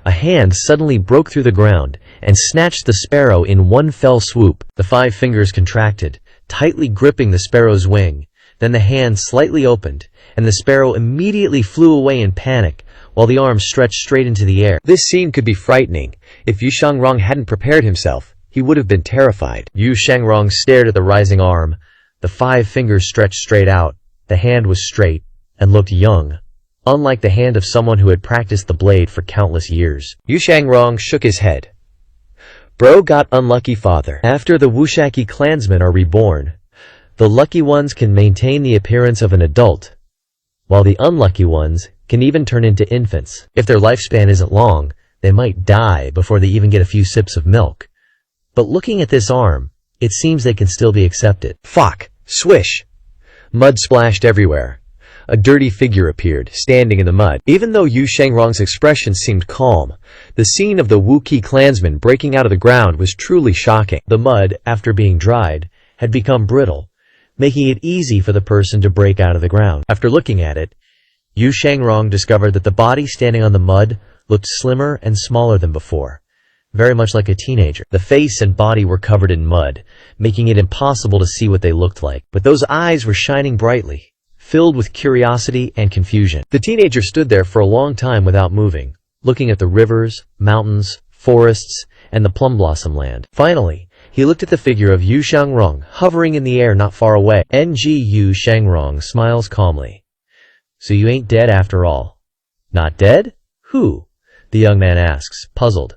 A hand suddenly broke through the ground and snatched the sparrow in one fell swoop. The 5 fingers contracted, tightly gripping the sparrow's wing. Then the hand slightly opened, and the sparrow immediately flew away in panic, while the arms stretched straight into the air. This scene could be frightening. If Yu Shangrong hadn't prepared himself, he would have been terrified. Yu Shangrong stared at the rising arm. The 5 fingers stretched straight out. The hand was straight and looked young, unlike the hand of someone who had practiced the blade for countless years. Yu Shangrong shook his head. Bro got unlucky, father. After the Wushaki clansmen are reborn, the lucky ones can maintain the appearance of an adult, while the unlucky ones can even turn into infants. If their lifespan isn't long, they might die before they even get a few sips of milk. But looking at this arm, it seems they can still be accepted. Fuck! Swish! Mud splashed everywhere. A dirty figure appeared, standing in the mud. Even though Yu Shangrong's expression seemed calm, the scene of the Wuki clansmen breaking out of the ground was truly shocking. The mud, after being dried, had become brittle, making it easy for the person to break out of the ground. After looking at it, Yu Shangrong discovered that the body standing on the mud looked slimmer and smaller than before, very much like a teenager. The face and body were covered in mud, making it impossible to see what they looked like. But those eyes were shining brightly, filled with curiosity and confusion. The teenager stood there for a long time without moving, looking at the rivers, mountains, forests, and the plum blossom land. Finally, he looked at the figure of Yu Shangrong hovering in the air not far away. Yu Shangrong smiles calmly. So you ain't dead after all. Not dead? Who? The young man asks, puzzled.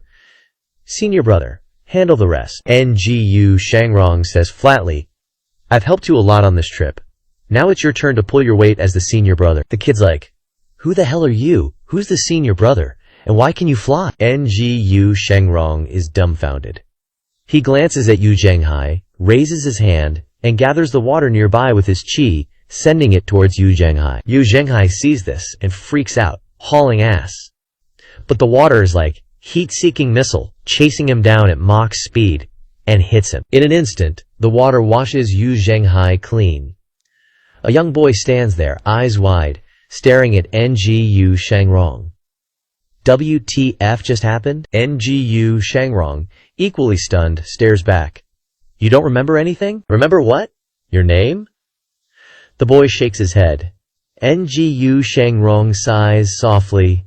Senior brother, handle the rest. Yu Shangrong says flatly, I've helped you a lot on this trip. Now it's your turn to pull your weight as the senior brother. The kid's like, who the hell are you? Who's the senior brother? And why can you fly? Yu Shangrong is dumbfounded. He glances at Yu Zhenghai, raises his hand, and gathers the water nearby with his chi, sending it towards Yu Zhenghai. Yu Zhenghai sees this and freaks out, hauling ass. But the water is like heat-seeking missile, chasing him down at Mach speed, and hits him. In an instant, the water washes Yu Zhenghai clean. A young boy stands there, eyes wide, staring at Yu Shangrong. WTF just happened? Yu Shangrong, equally stunned, stares back. You don't remember anything? Remember what? Your name? The boy shakes his head. Yu Shangrong sighs softly.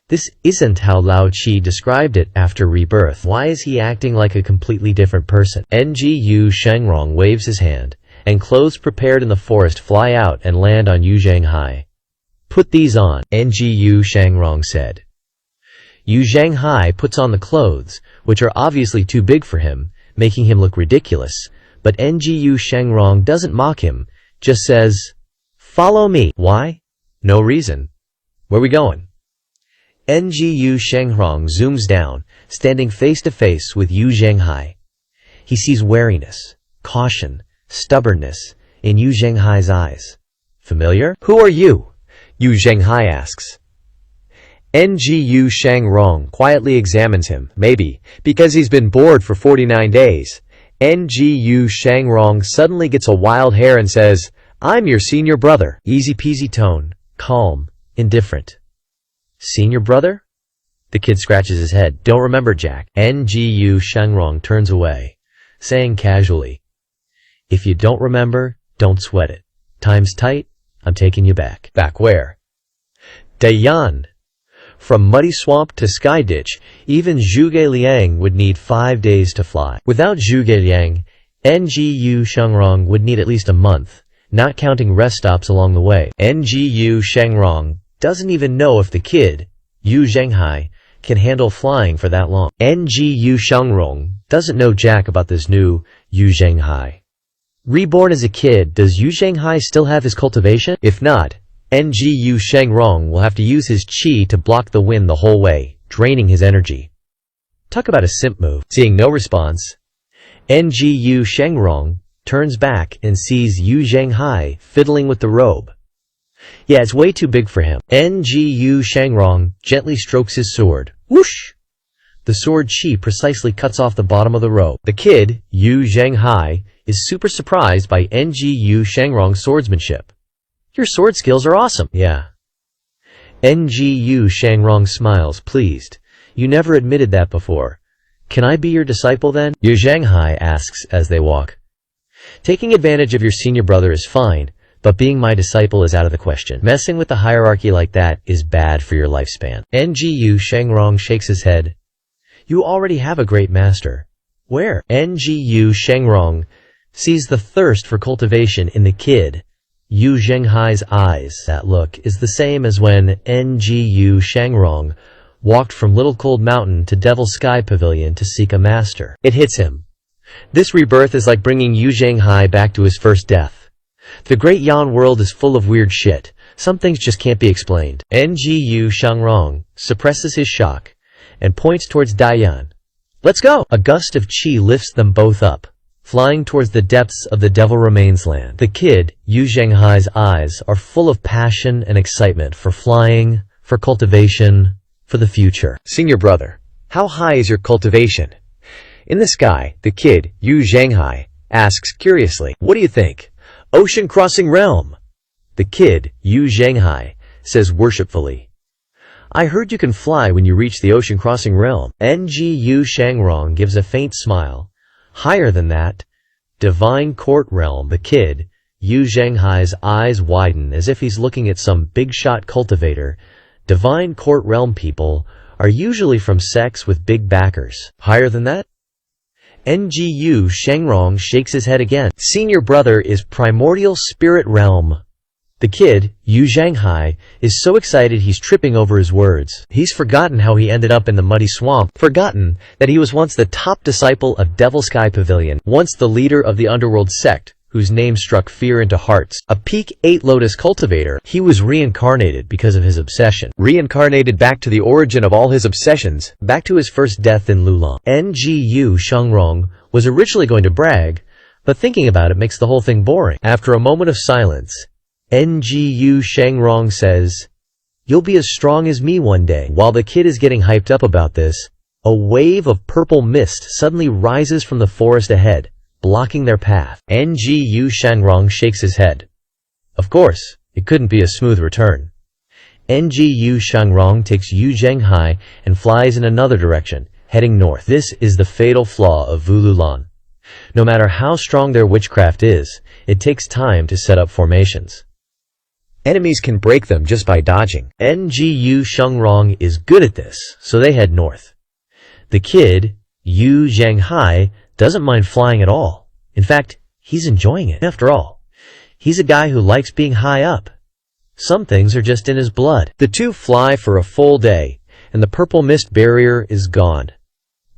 This isn't how Lao Chi described it after rebirth. Why is he acting like a completely different person? Yu Shangrong waves his hand, and clothes prepared in the forest fly out and land on Yu Zhenghai. Put these on, Yu Shangrong said. Yu Zhenghai puts on the clothes, which are obviously too big for him, making him look ridiculous, but Yu Shangrong doesn't mock him, just says, follow me. Why? No reason. Where we going? Yu Shangrong zooms down, standing face to face with Yu Zhenghai. He sees wariness, caution, stubbornness in Yu Zhenghai's eyes. Familiar? Who are you? Yu Zhenghai asks. Yu Shangrong quietly examines him, maybe because he's been bored for 49 days. Yu Shangrong suddenly gets a wild hair and says, I'm your senior brother. Easy peasy tone, calm, indifferent. Senior brother? The kid scratches his head. Don't remember, Jack. Yu Shangrong turns away, saying casually, if you don't remember, don't sweat it. Time's tight, I'm taking you back. Back where? Dayan. From muddy swamp to sky ditch, even Zhuge Liang would need 5 days to fly. Without Zhuge Liang, Ngu Shangrong would need at least a month, not counting rest stops along the way. Ngu Shangrong doesn't even know if the kid, Yu Zhenghai, can handle flying for that long. Ngu Shangrong doesn't know jack about this new Yu Zhenghai. Reborn as a kid, does Yu Zhenghai still have his cultivation? If not, Ngu Shangrong will have to use his qi to block the wind the whole way, draining his energy. Talk about a simp move. Seeing no response, Ngu Shangrong turns back and sees Yu Zhenghai fiddling with the robe. Yeah, it's way too big for him. Ngu Shangrong gently strokes his sword. Whoosh! The sword chi precisely cuts off the bottom of the robe. The kid, Yu Zhenghai, is super surprised by Ngu Shangrong's swordsmanship. Your sword skills are awesome. Yeah. Ngu Shangrong smiles, pleased. You never admitted that before. Can I be your disciple then? Yu Zhenghai asks as they walk. Taking advantage of your senior brother is fine, but being my disciple is out of the question. Messing with the hierarchy like that is bad for your lifespan. Ngu Shangrong shakes his head. You already have a great master. Where? Ngu Shangrong sees the thirst for cultivation in the kid, Yu Zhenghai's eyes. That look is the same as when Ngu Shangrong walked from Little Cold Mountain to Devil Sky Pavilion to seek a master. It hits him. This rebirth is like bringing Yu Zhenghai back to his first death. The great Yan world is full of weird shit. Some things just can't be explained. Ngu Shangrong suppresses his shock and points towards Dayan. Let's go! A gust of chi lifts them both up, flying towards the depths of the Devil Remains land. The kid, Yu Zhenghai's eyes are full of passion and excitement for flying, for cultivation, for the future. Senior brother, how high is your cultivation? In the sky, the kid, Yu Zhenghai, asks curiously. What do you think? Ocean crossing realm. The kid, Yu Zhenghai, says worshipfully. I heard you can fly when you reach the ocean crossing realm. Ngu Shangrong gives a faint smile. Higher than that, divine court realm. The kid, Yu Zhenghai's eyes widen as if he's looking at some big-shot cultivator. Divine court realm people are usually from sects with big backers. Higher than that? Ngu Shangrong shakes his head again. Senior brother is primordial spirit realm. The kid, Yu Zhenghai, is so excited he's tripping over his words. He's forgotten how he ended up in the muddy swamp, forgotten that he was once the top disciple of Devil Sky Pavilion, once the leader of the underworld sect, whose name struck fear into hearts. A peak 8 lotus cultivator, he was reincarnated because of his obsession. Reincarnated back to the origin of all his obsessions, back to his first death in Lulong. Ngu Shangrong was originally going to brag, but thinking about it makes the whole thing boring. After a moment of silence, Ngu Shangrong says, "You'll be as strong as me one day." While the kid is getting hyped up about this, a wave of purple mist suddenly rises from the forest ahead, blocking their path. Ngu Shangrong shakes his head. Of course, it couldn't be a smooth return. Ngu Shangrong takes Yu Zhenghai and flies in another direction, heading north. This is the fatal flaw of Vululan. No matter how strong their witchcraft is, it takes time to set up formations. Enemies can break them just by dodging. Ngu Shangrong is good at this, so they head north. The kid, Yu Zhenghai, doesn't mind flying at all. In fact, he's enjoying it. After all, he's a guy who likes being high up. Some things are just in his blood. The two fly for a full day, and the purple mist barrier is gone.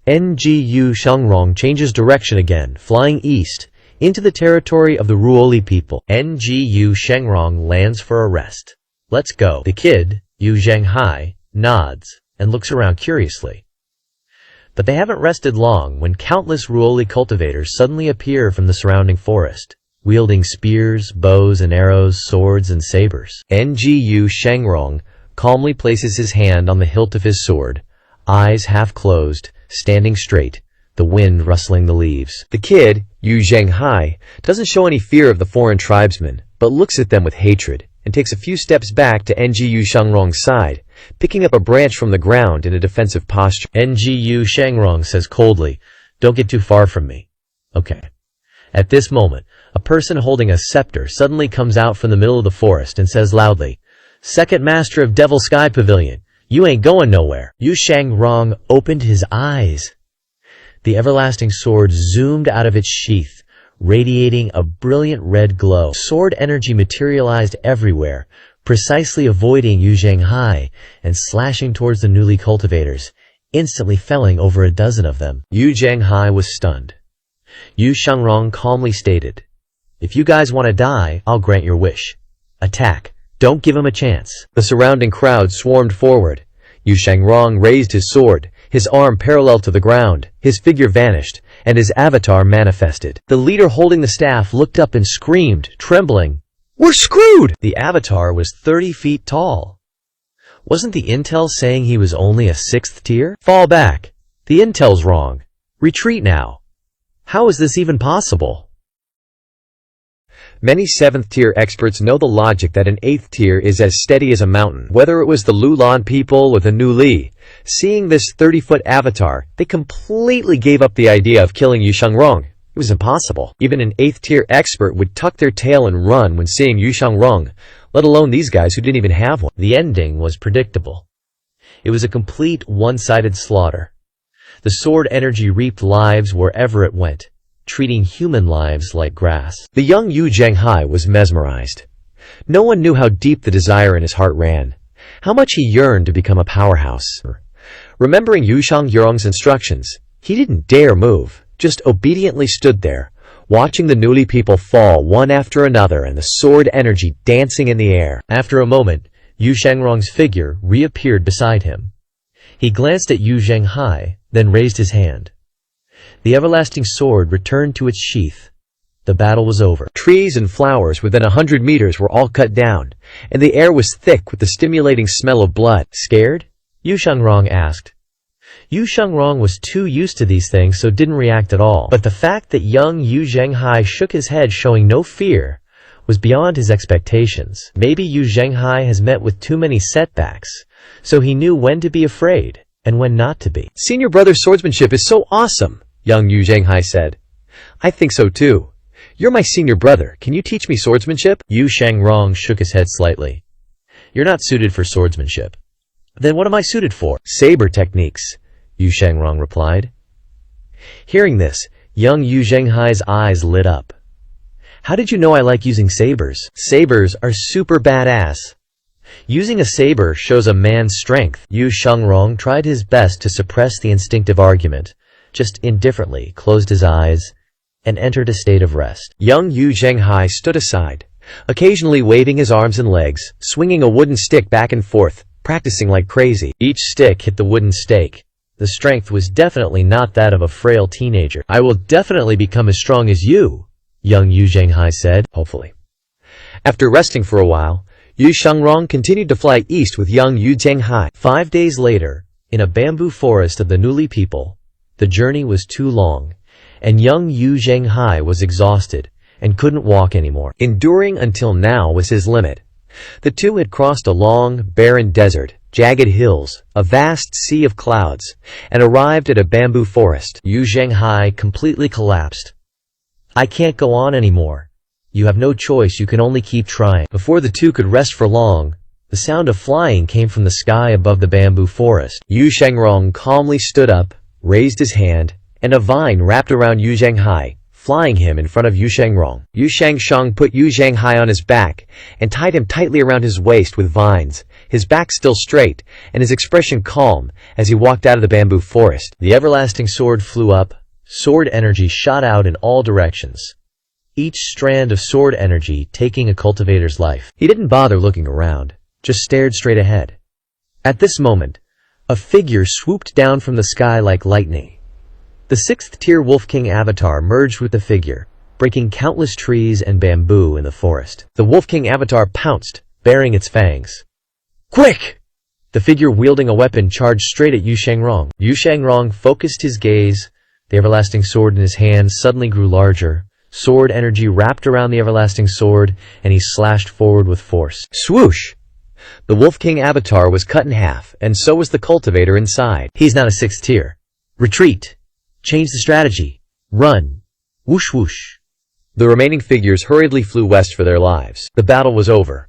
Ngu Shangrong changes direction again, flying east, into the territory of the Ruoli people. Ngu Shangrong lands for a rest. Let's go. The kid, Yu Zhenghai, nods and looks around curiously. But they haven't rested long when countless Ruoli cultivators suddenly appear from the surrounding forest, wielding spears, bows and arrows, swords and sabers. Ngu Shangrong calmly places his hand on the hilt of his sword, eyes half closed, standing straight, the wind rustling the leaves. The kid, Yu Zhenghai, doesn't show any fear of the foreign tribesmen, but looks at them with hatred, and takes a few steps back to Ngu Shangrong's side, picking up a branch from the ground in a defensive posture. Ngu Shangrong says coldly, "Don't get too far from me." Okay. At this moment, a person holding a scepter suddenly comes out from the middle of the forest and says loudly, "Second Master of Devil Sky Pavilion, You ain't going nowhere. Yu Shangrong opened his eyes. The everlasting sword zoomed out of its sheath, radiating a brilliant red glow. Sword energy materialized everywhere, precisely avoiding Yu Zhenghai and slashing towards the newly cultivators, instantly felling over a dozen of them. Yu Zhenghai was stunned. Yu Shangrong calmly stated, "If you guys want to die, I'll grant your wish. Attack. Don't give him a chance." The surrounding crowd swarmed forward. Yu Shangrong raised his sword, his arm parallel to the ground, his figure vanished, and his avatar manifested. The leader holding the staff looked up and screamed, trembling, "We're screwed!" The avatar was 30 feet tall. Wasn't the intel saying he was only a 6th tier? Fall back. The intel's wrong. Retreat now. How is this even possible? Many 7th tier experts know the logic that an 8th tier is as steady as a mountain. Whether it was the Lulan people or the New Li, seeing this 30-foot avatar, they completely gave up the idea of killing Yu Shangrong. It was impossible. Even an 8th tier expert would tuck their tail and run when seeing Yu Shangrong, let alone these guys who didn't even have one. The ending was predictable. It was a complete one-sided slaughter. The sword energy reaped lives wherever it went, treating human lives like grass. The young Yu Zhenghai was mesmerized. No one knew how deep the desire in his heart ran, how much he yearned to become a powerhouse. Remembering Yu Shangrong's instructions, he didn't dare move, just obediently stood there, watching the newly people fall one after another and the sword energy dancing in the air. After a moment, Yu Shangrong's figure reappeared beside him. He glanced at Yu Zhenghai, then raised his hand. The everlasting sword returned to its sheath. The battle was over. Trees and flowers within 100 meters were all cut down, and the air was thick with the stimulating smell of blood. Scared? Yu Shangrong asked. Yu Shangrong was too used to these things, so didn't react at all. But the fact that young Yu Zhenghai shook his head showing no fear was beyond his expectations. Maybe Yu Zhenghai has met with too many setbacks, so he knew when to be afraid and when not to be. "Senior brother's swordsmanship is so awesome," young Yu Zhenghai said. "I think so too. You're my senior brother. Can you teach me swordsmanship?" Yu Shangrong shook his head slightly. "You're not suited for swordsmanship." "Then what am I suited for?" "Saber techniques," Yu Shangrong replied. Hearing this, young Yu Zhenghai's eyes lit up. "How did you know I like using sabers?" "Sabers are super badass. Using a saber shows a man's strength." Yu Shangrong tried his best to suppress the instinctive argument, just indifferently closed his eyes and entered a state of rest. Young Yu Zhenghai stood aside, occasionally waving his arms and legs, swinging a wooden stick back and forth, practicing like crazy. Each stick hit the wooden stake. The strength was definitely not that of a frail teenager. "I will definitely become as strong as you," young Yu Zhenghai said. "Hopefully." After resting for a while, Yu Shangrong continued to fly east with young Yu Zhenghai. 5 days later, in a bamboo forest of the Newly people, the journey was too long, and young Yu Zhenghai was exhausted and couldn't walk anymore. Enduring until now was his limit. The two had crossed a long, barren desert, jagged hills, a vast sea of clouds, and arrived at a bamboo forest. Yu Zhenghai completely collapsed. "I can't go on anymore." "You have no choice, you can only keep trying." Before the two could rest for long, the sound of flying came from the sky above the bamboo forest. Yu Shangrong calmly stood up, raised his hand, and a vine wrapped around Yu Zhenghai, flying him in front of Yu Shangrong. Yu Shangsheng put Yu Zhenghai on his back and tied him tightly around his waist with vines, his back still straight and his expression calm as he walked out of the bamboo forest. The everlasting sword flew up. Sword energy shot out in all directions, each strand of sword energy taking a cultivator's life. He didn't bother looking around, just stared straight ahead. At this moment, a figure swooped down from the sky like lightning. The 6th tier Wolf King avatar merged with the figure, breaking countless trees and bamboo in the forest. The Wolf King avatar pounced, baring its fangs. "Quick!" The figure wielding a weapon charged straight at Yu Shangrong. Yu Shangrong focused his gaze. The everlasting sword in his hand suddenly grew larger. Sword energy wrapped around the everlasting sword, and he slashed forward with force. Swoosh! The Wolf King avatar was cut in half, and so was the cultivator inside. "He's not a 6th tier. Retreat. Change the strategy. Run. Whoosh whoosh." The remaining figures hurriedly flew west for their lives. The battle was over.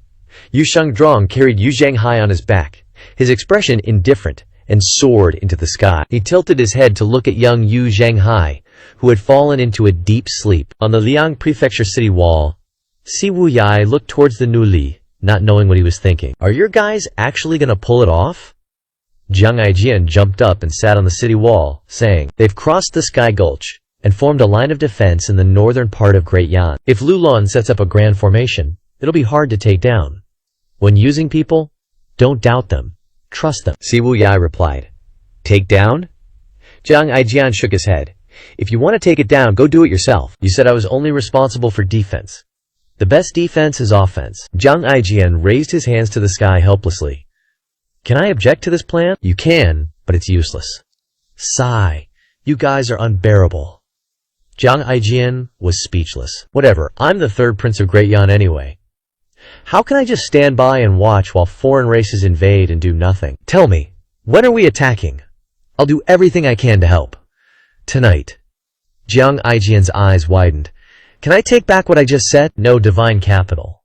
Yu Shangrong carried Yu Zhenghai on his back, his expression indifferent, and soared into the sky. He tilted his head to look at young Yu Zhanghai, who had fallen into a deep sleep. On the Liang Prefecture city wall, Si Wuyai looked towards the Nuli, not knowing what he was thinking. Are your guys actually gonna pull it off? Jiang Aijian jumped up and sat on the city wall, saying, they've crossed the Sky Gulch and formed a line of defense in the northern part of Great Yan. If Lulon sets up a grand formation, it'll be hard to take down. When using people, don't doubt them. Trust them. Si Wuyai replied. Take down? Jiang Aijian shook his head. If you want to take it down, go do it yourself. You said I was only responsible for defense. The best defense is offense. Jiang Aijian raised his hands to the sky helplessly. Can I object to this plan? You can, but it's useless. Sigh. You guys are unbearable. Jiang Aijian was speechless. Whatever, I'm the third prince of Great Yan anyway. How can I just stand by and watch while foreign races invade and do nothing? Tell me, when are we attacking? I'll do everything I can to help. Tonight. Jiang Aijian's eyes widened. Can I take back what I just said? No divine capital.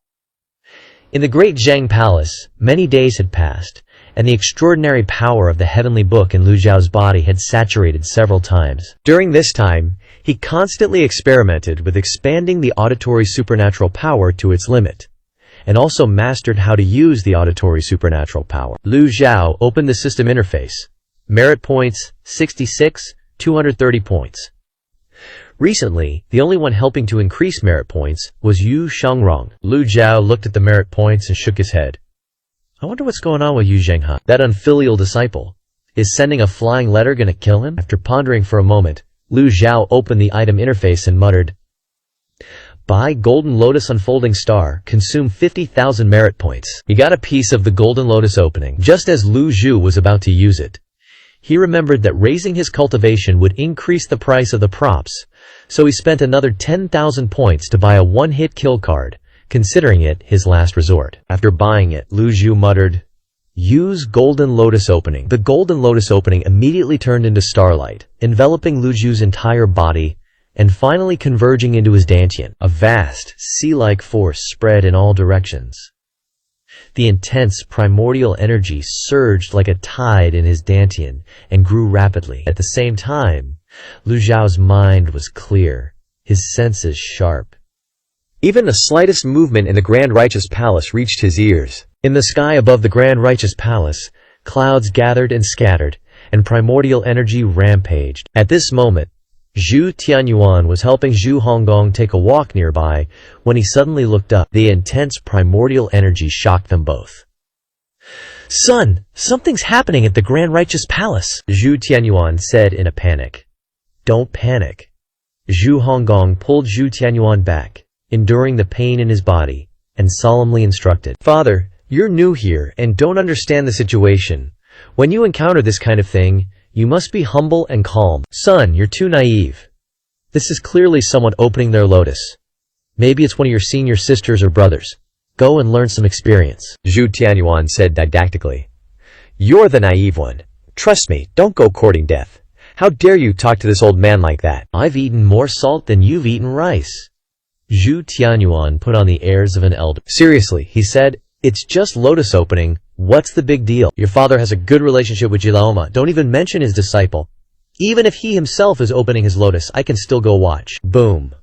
In the great Zhang Palace, many days had passed, and the extraordinary power of the heavenly book in Lu Zhao's body had saturated several times. During this time, he constantly experimented with expanding the auditory supernatural power to its limit, and also mastered how to use the auditory supernatural power. Lu Zhao opened the system interface. Merit points, 66, 230 points. Recently, the only one helping to increase merit points was Yu Shangrong. Lu Zhao looked at the merit points and shook his head. I wonder what's going on with Yu Zhanghai. That unfilial disciple. Is sending a flying letter gonna kill him? After pondering for a moment, Lu Zhao opened the item interface and muttered, buy Golden Lotus Unfolding Star, consume 50,000 merit points. He got a piece of the Golden Lotus opening. Just as Lu Zhu was about to use it, he remembered that raising his cultivation would increase the price of the props, so he spent another 10,000 points to buy a one-hit kill card, considering it his last resort. After buying it, Lu Zhu muttered, use Golden Lotus Opening. The Golden Lotus Opening immediately turned into starlight, enveloping Lu Zhu's entire body, and finally converging into his dantian. A vast, sea-like force spread in all directions. The intense primordial energy surged like a tide in his dantian and grew rapidly. At the same time, Lu Zhao's mind was clear, his senses sharp. Even the slightest movement in the Grand Righteous Palace reached his ears. In the sky above the Grand Righteous Palace, clouds gathered and scattered, and primordial energy rampaged. At this moment, Zhu Tianyuan was helping Zhu Honggong take a walk nearby when he suddenly looked up. The intense primordial energy shocked them both. Son, something's happening at the Grand Righteous Palace, Zhu Tianyuan said in a panic. Don't panic. Zhu Honggong pulled Zhu Tianyuan back, enduring the pain in his body, and solemnly instructed, Father, you're new here and don't understand the situation. When you encounter this kind of thing, you must be humble and calm. Son, you're too naive. This is clearly someone opening their lotus. Maybe it's one of your senior sisters or brothers. Go and learn some experience. Zhu Tianyuan said didactically. You're the naive one. Trust me, don't go courting death. How dare you talk to this old man like that? I've eaten more salt than you've eaten rice. Zhu Tianyuan put on the airs of an elder. Seriously, he said, it's just lotus opening. What's the big deal? Your father has a good relationship with Jilaoma. Don't even mention his disciple. Even if he himself is opening his lotus, I can still go watch. Boom.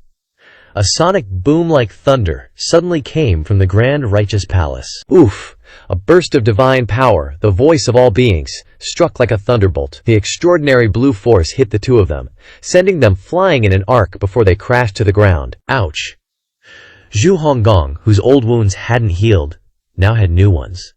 A sonic boom like thunder suddenly came from the Grand Righteous Palace. Oof! A burst of divine power, the voice of all beings, struck like a thunderbolt. The extraordinary blue force hit the two of them, sending them flying in an arc before they crashed to the ground. Ouch! Zhu Honggong, whose old wounds hadn't healed, now had new ones.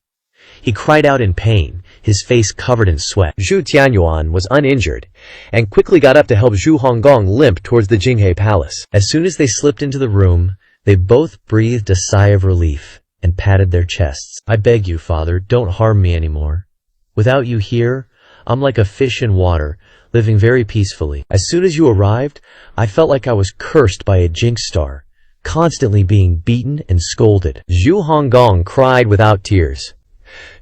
He cried out in pain, his face covered in sweat. Zhu Tianyuan was uninjured, and quickly got up to help Zhu Honggong limp towards the Jinghe Palace. As soon as they slipped into the room, they both breathed a sigh of relief and patted their chests. I beg you, Father, don't harm me anymore. Without you here, I'm like a fish in water, living very peacefully. As soon as you arrived, I felt like I was cursed by a jinx star, constantly being beaten and scolded. Zhu Honggong cried without tears.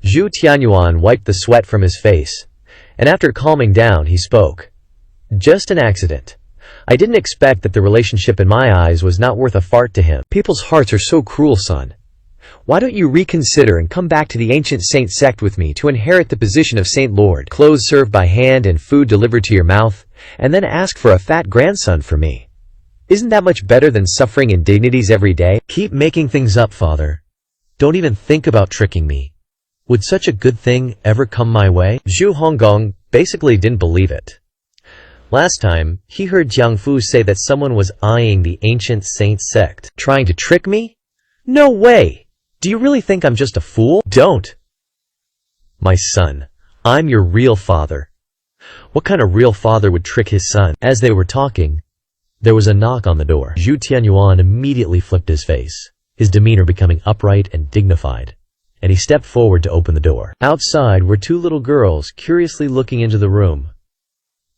Zhu Tianyuan wiped the sweat from his face, and after calming down, he spoke. Just an accident. I didn't expect that the relationship in my eyes was not worth a fart to him. People's hearts are so cruel, son. Why don't you reconsider and come back to the ancient saint sect with me to inherit the position of Saint Lord, clothes served by hand and food delivered to your mouth, and then ask for a fat grandson for me? Isn't that much better than suffering indignities every day? Keep making things up, father. Don't even think about tricking me. Would such a good thing ever come my way? Zhu Honggong basically didn't believe it. Last time, he heard Jiang Fu say that someone was eyeing the ancient saint sect. Trying to trick me? No way! Do you really think I'm just a fool? Don't! My son, I'm your real father. What kind of real father would trick his son? As they were talking, there was a knock on the door. Zhu Tianyuan immediately flipped his face, his demeanor becoming upright and dignified, and he stepped forward to open the door. Outside were two little girls curiously looking into the room.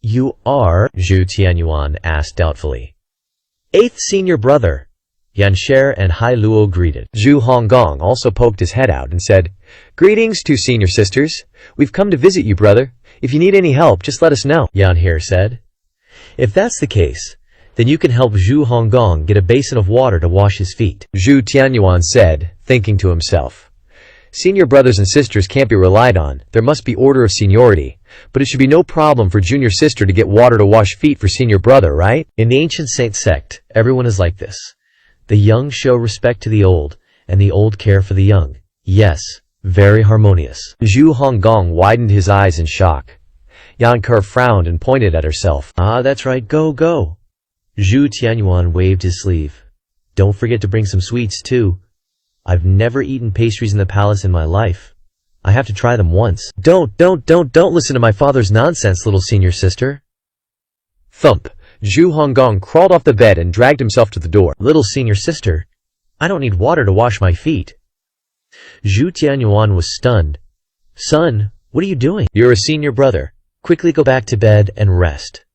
You are? Zhu Tianyuan asked doubtfully. Eighth senior brother. Yansher and Hai Luo greeted. Zhu Honggong also poked his head out and said, "Greetings, two senior sisters. We've come to visit you, brother. If you need any help, just let us know," Yanher said. If that's the case, then you can help Zhu Honggong get a basin of water to wash his feet. Zhu Tianyuan said, thinking to himself, "Senior brothers and sisters can't be relied on. There must be order of seniority. But it should be no problem for junior sister to get water to wash feet for senior brother, right?" In the ancient saint sect, everyone is like this. The young show respect to the old, and the old care for the young. Yes, very harmonious. Zhu Honggong widened his eyes in shock. Yanker frowned and pointed at herself. Ah, that's right, go, go. Zhu Tianyuan waved his sleeve. Don't forget to bring some sweets, too. I've never eaten pastries in the palace in my life. I have to try them once. Don't listen to my father's nonsense, little senior sister. Thump. Zhu Honggong crawled off the bed and dragged himself to the door. Little senior sister, I don't need water to wash my feet. Zhu Tianyuan was stunned. Son, what are you doing? You're a senior brother. Quickly go back to bed and rest.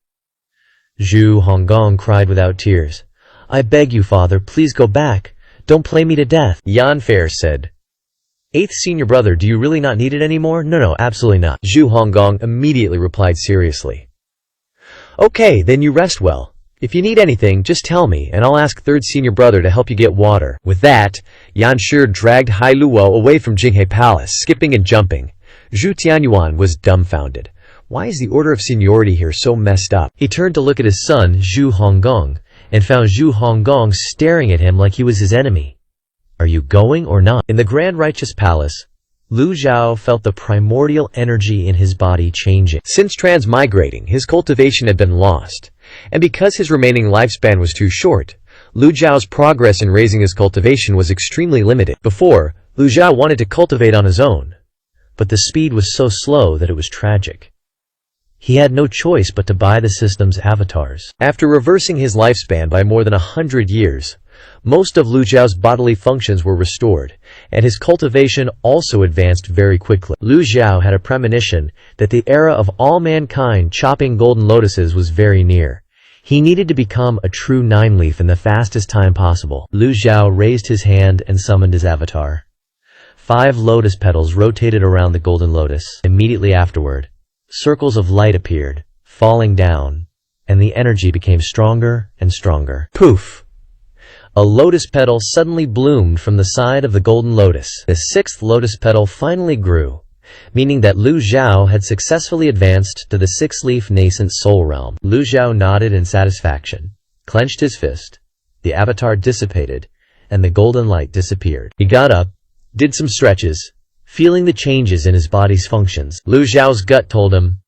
Zhu Honggong cried without tears. I beg you, father, please go back. Don't play me to death. Yanfer said. Eighth senior brother, do you really not need it anymore? No, absolutely not. Zhu Honggong immediately replied seriously. Okay, then you rest well. If you need anything, just tell me, and I'll ask third senior brother to help you get water. With that, Yanshi dragged Hai Luo away from Jinghe Palace, skipping and jumping. Zhu Tianyuan was dumbfounded. Why is the order of seniority here so messed up? He turned to look at his son, Zhu Honggong, and found Zhu Honggong staring at him like he was his enemy. Are you going or not? In the Grand Righteous Palace, Lu Zhao felt the primordial energy in his body changing. Since transmigrating, his cultivation had been lost, and because his remaining lifespan was too short, Lu Zhao's progress in raising his cultivation was extremely limited. Before, Lu Zhao wanted to cultivate on his own, but the speed was so slow that it was tragic. He had no choice but to buy the system's avatars. After reversing his lifespan by more than 100 years, most of Lu Zhao's bodily functions were restored, and his cultivation also advanced very quickly. Lu Zhao had a premonition that the era of all mankind chopping golden lotuses was very near. He needed to become a true nine-leaf in the fastest time possible. Lu Zhao raised his hand and summoned his avatar. 5 lotus petals rotated around the golden lotus. Immediately afterward, circles of light appeared, falling down, and the energy became stronger and stronger. Poof! A lotus petal suddenly bloomed from the side of the golden lotus. The 6th lotus petal finally grew, meaning that Lu Zhao had successfully advanced to the 6-leaf nascent soul realm. Lu Zhao nodded in satisfaction, clenched his fist, the avatar dissipated, and the golden light disappeared. He got up, did some stretches, feeling the changes in his body's functions. Lu Zhao's gut told him,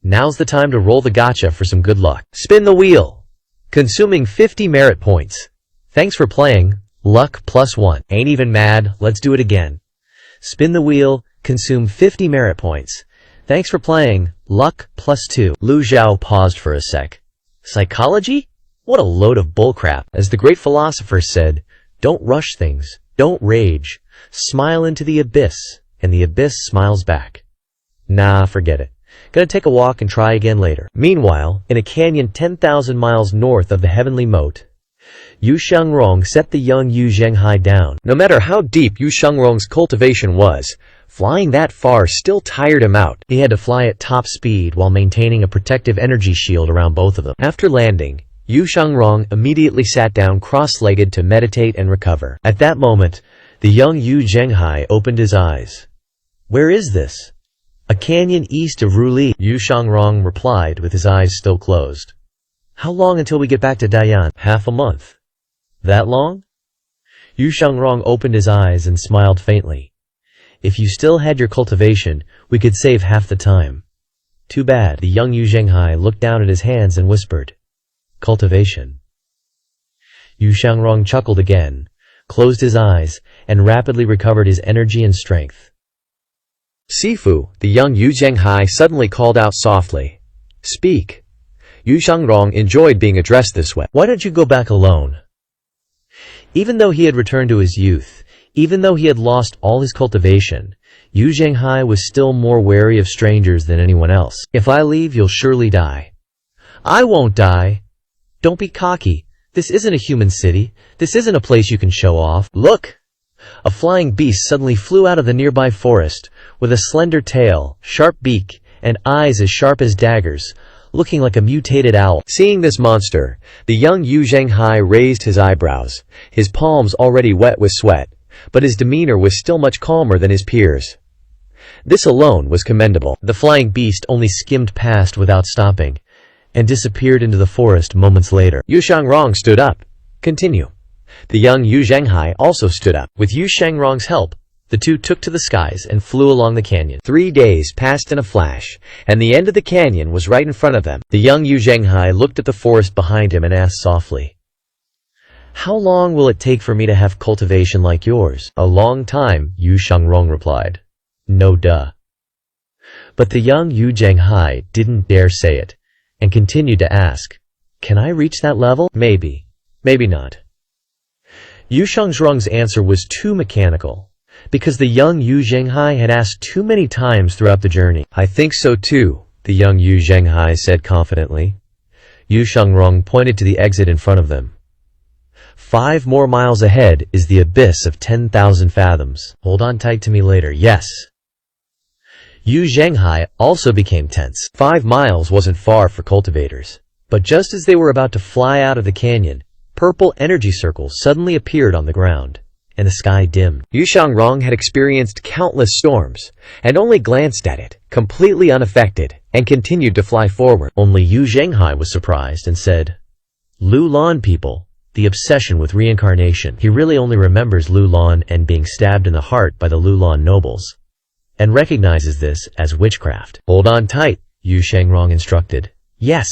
now's the time to roll the gacha for some good luck. Spin the wheel, consuming 50 merit points. Thanks for playing. Luck +1. Ain't even mad. Let's do it again. Spin the wheel. Consume 50 merit points. Thanks for playing. Luck +2. Lu Zhao paused for a sec. Psychology? What a load of bullcrap. As the great philosopher said, don't rush things. Don't rage. Smile into the abyss, and the abyss smiles back. Nah, forget it. Gonna take a walk and try again later. Meanwhile, in a canyon 10,000 miles north of the heavenly moat, Yu Shangrong set the young Yu Zhenghai down. No matter how deep Yu Shangrong's cultivation was, flying that far still tired him out. He had to fly at top speed while maintaining a protective energy shield around both of them. After landing, Yu Shangrong immediately sat down cross-legged to meditate and recover. At that moment, The young Yu Zhenghai opened his eyes. "Where is this?" "A canyon east of Ruli," Yu Shangrong replied with his eyes still closed. "How long until we get back to Dayan?" "Half a month." "That long?" Yu Shangrong opened his eyes and smiled faintly. "If you still had your cultivation, we could save half the time." "Too bad." The young Yu Zhenghai looked down at his hands and whispered, "Cultivation." Yu Shangrong chuckled again, closed his eyes, and rapidly recovered his energy and strength. "Sifu," the young Yu Zhenghai suddenly called out softly. "Speak." Yu Shangrong enjoyed being addressed this way. "Why don't you go back alone?" Even though he had returned to his youth, even though he had lost all his cultivation, Yu Zhenghai was still more wary of strangers than anyone else. "If I leave, you'll surely die." "I won't die." "Don't be cocky. This isn't a human city. This isn't a place you can show off. Look!" A flying beast suddenly flew out of the nearby forest, with a slender tail, sharp beak, and eyes as sharp as daggers, looking like a mutated owl. Seeing this monster, the young Yu Zhenghai raised his eyebrows, his palms already wet with sweat, but his demeanor was still much calmer than his peers. This alone was commendable. The flying beast only skimmed past without stopping, and disappeared into the forest moments later. Yu Shangrong stood up. "Continue." The young Yu Zhenghai also stood up. With Yu Shangrong's help, the two took to the skies and flew along the canyon. 3 days passed in a flash, and the end of the canyon was right in front of them. The young Yu Zhenghai looked at the forest behind him and asked softly, "How long will it take for me to have cultivation like yours?" "A long time," Yu Shangrong replied. "No duh." But the young Yu Zhenghai didn't dare say it, and continued to ask, "Can I reach that level?" "Maybe. Maybe not." Yu Shangrong's answer was too mechanical, because the young Yu Zhenghai had asked too many times throughout the journey. "I think so too," the young Yu Zhenghai said confidently. Yu Shangrong pointed to the exit in front of them. 5 more miles ahead is the abyss of 10,000 fathoms. Hold on tight to me later, yes." Yu Zhenghai also became tense. 5 miles wasn't far for cultivators. But just as they were about to fly out of the canyon, purple energy circles suddenly appeared on the ground, and the sky dimmed. Yu Shangrong had experienced countless storms, and only glanced at it, completely unaffected, and continued to fly forward. Only Yu Zhenghai was surprised and said, "Lu Lan people, the obsession with reincarnation." He really only remembers Lu Lan and being stabbed in the heart by the Lu Lan nobles, and recognizes this as witchcraft. "Hold on tight," Yu Shangrong instructed. "Yes."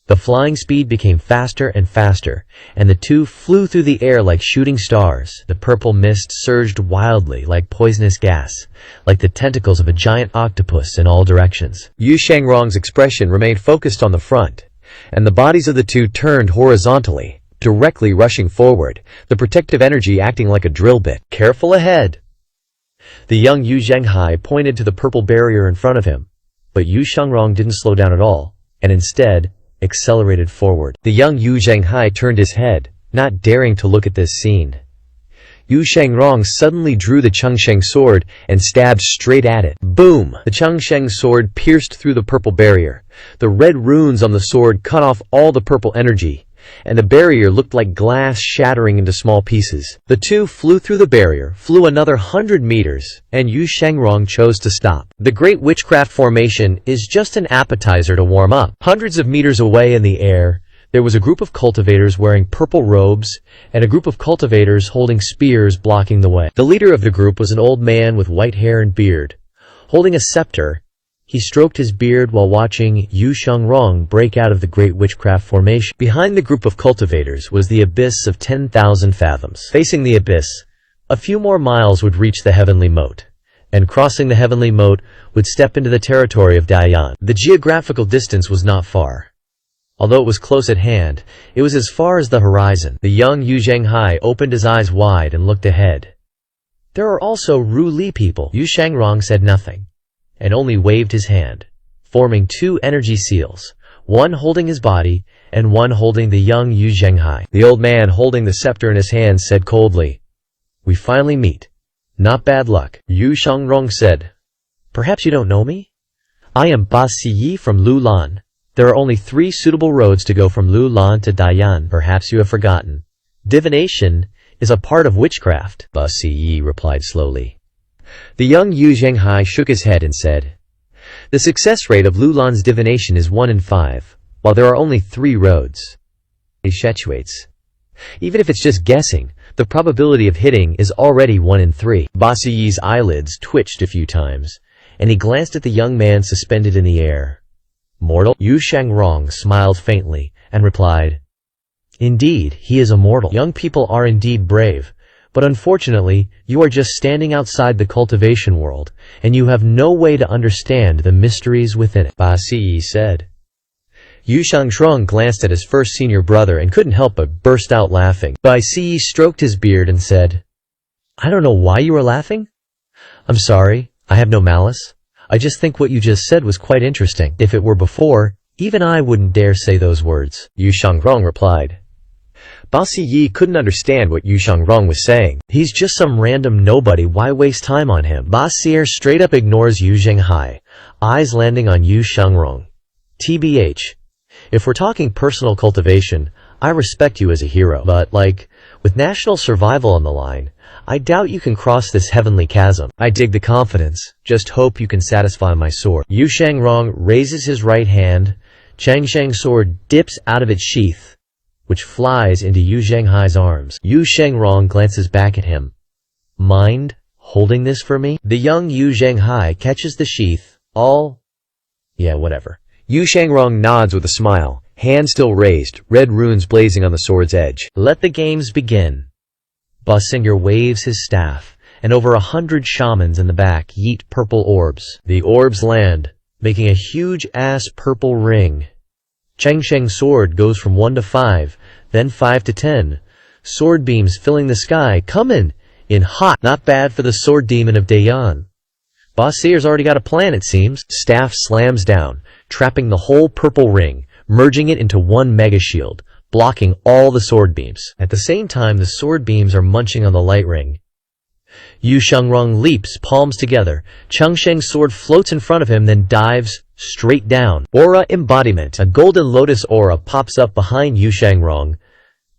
The flying speed became faster and faster, and the two flew through the air like shooting stars. The purple mist surged wildly like poisonous gas, like the tentacles of a giant octopus in all directions. Yu Shangrong's expression remained focused on the front, and the bodies of the two turned horizontally, directly rushing forward, the protective energy acting like a drill bit. "Careful ahead." The young Yu Zhenghai pointed to the purple barrier in front of him, but Yu Shangrong didn't slow down at all, and instead accelerated forward. The young Yu Zhenghai turned his head, not daring to look at this scene. Yu Shangrong suddenly drew the Chengsheng sword and stabbed straight at it. Boom! The Chengsheng sword pierced through the purple barrier. The red runes on the sword cut off all the purple energy, and the barrier looked like glass shattering into small pieces. The two flew through the barrier, flew another 100 meters, and Yu Shangrong chose to stop. The Great Witchcraft Formation is just an appetizer to warm up. Hundreds of meters away in the air, there was a group of cultivators wearing purple robes, and a group of cultivators holding spears blocking the way. The leader of the group was an old man with white hair and beard. Holding a scepter, he stroked his beard while watching Yu Shangrong break out of the Great Witchcraft Formation. Behind the group of cultivators was the abyss of 10,000 fathoms. Facing the abyss, a few more miles would reach the Heavenly Moat, and crossing the Heavenly Moat would step into the territory of Dayan. The geographical distance was not far. Although it was close at hand, it was as far as the horizon. The young Yu Zhenghai opened his eyes wide and looked ahead. "There are also Ru Li people." Yu Shangrong said nothing, and only waved his hand, forming 2 energy seals, one holding his body, and one holding the young Yu Zhenghai. The old man holding the scepter in his hand said coldly, "We finally meet. Not bad luck." Yu Shangrong said, "Perhaps you don't know me? I am Ba Siyi from Lu Lan. There are only 3 suitable roads to go from Lu Lan to Dayan. Perhaps you have forgotten. Divination is a part of witchcraft, Ba Si replied slowly. The young Yu Zhenghai shook his head and said, "The success rate of Lulan's divination is 1 in 5, while there are only 3 roads. It effectuates. Even if it's just guessing, the probability of hitting is already 1 in 3. Ba Si's eyelids twitched a few times, and he glanced at the young man suspended in the air. Mortal? Yu Shangrong smiled faintly and replied, "Indeed, he is immortal. Young people are indeed brave, but unfortunately, you are just standing outside the cultivation world, and you have no way to understand the mysteries within it," Ba Si said. Yu Shangrong glanced at his first senior brother and couldn't help but burst out laughing. Ba Si stroked his beard and said, "I don't know why you were laughing. I'm sorry, I have no malice. I just think what you just said was quite interesting. If it were before, even I wouldn't dare say those words," Yu Shangrong replied. Ba Si couldn't understand what Yu Shangrong was saying. He's just some random nobody, why waste time on him? Ba Si straight up ignores Yu Zhenghai, eyes landing on Yu Shangrong. TBH, if we're talking personal cultivation, I respect you as a hero, but, like, with national survival on the line, I doubt you can cross this heavenly chasm. I dig the confidence, just hope you can satisfy my sword. Yu Shangrong raises his right hand, Changsheng's sword dips out of its sheath, which flies into Yu Zhenghai's arms. Yu Shangrong glances back at him. "Mind holding this for me?" The young Yu Zhenghai catches the sheath, yeah, whatever. Yu Shangrong nods with a smile, hand still raised, red runes blazing on the sword's edge. Let the games begin. Ba Singer waves his staff, and over 100 shamans in the back yeet purple orbs. The orbs land, making a huge-ass purple ring. Changsheng's sword goes from 1 to 5, then 5 to 10. Sword beams filling the sky, coming in hot. Not bad for the sword demon of Dayan. Ba Sier's already got a plan, it seems. Staff slams down, trapping the whole purple ring, merging it into one mega shield, blocking all the sword beams. At the same time, the sword beams are munching on the light ring. Yu Shangrong leaps, palms together. Changsheng's sword floats in front of him, then dives straight down. Aura embodiment. A golden lotus aura pops up behind Yu Shangrong.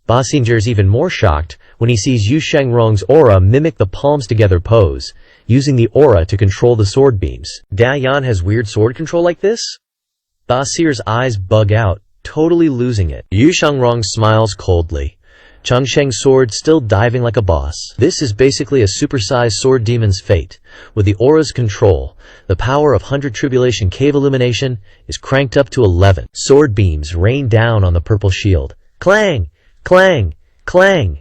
Ba Singer's even more shocked when he sees Yu Shangrong's aura mimic the palms together pose, using the aura to control the sword beams. Dayan has weird sword control like this? Ba Sier's eyes bug out, totally losing it. Yu Shangrong smiles coldly. Changsheng's sword still diving like a boss. This is basically a supersized sword demon's fate. With the aura's control, the power of 100 Tribulation Cave illumination is cranked up to 11. Sword beams rain down on the purple shield. Clang! Clang! Clang!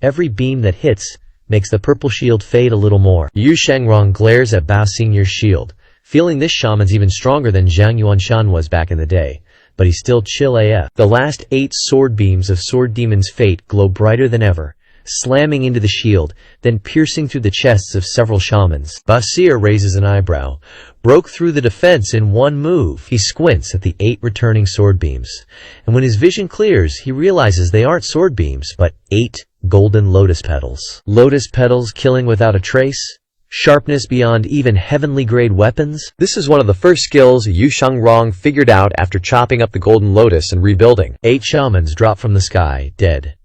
Every beam that hits makes the purple shield fade a little more. Yu Shangrong glares at Bao Xingye's shield, feeling this shaman's even stronger than Zhang Yuanshan was back in the day. But he's still chill AF. The last 8 sword beams of Sword Demon's fate glow brighter than ever, slamming into the shield, then piercing through the chests of several shamans. Basir raises an eyebrow. Broke through the defense in one move. He squints at the 8 returning sword beams, and when his vision clears, he realizes they aren't sword beams, but 8 golden lotus petals. Lotus petals killing without a trace? Sharpness beyond even heavenly-grade weapons? This is one of the first skills Yu Shangrong figured out after chopping up the Golden Lotus and rebuilding. 8 shamans drop from the sky, dead.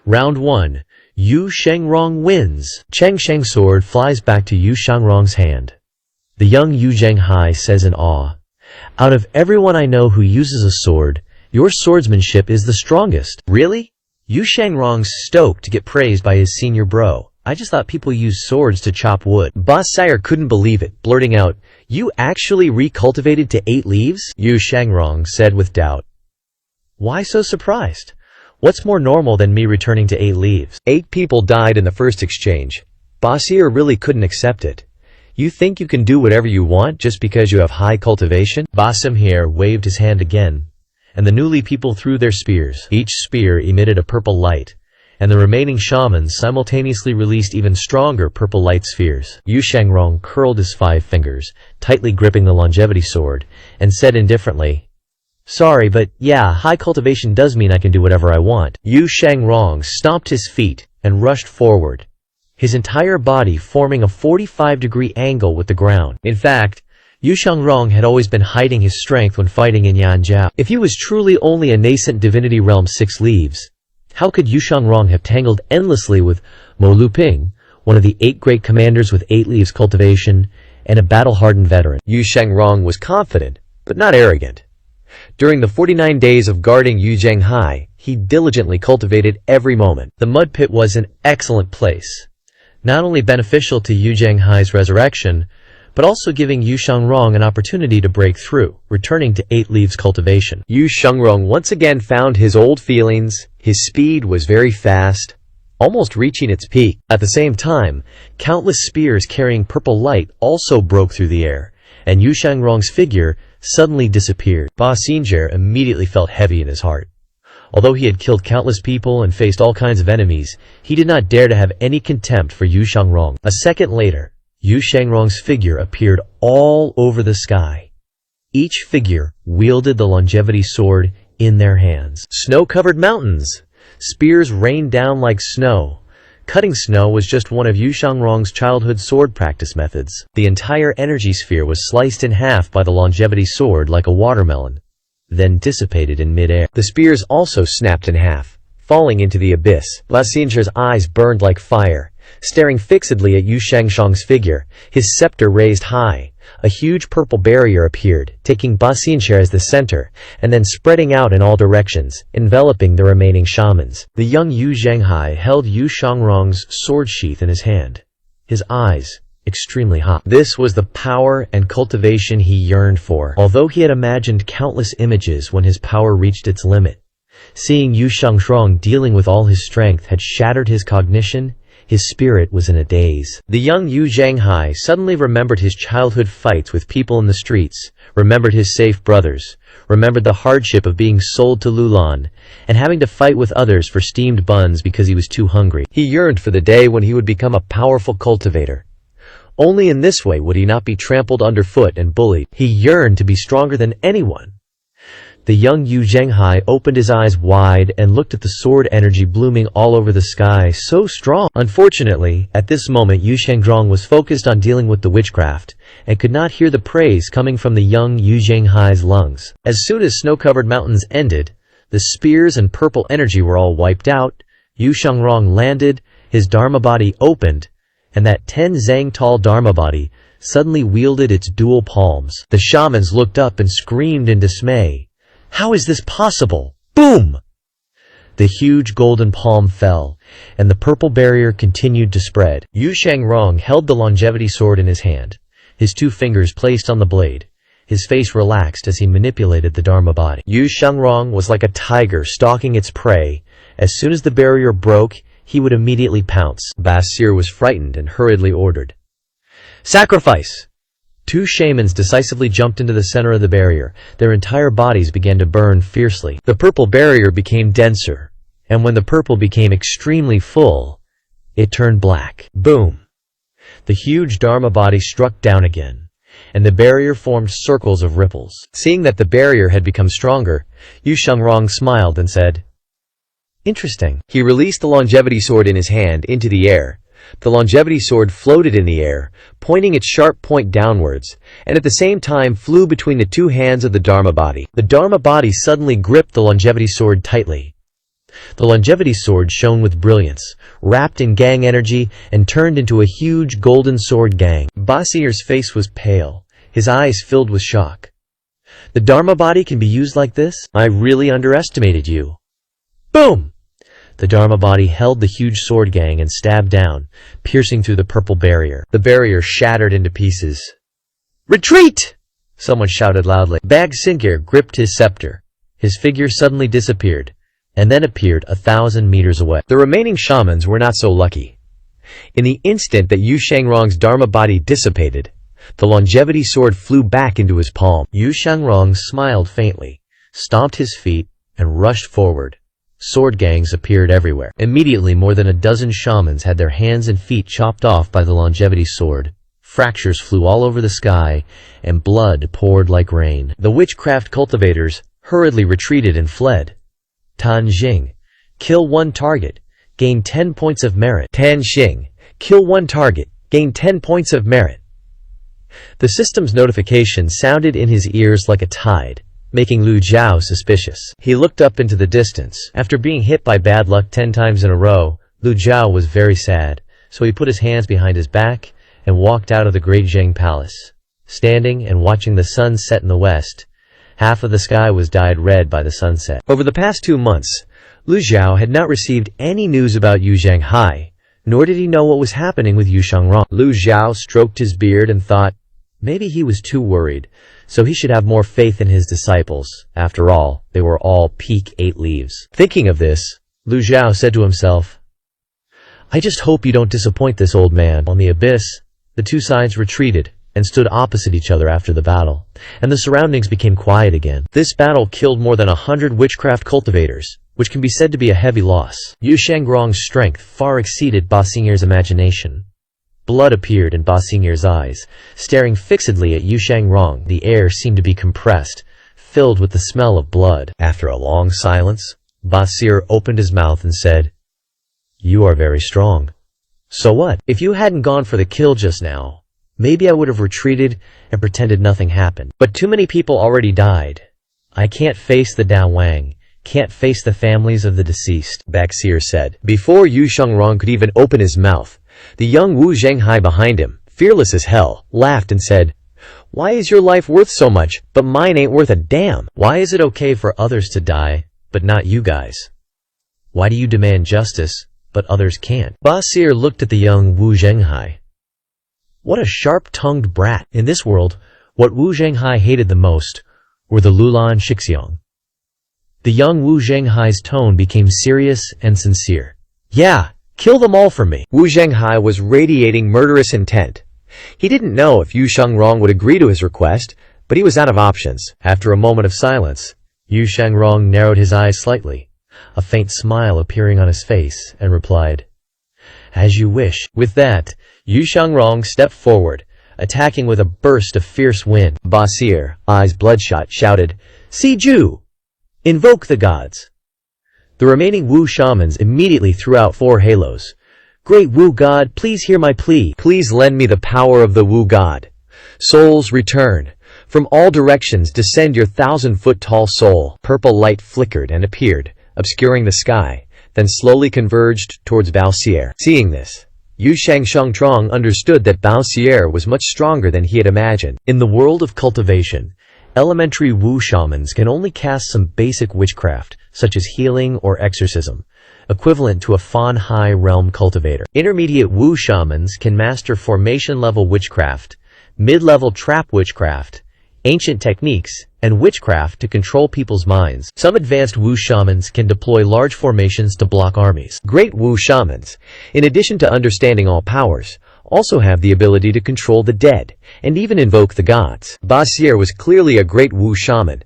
Round 1. Yu Shangrong wins. Changsheng's sword flies back to Yu Shangrong's hand. The young Yu Zhenghai says in awe, "Out of everyone I know who uses a sword, your swordsmanship is the strongest." Really? Yu Shangrong's stoked to get praised by his senior bro. I just thought people used swords to chop wood. Boss Sire couldn't believe it, blurting out, "You actually recultivated to 8 leaves?" Yu Shangrong said with doubt. "Why so surprised? What's more normal than me returning to 8 leaves?" 8 people died in the first exchange. Bossier really couldn't accept it. "You think you can do whatever you want just because you have high cultivation?" Basim here waved his hand again, and the newly people threw their spears. Each spear emitted a purple light, and the remaining shamans simultaneously released even stronger purple light spheres. Yu Shangrong curled his 5 fingers, tightly gripping the longevity sword, and said indifferently, "Sorry, but yeah, high cultivation does mean I can do whatever I want." Yu Shangrong stomped his feet and rushed forward, his entire body forming a 45-degree angle with the ground. In fact, Yu Shangrong had always been hiding his strength when fighting in Yanjiao. If he was truly only a nascent divinity realm 6 leaves, How could Yu Shangrong have tangled endlessly with Mo Luping, one of the 8 great commanders with 8 leaves cultivation, and a battle-hardened veteran? Yu Shangrong was confident, but not arrogant. During the 49 days of guarding Yu Zhenghai, he diligently cultivated every moment. The mud pit was an excellent place, not only beneficial to Yu Zhenghai's resurrection, but also giving Yu Shangrong an opportunity to break through, returning to 8 leaves cultivation. Yu Shangrong once again found his old feelings. His speed was very fast, almost reaching its peak. At the same time, countless spears carrying purple light also broke through the air, and Yu Shangrong's figure suddenly disappeared. Ba Xinjie immediately felt heavy in his heart. Although he had killed countless people and faced all kinds of enemies, he did not dare to have any contempt for Yu Shangrong. A second later, Yu Shangrong's figure appeared all over the sky. Each figure wielded the longevity sword in their hands. Snow-covered mountains. Spears rained down like snow. Cutting snow was just one of Yu Shangrong's childhood sword practice methods. The entire energy sphere was sliced in half by the longevity sword like a watermelon, then dissipated in midair. The spears also snapped in half, falling into the abyss. Ba Xinjie's eyes burned like fire, staring fixedly at Yu Shangrong's figure, his scepter raised high. A huge purple barrier appeared, taking Ba Xinjie as the center, and then spreading out in all directions, enveloping the remaining shamans. The young Yu Zhenghai held Yu Shangrong's sword sheath in his hand, his eyes extremely hot. This was the power and cultivation he yearned for. Although he had imagined countless images when his power reached its limit, seeing Yu Shangrong dealing with all his strength had shattered his cognition. His spirit was in a daze. The young Yu Zhenghai suddenly remembered his childhood fights with people in the streets, remembered his safe brothers, remembered the hardship of being sold to Lulan, and having to fight with others for steamed buns because he was too hungry. He yearned for the day when he would become a powerful cultivator. Only in this way would he not be trampled underfoot and bullied. He yearned to be stronger than anyone. The young Yu Zhenghai opened his eyes wide and looked at the sword energy blooming all over the sky, so strong. Unfortunately, at this moment Yu Shangrong was focused on dealing with the witchcraft, and could not hear the praise coming from the young Yu Zhenghai's lungs. As soon as snow-covered mountains ended, the spears and purple energy were all wiped out. Yu Shangrong landed, his Dharma body opened, and that 10 zang tall Dharma body suddenly wielded its dual palms. The shamans looked up and screamed in dismay. How is this possible? Boom! The huge golden palm fell, and the purple barrier continued to spread. Yu Shangrong held the longevity sword in his hand, his 2 fingers placed on the blade. His face relaxed as he manipulated the Dharma body. Yu Shangrong was like a tiger stalking its prey. As soon as the barrier broke, he would immediately pounce. Ba Xinjie was frightened and hurriedly ordered, "Sacrifice!" 2 shamans decisively jumped into the center of the barrier. Their entire bodies began to burn fiercely. The purple barrier became denser, and when the purple became extremely full, it turned black. Boom! The huge Dharma body struck down again, and the barrier formed circles of ripples. Seeing that the barrier had become stronger, Yu Shangrong smiled and said, "Interesting." He released the longevity sword in his hand into the air. The longevity sword floated in the air, pointing its sharp point downwards, and at the same time flew between the 2 hands of the Dharma body. The Dharma body suddenly gripped the longevity sword tightly. The longevity sword shone with brilliance, wrapped in gang energy, and turned into a huge golden sword gang. Ba Xinjie's face was pale, his eyes filled with shock. "The Dharma body can be used like this? I really underestimated you." Boom! The Dharma body held the huge sword gang and stabbed down, piercing through the purple barrier. The barrier shattered into pieces. "Retreat!" someone shouted loudly. Ba Xinjie gripped his scepter. His figure suddenly disappeared, and then appeared 1,000 meters away. The remaining shamans were not so lucky. In the instant that Yu Shangrong's Dharma body dissipated, the longevity sword flew back into his palm. Yu Shangrong smiled faintly, stomped his feet, and rushed forward. Sword gangs appeared everywhere. Immediately more than a dozen shamans had their hands and feet chopped off by the longevity sword. Fractures flew all over the sky, and blood poured like rain. The witchcraft cultivators hurriedly retreated and fled. Tan Xing, kill 1 target, gain 10 points of merit. Tan Xing, kill 1 target, gain 10 points of merit. The system's notification sounded in his ears like a tide, making Lu Jiao suspicious. He looked up into the distance. After being hit by bad luck 10 times in a row, Lu Jiao was very sad, so he put his hands behind his back and walked out of the great Zheng Palace. Standing and watching the sun set in the west, half of the sky was dyed red by the sunset. Over the past 2 months, Lu Jiao had not received any news about Yu Zhanghai, nor did he know what was happening with Yu Shangrong. Lu Jiao stroked his beard and thought, maybe he was too worried, so he should have more faith in his disciples. After all, they were all peak 8 leaves. Thinking of this, Lu Jiao said to himself, I just hope you don't disappoint this old man. On the abyss, the two sides retreated and stood opposite each other after the battle, and the surroundings became quiet again. This battle killed more than 100 witchcraft cultivators, which can be said to be a heavy loss. Yu Shangrong's strength far exceeded Ba Xing'er's imagination. Blood appeared in Ba Xing'er's eyes. Staring fixedly at Yu Shangrong, the air seemed to be compressed, filled with the smell of blood. After a long silence, Ba Xing'er opened his mouth and said, You are very strong. So what? If you hadn't gone for the kill just now, maybe I would have retreated and pretended nothing happened. But too many people already died. I can't face the Dao Wang, can't face the families of the deceased, Ba Xing'er said. Before Yu Shangrong could even open his mouth, the young Wu Zhanghai behind him, fearless as hell, laughed and said, Why is your life worth so much, but mine ain't worth a damn? Why is it okay for others to die, but not you guys? Why do you demand justice, but others can't? Ba Xing'er looked at the young Wu Zhanghai. What a sharp-tongued brat. In this world, what Wu Zhanghai hated the most were the Lulan Shixiang. The young Wu Zhanghai's tone became serious and sincere. Yeah, kill them all for me. Wu Zhanghai was radiating murderous intent. He didn't know if Yu Shangrong would agree to his request, but he was out of options. After a moment of silence, Yu Shangrong narrowed his eyes slightly, a faint smile appearing on his face, and replied, As you wish. With that, Yu Shangrong stepped forward, attacking with a burst of fierce wind. Ba Xing'er, eyes bloodshot, shouted, Si Ju! Invoke the gods! The remaining Wu shamans immediately threw out 4 halos. Great Wu God, please hear my plea. Please lend me the power of the Wu God. Souls return. From all directions descend your 1,000-foot-tall soul. Purple light flickered and appeared, obscuring the sky, then slowly converged towards Ba Xing'er. Seeing this, Yu Shangshengtrong understood that Ba Xing'er was much stronger than he had imagined. In the world of cultivation, elementary Wu shamans can only cast some basic witchcraft, such as healing or exorcism, equivalent to a Fan Hai realm cultivator. Intermediate Wu shamans can master formation-level witchcraft, mid-level trap witchcraft, ancient techniques, and witchcraft to control people's minds. Some advanced Wu shamans can deploy large formations to block armies. Great Wu shamans, in addition to understanding all powers, also have the ability to control the dead, and even invoke the gods. Ba Xing'er was clearly a great Wu shaman.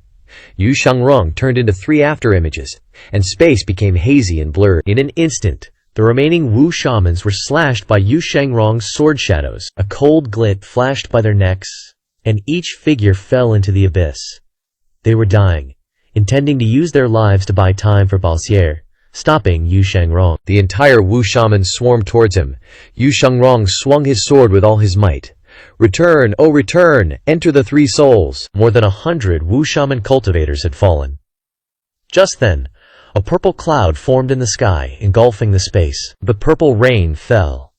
Yu Shangrong turned into 3 after-images, and space became hazy and blurred. In an instant, the remaining Wu shamans were slashed by Yu Shangrong's sword shadows. A cold glint flashed by their necks, and each figure fell into the abyss. They were dying, intending to use their lives to buy time for Ba Xing'er, stopping Yu Shangrong. The entire Wu shaman swarmed towards him. Yu Shangrong swung his sword with all his might. Return, oh return, enter the 3 souls. More than 100 Wu shaman cultivators had fallen. Just then, a purple cloud formed in the sky, engulfing the space. The purple rain fell.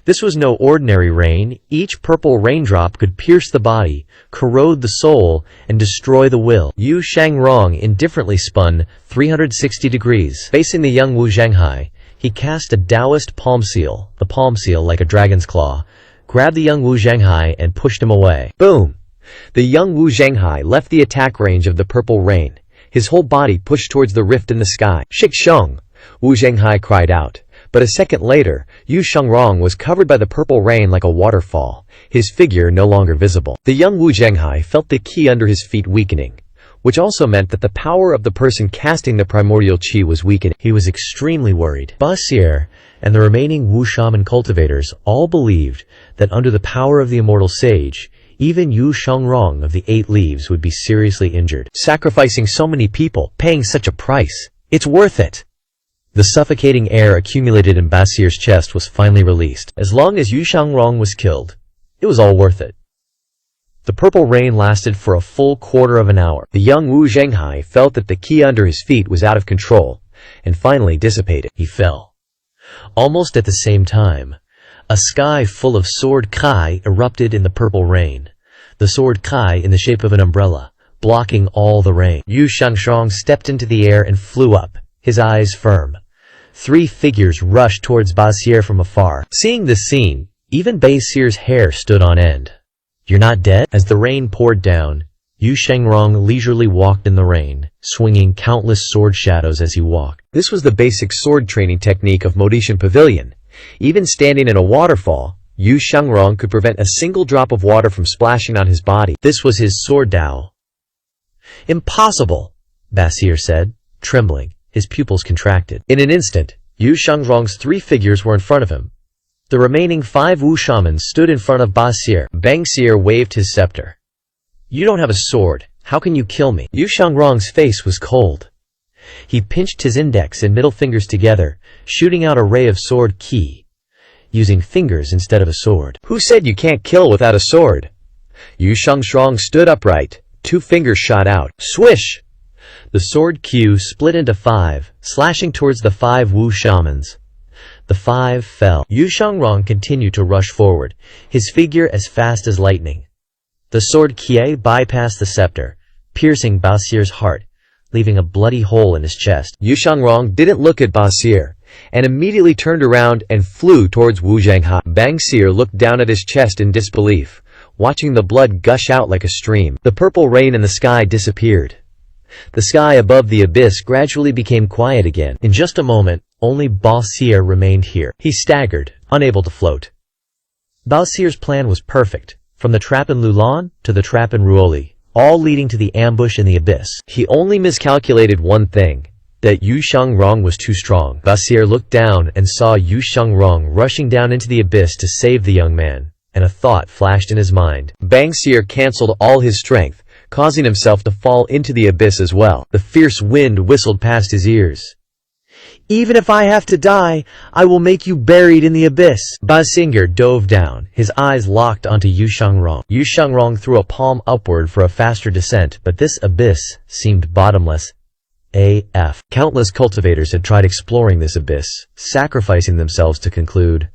This was no ordinary rain. Each purple raindrop could pierce the body, corrode the soul, and destroy the will. Yu Shangrong indifferently spun 360 degrees. Facing the young Wu Zhanghai, he cast a Taoist palm seal, the palm seal like a dragon's claw, grabbed the young Wu Zhanghai and pushed him away. Boom! The young Wu Zhanghai left the attack range of the purple rain. His whole body pushed towards the rift in the sky. Shiksheng! Wu Zhanghai cried out. But a second later, Yu Shangrong was covered by the purple rain like a waterfall, his figure no longer visible. The young Wu Zhanghai felt the qi under his feet weakening, which also meant that the power of the person casting the primordial qi was weakening. He was extremely worried. Ba Xing'er and the remaining Wu shaman cultivators all believed that under the power of the immortal sage, even Yu Shangrong of the 8 leaves would be seriously injured. Sacrificing so many people, paying such a price, it's worth it. The suffocating air accumulated in Ba Xing'er's chest was finally released. As long as Yu Shangrong was killed, it was all worth it. The purple rain lasted for a full quarter of an hour. The young Wu Zhenghai felt that the ki under his feet was out of control, and finally dissipated. He fell. Almost at the same time, a sky full of sword kai erupted in the purple rain. The sword kai in the shape of an umbrella, blocking all the rain. Yu Shangshong stepped into the air and flew up, his eyes firm. 3 figures rushed towards Basir from afar. Seeing this scene, even Basir's hair stood on end. "You're not dead?" As the rain poured down, Yu Shengrong leisurely walked in the rain, swinging countless sword shadows as he walked. This was the basic sword training technique of Modician Pavilion. Even standing in a waterfall, Yu Shengrong could prevent a single drop of water from splashing on his body. This was his sword Dao. "Impossible," Basir said, trembling. His pupils contracted. In an instant, Yu Shengrong's 3 figures were in front of him. The remaining 5 Wu shamans stood in front of Basir. Bangsir waved his scepter. "You don't have a sword. How can you kill me?" Yu Shengrong's face was cold. He pinched his index and middle fingers together, shooting out a ray of sword ki, using fingers instead of a sword. "Who said you can't kill without a sword?" Yu Shengrong stood upright. 2 fingers shot out. Swish! The sword Q split into 5, slashing towards the 5 Wu shamans. The 5 fell. Yu Shengrong continued to rush forward, his figure as fast as lightning. The sword Kie bypassed the scepter, piercing Basir's heart, leaving a bloody hole in his chest. Yu Shengrong didn't look at Basir, and immediately turned around and flew towards Wu Zhenghai. Bangsir looked down at his chest in disbelief, watching the blood gush out like a stream. The purple rain in the sky disappeared. The sky above the abyss gradually became quiet again. In just a moment, only Basir remained here. He staggered, unable to float. Basir's plan was perfect, from the trap in Lulan to the trap in Ruoli, all leading to the ambush in the abyss. He only miscalculated one thing, that Yu Shengrong was too strong. Basir looked down and saw Yu Shengrong rushing down into the abyss to save the young man, and a thought flashed in his mind. Bangsir cancelled all his strength, causing himself to fall into the abyss as well. The fierce wind whistled past his ears. "Even if I have to die, I will make you buried in the abyss." Basinger dove down, his eyes locked onto Yu Shengrong. Yu Shengrong threw a palm upward for a faster descent, but this abyss seemed bottomless. AF. Countless cultivators had tried exploring this abyss, sacrificing themselves to conclude.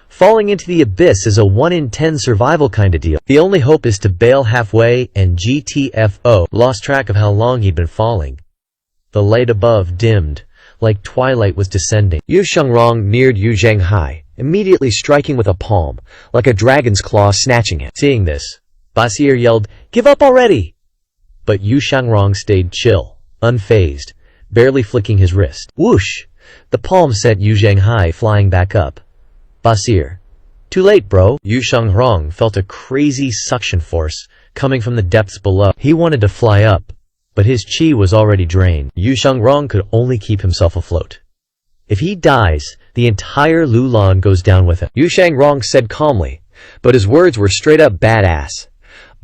Falling into the abyss is a 1 in 10 survival kinda deal. The only hope is to bail halfway, and GTFO lost track of how long he'd been falling. The light above dimmed, like twilight was descending. Yu Shengrong neared Yu Zhenghai, immediately striking with a palm, like a dragon's claw snatching it. Seeing this, Basir yelled, "Give up already!" But Yu Shengrong stayed chill, unfazed, barely flicking his wrist. Whoosh! The palm sent Yu Zhenghai flying back up. Basir. "Too late, bro." Yu Shengrong felt a crazy suction force coming from the depths below. He wanted to fly up, but his chi was already drained. Yu Shengrong could only keep himself afloat. If he dies, the entire Lulan goes down with him. Yu Shengrong said calmly, but his words were straight up badass.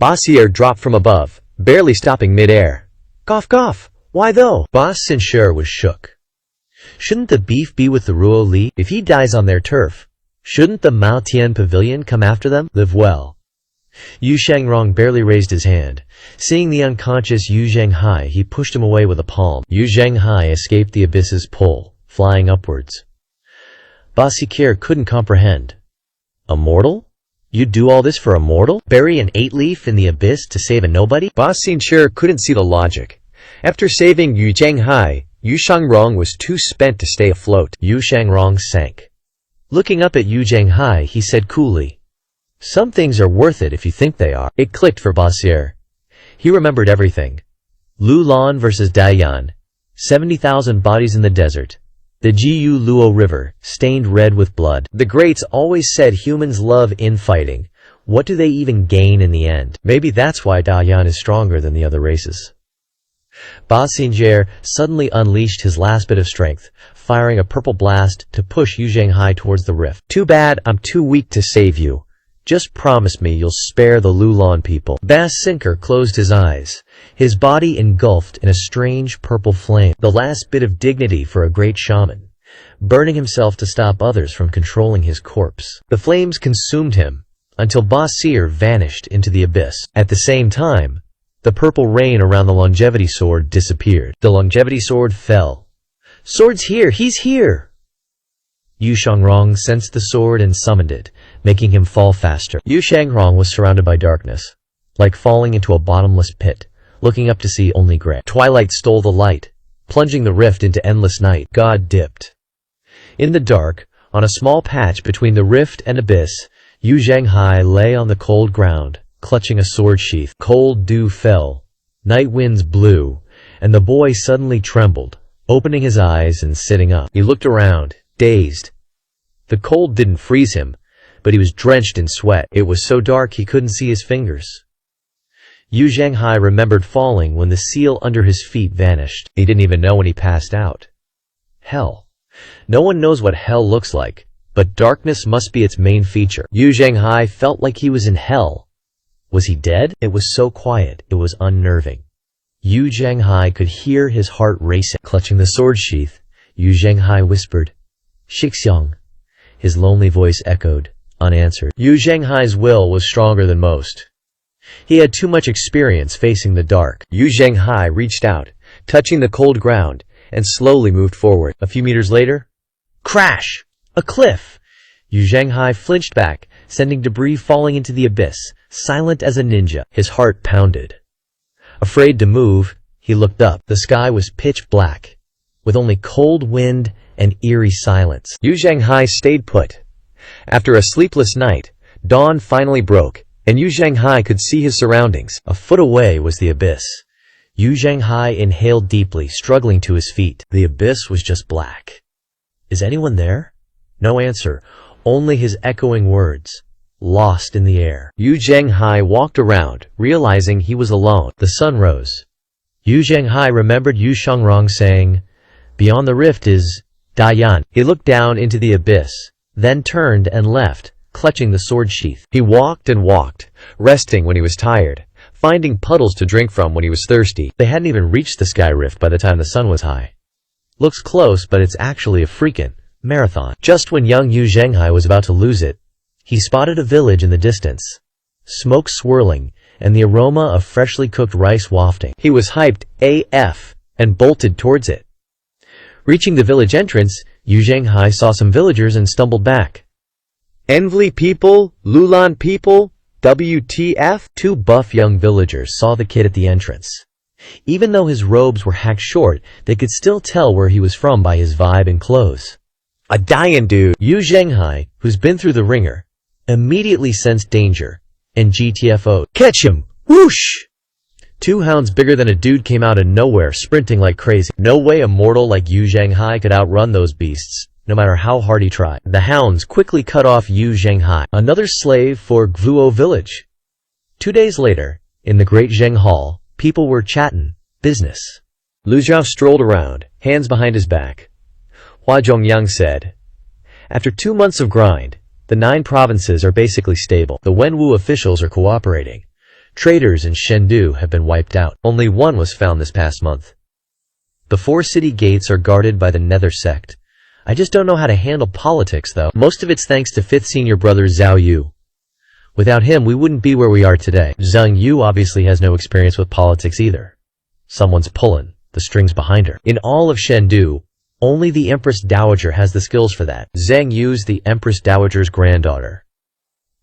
Basir dropped from above, barely stopping mid-air. "Cough cough, why though?" Boss Sinshur was shook. Shouldn't the beef be with the Ruo Li? If he dies on their turf, shouldn't the Mao Tian Pavilion come after them? Live well. Yu Shengrong barely raised his hand. Seeing the unconscious Yu Zhenghai, he pushed him away with a palm. Yu Zhenghai escaped the abyss's pull, flying upwards. Basikir couldn't comprehend. A mortal? You'd do all this for a mortal? Bury an 8-leaf in the abyss to save a nobody? Basinshur couldn't see the logic. After saving Yu Zhenghai, Yu Shengrong was too spent to stay afloat. Yu Shengrong sank. Looking up at Yu Zhenghai, he said coolly, "Some things are worth it if you think they are." It clicked for Basir. He remembered everything. Lulan versus Dayan. 70,000 bodies in the desert. The Jiu Luo River, stained red with blood. The greats always said humans love infighting. What do they even gain in the end? Maybe that's why Dayan is stronger than the other races. Basinger suddenly unleashed his last bit of strength, firing a purple blast to push Yu Zhenghai towards the rift. "Too bad I'm too weak to save you. Just promise me you'll spare the Lulan people." Basinker closed his eyes, his body engulfed in a strange purple flame, the last bit of dignity for a great shaman, burning himself to stop others from controlling his corpse. The flames consumed him, until Boss Seer vanished into the abyss. At the same time, the purple rain around the longevity sword disappeared. The longevity sword fell. "Sword's here! He's here!" Yu Shangrong sensed the sword and summoned it, making him fall faster. Yu Shangrong was surrounded by darkness, like falling into a bottomless pit, looking up to see only gray. Twilight stole the light, plunging the rift into endless night. God dipped. In the dark, on a small patch between the rift and abyss, Yu Zhanghai lay on the cold ground, clutching a sword sheath. Cold dew fell, night winds blew, and the boy suddenly trembled, opening his eyes and sitting up. He looked around, dazed. The cold didn't freeze him, but he was drenched in sweat. It was so dark he couldn't see his fingers. Yu Zhanghai remembered falling when the seal under his feet vanished. He didn't even know when he passed out. Hell. No one knows what hell looks like, but darkness must be its main feature. Yu Zhanghai felt like he was in hell. Was he dead? It was so quiet, it was unnerving. Yu Zhanghai could hear his heart racing. Clutching the sword sheath, Yu Zhanghai whispered, "Shixiang." His lonely voice echoed, unanswered. Yu Zhanghai's will was stronger than most. He had too much experience facing the dark. Yu Zhanghai reached out, touching the cold ground, and slowly moved forward. A few meters later, crash! A cliff! Yu Zhanghai flinched back, sending debris falling into the abyss, silent as a ninja. His heart pounded. Afraid to move, he looked up. The sky was pitch black, with only cold wind and eerie silence. Yu Zhanghai stayed put. After a sleepless night, dawn finally broke, and Yu Zhanghai could see his surroundings. A foot away was the abyss. Yu Zhanghai inhaled deeply, struggling to his feet. The abyss was just black. Is anyone there? No answer, only his echoing words, lost in the air. Yu Zhanghai walked around, realizing he was alone. The sun rose. Yu Zhanghai remembered Yu Shangrong saying, "Beyond the rift is Dayan." He looked down into the abyss, then turned and left, clutching the sword sheath. He walked and walked, resting when he was tired, finding puddles to drink from when he was thirsty. They hadn't even reached the sky rift by the time the sun was high. Looks close, but it's actually a freaking marathon. Just when young Yu Zhanghai was about to lose it, he spotted a village in the distance, smoke swirling, and the aroma of freshly cooked rice wafting. He was hyped AF and bolted towards it. Reaching the village entrance, Yu Zhanghai saw some villagers and stumbled back. "Envli people? Lulan people? WTF?" Two buff young villagers saw the kid at the entrance. Even though his robes were hacked short, they could still tell where he was from by his vibe and clothes. A Dayan dude! Yu Zhanghai, who's been through the ringer, immediately sensed danger, and GTFO'd. "Catch him! Whoosh!" Two hounds bigger than a dude came out of nowhere, sprinting like crazy. No way a mortal like Yu Zhanghai could outrun those beasts, no matter how hard he tried. The hounds quickly cut off Yu Zhanghai, another slave for Gvuo village. 2 days later, in the Great Zheng Hall, people were chatting business. Lu Zhao strolled around, hands behind his back. Hua Zhongyang said, "After 2 months of grind, the 9 provinces are basically stable. The Wenwu officials are cooperating. Traders in Chengdu have been wiped out. Only one was found this past month. The 4 city gates are guarded by the Nether sect. I just don't know how to handle politics, though. Most of it's thanks to 5th senior brother Zhao Yu. Without him, we wouldn't be where we are today." Zhang Yu obviously has no experience with politics either. Someone's pulling the strings behind her. In all of Chengdu, only the Empress Dowager has the skills for that. Zhang Yu's the Empress Dowager's granddaughter.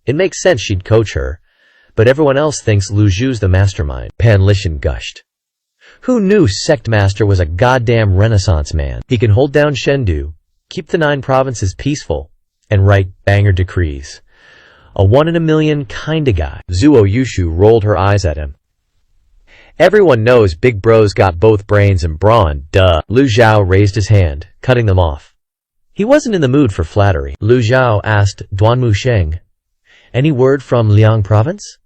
It makes sense she'd coach her, but everyone else thinks Lu Zhu's the mastermind. Pan Lishan gushed. Who knew Sect Master was a goddamn Renaissance man? He can hold down Chengdu, keep the 9 provinces peaceful, and write banger decrees. A 1 in a million kinda guy. Zuo Yushu rolled her eyes at him. Everyone knows Big Bro's got both brains and brawn, duh. Lu Zhao raised his hand, cutting them off. He wasn't in the mood for flattery. Lu Zhao asked Duanmu Sheng, "Any word from Liang province?"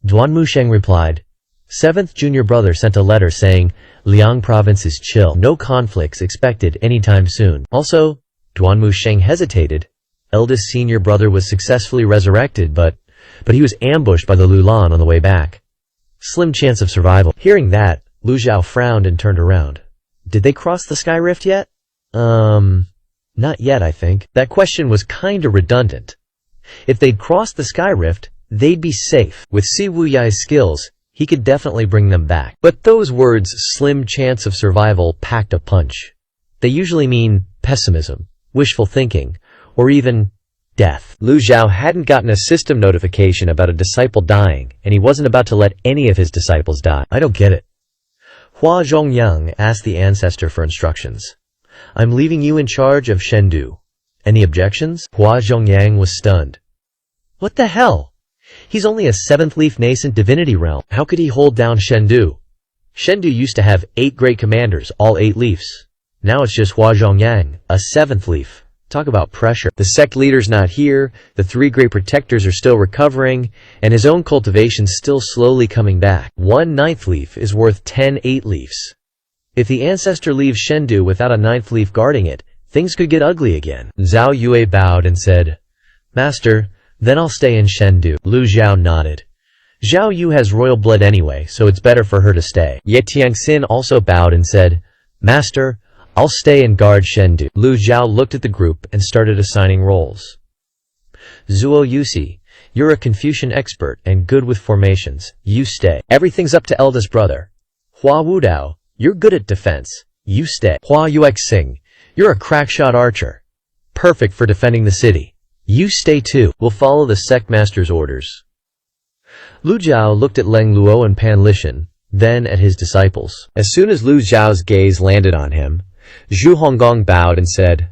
Duanmu Sheng replied, 7th junior brother sent a letter saying, "Liang province is chill. No conflicts expected anytime soon." Also, Duanmu Sheng hesitated. Eldest senior brother was successfully resurrected, but he was ambushed by the Lulan on the way back. Slim chance of survival. Hearing that, Lu Zhao frowned and turned around. Did they cross the sky rift yet? Not yet, I think. That question was kinda redundant. If they'd crossed the sky rift, they'd be safe. With Si Wuyai's skills, he could definitely bring them back. But those words, slim chance of survival, packed a punch. They usually mean pessimism, wishful thinking, or even death. Lu Zhao hadn't gotten a system notification about a disciple dying, and he wasn't about to let any of his disciples die. I don't get it. Hua Zhongyang asked the ancestor for instructions. I'm leaving you in charge of Shendu. Any objections? Hua Zhongyang was stunned. What the hell? He's only a 7th leaf nascent divinity realm. How could he hold down Shendu? Shendu used to have 8 great commanders, all 8 leafs. Now it's just Hua Zhongyang, a 7th leaf. Talk about pressure. The sect leader's not here, the 3 great protectors are still recovering, and his own cultivation's still slowly coming back. 1 9th leaf is worth 10 8 leaves. If the ancestor leaves Shendu without a 9th leaf guarding it, things could get ugly again. Zhao Yue bowed and said, Master, then I'll stay in Shendu. Lu Zhao nodded. Zhao Yu has royal blood anyway, so it's better for her to stay. Ye Tianxin also bowed and said, Master, I'll stay and guard Shendu. Lu Zhao looked at the group and started assigning roles. Zuo Yusi, you're a Confucian expert and good with formations. You stay. Everything's up to eldest brother. Hua Wudao, you're good at defense. You stay. Hua Yuexing, you're a crackshot archer. Perfect for defending the city. You stay too. We'll follow the sect master's orders. Lu Zhao looked at Leng Luo and Pan Lishan, then at his disciples. As soon as Lu Zhao's gaze landed on him, Zhu Honggong bowed and said,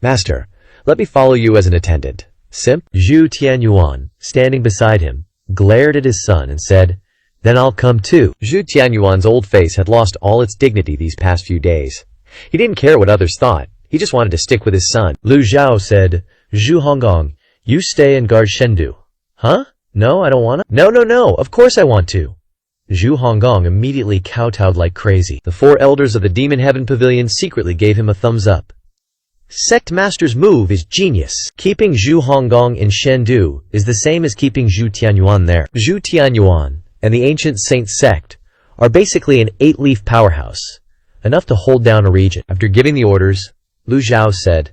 Master, let me follow you as an attendant. Simp? Zhu Tianyuan, standing beside him, glared at his son and said, Then I'll come too. Zhu Tianyuan's old face had lost all its dignity these past few days. He didn't care what others thought. He just wanted to stick with his son. Lu Zhao said, Zhu Honggong, you stay and guard Shendu. Huh? No, I don't wanna. No, of course I want to. Zhu Honggong immediately kowtowed like crazy. The 4 elders of the Demon Heaven Pavilion secretly gave him a thumbs up. Sect Master's move is genius. Keeping Zhu Honggong in Shendu is the same as keeping Zhu Tianyuan there. Zhu Tianyuan and the ancient Saint Sect are basically an 8-leaf powerhouse, enough to hold down a region. After giving the orders, Lu Zhao said,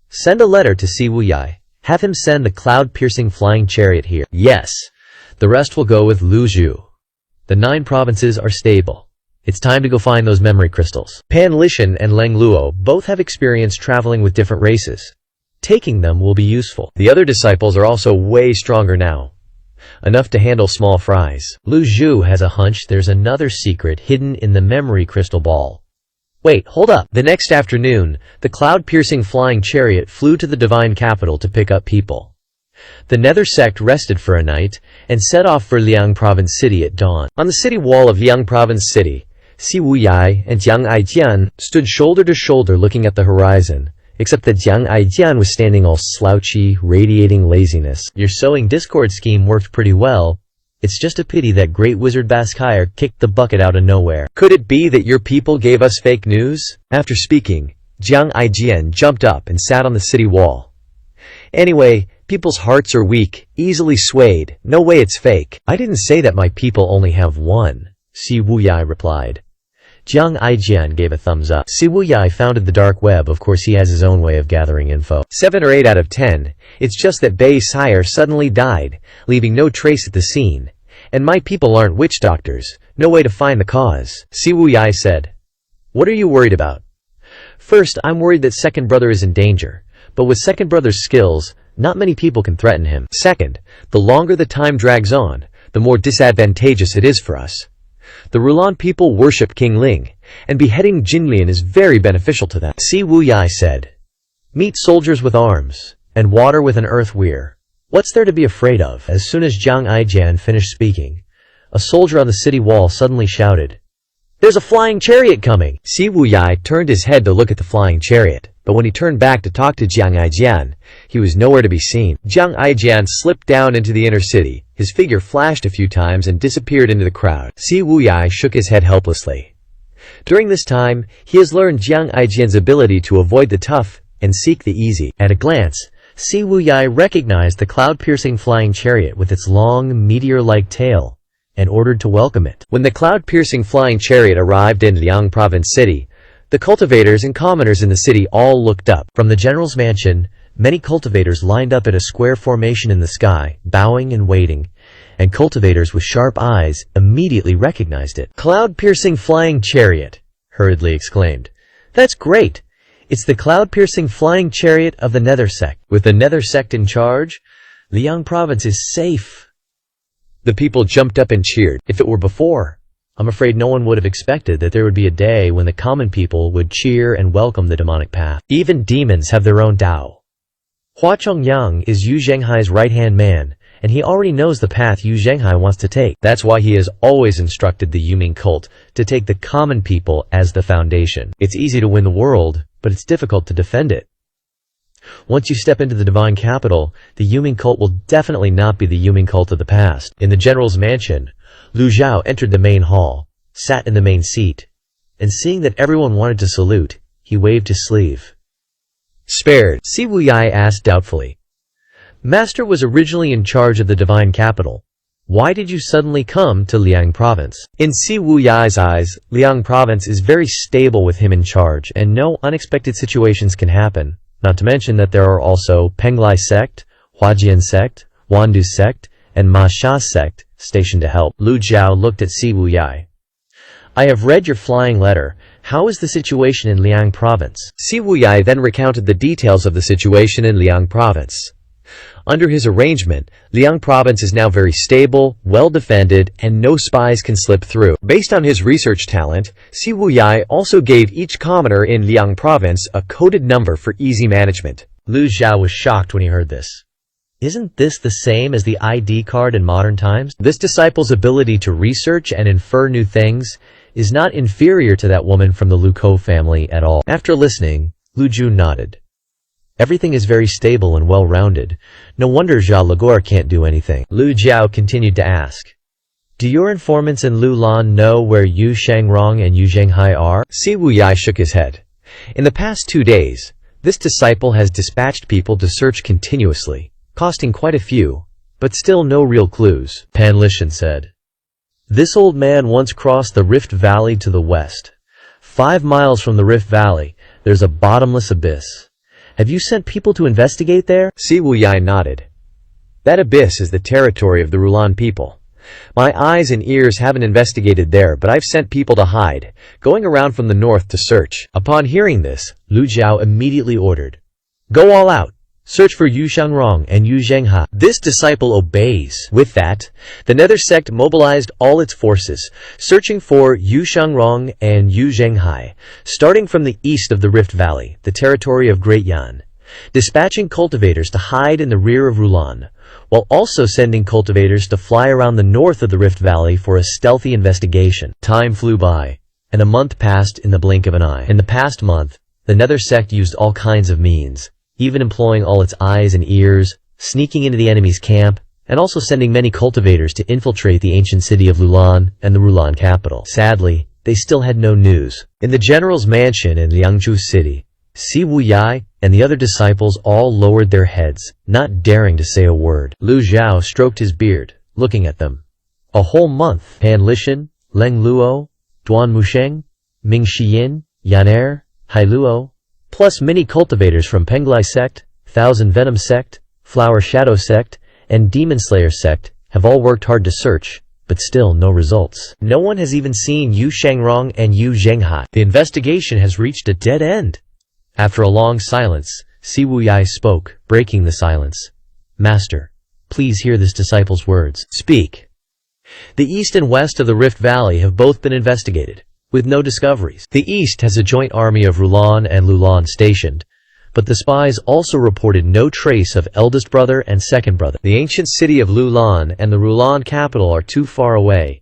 Send a letter to Si Wuyai. Have him send the cloud-piercing flying chariot here. Yes, the rest will go with Lu Zhu. The 9 provinces are stable. It's time to go find those memory crystals. Pan Lishan and Leng Luo both have experience traveling with different races. Taking them will be useful. The other disciples are also way stronger now. Enough to handle small fries. Lu Zhu has a hunch there's another secret hidden in the memory crystal ball. Wait, hold up. The next afternoon, the cloud-piercing flying chariot flew to the divine capital to pick up people. The Nether sect rested for a night and set off for Liang Province City at dawn. On the city wall of Liang Province City, Si Wuyai and Jiang Aijian stood shoulder to shoulder looking at the horizon, except that Jiang Aijian was standing all slouchy, radiating laziness. Your sowing discord scheme worked pretty well. It's just a pity that great wizard Baskire kicked the bucket out of nowhere. Could it be that your people gave us fake news? After speaking, Jiang Aijian jumped up and sat on the city wall. Anyway, people's hearts are weak, easily swayed. No way it's fake. I didn't say that my people only have one, Si Wuyai replied. Jiang Aijian gave a thumbs up. Si Wuyai founded the dark web. Of course he has his own way of gathering info. 7 or 8 out of 10. It's just that Bei Sire suddenly died, leaving no trace at the scene. And my people aren't witch doctors. No way to find the cause. Si Wuyai said. What are you worried about? First, I'm worried that second brother is in danger. But with second brother's skills, not many people can threaten him. Second, the longer the time drags on, the more disadvantageous it is for us. The Rulan people worship King Ling, and beheading Jinlian is very beneficial to them. Si Wuyai said, Meet soldiers with arms, and water with an earth weir. What's there to be afraid of? As soon as Jiang Aijian finished speaking, a soldier on the city wall suddenly shouted, There's a flying chariot coming! Si Wuyai turned his head to look at the flying chariot, but when he turned back to talk to Jiang Aijian, he was nowhere to be seen. Jiang Aijian slipped down into the inner city. His figure flashed a few times and disappeared into the crowd. Si Wuyai shook his head helplessly. During this time, he has learned Jiang Aijian's ability to avoid the tough and seek the easy. At a glance, Si Wuyai recognized the cloud-piercing flying chariot with its long, meteor-like tail, and ordered to welcome it. When the cloud-piercing flying chariot arrived in Liang Province City, the cultivators and commoners in the city all looked up. From the general's mansion, Many cultivators lined up at a square formation in the sky, bowing and waiting, and cultivators with sharp eyes immediately recognized it. "Cloud-piercing flying chariot," hurriedly exclaimed. "That's great! It's the cloud-piercing flying chariot of the Nether sect. With the Nether sect in charge, Liang province is safe." The people jumped up and cheered. If it were before, I'm afraid no one would have expected that there would be a day when the common people would cheer and welcome the demonic path. Even demons have their own Tao. Hua Chongyang is Yu Zhenghai's right-hand man, and he already knows the path Yu Zhenghai wants to take. That's why he has always instructed the Yuming cult to take the common people as the foundation. It's easy to win the world, but it's difficult to defend it. Once you step into the divine capital, the Yuming cult will definitely not be the Yuming cult of the past. In the general's mansion, Lu Zhao entered the main hall, sat in the main seat, and seeing that everyone wanted to salute, he waved his sleeve. "Spared?" Si Wuyai asked doubtfully. "Master was originally in charge of the divine capital. Why did you suddenly come to Liang province?" In Si Wuyai's eyes, Liang province is very stable with him in charge, and no unexpected situations can happen. Not to mention that there are also Penglai sect, Huajian sect, Wandu sect, and Ma Sha sect stationed to help. Lu Zhao looked at Si Wuyai. "I have read your flying letter. How is the situation in Liang province?" Si Wuyai then recounted the details of the situation in Liang province. Under his arrangement, Liang province is now very stable, well defended, and no spies can slip through. Based on his research talent, Si Wuyai also gave each commoner in Liang province a coded number for easy management. Lu Zhao was shocked when he heard this. Isn't this the same as the ID card in modern times? This disciple's ability to research and infer new things is not inferior to that woman from the Lu Kou family at all. After listening, Lu Jun nodded. Everything is very stable and well-rounded. No wonder Zhao Lagor can't do anything. Lu Jiao continued to ask, "Do your informants in Lulan know where Yu Shangrong and Yu Zhenghai are?" Si Wuyai shook his head. In the past 2 days, this disciple has dispatched people to search continuously, costing quite a few, but still no real clues. Pan Lishan said, "This old man once crossed the Rift Valley to the west. 5 miles from the Rift Valley, there's a bottomless abyss. Have you sent people to investigate there?" Si Wuyai nodded. "That abyss is the territory of the Rulan people. My eyes and ears haven't investigated there, but I've sent people to hide, going around from the north to search." Upon hearing this, Lu Zhao immediately ordered, "Go all out! Search for Yu Shangrong and Yu Zhenghai." This disciple obeys. With that, the Nether sect mobilized all its forces, searching for Yu Shangrong and Yu Zhenghai, starting from the east of the Rift Valley, the territory of Great Yan, dispatching cultivators to hide in the rear of Rulan, while also sending cultivators to fly around the north of the Rift Valley for a stealthy investigation. Time flew by, and a month passed in the blink of an eye. In the past month, the Nether sect used all kinds of means, even employing all its eyes and ears, sneaking into the enemy's camp, and also sending many cultivators to infiltrate the ancient city of Lulan and the Rulan capital. Sadly, they still had no news. In the general's mansion in Liangzhu city, Si Wuyai and the other disciples all lowered their heads, not daring to say a word. Lu Zhao stroked his beard, looking at them. A whole month. Pan Lishan, Leng Luo, Duan Musheng, Ming Shiyin, Yaner, Hai Luo, plus many cultivators from Penglai sect, Thousand Venom sect, Flower Shadow sect, and Demon Slayer sect have all worked hard to search, but still no results. No one has even seen Yu Shangrong and Yu Zhenghai. The investigation has reached a dead end. After a long silence, Si Wuyai spoke, breaking the silence. "Master, please hear this disciple's words." "Speak." "The east and west of the Rift Valley have both been investigated, with no discoveries. The east has a joint army of Rulan and Lulan stationed, but the spies also reported no trace of eldest brother and second brother. The ancient city of Lulan and the Rulan capital are too far away.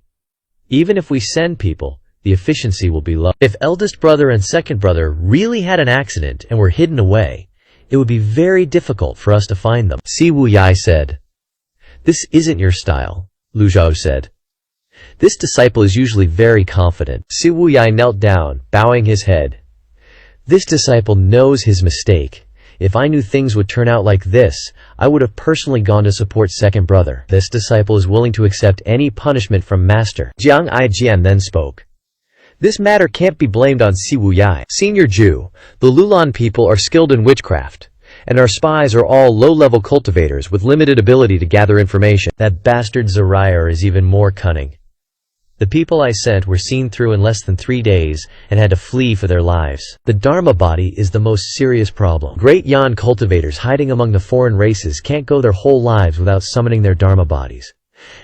Even if we send people, the efficiency will be low. If eldest brother and second brother really had an accident and were hidden away, it would be very difficult for us to find them." Si Wuyai said. "This isn't your style," Lu Zhao said. "This disciple is usually very confident." Si Wuyai knelt down, bowing his head. "This disciple knows his mistake. If I knew things would turn out like this, I would have personally gone to support second brother. This disciple is willing to accept any punishment from master." Jiang Aijian then spoke. "This matter can't be blamed on Si Wuyai. Senior Ju, the Lulan people are skilled in witchcraft, and our spies are all low-level cultivators with limited ability to gather information. That bastard Zariah is even more cunning. The people I sent were seen through in less than 3 days and had to flee for their lives. The Dharma body is the most serious problem. Great Yan cultivators hiding among the foreign races can't go their whole lives without summoning their Dharma bodies.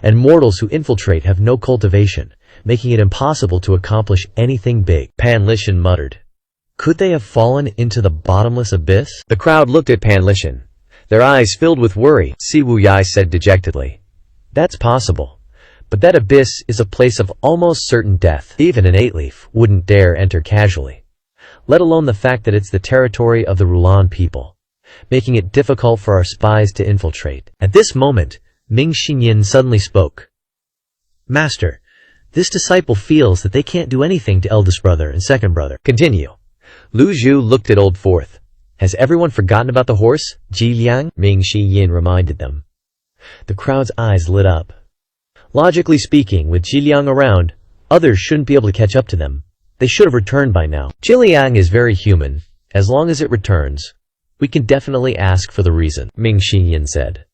And mortals who infiltrate have no cultivation, making it impossible to accomplish anything big. Panlishan muttered. Could they have fallen into the bottomless abyss? The crowd looked at Panlishan, their eyes filled with worry. Si Wuyai said dejectedly. That's possible. But that abyss is a place of almost certain death. Even an 8-leaf wouldn't dare enter casually, let alone the fact that it's the territory of the Rulan people, making it difficult for our spies to infiltrate. At this moment, Ming Xinyin suddenly spoke. Master, this disciple feels that they can't do anything to eldest brother and second brother. Continue. Lu Zhu looked at Old Fourth. Has everyone forgotten about the horse, Ji Liang? Ming Xinyin reminded them. The crowd's eyes lit up. Logically speaking, with Ji Liang around, others shouldn't be able to catch up to them. They should have returned by now. Ji Liang is very human. As long as it returns, we can definitely ask for the reason, Ming Xinyin said.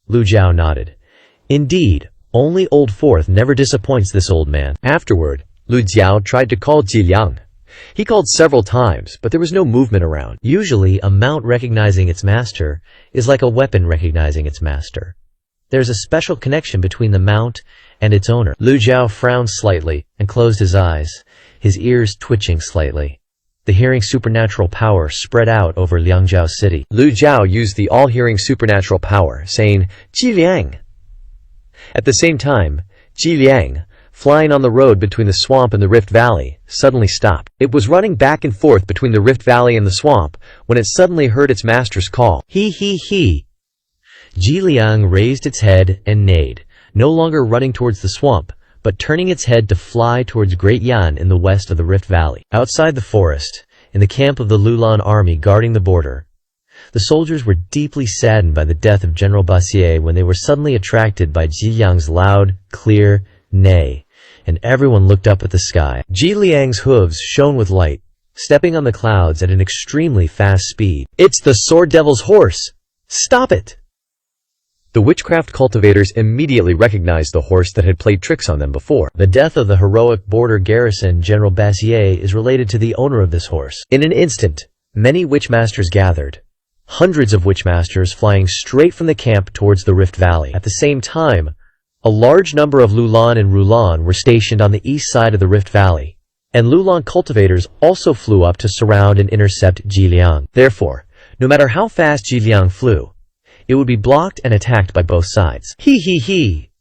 Lu Zhao nodded. Indeed, only Old Fourth never disappoints this old man. Afterward, Lu Jiao tried to call Ji Liang. He called several times, but there was no movement around. Usually, a mount recognizing its master is like a weapon recognizing its master. There's a special connection between the mount and its owner. Lu Zhao frowned slightly and closed his eyes, his ears twitching slightly. The hearing supernatural power spread out over Liangzhou city. Lu Zhao used the all-hearing supernatural power, saying, Ji Liang. At the same time, Ji Liang, flying on the road between the swamp and the Rift Valley, suddenly stopped. It was running back and forth between the Rift Valley and the swamp when it suddenly heard its master's call. He he he. Ji Liang raised its head and neighed, no longer running towards the swamp, but turning its head to fly towards Great Yan in the west of the Rift Valley. Outside the forest, in the camp of the Lulan army guarding the border, the soldiers were deeply saddened by the death of General Bassier when they were suddenly attracted by Ji Liang's loud, clear neigh, and everyone looked up at the sky. Ji Liang's hooves shone with light, stepping on the clouds at an extremely fast speed. It's the Sword Devil's horse! Stop it! The witchcraft cultivators immediately recognized the horse that had played tricks on them before. The death of the heroic border garrison General Bassier is related to the owner of this horse. In an instant, many witchmasters gathered, hundreds of witchmasters flying straight from the camp towards the Rift Valley. At the same time, a large number of Lulan and Rulan were stationed on the east side of the Rift Valley, and Lulan cultivators also flew up to surround and intercept Ji Liang. Therefore, no matter how fast Ji Liang flew, it would be blocked and attacked by both sides. He he he.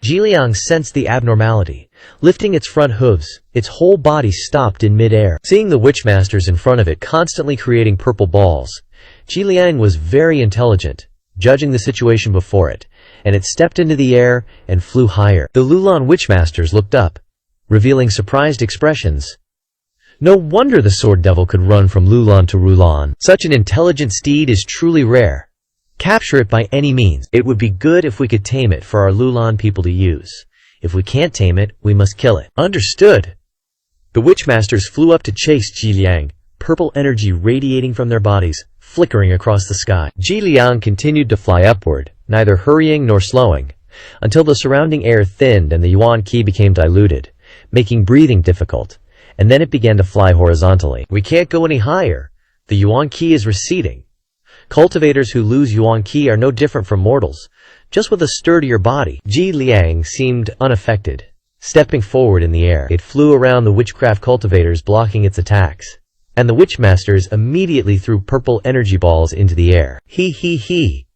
Ji Liang sensed the abnormality. Lifting its front hooves, its whole body stopped in mid-air. Seeing the witchmasters in front of it constantly creating purple balls, Ji Liang was very intelligent, judging the situation before it, and it stepped into the air and flew higher. The Lulan witchmasters looked up, revealing surprised expressions. No wonder the Sword Devil could run from Lulan to Rulan. Such an intelligent steed is truly rare. Capture it by any means. It would be good if we could tame it for our Lulan people to use. If we can't tame it, we must kill it. Understood. The witchmasters flew up to chase Ji Liang, purple energy radiating from their bodies, flickering across the sky. Ji Liang continued to fly upward, neither hurrying nor slowing, until the surrounding air thinned and the yuan qi became diluted, making breathing difficult, and then it began to fly horizontally. We can't go any higher. The yuan qi is receding. Cultivators who lose yuan qi are no different from mortals, just with a sturdier body. Ji Liang seemed unaffected, stepping forward in the air. It flew around the witchcraft cultivators, blocking its attacks, and the witchmasters immediately threw purple energy balls into the air. He he he.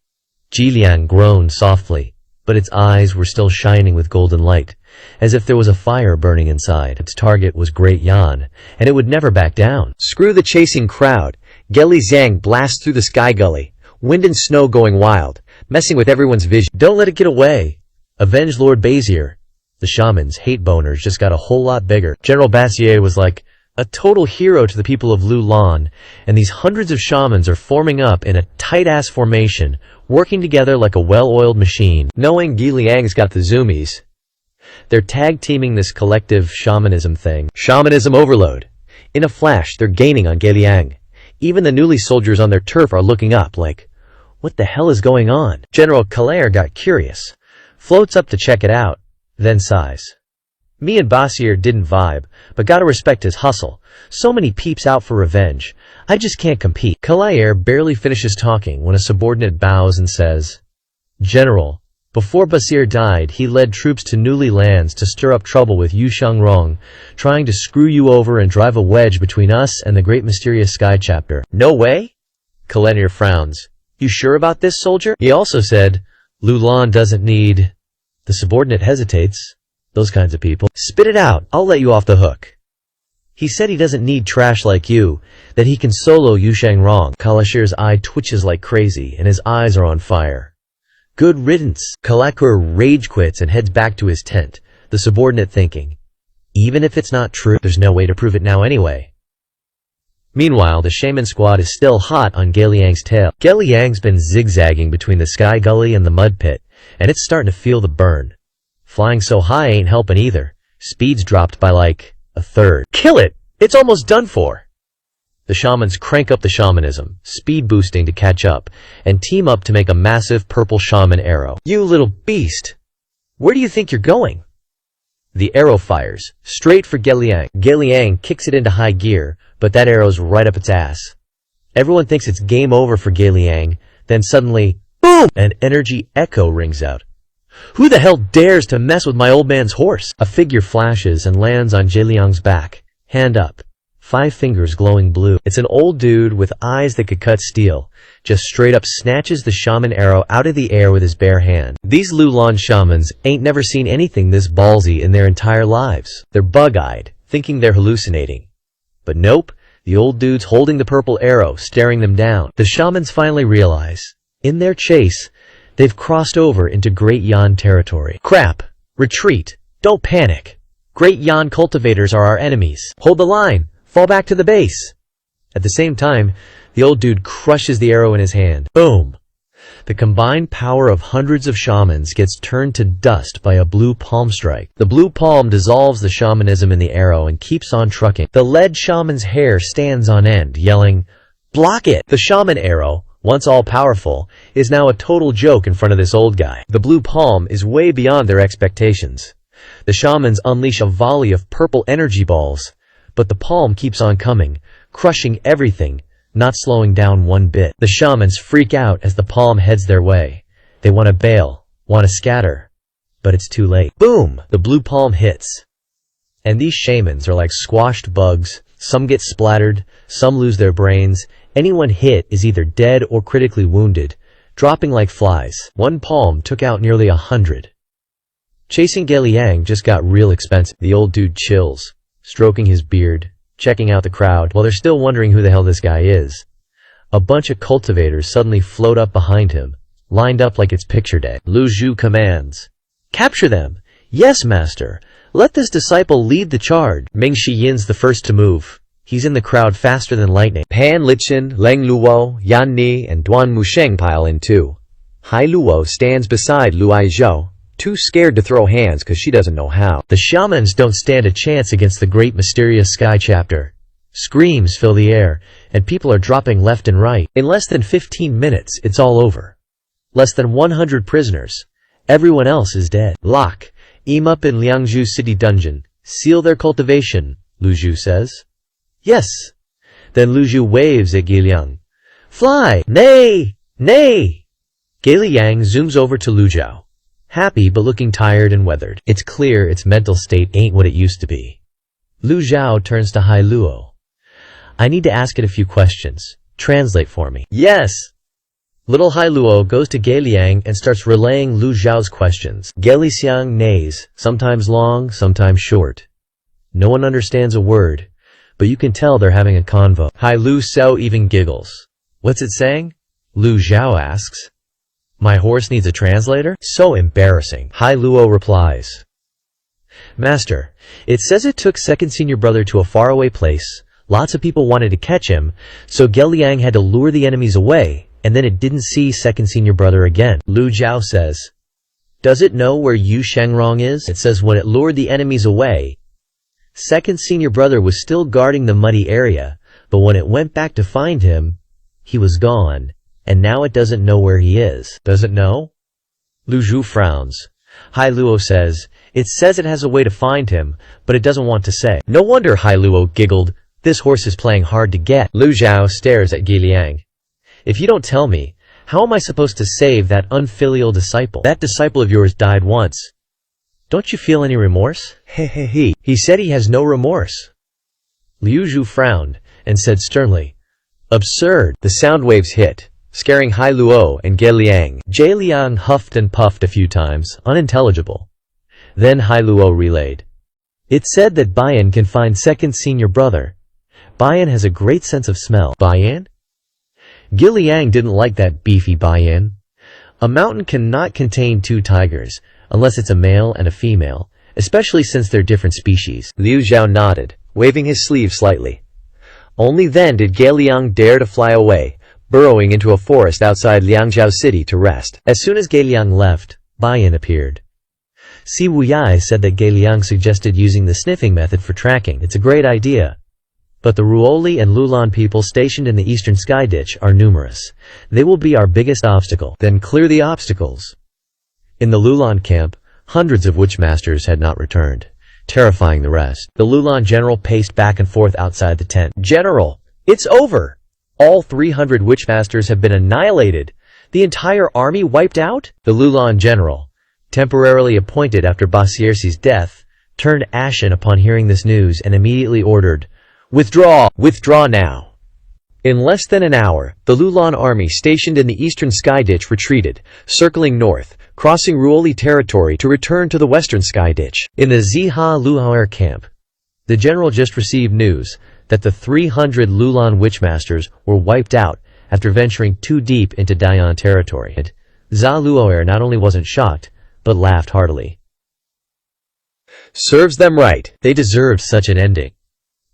Ji Liang groaned softly, but its eyes were still shining with golden light, as if there was a fire burning inside. Its target was Great Yan, and it would never back down. Screw the chasing crowd. Geli Zhang blasts through the sky gully, wind and snow going wild, messing with everyone's vision. Don't let it get away. Avenge Lord Bazier. The shamans' hate boners just got a whole lot bigger. General Bassier was like a total hero to the people of Lulan, and these hundreds of shamans are forming up in a tight-ass formation, working together like a well-oiled machine. Knowing Gi Liang's got the zoomies, they're tag-teaming this collective shamanism thing. Shamanism overload. In a flash, they're gaining on Ge Liang. Even the newly soldiers on their turf are looking up like, what the hell is going on? General Kalair got curious, floats up to check it out, then sighs. Me and Basir didn't vibe, but gotta respect his hustle. So many peeps out for revenge. I just can't compete. Kalair barely finishes talking when a subordinate bows and says, General, before Basir died, he led troops to newly lands to stir up trouble with Yu Shangrong, trying to screw you over and drive a wedge between us and the Great Mysterious Sky Chapter. No way? Kalair frowns. You sure about this, soldier? He also said, Lulan doesn't need... The subordinate hesitates. Those kinds of people. Spit it out, I'll let you off the hook. He said he doesn't need trash like you, that he can solo Yu Shangrong. Kalashir's eye twitches like crazy, and his eyes are on fire. Good riddance. Kalakur rage quits and heads back to his tent, the subordinate thinking, even if it's not true, there's no way to prove it now anyway. Meanwhile, the shaman squad is still hot on Geliang's tail. Geliang's been zigzagging between the sky gully and the mud pit, and it's starting to feel the burn. Flying so high ain't helping either. Speed's dropped by like a third. Kill it! It's almost done for! The shamans crank up the shamanism, speed boosting to catch up, and team up to make a massive purple shaman arrow. You little beast! Where do you think you're going? The arrow fires, straight for Geliang. Geliang kicks it into high gear, but that arrow's right up its ass. Everyone thinks it's game over for Geliang, then suddenly, boom! An energy echo rings out. Who the hell dares to mess with my old man's horse? A figure flashes and lands on Geliang's back, hand up, 5 fingers glowing blue. It's an old dude with eyes that could cut steel, just straight up snatches the shaman arrow out of the air with his bare hand. These Lulan shamans ain't never seen anything this ballsy in their entire lives. They're bug-eyed, thinking they're hallucinating. But nope, the old dude's holding the purple arrow, staring them down. The shamans finally realize, in their chase, they've crossed over into Great Yan territory. Crap! Retreat! Don't panic! Great Yan cultivators are our enemies. Hold the line! Fall back to the base! At the same time, the old dude crushes the arrow in his hand. Boom! The combined power of hundreds of shamans gets turned to dust by a blue palm strike. The blue palm dissolves the shamanism in the arrow and keeps on trucking. The lead shaman's hair stands on end, yelling, "Block it!" The shaman arrow, once all-powerful, is now a total joke in front of this old guy. The blue palm is way beyond their expectations. The shamans unleash a volley of purple energy balls, but the palm keeps on coming, crushing everything, not slowing down one bit. The shamans freak out as the palm heads their way. They want to bail, want to scatter, but it's too late. Boom! The blue palm hits. And these shamans are like squashed bugs. Some get splattered, some lose their brains. Anyone hit is either dead or critically wounded, dropping like flies. One palm took out nearly 100. Chasing Geliang just got real expensive. The old dude chills, stroking his beard, checking out the crowd while they're still wondering who the hell this guy is. A bunch of cultivators suddenly float up behind him, lined up like it's picture day. Lu Zhu commands, "Capture them! Yes, master! Let this disciple lead the charge." Ming Shi Yin's the first to move. He's in the crowd faster than lightning. Pan Lichen, Leng Luo, Yan Ni, and Duan Musheng pile in too. Hai Luo stands beside Luai Zhou, too scared to throw hands because she doesn't know how. The shamans don't stand a chance against the Great Mysterious Sky Chapter. Screams fill the air, and people are dropping left and right. In less than 15 minutes, it's all over. Less than 100 prisoners. Everyone else is dead. Lock Im up in Liangzhu city dungeon. Seal their cultivation, Lu Zhu says. Yes. Then Lu Zhu waves at Geliang. Fly! Nay! Nay! Geliang zooms over to Lu Zhao. Happy but looking tired and weathered. It's clear its mental state ain't what it used to be. Lu Zhao turns to Hai Luo. I need to ask it a few questions. Translate for me. Yes! Little Hai Luo goes to Geliang and starts relaying Lu Zhao's questions. Gelixiang neighs, sometimes long, sometimes short. No one understands a word, but you can tell they're having a convo. Hai Lu Xiao even giggles. What's it saying? Lu Zhao asks. My horse needs a translator? So embarrassing. Hai Luo replies. Master, it says it took second senior brother to a faraway place. Lots of people wanted to catch him, so Geliang had to lure the enemies away, and then it didn't see second senior brother again. Lu Zhao says. Does it know where Yu Shangrong is? It says when it lured the enemies away, second senior brother was still guarding the muddy area, But when it went back to find him, he was gone, and now it doesn't know where he is. Does it know? Lu Zhu frowns. Hai Luo says, it says it has a way to find him, but it doesn't want to say. No wonder, Hai Luo giggled. This horse is playing hard to get. Lu Zhao stares at Guiliang. If you don't tell me, how am I supposed to save that unfilial disciple? That disciple of yours died once. Don't you feel any remorse? He said he has no remorse. Liu Zhu frowned and said sternly, absurd. The sound waves hit, scaring Hai Luo and Ge Liang. Jie Liang huffed and puffed a few times, unintelligible. Then Hai Luo relayed. It said that Bayan can find second senior brother. Bayan has a great sense of smell. Bayan? Ge Liang didn't like that beefy Bayan. A mountain cannot contain two tigers, unless it's a male and a female, especially since they're different species. Liu Zhao nodded, waving his sleeve slightly. Only then did Ge Liang dare to fly away, burrowing into a forest outside Liangzhou city to rest. As soon as Ge Liang left, Bayan appeared. Si Wuyai said that Ge Liang suggested using the sniffing method for tracking. It's a great idea. But the Ruoli and Lulan people stationed in the eastern sky ditch are numerous. They will be our biggest obstacle. Then clear the obstacles. In the Lulan camp, hundreds of witchmasters had not returned, terrifying the rest. The Lulan general paced back and forth outside the tent. General, it's over! All 300 witchmasters have been annihilated. The entire army wiped out? The Lulan general, temporarily appointed after Basiersi's death, turned ashen upon hearing this news and immediately ordered, withdraw! Withdraw now! In less than an hour, the Lulan army stationed in the eastern sky ditch retreated, circling north, crossing Ruoli territory to return to the western sky ditch. In the Ziha Luhaer camp, the general just received news that the 300 Lulan witchmasters were wiped out after venturing too deep into Dayan territory. Za Luoer not only wasn't shocked, but laughed heartily. Serves them right. They deserved such an ending.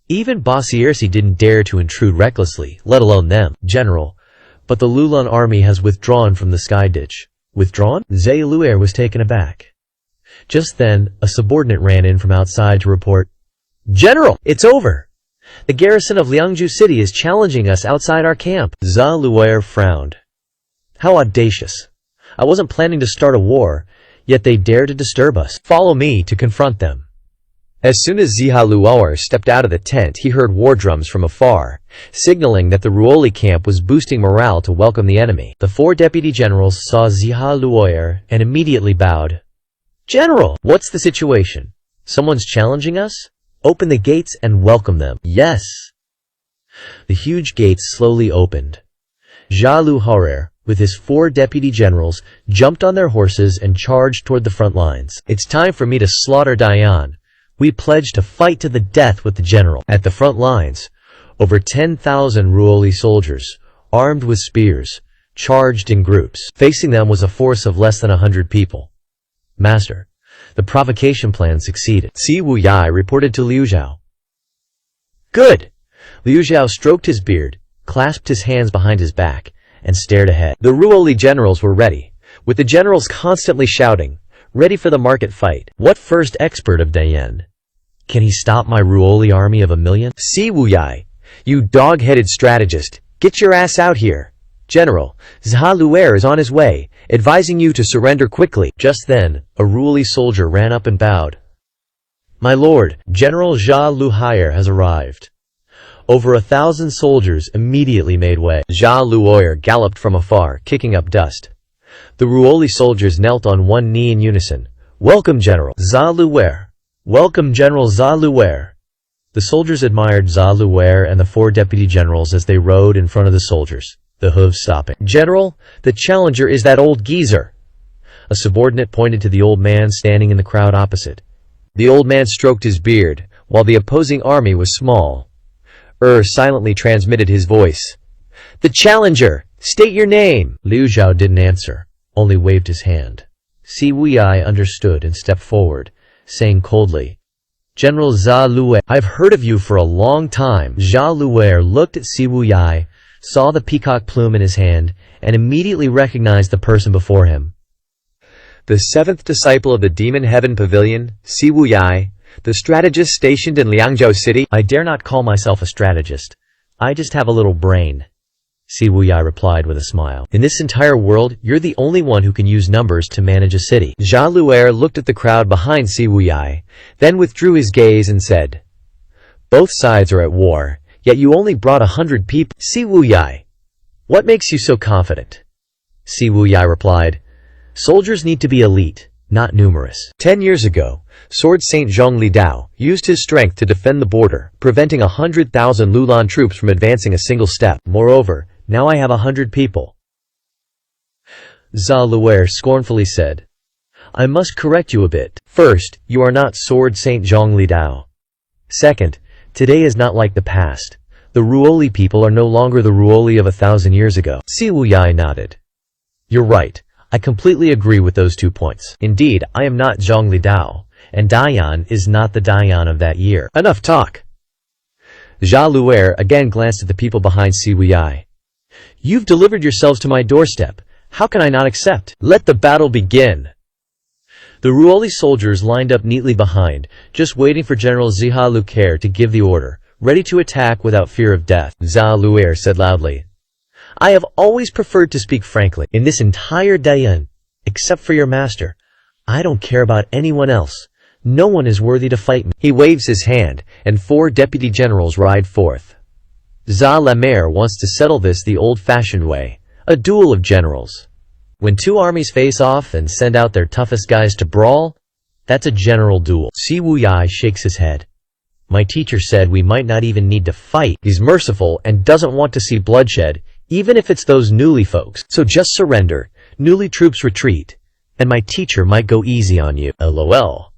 Even Basiersi didn't dare to intrude recklessly, let alone them. General, but the Lulan army has withdrawn from the sky ditch. Withdrawn? Zhe Luer was taken aback. Just then, a subordinate ran in from outside to report, General, it's over! The garrison of Liangzhou city is challenging us outside our camp. Za Luer frowned. How audacious. I wasn't planning to start a war, yet they dare to disturb us. Follow me to confront them. As soon as Ziha Luoer stepped out of the tent, he heard war drums from afar, signaling that the Ruoli camp was boosting morale to welcome the enemy. The 4 deputy generals saw Ziha Luoer and immediately bowed. General, what's the situation? Someone's challenging us? Open the gates and welcome them. Yes. The huge gates slowly opened. Zha Luoer, with his 4 deputy generals, jumped on their horses and charged toward the front lines. It's time for me to slaughter Dayan. We pledge to fight to the death with the general. At the front lines, over 10,000 Ruoli soldiers, armed with spears, charged in groups. Facing them was a force of less than 100 people. Master, the provocation plan succeeded. Si Wuyai reported to Liu Zhao. Good! Liu Zhao stroked his beard, clasped his hands behind his back, and stared ahead. The Ruoli generals were ready, with the generals constantly shouting, ready for the market fight. What first expert of Dayan? Can he stop my Ruoli army of 1,000,000? Si Wuyai, you dog-headed strategist, get your ass out here. General, Zha Luer is on his way, advising you to surrender quickly. Just then, a Ruoli soldier ran up and bowed. My lord, General Zha Luoer has arrived. Over 1,000 soldiers immediately made way. Zha Luoer galloped from afar, kicking up dust. The Ruoli soldiers knelt on one knee in unison. Welcome, General Zha Luer. Welcome, General Zha Luer. The soldiers admired Zha Luer and the 4 deputy generals as they rode in front of the soldiers, the hooves stopping. General, the challenger is that old geezer. A subordinate pointed to the old man standing in the crowd opposite. The old man stroked his beard, while the opposing army was small. Silently transmitted his voice. The challenger! State your name! Liu Zhao didn't answer, only waved his hand. Si Wuyai understood and stepped forward, saying coldly, General Zha Luer, I've heard of you for a long time. Zha Luer looked at Si Wuyai, saw the peacock plume in his hand, and immediately recognized the person before him. The 7th disciple of the Demon Heaven Pavilion, Si Wuyai, the strategist stationed in Liangzhou City. I dare not call myself a strategist. I just have a little brain, Si Wuyai replied with a smile. In this entire world, you're the only one who can use numbers to manage a city. Zha Luer looked at the crowd behind Si Wuyai, then withdrew his gaze and said, "Both sides are at war, yet you only brought 100 people." Si Wuyai, what makes you so confident? Si Wuyai replied, "Soldiers need to be elite, not numerous. 10 years ago, Sword Saint Zhong Li Dao used his strength to defend the border, preventing 100,000 Lulan troops from advancing a single step. Moreover, now I have 100 people." Zha Luer scornfully said, "I must correct you a bit. First, you are not Sword Saint Zhong Li Dao. Second, today is not like the past. The Ruoli people are no longer the Ruoli of 1,000 years ago." Si Wuyai nodded. "You're right. I completely agree with those 2 points. Indeed, I am not Zhong Li Dao, and Dayan is not the Dayan of that year." Enough talk. Zha Luer again glanced at the people behind Si Wuyai. "You've delivered yourselves to my doorstep. How can I not accept? Let the battle begin." The Ruoli soldiers lined up neatly behind, just waiting for General Ziha Lucaire to give the order, ready to attack without fear of death. Zha Luer said loudly, "I have always preferred to speak frankly. In this entire Dayan, except for your master, I don't care about anyone else. No one is worthy to fight me." He waves his hand, and 4 deputy generals ride forth. Zha Lemaire wants to settle this the old-fashioned way, a duel of generals. When 2 armies face off and send out their toughest guys to brawl, that's a general duel. Si Wuyai shakes his head. "My teacher said we might not even need to fight. He's merciful and doesn't want to see bloodshed, even if it's those Newly folks. So just surrender, Newly troops retreat, and my teacher might go easy on you." LOL.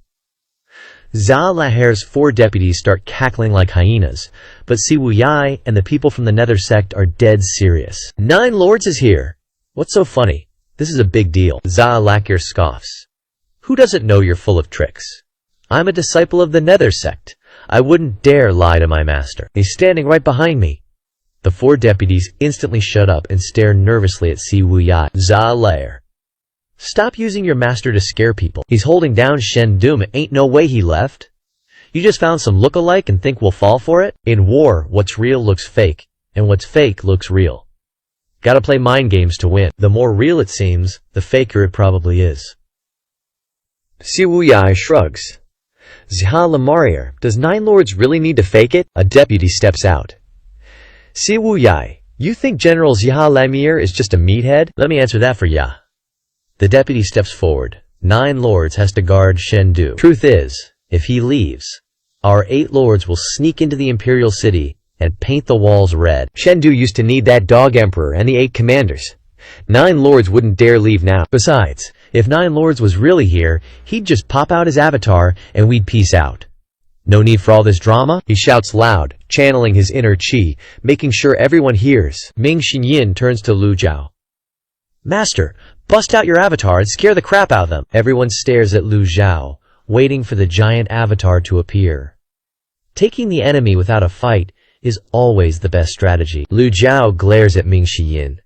Zha Lahaire's 4 deputies start cackling like hyenas, but Si Wuyai and the people from the Nether sect are dead serious. "9 Lords is here. What's so funny? This is a big deal." Zha Lahire scoffs. "Who doesn't know you're full of tricks? I'm a disciple of the Nether sect. I wouldn't dare lie to my master. He's standing right behind me." The 4 deputies instantly shut up and stare nervously at Si Wuyai. Zha Lahire, "Stop using your master to scare people. He's holding down Shen Dum. Ain't no way he left. You just found some look-alike and think we'll fall for it? In war, what's real looks fake, and what's fake looks real. Gotta play mind games to win. The more real it seems, the faker it probably is." Si Wuyai shrugs. "Zha Lemarier, does 9 Lords really need to fake it?" A deputy steps out. "Si Wuyai, you think General Zha Lemarier is just a meathead? Let me answer that for ya." The deputy steps forward. 9 Lords has to guard Shendu. Truth is, if he leaves, our 8 Lords will sneak into the Imperial City and paint the walls red. Shendu used to need that dog emperor and the 8 commanders. 9 Lords wouldn't dare leave now. Besides, if 9 Lords was really here, he'd just pop out his avatar and we'd peace out. No need for all this drama, he shouts loud, channeling his inner chi, making sure everyone hears. Ming Xinyin turns to Lu Zhao. "Master, bust out your avatar and scare the crap out of them." Everyone stares at Lu Zhao, waiting for the giant avatar to appear. Taking the enemy without a fight is always the best strategy. Lu Zhao glares at Ming Xinyin.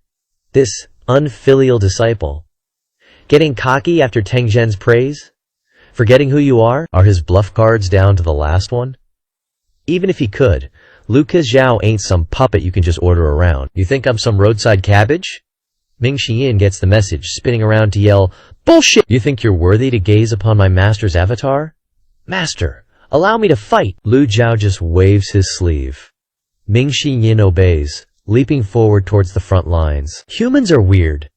This unfilial disciple. Getting cocky after Teng Zhen's praise? Forgetting who you are? Are his bluff cards down to the last one? Even if he could, Lu Zhao ain't some puppet you can just order around. You think I'm some roadside cabbage? Ming Xiyin gets the message, spinning around to yell, "Bullshit! You think you're worthy to gaze upon my master's avatar? Master, allow me to fight!" Lu Zhao just waves his sleeve. Ming Xiyin obeys, leaping forward towards the front lines. Humans are weird.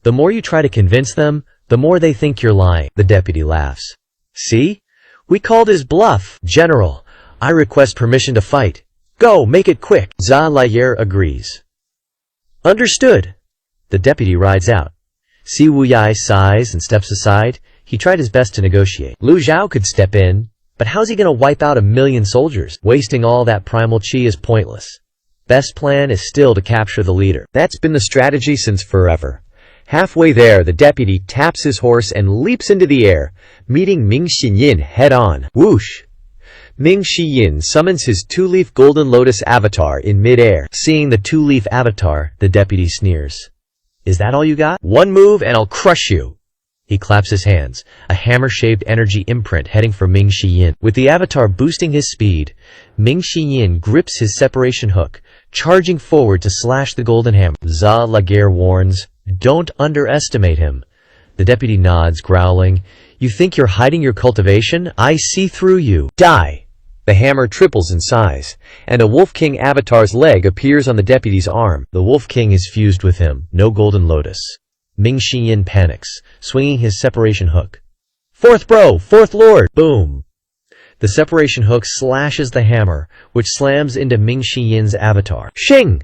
The more you try to convince them, the more they think you're lying. The deputy laughs. "See? We called his bluff. General, I request permission to fight. Go, make it quick." Zha Lahire agrees. "Understood." The deputy rides out. Si Wuyai sighs and steps aside. He tried his best to negotiate. Lu Zhao could step in, but how's he gonna wipe out 1,000,000 soldiers? Wasting all that primal chi is pointless. Best plan is still to capture the leader. That's been the strategy since forever. Halfway there, the deputy taps his horse and leaps into the air, meeting Ming Xinyin head-on. Whoosh! Ming Xiyin summons his 2-leaf golden lotus avatar in mid-air. Seeing the 2-leaf avatar, the deputy sneers. "Is that all you got? One move and I'll crush you." He claps his hands, a hammer-shaped energy imprint heading for Ming Shiyin. With the avatar boosting his speed, Ming Shiyin grips his separation hook, charging forward to slash the golden hammer. Za Laguerre warns, "Don't underestimate him." The deputy nods, growling, "You think you're hiding your cultivation? I see through you. Die!" The hammer triples in size, and a Wolf King avatar's leg appears on the deputy's arm. The Wolf King is fused with him, no golden lotus. Ming Shiyin panics, swinging his separation hook. "Fourth bro! Fourth lord!" Boom! The separation hook slashes the hammer, which slams into Ming Shiyin's avatar. Shing!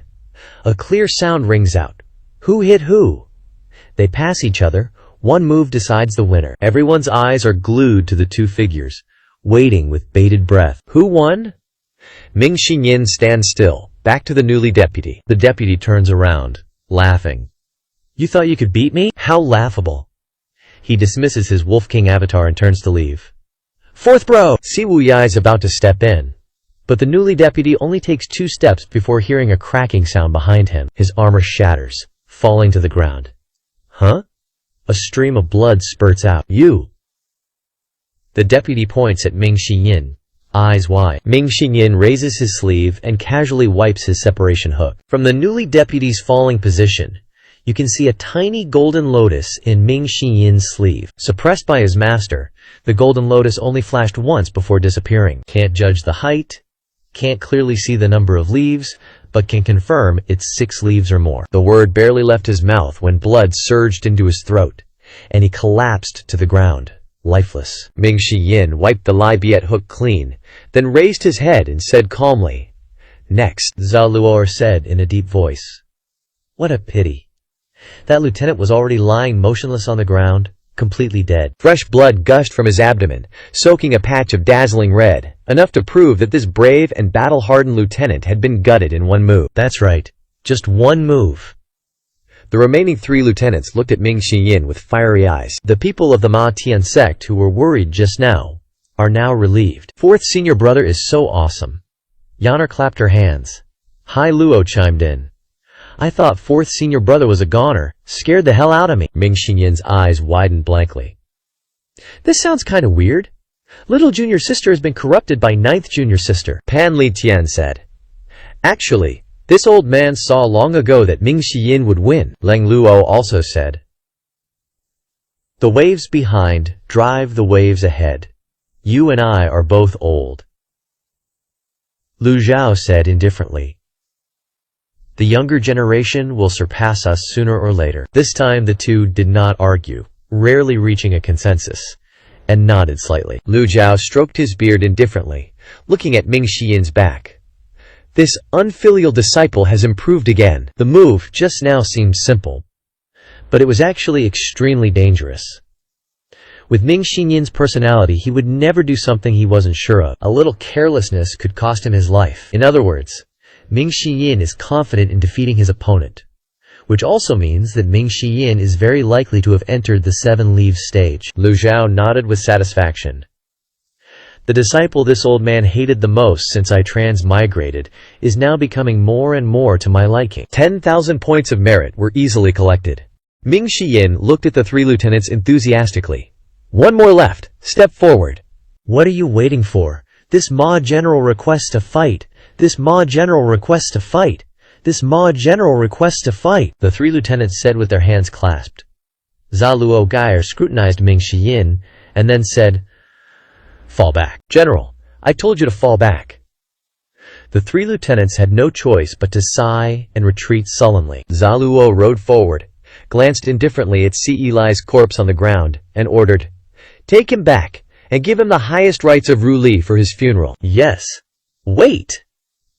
A clear sound rings out. Who hit who? They pass each other. One move decides the winner. Everyone's eyes are glued to the two figures, waiting with bated breath. Who won? Ming Shiyin stands still, back to the newly deputy. The deputy turns around, laughing. "You thought you could beat me? How laughable." He dismisses his Wolf King avatar and turns to leave. "Fourth bro!" Si Wuyai is about to step in, but the newly deputy only takes 2 steps before hearing a cracking sound behind him. His armor shatters, falling to the ground. Huh? A stream of blood spurts out. "You!" The deputy points at Ming Shiyin, eyes wide. Ming Shiyin raises his sleeve and casually wipes his separation hook. From the newly deputy's falling position, you can see a tiny golden lotus in Ming Shiyin's sleeve. Suppressed by his master, the golden lotus only flashed once before disappearing. Can't judge the height, can't clearly see the number of leaves, but can confirm it's 6 leaves or more. The word barely left his mouth when blood surged into his throat, and he collapsed to the ground, lifeless. Ming Shiyin wiped the Libiet hook clean, then raised his head and said calmly, "Next." Za Luor said in a deep voice. "What a pity. That lieutenant was already lying motionless on the ground, completely dead." Fresh blood gushed from his abdomen, soaking a patch of dazzling red, enough to prove that this brave and battle-hardened lieutenant had been gutted in one move. That's right, just one move. The remaining 3 lieutenants looked at Ming Shiyin with fiery eyes. The people of the Ma Tian sect who were worried just now are now relieved. "Fourth senior brother is so awesome." Yanar clapped her hands. Hai Luo chimed in. "I thought 4th senior brother was a goner. Scared the hell out of me." Ming Shinyin's eyes widened blankly. "This sounds kinda weird. Little junior sister has been corrupted by 9th junior sister," Pan Li Tian said. "Actually, this old man saw long ago that Ming Shiyin would win," Leng Luo also said. "The waves behind drive the waves ahead. You and I are both old," Lu Zhao said indifferently. "The younger generation will surpass us sooner or later." This time the two did not argue, rarely reaching a consensus, and nodded slightly. Lu Zhao stroked his beard indifferently, looking at Ming Shiyin's back. This unfilial disciple has improved again. The move just now seemed simple, but it was actually extremely dangerous. With Ming Shinyin's personality, he would never do something he wasn't sure of. A little carelessness could cost him his life. In other words, Ming Shiyin is confident in defeating his opponent, which also means that Ming Shiyin is very likely to have entered the 7 leaves stage. Lu Zhao nodded with satisfaction. The disciple this old man hated the most since I transmigrated is now becoming more and more to my liking. 10,000 points of merit were easily collected. Ming Shiyin looked at the 3 lieutenants enthusiastically. "One more left. Step forward." "What are you waiting for? This Ma General requests to fight. This Ma General requests to fight. This Ma General requests to fight," the 3 lieutenants said with their hands clasped. Za Luo Gaier scrutinized Ming Shiyin and then said, "Fall back." "General, I told you to fall back." The 3 lieutenants had no choice but to sigh and retreat sullenly. Za Luo rode forward, glanced indifferently at Si Eli's corpse on the ground, and ordered, "Take him back, and give him the highest rites of Ru Li for his funeral." "Yes." "Wait!"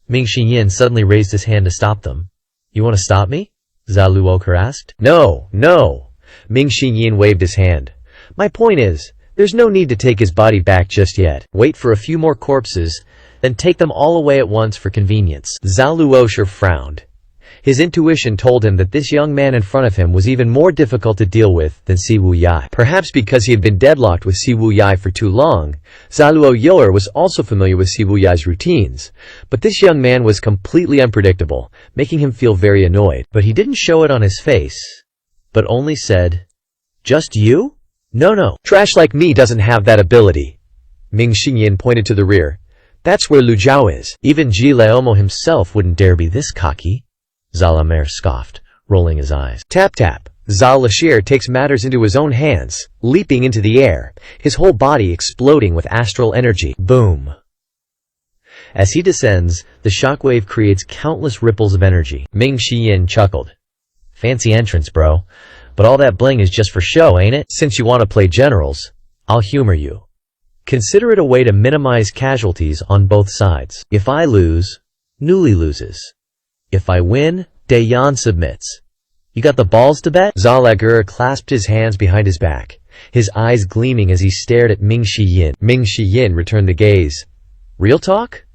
Ming Shiyin suddenly raised his hand to stop them. "You want to stop me?" Za Luoker asked. No. Ming Shiyin waved his hand. "My point is, there's no need to take his body back just yet. Wait for a few more corpses, then take them all away at once for convenience." Za Luosher frowned. His intuition told him that this young man in front of him was even more difficult to deal with than Si Wuyai. Perhaps because he had been deadlocked with Si Wuyai for too long, Za Luo Yoer was also familiar with Si Wuyai's routines. But this young man was completely unpredictable, making him feel very annoyed. But he didn't show it on his face, but only said, "Just you?" No. Trash like me doesn't have that ability. Ming Xinyan pointed to the rear. That's where Lu Zhao is. Even Ji Laomo himself wouldn't dare be this cocky, Zalamer scoffed, rolling his eyes. Tap tap. Zal Lashir takes matters into his own hands, leaping into the air, his whole body exploding with astral energy. Boom. As he descends, the shockwave creates countless ripples of energy. Ming Xiyin chuckled. Fancy entrance, bro. But all that bling is just for show, ain't it? Since you want to play generals, I'll humor you. Consider it a way to minimize casualties on both sides. If I lose, Newly loses. If I win, Dayan submits. You got the balls to bet? Zalagur clasped his hands behind his back, his eyes gleaming as he stared at Ming Xiyin. Ming Xiyin returned the gaze. Real talk?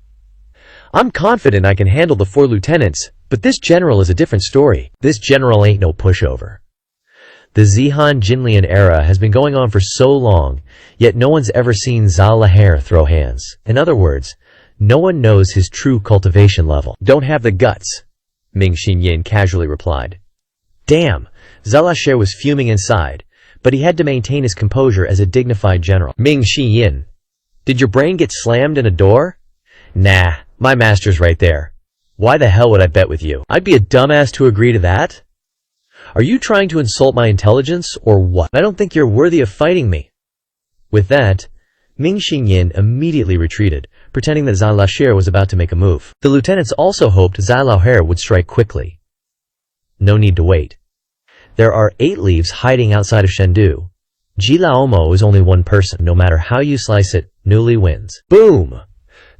I'm confident I can handle the 4 lieutenants, but this general is a different story. This general ain't no pushover. The Zihan Jinlian era has been going on for so long, yet no one's ever seen Zal Laher throw hands. In other words, no one knows his true cultivation level. Don't have the guts, Ming Xinyin casually replied. Damn, Zal Laher was fuming inside, but he had to maintain his composure as a dignified general. Ming Xiyin, did your brain get slammed in a door? Nah, my master's right there. Why the hell would I bet with you? I'd be a dumbass to agree to that. Are you trying to insult my intelligence, or what? I don't think you're worthy of fighting me. With that, Ming Xinyin immediately retreated, pretending that Zal Laher was about to make a move. The lieutenants also hoped Zal Laher would strike quickly. No need to wait. There are 8 leaves hiding outside of Chengdu. Ji Laomo is only one person. No matter how you slice it, Newly wins. Boom!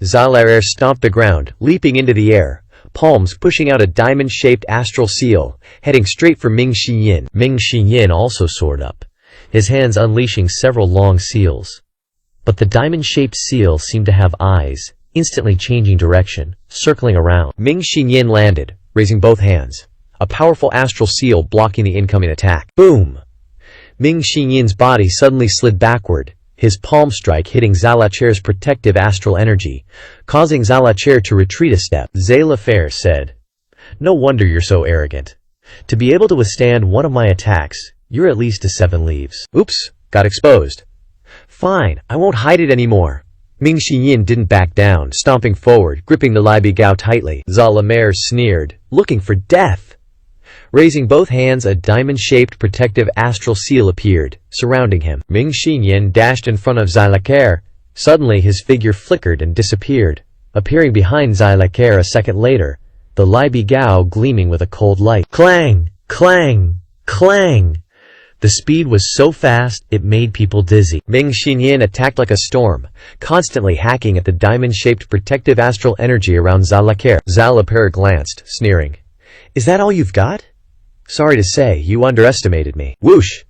Zal Laher stomped the ground, leaping into the air, palms pushing out a diamond-shaped astral seal, heading straight for Ming Xiyin. Ming Xiyin also soared up, his hands unleashing several long seals. But the diamond-shaped seal seemed to have eyes, instantly changing direction, circling around. Ming Xiyin landed, raising both hands, a powerful astral seal blocking the incoming attack. Boom! Ming Xinyin's body suddenly slid backward, his palm strike hitting Zal Laher's protective astral energy, causing Zal Laher to retreat a step. Zal Laher said, "No wonder you're so arrogant. To be able to withstand one of my attacks, you're at least a 7 leaves." Oops, got exposed. Fine, I won't hide it anymore. Ming Xiyin didn't back down, stomping forward, gripping the Li Bigao tightly. Zal Laher sneered, looking for death. Raising both hands, a diamond-shaped protective astral seal appeared, surrounding him. Ming Xiyin dashed in front of Zal Laher. Suddenly, his figure flickered and disappeared, appearing behind Zal Laher a second later, the Li Bigao gleaming with a cold light. Clang! Clang! Clang! The speed was so fast, it made people dizzy. Ming Xiyin attacked like a storm, constantly hacking at the diamond-shaped protective astral energy around Zal Laher. Zal Laher glanced, sneering. "Is that all you've got? Sorry to say, you underestimated me." Whoosh!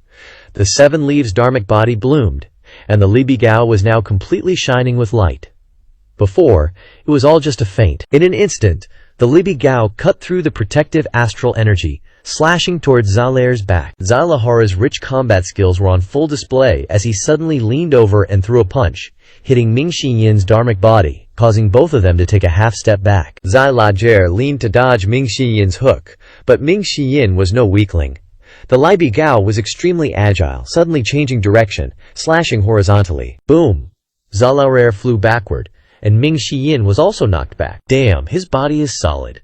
The 7 leaves dharmic body bloomed, and the Li Bigao was now completely shining with light. Before, it was all just a feint. In an instant, the Li Bigao cut through the protective astral energy, slashing towards Zal Laher's back. Zal Laher's rich combat skills were on full display as he suddenly leaned over and threw a punch, hitting Ming Xinyin's dharmic body, causing both of them to take a half-step back. Zal Laher leaned to dodge Ming Xinyin's hook, but Ming Xiyin was no weakling. The Li Bigao was extremely agile, suddenly changing direction, slashing horizontally. Boom! Zal Laher flew backward, and Ming Xiyin was also knocked back. Damn, his body is solid.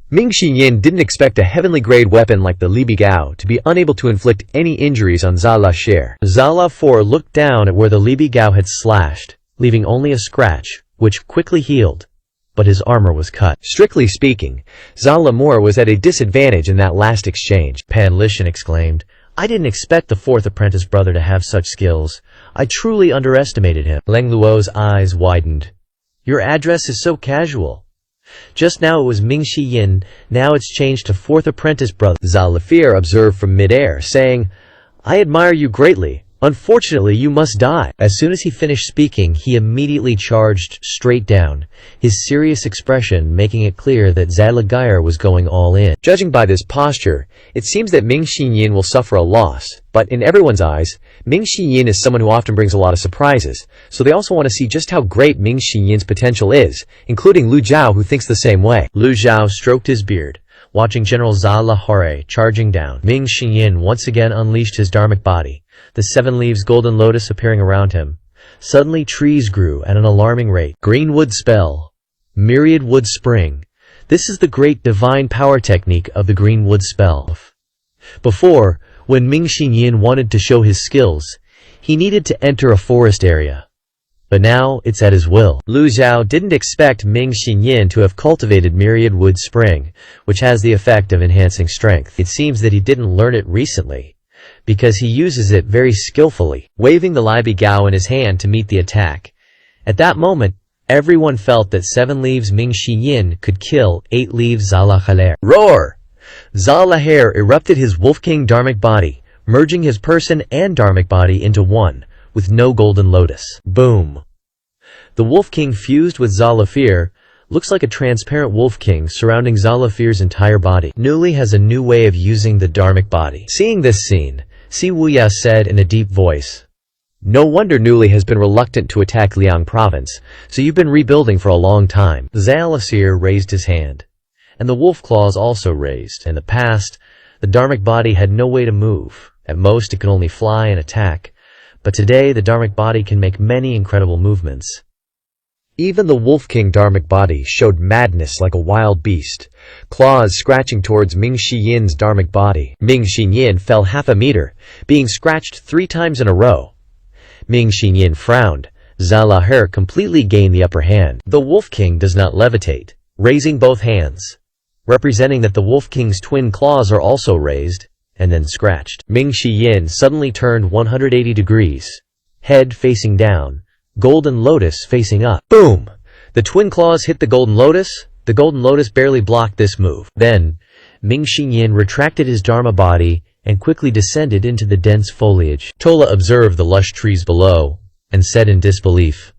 Ming Xiyin didn't expect a heavenly-grade weapon like the Li Bigao to be unable to inflict any injuries on Zal Laher. Zal Laher looked down at where the Li Bigao had slashed, leaving only a scratch, which quickly healed, but his armor was cut. Strictly speaking, Zal Laher was at a disadvantage in that last exchange. Pan Lishan exclaimed, "I didn't expect the 4th apprentice brother to have such skills. I truly underestimated him." Leng Luo's eyes widened. "Your address is so casual. Just now it was Ming Xiyin, now it's changed to 4th apprentice brother." Zal Laher observed from midair, saying, "I admire you greatly. Unfortunately, you must die." As soon as he finished speaking, he immediately charged straight down, his serious expression making it clear that Zal Laher was going all in. Judging by this posture, it seems that Ming Xiyin will suffer a loss, but in everyone's eyes, Ming Xiyin is someone who often brings a lot of surprises, so they also want to see just how great Ming Xiyin's potential is, including Lu Zhao, who thinks the same way. Lu Zhao stroked his beard, watching General Zal Laher charging down. Ming Xiyin once again unleashed his dharmic body, the 7 leaves golden lotus appearing around him. Suddenly trees grew at an alarming rate. Green wood spell. Myriad wood spring. This is the great divine power technique of the green wood spell. Before, when Ming Xinyin wanted to show his skills, he needed to enter a forest area. But now, it's at his will. Lu Xiao didn't expect Ming Xinyin to have cultivated Myriad Wood Spring, which has the effect of enhancing strength. It seems that he didn't learn it recently, because he uses it very skillfully, waving the Li Gao in his hand to meet the attack. At that moment, everyone felt that 7 leaves Ming Xinyin could kill 8 leaves Zalahaler. Roar! Zalaher erupted his Wolf King Dharmic body, merging his person and Dharmic body into one, with no golden lotus. Boom! The Wolf King fused with Zalafir, looks like a transparent Wolf King surrounding Zalafir's entire body. Newly has a new way of using the Dharmic body. Seeing this scene, Si Wuya said in a deep voice, "No wonder Newly has been reluctant to attack Liang province, so you've been rebuilding for a long time." Zalafir raised his hand, and the wolf claws also raised. In the past, the Dharmic body had no way to move. At most, it could only fly and attack. But today, the Dharmic body can make many incredible movements. Even the Wolf King Dharmic body showed madness like a wild beast, claws scratching towards Ming Xiyin's Dharmic body. Ming Xiyin fell half a meter, being scratched 3 times in a row. Ming Xiyin frowned. Zalaher completely gained the upper hand. The Wolf King does not levitate, raising both hands, representing that the Wolf King's twin claws are also raised, and then scratched. Ming Xiyin suddenly turned 180 degrees, head facing down, golden lotus facing up. Boom! The twin claws hit the golden lotus. The golden lotus barely blocked this move. Then, Ming Xiyin retracted his Dharma body and quickly descended into the dense foliage. Tola observed the lush trees below and said in disbelief,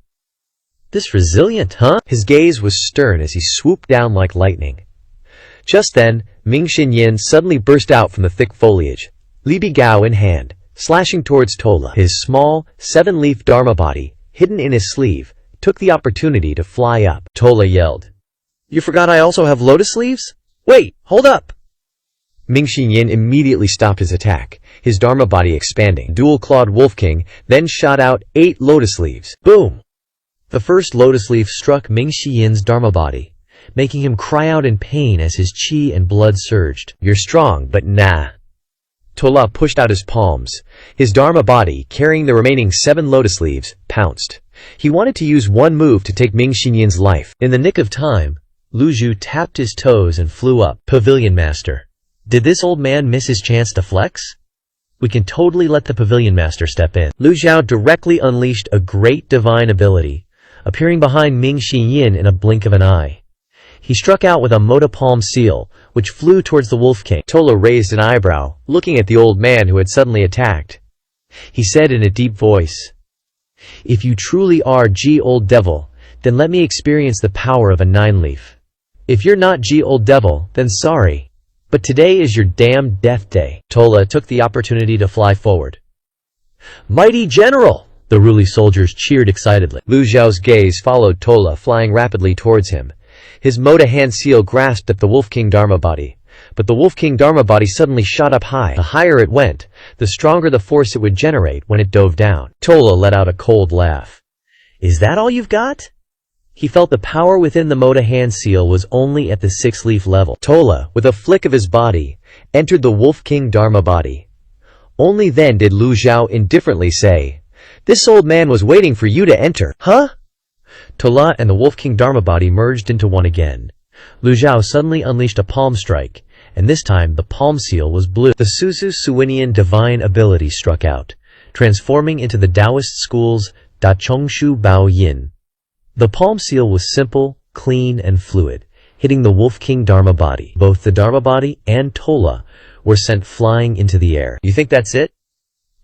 "This resilient, huh?" His gaze was stern as he swooped down like lightning. Just then, Ming Xinyin suddenly burst out from the thick foliage, Li Gao in hand, slashing towards Tola. His small, 7-leaf Dharma body, hidden in his sleeve, took the opportunity to fly up. Tola yelled, "You forgot I also have lotus leaves? Wait, hold up!" Ming Xinyin immediately stopped his attack, his Dharma body expanding. Dual-clawed Wolf King then shot out 8 lotus leaves. Boom! The first lotus leaf struck Ming Xiyin's Dharma body, making him cry out in pain as his chi and blood surged. "You're strong, but nah." Tola pushed out his palms. His Dharma body, carrying the remaining 7 lotus leaves, pounced. He wanted to use one move to take Ming Xinyan's life. In the nick of time, Lu Zhu tapped his toes and flew up. Pavilion Master. Did this old man miss his chance to flex? We can totally let the Pavilion Master step in. Lu Zhao directly unleashed a great divine ability, appearing behind Ming Xinyin in a blink of an eye. He struck out with a Mota Palm Seal, which flew towards the Wolf King. Tola raised an eyebrow, looking at the old man who had suddenly attacked. He said in a deep voice, "If you truly are G Old Devil, then let me experience the power of a 9-leaf. If you're not G Old Devil, then sorry. But today is your damn death day." Tola took the opportunity to fly forward. "Mighty General!" The Ruli soldiers cheered excitedly. Lu Zhao's gaze followed Tola flying rapidly towards him. His Mota hand seal grasped at the Wolf King Dharma body, but the Wolf King Dharma body suddenly shot up high. The higher it went, the stronger the force it would generate when it dove down. Tola let out a cold laugh. "Is that all you've got?" He felt the power within the Mota hand seal was only at the 6-leaf level. Tola, with a flick of his body, entered the Wolf King Dharma body. Only then did Lu Zhao indifferently say, "This old man was waiting for you to enter." "Huh?" Tola and the Wolf King Dharma body merged into one again. Lu Zhao suddenly unleashed a palm strike, and this time the palm seal was blue. The Suzu Suinian divine ability struck out, transforming into the Taoist school's Da Chongshu Bao Yin. The palm seal was simple, clean, and fluid, hitting the Wolf King Dharma body. Both the Dharma body and Tola were sent flying into the air. "You think that's it?"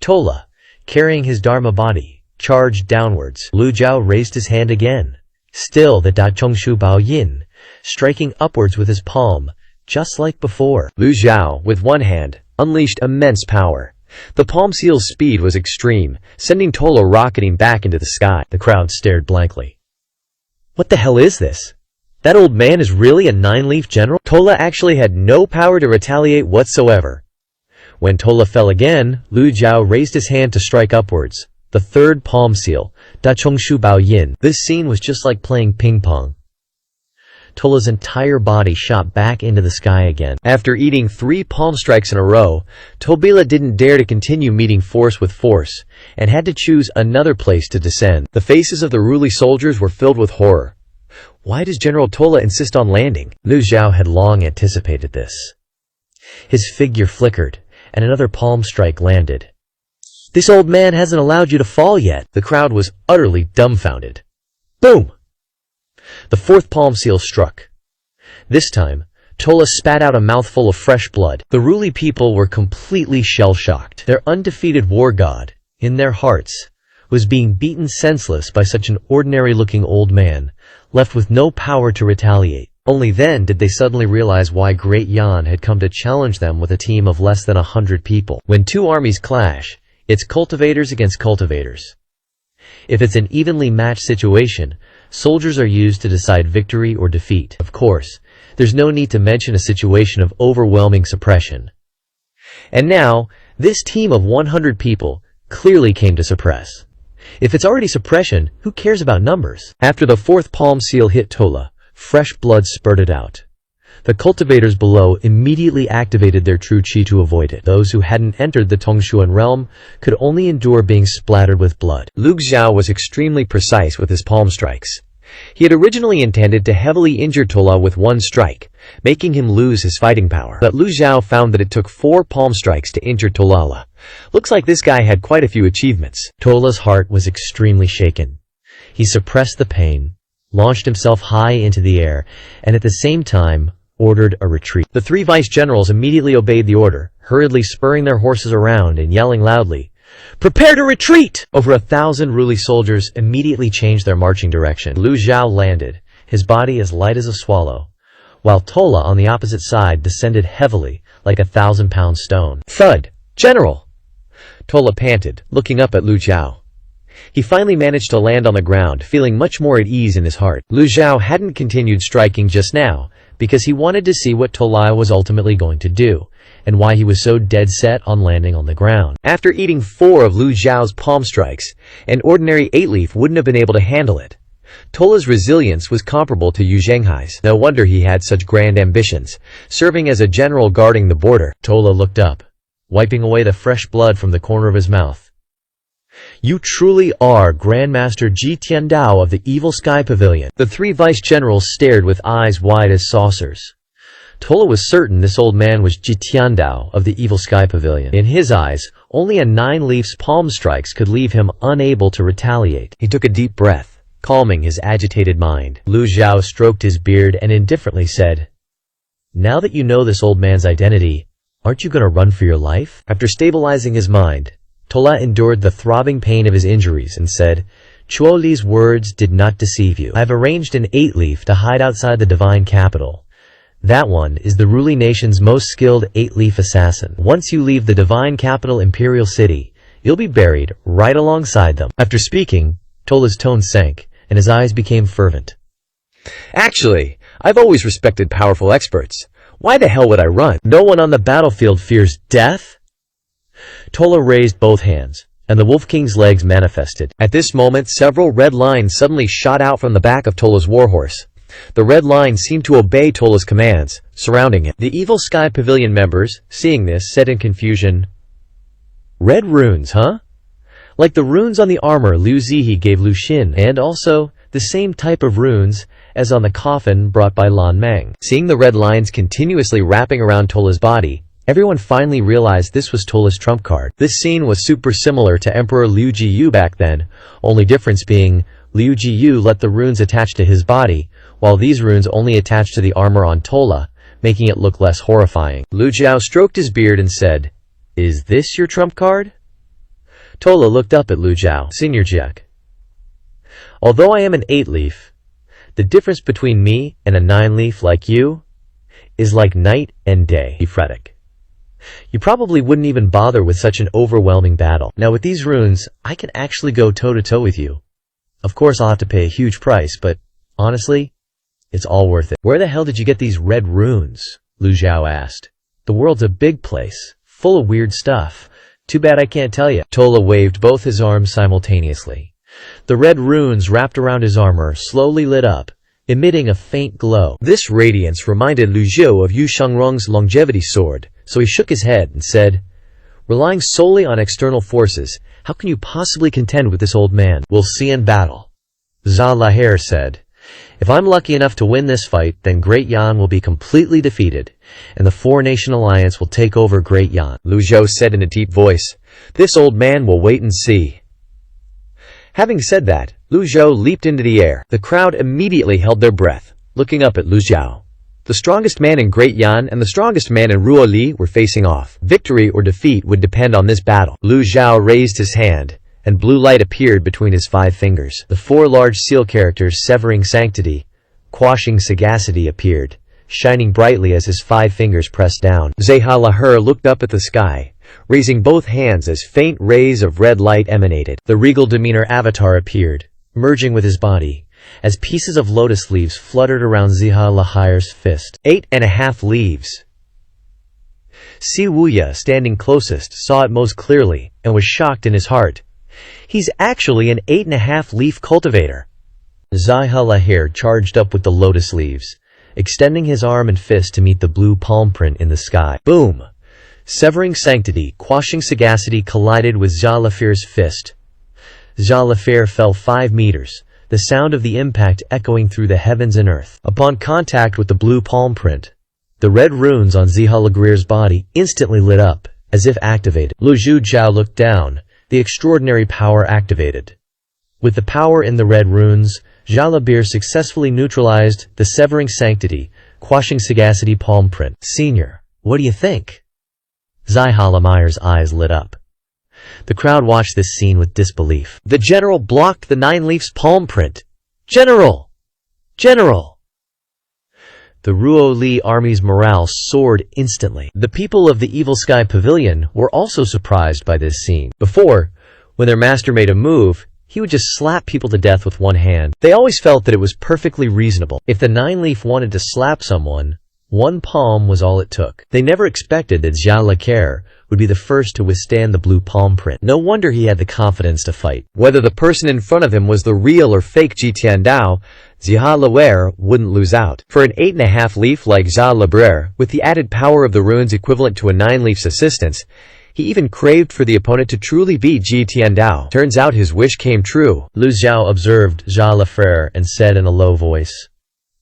Tola, carrying his Dharma body, charged downwards. Lu Zhao raised his hand again, still the Da Chongshu Bao Yin, striking upwards with his palm, just like before. Lu Zhao, with one hand, unleashed immense power. The palm seal's speed was extreme, sending Tola rocketing back into the sky. The crowd stared blankly. What the hell is this? That old man is really a 9-leaf general? Tola actually had no power to retaliate whatsoever. When Tola fell again, Lu Jiao raised his hand to strike upwards. The third palm seal, Da Chongshu Bao Yin. This scene was just like playing ping pong. Tola's entire body shot back into the sky again. After eating 3 palm strikes in a row, Tobila didn't dare to continue meeting force with force, and had to choose another place to descend. The faces of the Ruli soldiers were filled with horror. Why does General Tola insist on landing? Lu Jiao had long anticipated this. His figure flickered, and another palm strike landed. "This old man hasn't allowed you to fall yet." The crowd was utterly dumbfounded. Boom! The 4th palm seal struck. This time, Tola spat out a mouthful of fresh blood. The Ruli people were completely shell-shocked. Their undefeated war god, in their hearts, was being beaten senseless by such an ordinary-looking old man, left with no power to retaliate. Only then did they suddenly realize why Great Yan had come to challenge them with a team of less than 100 people. When 2 armies clash, it's cultivators against cultivators. If it's an evenly matched situation, soldiers are used to decide victory or defeat. Of course, there's no need to mention a situation of overwhelming suppression. And now, this team of 100 people clearly came to suppress. If it's already suppression, who cares about numbers? After the 4th palm seal hit Tola, fresh blood spurted out. The cultivators below immediately activated their true chi to avoid it. Those who hadn't entered the Tongshuan realm could only endure being splattered with blood. Lu Xiao was extremely precise with his palm strikes. He had originally intended to heavily injure Tola with 1 strike, making him lose his fighting power. But Lu Xiao found that it took 4 palm strikes to injure Tola. Looks like this guy had quite a few achievements. Tola's heart was extremely shaken. He suppressed the pain, launched himself high into the air, and at the same time, ordered a retreat. The 3 vice-generals immediately obeyed the order, hurriedly spurring their horses around and yelling loudly, "Prepare to retreat!" Over 1,000 Ruli soldiers immediately changed their marching direction. Lu Xiao landed, his body as light as a swallow, while Tola on the opposite side descended heavily, like a 1,000-pound stone. Thud! General! Tola panted, looking up at Lu Xiao. He finally managed to land on the ground, feeling much more at ease in his heart. Lu Xiao hadn't continued striking just now, because he wanted to see what Tola was ultimately going to do, and why he was so dead set on landing on the ground. After eating 4 of Lu Xiao's palm strikes, an ordinary 8-leaf wouldn't have been able to handle it. Tola's resilience was comparable to Yu Zhenghai's. No wonder he had such grand ambitions, serving as a general guarding the border. Tola looked up, wiping away the fresh blood from the corner of his mouth. "You truly are Grandmaster Ji Tiandao of the Evil Sky Pavilion." The 3 vice-generals stared with eyes wide as saucers. Tola was certain this old man was Ji Tiandao of the Evil Sky Pavilion. In his eyes, only a 9-leaf's palm strikes could leave him unable to retaliate. He took a deep breath, calming his agitated mind. Lu Xiao stroked his beard and indifferently said, "Now that you know this old man's identity, aren't you going to run for your life?" After stabilizing his mind, Tola endured the throbbing pain of his injuries and said, "Chuo Li's words did not deceive you. I've arranged an 8-leaf to hide outside the divine capital. That one is the Ruli nation's most skilled 8-leaf assassin. Once you leave the divine capital Imperial City, you'll be buried right alongside them." After speaking, Tola's tone sank, and his eyes became fervent. "Actually, I've always respected powerful experts. Why the hell would I run? No one on the battlefield fears death." Tola raised both hands, and the Wolf King's legs manifested. At this moment, several red lines suddenly shot out from the back of Tola's warhorse. The red lines seemed to obey Tola's commands, surrounding him. The Evil Sky Pavilion members, seeing this, said in confusion, "Red runes, huh? Like the runes on the armor Liu Zihe gave Lu Xin, and also the same type of runes as on the coffin brought by Lan Meng." Seeing the red lines continuously wrapping around Tola's body, everyone finally realized this was Tola's trump card. This scene was super similar to Emperor Liu Jiyu back then, only difference being Liu Jiyu let the runes attach to his body, while these runes only attached to the armor on Tola, making it look less horrifying. Lu Jiao stroked his beard and said, "Is this your trump card?" Tola looked up at Lu Jiao. "Senior Jiek, although I am an 8-leaf, the difference between me and a 9-leaf like you is like night and day." Ephetic. "You probably wouldn't even bother with such an overwhelming battle. Now with these runes, I can actually go toe-to-toe with you. Of course I'll have to pay a huge price, but honestly, it's all worth it." "Where the hell did you get these red runes?" Lu Xiao asked. "The world's a big place, full of weird stuff. Too bad I can't tell you. Tola waved both his arms simultaneously. The red runes wrapped around his armor slowly lit up, emitting a faint glow. This radiance reminded Lu Zhou of Yu Shangrong's longevity sword, so he shook his head and said, "Relying solely on external forces, how can you possibly contend with this old man? We'll see in battle." Zha Laher said, "If I'm lucky enough to win this fight, then Great Yan will be completely defeated, and the Four-Nation Alliance will take over Great Yan." Lu Zhou said in a deep voice, "This old man will wait and see." Having said that, Lu Zhou leaped into the air. The crowd immediately held their breath, looking up at Lu Zhou. The strongest man in Great Yan and the strongest man in Ruo Li were facing off. Victory or defeat would depend on this battle. Lu Zhou raised his hand, and blue light appeared between his 5 fingers. The 4 large seal characters severing sanctity, quashing sagacity appeared, shining brightly as his 5 fingers pressed down. Zha Laher looked up at the sky, raising both hands as faint rays of red light emanated. The regal demeanor avatar appeared, merging with his body, as pieces of lotus leaves fluttered around Zha Laher's fist. 8.5 leaves. Si Wuya, standing closest, saw it most clearly, and was shocked in his heart. He's actually an 8.5 leaf cultivator. Zha Laher charged up with the lotus leaves, extending his arm and fist to meet the blue palm print in the sky. Boom! Severing sanctity, quashing sagacity collided with Zha Laher's fist. Zha Laher fell 5 meters, the sound of the impact echoing through the heavens and earth. Upon contact with the blue palm print, the red runes on Zha Laher's body instantly lit up, as if activated. Lu Zhou looked down, the extraordinary power activated. With the power in the red runes, Zha Laher successfully neutralized the severing sanctity, quashing sagacity palm print. "Senior, what do you think?" Zha Laher's eyes lit up. The crowd watched this scene with disbelief. The general blocked the 9 leaves palm print. "General! General!" The Ruo Li army's morale soared instantly. The people of the Evil Sky Pavilion were also surprised by this scene. Before, when their master made a move, he would just slap people to death with one hand. They always felt that it was perfectly reasonable. If the 9 leaf wanted to slap someone, 1 palm was all it took. They never expected that Zha Laher would be the first to withstand the blue palm print. No wonder he had the confidence to fight. Whether the person in front of him was the real or fake Jitian Dao, Zha Laher wouldn't lose out. For an 8.5 leaf like Zha Laher, with the added power of the runes equivalent to a 9 leaf's assistance, he even craved for the opponent to truly beat Jitian Dao. Turns out his wish came true. Lu Zhou observed Zha Laher and said in a low voice,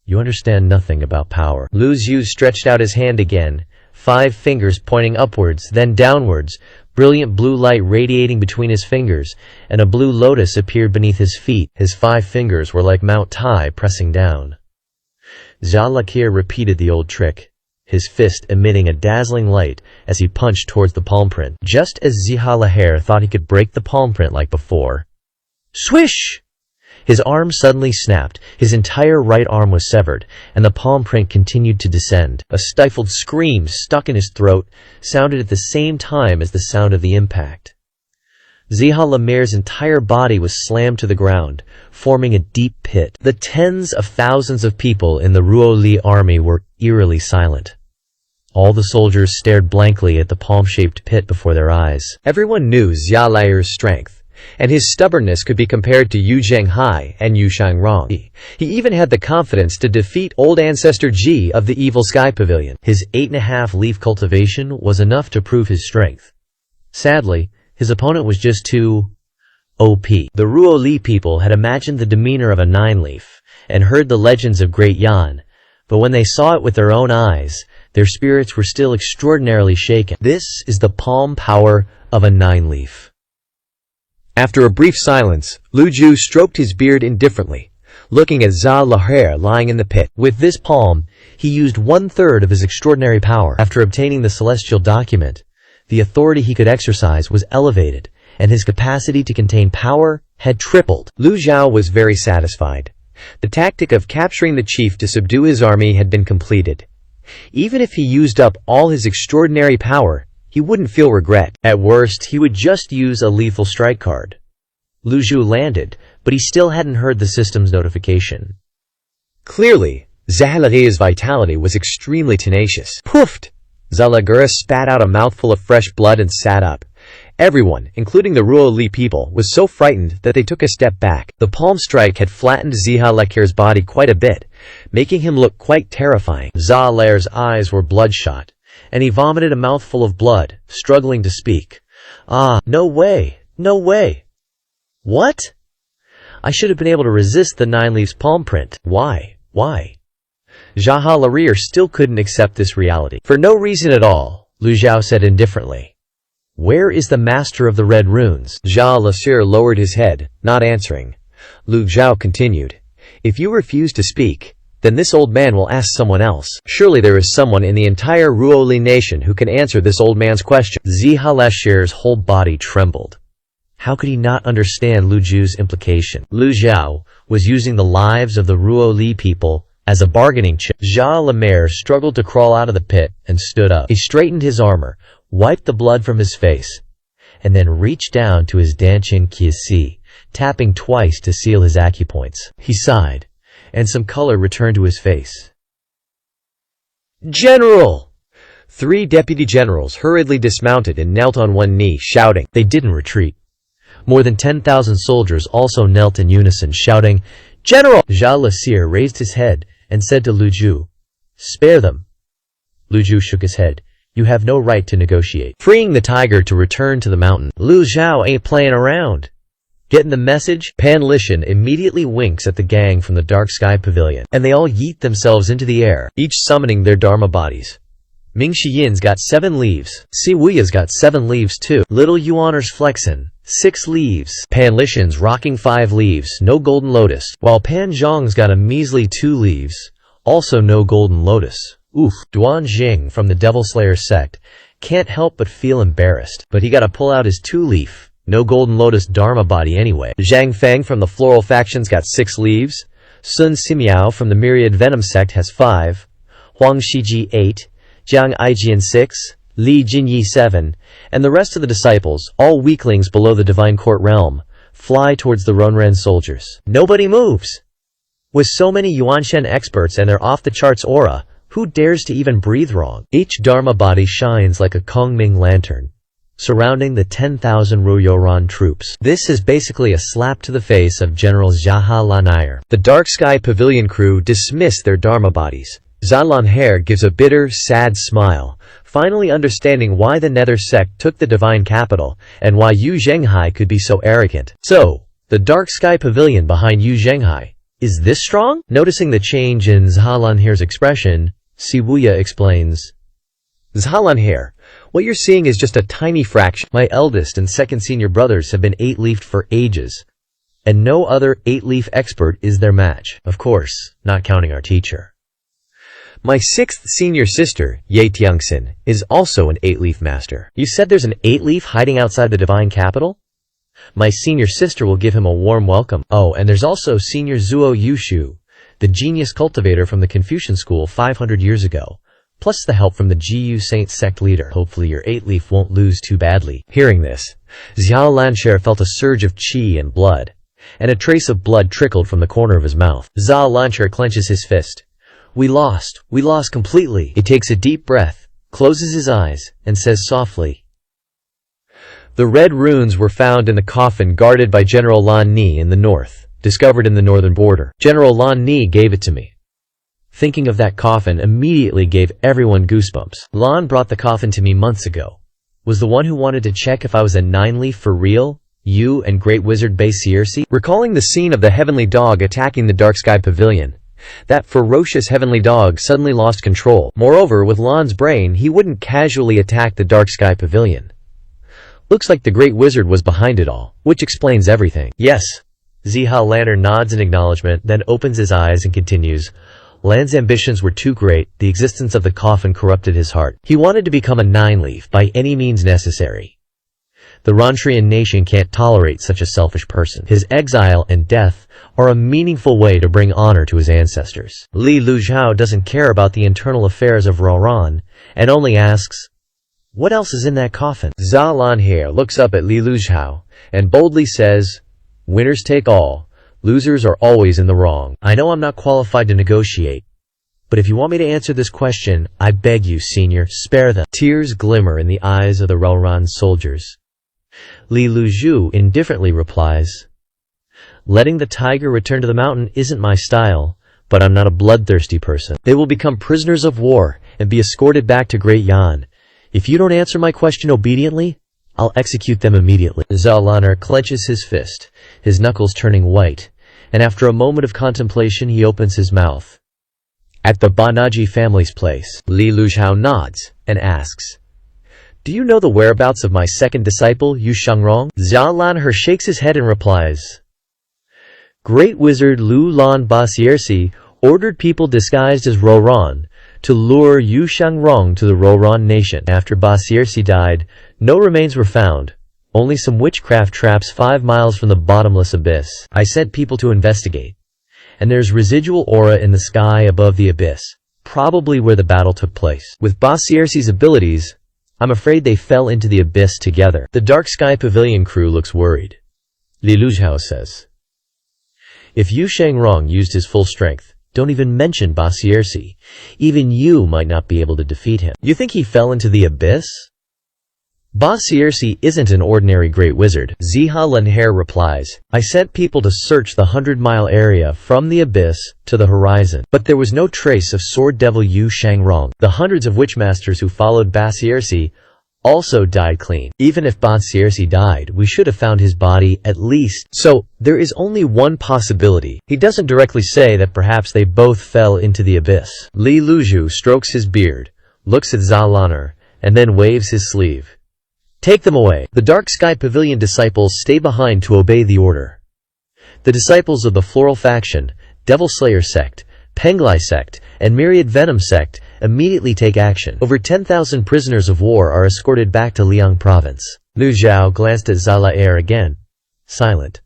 "You understand nothing about power." Lu Zhou stretched out his hand again, 5 fingers pointing upwards, then downwards, brilliant blue light radiating between his fingers, and a blue lotus appeared beneath his feet. His 5 fingers were like Mount Tai pressing down. Zha Laher repeated the old trick, his fist emitting a dazzling light as he punched towards the palm print. Just as Zha Laher thought he could break the palm print like before, swish! His arm suddenly snapped, his entire right arm was severed, and the palm print continued to descend. A stifled scream stuck in his throat sounded at the same time as the sound of the impact. Zha Laher's entire body was slammed to the ground, forming a deep pit. The tens of thousands of people in the Ruo Li army were eerily silent. All the soldiers stared blankly at the palm-shaped pit before their eyes. Everyone knew Zha Laher's strength, and his stubbornness could be compared to Yu Zhenghai and Yu Shangrong. He even had the confidence to defeat old ancestor Ji of the Evil Sky Pavilion. His 8.5 leaf cultivation was enough to prove his strength. Sadly, his opponent was just too OP. The Ruo Li people had imagined the demeanor of a 9 leaf and heard the legends of Great Yan, but when they saw it with their own eyes, their spirits were still extraordinarily shaken. This is the palm power of a 9 leaf. After a brief silence, Lu Zhou stroked his beard indifferently, looking at Zha Laher lying in the pit. With this palm, he used 1/3 of his extraordinary power. After obtaining the celestial document, the authority he could exercise was elevated, and his capacity to contain power had tripled. Lu Zhou was very satisfied. The tactic of capturing the chief to subdue his army had been completed. Even if he used up all his extraordinary power, he wouldn't feel regret. At worst, he would just use a lethal strike card. Lu Zhou landed, but he still hadn't heard the system's notification. Clearly, Zha Laher's vitality was extremely tenacious. Poofed! Zalagura spat out a mouthful of fresh blood and sat up. Everyone, including the Ruo Li people, was so frightened that they took a step back. The palm strike had flattened Zalagura's body quite a bit, making him look quite terrifying. Zalagura's eyes were bloodshot, and he vomited a mouthful of blood, struggling to speak. Ah, no way, no way. What? I should have been able to resist the 9 leaves palm print. Why? Zahalarir still couldn't accept this reality. For no reason at all, Lu Zhao said indifferently. Where is the master of the red runes? Zahalarir lowered his head, not answering. Lu Zhao continued. If you refuse to speak, then this old man will ask someone else. Surely there is someone in the entire Ruoli nation who can answer this old man's question. Zahalarir's whole body trembled. How could he not understand Lu Zhao's implication? Lu Zhao was using the lives of the Ruoli people as a bargaining chip. Zahalarir struggled to crawl out of the pit and stood up. He straightened his armor, wiped the blood from his face, and then reached down to his Danchin Kiasi, tapping twice to seal his acupoints. He sighed, and some color returned to his face. General! 3 deputy generals hurriedly dismounted and knelt on one knee, shouting. They didn't retreat. More than 10,000 soldiers also knelt in unison, shouting, General! Zahalarir raised his head and said to Lu Zhao, Spare them. Lu Zhao shook his head. You have no right to negotiate. Freeing the tiger to return to the mountain. Lu Zhao ain't playing around. Getting the message? Pan Lishan immediately winks at the gang from the Dark Sky Pavilion, and they all yeet themselves into the air, each summoning their dharma bodies. Ming Shiyin's got 7 leaves. Siwuya's got 7 leaves too. Little Yuaner's flexin'. 6 leaves. Pan Lishan's rocking 5 leaves, no golden lotus, while Pan Zhong's got a measly 2 leaves, also no golden lotus. Oof. Duan Jing from the Devil Slayer sect can't help but feel embarrassed, but he gotta pull out his 2-leaf, no golden lotus dharma body anyway. Zhang Feng from the Floral faction's got 6 leaves, Sun Simiao from the Myriad Venom sect has 5, Huang Shiji 8, Jiang Aijian 6, Li Jinyi 7, and the rest of the disciples, all weaklings below the Divine Court realm, fly towards the Ronren soldiers. Nobody moves! With so many Yuanshen experts and their off-the-charts aura, who dares to even breathe wrong? Each dharma body shines like a Kongming lantern, surrounding the 10,000 Ruyoran troops. This is basically a slap to the face of General Zahalarir. The Dark Sky Pavilion crew dismiss their dharma bodies. Zahalarir gives a bitter, sad smile, finally understanding why the Nether sect took the divine capital, and why Yu Zhenghai could be so arrogant. So, the Dark Sky Pavilion behind Yu Zhenghai. Is this strong? Noticing the change in Zahalarir's expression, Siwuya explains. Zahalarir, what you're seeing is just a tiny fraction. My eldest and second senior brothers have been 8-leafed for ages, and no other 8-leaf expert is their match. Of course, not counting our teacher. My 6th senior sister, Ye Tiangxin, is also an 8-leaf master. You said there's an 8-leaf hiding outside the divine capital? My senior sister will give him a warm welcome. Oh, and there's also senior Zuo Yushu, the genius cultivator from the Confucian school 500 years ago, plus the help from the Gu Saint sect leader. Hopefully your 8-leaf won't lose too badly. Hearing this, Zahalarir felt a surge of qi and blood, and a trace of blood trickled from the corner of his mouth. Zahalarir clenches his fist. We lost completely. He takes a deep breath, closes his eyes, and says softly, The red runes were found in the coffin guarded by General Lan Ni in the north, discovered in the northern border. General Lan Ni gave it to me. Thinking of that coffin immediately gave everyone goosebumps. Lan brought the coffin to me months ago. Was the one who wanted to check if I was a 9-leaf for real? You and Great Wizard Bei Cierci? Recalling the scene of the Heavenly Dog attacking the Dark Sky Pavilion, that ferocious heavenly dog suddenly lost control. Moreover, with Lan's brain, he wouldn't casually attack the Dark Sky Pavilion. Looks like the Great Wizard was behind it all, which explains everything. Yes. Zahalarir nods in acknowledgement, then opens his eyes and continues. Lan's ambitions were too great, the existence of the coffin corrupted his heart. He wanted to become a 9-leaf by any means necessary. The Rontrian nation can't tolerate such a selfish person. His exile and death are a meaningful way to bring honor to his ancestors. Li Luzhao doesn't care about the internal affairs of Roran, and only asks, what else is in that coffin? Zahalarir looks up at Li Luzhao, and boldly says, Winners take all, losers are always in the wrong. I know I'm not qualified to negotiate, But if you want me to answer this question, I beg you, senior, spare them. Tears glimmer in the eyes of the Relran soldiers. Li Luzhu indifferently replies, letting the tiger return to the mountain isn't my style, but I'm not a bloodthirsty person. They will become prisoners of war and be escorted back to Great Yan. If you don't answer my question obediently, I'll execute them immediately. Zalaner clenches his fist, his knuckles turning white, and after a moment of contemplation he opens his mouth. At the Banaji family's place, Li Luzhao nods and asks, do you know the whereabouts of my second disciple, Yu Shangrong? Zalaner shakes his head and replies, Great Wizard Lu Lan Basiersi ordered people disguised as Roran to lure Yu Shangrong to the Roran nation. After Basiersi died, no remains were found, only some witchcraft traps 5 miles from the bottomless abyss. I sent people to investigate, and there's residual aura in the sky above the abyss, probably where the battle took place. With Basiersi's abilities, I'm afraid they fell into the abyss together. The Dark Sky Pavilion crew looks worried. Li Luzhao says, if Yu Shangrong used his full strength, don't even mention Basiersi. Even you might not be able to defeat him. You think he fell into the abyss? Basiersi isn't an ordinary great wizard. Ziha Lenhair replies, I sent people to search the 100-mile area from the abyss to the horizon, but there was no trace of Sword Devil Yu Shangrong. The hundreds of witchmasters who followed Basiersi also died clean. Even if Basiersi died, we should have found his body at least. So, there is only one possibility. He doesn't directly say that perhaps they both fell into the abyss. Li Luzhu strokes his beard, looks at Zalaner, and then waves his sleeve. Take them away. The Dark Sky Pavilion disciples stay behind to obey the order. The disciples of the Floral Faction, Devil Slayer Sect, Penglai Sect, and Myriad Venom Sect immediately take action. Over 10,000 prisoners of war are escorted back to Liang Province. Lu Zhao glanced at Zalaer again, silent.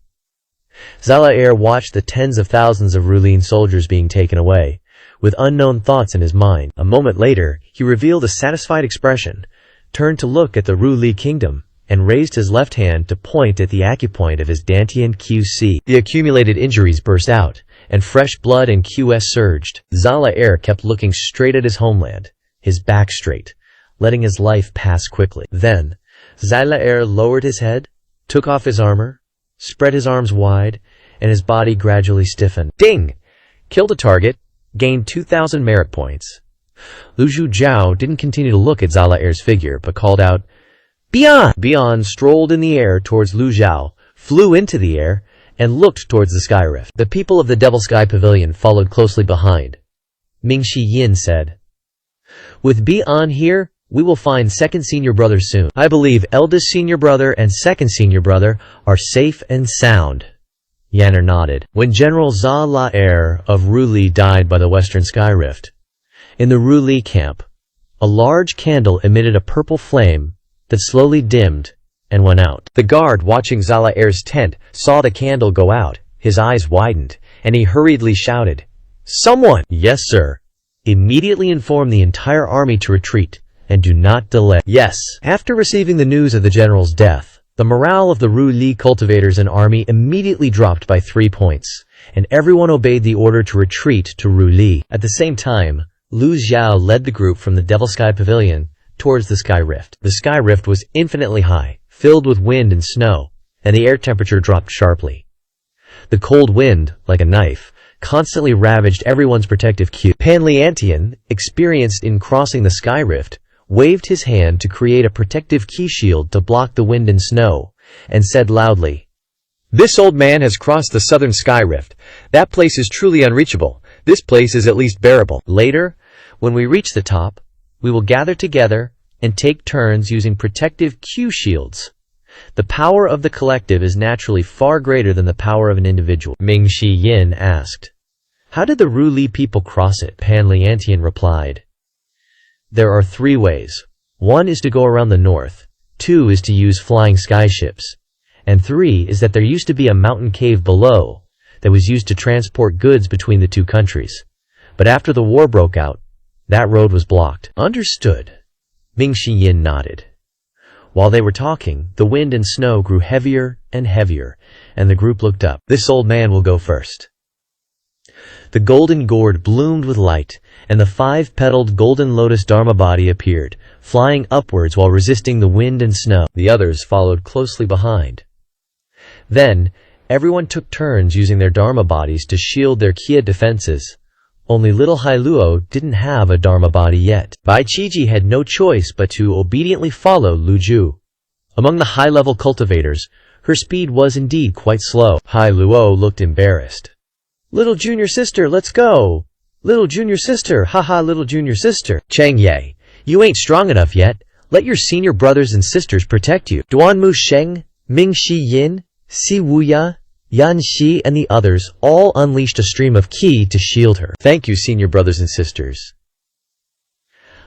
Zalaer watched the tens of thousands of Rulin soldiers being taken away, with unknown thoughts in his mind. A moment later, he revealed a satisfied expression, turned to look at the Ruli kingdom, and raised his left hand to point at the acupoint of his Dantian QC. The accumulated injuries burst out, and fresh blood and QS surged. Zalaer kept looking straight at his homeland, his back straight, letting his life pass quickly. Then, Zalaer lowered his head, took off his armor, spread his arms wide, and his body gradually stiffened. Ding! Killed a target, gained 2,000 merit points. Lu Zhao didn't continue to look at Zalaer's figure, but called out, Bian! Bian strolled in the air towards Lu Zhao, flew into the air, and looked towards the sky rift. The people of the Devil Sky Pavilion followed closely behind. Mingxi Yin said, with Bian here, we will find second senior brother soon. I believe eldest senior brother and second senior brother are safe and sound. Yanner nodded. When General Zalaer of Ruli died by the western sky rift, in the Ruli camp, a large candle emitted a purple flame that slowly dimmed and went out. The guard watching Zalaer's tent saw the candle go out, his eyes widened, and he hurriedly shouted, Someone! Yes, sir. Immediately inform the entire army to retreat, and do not delay. Yes. After receiving the news of the general's death, the morale of the Ruli cultivators and army immediately dropped by 3 points, and everyone obeyed the order to retreat to Ruli. At the same time, Lu Zhao led the group from the Devil Sky Pavilion towards the Sky Rift. The Sky Rift was infinitely high, filled with wind and snow, and the air temperature dropped sharply. The cold wind, like a knife, constantly ravaged everyone's protective cube. Panliantian, experienced in crossing the Sky Rift, waved his hand to create a protective key shield to block the wind and snow, and said loudly, This old man has crossed the southern Sky Rift. That place is truly unreachable. This place is at least bearable. Later, when we reach the top, we will gather together and take turns using protective Q shields. The power of the collective is naturally far greater than the power of an individual. Mingxi Yin asked, How did the Ruli people cross it? Panliantian replied, There are 3 ways. 1 is to go around the north, 2 is to use flying skyships, and 3 is that there used to be a mountain cave below that was used to transport goods between the 2 countries. But after the war broke out, that road was blocked. Understood. Mingxi Yin nodded. While they were talking, the wind and snow grew heavier and heavier, and the group looked up. This old man will go first. The golden gourd bloomed with light, and the five-petaled golden lotus dharma body appeared, flying upwards while resisting the wind and snow. The others followed closely behind. Then, everyone took turns using their dharma bodies to shield their Kia defenses. Only little Hailuo didn't have a dharma body yet. Bai Qiji had no choice but to obediently follow Lu Ju. Among the high-level cultivators, her speed was indeed quite slow. Hailuo looked embarrassed. "Little junior sister, let's go! Little junior sister, haha, little junior sister. Chang Ye, you ain't strong enough yet. Let your senior brothers and sisters protect you." Duan Mu Sheng, Ming Shi Yin, Si Wuya, Yan Shi, and the others all unleashed a stream of qi to shield her. "Thank you, senior brothers and sisters."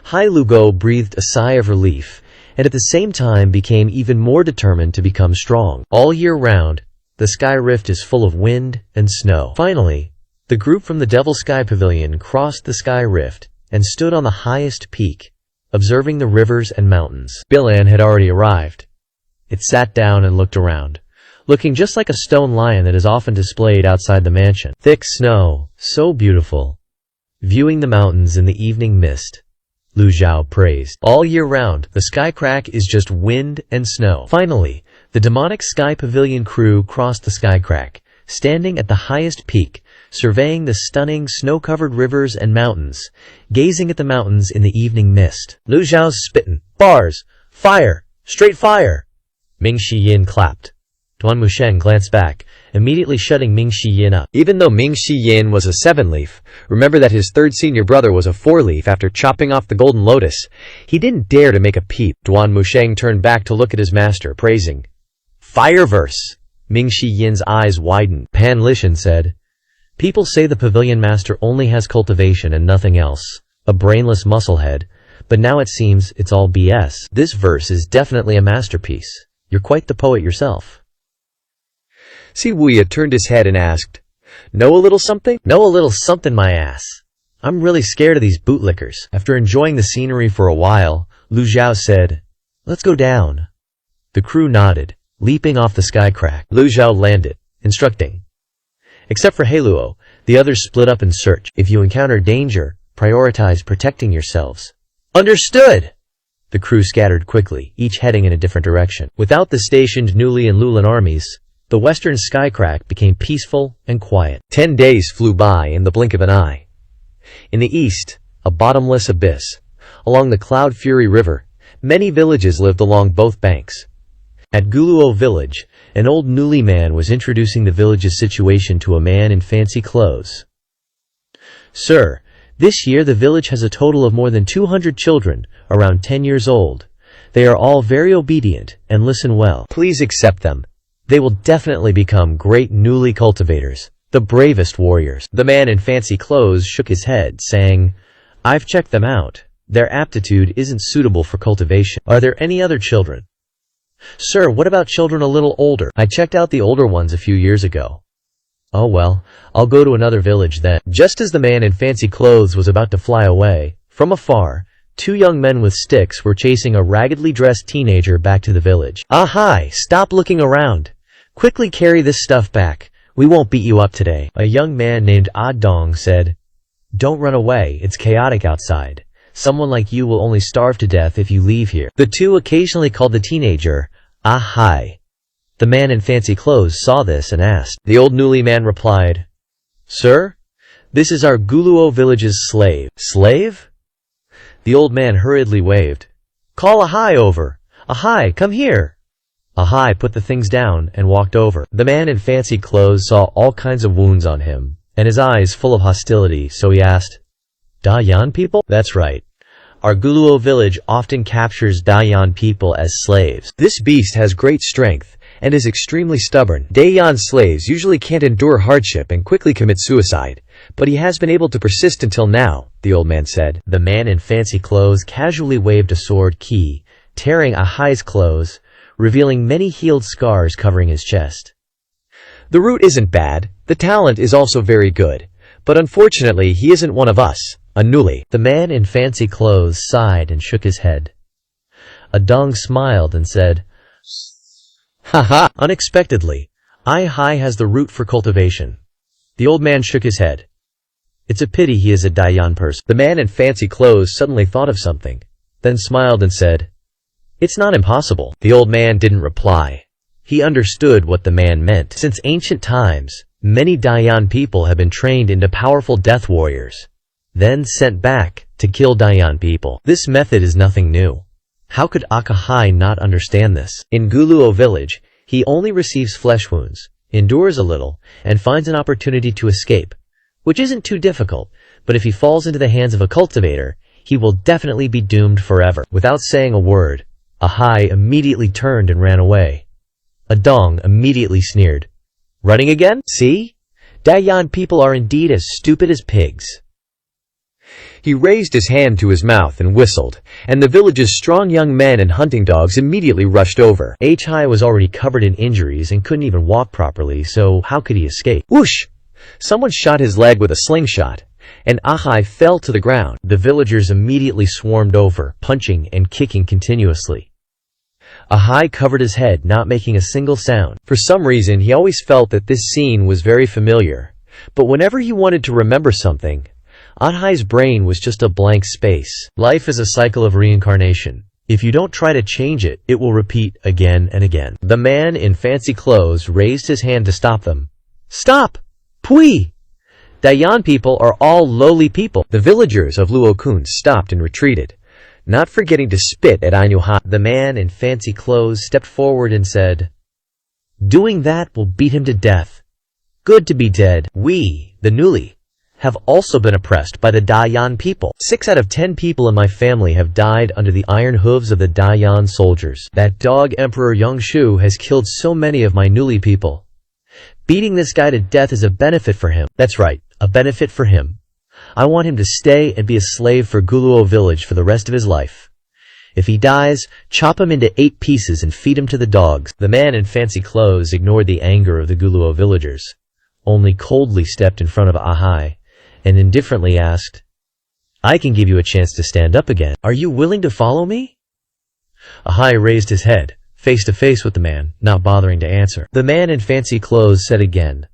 Hai Lugo breathed a sigh of relief, and at the same time became even more determined to become strong. All year round, the sky rift is full of wind and snow. Finally, the group from the Devil Sky Pavilion crossed the sky rift and stood on the highest peak, observing the rivers and mountains. Bilan had already arrived. It sat down and looked around, looking just like a stone lion that is often displayed outside the mansion. Thick snow, so beautiful. Viewing the mountains in the evening mist, Lu Zhao praised. All year round, the sky crack is just wind and snow. Finally, the demonic Sky Pavilion crew crossed the sky crack, standing at the highest peak, surveying the stunning snow-covered rivers and mountains, gazing at the mountains in the evening mist. Lu Zhao's spittin', "Bars! Fire! Straight fire!" Ming Shi Yin clapped. Duan Musheng glanced back, immediately shutting Ming Shi Yin up. Even though Ming Shi Yin was a 7-leaf, remember that his third senior brother was a 4-leaf after chopping off the golden lotus. He didn't dare to make a peep. Duan Musheng turned back to look at his master, praising. "Fireverse!" Ming Shi Yin's eyes widened. Pan Lishan said, "People say the pavilion master only has cultivation and nothing else, a brainless musclehead, but now it seems it's all BS. This verse is definitely a masterpiece. You're quite the poet yourself." Si Wuya turned his head and asked, "Know a little something?" "Know a little something, my ass. I'm really scared of these bootlickers." After enjoying the scenery for a while, Lu Zhao said, "Let's go down." The crew nodded, leaping off the sky crack. Lu Zhao landed, instructing. Except for Hailuo, the others split up in search. "If you encounter danger, prioritize protecting yourselves." "Understood!" The crew scattered quickly, each heading in a different direction. Without the stationed Nuli and Lulan armies, the western skycrack became peaceful and quiet. 10 days flew by in the blink of an eye. In the east, a bottomless abyss. Along the Cloud Fury River, many villages lived along both banks. At Guluo village, an old Nuli man was introducing the village's situation to a man in fancy clothes. "Sir, this year the village has a total of more than 200 children, around 10 years old. They are all very obedient and listen well. Please accept them. They will definitely become great Nuli cultivators, the bravest warriors." The man in fancy clothes shook his head, saying, "I've checked them out. Their aptitude isn't suitable for cultivation. Are there any other children?" "Sir, what about children a little older? I checked out the older ones a few years ago." "Oh well, I'll go to another village then." Just as the man in fancy clothes was about to fly away, from afar, 2 young men with sticks were chasing a raggedly dressed teenager back to the village. "Ahai, stop looking around. Quickly carry this stuff back. We won't beat you up today." A young man named Ah Dong said, "Don't run away, it's chaotic outside. Someone like you will only starve to death if you leave here." The two occasionally called the teenager, "Ahai." The man in fancy clothes saw this and asked. The old Nuli man replied, "Sir, this is our Guluo village's slave." "Slave?" The old man hurriedly waved. "Call Ahai over. Ahai, come here." Ahai put the things down and walked over. The man in fancy clothes saw all kinds of wounds on him, and his eyes full of hostility, so he asked, "Da Yan people?" "That's right. Our Guluo village often captures Da Yan people as slaves. This beast has great strength and is extremely stubborn. Da Yan slaves usually can't endure hardship and quickly commit suicide, but he has been able to persist until now," the old man said. The man in fancy clothes casually waved a sword key, tearing Ahai's clothes, revealing many healed scars covering his chest. "The root isn't bad, the talent is also very good, but unfortunately he isn't one of us, a Nuli." The man in fancy clothes sighed and shook his head. Adong smiled and said, "Haha." Unexpectedly, Ai Hai has the root for cultivation. The old man shook his head. It's a pity he is a Dayan person. The man in fancy clothes suddenly thought of something, then smiled and said, "It's not impossible." The old man didn't reply. He understood what the man meant. Since ancient times, many Dayan people have been trained into powerful death warriors, then sent back to kill Dayan people. This method is nothing new. How could Akahai not understand this? In Guluo village, he only receives flesh wounds, endures a little, and finds an opportunity to escape, which isn't too difficult, but if he falls into the hands of a cultivator, he will definitely be doomed forever. Without saying a word, Ahai immediately turned and ran away. Adong immediately sneered. "Running again? See? Dayan people are indeed as stupid as pigs." He raised his hand to his mouth and whistled, and the village's strong young men and hunting dogs immediately rushed over. Ahai was already covered in injuries and couldn't even walk properly, so how could he escape? Whoosh! Someone shot his leg with a slingshot, and Ahai fell to the ground. The villagers immediately swarmed over, punching and kicking continuously. Ahai covered his head, not making a single sound. For some reason, he always felt that this scene was very familiar, but whenever he wanted to remember something, Ahai's brain was just a blank space. Life is a cycle of reincarnation. If you don't try to change it, it will repeat again and again. The man in fancy clothes raised his hand to stop them. "Stop! Pui! Dayan people are all lowly people." The villagers of Luokun stopped and retreated, not forgetting to spit at Ainuha. The man in fancy clothes stepped forward and said, "Doing that will beat him to death. Good to be dead. We, the Nuli, have also been oppressed by the Dayan people. 6 out of 10 people in my family have died under the iron hooves of the Dayan soldiers. That dog Emperor Yongshu has killed so many of my Nuli people. Beating this guy to death is a benefit for him. That's right, a benefit for him. I want him to stay and be a slave for Guluo village for the rest of his life. If he dies, chop him into 8 pieces and feed him to the dogs." The man in fancy clothes ignored the anger of the Guluo villagers, only coldly stepped in front of Ahai, and indifferently asked, "I can give you a chance to stand up again. Are you willing to follow me?" Ahai raised his head, face to face with the man, not bothering to answer. The man in fancy clothes said again,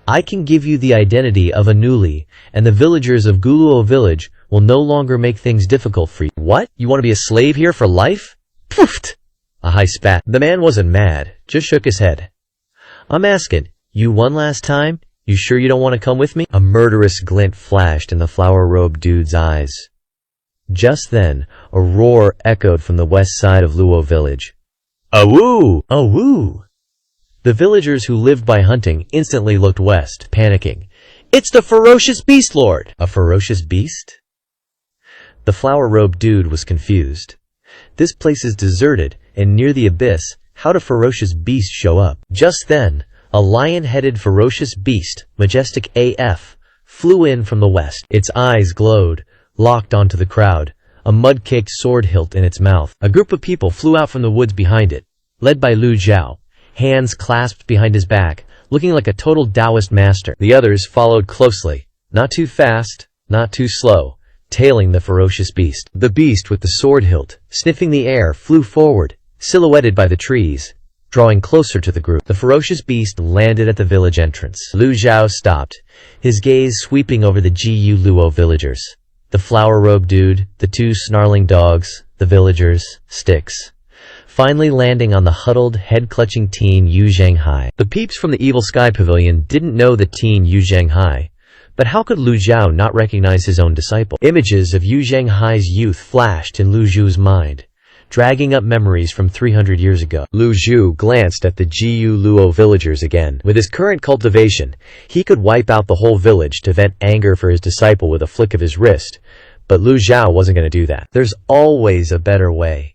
"I can give you the identity of a Nuli, and the villagers of Guluo village will no longer make things difficult for you." "What? You want to be a slave here for life?" "Pooft!" Ahai spat. The man wasn't mad, just shook his head. "I'm asking, you one last time? You sure you don't want to come with me?" A murderous glint flashed in the flower-robed dude's eyes. Just then, a roar echoed from the west side of Luo village. "Awoo! Awoo!" The villagers who lived by hunting instantly looked west, panicking. "It's the ferocious beast lord!" "A ferocious beast?" The flower-robed dude was confused. This place is deserted, and near the abyss. How'd a ferocious beast show up? Just then, a lion-headed ferocious beast, majestic AF, flew in from the west. Its eyes glowed, locked onto the crowd, a mud-caked sword hilt in its mouth. A group of people flew out from the woods behind it, led by Lu Zhao, hands clasped behind his back, looking like a total Taoist master. The others followed closely, not too fast, not too slow, tailing the ferocious beast. The beast with the sword hilt, sniffing the air, flew forward, silhouetted by the trees, drawing closer to the group. The ferocious beast landed at the village entrance. Lu Zhao stopped, his gaze sweeping over the Gu Luo villagers. The flower-robed dude, the 2 snarling dogs, the villagers, sticks. Finally landing on the huddled, head-clutching teen Yu Zhanghai. The peeps from the Evil Sky Pavilion didn't know the teen Yu Zhanghai, but how could Lu Zhao not recognize his own disciple? Images of Yu Zhanghai's youth flashed in Lu Zhu's mind, dragging up memories from 300 years ago. Lu Zhu glanced at the Gu Luo villagers again. With his current cultivation, he could wipe out the whole village to vent anger for his disciple with a flick of his wrist, but Lu Zhao wasn't going to do that. There's always a better way.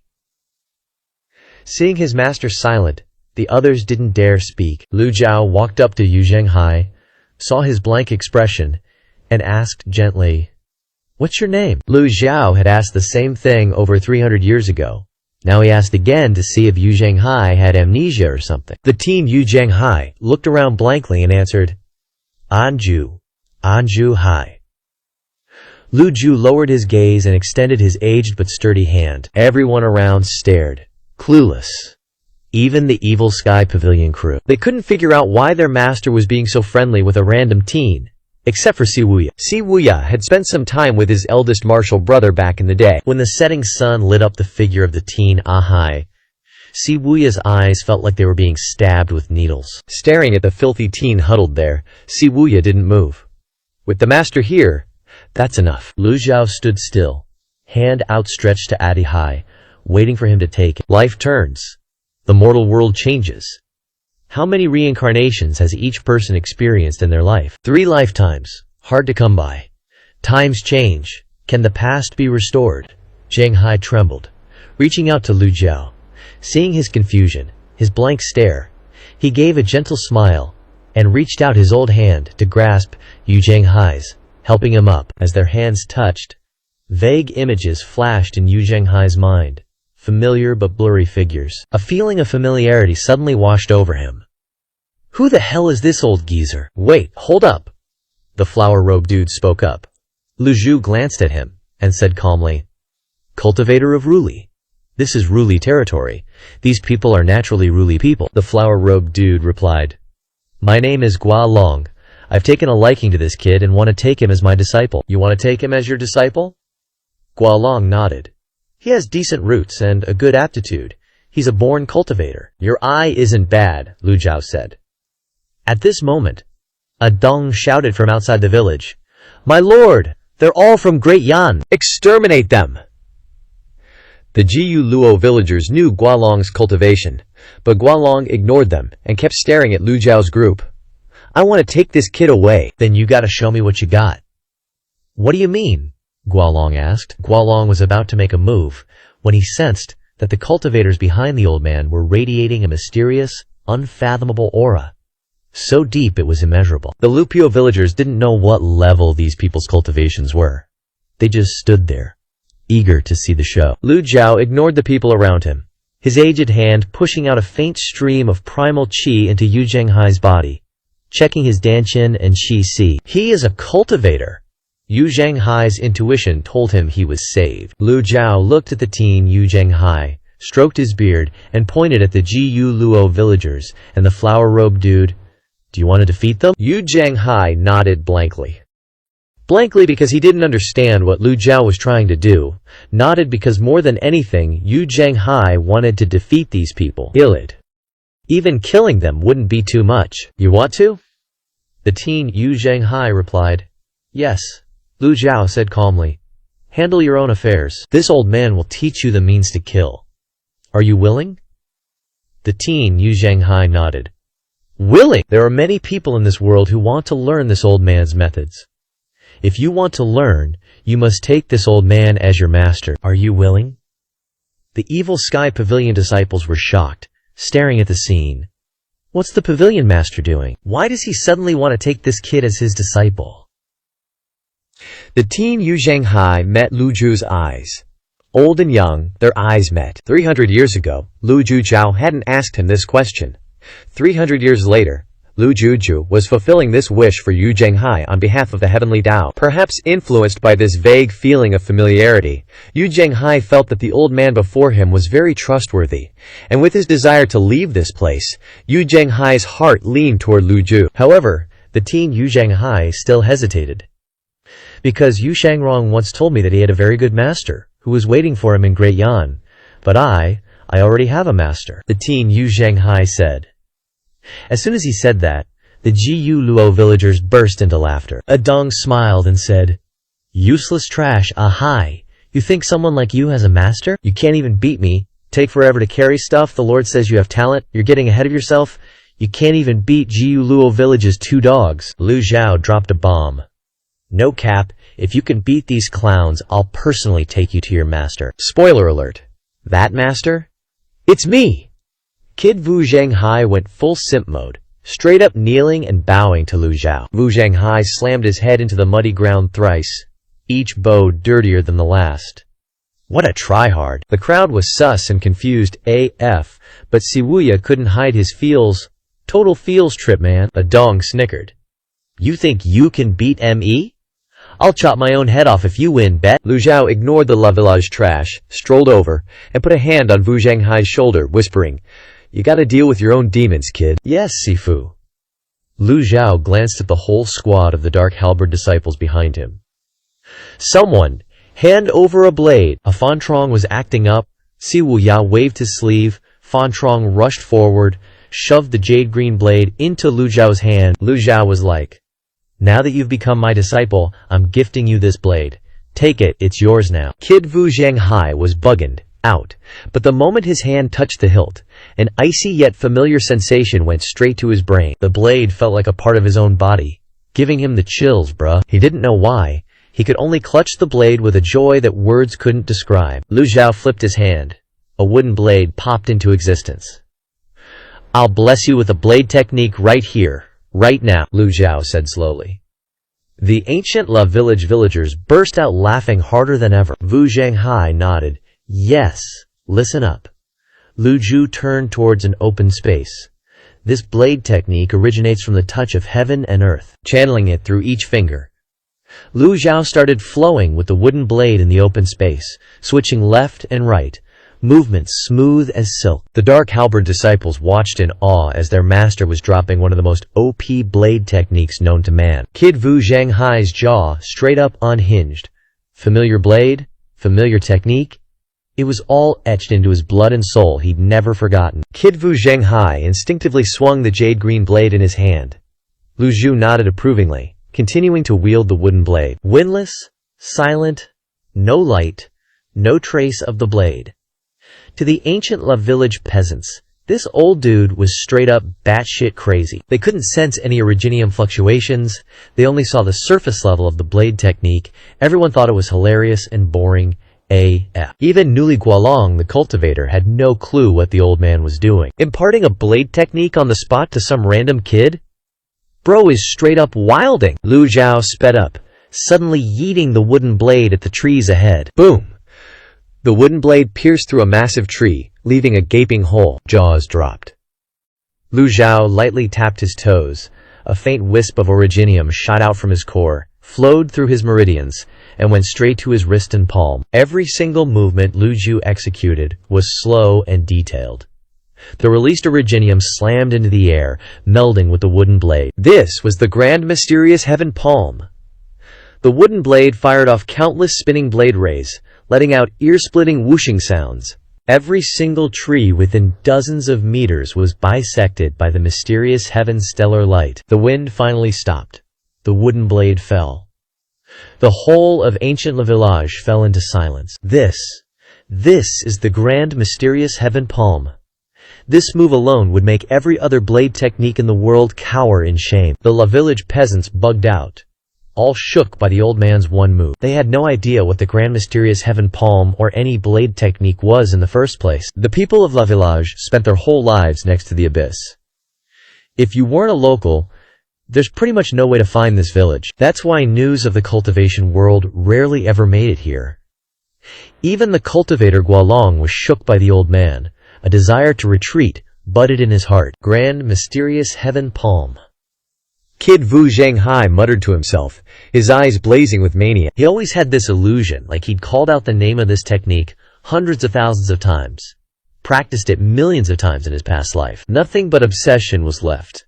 Seeing his master silent, the others didn't dare speak. Lu Zhao walked up to Yu Zhanghai, saw his blank expression, and asked gently, "What's your name?" Lu Zhao had asked the same thing over 300 years ago. Now he asked again to see if Yu Zhanghai had amnesia or something. The teen Yu Zhanghai looked around blankly and answered, "Anju. Anju Hai." Lu Zhu lowered his gaze and extended his aged but sturdy hand. Everyone around stared, clueless. Even the Evil Sky Pavilion crew. They couldn't figure out why their master was being so friendly with a random teen, except for Siwuya. Siwuya had spent some time with his eldest martial brother back in the day. When the setting sun lit up the figure of the teen Ahai, Siwuya's eyes felt like they were being stabbed with needles. Staring at the filthy teen huddled there, Siwuya didn't move. With the master here, that's enough. Lu Zhao stood still, hand outstretched to Ahai, waiting for him to take it. Life turns. The mortal world changes. How many reincarnations has each person experienced in their life? 3 lifetimes. Hard to come by. Times change. Can the past be restored? Zhang Hai trembled, reaching out to Lu Zhao. Seeing his confusion, his blank stare, he gave a gentle smile and reached out his old hand to grasp Yu Zhanghai's, helping him up. As their hands touched, vague images flashed in Yu Zhanghai's mind. Familiar but blurry figures. A feeling of familiarity suddenly washed over him. Who the hell is this old geezer? Wait, hold up. The flower-robed dude spoke up. Lu Zhu glanced at him and said calmly, "Cultivator of Ruli. This is Ruli territory. These people are naturally Ruli people." The flower-robed dude replied, "My name is Gua Long. I've taken a liking to this kid and want to take him as my disciple." "You want to take him as your disciple?" Gua Long nodded. "He has decent roots and a good aptitude. He's a born cultivator." "Your eye isn't bad," Lu Zhao said. At this moment, a dong shouted from outside the village, "My lord, they're all from Great Yan. Exterminate them!" The Jiyu Luo villagers knew Gualong's cultivation, but Gualong ignored them and kept staring at Lu Zhao's group. "I want to take this kid away." "Then you gotta show me what you got." "What do you mean?" Gualong asked. Gualong was about to make a move when he sensed that the cultivators behind the old man were radiating a mysterious, unfathomable aura. So deep it was immeasurable. The Lupio villagers didn't know what level these people's cultivations were. They just stood there, eager to see the show. Lu Zhao ignored the people around him, his aged hand pushing out a faint stream of primal qi into Yu Zhanghai's body, checking his dantian and qi si. He is a cultivator. Yu Zhanghai's intuition told him he was saved. Lu Zhao looked at the teen Yu Zhanghai, stroked his beard, and pointed at the Jiyu Luo villagers and the flower-robed dude. "Do you want to defeat them?" Yu Zhanghai nodded blankly. Blankly because he didn't understand what Lu Zhao was trying to do, nodded because more than anything Yu Zhanghai wanted to defeat these people. Illid. Even killing them wouldn't be too much. "You want to?" The teen Yu Zhanghai replied. "Yes." Lu Zhao said calmly, "Handle your own affairs. This old man will teach you the means to kill. Are you willing?" The teen Yu Zhanghai nodded. "Willing? There are many people in this world who want to learn this old man's methods. If you want to learn, you must take this old man as your master. Are you willing?" The Evil Sky Pavilion disciples were shocked, staring at the scene. What's the Pavilion Master doing? Why does he suddenly want to take this kid as his disciple? The teen Yu Zhanghai met Lu Zhu's eyes. Old and young, their eyes met. 300 years ago, Lu Zhu hadn't asked him this question. 300 years later, Lu Zhu was fulfilling this wish for Yu Zhanghai on behalf of the heavenly Tao. Perhaps influenced by this vague feeling of familiarity, Yu Zhanghai felt that the old man before him was very trustworthy, and with his desire to leave this place, Yu Zhanghai's heart leaned toward Lu Zhu. However, the teen Yu Zhanghai still hesitated. "Because Yu Shangrong once told me that he had a very good master, who was waiting for him in Great Yan. But I already have a master," the teen Yu Zhanghai said. As soon as he said that, the Jiyu Luo villagers burst into laughter. A dong smiled and said, "Useless trash, Ahai. You think someone like you has a master? You can't even beat me. Take forever to carry stuff. The Lord says you have talent. You're getting ahead of yourself. You can't even beat Jiyu Luo village's 2 dogs." Lu Zhao dropped a bomb. "No cap. If you can beat these clowns, I'll personally take you to your master." Spoiler alert. That master? It's me! Kid Wu Zhanghai went full simp mode, straight up kneeling and bowing to Lu Zhao. Wu Zhanghai slammed his head into the muddy ground thrice, each bow dirtier than the last. What a tryhard. The crowd was sus and confused AF, but Siwuya couldn't hide his feels. Total feels trip, man. A dong snickered. "You think you can beat ME? I'll chop my own head off if you win, bet." Lu Zhao ignored the La Village trash, strolled over, and put a hand on Wu Zhanghai's shoulder, whispering, "You gotta deal with your own demons, kid." "Yes, Sifu." Lu Zhao glanced at the whole squad of the dark halberd disciples behind him. "Someone, hand over a blade." A Fan Trong was acting up. Si Wu Ya waved his sleeve. Fan Trong rushed forward, shoved the jade green blade into Lu Zhao's hand. Lu Zhao was like, "Now that you've become my disciple, I'm gifting you this blade. Take it, it's yours now." Kid Vu Zhanghai was bugged out, but the moment his hand touched the hilt, an icy yet familiar sensation went straight to his brain. The blade felt like a part of his own body, giving him the chills, bruh. He didn't know why. He could only clutch the blade with a joy that words couldn't describe. Lu Zhao flipped his hand. A wooden blade popped into existence. "I'll bless you with a blade technique right here, right now," Lu Zhao said slowly. The ancient La Village villagers burst out laughing harder than ever. Vu Zhanghai nodded. "Yes, listen up." Lu Zhu turned towards an open space. "This blade technique originates from the touch of heaven and earth, channeling it through each finger." Lu Zhao started flowing with the wooden blade in the open space, switching left and right, movements smooth as silk. The dark halberd disciples watched in awe as their master was dropping one of the most OP blade techniques known to man. Kid Vu Zhanghai's jaw straight up unhinged. Familiar blade, familiar technique. It was all etched into his blood and soul, he'd never forgotten. Kid Vu Zhanghai instinctively swung the jade green blade in his hand. Lu Zhu nodded approvingly, continuing to wield the wooden blade. Windless, silent, no light, no trace of the blade. To the ancient La Village peasants, this old dude was straight up batshit crazy. They couldn't sense any originium fluctuations, they only saw the surface level of the blade technique. Everyone thought it was hilarious and boring AF. Even Nuli Gualong, the cultivator, had no clue what the old man was doing. Imparting a blade technique on the spot to some random kid? Bro is straight up wilding. Lu Zhao sped up, suddenly yeeting the wooden blade at the trees ahead. Boom! The wooden blade pierced through a massive tree, leaving a gaping hole. Jaws dropped. Lu Zhao lightly tapped his toes. A faint wisp of originium shot out from his core, flowed through his meridians, and went straight to his wrist and palm. Every single movement Lu Zhu executed was slow and detailed. The released originium slammed into the air, melding with the wooden blade. This was the grand mysterious heaven palm. The wooden blade fired off countless spinning blade rays, letting out ear-splitting whooshing sounds. Every single tree within dozens of meters was bisected by the mysterious heaven's stellar light. The wind finally stopped. The wooden blade fell. The whole of ancient La Village fell into silence. This is the grand mysterious heaven palm. This move alone would make every other blade technique in the world cower in shame. The La Village peasants bugged out, all shook by the old man's one move. They had no idea what the grand mysterious heaven palm or any blade technique was in the first place. The people of La Village spent their whole lives next to the abyss. If you weren't a local, there's pretty much no way to find this village. That's why news of the cultivation world rarely ever made it here. Even the cultivator Gualong was shook by the old man. A desire to retreat budded in his heart. Grand mysterious heaven palm. Kid Vu Zhanghai muttered to himself, his eyes blazing with mania. He always had this illusion, like he'd called out the name of this technique hundreds of thousands of times, practiced it millions of times in his past life. Nothing but obsession was left.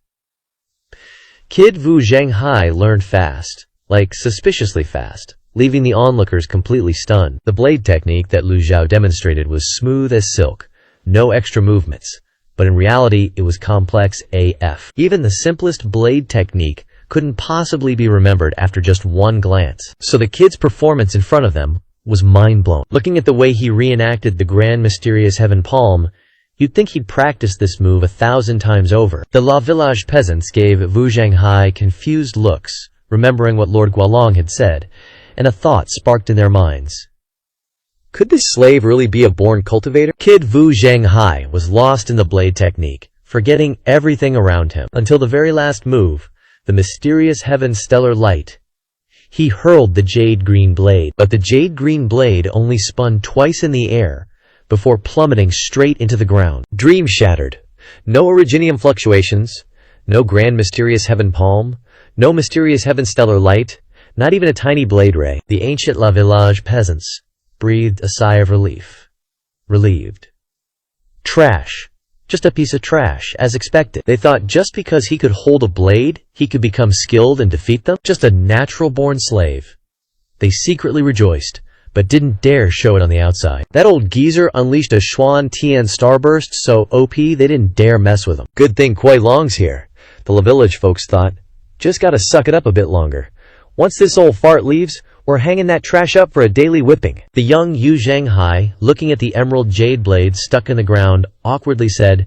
Kid Vu Zhanghai learned fast, like suspiciously fast, leaving the onlookers completely stunned. The blade technique that Lu Zhao demonstrated was smooth as silk, no extra movements. But in reality, it was complex AF. Even the simplest blade technique couldn't possibly be remembered after just one glance. So the kid's performance in front of them was mind-blowing. Looking at the way he reenacted the grand mysterious heaven palm, you'd think he'd practiced this move 1,000 times over. The La Village peasants gave Vu Zhanghai confused looks, remembering what Lord Gualong had said, and a thought sparked in their minds. Could this slave really be a born cultivator? Kid Vu Zhanghai was lost in the blade technique, forgetting everything around him, until the very last move, the mysterious heaven's stellar light. He hurled the jade green blade, but the jade green blade only spun twice in the air, before plummeting straight into the ground. Dream shattered. No originium fluctuations, no grand mysterious heaven palm, no mysterious heaven stellar light, not even a tiny blade ray. The ancient La Village peasants breathed a sigh of relief. Relieved. Trash. Just a piece of trash, as expected. They thought just because he could hold a blade, he could become skilled and defeat them? Just a natural-born slave. They secretly rejoiced, but didn't dare show it on the outside. That old geezer unleashed a Xuan Tian starburst so OP they didn't dare mess with him. Good thing Kuei Long's here, the village folks thought. Just gotta suck it up a bit longer. Once this old fart leaves, we're hanging that trash up for a daily whipping. The young Yu Zhanghai, looking at the emerald jade blade stuck in the ground, awkwardly said,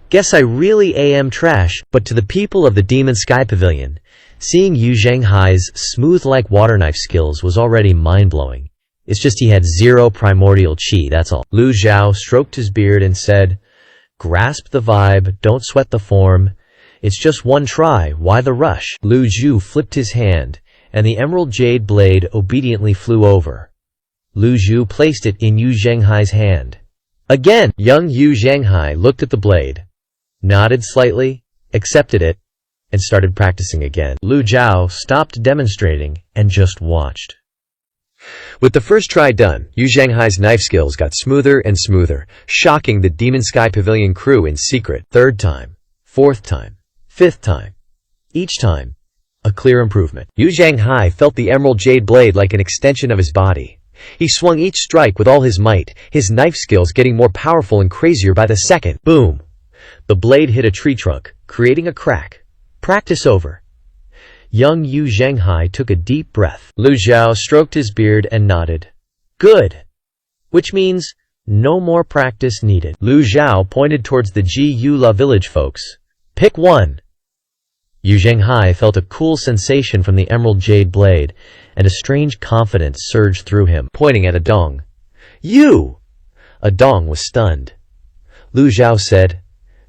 "Guess I really am trash." But to the people of the Demon Sky Pavilion, seeing Yu Zhanghai's smooth-like water knife skills was already mind-blowing. It's just he had zero primordial chi, that's all. Lu Zhao stroked his beard and said, "Grasp the vibe, don't sweat the form. It's just one try, why the rush?" Lu Zhu flipped his hand, and the emerald jade blade obediently flew over. Lu Zhu placed it in Yu Zhanghai's hand. Again, young Yu Zhanghai looked at the blade, nodded slightly, accepted it, and started practicing again. Lu Zhao stopped demonstrating and just watched. With the first try done, Yu Zhanghai's knife skills got smoother and smoother, shocking the Demon Sky Pavilion crew in secret. Third time, fourth time, fifth time. Each time, a clear improvement. Yu Zhanghai felt the emerald jade blade like an extension of his body. He swung each strike with all his might, his knife skills getting more powerful and crazier by the second. Boom! The blade hit a tree trunk, creating a crack. Practice over. Young Yu Zhanghai took a deep breath. Lu Zhao stroked his beard and nodded. Good. Which means no more practice needed. Lu Zhao pointed towards the Ji Yu La village folks. Pick one. Yu Zhanghai felt a cool sensation from the emerald jade blade, and a strange confidence surged through him, pointing at Adong. You! Adong was stunned. Lu Zhao said,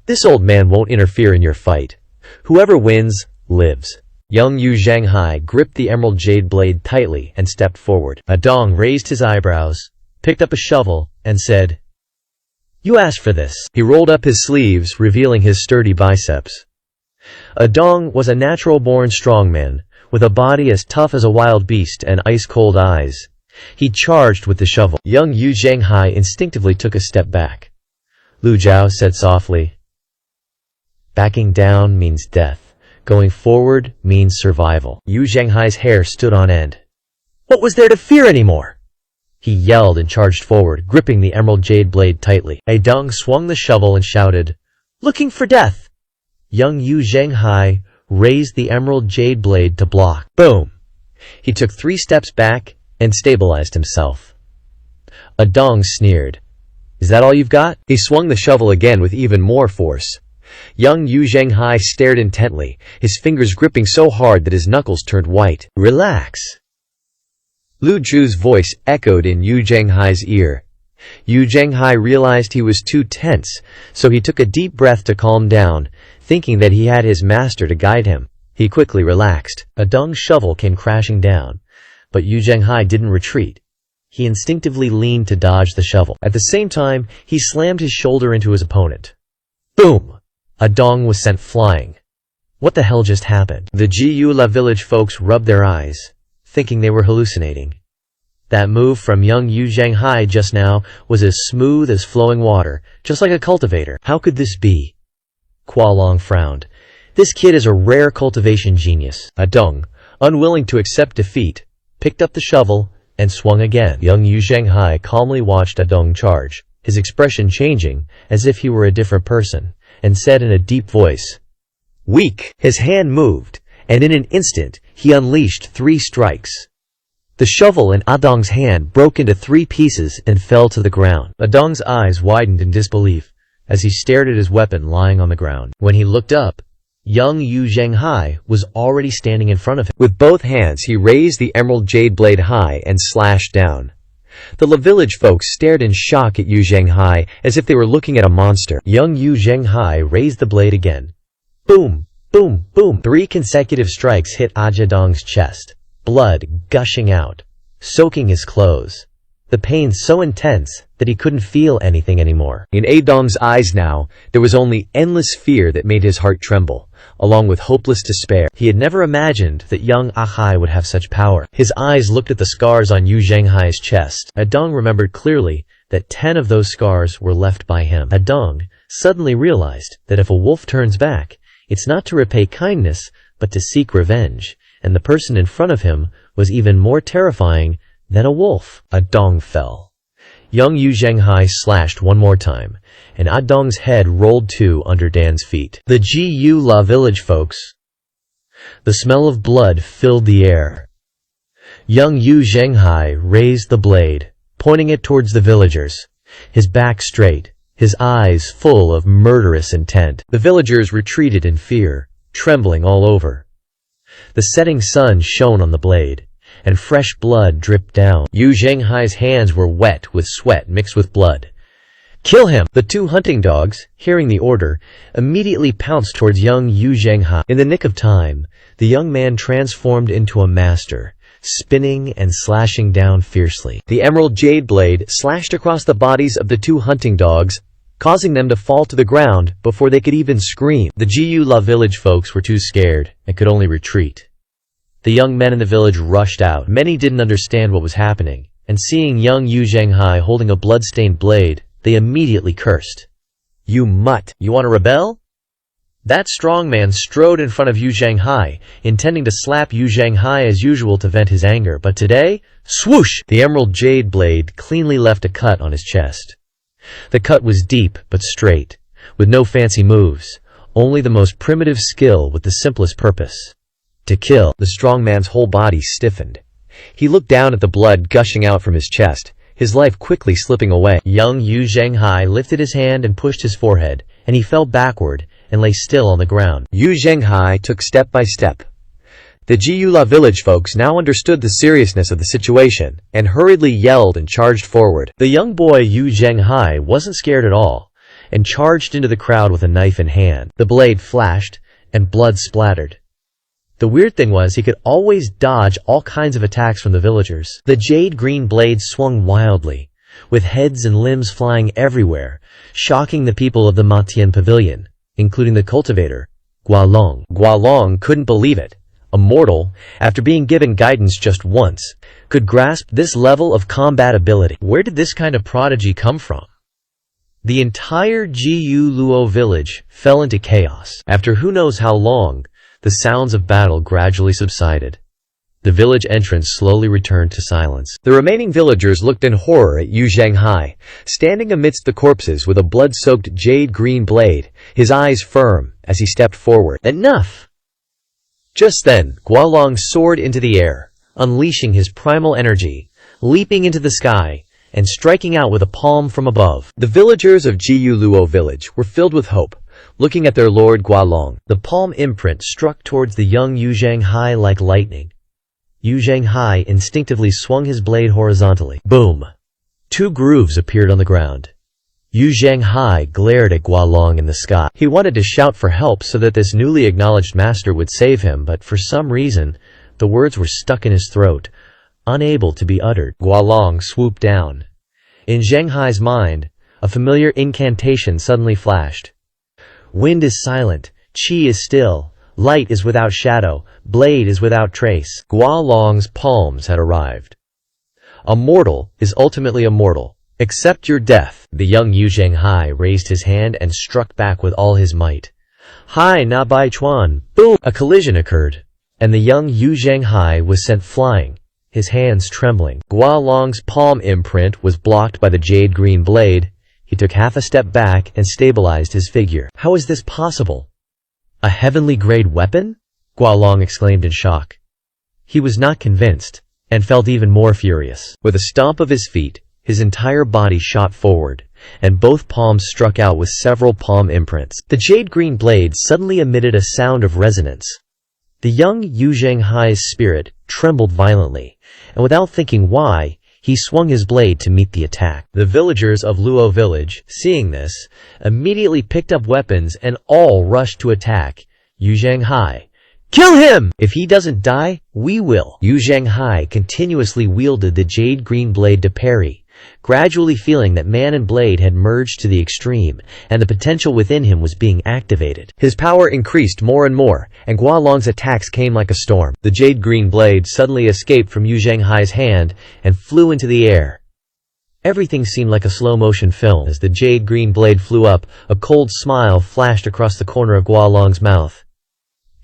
"This old man won't interfere in your fight. Whoever wins, lives." Young Yu Zhanghai gripped the emerald jade blade tightly and stepped forward. Adong raised his eyebrows, picked up a shovel, and said, "You asked for this." He rolled up his sleeves, revealing his sturdy biceps. Adong was a natural-born strongman, with a body as tough as a wild beast and ice-cold eyes. He charged with the shovel. Young Yu Zhanghai instinctively took a step back. Lu Zhao said softly, "Backing down means death. Going forward means survival." Yu Zhanghai's hair stood on end. What was there to fear anymore? He yelled and charged forward, gripping the emerald jade blade tightly. Adong swung the shovel and shouted, "Looking for death!" Young Yu Zhanghai raised the emerald jade blade to block. Boom! He took 3 steps back and stabilized himself. Adong sneered. "Is that all you've got?" He swung the shovel again with even more force. Young Yu Zhanghai stared intently, his fingers gripping so hard that his knuckles turned white. "Relax." Lu Zhu's voice echoed in Yu Zhanghai's ear. Yu Zhanghai realized he was too tense, so he took a deep breath to calm down, thinking that he had his master to guide him. He quickly relaxed. Adong's shovel came crashing down, but Yu Zhanghai didn't retreat. He instinctively leaned to dodge the shovel. At the same time, he slammed his shoulder into his opponent. Boom! Adong was sent flying. What the hell just happened? The Ji Yu La village folks rubbed their eyes, thinking they were hallucinating. That move from young Yu Zhanghai just now was as smooth as flowing water, just like a cultivator. How could this be? Kuei Long frowned. This kid is a rare cultivation genius. Adong, unwilling to accept defeat, picked up the shovel and swung again. Young Yu Zhanghai calmly watched Adong charge, his expression changing as if he were a different person, and said in a deep voice, "Weak." His hand moved, and in an instant he unleashed 3 strikes. The shovel in Adong's hand broke into 3 pieces and fell to the ground. Adong's eyes widened in disbelief as he stared at his weapon lying on the ground. When he looked up, young Yu Zhanghai was already standing in front of him. With both hands he raised the emerald jade blade high and slashed down. The La village folks stared in shock at Yu Zhanghai as if they were looking at a monster. Young Yu Zhanghai raised the blade again. Boom! Boom! Boom! 3 consecutive strikes hit Adong's chest, blood gushing out, soaking his clothes. The pain so intense that he couldn't feel anything anymore. In Adong's eyes now, there was only endless fear that made his heart tremble, along with hopeless despair. He had never imagined that young Ahai would have such power. His eyes looked at the scars on Yu Zhanghai's chest. Adong remembered clearly that 10 of those scars were left by him. Adong suddenly realized that if a wolf turns back, it's not to repay kindness, but to seek revenge, and the person in front of him was even more terrifying than a wolf. Adong fell. Young Yu Zhenghai slashed one more time, and Adong's head rolled too under Dan's feet. The Gu La village folks. The smell of blood filled the air. Young Yu Zhenghai raised the blade, pointing it towards the villagers, his back straight, his eyes full of murderous intent. The villagers retreated in fear, trembling all over. The setting sun shone on the blade, and fresh blood dripped down. Yu Zhenghai's hands were wet with sweat mixed with blood. "Kill him!" The 2 hunting dogs, hearing the order, immediately pounced towards young Yu Zhenghai. In the nick of time, the young man transformed into a master, spinning and slashing down fiercely. The emerald jade blade slashed across the bodies of the 2 hunting dogs, causing them to fall to the ground before they could even scream. The Gu La village folks were too scared and could only retreat. The young men in the village rushed out. Many didn't understand what was happening, and seeing young Yu Zhenghai holding a blood-stained blade, they immediately cursed. "You mutt! You want to rebel?" That strong man strode in front of Yu Zhenghai, intending to slap Yu Zhenghai as usual to vent his anger, but today, swoosh! The emerald jade blade cleanly left a cut on his chest. The cut was deep but straight, with no fancy moves, only the most primitive skill with the simplest purpose: to kill. The strong man's whole body stiffened. He looked down at the blood gushing out from his chest, his life quickly slipping away. Young Yu Zhenghai lifted his hand and pushed his forehead, and he fell backward and lay still on the ground. Yu Zhenghai took step by step. The Gu La village folks now understood the seriousness of the situation, and hurriedly yelled and charged forward. The young boy Yu Zhenghai wasn't scared at all, and charged into the crowd with a knife in hand. The blade flashed, and blood splattered. The weird thing was he could always dodge all kinds of attacks from the villagers. The jade green blade swung wildly, with heads and limbs flying everywhere, shocking the people of the Matian pavilion, including the cultivator, Gualong. Gualong couldn't believe it. A mortal, after being given guidance just once, could grasp this level of combat ability. Where did this kind of prodigy come from? The entire Gu Luo village fell into chaos. After who knows how long, the sounds of battle gradually subsided. The village entrance slowly returned to silence. The remaining villagers looked in horror at Yu Zhenghai, standing amidst the corpses with a blood-soaked jade-green blade, his eyes firm as he stepped forward. Enough! Just then, Gualong soared into the air, unleashing his primal energy, leaping into the sky, and striking out with a palm from above. The villagers of Gu Luo village were filled with hope, looking at their lord Gualong. The palm imprint struck towards the young Yu Zhenghai like lightning. Yu Zhenghai instinctively swung his blade horizontally. Boom! 2 grooves appeared on the ground. Yu Zhenghai glared at Gualong in the sky. He wanted to shout for help so that this newly acknowledged master would save him, but for some reason, the words were stuck in his throat, unable to be uttered. Gualong swooped down. In Zhenghai's mind, a familiar incantation suddenly flashed. Wind is silent, qi is still, light is without shadow, blade is without trace. Gualong's palms had arrived. A mortal is ultimately immortal. Accept your death. The young Yu Zhenghai raised his hand and struck back with all his might. Hai na bai chuan. Boom! A collision occurred, and the young Yu Zhenghai was sent flying, his hands trembling. Gualong's palm imprint was blocked by the jade-green blade. He took half a step back and stabilized his figure. How is this possible? A heavenly grade weapon? Gualong exclaimed in shock. He was not convinced, and felt even more furious. With a stomp of his feet, his entire body shot forward, and both palms struck out with several palm imprints. The jade-green blade suddenly emitted a sound of resonance. The young Yu Zhenghai's spirit trembled violently, and without thinking why, he swung his blade to meet the attack. The villagers of Luo village, seeing this, immediately picked up weapons and all rushed to attack Yu Zhenghai. Kill him! If he doesn't die, we will. Yu Zhenghai continuously wielded the jade-green blade to parry, gradually feeling that man and blade had merged to the extreme, and the potential within him was being activated. His power increased more and more, and Gualong's attacks came like a storm. The jade-green blade suddenly escaped from Yu Zhenghai's hand and flew into the air. Everything seemed like a slow-motion film. As the jade green blade flew up, a cold smile flashed across the corner of Gualong's mouth.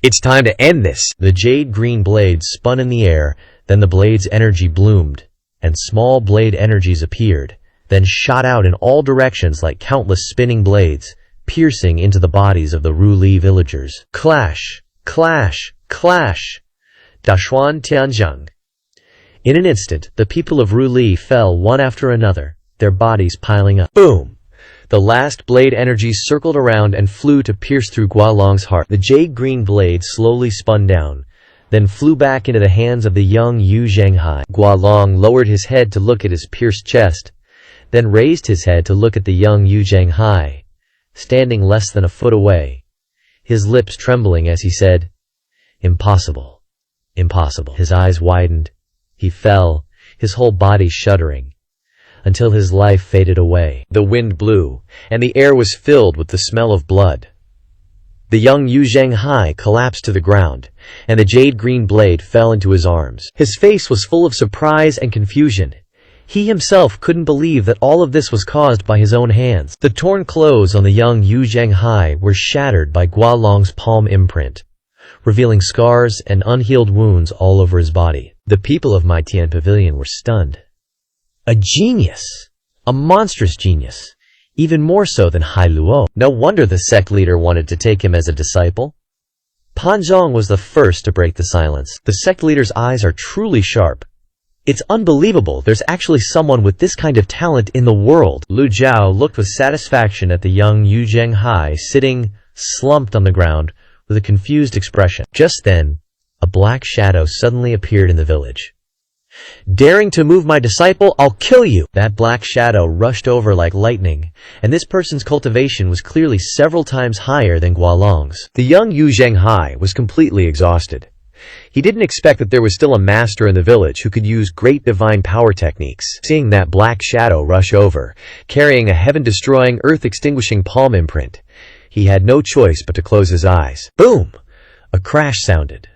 It's time to end this. The jade green blade spun in the air, then the blade's energy bloomed, and small blade energies appeared, then shot out in all directions like countless spinning blades, piercing into the bodies of the Ruli villagers. Clash! Clash! Clash! Dashuan Tianzhang. In an instant, the people of Ruli fell one after another, their bodies piling up. Boom! The last blade energies circled around and flew to pierce through Gualong's heart. The jade-green blade slowly spun down, then flew back into the hands of the young Yu Zhenghai. Gualong lowered his head to look at his pierced chest, then raised his head to look at the young Yu Zhenghai, standing less than a foot away, his lips trembling as he said, "Impossible. Impossible." His eyes widened. He fell, his whole body shuddering, until his life faded away. The wind blew, and the air was filled with the smell of blood. The young Yu Zhenghai collapsed to the ground, and the jade-green blade fell into his arms. His face was full of surprise and confusion. He himself couldn't believe that all of this was caused by his own hands. The torn clothes on the young Yu Zhenghai were shattered by Gualong's palm imprint, revealing scars and unhealed wounds all over his body. The people of Maitian Pavilion were stunned. A genius! A monstrous genius! Even more so than Hai Luo. No wonder the sect leader wanted to take him as a disciple. Pan Zhong was the first to break the silence. The sect leader's eyes are truly sharp. It's unbelievable, there's actually someone with this kind of talent in the world. Lu Jiao looked with satisfaction at the young Yu Zhenghai sitting slumped on the ground with a confused expression. Just then, a black shadow suddenly appeared in the village. "Daring to move my disciple, I'll kill you!" That black shadow rushed over like lightning, and this person's cultivation was clearly several times higher than Gualong's. The young Yu Zhenghai was completely exhausted. He didn't expect that there was still a master in the village who could use great divine power techniques. Seeing that black shadow rush over, carrying a heaven-destroying, earth-extinguishing palm imprint, he had no choice but to close his eyes. Boom! A crash sounded.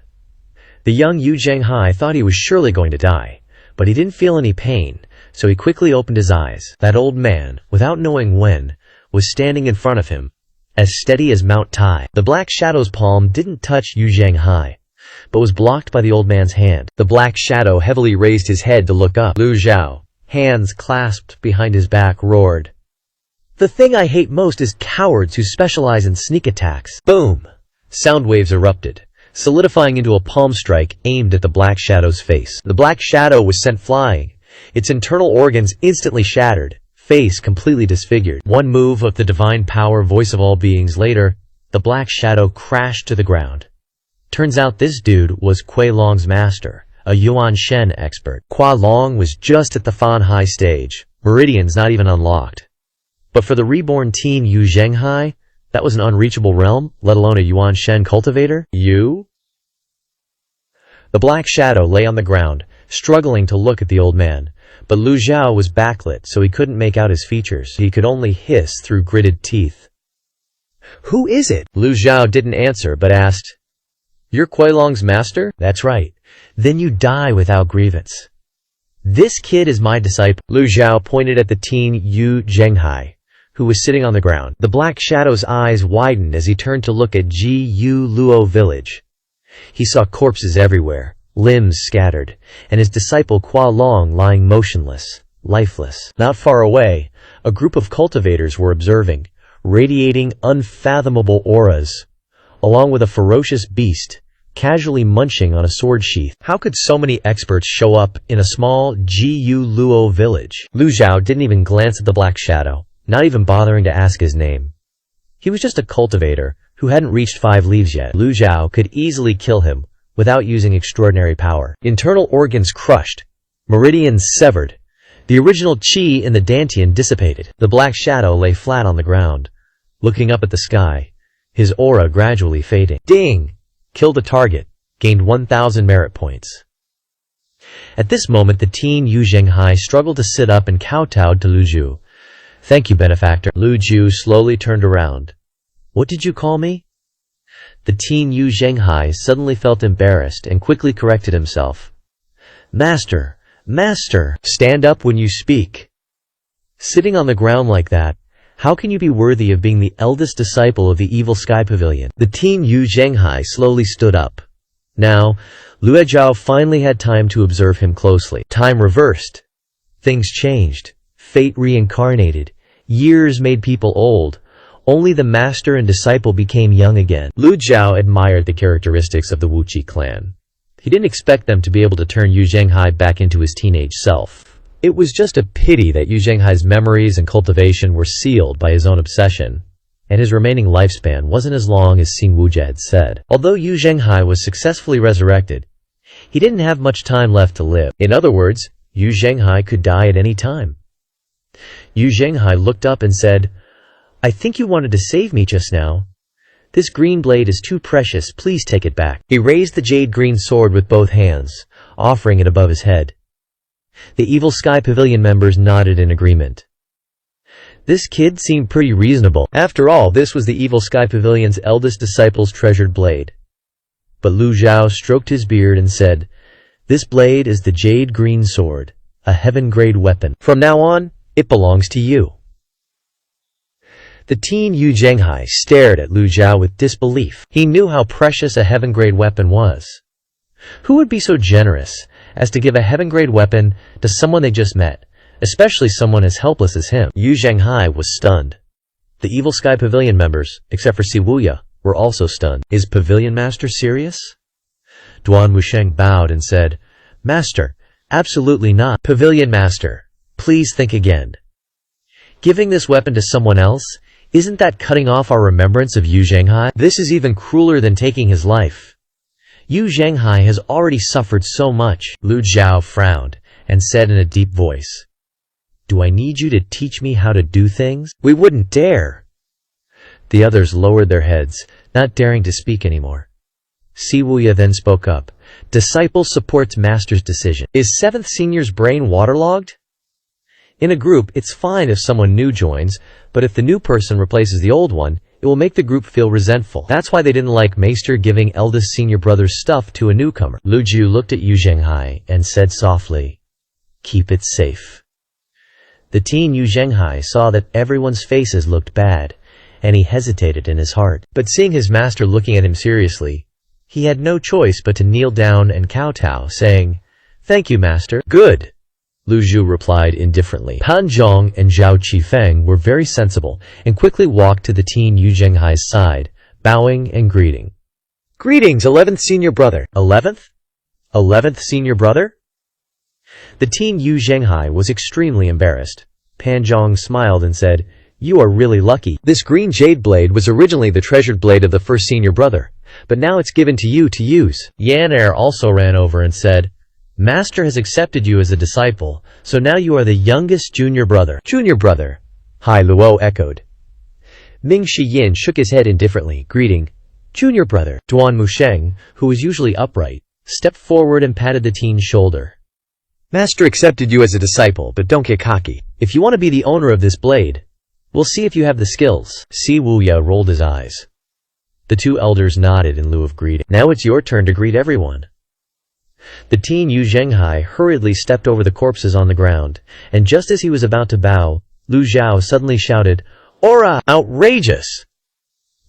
The young Yu Zhenghai thought he was surely going to die, but he didn't feel any pain, so he quickly opened his eyes. That old man, without knowing when, was standing in front of him, as steady as Mount Tai. The black shadow's palm didn't touch Yu Zhenghai, but was blocked by the old man's hand. The black shadow heavily raised his head to look up. Lu Zhao, hands clasped behind his back, roared, "The thing I hate most is cowards who specialize in sneak attacks." Boom! Sound waves erupted, solidifying into a palm strike aimed at the black shadow's face. The black shadow was sent flying, its internal organs instantly shattered, face completely disfigured. One move of the divine power voice of all beings later, the black shadow crashed to the ground. Turns out this dude was Kuei Long's master, a Yuan Shen expert. Kuei Long was just at the Fan Hai stage, meridians not even unlocked. But for the reborn teen Yu Zhenghai, that was an unreachable realm, let alone a Yuan Shen cultivator. You? The black shadow lay on the ground, struggling to look at the old man, but Lu Zhao was backlit, so he couldn't make out his features. He could only hiss through gritted teeth. "Who is it?" Lu Zhao didn't answer, but asked, "You're Kuei Long's master?" "That's right." "Then you die without grievance. This kid is my disciple." Lu Zhao pointed at the teen Yu Zhenghai, who was sitting on the ground. The black shadow's eyes widened as he turned to look at Ji Yu Luo village. He saw corpses everywhere, limbs scattered, and his disciple Kuei Long lying motionless, lifeless. Not far away, a group of cultivators were observing, radiating unfathomable auras, along with a ferocious beast, casually munching on a sword sheath. How could so many experts show up in a small Ji Yu Luo village? Lu Zhao didn't even glance at the black shadow, not even bothering to ask his name. He was just a cultivator who hadn't reached 5 leaves yet. Lu Zhao could easily kill him without using extraordinary power. Internal organs crushed, meridians severed, the original qi in the dantian dissipated. The black shadow lay flat on the ground, looking up at the sky, his aura gradually fading. Ding! Killed a target, gained 1,000 merit points. At this moment, the teen Yu Zhenghai struggled to sit up and kowtowed to Lu Zhu. "Thank you, benefactor." Lu Zhu slowly turned around. "What did you call me?" The teen Yu Zhenghai suddenly felt embarrassed and quickly corrected himself. "Master, master." "Stand up when you speak." Sitting on the ground like that, how can you be worthy of being the eldest disciple of the evil sky pavilion? The teen Yu Zhenghai slowly stood up. Now, Lue Zhao finally had time to observe him closely. Time reversed. Things changed. Fate reincarnated. Years made people old. Only the master and disciple became young again. Lu Zhao admired the characteristics of the Wuqi clan. He didn't expect them to be able to turn Yu Zhenghai back into his teenage self. It was just a pity that Yu Zhenghai's memories and cultivation were sealed by his own obsession, and his remaining lifespan wasn't as long as Xin Wujia had said. Although Yu Zhenghai was successfully resurrected, he didn't have much time left to live. In other words, Yu Zhenghai could die at any time. Yu Zhenghai looked up and said, "I think you wanted to save me just now. This green blade is too precious, please take it back." He raised the jade green sword with both hands, offering it above his head. The Evil Sky Pavilion members nodded in agreement. This kid seemed pretty reasonable. After all, this was the Evil Sky Pavilion's eldest disciple's treasured blade. But Lu Zhao stroked his beard and said, "This blade is the jade green sword, a heaven-grade weapon. From now on, it belongs to you." The teen Yu Zhenghai stared at Lu Zhao with disbelief. He knew how precious a heaven-grade weapon was. Who would be so generous as to give a heaven-grade weapon to someone they just met, especially someone as helpless as him? Yu Zhenghai was stunned. The Evil Sky Pavilion members, except for Si Wuya, were also stunned. Is Pavilion Master serious? Duan Wusheng bowed and said, "Master, absolutely not. Pavilion Master, please think again. Giving this weapon to someone else, isn't that cutting off our remembrance of Yu Zhenghai? This is even crueler than taking his life. Yu Zhenghai has already suffered so much." Lu Zhao frowned and said in a deep voice, "Do I need you to teach me how to do things? We wouldn't dare." The others lowered their heads, not daring to speak anymore. Si Wuya then spoke up. "Disciple supports master's decision. Is 7th senior's brain waterlogged? In a group, it's fine if someone new joins, but if the new person replaces the old one, it will make the group feel resentful. That's why they didn't like Maester giving eldest senior brother's stuff to a newcomer." Lu Ju looked at Yu Zhenghai and said softly, "Keep it safe." The teen Yu Zhenghai saw that everyone's faces looked bad, and he hesitated in his heart. But seeing his master looking at him seriously, he had no choice but to kneel down and kowtow, saying, "Thank you, master." "Good," Lu Zhu replied indifferently. Pan Zhong and Zhao Qifeng were very sensible and quickly walked to the teen Yu Zhenghai's side, bowing and greeting. "Greetings, 11th senior brother." "11th? 11th senior brother?" The teen Yu Zhenghai was extremely embarrassed. Pan Zhong smiled and said, "You are really lucky. This green jade blade was originally the treasured blade of the first senior brother, but now it's given to you to use." Yan Er also ran over and said, "Master has accepted you as a disciple, so now you are the youngest junior brother." "Junior brother," Hai Luo echoed. Ming Shiyin shook his head indifferently, greeting, "Junior brother." Duan Musheng, who was usually upright, stepped forward and patted the teen's shoulder. "Master accepted you as a disciple, but don't get cocky. If you want to be the owner of this blade, we'll see if you have the skills." Si Wuya rolled his eyes. The two elders nodded in lieu of greeting. "Now it's your turn to greet everyone." The teen Yu Zhenghai hurriedly stepped over the corpses on the ground, and just as he was about to bow, Lu Zhao suddenly shouted, "Ora! Outrageous!"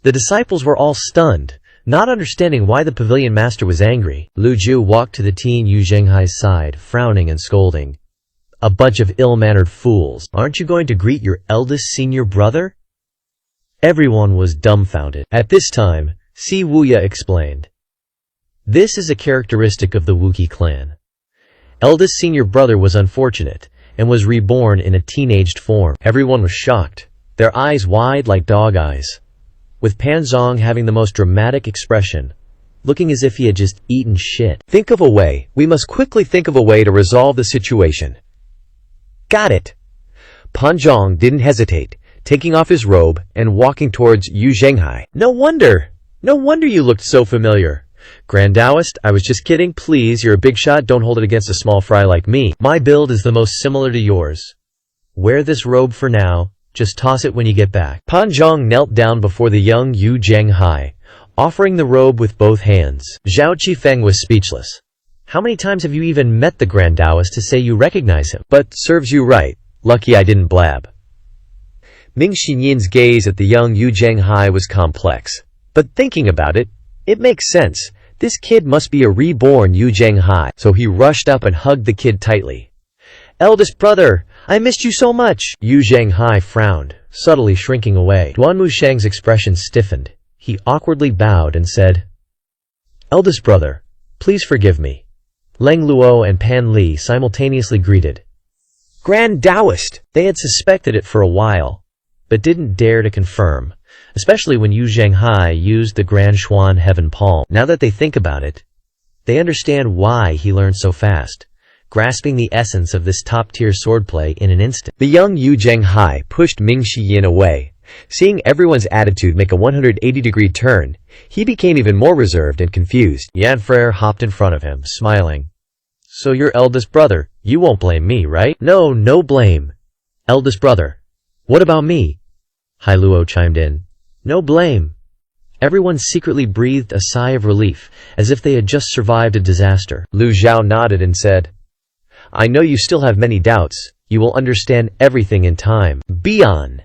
The disciples were all stunned, not understanding why the pavilion master was angry. Lu Ju walked to the teen Yu Zhenghai's side, frowning and scolding. "A bunch of ill-mannered fools. Aren't you going to greet your eldest senior brother?" Everyone was dumbfounded. At this time, Si Wuya explained, "This is a characteristic of the Wuqi clan. Eldest senior brother was unfortunate, and was reborn in a teenaged form." Everyone was shocked, their eyes wide like dog eyes, with Pan Zhong having the most dramatic expression, looking as if he had just eaten shit. "Think of a way. We must quickly think of a way to resolve the situation." "Got it." Pan Zhong didn't hesitate, taking off his robe and walking towards Yu Zhenghai. No wonder you looked so familiar. Grand Taoist, I was just kidding. Please, you're a big shot. Don't hold it against a small fry like me. My build is the most similar to yours. Wear this robe for now. Just toss it when you get back." Pan Zhong knelt down before the young Yu Zhenghai, offering the robe with both hands. Zhao Qifeng was speechless. How many times have you even met the Grand Taoist to say you recognize him? But serves you right. Lucky I didn't blab. Ming Xinyin's gaze at the young Yu Zhenghai was complex. But thinking about it, it makes sense. This kid must be a reborn Yu Zhenghai, so he rushed up and hugged the kid tightly. "Eldest brother, I missed you so much." Yu Zhenghai frowned, subtly shrinking away. Duan Musheng's expression stiffened. He awkwardly bowed and said, "Eldest brother, please forgive me." Leng Luo and Pan Li simultaneously greeted. Grand Taoist! They had suspected it for a while, but didn't dare to confirm, especially when Yu Zhenghai used the Grand Xuan Heaven Palm. Now that they think about it, they understand why he learned so fast, grasping the essence of this top-tier swordplay in an instant. The young Yu Zhenghai pushed Ming Xiyin away. Seeing everyone's attitude make a 180-degree turn, he became even more reserved and confused. Yan Frere hopped in front of him, smiling. "So your eldest brother, you won't blame me, right?" "No, no blame. Eldest brother. What about me?" Hai Luo chimed in. "No blame." Everyone secretly breathed a sigh of relief, as if they had just survived a disaster. Lu Zhao nodded and said, "I know you still have many doubts. You will understand everything in time." Bian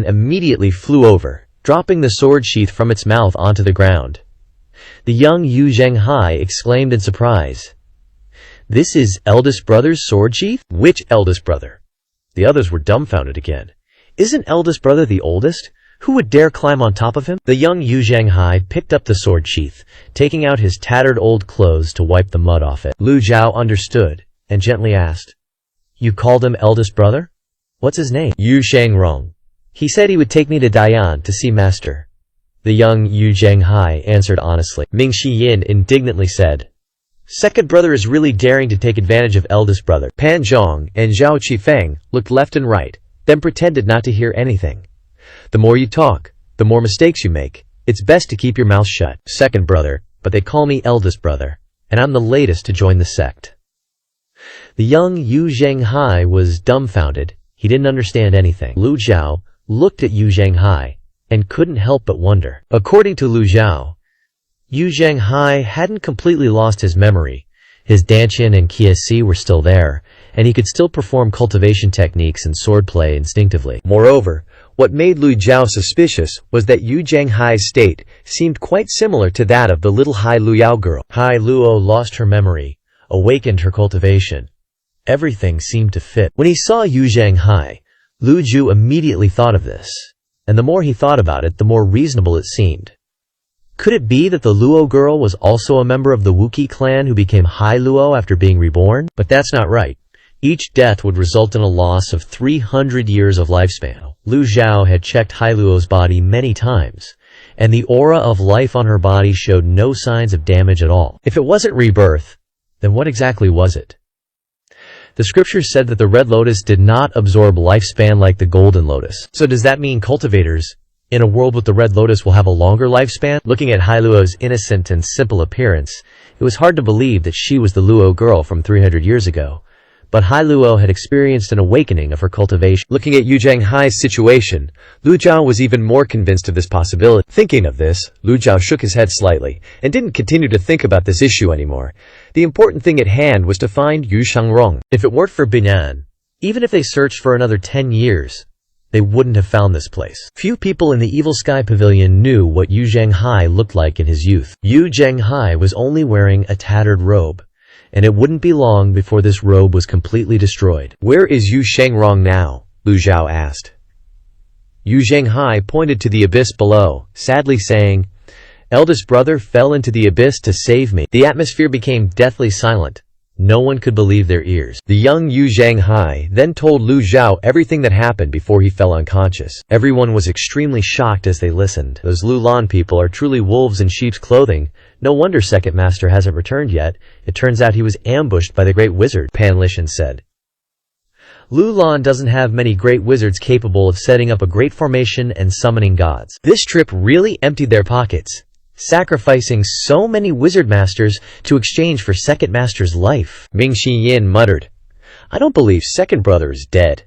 immediately flew over, dropping the sword sheath from its mouth onto the ground. The young Yu Zhenghai exclaimed in surprise. "This is eldest brother's sword sheath? Which eldest brother?" The others were dumbfounded again. "Isn't eldest brother the oldest? Who would dare climb on top of him?" The young Yu Zhenghai picked up the sword sheath, taking out his tattered old clothes to wipe the mud off it. Lu Zhao understood, and gently asked, "You called him eldest brother? What's his name?" "Yu Shangrong. He said he would take me to Dai'an to see master." The young Yu Zhenghai answered honestly. Ming Xiyin indignantly said, "Second brother is really daring to take advantage of eldest brother." Pan Zhong and Zhao Qifeng looked left and right, then pretended not to hear anything. "The more you talk, the more mistakes you make. It's best to keep your mouth shut." "Second brother, but they call me eldest brother, and I'm the latest to join the sect." The young Yu Zhenghai was dumbfounded. He didn't understand anything. Lu Zhao looked at Yu Zhenghai and couldn't help but wonder. According to Lu Zhao, Yu Zhenghai hadn't completely lost his memory. His Dantian and Qi were still there, and he could still perform cultivation techniques and swordplay instinctively. Moreover, what made Lu Zhao suspicious was that Yu Zhenghai's state seemed quite similar to that of the little Hai Luyao girl. Hai Luo lost her memory, awakened her cultivation. Everything seemed to fit. When he saw Yu Zhenghai, Lu Zhu immediately thought of this, and the more he thought about it, the more reasonable it seemed. Could it be that the Luo girl was also a member of the Wuqi clan who became Hai Luo after being reborn? But that's not right. Each death would result in a loss of 300 years of lifespan. Lu Zhao had checked Hai Luo's body many times, and the aura of life on her body showed no signs of damage at all. If it wasn't rebirth, then what exactly was it? The scriptures said that the red lotus did not absorb lifespan like the golden lotus. So does that mean cultivators in a world with the red lotus will have a longer lifespan? Looking at Hai Luo's innocent and simple appearance, it was hard to believe that she was the Luo girl from 300 years ago. But Hai Luo had experienced an awakening of her cultivation. Looking at Yu Zhenghai's situation, Lu Zhao was even more convinced of this possibility. Thinking of this, Lu Zhao shook his head slightly, and didn't continue to think about this issue anymore. The important thing at hand was to find Yu Shangrong. If it weren't for Binan, even if they searched for another 10 years, they wouldn't have found this place. Few people in the Evil Sky Pavilion knew what Yu Zhenghai looked like in his youth. Yu Zhenghai was only wearing a tattered robe, and it wouldn't be long before this robe was completely destroyed. "Where is Yu Shangrong now?" Lu Zhao asked. Yu Zhenghai pointed to the abyss below, sadly saying, "Eldest brother fell into the abyss to save me." The atmosphere became deathly silent. No one could believe their ears. The young Yu Zhenghai then told Lu Zhao everything that happened before he fell unconscious. Everyone was extremely shocked as they listened. Those Lulan people are truly wolves in sheep's clothing. No wonder Second Master hasn't returned yet. It turns out he was ambushed by the Great Wizard, Pan Lishan said. Lulan doesn't have many great wizards capable of setting up a great formation and summoning gods. This trip really emptied their pockets, sacrificing so many wizard masters to exchange for Second Master's life. Ming Xiyin muttered, "I don't believe Second Brother is dead.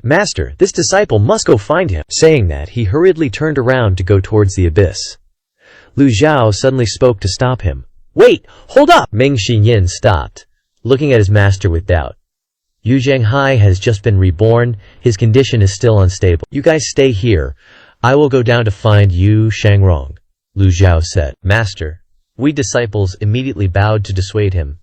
Master, this disciple must go find him." Saying that, he hurriedly turned around to go towards the abyss. Lu Zhao suddenly spoke to stop him. "Wait! Hold up!" Ming Xiyin stopped, looking at his master with doubt. Yu Zhanghai has just been reborn. His condition is still unstable. You guys stay here. I will go down to find Yu Shangrong, Lu Zhao said. Master. We disciples immediately bowed to dissuade him.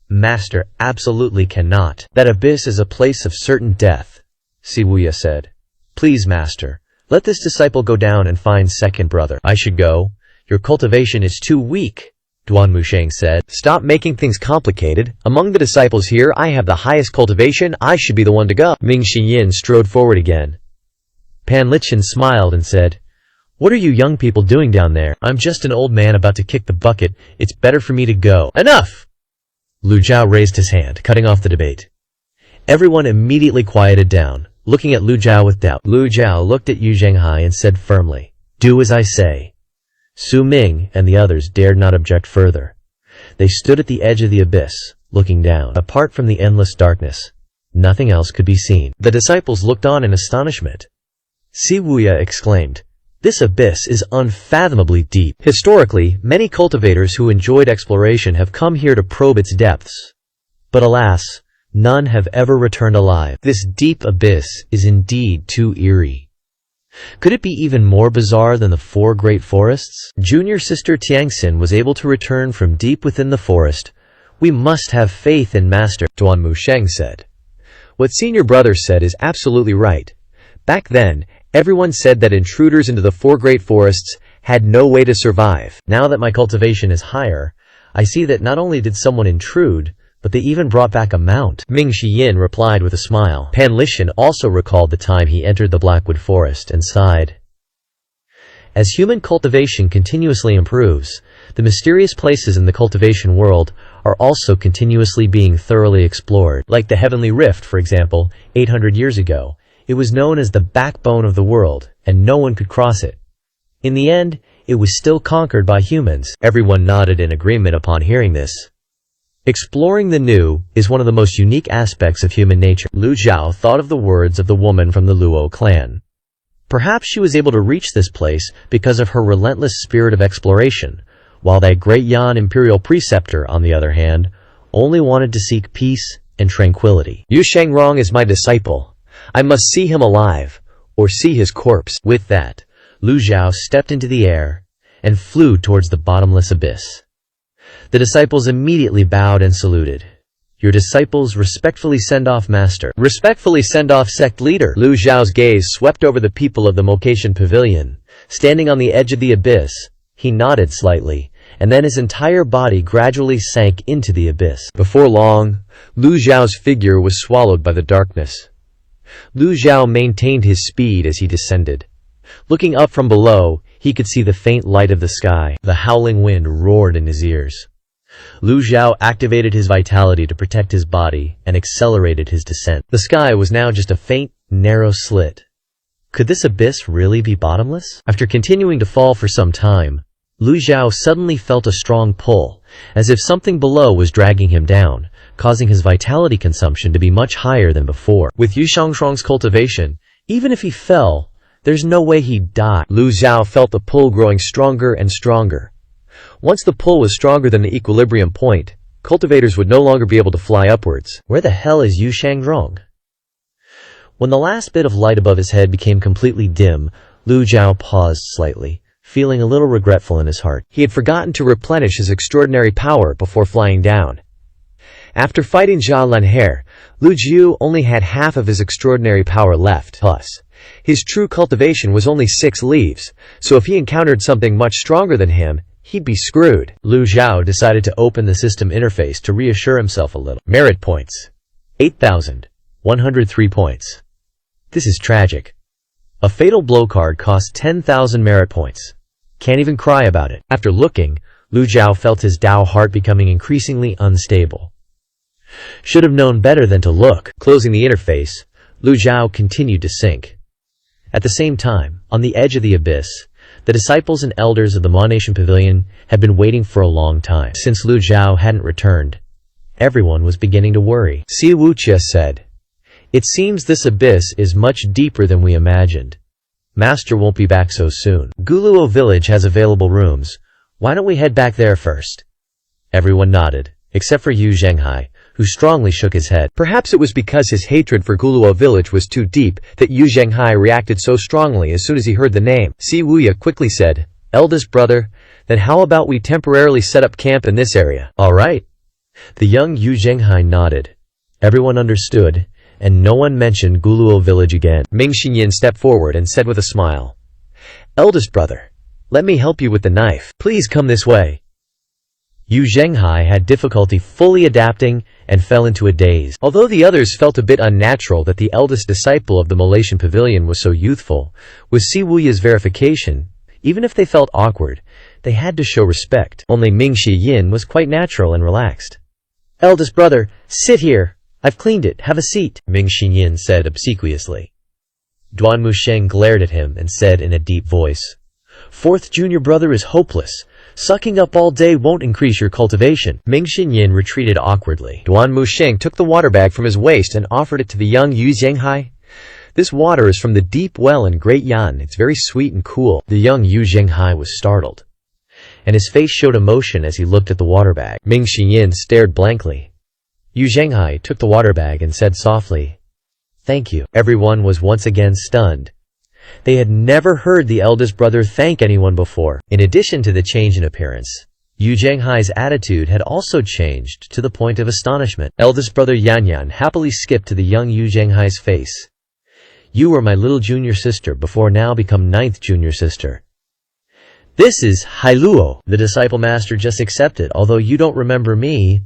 Master, absolutely cannot. That abyss is a place of certain death, Siwuya said. Please, Master, let this disciple go down and find second brother. I should go. Your cultivation is too weak, Duan Musheng said. Stop making things complicated. Among the disciples here, I have the highest cultivation. I should be the one to go. Ming Shiyin strode forward again. Pan Lichen smiled and said, What are you young people doing down there? I'm just an old man about to kick the bucket. It's better for me to go. Enough! Lu Zhao raised his hand, cutting off the debate. Everyone immediately quieted down, looking at Lu Zhao with doubt. Lu Zhao looked at Yu Zhanghai and said firmly, Do as I say. Su Ming and the others dared not object further. They stood at the edge of the abyss, looking down. Apart from the endless darkness, nothing else could be seen. The disciples looked on in astonishment. Siwuya exclaimed, This abyss is unfathomably deep. Historically, many cultivators who enjoyed exploration have come here to probe its depths. But alas, none have ever returned alive. This deep abyss is indeed too eerie. Could it be even more bizarre than the four great forests? Junior sister Tiangxin was able to return from deep within the forest. We must have faith in Master, Duan Musheng said. What senior brother said is absolutely right. Back then, everyone said that intruders into the four great forests had no way to survive. Now that my cultivation is higher, I see that not only did someone intrude, but they even brought back a mount. Ming Shiyin replied with a smile. Pan Lishan also recalled the time he entered the Blackwood Forest and sighed. As human cultivation continuously improves, the mysterious places in the cultivation world are also continuously being thoroughly explored. Like the Heavenly Rift, for example, 800 years ago. It was known as the backbone of the world, and no one could cross it. In the end, it was still conquered by humans. Everyone nodded in agreement upon hearing this. Exploring the new is one of the most unique aspects of human nature. Lu Zhao thought of the words of the woman from the Luo clan. Perhaps she was able to reach this place because of her relentless spirit of exploration, while that great Yan imperial preceptor, on the other hand, only wanted to seek peace and tranquility. Yu Shangrong is my disciple. I must see him alive, or see his corpse. With that, Lu Zhao stepped into the air and flew towards the bottomless abyss. The disciples immediately bowed and saluted. Your disciples respectfully send off Master. Respectfully send off sect leader. Lu Zhao's gaze swept over the people of the Mocation Pavilion. Standing on the edge of the abyss, he nodded slightly, and then his entire body gradually sank into the abyss. Before long, Lu Zhao's figure was swallowed by the darkness. Lu Zhao maintained his speed as he descended. Looking up from below, he could see the faint light of the sky. The howling wind roared in his ears. Lu Zhao activated his vitality to protect his body and accelerated his descent. The sky was now just a faint, narrow slit. Could this abyss really be bottomless? After continuing to fall for some time, Lu Zhao suddenly felt a strong pull, as if something below was dragging him down, causing his vitality consumption to be much higher than before. With Yu Shangrong's cultivation, even if he fell, there's no way he'd die. Lu Zhao felt the pull growing stronger and stronger. Once the pull was stronger than the equilibrium point, cultivators would no longer be able to fly upwards. Where the hell is Yu Shangrong? When the last bit of light above his head became completely dim, Lu Zhao paused slightly, feeling a little regretful in his heart. He had forgotten to replenish his extraordinary power before flying down. After fighting Jia Lanher, Lu Jiu only had half of his extraordinary power left. Plus, his true cultivation was only 6 leaves, so if he encountered something much stronger than him, he'd be screwed. Lu Zhao decided to open the system interface to reassure himself a little. Merit points. 8,103 points. This is tragic. A fatal blow card costs 10,000 merit points. Can't even cry about it. After looking, Lu Zhao felt his Dao heart becoming increasingly unstable. Should have known better than to look. Closing the interface, Lu Zhao continued to sink. At the same time, on the edge of the abyss, the disciples and elders of the Monation Pavilion had been waiting for a long time. Since Lu Zhao hadn't returned, everyone was beginning to worry. Si Wuqia said, It seems this abyss is much deeper than we imagined. Master won't be back so soon. Guluo village has available rooms. Why don't we head back there first? Everyone nodded, except for Yu Zhanghai, who strongly shook his head. Perhaps it was because his hatred for Guluo village was too deep that Yu Zhenghai reacted so strongly as soon as he heard the name. Si Wuya quickly said, "Eldest brother, then how about we temporarily set up camp in this area?" "All right." The young Yu Zhenghai nodded. Everyone understood, and no one mentioned Guluo village again. Ming Xinyan stepped forward and said with a smile, "Eldest brother, let me help you with the knife. Please come this way." Yu Zhenghai had difficulty fully adapting and fell into a daze. Although the others felt a bit unnatural that the eldest disciple of the Malaysian pavilion was so youthful, with Si Wuya's verification, even if they felt awkward, they had to show respect. Only Ming Yin was quite natural and relaxed. "Eldest brother, sit here. I've cleaned it. Have a seat," Ming Yin said obsequiously. Duan Musheng glared at him and said in a deep voice, "Fourth junior brother is hopeless. Sucking up all day won't increase your cultivation." Ming Yin retreated awkwardly. Duan Musheng took the water bag from his waist and offered it to the young Yu Zhenghai. "This water is from the deep well in Great Yan. It's very sweet and cool." The young Yu Zhenghai was startled, and his face showed emotion as he looked at the water bag. Ming Yin stared blankly. Yu Zhenghai took the water bag and said softly, "Thank you." Everyone was once again stunned. They had never heard the eldest brother thank anyone before. In addition to the change in appearance, Yu Zhenghai's attitude had also changed to the point of astonishment. Eldest brother Yan happily skipped to the young Yu Zhenghai's face. "You were my little junior sister before, now become ninth junior sister. This is Hailuo, the disciple master just accepted. Although you don't remember me,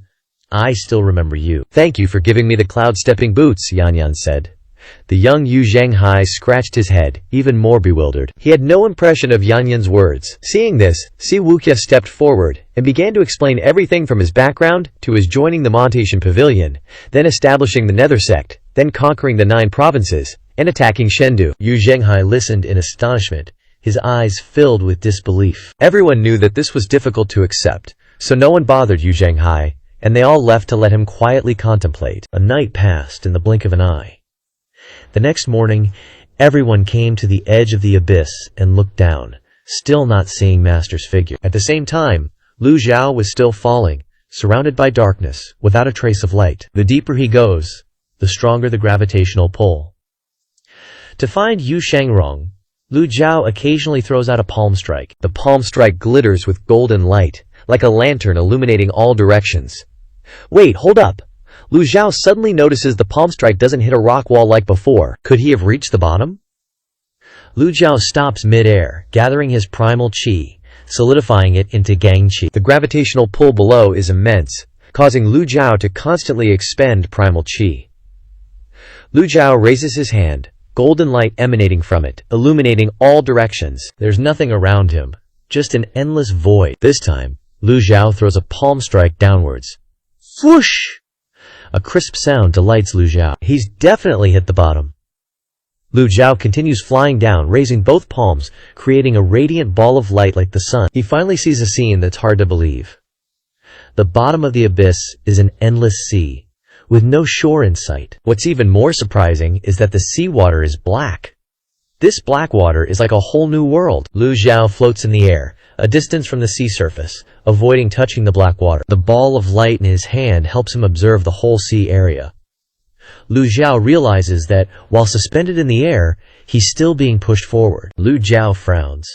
I still remember you." "Thank you for giving me the cloud-stepping boots," Yan said. The young Yu Zhenghai scratched his head, even more bewildered. He had no impression of Yan's words. Seeing this, Si Wukia stepped forward and began to explain everything from his background to his joining the Montasian Pavilion, then establishing the Nether Sect, then conquering the 9 provinces, and attacking Shendu. Yu Zhenghai listened in astonishment, his eyes filled with disbelief. Everyone knew that this was difficult to accept, so no one bothered Yu Zhenghai, and they all left to let him quietly contemplate. A night passed in the blink of an eye. The next morning, everyone came to the edge of the abyss and looked down, still not seeing Master's figure. At the same time, Lu Zhao was still falling, surrounded by darkness, without a trace of light. The deeper he goes, the stronger the gravitational pull. To find Yu Shangrong, Lu Zhao occasionally throws out a palm strike. The palm strike glitters with golden light, like a lantern illuminating all directions. Wait, hold up! Lu Zhao suddenly notices the palm strike doesn't hit a rock wall like before. Could he have reached the bottom? Lu Zhao stops mid-air, gathering his primal qi, solidifying it into gang qi. The gravitational pull below is immense, causing Lu Zhao to constantly expend primal qi. Lu Zhao raises his hand, golden light emanating from it, illuminating all directions. There's nothing around him, just an endless void. This time, Lu Zhao throws a palm strike downwards. Whoosh! A crisp sound delights Lu Zhao. He's definitely hit the bottom. Lu Zhao continues flying down, raising both palms, creating a radiant ball of light like the sun. He finally sees a scene that's hard to believe. The bottom of the abyss is an endless sea, with no shore in sight. What's even more surprising is that the seawater is black. This black water is like a whole new world. Lu Zhao floats in the air, a distance from the sea surface, avoiding touching the black water. The ball of light in his hand helps him observe the whole sea area. Lu Zhao realizes that, while suspended in the air, he's still being pushed forward. Lu Zhao frowns.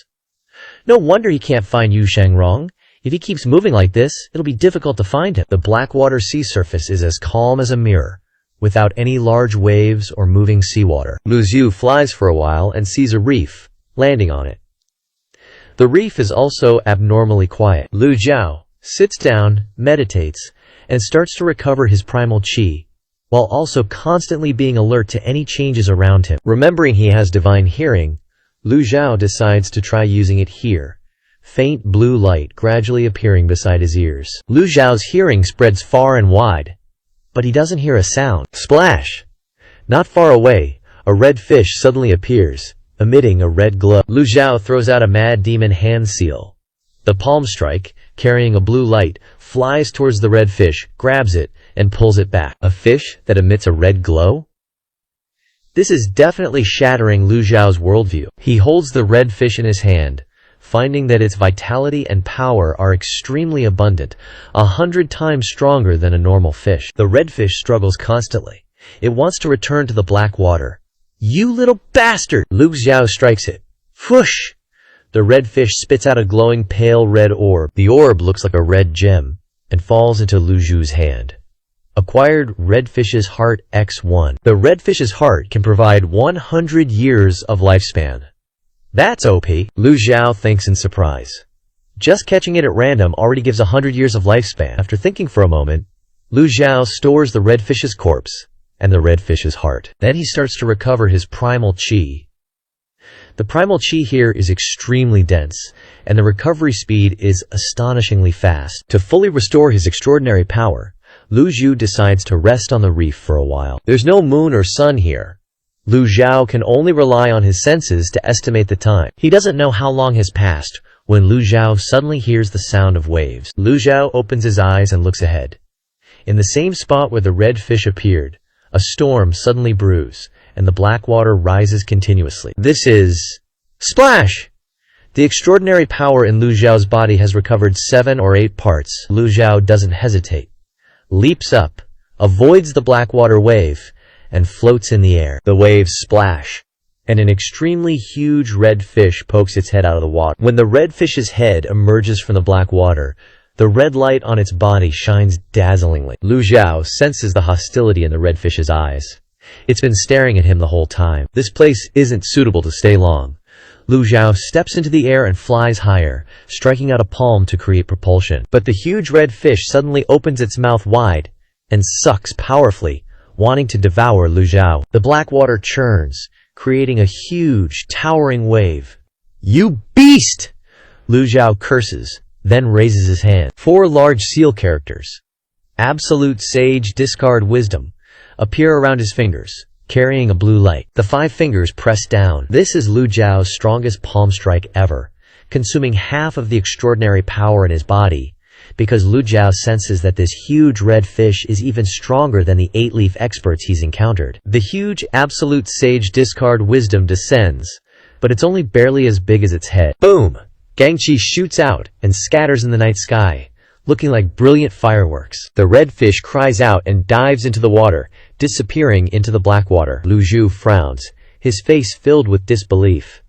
No wonder he can't find Yu Shangrong. If he keeps moving like this, it'll be difficult to find him. The blackwater sea surface is as calm as a mirror, without any large waves or moving seawater. Lu Zhu flies for a while and sees a reef, landing on it. The reef is also abnormally quiet. Lu Zhao sits down, meditates, and starts to recover his primal qi, while also constantly being alert to any changes around him. Remembering he has divine hearing, Lu Zhao decides to try using it here. Faint blue light gradually appearing beside his ears. Lu Zhao's hearing spreads far and wide, but he doesn't hear a sound. Splash! Not far away, a red fish suddenly appears, emitting a red glow. Lu Zhao throws out a mad demon hand seal. The palm strike, carrying a blue light, flies towards the red fish, grabs it, and pulls it back. A fish that emits a red glow? This is definitely shattering Lu Zhao's worldview. He holds the red fish in his hand, finding that its vitality and power are extremely abundant, 100 times stronger than a normal fish. The redfish struggles constantly. It wants to return to the black water. "You little bastard!" Lu Xiao strikes it. Whoosh! The redfish spits out a glowing pale red orb. The orb looks like a red gem and falls into Lu Zhu's hand. Acquired Redfish's Heart X1. The redfish's heart can provide 100 years of lifespan. That's OP, Lu Xiao thinks in surprise. Just catching it at random already gives 100 years of lifespan. After thinking for a moment, Lu Xiao stores the redfish's corpse and the redfish's heart. Then he starts to recover his primal qi. The primal qi here is extremely dense, and the recovery speed is astonishingly fast. To fully restore his extraordinary power, Lu Zhu decides to rest on the reef for a while. There's no moon or sun here. Lu Xiao can only rely on his senses to estimate the time. He doesn't know how long has passed when Lu Xiao suddenly hears the sound of waves. Lu Xiao opens his eyes and looks ahead. In the same spot where the red fish appeared, a storm suddenly brews, and the black water rises continuously. This is... Splash! The extraordinary power in Lu Xiao's body has recovered 7 or 8 parts. Lu Xiao doesn't hesitate, leaps up, avoids the black water wave, and floats in the air. The waves splash, and an extremely huge red fish pokes its head out of the water. When the red fish's head emerges from the black water, the red light on its body shines dazzlingly. Lu Xiao senses the hostility in the red fish's eyes. It's been staring at him the whole time. This place isn't suitable to stay long. Lu Xiao steps into the air and flies higher, striking out a palm to create propulsion. But the huge red fish suddenly opens its mouth wide and sucks powerfully, wanting to devour Lu Xiao. The black water churns, creating a huge, towering wave. "You beast!" Lu Xiao curses, then raises his hand. 4 large seal characters, Absolute Sage Discard Wisdom, appear around his fingers, carrying a blue light. The 5 fingers press down. This is Lu Xiao's strongest palm strike ever, consuming half of the extraordinary power in his body, because Lu Xiao senses that this huge red fish is even stronger than the 8-leaf experts he's encountered. The huge Absolute Sage Discard Wisdom descends, but it's only barely as big as its head. Boom! Gangqi shoots out and scatters in the night sky, looking like brilliant fireworks. The red fish cries out and dives into the water, disappearing into the black water. Lu Zhu frowns, his face filled with disbelief.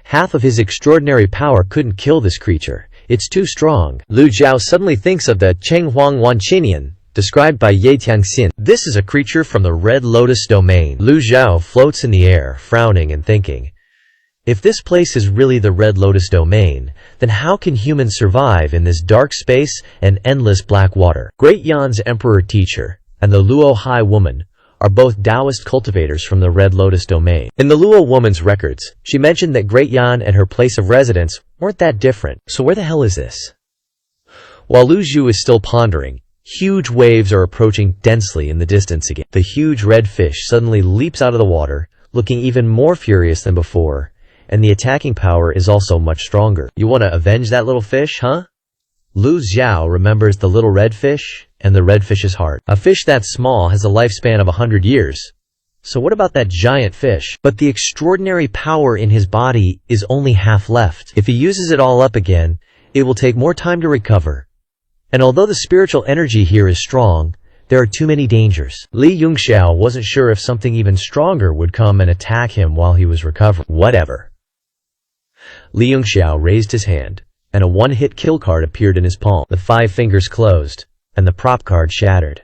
Half of his extraordinary power couldn't kill this creature. It's too strong. Lu Xiao suddenly thinks of the Chenghuang Wanqinian, described by Ye Tiangxin. This is a creature from the Red Lotus domain. Lu Xiao floats in the air, frowning and thinking, if this place is really the Red Lotus domain, then how can humans survive in this dark space and endless black water? Great Yan's emperor teacher and the Luo Hai woman are both Taoist cultivators from the Red Lotus domain. In the Luo woman's records, she mentioned that Great Yan and her place of residence weren't that different. So where the hell is this? While Lu Zhu is still pondering, huge waves are approaching densely in the distance again. The huge red fish suddenly leaps out of the water, looking even more furious than before, and the attacking power is also much stronger. You want to avenge that little fish, huh? Lu Xiao remembers the little red fish and the red fish's heart. A fish that small has a lifespan of 100 years. So what about that giant fish? But the extraordinary power in his body is only half left. If he uses it all up again, it will take more time to recover. And although the spiritual energy here is strong, there are too many dangers. Li Yongxiao wasn't sure if something even stronger would come and attack him while he was recovering. Whatever. Li Yongxiao raised his hand, and a one-hit kill card appeared in his palm. The 5 fingers closed, and the prop card shattered.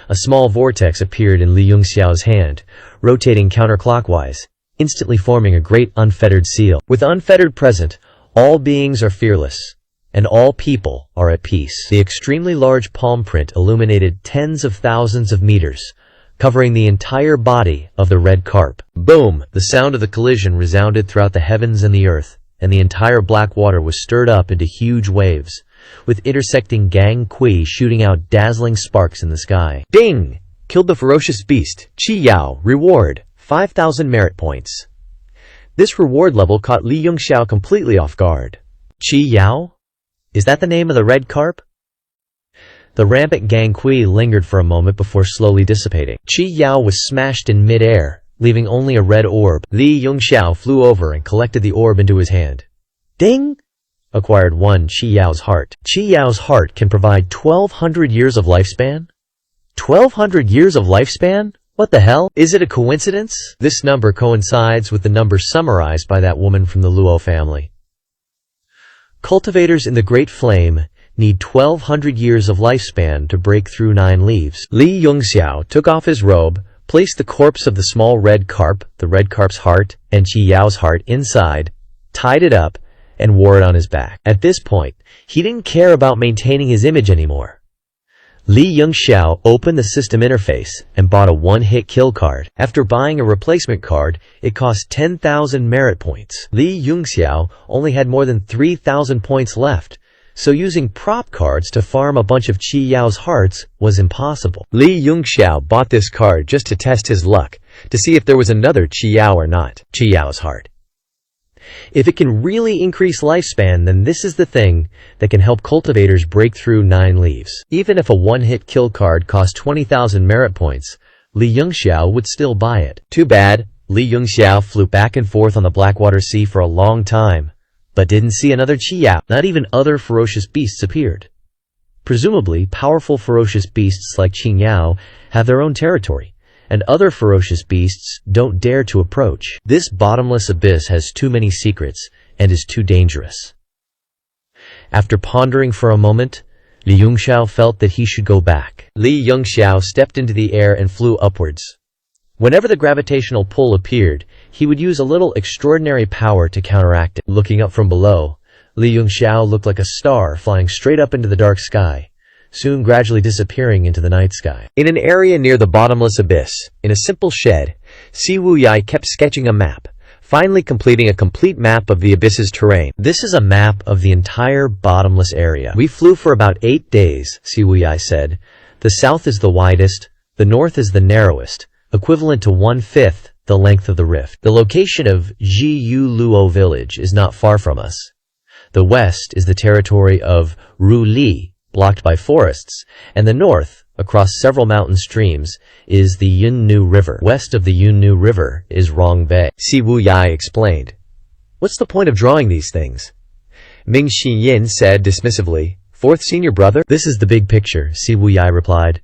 A small vortex appeared in Li Yongxiao's hand, rotating counterclockwise, instantly forming a great unfettered seal. With unfettered present, all beings are fearless, and all people are at peace. The extremely large palm print illuminated tens of thousands of meters, covering the entire body of the red carp. Boom! The sound of the collision resounded throughout the heavens and the earth, and the entire black water was stirred up into huge waves, with intersecting gang kui shooting out dazzling sparks in the sky. Ding! Killed the ferocious beast. Qi Yao. Reward. 5,000 merit points. This reward level caught Li Yongxiao completely off guard. Qi Yao? Is that the name of the red carp? The rampant gang kui lingered for a moment before slowly dissipating. Qi Yao was smashed in mid-air, leaving only a red orb. Li Yongxiao flew over and collected the orb into his hand. Ding! Acquired 1 Qi Yao's heart. Qi Yao's heart can provide 1,200 years of lifespan? 1,200 years of lifespan? What the hell? Is it a coincidence? This number coincides with the number summarized by that woman from the Luo family. Cultivators in the Great Flame need 1,200 years of lifespan to break through 9 leaves. Li Yongxiao took off his robe, placed the corpse of the small red carp, the red carp's heart, and Qi Yao's heart inside, tied it up, and wore it on his back. At this point, he didn't care about maintaining his image anymore. Li Yongxiao opened the system interface and bought a one-hit kill card. After buying a replacement card, it cost 10,000 merit points. Li Yongxiao only had more than 3,000 points left, so using prop cards to farm a bunch of Qi Yao's hearts was impossible. Li Yongxiao bought this card just to test his luck, to see if there was another Qi Yao or not. Qi Yao's heart. If it can really increase lifespan, then this is the thing that can help cultivators break through 9 leaves. Even if a one-hit kill card cost 20,000 merit points, Li Yongxiao would still buy it. Too bad, Li Yongxiao flew back and forth on the Blackwater Sea for a long time, but didn't see another Qi Yao. Not even other ferocious beasts appeared. Presumably, powerful ferocious beasts like Qi Yao have their own territory, and other ferocious beasts don't dare to approach. This bottomless abyss has too many secrets and is too dangerous. After pondering for a moment, Li Yongxiao felt that he should go back. Li Yongxiao stepped into the air and flew upwards. Whenever the gravitational pull appeared, he would use a little extraordinary power to counteract it. Looking up from below, Li Yongxiao looked like a star flying straight up into the dark sky, soon gradually disappearing into the night sky. In an area near the bottomless abyss, in a simple shed, Si Wuyai kept sketching a map, finally completing a complete map of the abyss's terrain. This is a map of the entire bottomless area. We flew for about 8 days, Si Wuyai said. The south is the widest, the north is the narrowest, equivalent to 1/5 the length of the rift. The location of Jiyu Luo village is not far from us. The west is the territory of Ru Li, blocked by forests, and the north, across several mountain streams, is the Yunnu River. West of the Yunnu River is Rong Bay. Si Wuyai explained. What's the point of drawing these things? Ming Yin said dismissively. 4th senior brother? This is the big picture, Si Wuyai replied.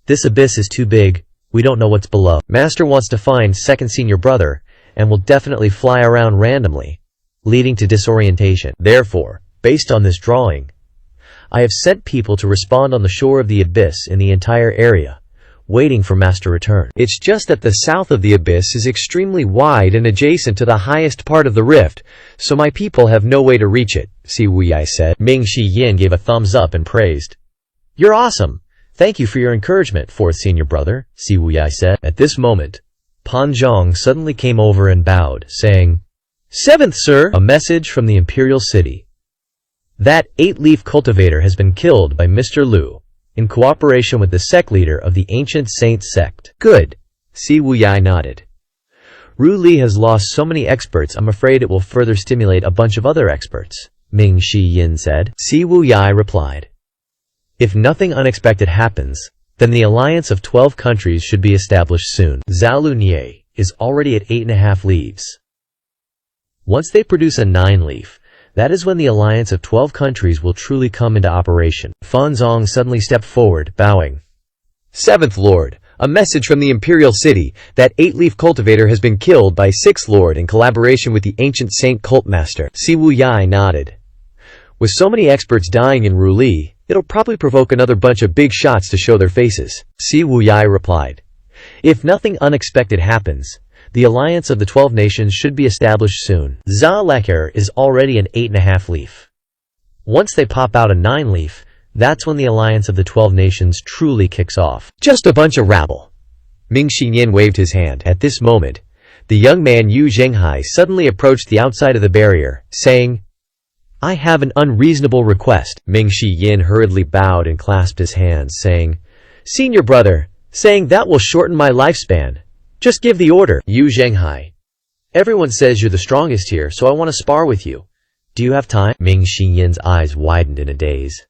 This abyss is too big, we don't know what's below. Master wants to find 2nd senior brother, and will definitely fly around randomly, leading to disorientation. Therefore, based on this drawing, I have sent people to respond on the shore of the abyss in the entire area, waiting for Master return. It's just that the south of the abyss is extremely wide and adjacent to the highest part of the rift, so my people have no way to reach it, Si Wuyai said. Ming Yin gave a thumbs up and praised. You're awesome! Thank you for your encouragement, 4th senior brother, Si Wuyai said. At this moment, Pan Zhong suddenly came over and bowed, saying, 7th sir, a message from the Imperial City. That 8-leaf cultivator has been killed by Mr. Lu, in cooperation with the sect leader of the Ancient Saints sect. Good. Si Wuyai nodded. Ru Li has lost so many experts, I'm afraid it will further stimulate a bunch of other experts, Ming Yin said. Si Wuyai replied. If nothing unexpected happens, then the alliance of 12 countries should be established soon. Zalunye is already at 8.5 leaves. Once they produce a 9-leaf, that is when the alliance of 12 countries will truly come into operation. Fan Zong suddenly stepped forward, bowing. 7th Lord, a message from the Imperial City. That 8-leaf cultivator has been killed by 6th Lord in collaboration with the Ancient Saint Cult Master. Si Wuyai nodded. With so many experts dying in Ru Li, it'll probably provoke another bunch of big shots to show their faces. Si Wuyai replied. If nothing unexpected happens, the alliance of the 12 nations should be established soon. Zalekar is already an 8.5 leaf. Once they pop out a 9 leaf, that's when the alliance of the 12 nations truly kicks off. Just a bunch of rabble. Ming Yin waved his hand. At this moment, the young man Yu Zhenghai suddenly approached the outside of the barrier, saying, I have an unreasonable request. Ming Yin hurriedly bowed and clasped his hands, saying, Senior brother, saying that will shorten my lifespan. Just give the order. Yu Zhenghai. Everyone says you're the strongest here, so I want to spar with you. Do you have time? Ming Yin's eyes widened in a daze.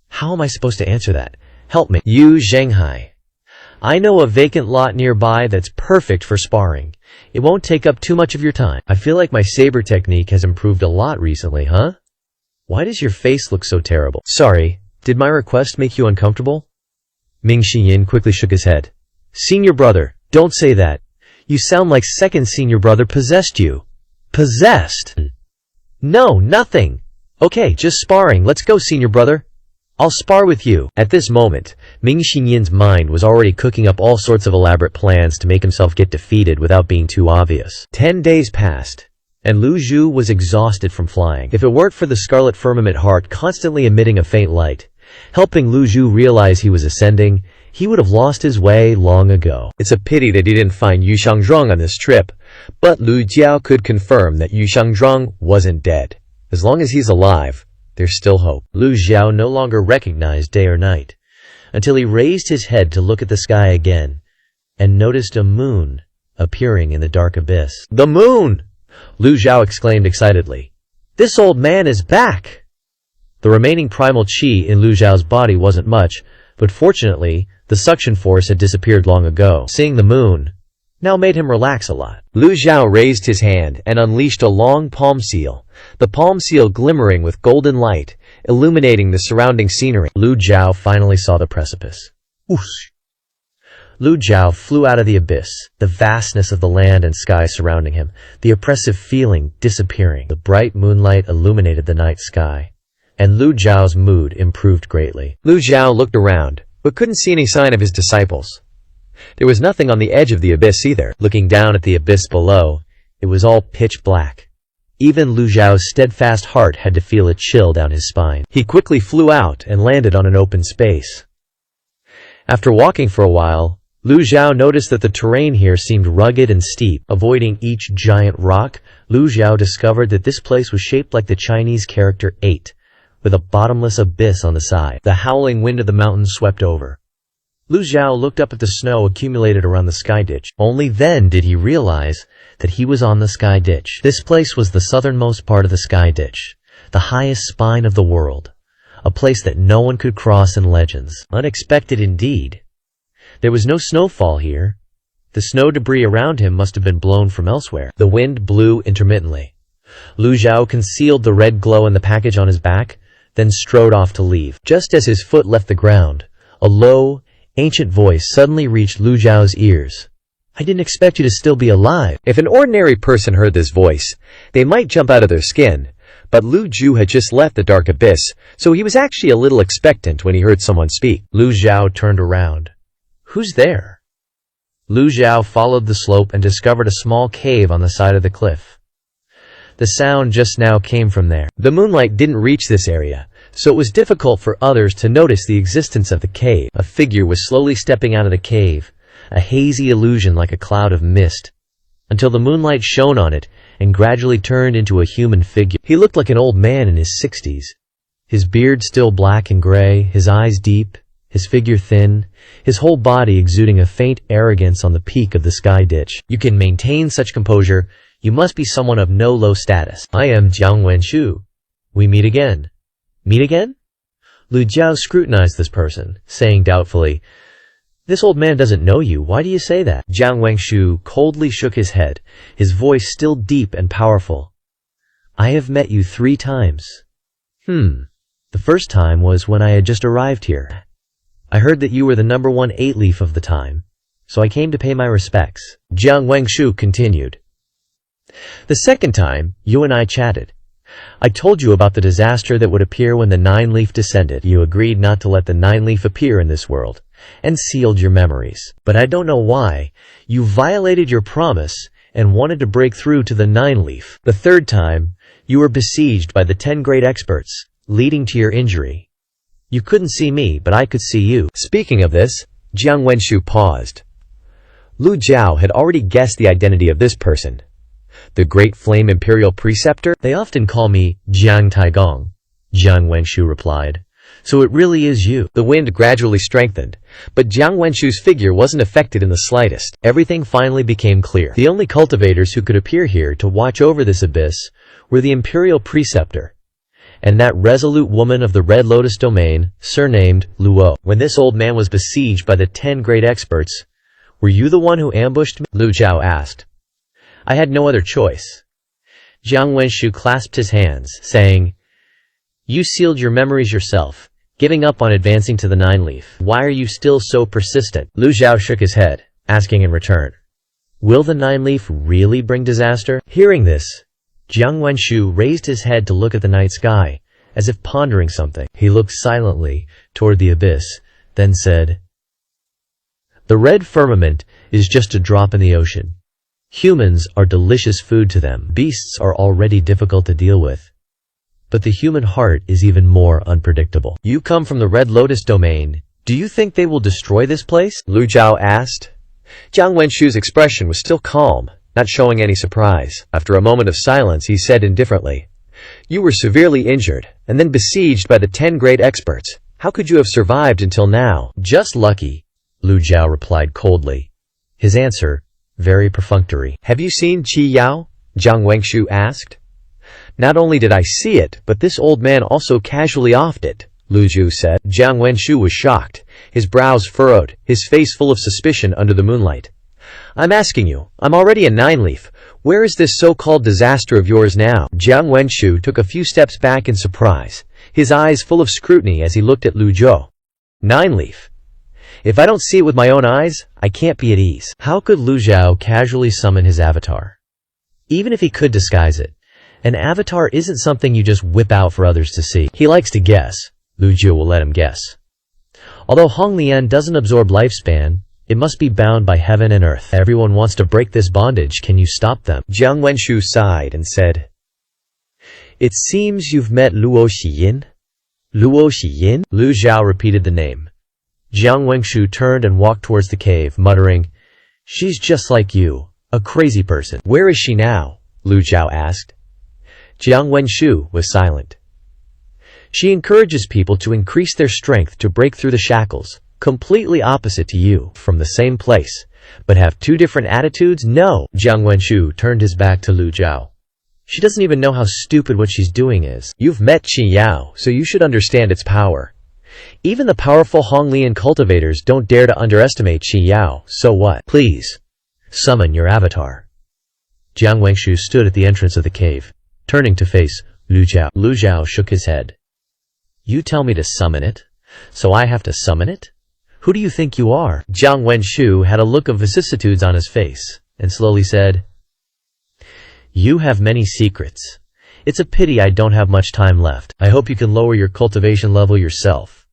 How am I supposed to answer that? Help me. Yu Zhenghai. I know a vacant lot nearby that's perfect for sparring. It won't take up too much of your time. I feel like my saber technique has improved a lot recently, huh? Why does your face look so terrible? Sorry, did my request make you uncomfortable? Ming Xinyin quickly shook his head. Senior brother, don't say that. You sound like second senior brother possessed you. Possessed? No, nothing. Okay, just sparring. Let's go, senior brother. I'll spar with you. At this moment, Ming Xinyin's mind was already cooking up all sorts of elaborate plans to make himself get defeated without being too obvious. 10 days passed, and Lu Zhu was exhausted from flying. If it weren't for the scarlet firmament heart constantly emitting a faint light, helping Lu Zhu realize he was ascending, he would have lost his way long ago. It's a pity that he didn't find Yu Xiangzhuang on this trip, but Lu Jiao could confirm that Yu Xiangzhuang wasn't dead. As long as he's alive, there's still hope. Lu Jiao no longer recognized day or night, until he raised his head to look at the sky again, and noticed a moon appearing in the dark abyss. The moon! Lu Jiao exclaimed excitedly. This old man is back! The remaining primal chi in Lu Jiao's body wasn't much, but fortunately, the suction force had disappeared long ago. Seeing the moon now made him relax a lot. Lu Jiao raised his hand and unleashed a long palm seal, the palm seal glimmering with golden light, illuminating the surrounding scenery. Lu Jiao finally saw the precipice. Whoosh! Lu Jiao flew out of the abyss, the vastness of the land and sky surrounding him, the oppressive feeling disappearing. The bright moonlight illuminated the night sky, and Lu Jiao's mood improved greatly. Lu Jiao looked around, but couldn't see any sign of his disciples. There was nothing on the edge of the abyss either. Looking down at the abyss below, it was all pitch black. Even Lu Jiao's steadfast heart had to feel a chill down his spine. He quickly flew out and landed on an open space. After walking for a while, Lu Jiao noticed that the terrain here seemed rugged and steep. Avoiding each giant rock, Lu Jiao discovered that this place was shaped like the Chinese character 8, with a bottomless abyss on the side. The howling wind of the mountains swept over. Lu Jiao looked up at the snow accumulated around the sky ditch. Only then did he realize that he was on the sky ditch. This place was the southernmost part of the sky ditch, the highest spine of the world, a place that no one could cross in legends. Unexpected indeed. There was no snowfall here. The snow debris around him must have been blown from elsewhere. The wind blew intermittently. Lu Jiao concealed the red glow in the package on his back, then strode off to leave. Just as his foot left the ground, a low, ancient voice suddenly reached Lu Jiao's ears. I didn't expect you to still be alive. If an ordinary person heard this voice, they might jump out of their skin, but Lu Jiao had just left the dark abyss, so he was actually a little expectant when he heard someone speak. Lu Jiao turned around. Who's there? Lu Jiao followed the slope and discovered a small cave on the side of the cliff. The sound just now came from there. The moonlight didn't reach this area, so it was difficult for others to notice the existence of the cave. A figure was slowly stepping out of the cave, a hazy illusion like a cloud of mist, until the moonlight shone on it and gradually turned into a human figure. He looked like an old man in his 60s. His beard still black and gray, his eyes deep, his figure thin, his whole body exuding a faint arrogance on the peak of the sky ditch. You can maintain such composure, you must be someone of no low status. I am Jiang Wenshu. We meet again. Meet again? Lu Jiao scrutinized this person, saying doubtfully, This old man doesn't know you. Why do you say that? Jiang Wengshu coldly shook his head, his voice still deep and powerful. I have met you 3 times. The first time was when I had just arrived here. I heard that you were the #1 8-leaf of the time, so I came to pay my respects. Jiang Wengshu continued. The second time, you and I chatted. I told you about the disaster that would appear when the 9-leaf descended. You agreed not to let the 9-leaf appear in this world, and sealed your memories. But I don't know why. You violated your promise and wanted to break through to the 9-leaf. The third time, you were besieged by the 10 great experts, leading to your injury. You couldn't see me, but I could see you. Speaking of this, Jiang Wenshu paused. Lu Jiao had already guessed the identity of this person. The Great Flame Imperial Preceptor? They often call me Jiang Taigong, Jiang Wenshu replied. So it really is you. The wind gradually strengthened, but Jiang Wenshu's figure wasn't affected in the slightest. Everything finally became clear. The only cultivators who could appear here to watch over this abyss were the Imperial Preceptor and that resolute woman of the Red Lotus domain, surnamed Luo. When this old man was besieged by the 10 great experts, were you the one who ambushed me? Lu Zhao asked. I had no other choice. Jiang Wenshu clasped his hands, saying, You sealed your memories yourself, giving up on advancing to the Nine Leaf. Why are you still so persistent? Lu Zhao shook his head, asking in return, Will the Nine Leaf really bring disaster? Hearing this, Jiang Wenshu raised his head to look at the night sky, as if pondering something. He looked silently toward the abyss, then said, The red firmament is just a drop in the ocean. Humans are delicious food to them. Beasts are already difficult to deal with. But the human heart is even more unpredictable. You come from the Red Lotus domain. Do you think they will destroy this place? Lu Zhao asked. Jiang Wenshu's expression was still calm, not showing any surprise. After a moment of silence, he said indifferently, You were severely injured, and then besieged by the 10 great experts. How could you have survived until now? Just lucky, Lu Zhao replied coldly. His answer, very perfunctory. Have you seen Qi Yao? Jiang Wenshu asked. Not only did I see it, but this old man also casually offed it, Lu Zhu said. Jiang Wenshu was shocked, his brows furrowed, his face full of suspicion under the moonlight. I'm asking you, I'm already a Nine Leaf. Where is this so-called disaster of yours now? Jiang Wenshu took a few steps back in surprise, his eyes full of scrutiny as he looked at Lu Zhou. Nine Leaf. If I don't see it with my own eyes, I can't be at ease. How could Lu Zhao casually summon his avatar? Even if he could disguise it, an avatar isn't something you just whip out for others to see. He likes to guess. Lu Zhou will let him guess. Although Hong Lian doesn't absorb lifespan, it must be bound by heaven and earth. Everyone wants to break this bondage. Can you stop them? Jiang Wenshu sighed and said, It seems you've met Luo Xiyin. Luo Xiyin? Lu Zhao repeated the name. Jiang Wenshu turned and walked towards the cave, muttering, She's just like you, a crazy person. Where is she now? Lu Zhao asked. Jiang Wenshu was silent. She encourages people to increase their strength to break through the shackles, completely opposite to you, from the same place, but have two different attitudes? No. Jiang Wenshu turned his back to Lu Zhao. She doesn't even know how stupid what she's doing is. You've met Qi Yao, so you should understand its power. Even the powerful Honglian cultivators don't dare to underestimate Qi Yao, so what? Please, summon your avatar. Jiang Wenshu stood at the entrance of the cave, turning to face Lu Zhao. Lu Zhao shook his head. You tell me to summon it, so I have to summon it? Who do you think you are? Jiang Wenshu had a look of vicissitudes on his face, and slowly said, You have many secrets. It's a pity I don't have much time left. I hope you can lower your cultivation level yourself.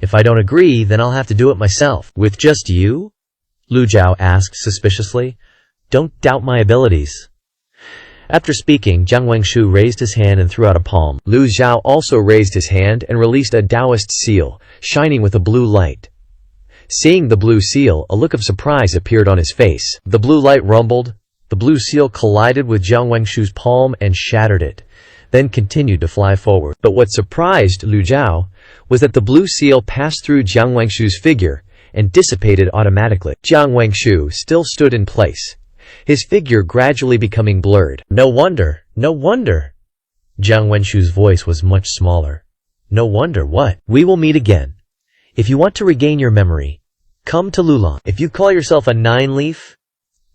If I don't agree, then I'll have to do it myself. With just you? Lu Zhao asked suspiciously. Don't doubt my abilities. After speaking, Jiang Wenshu raised his hand and threw out a palm. Lu Zhao also raised his hand and released a Taoist seal, shining with a blue light. Seeing the blue seal, a look of surprise appeared on his face. The blue light rumbled. The blue seal collided with Jiang Wenshu's palm and shattered it, then continued to fly forward. But what surprised Lu Zhao was that the blue seal passed through Jiang Wenshu's figure and dissipated automatically. Jiang Wenshu still stood in place, his figure gradually becoming blurred. No wonder, no wonder. Jiang Wenshu's voice was much smaller. No wonder what? We will meet again. If you want to regain your memory, come to Lulan. If you call yourself a Nine Leaf,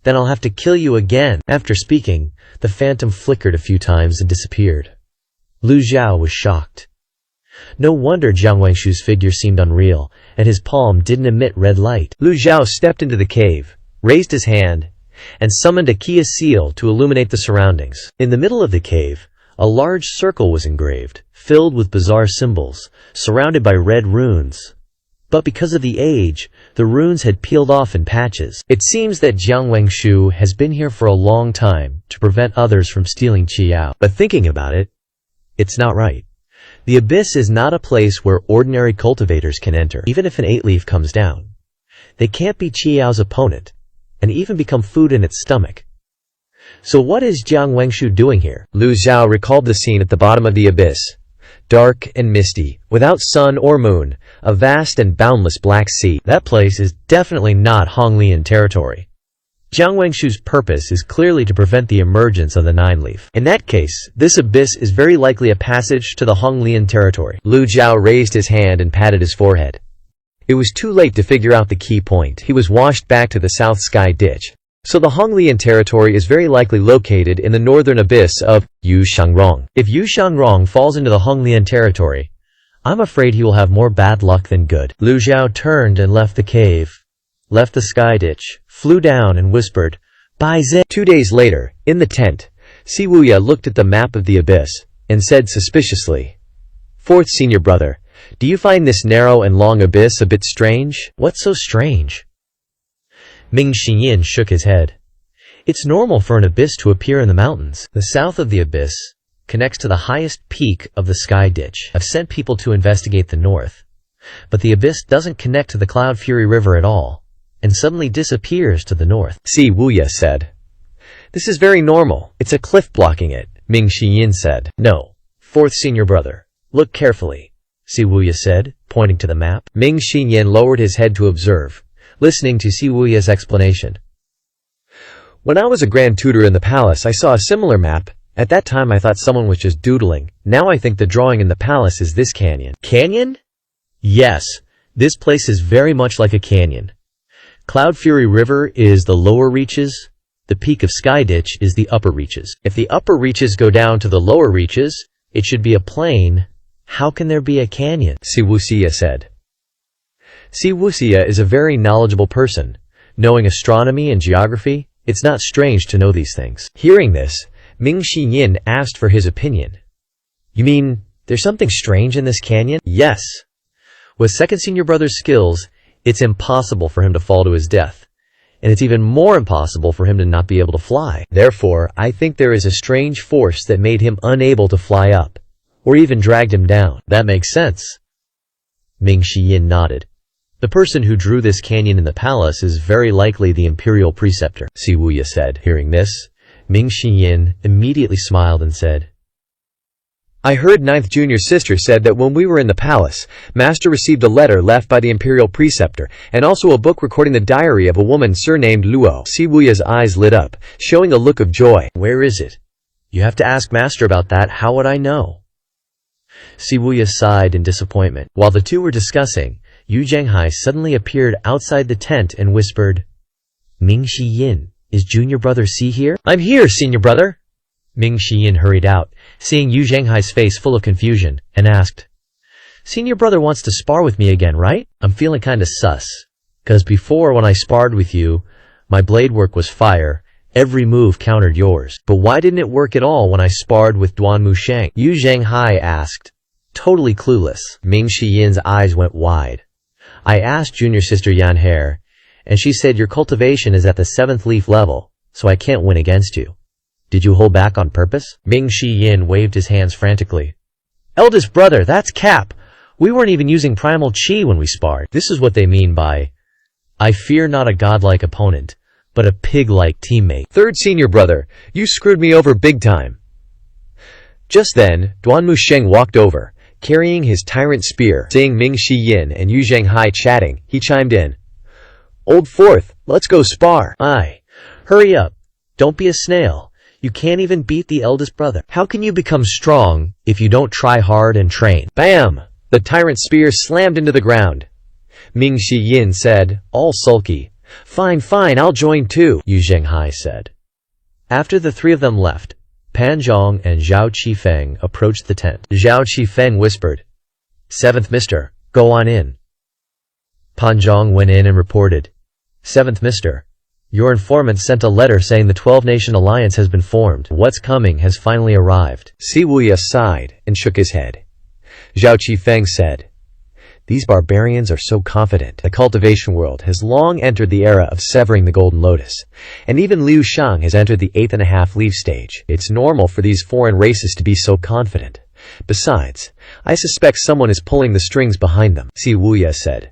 then I'll have to kill you again. After speaking, the phantom flickered a few times and disappeared. Lu Zhao was shocked. No wonder Jiang Wenshu's figure seemed unreal, and his palm didn't emit red light. Lu Zhao stepped into the cave, raised his hand, and summoned a Kia seal to illuminate the surroundings. In the middle of the cave, a large circle was engraved, filled with bizarre symbols, surrounded by red runes. But because of the age, the runes had peeled off in patches. It seems that Jiang Wenshu has been here for a long time to prevent others from stealing Qi Yao. But thinking about it, it's not right. The abyss is not a place where ordinary cultivators can enter. Even if an 8-leaf comes down, they can't be Qi Yao's opponent, and even become food in its stomach. So what is Jiang Wenshu doing here? Lu Zhao recalled the scene at the bottom of the abyss. Dark and misty, without sun or moon, a vast and boundless black sea. That place is definitely not Honglian territory. Jiang Wangshu's purpose is clearly to prevent the emergence of the nine-leaf. In that case, this abyss is very likely a passage to the Honglian territory. Lu Jiao raised his hand and patted his forehead. It was too late to figure out the key point. He was washed back to the South Sky Ditch. So the Honglian territory is very likely located in the northern abyss of Yu Shangrong. If Yu Shangrong falls into the Honglian territory, I'm afraid he will have more bad luck than good. Lu Jiao turned and left the cave, left the sky ditch, flew down and whispered, "Bai Zi." 2 days later, in the tent, Si Wuya looked at the map of the abyss and said suspiciously, "Fourth senior brother, do you find this narrow and long abyss a bit strange?" "What's so strange?" Ming Xinyin shook his head. "It's normal for an abyss to appear in the mountains. The south of the abyss connects to the highest peak of the sky ditch. I've sent people to investigate the north, but the abyss doesn't connect to the Cloud Fury River at all, and suddenly disappears to the north." Si Wuya said. "This is very normal. It's a cliff blocking it," Ming Xinyin said. "No, fourth senior brother. Look carefully," Si Wuya said, pointing to the map. Ming Xinyin lowered his head to observe, listening to Si Wuya's explanation. "When I was a grand tutor in the palace, I saw a similar map. At that time I thought someone was just doodling. Now I think the drawing in the palace is this canyon." "Canyon?" "Yes, this place is very much like a canyon. Cloud Fury River is the lower reaches. The peak of Sky Ditch is the upper reaches. If the upper reaches go down to the lower reaches, it should be a plain. How can there be a canyon?" Si Wuxia said. Si Wuxia is a very knowledgeable person. Knowing astronomy and geography, it's not strange to know these things. Hearing this, Ming Xinyin asked for his opinion. "You mean there's something strange in this canyon?" "Yes. With second senior brother's skills, it's impossible for him to fall to his death, and it's even more impossible for him to not be able to fly. Therefore, I think there is a strange force that made him unable to fly up, or even dragged him down." "That makes sense." Ming Xinyin nodded. "The person who drew this canyon in the palace is very likely the imperial preceptor," Si Wuya said. Hearing this, Ming Xinyin immediately smiled and said, "I heard Ninth Junior's sister said that when we were in the palace, Master received a letter left by the imperial preceptor, and also a book recording the diary of a woman surnamed Luo." Si Wuya's eyes lit up, showing a look of joy. "Where is it? You have to ask Master about that. How would I know?" Si Wuya sighed in disappointment. While the two were discussing, Yu Zhenghai suddenly appeared outside the tent and whispered, "Ming Xinyin, is junior brother Si here?" "I'm here, senior brother." Ming Xinyin hurried out, seeing Yu Zhenghai's face full of confusion, and asked, "Senior brother wants to spar with me again, right? I'm feeling kinda sus. 'Cause before, when I sparred with you, my blade work was fire. Every move countered yours. But why didn't it work at all when I sparred with Duan Musheng?" Yu Zhenghai asked, totally clueless. Ming Xiyin's eyes went wide. "I asked junior sister Yan Hare, and she said your cultivation is at the 7th leaf level, so I can't win against you. Did you hold back on purpose?" Ming Xiyin waved his hands frantically. "Eldest brother, that's cap! We weren't even using primal chi when we sparred. This is what they mean by, I fear not a godlike opponent, but a pig-like teammate." "Third senior brother, you screwed me over big time." Just then, Duan Musheng walked over, carrying his tyrant spear. Seeing Ming Xiyin and Yu Zhenghai chatting, he chimed in. "Old Fourth, let's go spar." "Aye. Hurry up. Don't be a snail. You can't even beat the eldest brother. How can you become strong if you don't try hard and train?" Bam! The tyrant's spear slammed into the ground. Ming Xiyin said, all sulky, Fine, I'll join too," Yu Zhenghai said. After the three of them left, Pan Zhong and Zhao Qifeng approached the tent. Zhao Qifeng whispered, "7th Mister, go on in." Pan Zhong went in and reported, "7th Mister, your informant sent a letter saying the 12-nation alliance has been formed. What's coming has finally arrived." Si Wuya sighed and shook his head. Zhao Qifeng said, "These barbarians are so confident. The cultivation world has long entered the era of severing the golden lotus, and even Liu Shang has entered the 8.5 leaf stage. It's normal for these foreign races to be so confident. Besides, I suspect someone is pulling the strings behind them," Si Wuya said.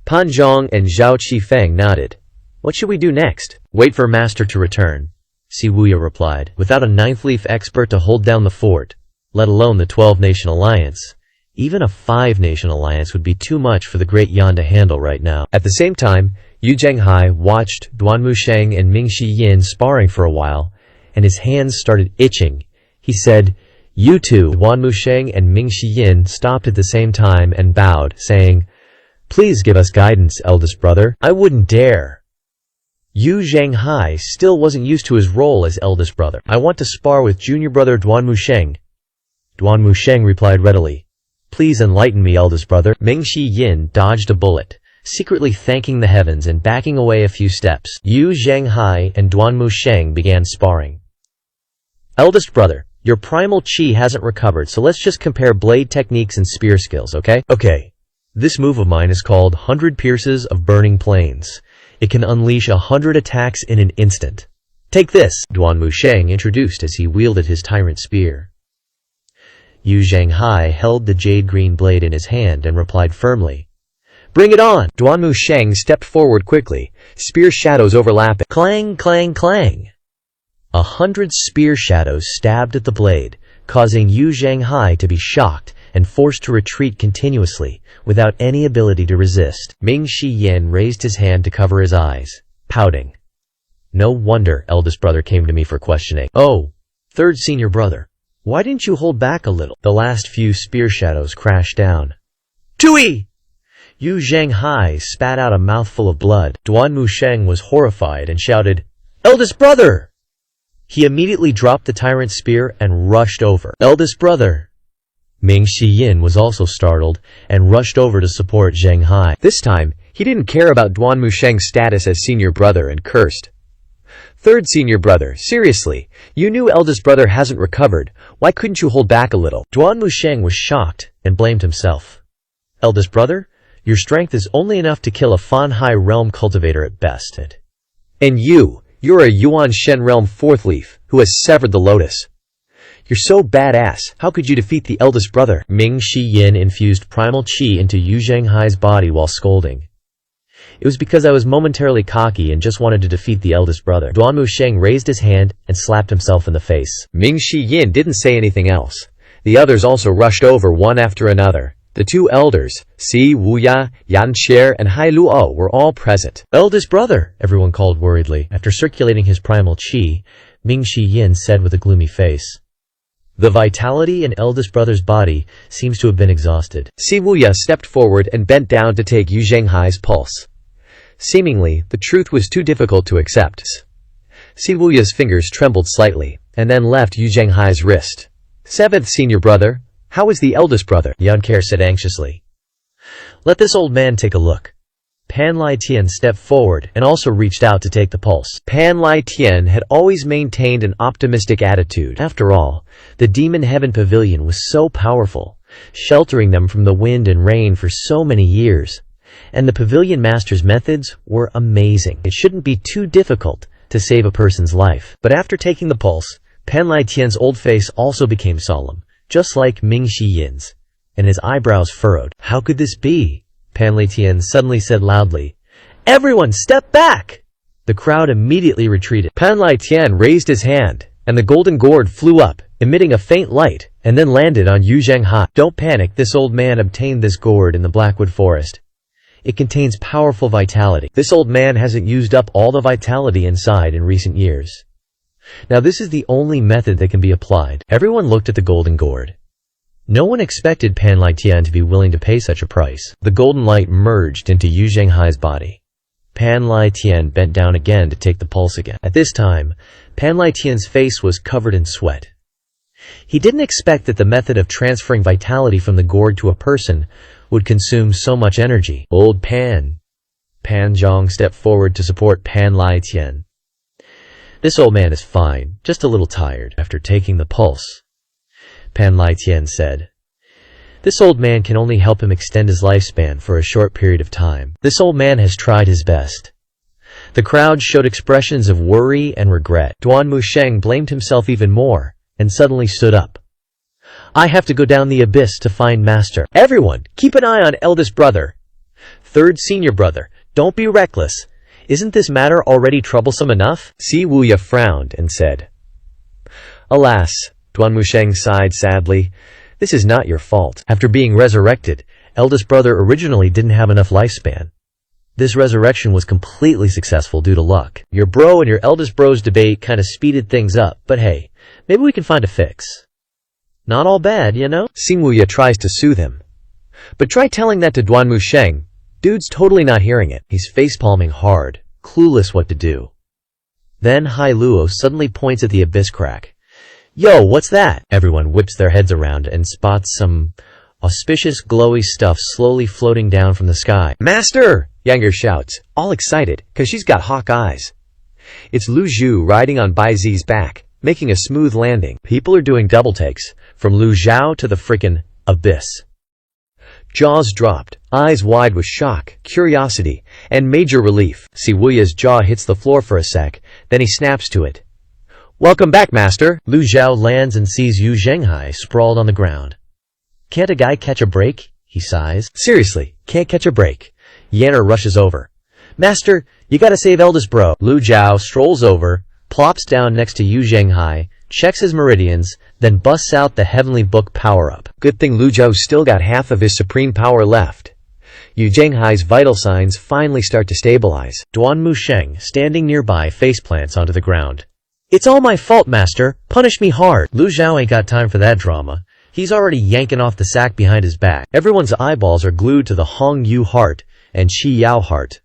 Pan Zhong and Zhao Qifeng nodded. "What should we do next?" "Wait for Master to return," Si Wuya replied. "Without a 9th leaf expert to hold down the fort, let alone the 12-nation alliance, even a 5-nation alliance would be too much for the Great Yan to handle right now." At the same time, Yu Zhenghai watched Duan Musheng and Ming Shi Yin sparring for a while, and his hands started itching. He said, "You two." Duan Musheng and Ming Shi Yin stopped at the same time and bowed, saying, "Please give us guidance, eldest brother." "I wouldn't dare." Yu Zhenghai still wasn't used to his role as eldest brother. "I want to spar with junior brother Duan Musheng." Duan Musheng replied readily, "Please enlighten me, eldest brother." Ming Shi Yin dodged a bullet, secretly thanking the heavens and backing away a few steps. Yu Zhenghai and Duan Musheng began sparring. "Eldest brother, your primal chi hasn't recovered, so let's just compare blade techniques and spear skills, okay?" "Okay. This move of mine is called 100 Pierces of Burning Plains. It can unleash 100 attacks in an instant. Take this," Duan Musheng introduced as he wielded his tyrant spear. Yu Zhenghai held the jade-green blade in his hand and replied firmly, "Bring it on!" Duan Musheng stepped forward quickly, spear shadows overlapping. Clang, clang, clang! 100 spear shadows stabbed at the blade, causing Yu Zhenghai to be shocked and forced to retreat continuously, without any ability to resist. Ming Shi Yin raised his hand to cover his eyes, pouting. "No wonder eldest brother came to me for questioning. Oh, third senior brother, why didn't you hold back a little?" The last few spear shadows crashed down. "Tui!" Yu Zhenghai spat out a mouthful of blood. Duan Musheng was horrified and shouted, "Eldest brother!" He immediately dropped the tyrant spear and rushed over. "Eldest brother!" Ming Shi Yin was also startled and rushed over to support Zhenghai. This time, he didn't care about Duan Musheng's status as senior brother and cursed. "Third senior brother, seriously, you knew eldest brother hasn't recovered. Why couldn't you hold back a little?" Duan Musheng was shocked and blamed himself. "Eldest brother, your strength is only enough to kill a Fan Hai realm cultivator at best. And you're a Yuan Shen realm fourth leaf who has severed the lotus. You're so badass, how could you defeat the eldest brother?" Ming Shi Yin infused primal chi into Yu Zhenghai's body while scolding. "It was because I was momentarily cocky and just wanted to defeat the eldest brother." Duan Musheng raised his hand and slapped himself in the face. Ming Shi Yin didn't say anything else. The others also rushed over one after another. The two elders, Si Wuya, Yan Cher, and Hai Luo, were all present. "Eldest brother," everyone called worriedly. After circulating his primal chi, Ming Shi Yin said with a gloomy face, "The vitality in eldest brother's body seems to have been exhausted." Si Wuya stepped forward and bent down to take Yu Zhenghai's pulse. Seemingly, the truth was too difficult to accept. Si Wuya's fingers trembled slightly, and then left Yu Zhenghai's wrist. "Seventh senior brother, how is the eldest brother?" Yan Care said anxiously. "Let this old man take a look." Pan Lai Tian stepped forward and also reached out to take the pulse. Pan Lai Tian had always maintained an optimistic attitude. After all, the Demon Heaven Pavilion was so powerful, sheltering them from the wind and rain for so many years. And the Pavilion Master's methods were amazing. It shouldn't be too difficult to save a person's life. But after taking the pulse, Pan Lai Tian's old face also became solemn, just like Ming Shi Yin's, and his eyebrows furrowed. "How could this be?" Pan Lai Tian suddenly said loudly. "Everyone step back!" The crowd immediately retreated. Pan Lai Tian raised his hand, and the golden gourd flew up, emitting a faint light, and then landed on Yu Zhenghai. "Don't panic, this old man obtained this gourd in the Blackwood Forest. It contains powerful vitality. This old man hasn't used up all the vitality inside in recent years. Now this is the only method that can be applied." Everyone looked at the golden gourd. No one expected Pan Lai Tian to be willing to pay such a price. The golden light merged into Yu Zhenghai's body. Pan Lai Tian bent down again to take the pulse again. At this time, Pan Lai Tian's face was covered in sweat. He didn't expect that the method of transferring vitality from the gourd to a person would consume so much energy. "Old Pan." Pan Zhang stepped forward to support Pan Lai Tian. "This old man is fine, just a little tired." After taking the pulse, Pan Lai Tian said, "This old man can only help him extend his lifespan for a short period of time. This old man has tried his best." The crowd showed expressions of worry and regret. Duan Musheng blamed himself even more, and suddenly stood up. "I have to go down the abyss to find Master. Everyone, keep an eye on eldest brother. Third senior brother, don't be reckless. Isn't this matter already troublesome enough?" Si Wuya frowned and said, "Alas," Duan Musheng sighed sadly, "this is not your fault. After being resurrected, eldest brother originally didn't have enough lifespan. This resurrection was completely successful due to luck. Your bro and your eldest bro's debate kinda speeded things up, but hey, maybe we can find a fix. Not all bad, you know? Xingwuya tries to soothe him. But try telling that to Duanmu Sheng. Dude's totally not hearing it. He's facepalming hard, clueless what to do. Then Hai Luo suddenly points at the abyss crack. Yo, what's that? Everyone whips their heads around and spots some auspicious glowy stuff slowly floating down from the sky. Master! Yanger shouts, all excited, cause she's got hawk eyes. It's Lu Zhu riding on Bai Zi's back, making a smooth landing. People are doing double takes, from Lu Zhao to the frickin' abyss. Jaws dropped, eyes wide with shock, curiosity, and major relief. Siwuya's jaw hits the floor for a sec, then he snaps to it. Welcome back, Master! Lu Zhao lands and sees Yu Zhenghai sprawled on the ground. Can't a guy catch a break? He sighs. Seriously, can't catch a break. Yanner rushes over. Master, you gotta save eldest bro. Lu Zhao strolls over, plops down next to Yu Zhenghai, checks his meridians, then busts out the heavenly book power-up. Good thing Lu Zhao's still got half of his supreme power left. Yu Zhenghai's vital signs finally start to stabilize. Duanmu Sheng, standing nearby, faceplants onto the ground. It's all my fault, Master. Punish me hard. Lu Zhao ain't got time for that drama. He's already yanking off the sack behind his back. Everyone's eyeballs are glued to the Hong Yu heart and Qi Yao heart.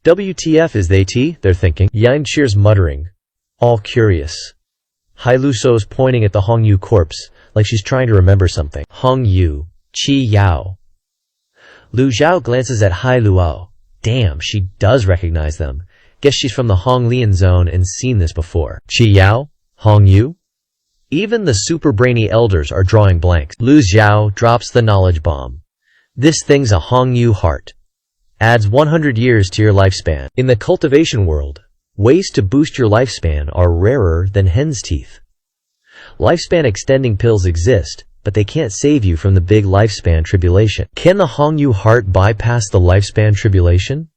WTF is they T? They're thinking. Yang cheers muttering, all curious. Hai Lu So's pointing at the Hong Yu corpse, like she's trying to remember something. Hong Yu, Qi Yao. Lu Zhao glances at Hai Luo. Damn, she does recognize them. Guess she's from the Hong Lian zone and seen this before. Qi Yao? Hong Yu? Even the super brainy elders are drawing blanks. Lu Zhao drops the knowledge bomb. This thing's a Hong Yu heart. Adds 100 years to your lifespan. In the cultivation world, ways to boost your lifespan are rarer than hen's teeth. Lifespan extending pills exist, but they can't save you from the big lifespan tribulation. Can the Hong Yu heart bypass the lifespan tribulation?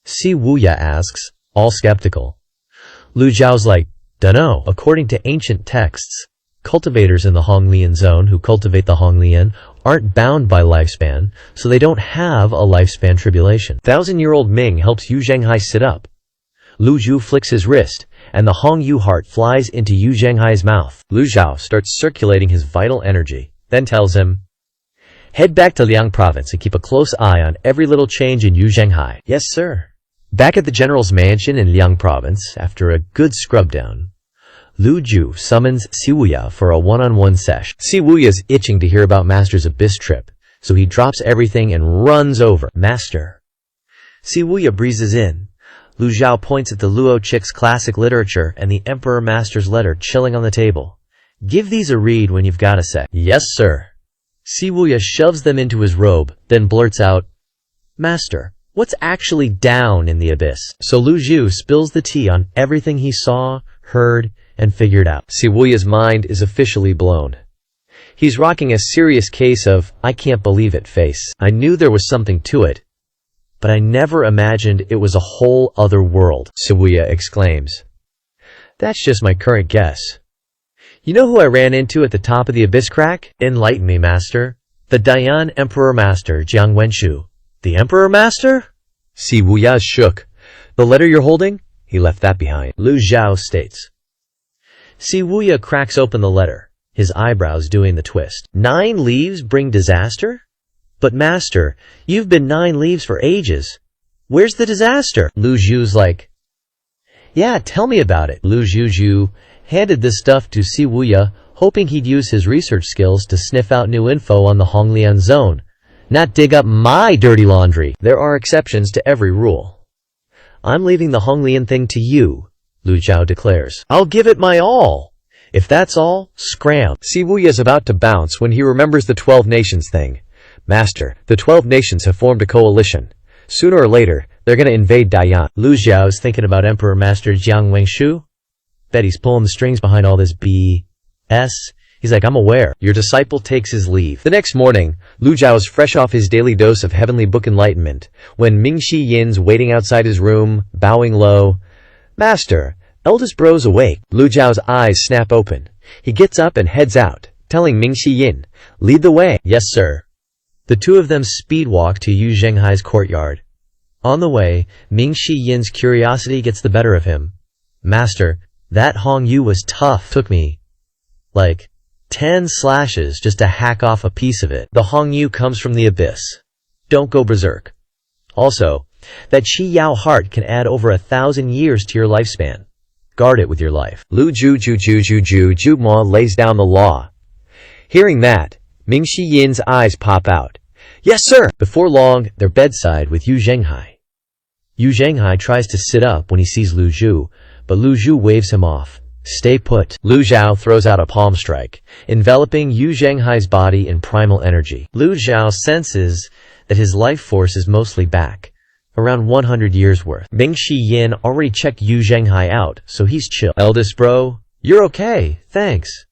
Si Wuya asks, all skeptical. Lu Zhao's like, dunno. According to ancient texts, cultivators in the Honglian zone who cultivate the Honglian aren't bound by lifespan, so they don't have a lifespan tribulation. 1,000-year-old Ming helps Yu Zhenghai sit up. Lu Zhu flicks his wrist, and the Hong Yu heart flies into Yu Zhenghai's mouth. Lu Zhao starts circulating his vital energy, then tells him, head back to Liang province and keep a close eye on every little change in Yu Zhenghai. Yes, sir. Back at the general's mansion in Liang province, after a good scrub down, Lu Zhu summons Siwuya for a one-on-one sesh. Siwuya's itching to hear about Master's abyss trip, so he drops everything and runs over. Master. Siwuya breezes in. Lu Zhao points at the Luo chick's classic literature and the Emperor Master's letter chilling on the table. Give these a read when you've got a sec. Yes, sir. Siwuya shoves them into his robe, then blurts out, Master, what's actually down in the abyss? So Lu Zhu spills the tea on everything he saw, heard, and figured out. Siwuya's mind is officially blown. He's rocking a serious case of, I can't believe it face. I knew there was something to it, but I never imagined it was a whole other world, Siwuya exclaims. That's just my current guess. You know who I ran into at the top of the abyss crack? Enlighten me, Master. The Dayan Emperor Master, Jiang Wenshu. The Emperor Master? Siwuya shook. The letter you're holding? He left that behind. Lu Zhao states. Siwuya cracks open the letter, his eyebrows doing the twist. 9 leaves bring disaster? But Master, you've been 9 leaves for ages. Where's the disaster? Lu Zhu's like, yeah, tell me about it. Lu Zhu handed this stuff to Siwuya, hoping he'd use his research skills to sniff out new info on the Honglian zone, not dig up my dirty laundry. There are exceptions to every rule. I'm leaving the Honglian thing to you, Lu Zhao declares. I'll give it my all. If that's all, scram. Siwuya's about to bounce when he remembers the 12 Nations thing. Master, the 12 Nations have formed a coalition. Sooner or later, they're gonna invade Dayan. Lu Zhao's thinking about Emperor Master Jiang Wengshu. Bet he's pulling the strings behind all this BS. He's like, I'm aware. Your disciple takes his leave. The next morning, Lu Zhao's fresh off his daily dose of heavenly book enlightenment, when Mingxi Yin's waiting outside his room, bowing low. Master, eldest bro's awake. Lu Zhao's eyes snap open. He gets up and heads out, telling Mingxi Yin, lead the way. Yes, sir. The two of them speed walk to Yu Zhenghai's courtyard. On the way, Ming Shi Yin's curiosity gets the better of him. Master, that Hong Yu was tough. Took me, like, 10 slashes just to hack off a piece of it. The Hong Yu comes from the abyss. Don't go berserk. Also, that Qi Yao heart can add over 1,000 years to your lifespan. Guard it with your life. Lu Ju Ma lays down the law. Hearing that, Ming Shi Yin's eyes pop out. Yes, sir! Before long, they're bedside with Yu Zhenghai. Yu Zhenghai tries to sit up when he sees Lu Zhu, but Lu Zhu waves him off. Stay put. Lu Zhao throws out a palm strike, enveloping Yu Zhenghai's body in primal energy. Lu Zhao senses that his life force is mostly back, around 100 years worth. Ming Shi Yin already checked Yu Zhenghai out, so he's chill. Eldest bro, you're okay, thanks.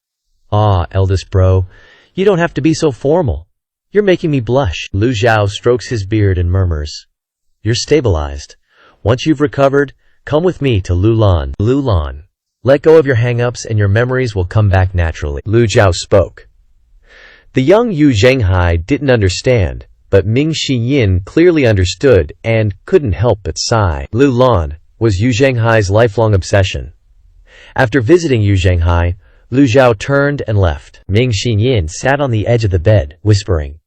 Ah, eldest bro, you don't have to be so formal. You're making me blush. Lu Zhao strokes his beard and murmurs. You're stabilized. Once you've recovered, come with me to Lulan. Lulan. Let go of your hang-ups and your memories will come back naturally. Lu Zhao spoke. The young Yu Zhenghai didn't understand, but Ming Shi Yin clearly understood and couldn't help but sigh. Lulan was Yu Zhenghai's lifelong obsession. After visiting Yu Zhenghai, Lu Zhao turned and left. Ming Shi Yin sat on the edge of the bed, whispering.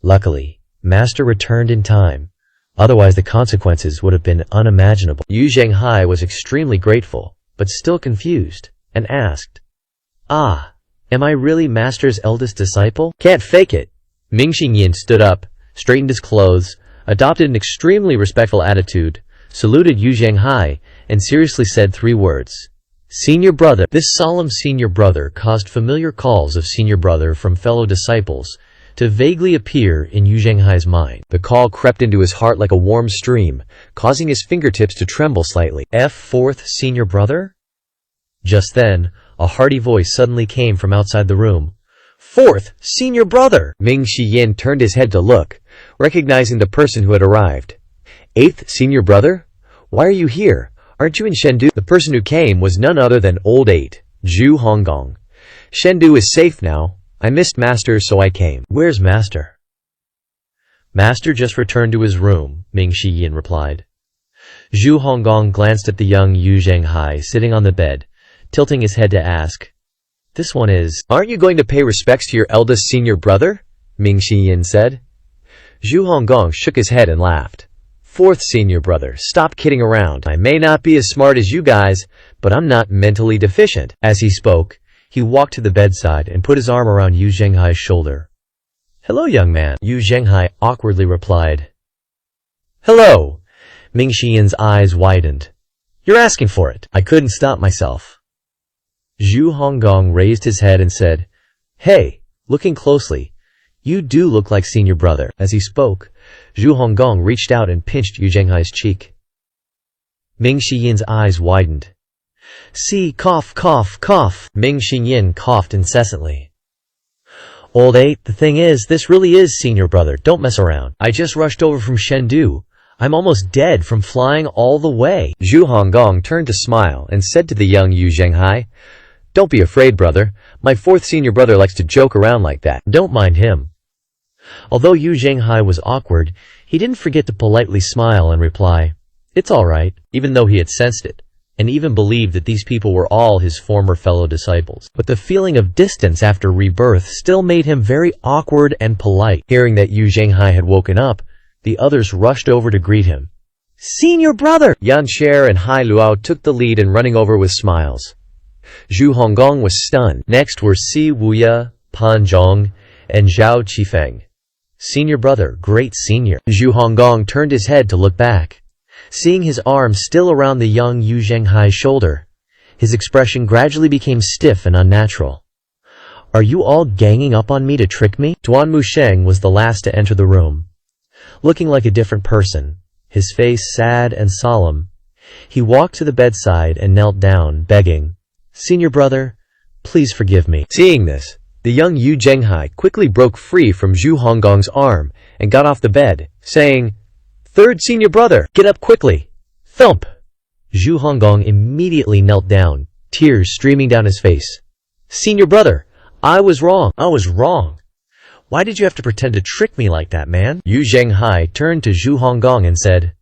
Luckily, Master returned in time. Otherwise the consequences would have been unimaginable. Yu Zhenghai was extremely grateful, but still confused, and asked, Ah, am I really Master's eldest disciple? Can't fake it. Ming Shi Yin stood up, straightened his clothes, adopted an extremely respectful attitude, saluted Yu Zhenghai, and seriously said 3 words. Senior brother. This solemn senior brother caused familiar calls of senior brother from fellow disciples to vaguely appear in Yu Zhenghai's mind. The call crept into his heart like a warm stream, causing his fingertips to tremble slightly. Fourth senior brother? Just then, a hearty voice suddenly came from outside the room. 4th senior brother! Ming Shi Yin turned his head to look, recognizing the person who had arrived. 8th senior brother? Why are you here? Aren't you in Shendu? The person who came was none other than Old 8, Zhu Honggong. Shendu is safe now. I missed Master, so I came. Where's Master? Master just returned to his room, Ming Shi Yin replied. Zhu Honggong glanced at the young Yu Zhenghai sitting on the bed, tilting his head to ask, This one is... Aren't you going to pay respects to your eldest senior brother? Ming Shi Yin said. Zhu Honggong shook his head and laughed. 4th senior brother, stop kidding around. I may not be as smart as you guys, but I'm not mentally deficient. As he spoke, he walked to the bedside and put his arm around Yu Zhenghai's shoulder. Hello, young man, Yu Zhenghai awkwardly replied. Hello. Ming Shi Yin's eyes widened. You're asking for it. I couldn't stop myself. Zhu Honggong raised his head and said, Hey, looking closely, you do look like senior brother. As he spoke, Zhu Honggong reached out and pinched Yu Zhenghai's cheek. Ming Shi Yin's eyes widened. See, cough, cough, cough. Ming Shi Yin coughed incessantly. Old 8, the thing is, this really is senior brother. Don't mess around. I just rushed over from Shendu. I'm almost dead from flying all the way. Zhu Honggong turned to smile and said to the young Yu Zhenghai, Don't be afraid, brother. My 4th senior brother likes to joke around like that. Don't mind him. Although Yu Zhenghai was awkward, he didn't forget to politely smile and reply, It's all right, even though he had sensed it, and even believed that these people were all his former fellow disciples. But the feeling of distance after rebirth still made him very awkward and polite. Hearing that Yu Zhenghai had woken up, the others rushed over to greet him. Senior brother! Yan Sher and Hai Luo took the lead in running over with smiles. Zhu Honggong was stunned. Next were Si Wuya, Pan Zhong, and Zhao Qifeng. Senior brother, great senior. Zhu Honggong turned his head to look back. Seeing his arm still around the young Yu Zhenghai's shoulder, his expression gradually became stiff and unnatural. Are you all ganging up on me to trick me? Duan Musheng was the last to enter the room. Looking like a different person, his face sad and solemn, he walked to the bedside and knelt down, begging, Senior brother, please forgive me. Seeing this, the young Yu Zhenghai quickly broke free from Zhu Honggong's arm and got off the bed, saying, 3rd senior brother, get up quickly. Thump! Zhu Honggong immediately knelt down, tears streaming down his face. Senior brother, I was wrong. Why did you have to pretend to trick me like that, man? Yu Zhenghai turned to Zhu Honggong and said,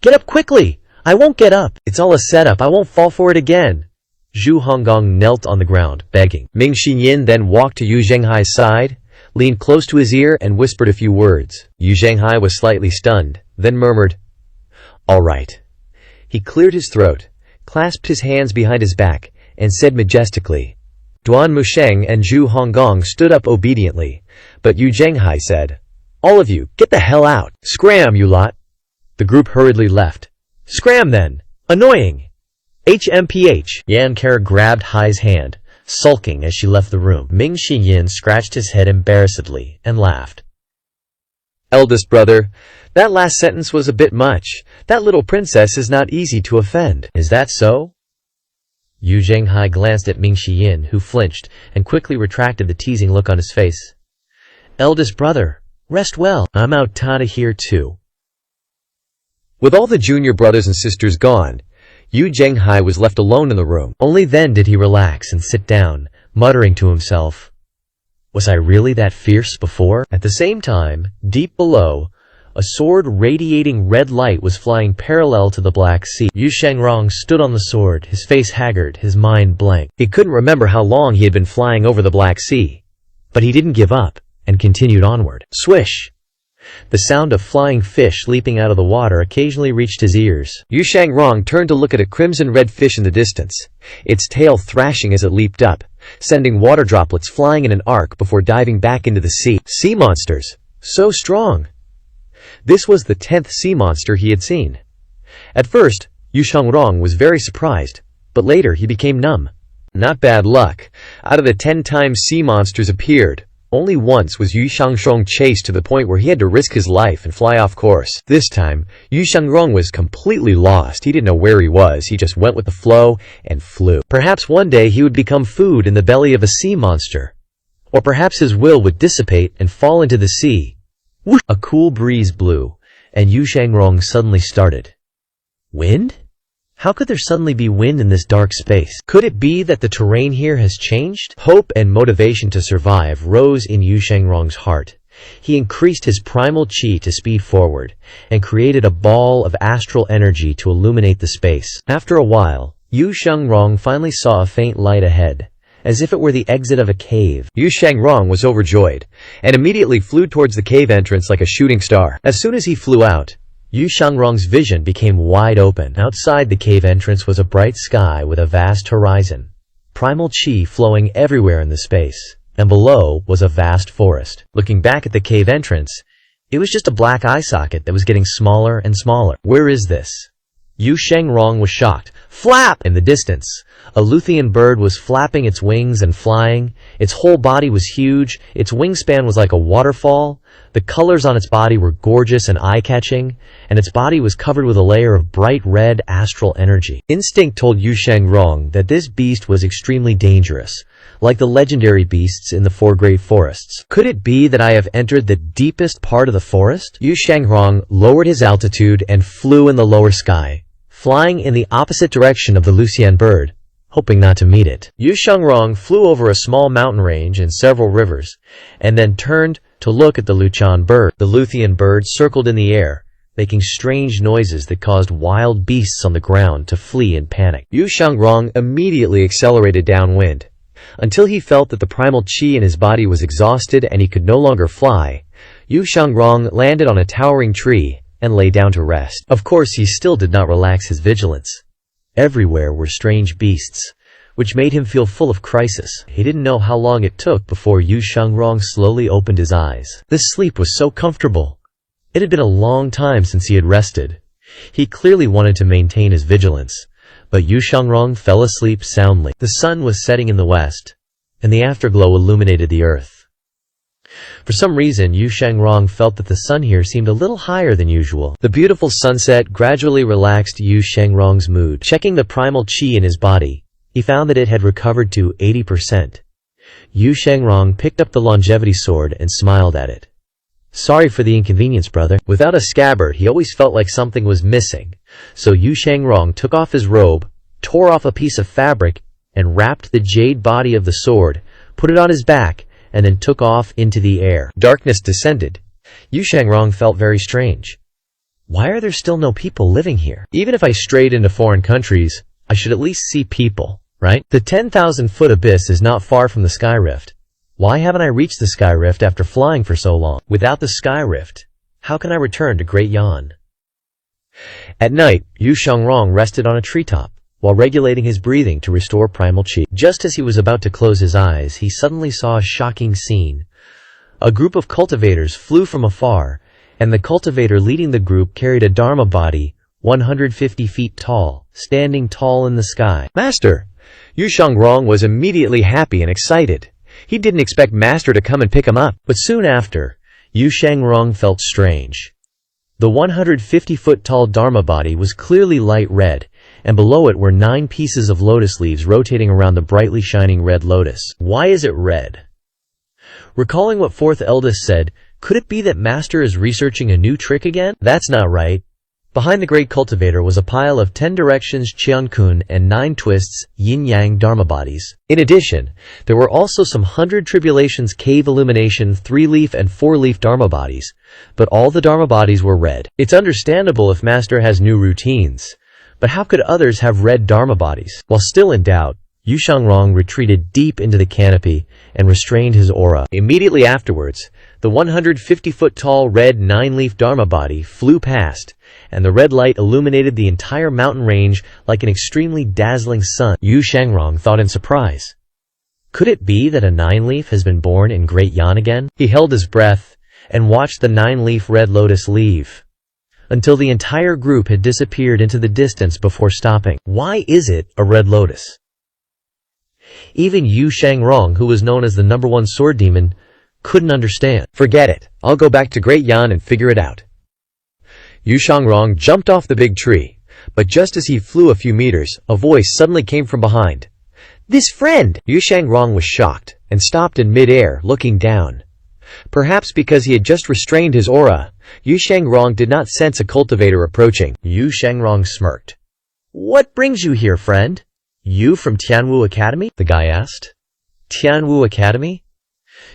"Get up quickly! I won't get up. It's all a setup. I won't fall for it again." Zhu Honggong knelt on the ground, begging. Ming Xinyin then walked to Yu Zhenghai's side, leaned close to his ear, and whispered a few words. Yu Zhenghai was slightly stunned, then murmured, "All right." He cleared his throat, clasped his hands behind his back, and said majestically. Duan Musheng and Zhu Honggong stood up obediently, but Yu Zhenghai said, "All of you, get the hell out. Scram, you lot." The group hurriedly left. "Scram then! Annoying! HMPH!" Yan Kara grabbed Hai's hand, sulking as she left the room. Ming Xinyin scratched his head embarrassedly and laughed. "Eldest brother, that last sentence was a bit much. That little princess is not easy to offend." "Is that so?" Yu Zhenghai glanced at Ming Xinyin, who flinched and quickly retracted the teasing look on his face. "Eldest brother, rest well. I'm out here too." With all the junior brothers and sisters gone, Yu Zhenghai was left alone in the room. Only then did he relax and sit down, muttering to himself, "Was I really that fierce before?" At the same time, deep below, a sword radiating red light was flying parallel to the Black Sea. Yu Shangrong stood on the sword, his face haggard, his mind blank. He couldn't remember how long he had been flying over the Black Sea. But he didn't give up, and continued onward. Swish! The sound of flying fish leaping out of the water occasionally reached his ears. Yu Shangrong turned to look at a crimson-red fish in the distance, its tail thrashing as it leaped up, sending water droplets flying in an arc before diving back into the sea. Sea monsters! So strong! This was the 10th sea monster he had seen. At first, Yu Shangrong was very surprised, but later he became numb. Not bad luck. Out of the 10 times sea monsters appeared, only once was Yu Shangrong chased to the point where he had to risk his life and fly off course. This time, Yu Shangrong was completely lost. He didn't know where he was. He just went with the flow and flew. Perhaps one day he would become food in the belly of a sea monster. Or perhaps his will would dissipate and fall into the sea. Whoosh! A cool breeze blew, and Yu Shangrong suddenly started. Wind? How could there suddenly be wind in this dark space? Could it be that the terrain here has changed? Hope and motivation to survive rose in Yu Shangrong's heart. He increased his primal chi to speed forward, and created a ball of astral energy to illuminate the space. After a while, Yu Shangrong finally saw a faint light ahead, as if it were the exit of a cave. Yu Shangrong was overjoyed, and immediately flew towards the cave entrance like a shooting star. As soon as he flew out, Yu Shangrong's vision became wide open. Outside the cave entrance was a bright sky with a vast horizon, primal chi flowing everywhere in the space, and below was a vast forest. Looking back at the cave entrance, it was just a black eye socket that was getting smaller and smaller. Where is this? Yu Shangrong was shocked. Flap! In the distance, a Luthian bird was flapping its wings and flying. Its whole body was huge. Its wingspan was like a waterfall. The colors on its body were gorgeous and eye-catching, and its body was covered with a layer of bright red astral energy. Instinct told Yu Shangrong that this beast was extremely dangerous, like the legendary beasts in the 4 great forests. Could it be that I have entered the deepest part of the forest? Yu Shangrong lowered his altitude and flew in the lower sky, flying in the opposite direction of the Lucian bird, hoping not to meet it. Yu Shangrong flew over a small mountain range and several rivers, and then turned to look at the Lucian bird. The Luthian bird circled in the air, making strange noises that caused wild beasts on the ground to flee in panic. Yu Shangrong immediately accelerated downwind, until he felt that the primal chi in his body was exhausted and he could no longer fly. Yu Shangrong landed on a towering tree and lay down to rest. Of course, he still did not relax his vigilance. Everywhere were strange beasts, which made him feel full of crisis. He didn't know how long it took before Yu Shangrong slowly opened his eyes. This sleep was so comfortable. It had been a long time since he had rested. He clearly wanted to maintain his vigilance, but Yu Shangrong fell asleep soundly. The sun was setting in the west, and the afterglow illuminated the earth. For some reason, Yu Shangrong felt that the sun here seemed a little higher than usual. The beautiful sunset gradually relaxed Yu Shangrong's mood. Checking the primal chi in his body, he found that it had recovered to 80%. Yu Shangrong picked up the longevity sword and smiled at it. Sorry for the inconvenience, brother. Without a scabbard, he always felt like something was missing, so Yu Shangrong took off his robe, tore off a piece of fabric, and wrapped the jade body of the sword, put it on his back, and then took off into the air. Darkness descended. Yu Shangrong felt very strange. Why are there still no people living here? Even if I strayed into foreign countries, I should at least see people, right? The 10,000-foot abyss is not far from the Sky Rift. Why haven't I reached the Sky Rift after flying for so long? Without the Sky Rift, how can I return to Great Yan? At night, Yu Shangrong rested on a treetop, while regulating his breathing to restore primal chi. Just as he was about to close his eyes, he suddenly saw a shocking scene. A group of cultivators flew from afar, and the cultivator leading the group carried a Dharma body, 150 feet tall, standing tall in the sky. Master! Yu Shangrong was immediately happy and excited. He didn't expect Master to come and pick him up. But soon after, Yu Shangrong felt strange. The 150-foot-tall Dharma body was clearly light red, and below it were 9 pieces of lotus leaves rotating around the brightly shining red lotus. Why is it red? Recalling what Fourth Eldest said, could it be that Master is researching a new trick again? That's not right. Behind the great cultivator was a pile of 10 directions Qiankun and 9 twists yin-yang Dharma bodies. In addition, there were also some 100 tribulations cave illumination 3-leaf and 4-leaf Dharma bodies, but all the Dharma bodies were red. It's understandable if Master has new routines, but how could others have red Dharma bodies? While still in doubt, Yu Shangrong retreated deep into the canopy and restrained his aura. Immediately afterwards, the 150-foot-tall red 9-leaf Dharma body flew past, and the red light illuminated the entire mountain range like an extremely dazzling sun. Yu Shangrong thought in surprise. Could it be that a 9-leaf has been born in Great Yan again? He held his breath and watched the 9-leaf red lotus leave, until the entire group had disappeared into the distance before stopping. Why is it a red lotus? Even Yu Shangrong, who was known as the #1 sword demon, couldn't understand. Forget it. I'll go back to Great Yan and figure it out. Yu Shangrong jumped off the big tree, but just as he flew a few meters, a voice suddenly came from behind. This friend! Yu Shangrong was shocked and stopped in mid-air, looking down. Perhaps because he had just restrained his aura, Yu Shangrong did not sense a cultivator approaching. Yu Shangrong smirked. What brings you here, friend? You from Tianwu Academy? The guy asked. Tianwu Academy?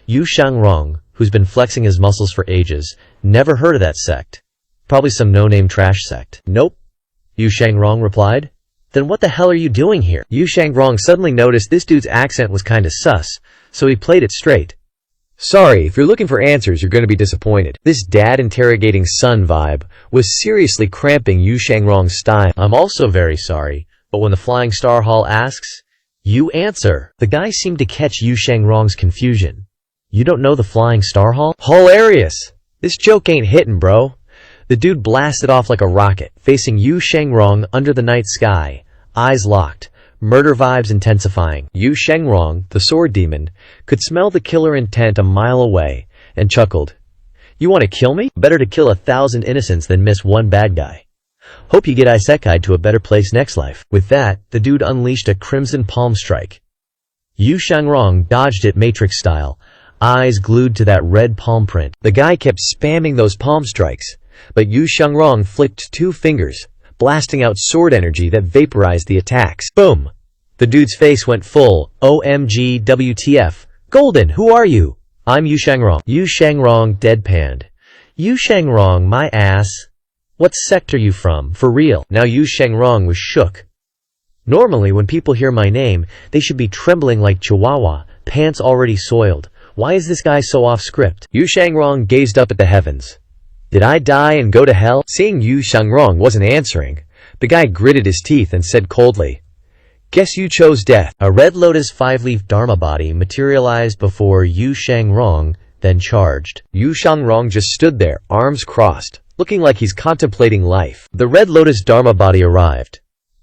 Yu Shangrong, who's been flexing his muscles for ages, never heard of that sect. Probably some no-name trash sect. Nope, Yu Shangrong replied. Then what the hell are you doing here? Yu Shangrong suddenly noticed this dude's accent was kinda sus, so he played it straight. Sorry, if you're looking for answers, you're gonna be disappointed. This dad interrogating son vibe was seriously cramping Yu Shangrong's style. I'm also very sorry, but when the Flying Star Hall asks, you answer. The guy seemed to catch Yu Shangrong's confusion. You don't know the Flying Star Hall? Hilarious! This joke ain't hitting, bro. The dude blasted off like a rocket, facing Yu Shangrong under the night sky, eyes locked, murder vibes intensifying. Yu Shangrong, the sword demon, could smell the killer intent a mile away, and chuckled. You want to kill me? Better to kill 1,000 innocents than miss one bad guy. Hope you get isekai to a better place next life. With that, the dude unleashed a crimson palm strike. Yu Shangrong dodged it Matrix style, eyes glued to that red palm print. The guy kept spamming those palm strikes, but Yu Shangrong flicked 2 fingers, blasting out sword energy that vaporized the attacks. Boom! The dude's face went full, OMG WTF. Golden, who are you? I'm Yu Shangrong. Yu Shangrong deadpanned. Yu Shangrong, my ass. What sect are you from, for real? Now Yu Shangrong was shook. Normally when people hear my name, they should be trembling like Chihuahua, pants already soiled. Why is this guy so off script? Yu Shangrong gazed up at the heavens. Did I die and go to hell? Seeing Yu Shangrong wasn't answering, the guy gritted his teeth and said coldly, Guess you chose death. A red lotus 5-leaf Dharma body materialized before Yu Shangrong, then charged. Yu Shangrong just stood there, arms crossed, looking like he's contemplating life. The red lotus Dharma body arrived,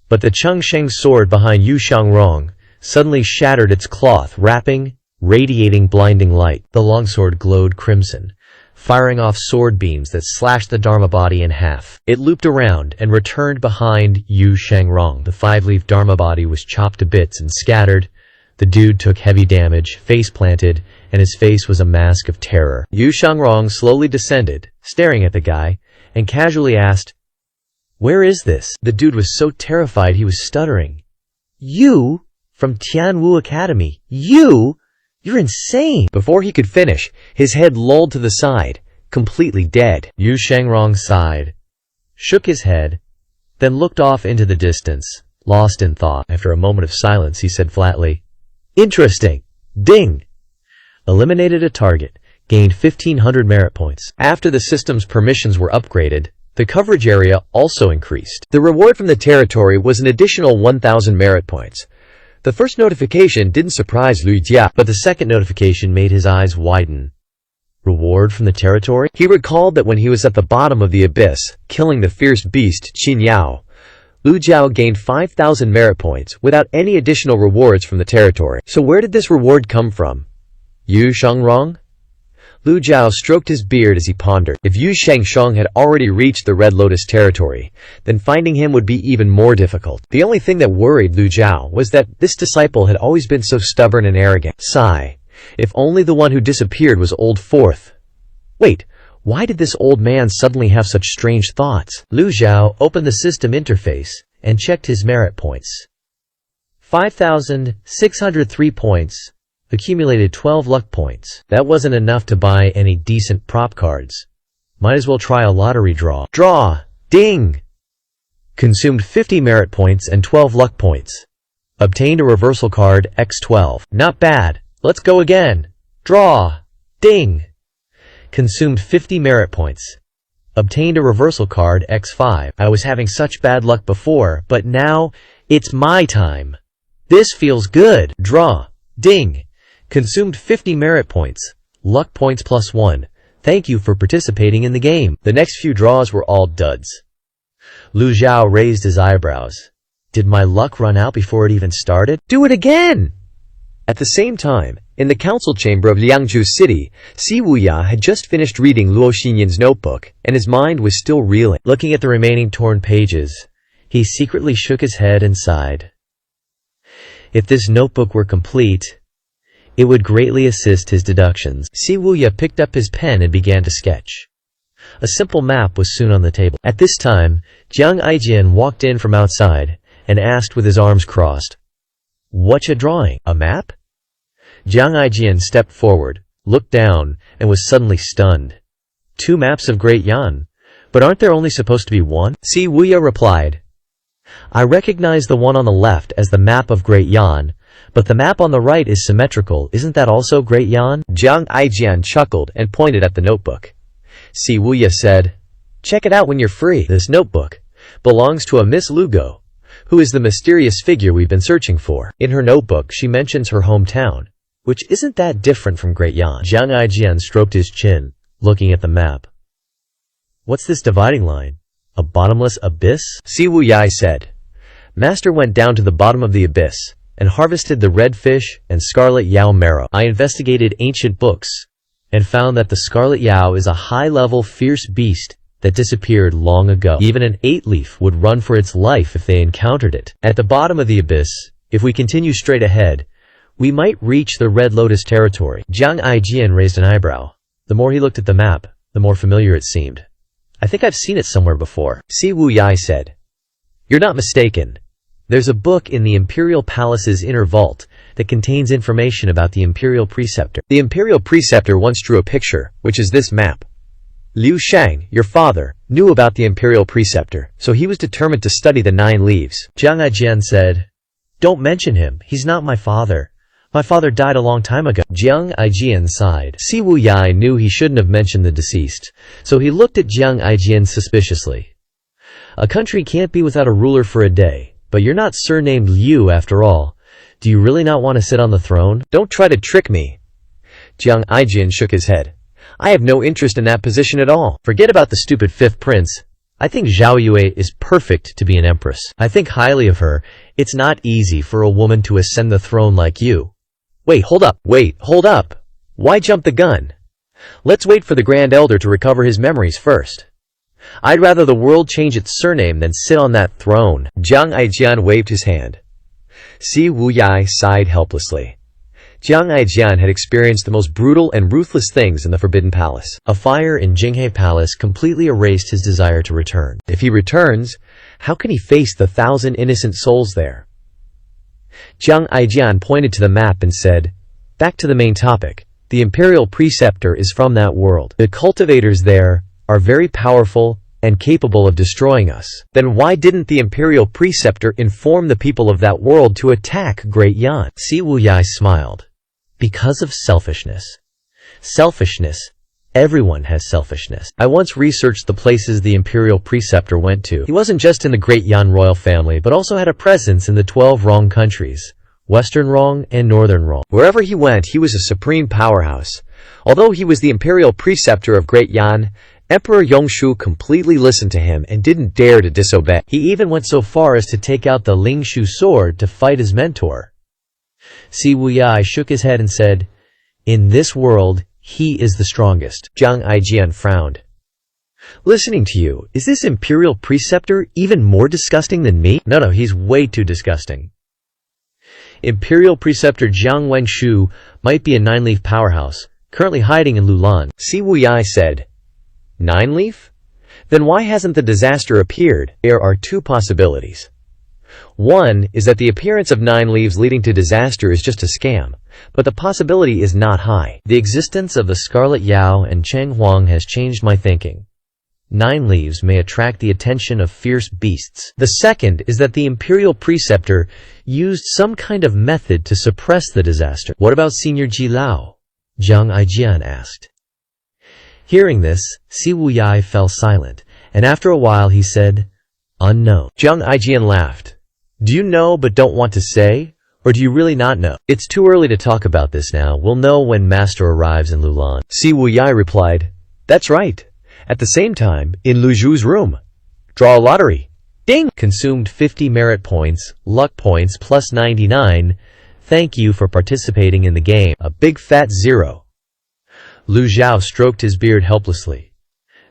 but the Chengsheng sword behind Yu Shangrong suddenly shattered its cloth wrapping, radiating blinding light. The longsword glowed crimson, firing off sword beams that slashed the Dharma body in half. It looped around and returned behind Yu Shangrong. The 5-leaf Dharma body was chopped to bits and scattered. The dude took heavy damage, face planted, and his face was a mask of terror. Yu Shangrong slowly descended, staring at the guy, and casually asked, Where is this? The dude was so terrified he was stuttering. You? From Tianwu Academy. You? You're insane! Before he could finish, his head lolled to the side, completely dead. Yu Shangrong sighed, shook his head, then looked off into the distance, lost in thought. After a moment of silence, he said flatly, "Interesting. Ding!" Eliminated a target, gained 1,500 merit points. After the system's permissions were upgraded, the coverage area also increased. The reward from the territory was an additional 1,000 merit points. The first notification didn't surprise Lu Jia, but the second notification made his eyes widen. Reward from the territory? He recalled that when he was at the bottom of the abyss, killing the fierce beast Qin Yao, Lu Jiao gained 5,000 merit points without any additional rewards from the territory. So where did this reward come from? Yu Shangrong? Lu Jiao stroked his beard as he pondered. If Yu Shangsheng had already reached the Red Lotus territory, then finding him would be even more difficult. The only thing that worried Lu Jiao was that this disciple had always been so stubborn and arrogant. Sigh. If only the one who disappeared was Old Fourth. Wait, why did this old man suddenly have such strange thoughts? Lu Jiao opened the system interface and checked his merit points. 5,603 points. Accumulated 12 luck points. That wasn't enough to buy any decent prop cards. Might as well try a lottery draw. Draw! Ding! Consumed 50 merit points and 12 luck points. Obtained a reversal card X12. Not bad. Let's go again. Draw! Ding! Consumed 50 merit points. Obtained a reversal card X5. I was having such bad luck before, but now it's my time. This feels good. Draw! Ding! Consumed 50 merit points. Luck points +1. Thank you for participating in the game. The next few draws were all duds. Lu Jiao raised his eyebrows. Did my luck run out before it even started? Do it again! At the same time, in the council chamber of Liangzhu City, Si Wuya had just finished reading Luo Xinyan's notebook, and his mind was still reeling. Looking at the remaining torn pages, he secretly shook his head and sighed. If this notebook were complete, it would greatly assist his deductions. Si Wuya picked up his pen and began to sketch. A simple map was soon on the table. At this time, Jiang Aijian walked in from outside and asked with his arms crossed, "Whatcha drawing? A map?" Jiang Aijian stepped forward, looked down, and was suddenly stunned. 2 maps of Great Yan? But aren't there only supposed to be one? Si Wuya replied, "I recognize the one on the left as the map of Great Yan, but the map on the right is symmetrical. Isn't that also Great Yan?" Jiang Aijian chuckled and pointed at the notebook. Si Wuya said, "Check it out when you're free. This notebook belongs to a Miss Lugo, who is the mysterious figure we've been searching for. In her notebook, she mentions her hometown, which isn't that different from Great Yan." Jiang Aijian stroked his chin, looking at the map. "What's this dividing line? A bottomless abyss?" Si Wuya said, "Master went down to the bottom of the abyss and harvested the red fish and scarlet yao marrow. I investigated ancient books and found that the scarlet yao is a high-level fierce beast that disappeared long ago. Even an 8-leaf would run for its life if they encountered it. At the bottom of the abyss, if we continue straight ahead, we might reach the Red Lotus territory." Jiang Aijian raised an eyebrow. The more he looked at the map, the more familiar it seemed. "I think I've seen it somewhere before." Si Wuya said, "You're not mistaken. There's a book in the Imperial Palace's inner vault that contains information about the Imperial Preceptor. The Imperial Preceptor once drew a picture, which is this map. Liu Shang, your father, knew about the Imperial Preceptor, so he was determined to study the 9 leaves." Jiang Aijian said, "Don't mention him. He's not my father. My father died a long time ago." Jiang Aijian sighed. Si Wuya knew he shouldn't have mentioned the deceased, so he looked at Jiang Aijian suspiciously. "A country can't be without a ruler for a day. But you're not surnamed Liu after all. Do you really not want to sit on the throne?" "Don't try to trick me." Jiang Aijian shook his head. "I have no interest in that position at all. Forget about the stupid 5th prince. I think Zhao Yue is perfect to be an empress. I think highly of her. It's not easy for a woman to ascend the throne like you." Wait, hold up. Why jump the gun? Let's wait for the Grand Elder to recover his memories first. I'd rather the world change its surname than sit on that throne. Jiang Aijian waved his hand. Si Wuya sighed helplessly. Jiang Aijian had experienced the most brutal and ruthless things in the Forbidden Palace. A fire in Jinghe Palace completely erased his desire to return. If he returns, how can he face the 1,000 innocent souls there? Jiang Aijian pointed to the map and said, Back to the main topic. The Imperial Preceptor is from that world. The cultivators there are very powerful and capable of destroying us. Then why didn't the Imperial Preceptor inform the people of that world to attack Great Yan? Si Wuyai smiled. Because of selfishness. Selfishness. Everyone has selfishness. I once researched the places the Imperial Preceptor went to. He wasn't just in the Great Yan royal family, but also had a presence in the 12 Rong countries, Western Rong and Northern Rong. Wherever he went, he was a supreme powerhouse. Although he was the Imperial Preceptor of Great Yan, Emperor Yongshu completely listened to him and didn't dare to disobey. He even went so far as to take out the Lingshu sword to fight his mentor. Si Wuyai shook his head and said, "In this world, he is the strongest." Zhang Aijian frowned. Listening to you, is this Imperial Preceptor even more disgusting than me? No, he's way too disgusting. Imperial Preceptor Jiang Wengshu might be a 9-leaf powerhouse, currently hiding in Lulan. Si Wuyai said, 9-leaf? Then why hasn't the disaster appeared? There are two possibilities. One is that the appearance of 9 leaves leading to disaster is just a scam, but the possibility is not high. The existence of the Scarlet Yao and Cheng Huang has changed my thinking. 9 leaves may attract the attention of fierce beasts. The second is that the Imperial Preceptor used some kind of method to suppress the disaster. What about Senior Ji Lao? Zhang Aijian asked. Hearing this, Si Wuyai fell silent, and after a while he said, "Unknown." Zhang Aijian laughed. Do you know but don't want to say? Or do you really not know? It's too early to talk about this now. We'll know when Master arrives in Lulan. Si Wuyai replied, That's right. At the same time, in Lu Zhu's room. Draw a lottery. Ding! Consumed 50 merit points, luck points plus 99. Thank you for participating in the game. A big fat 0. Lu Zhao stroked his beard helplessly.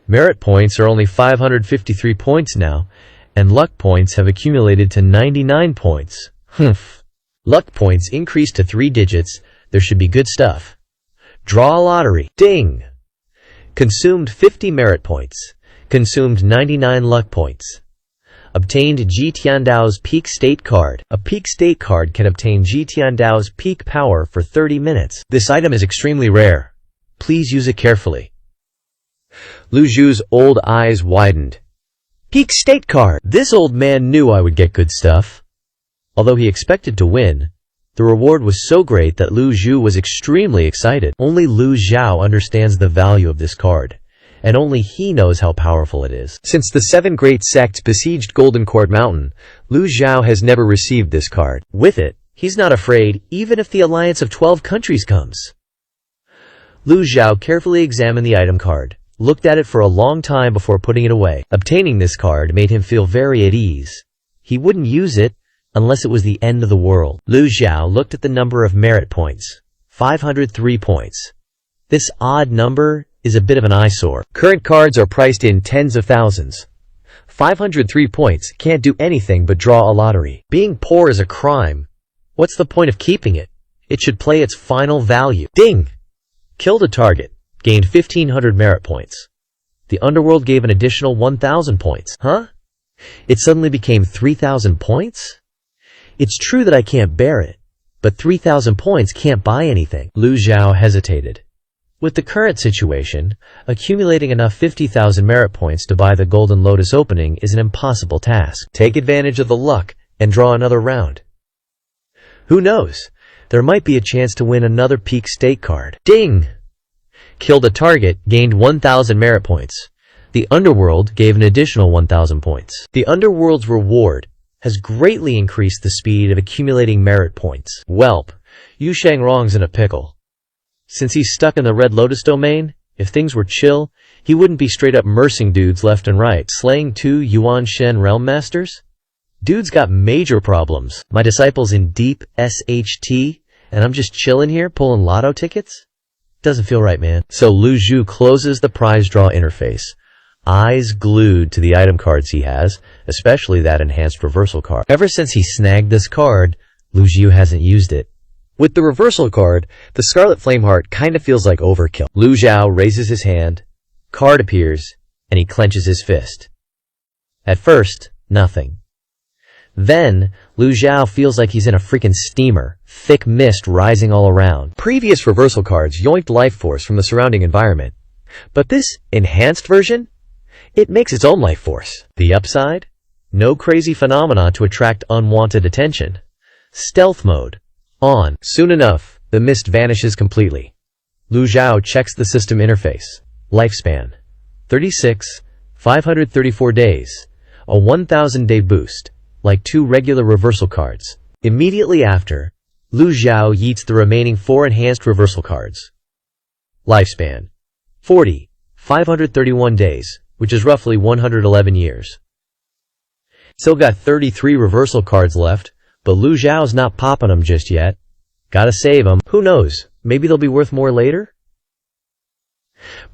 Merit points are only 553 points now, and luck points have accumulated to 99 points. Humph. Luck points increased to 3 digits. There should be good stuff. Draw a lottery. Ding! Consumed 50 merit points. Consumed 99 luck points. Obtained Ji Tiandao's Peak State Card. A Peak State Card can obtain Ji Tiandao's peak power for 30 minutes. This item is extremely rare. Please use it carefully. Lu Zhu's old eyes widened. Peak State Card! This old man knew I would get good stuff. Although he expected to win, the reward was so great that Lu Zhu was extremely excited. Only Lu Zhao understands the value of this card, and only he knows how powerful it is. Since the 7 great sects besieged Golden Court Mountain, Lu Zhao has never received this card. With it, he's not afraid even if the alliance of 12 countries comes. Lu Zhao carefully examined the item card, looked at it for a long time before putting it away. Obtaining this card made him feel very at ease. He wouldn't use it unless it was the end of the world. Lu Zhao looked at the number of merit points. 503 points. This odd number is a bit of an eyesore. Current cards are priced in tens of thousands. 503 points can't do anything but draw a lottery. Being poor is a crime. What's the point of keeping it? It should play its final value. Ding! Killed a target. Gained 1,500 merit points. The underworld gave an additional 1,000 points. Huh? It suddenly became 3,000 points? It's true that I can't bear it, but 3,000 points can't buy anything. Lu Zhao hesitated. With the current situation, accumulating enough 50,000 merit points to buy the Golden Lotus opening is an impossible task. Take advantage of the luck and draw another round. Who knows? There might be a chance to win another Peak State Card. Ding! Killed a target, gained 1,000 merit points. The Underworld gave an additional 1,000 points. The Underworld's reward has greatly increased the speed of accumulating merit points. Welp, Yu Shangrong's in a pickle. Since he's stuck in the Red Lotus domain, if things were chill, he wouldn't be straight up mercing dudes left and right, slaying 2 Yuan Shen Realm Masters. Dude's got major problems. My disciple's in deep SHT, and I'm just chilling here pulling lotto tickets? Doesn't feel right, man. So Lu Zhu closes the prize draw interface, eyes glued to the item cards he has, especially that enhanced reversal card. Ever since he snagged this card, Lu Zhu hasn't used it. With the reversal card, the Scarlet Flameheart kinda feels like overkill. Lu Zhao raises his hand, card appears, and he clenches his fist. At first, nothing. Then, Lu Zhao feels like he's in a freaking steamer, thick mist rising all around. Previous reversal cards yoinked life force from the surrounding environment. But this enhanced version? It makes its own life force. The upside? No crazy phenomena to attract unwanted attention. Stealth mode. On. Soon enough, the mist vanishes completely. Lu Zhao checks the system interface. Lifespan. 36, 534 days. A 1,000-day boost, like 2 regular reversal cards. Immediately after, Lu Zhao yeets the remaining 4 enhanced reversal cards. Lifespan. 40, 531 days, which is roughly 111 years. Still got 33 reversal cards left, but Lu Zhao's not popping them just yet. Gotta save them. Who knows? Maybe they'll be worth more later?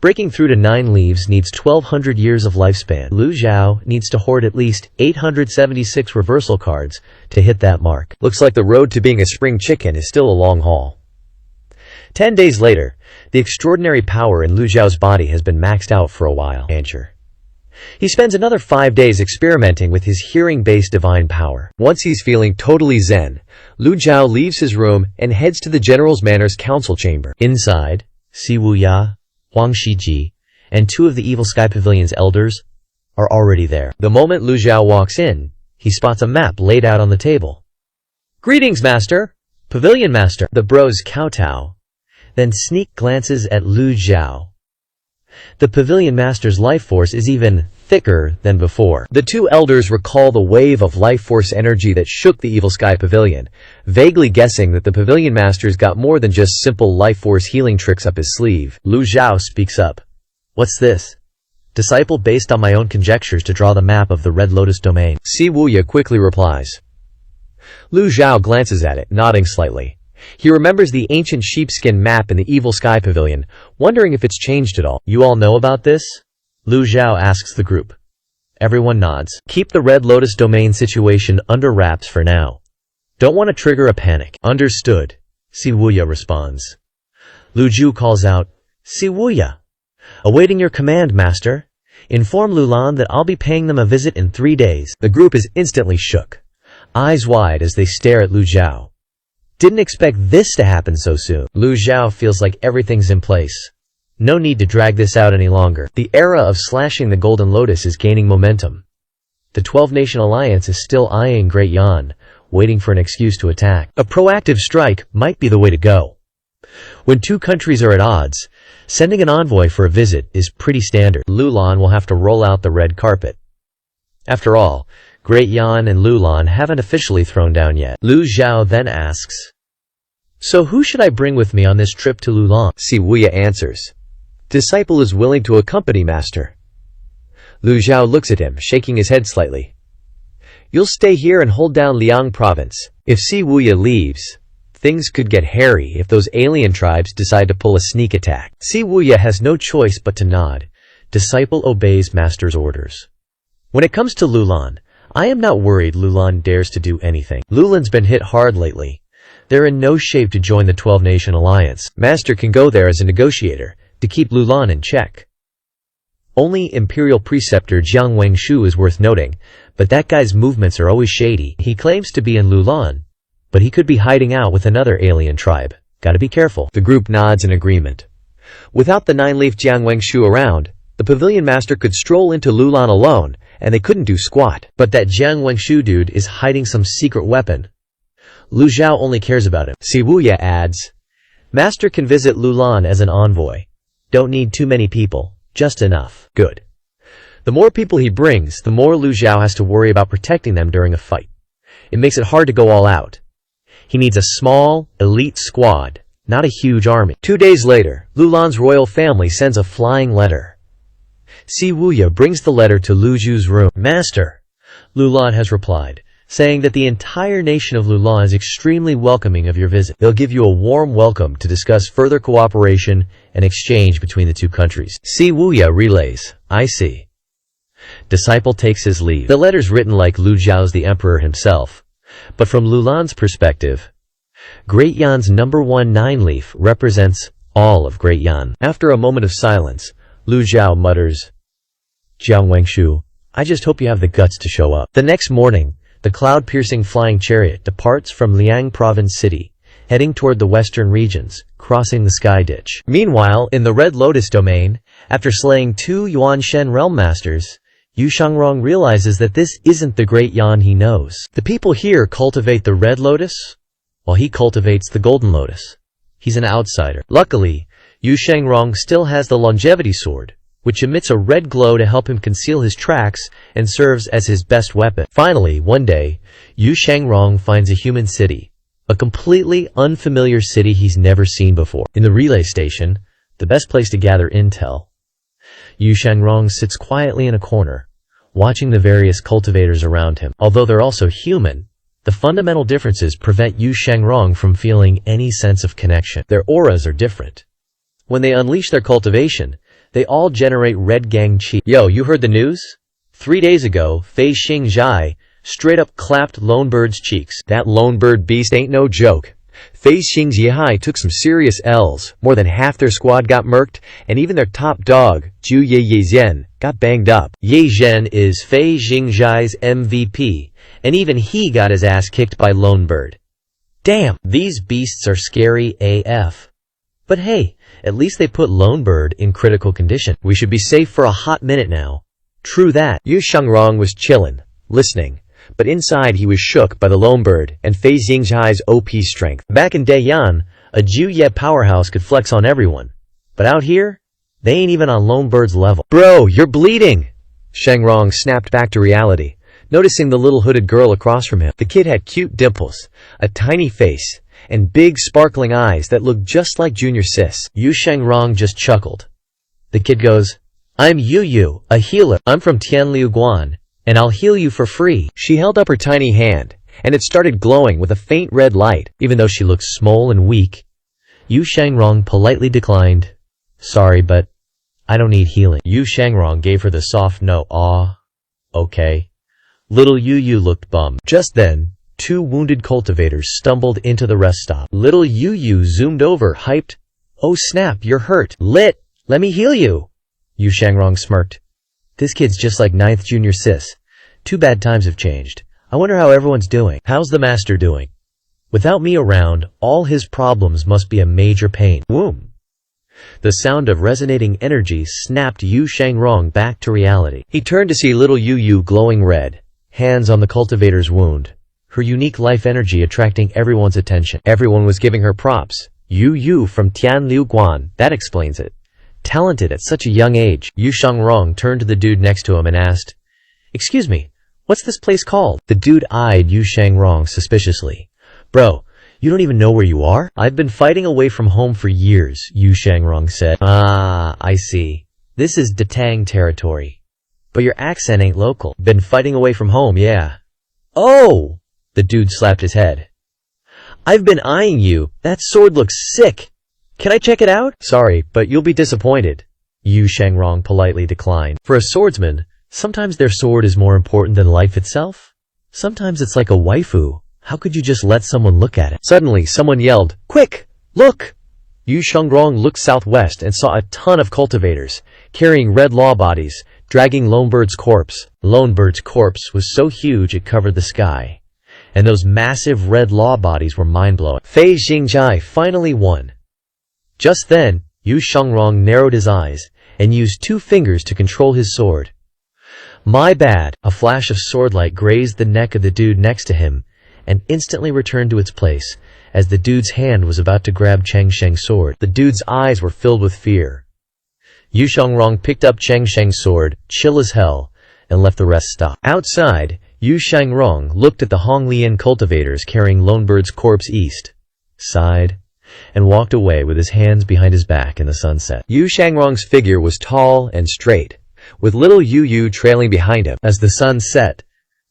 Breaking through to 9 leaves needs 1,200 years of lifespan. Lu Zhao needs to hoard at least 876 reversal cards to hit that mark. Looks like the road to being a spring chicken is still a long haul. 10 days later, the extraordinary power in Lu Zhao's body has been maxed out for a while. He spends another 5 days experimenting with his hearing-based divine power. Once he's feeling totally zen, Lu Zhao leaves his room and heads to the General's Manor's council chamber. Inside, Si Wuya, Huang Shiji, and 2 of the Evil Sky Pavilion's elders are already there. The moment Lu Zhao walks in, he spots a map laid out on the table. "Greetings, Master! Pavilion Master!" The bros kowtow, then sneak glances at Lu Zhao. The Pavilion Master's life force is even thicker than before. The 2 elders recall the wave of life force energy that shook the Evil Sky Pavilion, vaguely guessing that the Pavilion Master's got more than just simple life force healing tricks up his sleeve. Lu Zhao speaks up. "What's this?" "Disciple based on my own conjectures to draw the map of the Red Lotus domain." Si Wuya quickly replies. Lu Zhao glances at it, nodding slightly. He remembers the ancient sheepskin map in the Evil Sky Pavilion, wondering if it's changed at all. "You all know about this?" Lu Zhao asks the group. Everyone nods. "Keep the Red Lotus domain situation under wraps for now. Don't want to trigger a panic." "Understood," Si Wuya responds. Lu Zhu calls out, "Si Wuya, awaiting your command, Master. Inform Lulan that I'll be paying them a visit in 3 days." The group is instantly shook, eyes wide as they stare at Lu Zhao. Didn't expect this to happen so soon. Lu Zhao feels like everything's in place. No need to drag this out any longer. The era of slashing the Golden Lotus is gaining momentum. The 12-Nation Alliance is still eyeing Great Yan, waiting for an excuse to attack. A proactive strike might be the way to go. When 2 countries are at odds, sending an envoy for a visit is pretty standard. Lulan will have to roll out the red carpet. After all, Great Yan and Lulan haven't officially thrown down yet. Lu Zhao then asks, "So who should I bring with me on this trip to Lulan?" Si Wuya answers, "Disciple is willing to accompany Master." Lu Zhao looks at him, shaking his head slightly. "You'll stay here and hold down Liang province. If Si Wuya leaves, things could get hairy if those alien tribes decide to pull a sneak attack." Si Wuya has no choice but to nod. Disciple obeys Master's orders. When it comes to Lulan, I am not worried Lulan dares to do anything. Lulan's been hit hard lately. They're in no shape to join the 12-Nation Alliance. Master can go there as a negotiator, to keep Lulan in check. Only Imperial Preceptor Jiang Wengshu is worth noting, but that guy's movements are always shady. He claims to be in Lulan, but he could be hiding out with another alien tribe. Gotta be careful. The group nods in agreement. Without the 9-leaf Jiang Wengshu around, the Pavilion Master could stroll into Lulan alone, and they couldn't do squat. But that Jiang Wengshu dude is hiding some secret weapon. Lu Zhao only cares about him. Si Wuya adds, "Master can visit Lulan as an envoy. Don't need too many people, just enough." Good. The more people he brings, the more Lu Zhao has to worry about protecting them during a fight. It makes it hard to go all out. He needs a small, elite squad, not a huge army. 2 days later, Lulan's royal family sends a flying letter. Si Wuya brings the letter to Lu Zhu's room. "Master," Lulan has replied, saying that the entire nation of Lulan is extremely welcoming of your visit. They'll give you a warm welcome to discuss further cooperation and exchange between the 2 countries. Si Wuya relays, "I see." Disciple takes his leave. The letter's written like Lu Zhao's the emperor himself, but from Lulan's perspective, Great Yan's #1 9-leaf represents all of Great Yan. After a moment of silence, Lu Zhao mutters, "Jiang Wengshu, I just hope you have the guts to show up." The next morning, the The cloud-piercing flying chariot departs from Liang Province City, heading toward the western regions, crossing the sky ditch. Meanwhile, in the Red Lotus domain, after slaying 2 Yuan Shen realm masters, Yu Shangrong realizes that this isn't the great Yan he knows. The people here cultivate the Red Lotus, while he cultivates the Golden Lotus. He's an outsider. Luckily, Yu Shangrong still has the longevity sword, which emits a red glow to help him conceal his tracks and serves as his best weapon. Finally, one day, Yu Shangrong finds a human city, a completely unfamiliar city he's never seen before. In the relay station, the best place to gather intel, Yu Shangrong sits quietly in a corner, watching the various cultivators around him. Although they're also human, the fundamental differences prevent Yu Shangrong from feeling any sense of connection. Their auras are different. When they unleash their cultivation, they all generate red gang chi. Yo, you heard the news? 3 days ago, Fei Xingzhai straight up clapped Lone Bird's cheeks. That Lone Bird beast ain't no joke. Fei Xingzhai took some serious L's. More than half their squad got murked, and even their top dog, Zhu Yezhen, got banged up. Yezhen is Fei Xingzhai's MVP, and even he got his ass kicked by Lone Bird. Damn, these beasts are scary AF. But hey, at least they put Lone Bird in critical condition. We should be safe for a hot minute now. True that. Yu Shangrong was chillin', listening, but inside he was shook by the Lone Bird and Fei Xingzhai's OP strength. Back in Daiyan, a Ju-Ye powerhouse could flex on everyone. But out here, they ain't even on Lone Bird's level. Bro, you're bleeding! Shangrong snapped back to reality, noticing the little hooded girl across from him. The kid had cute dimples, a tiny face, and big sparkling eyes that looked just like Junior Sis. Yu Shangrong just chuckled. The kid goes, "I'm Yu, a healer. I'm from Tianliu Guan, and I'll heal you for free." She held up her tiny hand, and it started glowing with a faint red light. Even though she looked small and weak, Yu Shangrong politely declined. "Sorry, but I don't need healing." Yu Shangrong gave her the soft no. "Aw, okay." Little Yu looked bummed. Just then, 2 wounded cultivators stumbled into the rest stop. Little Yu zoomed over, hyped, "Oh snap, you're hurt." "Lit, let me heal you." Yu Shangrong smirked. "This kid's just like 9th Junior Sis. Too bad times have changed. I wonder how everyone's doing." "How's the master doing?" "Without me around, all his problems must be a major pain." Whoom. The sound of resonating energy snapped Yu Shangrong back to reality. He turned to see little Yu glowing red, hands on the cultivator's wound, her unique life energy attracting everyone's attention. Everyone was giving her props. Yu from Tianliu Guan, that explains it. Talented at such a young age. Yu Shangrong turned to the dude next to him and asked, "Excuse me, what's this place called?" The dude eyed Yu Shangrong suspiciously. "Bro, you don't even know where you are?" "I've been fighting away from home for years," Yu Shangrong said. "Ah, I see. This is Datang territory. But your accent ain't local." "Been fighting away from home, yeah." "Oh!" The dude slapped his head. "I've been eyeing you. That sword looks sick. Can I check it out?" "Sorry, but you'll be disappointed." Yu Shangrong politely declined. For a swordsman, sometimes their sword is more important than life itself. Sometimes it's like a waifu. How could you just let someone look at it? Suddenly, someone yelled, "Quick, look!" Yu Shangrong looked southwest and saw a ton of cultivators, carrying red law bodies, dragging Lone Bird's corpse. Lone Bird's corpse was so huge it covered the sky, and those massive red law bodies were mind-blowing. Fei Xingzhai finally won. Just then, Yu Shangrong narrowed his eyes and used 2 fingers to control his sword. "My bad." A flash of swordlight grazed the neck of the dude next to him and instantly returned to its place as the dude's hand was about to grab Cheng Sheng's sword. The dude's eyes were filled with fear. Yu Shangrong picked up Cheng Sheng's sword, chill as hell, and left the rest stop. Outside, Yu Shangrong looked at the Honglian cultivators carrying Lone Bird's corpse east, sighed, and walked away with his hands behind his back in the sunset. Yu Shangrong's figure was tall and straight, with little Yu trailing behind him. As the sun set,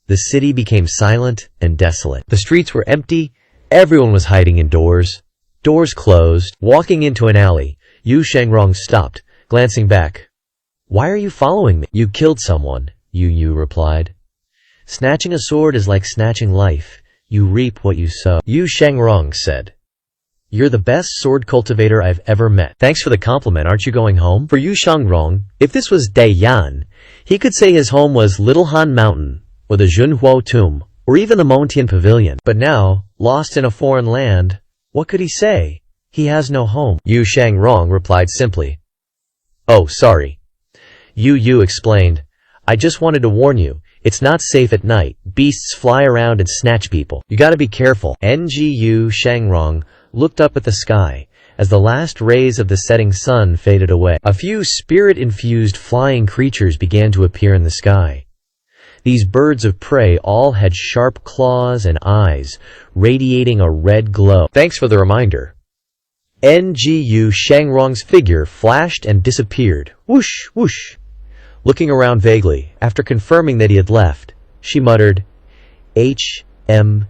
the city became silent and desolate. The streets were empty, everyone was hiding indoors, doors closed. Walking into an alley, Yu Shangrong stopped, glancing back. "Why are you following me?" "You killed someone," Yu replied. "Snatching a sword is like snatching life. You reap what you sow," Yu Shangrong said. "You're the best sword cultivator I've ever met." "Thanks for the compliment. Aren't you going home?" For Yu Shangrong, if this was Daiyan, he could say his home was Little Han Mountain, or the Junhuo Tomb, or even the Montian Pavilion. But now, lost in a foreign land, what could he say? He has no home. Yu Shangrong replied simply. "Oh, sorry." Yu explained. "I just wanted to warn you, it's not safe at night. Beasts fly around and snatch people. You gotta be careful." Yu Shangrong looked up at the sky as the last rays of the setting sun faded away. A few spirit-infused flying creatures began to appear in the sky. These birds of prey all had sharp claws and eyes, radiating a red glow. "Thanks for the reminder." Yu Shangrong's figure flashed and disappeared. Whoosh, whoosh. Looking around vaguely, after confirming that he had left, she muttered, "HMPH.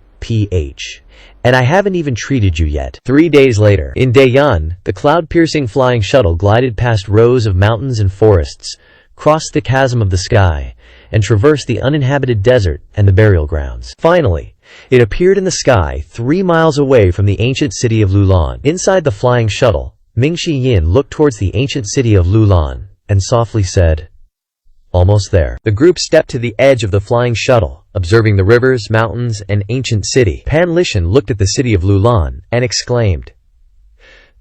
And I haven't even treated you yet." 3 days later, in Daeyeon, the cloud-piercing flying shuttle glided past rows of mountains and forests, crossed the chasm of the sky, and traversed the uninhabited desert and the burial grounds. Finally, it appeared in the sky 3 miles away from the ancient city of Lulan. Inside the flying shuttle, Mingxi Yin looked towards the ancient city of Lulan and softly said, "Almost there." The group stepped to the edge of the flying shuttle, observing the rivers, mountains, and ancient city. Pan Lishan looked at the city of Lulan and exclaimed,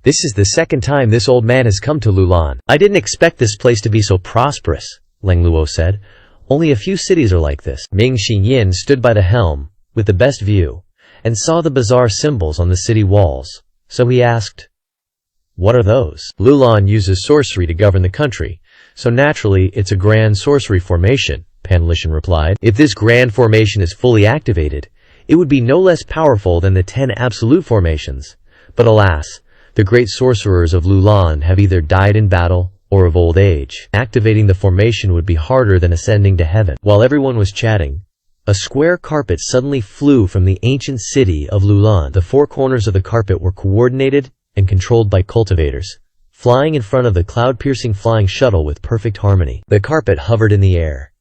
"This is the second time this old man has come to Lulan." "I didn't expect this place to be so prosperous," Leng Luo said. "Only a few cities are like this." Mingxi Yin stood by the helm, with the best view, and saw the bizarre symbols on the city walls. So he asked, "What are those?" "Lulan uses sorcery to govern the country, so naturally it's a grand sorcery formation," Pan Lishan replied. "If this grand formation is fully activated, it would be no less powerful than the 10 absolute formations. But alas, the great sorcerers of Lulan have either died in battle or of old age. Activating the formation would be harder than ascending to heaven." While everyone was chatting, a square carpet suddenly flew from the ancient city of Lulan. The 4 corners of the carpet were coordinated and controlled by cultivators, flying in front of the cloud-piercing flying shuttle with perfect harmony. The carpet hovered in the air.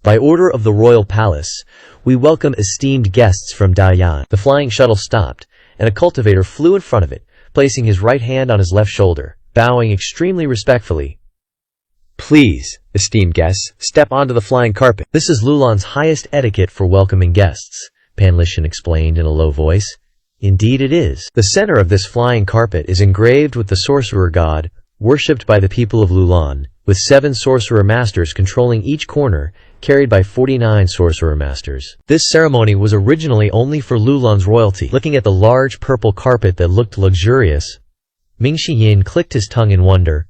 "By order of the royal palace, we welcome esteemed guests from Daeyeon." The flying shuttle stopped, and a cultivator flew in front of it, placing his right hand on his left shoulder, bowing extremely respectfully. "Please, esteemed guests, step onto the flying carpet." "This is Lulan's highest etiquette for welcoming guests," Pan Lishan explained in a low voice. "Indeed it is." The center of this flying carpet is engraved with the sorcerer god, worshipped by the people of Lulan, with 7 sorcerer masters controlling each corner, carried by 49 sorcerer masters. This ceremony was originally only for Lulan's royalty. Looking at the large purple carpet that looked luxurious, Mingxi Yin clicked his tongue in wonder.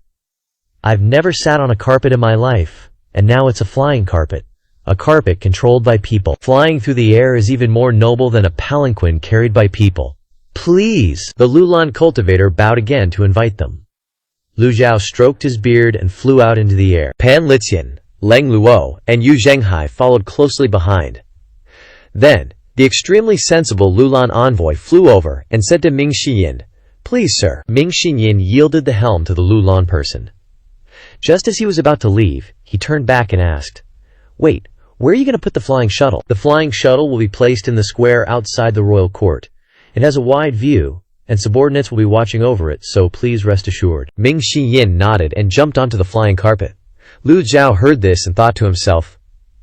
"I've never sat on a carpet in my life, and now it's a flying carpet. A carpet controlled by people. Flying through the air is even more noble than a palanquin carried by people. Please!" The Lulan cultivator bowed again to invite them. Lu Zhao stroked his beard and flew out into the air. Pan Lixian, Leng Luo, and Yu Zhenghai followed closely behind. Then, the extremely sensible Lulan envoy flew over and said to Mingxi Yin, "Please, sir." Mingxi Yin yielded the helm to the Lulan person. Just as he was about to leave, he turned back and asked, "Wait, where are you going to put the flying shuttle?" "The flying shuttle will be placed in the square outside the royal court. It has a wide view, and subordinates will be watching over it, so please rest assured." Mingxi Yin nodded and jumped onto the flying carpet. Lu Zhao heard this and thought to himself,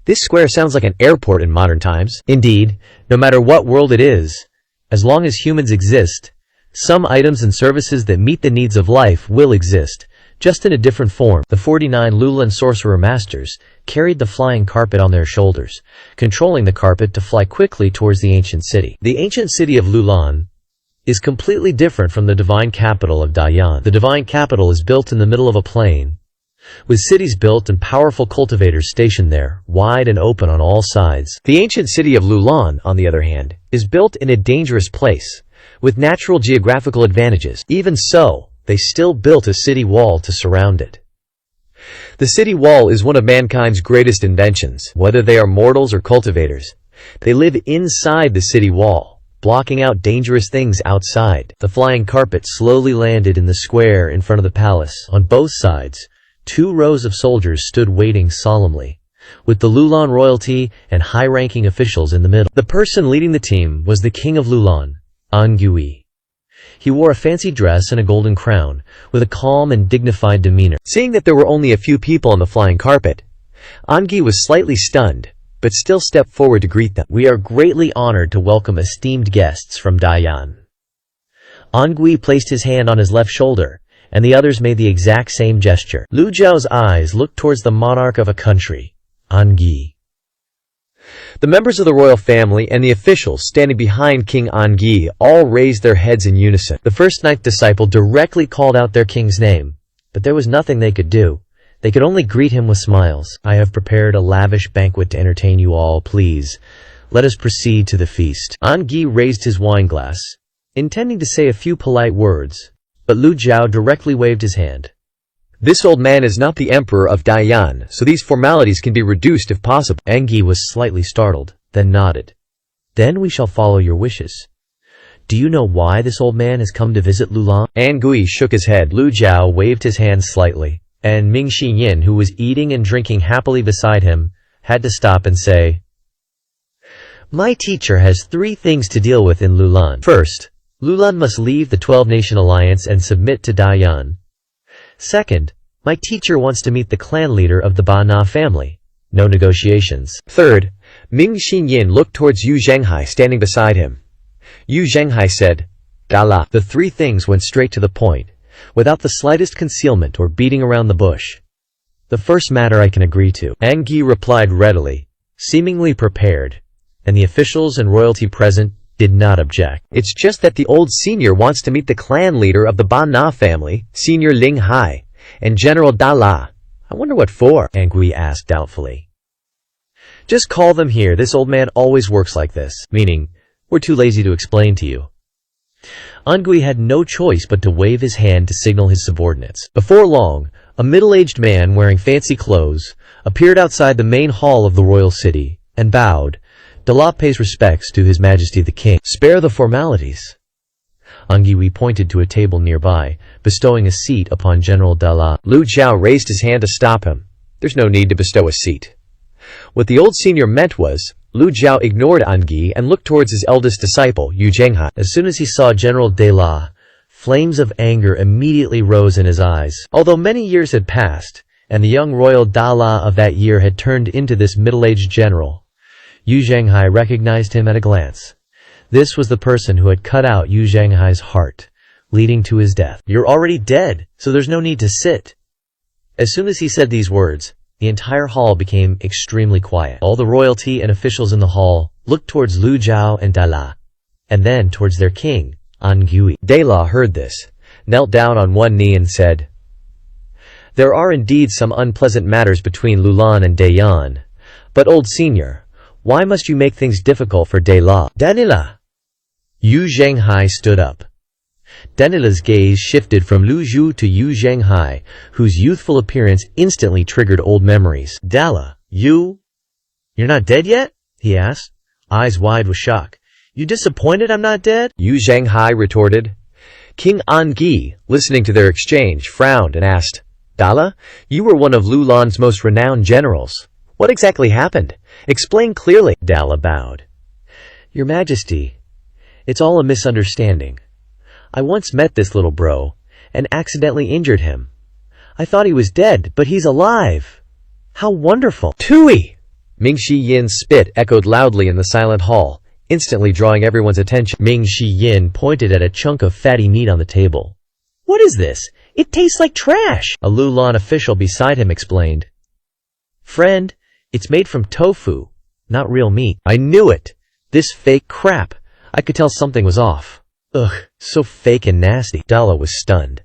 "This square sounds like an airport in modern times." Indeed, no matter what world it is, as long as humans exist, some items and services that meet the needs of life will exist, just in a different form. The 49 Lulan sorcerer masters carried the flying carpet on their shoulders, controlling the carpet to fly quickly towards the ancient city. The ancient city of Lulan is completely different from the divine capital of Daeyeon. The divine capital is built in the middle of a plain, with cities built and powerful cultivators stationed there, wide and open on all sides. The ancient city of Lulan, on the other hand, is built in a dangerous place, with natural geographical advantages. Even so, they still built a city wall to surround it. The city wall is one of mankind's greatest inventions. Whether they are mortals or cultivators, they live inside the city wall, blocking out dangerous things outside. The flying carpet slowly landed in the square in front of the palace. On both sides, 2 rows of soldiers stood waiting solemnly, with the Lulan royalty and high-ranking officials in the middle. The person leading the team was the king of Lulan, Angui. He wore a fancy dress and a golden crown, with a calm and dignified demeanor. Seeing that there were only a few people on the flying carpet, Angi was slightly stunned, but still stepped forward to greet them. We are greatly honored to welcome esteemed guests from Dayan. Angui placed his hand on his left shoulder, and the others made the exact same gesture. Lu Zhao's eyes looked towards the monarch of a country, Angi. The members of the royal family and the officials standing behind King Angi all raised their heads in unison. The first ninth disciple directly called out their king's name, but there was nothing they could do. They could only greet him with smiles. I have prepared a lavish banquet to entertain you all, please. Let us proceed to the feast. Angi raised his wineglass, intending to say a few polite words, but Lu Zhao directly waved his hand. This old man is not the emperor of Dayan, so these formalities can be reduced if possible. Angi was slightly startled, then nodded. Then we shall follow your wishes. Do you know why this old man has come to visit Lulan? Angui shook his head. Lu Zhao waved his hand slightly, and Ming Yin, who was eating and drinking happily beside him, had to stop and say, My teacher has 3 things to deal with in Lulan. First, Lulan must leave the 12-nation alliance and submit to Dayan. Second, my teacher wants to meet the clan leader of the Ba Na family. No negotiations. Third, Ming Yin looked towards Yu Zhenghai standing beside him. Yu Zhenghai said, Dala. The 3 things went straight to the point, without the slightest concealment or beating around the bush. The first matter I can agree to. Angi replied readily, seemingly prepared, and the officials and royalty present did not object. It's just that the old senior wants to meet the clan leader of the Ba Na family, Senior Ling Hai, and General Dala. I wonder what for? Angui asked doubtfully. Just call them here. This old man always works like this. Meaning, we're too lazy to explain to you. Angui had no choice but to wave his hand to signal his subordinates. Before long, a middle-aged man wearing fancy clothes appeared outside the main hall of the royal city and bowed. Dala pays respects to His Majesty the King. Spare the formalities. Angiwi pointed to a table nearby, bestowing a seat upon General Dala. Lu Zhao raised his hand to stop him. There's no need to bestow a seat. What the old senior meant was, Lu Zhao ignored Angi and looked towards his eldest disciple, Yu Zhenghai. As soon as he saw General Dala, flames of anger immediately rose in his eyes. Although many years had passed, and the young royal Dala of that year had turned into this middle-aged general, Yu Zhenghai recognized him at a glance. This was the person who had cut out Yu Zhenghai's heart, leading to his death. You're already dead, so there's no need to sit. As soon as he said these words, the entire hall became extremely quiet. All the royalty and officials in the hall looked towards Lu Zhao and Dala, and then towards their king, Angui. Dala heard this, knelt down on one knee and said, There are indeed some unpleasant matters between Lulan and Dayan, but old senior, why must you make things difficult for Dala? Danila! Yu Zhenghai stood up. Danila's gaze shifted from Lu Zhu to Yu Zhenghai, whose youthful appearance instantly triggered old memories. Dala, you're not dead yet? He asked, eyes wide with shock. You disappointed I'm not dead? Yu Zhenghai retorted. King Angi, listening to their exchange, frowned and asked, Dala, you were one of Lulan's most renowned generals. What exactly happened? Explain clearly. Dala bowed. Your Majesty, it's all a misunderstanding. I once met this little bro, and accidentally injured him. I thought he was dead, but he's alive. How wonderful. Tui! Ming Yin's spit echoed loudly in the silent hall, instantly drawing everyone's attention. Ming Yin pointed at a chunk of fatty meat on the table. What is this? It tastes like trash. A Lulan official beside him explained. Friend, it's made from tofu, not real meat. I knew it. This fake crap. I could tell something was off. Ugh, so fake and nasty. Dala was stunned.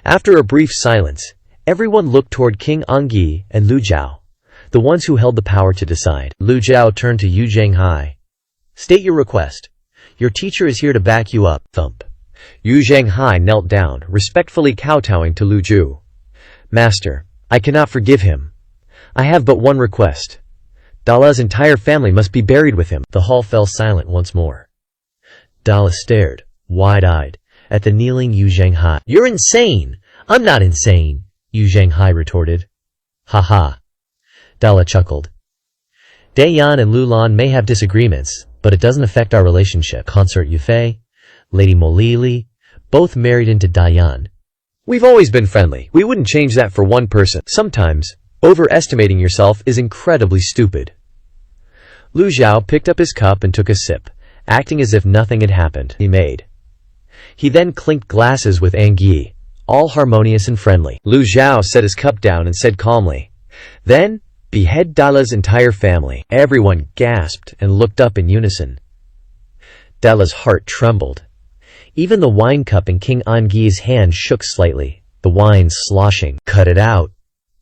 After a brief silence, everyone looked toward King Angi and Lu Zhao, the ones who held the power to decide. Lu Zhao turned to Yu Zhenghai. State your request. Your teacher is here to back you up. Thump. Yu Zhenghai knelt down, respectfully kowtowing to Lu Zhu. Master, I cannot forgive him. I have but one request. Dala's entire family must be buried with him. The hall fell silent once more. Dala stared, wide-eyed, at the kneeling Yu Zhenghai. You're insane! I'm not insane, Yu Zhenghai retorted. Ha ha. Dala chuckled. Dayan and Lulan may have disagreements, but it doesn't affect our relationship. Consort Yufei, Lady Molili, both married into Dayan. We've always been friendly. We wouldn't change that for one person. Sometimes, overestimating yourself is incredibly stupid. Lu Zhao picked up his cup and took a sip, acting as if nothing had happened. He then clinked glasses with Anguille, all harmonious and friendly. Lu Zhao set his cup down and said calmly, "Then, behead Dala's entire family." Everyone gasped and looked up in unison. Dala's heart trembled. Even the wine cup in King Anguille's hand shook slightly, the wine sloshing. "Cut it out,"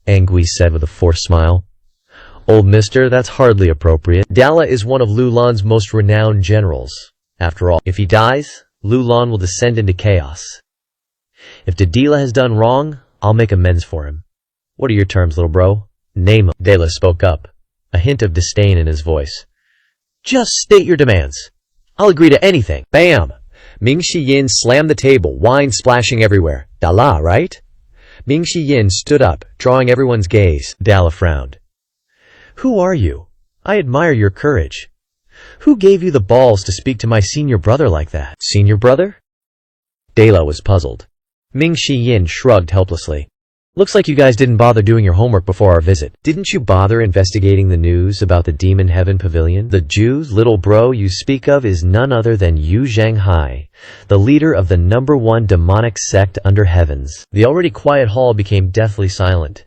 Anguille said with a forced smile. "Old mister, that's hardly appropriate. Dala is one of Lulan's most renowned generals. After all, if he dies, Lulan will descend into chaos. If Dadila has done wrong, I'll make amends for him." "What are your terms, little bro?" "Name him." Dala spoke up, a hint of disdain in his voice. "Just state your demands. I'll agree to anything." Bam! Ming Shiyin slammed the table, wine splashing everywhere. "Dala, right?" Ming Shiyin stood up, drawing everyone's gaze. Dala frowned. "Who are you? I admire your courage. Who gave you the balls to speak to my senior brother like that?" "Senior brother?" Dala was puzzled. Ming Shiyin shrugged helplessly. "Looks like you guys didn't bother doing your homework before our visit. Didn't you bother investigating the news about the Demon Heaven Pavilion? The Jew, little bro, you speak of is none other than Yu Zhanghai, the leader of the #1 demonic sect under heavens." The already quiet hall became deathly silent.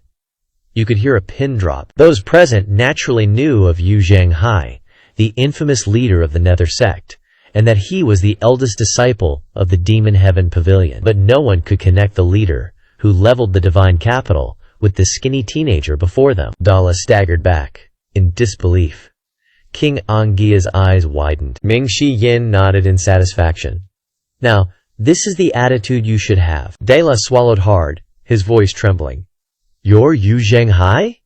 You could hear a pin drop. Those present naturally knew of Yu Zhanghai, the infamous leader of the Nether sect, and that he was the eldest disciple of the Demon Heaven Pavilion. But no one could connect the leader, who leveled the divine capital, with the skinny teenager before them. Dala staggered back, in disbelief. King Anguille's eyes widened. Ming Shiyin nodded in satisfaction. "Now, this is the attitude you should have." Dala swallowed hard, his voice trembling. "You're Yu Zhanghai?"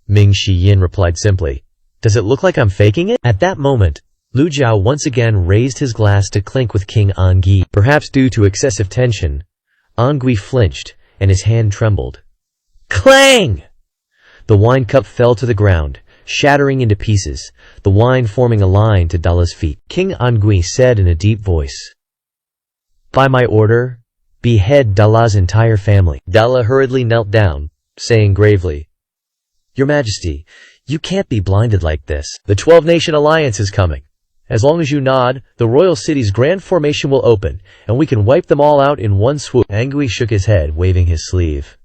Ming Shiyin replied simply. "Does it look like I'm faking it?" At that moment, Lu Zhao once again raised his glass to clink with King Anguille. Perhaps due to excessive tension, Anguille flinched, and his hand trembled. Clang! The wine cup fell to the ground, shattering into pieces, the wine forming a line to Dala's feet. King Anguille said in a deep voice, "By my order, behead Dala's entire family." Dala hurriedly knelt down, saying gravely, "Your Majesty, you can't be blinded like this. The 12-nation alliance is coming. As long as you nod, the royal city's grand formation will open, and we can wipe them all out in one swoop." Anguille shook his head, waving his sleeve.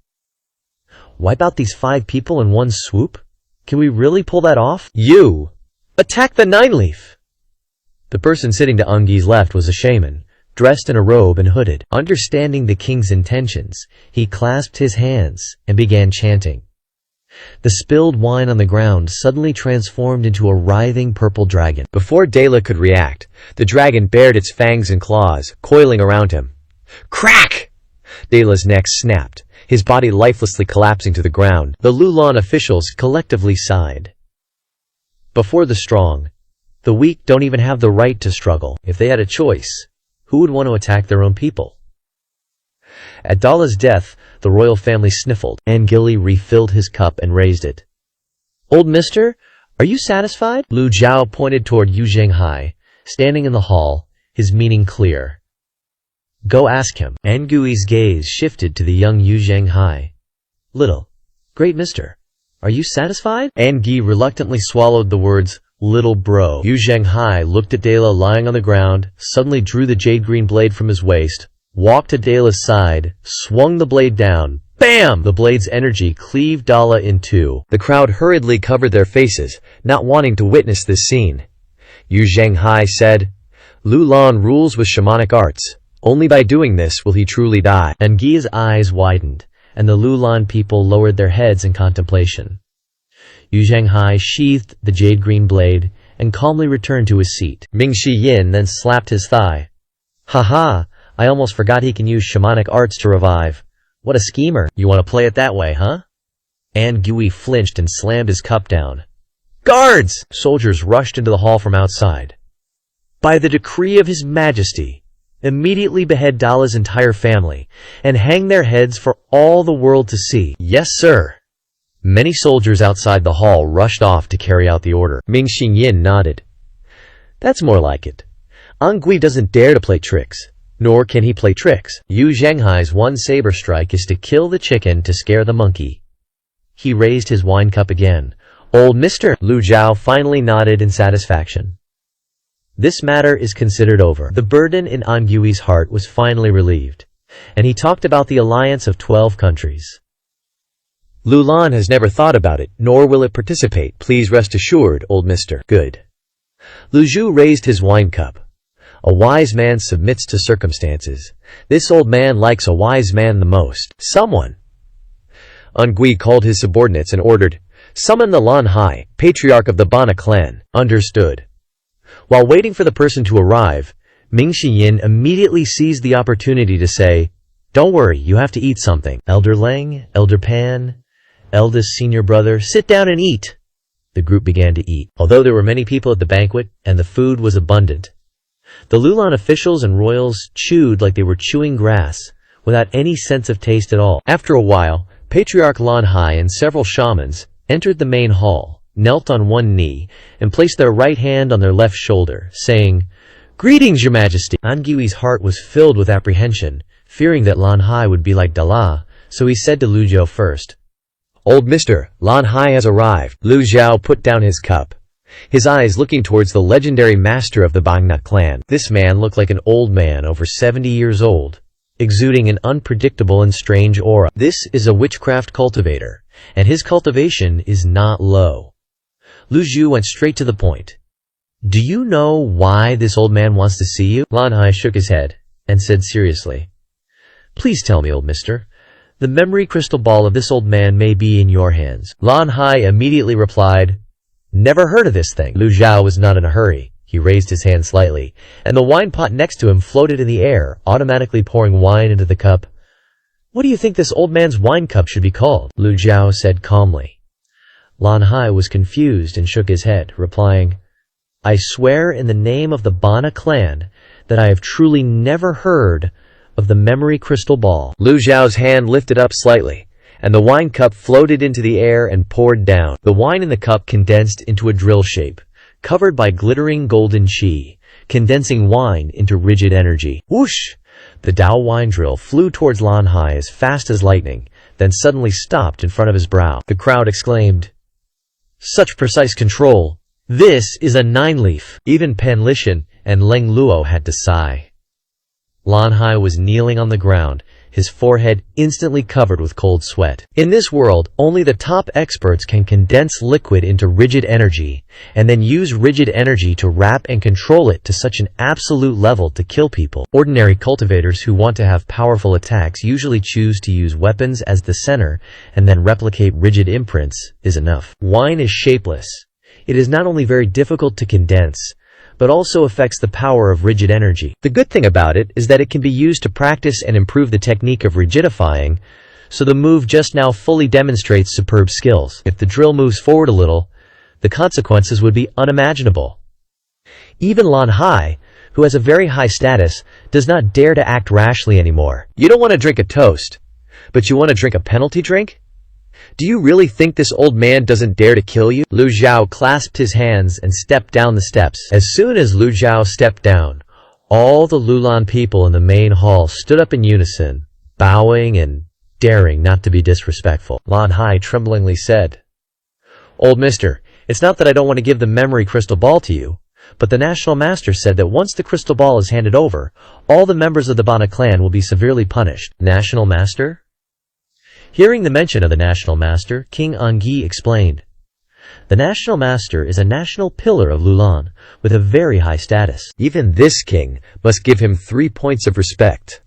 "Wipe out these 5 people in one swoop? Can we really pull that off?" "You! Attack the 9-leaf!" The person sitting to Anguille's left was a shaman, dressed in a robe and hooded. Understanding the king's intentions, he clasped his hands and began chanting. The spilled wine on the ground suddenly transformed into a writhing purple dragon. Before Dala could react, the dragon bared its fangs and claws, coiling around him. Crack! Dala's neck snapped, his body lifelessly collapsing to the ground. The Lulan officials collectively sighed. Before the strong, the weak don't even have the right to struggle. If they had a choice, who would want to attack their own people? At Dala's death, the royal family sniffled. Anguille refilled his cup and raised it. "Old mister, are you satisfied?" Lu Zhao pointed toward Yu Zhanghai, standing in the hall, his meaning clear. "Go ask him." Anguille's gaze shifted to the young Yu Zhanghai. Great mister, are you satisfied?" Anguille reluctantly swallowed the words, "little bro." Yu Zhanghai looked at Dala lying on the ground, suddenly drew the jade-green blade from his waist, walked to Dala's side, swung the blade down. Bam! The blade's energy cleaved Dala in two. The crowd hurriedly covered their faces, not wanting to witness this scene. Yu Zhanghai said, "Lulan rules with shamanic arts. Only by doing this will he truly die." Anguille's eyes widened, and the Lulan people lowered their heads in contemplation. Yu Zhanghai sheathed the jade-green blade and calmly returned to his seat. Ming Shiyin then slapped his thigh. "Ha! I almost forgot he can use shamanic arts to revive. What a schemer. You want to play it that way, huh?" Anguille flinched and slammed his cup down. "Guards!" Soldiers rushed into the hall from outside. "By the decree of His Majesty, immediately behead Dala's entire family, and hang their heads for all the world to see." "Yes, sir." Many soldiers outside the hall rushed off to carry out the order. Ming Shiyin nodded. "That's more like it. Anguille doesn't dare to play tricks. Nor can he play tricks. Yu Zhanghai's one saber strike is to kill the chicken to scare the monkey." He raised his wine cup again, Old Mr. Lu Zhao finally nodded in satisfaction. This matter is considered over. The burden in Angui's heart was finally relieved, and he talked about the alliance of 12 countries. Lulan has never thought about it, nor will it participate. Please rest assured, old mister. Good. Lu Zhu raised his wine cup. A wise man submits to circumstances. This old man likes a wise man the most. Someone. Angui called his subordinates and ordered, "Summon the Lan Hai, patriarch of the Bana clan." Understood. While waiting for the person to arrive, Ming Xiyin immediately seized the opportunity to say, "Don't worry, you have to eat something. Elder Leng, Elder Pan, eldest senior brother, sit down and eat." The group began to eat. Although there were many people at the banquet, and the food was abundant, the Lulan officials and royals chewed like they were chewing grass, without any sense of taste at all. After a while, Patriarch Lan Hai and several shamans entered the main hall, knelt on one knee, and placed their right hand on their left shoulder, saying, "Greetings, Your Majesty." Angui's heart was filled with apprehension, fearing that Lan Hai would be like Dala, so he said to Lu Zhao first, "Old mister, Lan Hai has arrived." Lu Zhao put down his cup, his eyes looking towards the legendary master of the Bangna clan. This man looked like an old man over 70 years old, exuding an unpredictable and strange aura. This is a witchcraft cultivator, and his cultivation is not low. Lu Zhu went straight to the point. "Do you know why this old man wants to see you?" Lan Hai shook his head and said seriously, "Please tell me, old mister. The memory crystal ball of this old man may be in your hands." Lan Hai immediately replied, "Never heard of this thing." Lu Zhao was not in a hurry. He raised his hand slightly, and the wine pot next to him floated in the air, automatically pouring wine into the cup. "What do you think this old man's wine cup should be called?" Lu Zhao said calmly. Lan Hai was confused and shook his head, replying, "I swear in the name of the Bana clan that I have truly never heard of the memory crystal ball." Lu Zhao's hand lifted up slightly, and the wine cup floated into the air and poured down. The wine in the cup condensed into a drill shape, covered by glittering golden chi, condensing wine into rigid energy. Whoosh! The Dao wine drill flew towards Lan Hai as fast as lightning, then suddenly stopped in front of his brow. The crowd exclaimed, "Such precise control! This is a 9-leaf!" Even Pan Lishan and Leng Luo had to sigh. Lan Hai was kneeling on the ground, his forehead instantly covered with cold sweat. In this world, only the top experts can condense liquid into rigid energy, and then use rigid energy to wrap and control it to such an absolute level to kill people. Ordinary cultivators who want to have powerful attacks usually choose to use weapons as the center, and then replicate rigid imprints is enough. Wine is shapeless. It is not only very difficult to condense, but also affects the power of rigid energy. The good thing about it is that it can be used to practice and improve the technique of rigidifying, so the move just now fully demonstrates superb skills. If the drill moves forward a little, the consequences would be unimaginable. Even Lan Hai, who has a very high status, does not dare to act rashly anymore. You don't want to drink a toast, but you want to drink a penalty drink? Do you really think this old man doesn't dare to kill you? Lu Zhao clasped his hands and stepped down the steps. As soon as Lu Zhao stepped down, all the Lulan people in the main hall stood up in unison, bowing and daring not to be disrespectful. Lan Hai tremblingly said, "Old mister, it's not that I don't want to give the memory crystal ball to you, but the National Master said that once the crystal ball is handed over, all the members of the Bana clan will be severely punished." National Master? Hearing the mention of the National Master, King Angui explained, "The National Master is a national pillar of Lulan, with a very high status. Even this king must give him 3 points of respect."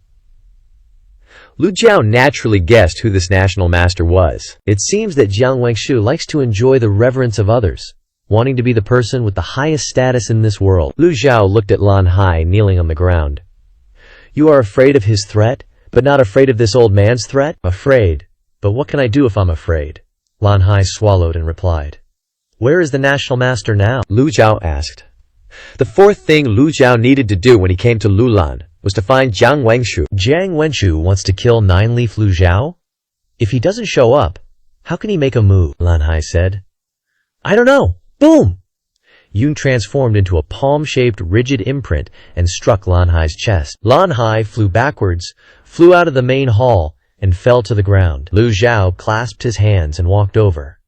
Lu Zhao naturally guessed who this National Master was. It seems that Jiang Wengshu likes to enjoy the reverence of others, wanting to be the person with the highest status in this world. Lu Zhao looked at Lan Hai kneeling on the ground. "You are afraid of his threat, but not afraid of this old man's threat?" "Afraid. But what can I do if I'm afraid?" Lan Hai swallowed and replied. "Where is the National Master now?" Lu Zhao asked. The fourth thing Lu Zhao needed to do when he came to Lulan was to find Jiang Wengshu. Jiang Wengshu wants to kill 9-leaf Lu Zhao? If he doesn't show up, how can he make a move? Lan Hai said. "I don't know." Boom! Yun transformed into a palm-shaped rigid imprint and struck Lan Hai's chest. Lan Hai flew backwards, flew out of the main hall, and fell to the ground. Lu Zhao clasped his hands and walked over.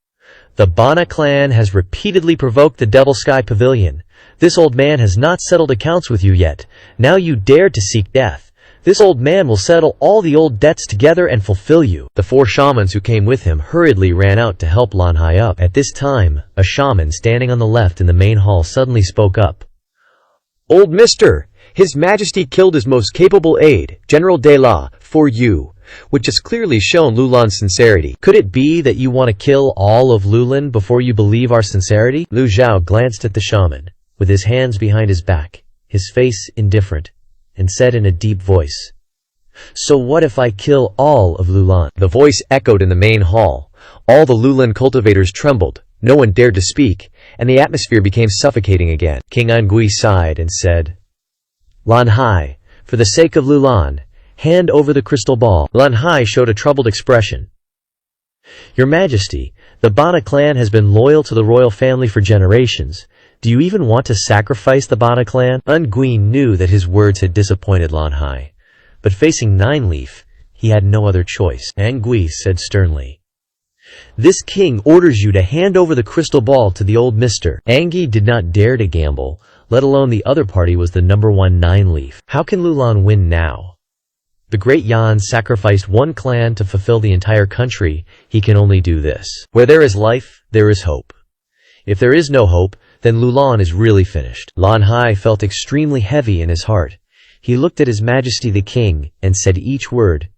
The Bana clan has repeatedly provoked the Devil Sky Pavilion. This old man has not settled accounts with you yet. Now you dare to seek death. This old man will settle all the old debts together and fulfill you." The 4 shamans who came with him hurriedly ran out to help Lan Hai up. At this time, a shaman standing on the left in the main hall suddenly spoke up. "Old mister, His Majesty killed his most capable aide, General De La, for you, which has clearly shown Lulan's sincerity. Could it be that you want to kill all of Lulan before you believe our sincerity?" Lu Zhao glanced at the shaman, with his hands behind his back, his face indifferent, and said in a deep voice, "So what if I kill all of Lulan?" The voice echoed in the main hall. All the Lulan cultivators trembled, no one dared to speak, and the atmosphere became suffocating again. King Angui sighed and said, "Lan Hai, for the sake of Lulan, hand over the crystal ball." Lan Hai showed a troubled expression. "Your Majesty, the Bana clan has been loyal to the royal family for generations. Do you even want to sacrifice the Bana clan?" Angui knew that his words had disappointed Lan Hai, but facing Nine Leaf, he had no other choice. Angui said sternly, "This king orders you to hand over the crystal ball to the old mister." Angie did not dare to gamble, let alone the other party was the number 1 Nine Leaf. How can Lulan win now? The great Yan sacrificed one clan to fulfill the entire country. He can only do this. Where there is life, there is hope. If there is no hope, then Lulan is really finished. Lan Hai felt extremely heavy in his heart. He looked at His Majesty the King and said each word.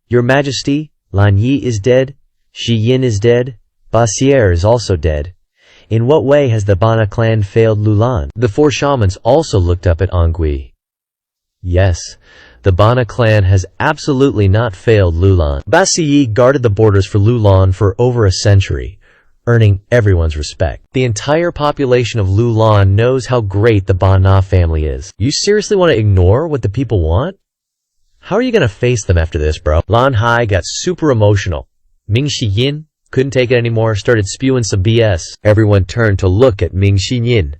"Your Majesty, Lan Yi is dead, Shi Yin is dead, Basier is also dead. In what way has the Bana clan failed Lulan?" The 4 shamans also looked up at Angui. Yes, the Bana clan has absolutely not failed Lulan. Basiyi guarded the borders for Lulan for over a century, earning everyone's respect. The entire population of Lulan knows how great the Bana family is. You seriously want to ignore what the people want? How are you going to face them after this, bro? Lan Hai got super emotional. Ming Shi Yin couldn't take it anymore, started spewing some BS. Everyone turned to look at Ming Shi Yin.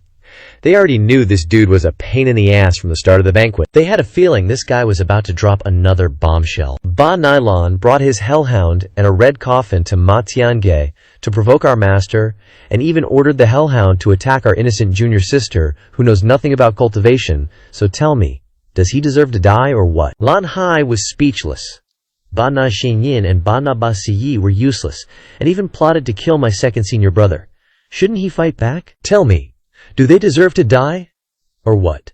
They already knew this dude was a pain in the ass from the start of the banquet. They had a feeling this guy was about to drop another bombshell. Ba Nylon brought his hellhound and a red coffin to Ma Tiange to provoke our master, and even ordered the hellhound to attack our innocent junior sister, who knows nothing about cultivation. So tell me, does he deserve to die or what? Lan Hai was speechless. Ba Na Xinyin and Ba Na Basiyi were useless, and even plotted to kill my second senior brother. Shouldn't he fight back? Tell me, do they deserve to die? Or what?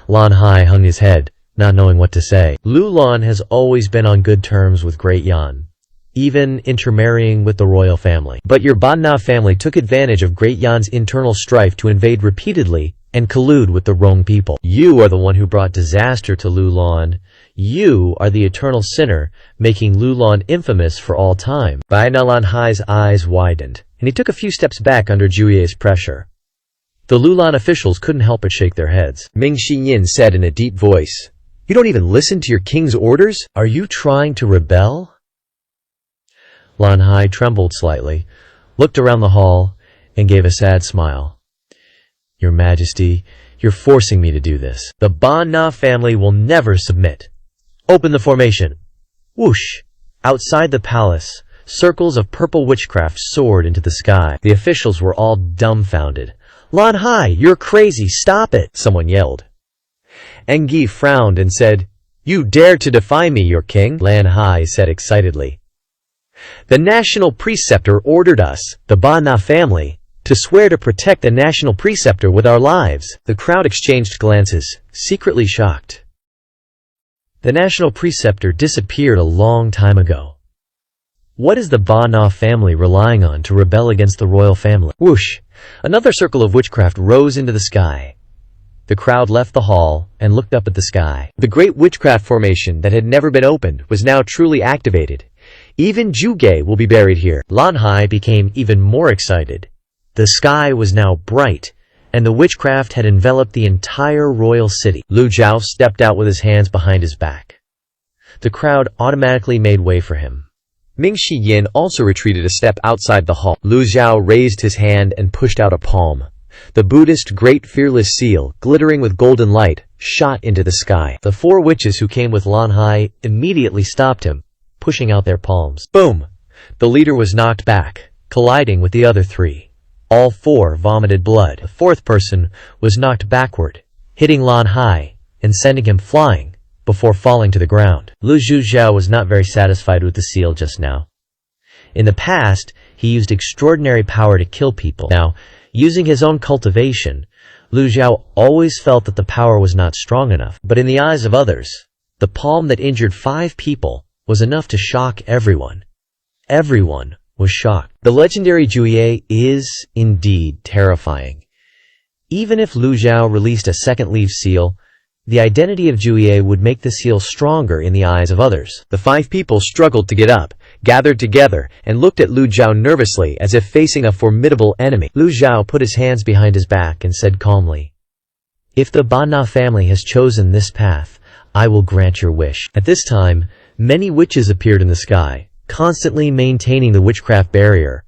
Lan Hai hung his head, not knowing what to say. Lulan has always been on good terms with Great Yan, even intermarrying with the royal family. But your Ba Na family took advantage of Great Yan's internal strife to invade repeatedly and collude with the wrong people. You are the one who brought disaster to Lulan. You are the eternal sinner, making Lulan infamous for all time. Bai Na Lan Hai's eyes widened, and he took a few steps back under Juye's pressure. The Lulan officials couldn't help but shake their heads. Ming Xinyin said in a deep voice, "You don't even listen to your king's orders? Are you trying to rebel?" Lan Hai trembled slightly, looked around the hall, and gave a sad smile. "Your Majesty, you're forcing me to do this. The Ba Na family will never submit. Open the formation." Whoosh! Outside the palace, circles of purple witchcraft soared into the sky. The officials were all dumbfounded. "Lan Hai, you're crazy, stop it!" someone yelled. Engi frowned and said, "You dare to defy me, your king?" Lan Hai said excitedly. "The national preceptor ordered us, the Ba Na family, to swear to protect the national preceptor with our lives." The crowd exchanged glances, secretly shocked. The national preceptor disappeared a long time ago. What is the Ba Na family relying on to rebel against the royal family? Whoosh! Another circle of witchcraft rose into the sky. The crowd left the hall and looked up at the sky. The great witchcraft formation that had never been opened was now truly activated. Even Juge will be buried here. Lan Hai became even more excited. The sky was now bright, and the witchcraft had enveloped the entire royal city. Lu Zhao stepped out with his hands behind his back. The crowd automatically made way for him. Ming Shi Yin also retreated a step outside the hall. Lu Zhao raised his hand and pushed out a palm. The Buddhist Great Fearless Seal, glittering with golden light, shot into the sky. The 4 witches who came with Lan Hai immediately stopped him, pushing out their palms. Boom! The leader was knocked back, colliding with the other three. All four vomited blood. The fourth person was knocked backward, hitting Lan Hai and sending him flying before falling to the ground. Lu Zhujiao was not very satisfied with the seal just now. In the past, he used extraordinary power to kill people. Now, using his own cultivation, Lu Zhao always felt that the power was not strong enough. But in the eyes of others, the palm that injured 5 people was enough to shock everyone. Everyone was shocked. The legendary Juye is indeed terrifying. Even if Lu Zhao released a second leaf seal, the identity of Juye would make the seal stronger in the eyes of others. The 5 people struggled to get up, gathered together, and looked at Lu Zhao nervously as if facing a formidable enemy. Lu Zhao put his hands behind his back and said calmly, "If the Banna family has chosen this path, I will grant your wish." At this time, many witches appeared in the sky, constantly maintaining the witchcraft barrier,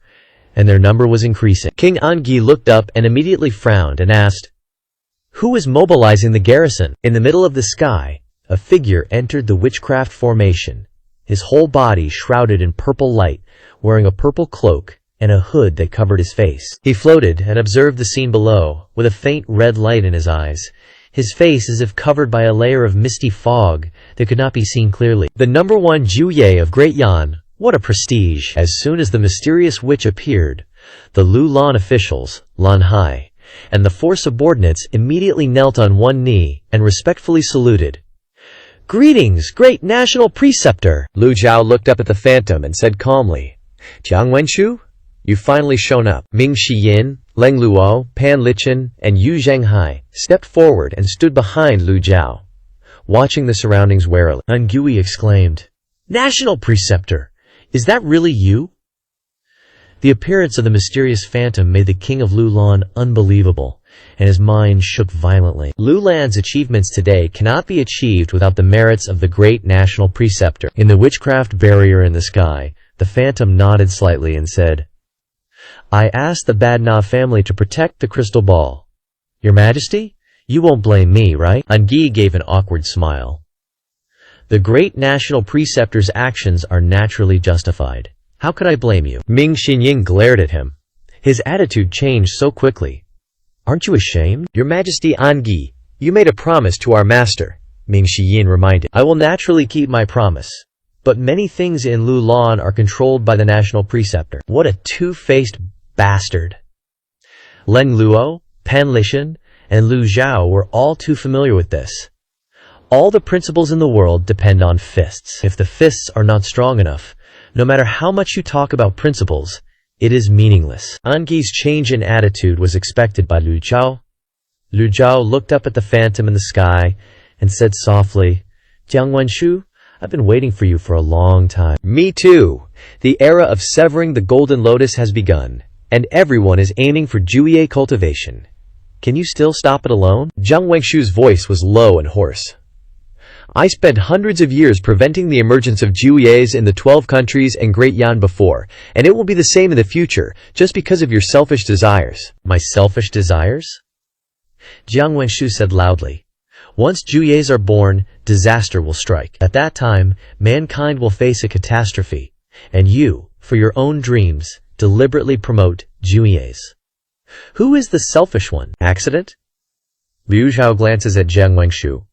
and their number was increasing. King Angi looked up and immediately frowned and asked, "Who is mobilizing the garrison?" In the middle of the sky, a figure entered the witchcraft formation, his whole body shrouded in purple light, wearing a purple cloak and a hood that covered his face. He floated and observed the scene below, with a faint red light in his eyes, his face as if covered by a layer of misty fog that could not be seen clearly. The number 1 Juye of Great Yan, what a prestige! As soon as the mysterious witch appeared, the Lu Lan officials, Lan Hai, and the 4 subordinates immediately knelt on one knee and respectfully saluted. "Greetings, great national preceptor!" Lu Zhao looked up at the phantom and said calmly, "Jiang Wenshu, you've finally shown up." Ming Shiyin, Leng Luo, Pan Lichen, and Yu Zhenghai stepped forward and stood behind Lu Zhao, watching the surroundings warily. Ngui exclaimed, "National preceptor, is that really you?" The appearance of the mysterious phantom made the king of Lu Lan unbelievable, and his mind shook violently. Lu Lan's achievements today cannot be achieved without the merits of the great national preceptor. In the witchcraft barrier in the sky, the phantom nodded slightly and said, "I asked the Badna family to protect the crystal ball. Your Majesty, you won't blame me, right?" Angi gave an awkward smile. "The great national preceptor's actions are naturally justified. How could I blame you?" Ming Xinying glared at him. His attitude changed so quickly. "Aren't you ashamed?" "Your Majesty Angi, you made a promise to our master," Ming Xiyin reminded. "I will naturally keep my promise. But many things in Lu Lan are controlled by the national preceptor." What a two-faced bastard. Leng Luo, Pan Lishan, and Lu Zhao were all too familiar with this. All the principles in the world depend on fists. If the fists are not strong enough, no matter how much you talk about principles, it is meaningless. Angi's change in attitude was expected by Lu Zhao. Lu Zhao looked up at the phantom in the sky and said softly, "Jiang Wenshu, I've been waiting for you for a long time." "Me too. The era of severing the golden lotus has begun, and everyone is aiming for Juye cultivation. Can you still stop it alone?" Jiang Wengshu's voice was low and hoarse. "I spent hundreds of years preventing the emergence of Juyes in the 12 countries and Great Yan before, and it will be the same in the future, just because of your selfish desires." "My selfish desires?" Jiang Wenshu said loudly. "Once Juyes are born, disaster will strike. At that time, mankind will face a catastrophe, and you, for your own dreams, deliberately promote Juyes. Who is the selfish one? Accident?" Liu Zhao glances at Jiang Wengshu.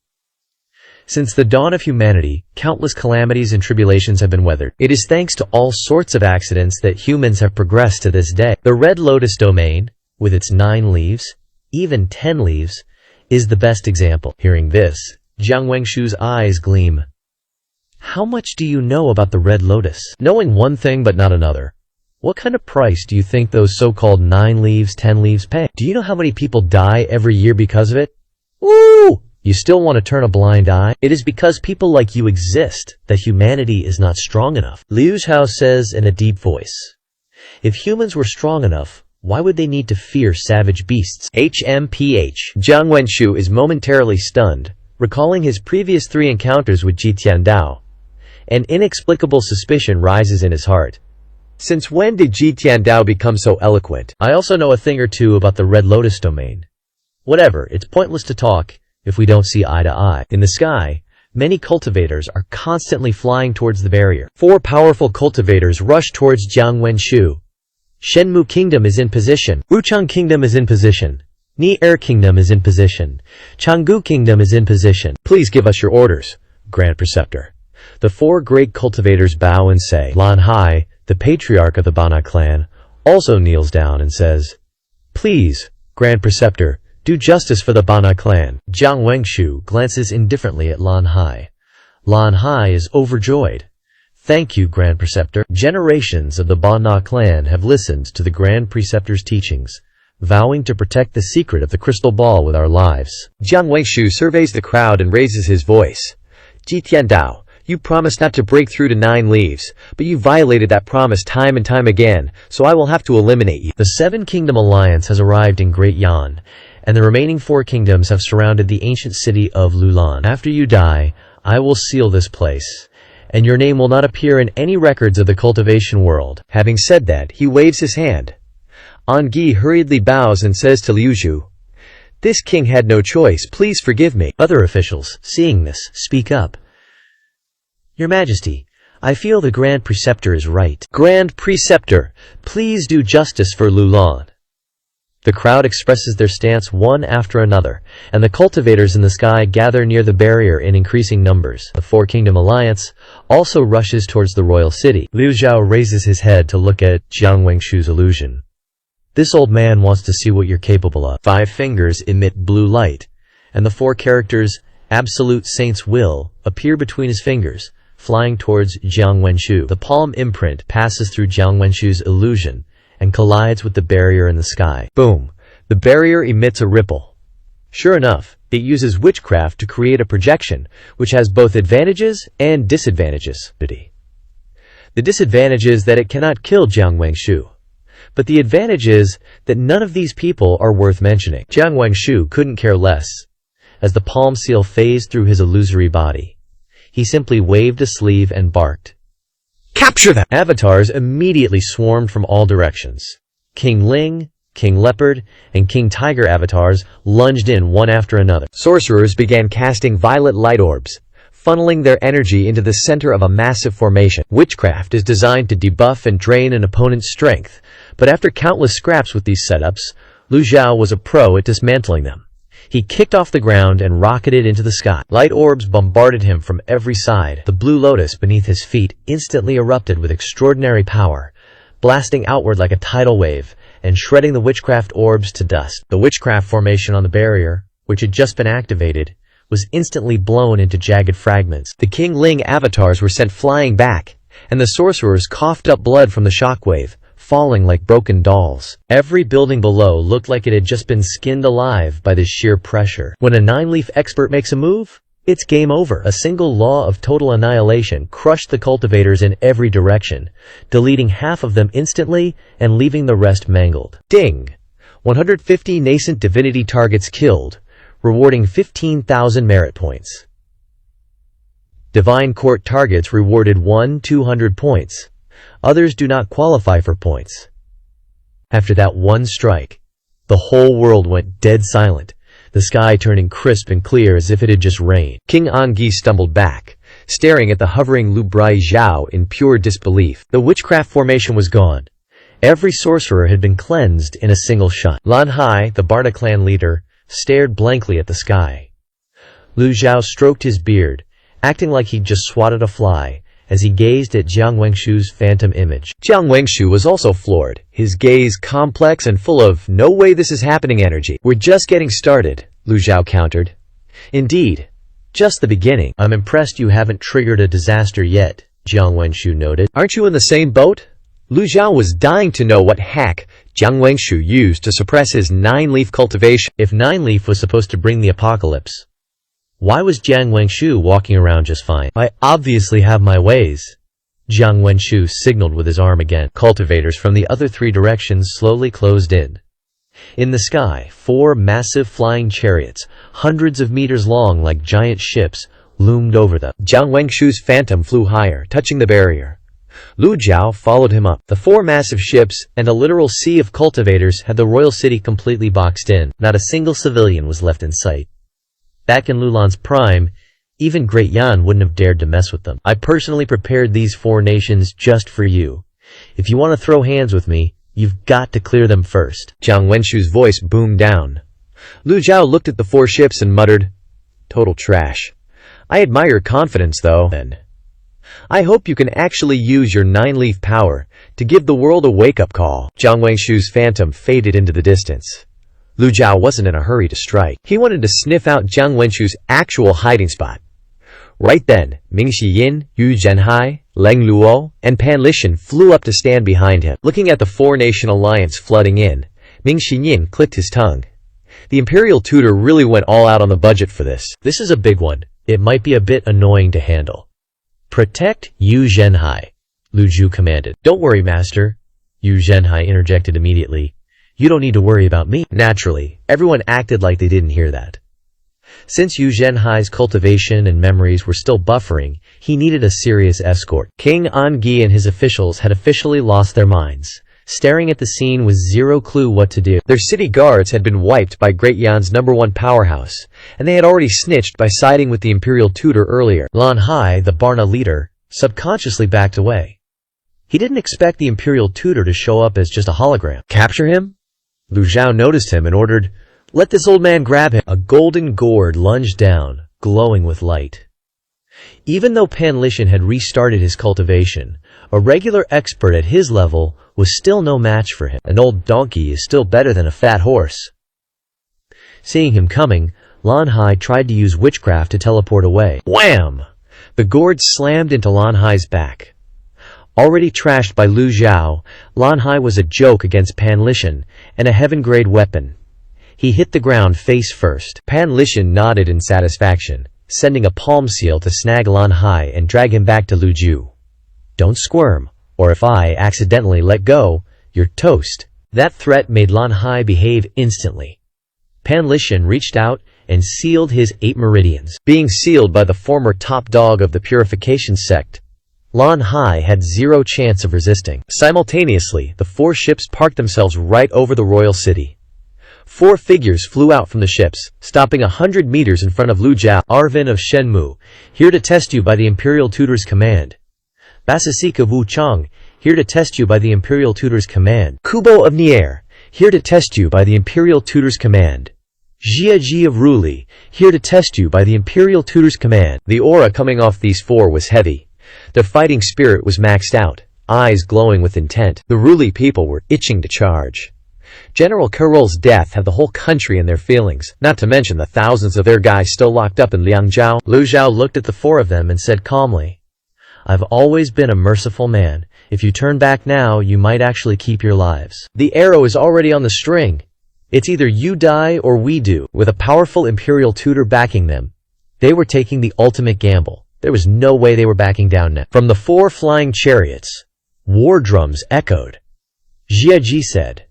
"Since the dawn of humanity, countless calamities and tribulations have been weathered. It is thanks to all sorts of accidents that humans have progressed to this day. The Red Lotus domain, with its 9 leaves, even 10 leaves, is the best example." Hearing this, Jiang Wengshu's eyes gleam. "How much do you know about the Red Lotus?" "Knowing one thing but not another. What kind of price do you think those so-called 9 leaves, 10 leaves pay? Do you know how many people die every year because of it?" "Woo! You still want to turn a blind eye? It is because people like you exist that humanity is not strong enough." Liu Zhao says in a deep voice, "If humans were strong enough, why would they need to fear savage beasts?" HMPH. Jiang Wenshu is momentarily stunned, recalling his previous 3 encounters with Ji Tiandao. An inexplicable suspicion rises in his heart. Since when did Ji Tiandao become so eloquent? "I also know a thing or two about the Red Lotus domain." "Whatever, it's pointless to talk if we don't see eye to eye." In the sky, many cultivators are constantly flying towards the barrier. 4 powerful cultivators rush towards Jiang Wenshu. Shenmu Kingdom is in position. Wuchang Kingdom is in position. Ni Air Kingdom is in position. Changgu Kingdom is in position. Please give us your orders, Grand Preceptor. The four great cultivators bow and say. Lan Hai, the patriarch of the Bana clan, also kneels down and says, Please, Grand Preceptor, do justice for the Bana clan. Jiang Wengshu glances indifferently at Lan Hai. Lan Hai is overjoyed. Thank you, Grand Preceptor. Generations of the Bana clan have listened to the Grand Preceptor's teachings, vowing to protect the secret of the crystal ball with our lives. Jiang Wengshu surveys the crowd and raises his voice. Ji Tiandao, you promised not to break through to 9 leaves, but you violated that promise time and time again, so I will have to eliminate you. The Seven Kingdom Alliance has arrived in Great Yan, and the remaining 4 kingdoms have surrounded the ancient city of Lulan. After you die, I will seal this place, and your name will not appear in any records of the cultivation world. Having said that, he waves his hand. Angi hurriedly bows and says to Liu Zhu, This king had no choice, please forgive me. Other officials, seeing this, speak up. Your Majesty, I feel the Grand Preceptor is right. Grand Preceptor, please do justice for Lulan. The crowd expresses their stance one after another, and the cultivators in the sky gather near the barrier in increasing numbers. The Four Kingdom Alliance also rushes towards the royal city. Liu Zhao raises his head to look at Jiang Wengshu's illusion. This old man wants to see what you're capable of. 5 fingers emit blue light, and the 4 characters, Absolute Saint's Will, appear between his fingers, flying towards Jiang Wenshu. The palm imprint passes through Jiang Wenshu's illusion and collides with the barrier in the sky. Boom! The barrier emits a ripple. Sure enough, it uses witchcraft to create a projection, which has both advantages and disadvantages. The disadvantage is that it cannot kill Jiang Wengshu, but the advantage is that none of these people are worth mentioning. Jiang Wengshu couldn't care less. As the palm seal phased through his illusory body, he simply waved a sleeve and barked. Capture them! Avatars immediately swarmed from all directions. King Ling, King Leopard, and King Tiger avatars lunged in one after another. Sorcerers began casting violet light orbs, funneling their energy into the center of a massive formation. Witchcraft is designed to debuff and drain an opponent's strength, but after countless scraps with these setups, Liu Zhao was a pro at dismantling them. He kicked off the ground and rocketed into the sky. Light orbs bombarded him from every side. The blue lotus beneath his feet instantly erupted with extraordinary power, blasting outward like a tidal wave and shredding the witchcraft orbs to dust. The witchcraft formation on the barrier, which had just been activated, was instantly blown into jagged fragments. The King Ling avatars were sent flying back, and the sorcerers coughed up blood from the shockwave, falling like broken dolls. Every building below looked like it had just been skinned alive by the sheer pressure. When a 9-leaf expert makes a move, it's game over. A single law of total annihilation crushed the cultivators in every direction, deleting half of them instantly and leaving the rest mangled. Ding! 150 nascent divinity targets killed, rewarding 15,000 merit points. Divine court targets rewarded 200 points. Others do not qualify for points. After that one strike, the whole world went dead silent, the sky turning crisp and clear as if it had just rained. King Angi stumbled back, staring at the hovering Lu Brai Zhao in pure disbelief. The witchcraft formation was gone. Every sorcerer had been cleansed in a single shot. Lan Hai, the Barda clan leader, stared blankly at the sky. Liu Zhao stroked his beard, acting like he'd just swatted a fly, as he gazed at Jiang Wengshu's phantom image. Jiang Wengshu was also floored, his gaze complex and full of "no way this is happening" energy. We're just getting started, Liu Zhao countered. Indeed, just the beginning. I'm impressed you haven't triggered a disaster yet, Jiang Wengshu noted. Aren't you in the same boat? Liu Zhao was dying to know what hack Jiang Wengshu used to suppress his 9-leaf cultivation. If 9-leaf was supposed to bring the apocalypse, why was Jiang Wengshu walking around just fine? I obviously have my ways. Jiang Wengshu signaled with his arm again. Cultivators from the other 3 directions slowly closed in. In the sky, 4 massive flying chariots, hundreds of meters long like giant ships, loomed over them. Jiang Wengshu's phantom flew higher, touching the barrier. Liu Zhao followed him up. The 4 massive ships and a literal sea of cultivators had the royal city completely boxed in. Not a single civilian was left in sight. Back in Lulan's prime, even Great Yan wouldn't have dared to mess with them. I personally prepared these 4 nations just for you. If you want to throw hands with me, You've got to clear them first. Jiang Wenshu's voice boomed down. Lu Zhao looked at the 4 ships and muttered, "Total trash. I admire your confidence, though. Then I hope you can actually use your 9-leaf power to give the world a wake-up call." Jiang Wenshu's phantom faded into the distance. Lu Zhao wasn't in a hurry to strike. He wanted to sniff out Jiang Wenshu's actual hiding spot. Right then, Ming Xiyin, Yu Zhenhai, Leng Luo, and Pan Lishan flew up to stand behind him. Looking at the 4-nation alliance flooding in, Ming Xiyin clicked his tongue. The Imperial Tutor really went all out on the budget for this. This is a big one. It might be a bit annoying to handle. Protect Yu Zhenhai, Lu Zhu commanded. Don't worry, Master, Yu Zhenhai interjected immediately. You don't need to worry about me. Naturally, everyone acted like they didn't hear that. Since Yu Zhenhai's cultivation and memories were still buffering, he needed a serious escort. King An-gi and his officials had officially lost their minds, staring at the scene with zero clue what to do. Their city guards had been wiped by Great Yan's #1 powerhouse, and they had already snitched by siding with the Imperial Tutor earlier. Lan Hai, the Barna leader, subconsciously backed away. He didn't expect the Imperial Tutor to show up as just a hologram. Capture him? Lu Zhao noticed him and ordered, "Let this old man grab him." A golden gourd lunged down, glowing with light. Even though Pan Lishan had restarted his cultivation, a regular expert at his level was still no match for him. An old donkey is still better than a fat horse. Seeing him coming, Lan Hai tried to use witchcraft to teleport away. Wham! The gourd slammed into Lan Hai's back. Already trashed by Lu Zhao, Lan Hai was a joke against Pan Lishan, and a heaven-grade weapon. He hit the ground face first. Pan Lishan nodded in satisfaction, sending a palm seal to snag Lan Hai and drag him back to Lu Zhu. "Don't squirm, or if I accidentally let go, you're toast." That threat made Lan Hai behave instantly. Pan Lishan reached out and sealed his 8 meridians. Being sealed by the former top dog of the purification sect, Lan Hai had zero chance of resisting. Simultaneously, the 4 ships parked themselves right over the royal city. 4 figures flew out from the ships, stopping 100 meters in front of Lu Zhao. "Arvin of Shenmu, here to test you by the Imperial Tutor's command. Basisika Wu Chang, here to test you by the Imperial Tutor's command. Kubo of Nier, here to test you by the Imperial Tutor's command. Jia Ji of Ruli, here to test you by the Imperial Tutor's command." The aura coming off these 4 was heavy. Their fighting spirit was maxed out, eyes glowing with intent. The Ruli people were itching to charge. General Kurol's death had the whole country in their feelings, not to mention the thousands of their guys still locked up in Liangzhou. Lu Zhao looked at the 4 of them and said calmly, "I've always been a merciful man. If you turn back now, you might actually keep your lives. The arrow is already on the string. It's either you die or we do." With a powerful Imperial Tutor backing them, they were taking the ultimate gamble. There was no way they were backing down now. From the 4 flying chariots, war drums echoed. Jia Ji said,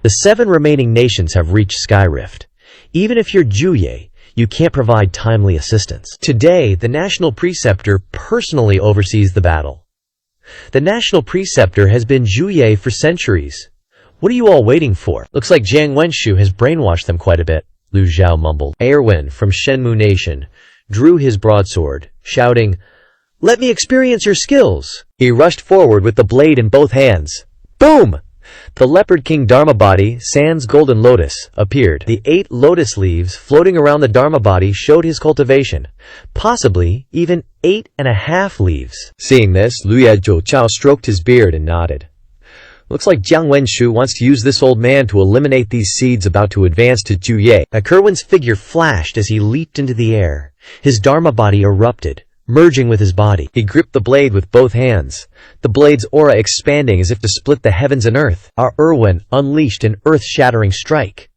"The 7 remaining nations have reached Skyrift. Even if you're Juye, you can't provide timely assistance. Today, the National Preceptor personally oversees the battle. The National Preceptor has been Juye for centuries. What are you all waiting for?" "Looks like Jiang Wenshu has brainwashed them quite a bit," Lu Zhao mumbled. Erwin from Shenmu Nation drew his broadsword, shouting, "Let me experience your skills." He rushed forward with the blade in both hands. Boom! The Leopard King Dharma body, sans Golden Lotus, appeared. The 8 lotus leaves floating around the Dharma body showed his cultivation, possibly even 8.5 leaves. Seeing this, Luya Zhou stroked his beard and nodded. "Looks like Jiang Wenshu wants to use this old man to eliminate these seeds about to advance to Juye." A Kerwin's figure flashed as he leaped into the air. His Dharma body erupted, merging with his body. He gripped the blade with both hands, the blade's aura expanding as if to split the heavens and earth. Our Erwin unleashed an earth-shattering strike.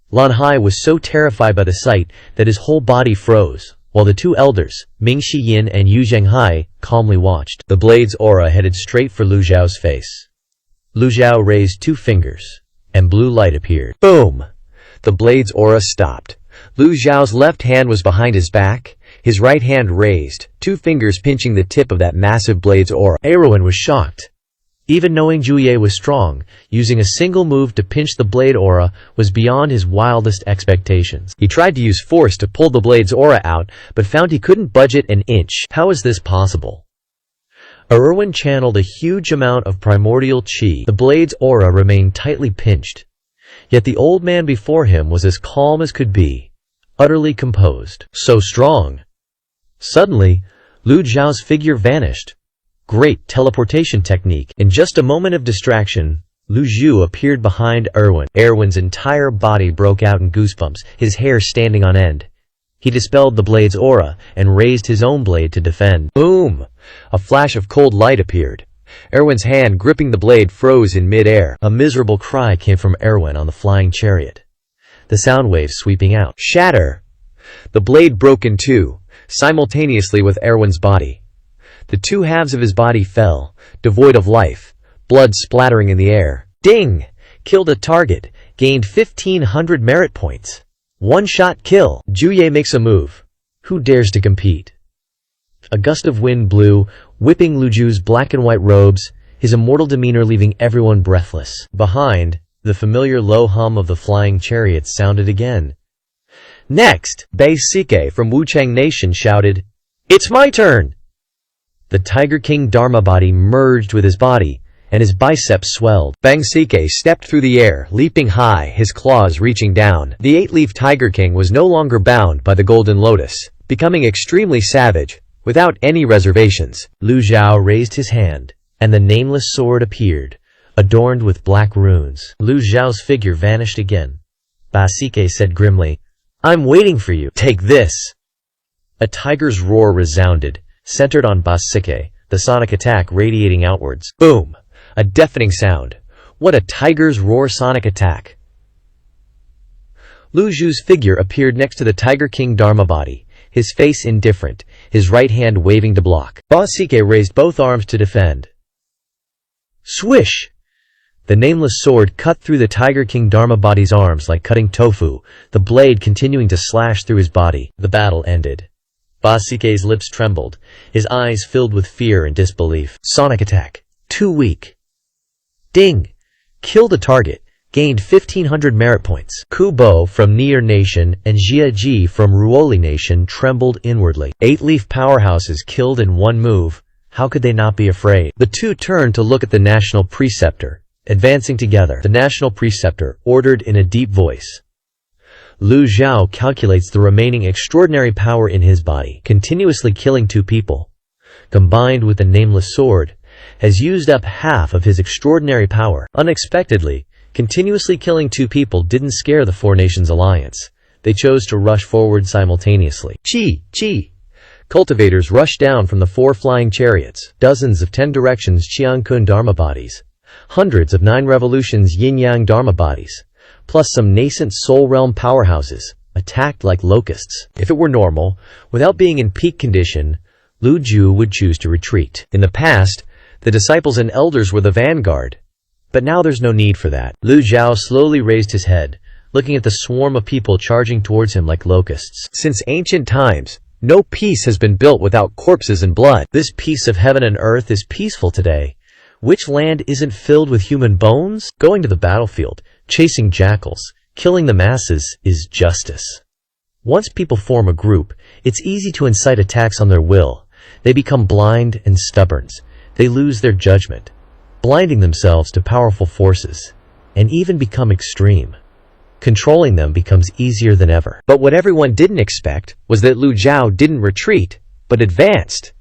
Lan Hai was so terrified by the sight that his whole body froze, while the 2 elders, Ming Xiyin and Yu Zhenghai, calmly watched. The blade's aura headed straight for Lu Zhao's face. Lu Zhao raised 2 fingers, and blue light appeared. Boom! The blade's aura stopped. Lu Zhao's left hand was behind his back, his right hand raised, 2 fingers pinching the tip of that massive blade's aura. Erwin was shocked. Even knowing Juye was strong, using a single move to pinch the blade aura was beyond his wildest expectations. He tried to use force to pull the blade's aura out, but found he couldn't budge it an inch. How is this possible? Erwin channeled a huge amount of primordial chi. The blade's aura remained tightly pinched. Yet the old man before him was as calm as could be, utterly composed. So strong. Suddenly, Lu Zhao's figure vanished. Great teleportation technique. In just a moment of distraction, Lu Zhu appeared behind Erwin. Erwin's entire body broke out in goosebumps, his hair standing on end. He dispelled the blade's aura and raised his own blade to defend. Boom! A flash of cold light appeared. Erwin's hand gripping the blade froze in mid-air. A miserable cry came from Erwin on the flying chariot, the sound waves sweeping out. Shatter! The blade broke in two, simultaneously with Erwin's body. The two halves of his body fell, devoid of life, blood splattering in the air. Ding! Killed a target, gained 1,500 merit points. One-shot kill. Juye makes a move. Who dares to compete? A gust of wind blew, whipping Lu Zhu's black and white robes, his immortal demeanor leaving everyone breathless. Behind, the familiar low hum of the flying chariots sounded again. Next, Bei Sike from Wuchang Nation shouted, "It's my turn!" The Tiger King Dharma body merged with his body, and his biceps swelled. Bang Sike stepped through the air, leaping high, his claws reaching down. The eight-leaf Tiger King was no longer bound by the Golden Lotus, becoming extremely savage, without any reservations. Lu Zhao raised his hand, and the nameless sword appeared, adorned with black runes. Lu Zhao's figure vanished again. Ba Sike said grimly, "I'm waiting for you. Take this." A tiger's roar resounded, centered on Ba Sike, the sonic attack radiating outwards. Boom! A deafening sound. What a tiger's roar sonic attack! Lu Zhu's figure appeared next to the Tiger King Dharma body, his face indifferent, his right hand waving to block. Ba Sike raised both arms to defend. Swish! The nameless sword cut through the Tiger King Dharma body's arms like cutting tofu, the blade continuing to slash through his body. The battle ended. Ba Sike's lips trembled, his eyes filled with fear and disbelief. Sonic attack. Too weak. Ding! Killed a target, gained 1,500 merit points. Kubo from Nier Nation and Jia Ji from Ruoli Nation trembled inwardly. Eight-leaf powerhouses killed in one move. How could they not be afraid? The two turned to look at the National Preceptor, advancing together. The National Preceptor ordered in a deep voice. Lu Zhao calculates the remaining extraordinary power in his body, continuously killing two people, combined with the nameless sword, has used up half of his extraordinary power. Unexpectedly, continuously killing two people didn't scare the Four Nations Alliance. They chose to rush forward simultaneously. Chi! Chi! Cultivators rushed down from the four flying chariots, dozens of 10 directions Qiankun Dharma bodies, hundreds of 9 revolutions Yin-Yang Dharma bodies, plus some nascent soul realm powerhouses, attacked like locusts. If it were normal, without being in peak condition, Lu Zhu would choose to retreat. In the past, the disciples and elders were the vanguard, but now there's no need for that. Lu Zhao slowly raised his head, looking at the swarm of people charging towards him like locusts. Since ancient times, no peace has been built without corpses and blood. This piece of heaven and earth is peaceful today. Which land isn't filled with human bones? Going to the battlefield, chasing jackals, killing the masses is justice. Once people form a group, it's easy to incite attacks on their will. They become blind and stubborn. They lose their judgment, blinding themselves to powerful forces, and even become extreme. Controlling them becomes easier than ever. But what everyone didn't expect was that Lu Zhao didn't retreat, but advanced.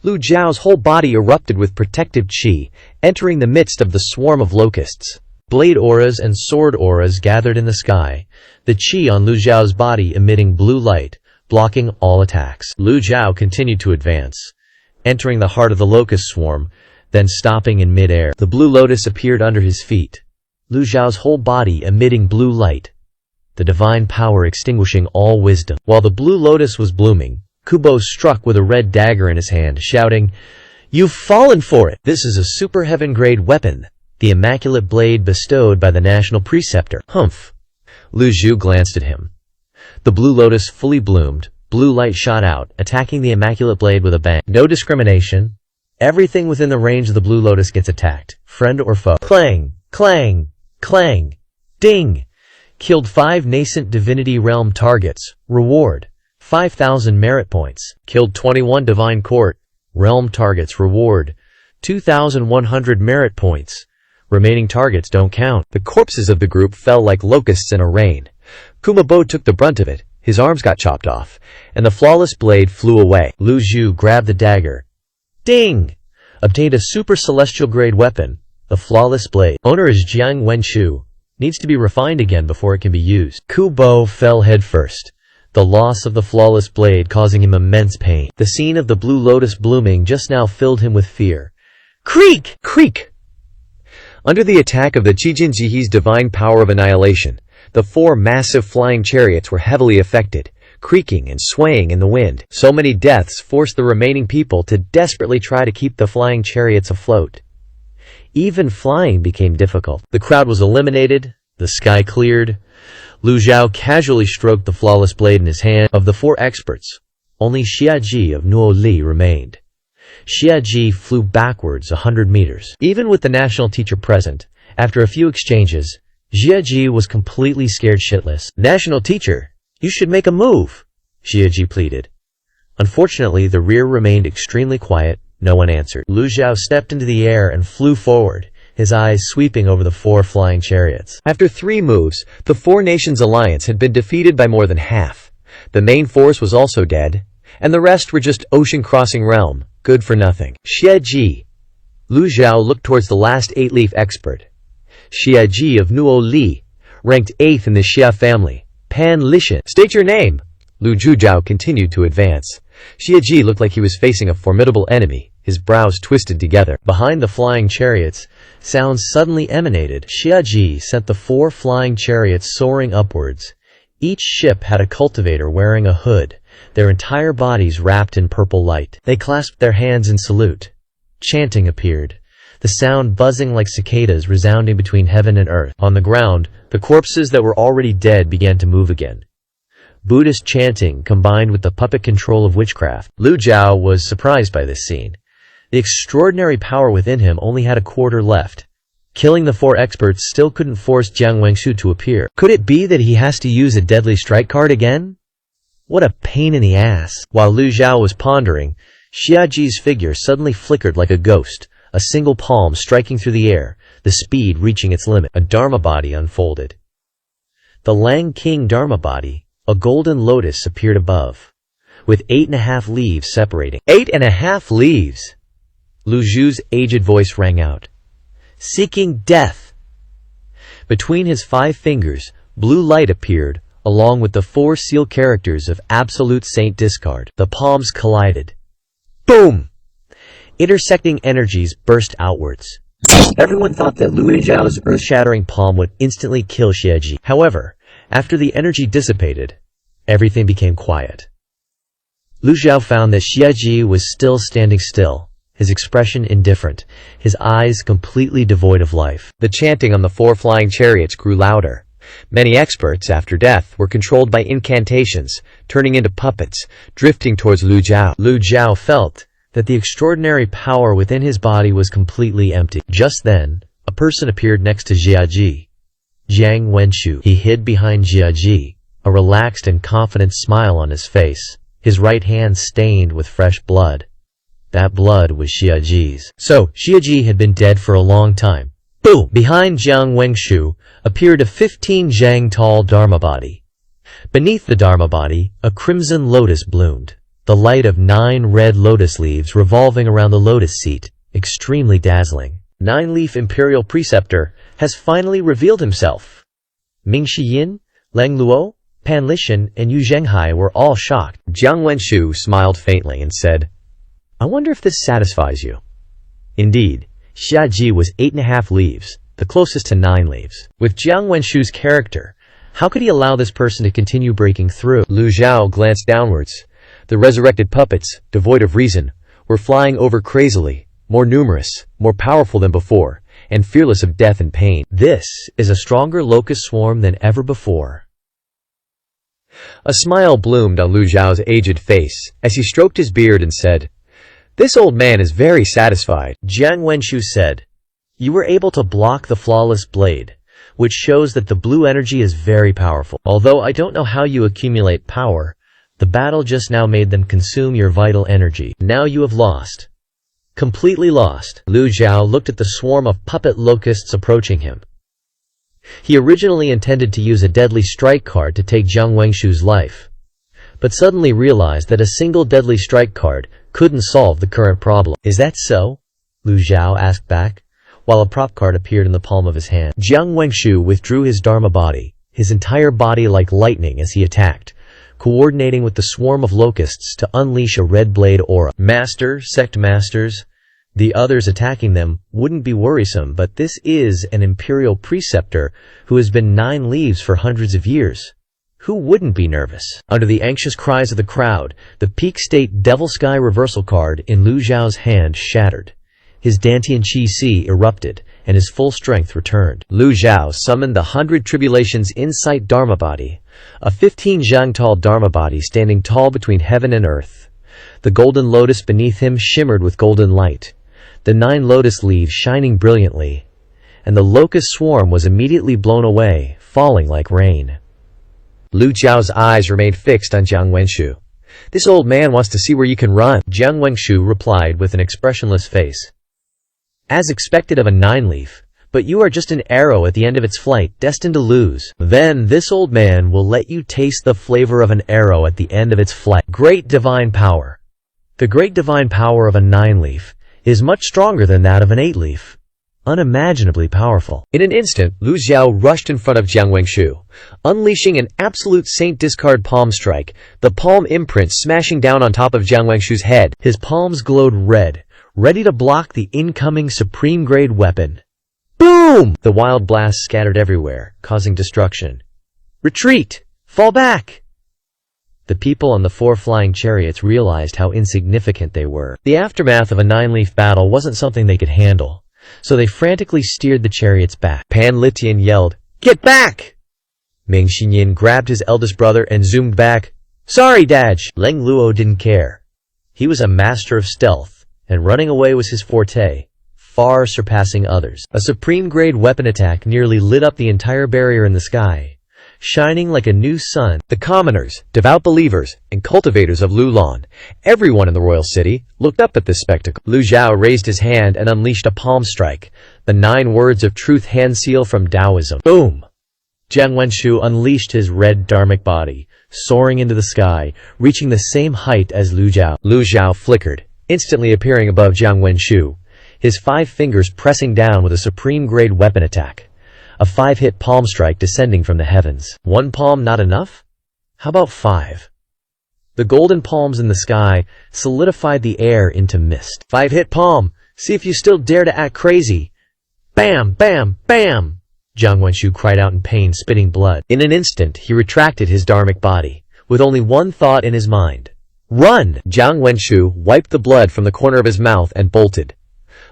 Lu Zhao's whole body erupted with protective chi, entering the midst of the swarm of locusts. Blade auras and sword auras gathered in the sky, the chi on Lu Zhao's body emitting blue light, blocking all attacks. Lu Zhao continued to advance, entering the heart of the locust swarm, then stopping in mid-air. The blue lotus appeared under his feet, Lu Zhao's whole body emitting blue light, the divine power extinguishing all wisdom. While the blue lotus was blooming, Kubo struck with a red dagger in his hand, shouting, "You've fallen for it! This is a super heaven-grade weapon, the immaculate blade bestowed by the National Preceptor." Humph! Lu Zhu glanced at him. The blue lotus fully bloomed, blue light shot out, attacking the immaculate blade with a bang. No discrimination. Everything within the range of the blue lotus gets attacked, friend or foe. Clang! Clang! Clang! Ding! Killed 5 nascent divinity realm targets. Reward: 5,000 merit points. Killed 21 divine court. Realm targets reward 2,100 merit points. Remaining targets don't count. The corpses of the group fell like locusts in a rain. Kumabo took the brunt of it. His arms got chopped off, and the flawless blade flew away. Lu Zhu grabbed the dagger. Ding! Obtained a super celestial grade weapon, the flawless blade. Owner is Jiang Wenshu. Needs to be refined again before it can be used. Kubo fell headfirst, the loss of the flawless blade causing him immense pain. The scene of the blue lotus blooming just now filled him with fear. Creak! Creak! Under the attack of the Chijin Jihi's divine power of annihilation, the 4 massive flying chariots were heavily affected, creaking and swaying in the wind. So many deaths forced the remaining people to desperately try to keep the flying chariots afloat. Even flying became difficult. The crowd was eliminated, the sky cleared. Lu Zhao casually stroked the flawless blade in his hand. Of the 4 experts, only Xiaji of Nuo Li remained. Xiaji flew backwards 100 meters. Even with the national teacher present, after a few exchanges, Xiaji was completely scared shitless. National teacher, you should make a move, Xiaji pleaded. Unfortunately, the rear remained extremely quiet. No one answered. Lu Zhao stepped into the air and flew forward, his eyes sweeping over the 4 flying chariots. After 3 moves, the 4 nations alliance had been defeated by more than half. The main force was also dead, and the rest were just ocean-crossing realm, good for nothing. Xiaji. Lu Zhao looked towards the last 8-leaf expert. Xiaji of Nuo Li, ranked 8th in the Xia family. Pan Lishan. State your name. Lu Zhuzhao continued to advance. Xiaji looked like he was facing a formidable enemy, his brows twisted together. Behind the flying chariots, sounds suddenly emanated. Xiaji sent the 4 flying chariots soaring upwards. Each ship had a cultivator wearing a hood, their entire bodies wrapped in purple light. They clasped their hands in salute. Chanting appeared, the sound buzzing like cicadas resounding between heaven and earth. On the ground, the corpses that were already dead began to move again. Buddhist chanting combined with the puppet control of witchcraft. Lu Zhao was surprised by this scene. The extraordinary power within him only had a quarter left. Killing the 4 experts still couldn't force Jiang Wengshu to appear. Could it be that he has to use a deadly strike card again? What a pain in the ass. While Lu Zhao was pondering, Xiaji's figure suddenly flickered like a ghost, a single palm striking through the air, the speed reaching its limit. A Dharma body unfolded. The Lang King Dharma body, a golden lotus, appeared above, with 8.5 leaves separating. 8.5 leaves! Lu Zhu's aged voice rang out. Seeking death! Between his 5 fingers, blue light appeared, along with the 4 seal characters of Absolute Saint Discard. The palms collided. Boom! Intersecting energies burst outwards. Everyone thought that Lu Zhao's earth-shattering palm would instantly kill Xiaji. However, after the energy dissipated, everything became quiet. Lu Zhao found that Xiaji was still standing still, his expression indifferent, his eyes completely devoid of life. The chanting on the 4 flying chariots grew louder. Many experts, after death, were controlled by incantations, turning into puppets, drifting towards Lu Zhao. Lu Zhao felt that the extraordinary power within his body was completely empty. Just then, a person appeared next to Xiaji. Jiang Wenshu. He hid behind Xiaji, a relaxed and confident smile on his face, his right hand stained with fresh blood. That blood was Xiaji's. So, Xiaji had been dead for a long time. Boom! Behind Jiang Wengshu appeared a 15 jang tall Dharma body. Beneath the Dharma body, a crimson lotus bloomed, the light of 9 red lotus leaves revolving around the lotus seat, extremely dazzling. 9-leaf Imperial Preceptor has finally revealed himself. Ming Shiyin, Lang Luo, Pan Lishan, and Yu Zhenghai were all shocked. Jiang Wenshu smiled faintly and said, I wonder if this satisfies you. Indeed, Xiaji was 8.5 leaves, the closest to 9 leaves. With Jiang Wenshu's character, how could he allow this person to continue breaking through? Lu Zhao glanced downwards. The resurrected puppets, devoid of reason, were flying over crazily, more numerous, more powerful than before, and fearless of death and pain. This is a stronger locust swarm than ever before. A smile bloomed on Lu Zhao's aged face as he stroked his beard and said, This old man is very satisfied. Jiang Wenshu said, You were able to block the flawless blade, which shows that the blue energy is very powerful. Although I don't know how you accumulate power, The battle just now made them consume your vital energy. Now you have lost. Completely lost. Lu Zhao looked at the swarm of puppet locusts approaching him. He originally intended to use a deadly strike card to take Jiang Wengshu's life, but suddenly realized that a single deadly strike card couldn't solve the current problem. Is that so? Lu Zhao asked back, while a prop card appeared in the palm of his hand. Jiang Wengshu withdrew his Dharma body, his entire body like lightning as he attacked, coordinating with the swarm of locusts to unleash a red blade aura. Master, sect masters, the others attacking them wouldn't be worrisome, but this is an imperial preceptor who has been 9 leaves for hundreds of years. Who wouldn't be nervous? Under the anxious cries of the crowd, the peak state Devil Sky reversal card in Lu Zhao's hand shattered. His Dantian Qi Si erupted, and his full strength returned. Lu Zhao summoned the 100 Tribulations Insight Dharma Body, a 15 zhang tall Dharma body standing tall between heaven and earth. The golden lotus beneath him shimmered with golden light, the 9 lotus leaves shining brilliantly, and the locust swarm was immediately blown away, falling like rain. Lu Zhao's eyes remained fixed on Jiang Wengshu. This old man wants to see where you can run. Jiang Wengshu replied with an expressionless face. As expected of a 9-leaf, but you are just an arrow at the end of its flight, destined to lose. Then this old man will let you taste the flavor of an arrow at the end of its flight. Great divine power. The great divine power of a 9-leaf is much stronger than that of an 8-leaf. Unimaginably powerful. In an instant, Lu Zhao rushed in front of Jiang Wengshu, unleashing an absolute saint discard palm strike, the palm imprint smashing down on top of Jiang Wengshu's head. His palms glowed red, ready to block the incoming supreme-grade weapon. Boom! The wild blast scattered everywhere, causing destruction. Retreat! Fall back! The people on the 4 flying chariots realized how insignificant they were. The aftermath of a 9-leaf battle wasn't something they could handle, so they frantically steered the chariots back. Pan Litian yelled, "Get back!" Ming Xinyin grabbed his eldest brother and zoomed back. "Sorry, Daj!" Leng Luo didn't care. He was a master of stealth, and running away was his forte, far surpassing others. A supreme-grade weapon attack nearly lit up the entire barrier in the sky, shining like a new sun. The commoners, devout believers, and cultivators of Lulan, everyone in the royal city, looked up at this spectacle. Lu Zhao raised his hand and unleashed a palm strike, the 9 words of truth hand seal from Taoism. Boom! Jiang Wengshu unleashed his red dharmic body, soaring into the sky, reaching the same height as Lu Zhao. Lu Zhao flickered, instantly appearing above Jiang Wengshu, his 5 fingers pressing down with a supreme-grade weapon attack. A 5-hit palm strike descending from the heavens. 1 palm not enough? How about 5? The golden palms in the sky solidified the air into mist. 5-hit palm! See if you still dare to act crazy! Bam! Bam! Bam! Jiang Wengshu cried out in pain, spitting blood. In an instant, he retracted his dharmic body, with only one thought in his mind. Run! Jiang Wengshu wiped the blood from the corner of his mouth and bolted.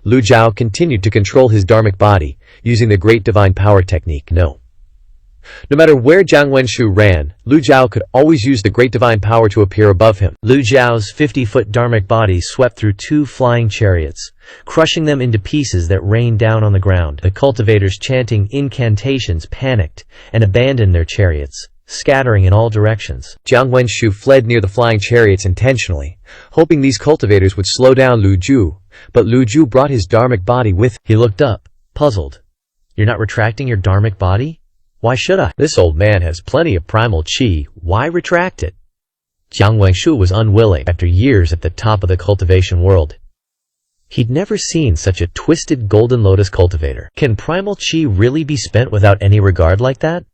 Lu Zhao continued to control his dharmic body, using the Great Divine Power technique. No matter where Jiang Wengshu ran, Lu Zhao could always use the Great Divine Power to appear above him. Lu Zhao's 50-foot dharmic body swept through 2 flying chariots, crushing them into pieces that rained down on the ground. The cultivators chanting incantations panicked and abandoned their chariots, scattering in all directions. Jiang Wengshu fled near the flying chariots intentionally, hoping these cultivators would slow down Lu Zhu, but Lu Zhu brought his dharmic body with him. He looked up, puzzled. You're not retracting your dharmic body? Why should I? This old man has plenty of primal qi. Why retract it? Jiang Wengshu was unwilling after years at the top of the cultivation world. He'd never seen such a twisted golden lotus cultivator. Can primal qi really be spent without any regard like that?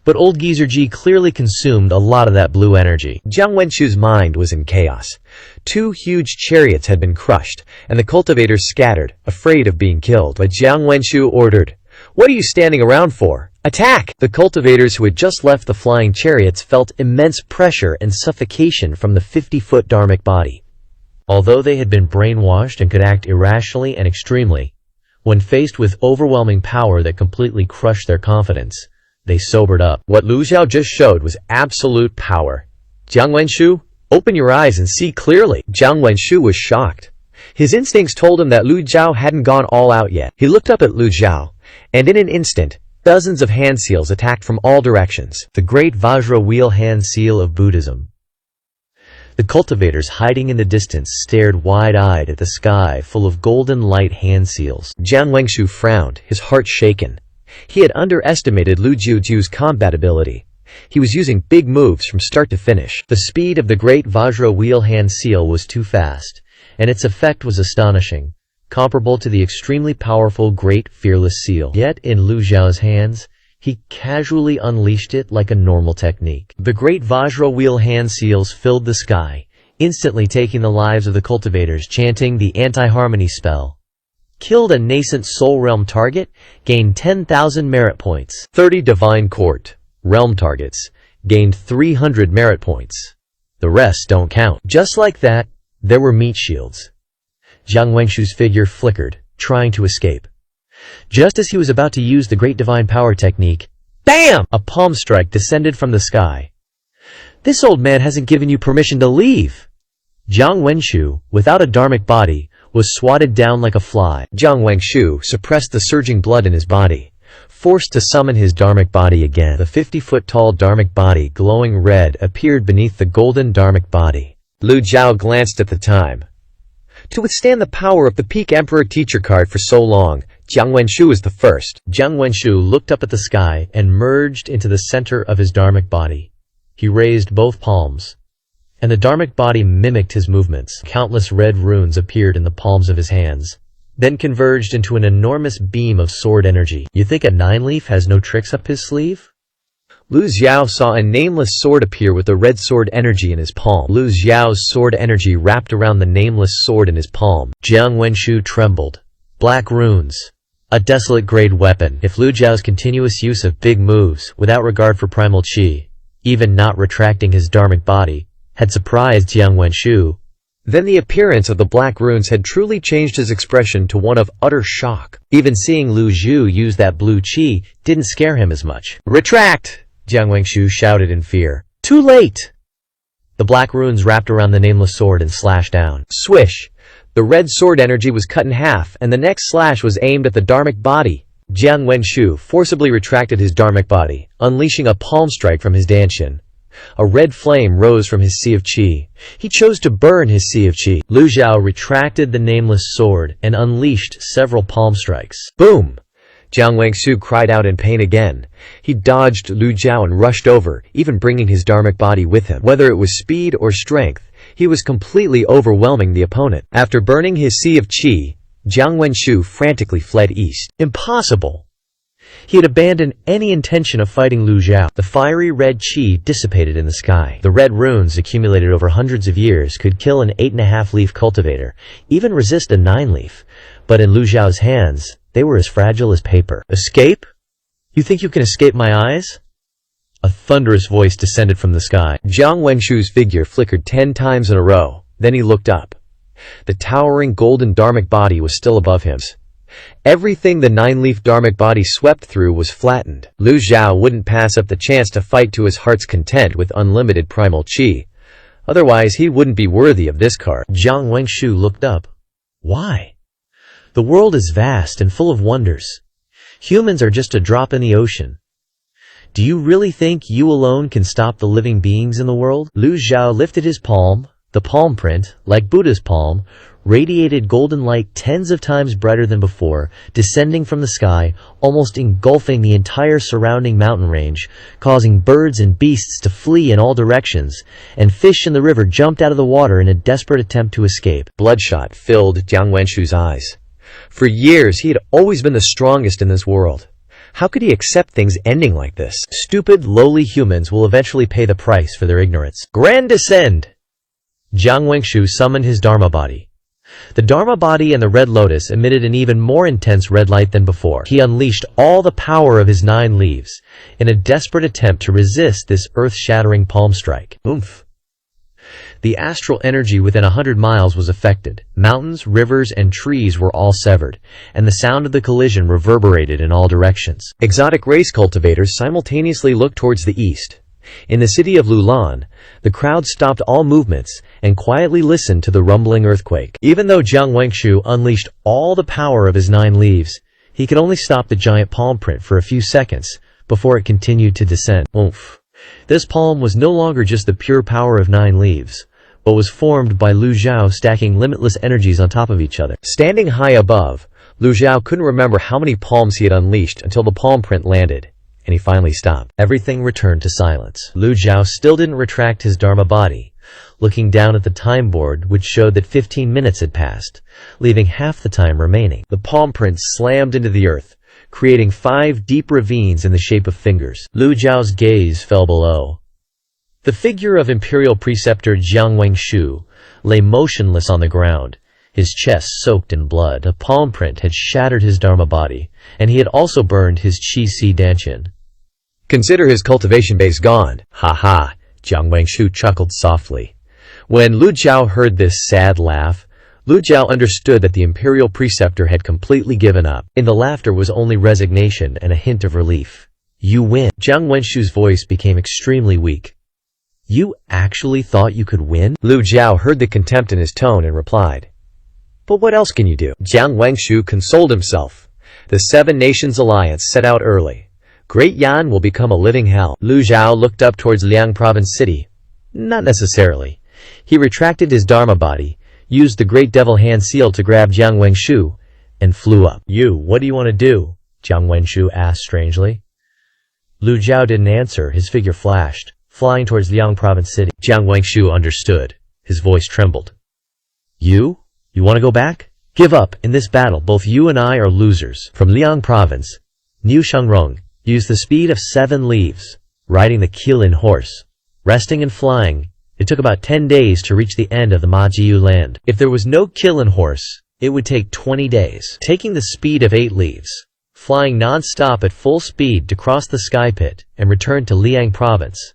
But old Geezer G clearly consumed a lot of that blue energy. Jiang Wenshu's mind was in chaos. 2 huge chariots had been crushed, and the cultivators scattered, afraid of being killed. But Jiang Wengshu ordered, "What are you standing around for? Attack!" The cultivators who had just left the flying chariots felt immense pressure and suffocation from the 50-foot dharmic body. Although they had been brainwashed and could act irrationally and extremely, when faced with overwhelming power that completely crushed their confidence, they sobered up. What Lu Zhao just showed was absolute power. Jiang Wengshu, open your eyes and see clearly. Jiang Wengshu was shocked. His instincts told him that Lu Zhao hadn't gone all out yet. He looked up at Lu Zhao, and in an instant, dozens of hand seals attacked from all directions. The great Vajra wheel hand seal of Buddhism. The cultivators hiding in the distance stared wide-eyed at the sky full of golden light hand seals. Jiang Wengshu frowned, his heart shaken. He had underestimated Lu Jiuju's combat ability. He was using big moves from start to finish. The speed of the great Vajra wheel hand seal was too fast, and its effect was astonishing, comparable to the extremely powerful Great Fearless Seal. Yet in Lu Zhao's hands, he casually unleashed it like a normal technique. The great Vajra wheel hand seals filled the sky, instantly taking the lives of the cultivators, chanting the anti-harmony spell. Killed a nascent soul realm target, gained 10,000 merit points. 30 divine court realm targets gained 300 merit points. The rest don't count. Just like that, there were meat shields. Jiang Wengshu's figure flickered, trying to escape. Just as he was about to use the Great Divine Power technique, BAM! A palm strike descended from the sky. This old man hasn't given you permission to leave. Jiang Wengshu, without a dharmic body, was swatted down like a fly. Jiang Wengshu suppressed the surging blood in his body, forced to summon his dharmic body again. The 50-foot-tall dharmic body, glowing red, appeared beneath the golden dharmic body. Lu Zhao glanced at the time. To withstand the power of the Peak Emperor teacher card for so long, Jiang Wengshu was the first. Jiang Wengshu looked up at the sky and merged into the center of his dharmic body. He raised both palms, and the dharmic body mimicked his movements. Countless red runes appeared in the palms of his hands, then converged into an enormous beam of sword energy. You think a nine-leaf has no tricks up his sleeve? Lu Xiao saw a nameless sword appear with the red sword energy in his palm. Lu Xiao's sword energy wrapped around the nameless sword in his palm. Jiang Wengshu trembled. Black runes. A desolate grade weapon. If Lu Xiao's continuous use of big moves, without regard for primal qi, even not retracting his dharmic body, had surprised Jiang Wengshu, then the appearance of the black runes had truly changed his expression to one of utter shock. Even seeing Lu Zhu use that blue qi didn't scare him as much. Retract! Jiang Wengshu shouted in fear. Too late! The black runes wrapped around the nameless sword and slashed down. Swish! The red sword energy was cut in half, and the next slash was aimed at the dharmic body. Jiang Wengshu forcibly retracted his dharmic body, unleashing a palm strike from his danshin. A red flame rose from his sea of qi. He chose to burn his sea of qi. Lu Zhao retracted the nameless sword and unleashed several palm strikes. Boom! Jiang Wengshu cried out in pain again. He dodged Lu Zhao and rushed over, even bringing his dharmic body with him. Whether it was speed or strength, he was completely overwhelming the opponent. After burning his sea of qi, Jiang Wengshu frantically fled east. Impossible! He had abandoned any intention of fighting Lu Zhao. The fiery red qi dissipated in the sky. The red runes accumulated over hundreds of years could kill an 8.5-leaf cultivator, even resist a 9-leaf. But in Lu Zhao's hands, they were as fragile as paper. Escape? You think you can escape my eyes? A thunderous voice descended from the sky. Jiang Wengshu's figure flickered 10 times in a row. Then he looked up. The towering golden dharmic body was still above him. Everything the 9-leaf dharmic body swept through was flattened. Lu Zhao wouldn't pass up the chance to fight to his heart's content with unlimited primal qi. Otherwise, he wouldn't be worthy of this card. Jiang Wengshu looked up. Why? The world is vast and full of wonders. Humans are just a drop in the ocean. Do you really think you alone can stop the living beings in the world? Lu Zhao lifted his palm. The palm print, like Buddha's palm, radiated golden light tens of times brighter than before, descending from the sky, almost engulfing the entire surrounding mountain range, causing birds and beasts to flee in all directions, and fish in the river jumped out of the water in a desperate attempt to escape. Bloodshot filled Jiang Wenshu's eyes. For years, he had always been the strongest in this world. How could he accept things ending like this? Stupid, lowly humans will eventually pay the price for their ignorance. Grand Descend! Jiang Wengshu summoned his Dharma body. The Dharma body and the Red Lotus emitted an even more intense red light than before. He unleashed all the power of his 9 leaves in a desperate attempt to resist this earth-shattering palm strike. Oomph! The astral energy within 100 miles was affected. Mountains, rivers, and trees were all severed, and the sound of the collision reverberated in all directions. Exotic race cultivators simultaneously looked towards the east. In the city of Lulan, the crowd stopped all movements and quietly listened to the rumbling earthquake. Even though Jiang Wengshu unleashed all the power of his 9 leaves, he could only stop the giant palm print for a few seconds before it continued to descend. Oomph! This palm was no longer just the pure power of 9 leaves, but was formed by Lu Zhao stacking limitless energies on top of each other. Standing high above, Lu Zhao couldn't remember how many palms he had unleashed until the palm print landed, and he finally stopped. Everything returned to silence. Lu Zhao still didn't retract his Dharma body, looking down at the time board which showed that 15 minutes had passed, leaving half the time remaining. The palm print slammed into the earth, creating 5 deep ravines in the shape of fingers. Lu Zhao's gaze fell below. The figure of Imperial Preceptor Jiang Wengshu lay motionless on the ground, his chest soaked in blood. A palm print had shattered his Dharma body, and he had also burned his Qi Si Danshin. Consider his cultivation base gone. Ha ha, Jiang Wengshu chuckled softly. When Lu Zhao heard this sad laugh, Lu Zhao understood that the Imperial Preceptor had completely given up. In the laughter was only resignation and a hint of relief. You win. Jiang Wenshu's voice became extremely weak. You actually thought you could win? Lu Zhao heard the contempt in his tone and replied, "But what else can you do?" Jiang Wengshu consoled himself. The 7 Nations Alliance set out early. Great Yan will become a living hell. Lu Zhao looked up towards Liang Province City. Not necessarily. He retracted his Dharma body, used the Great Devil Hand Seal to grab Jiang Wengshu, and flew up. What do you want to do? Jiang Wengshu asked strangely. Lu Zhao didn't answer. His figure flashed, flying towards Liang Province City. Jiang Wengshu understood. His voice trembled. You want to go back? Give up. In this battle, both you and I are losers. From Liang Province, Niu Shangrong used the speed of 7 leaves, riding the Qilin horse, resting and flying. It took about 10 days to reach the end of the Majiu land. If there was no Qilin horse, it would take 20 days. Taking the speed of 8 leaves, flying non-stop at full speed to cross the sky pit and return to Liang Province,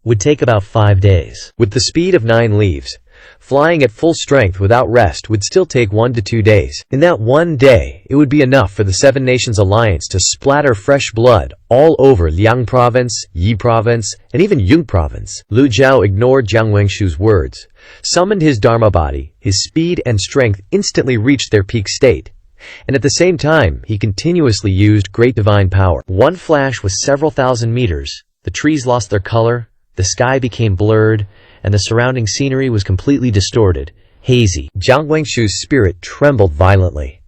would take about 5 days. With the speed of 9 leaves, flying at full strength without rest would still take 1 to 2 days. In that 1 day, it would be enough for the 7 Nations Alliance to splatter fresh blood all over Liang Province, Yi Province, and even Yun Province. Lu Zhao ignored Jiang Wengshu's words, summoned his Dharma body. His speed and strength instantly reached their peak state, and at the same time, he continuously used great divine power. One flash was several thousand meters. The trees lost their color, the sky became blurred, and the surrounding scenery was completely distorted, hazy. Jiang Wengshu's spirit trembled violently.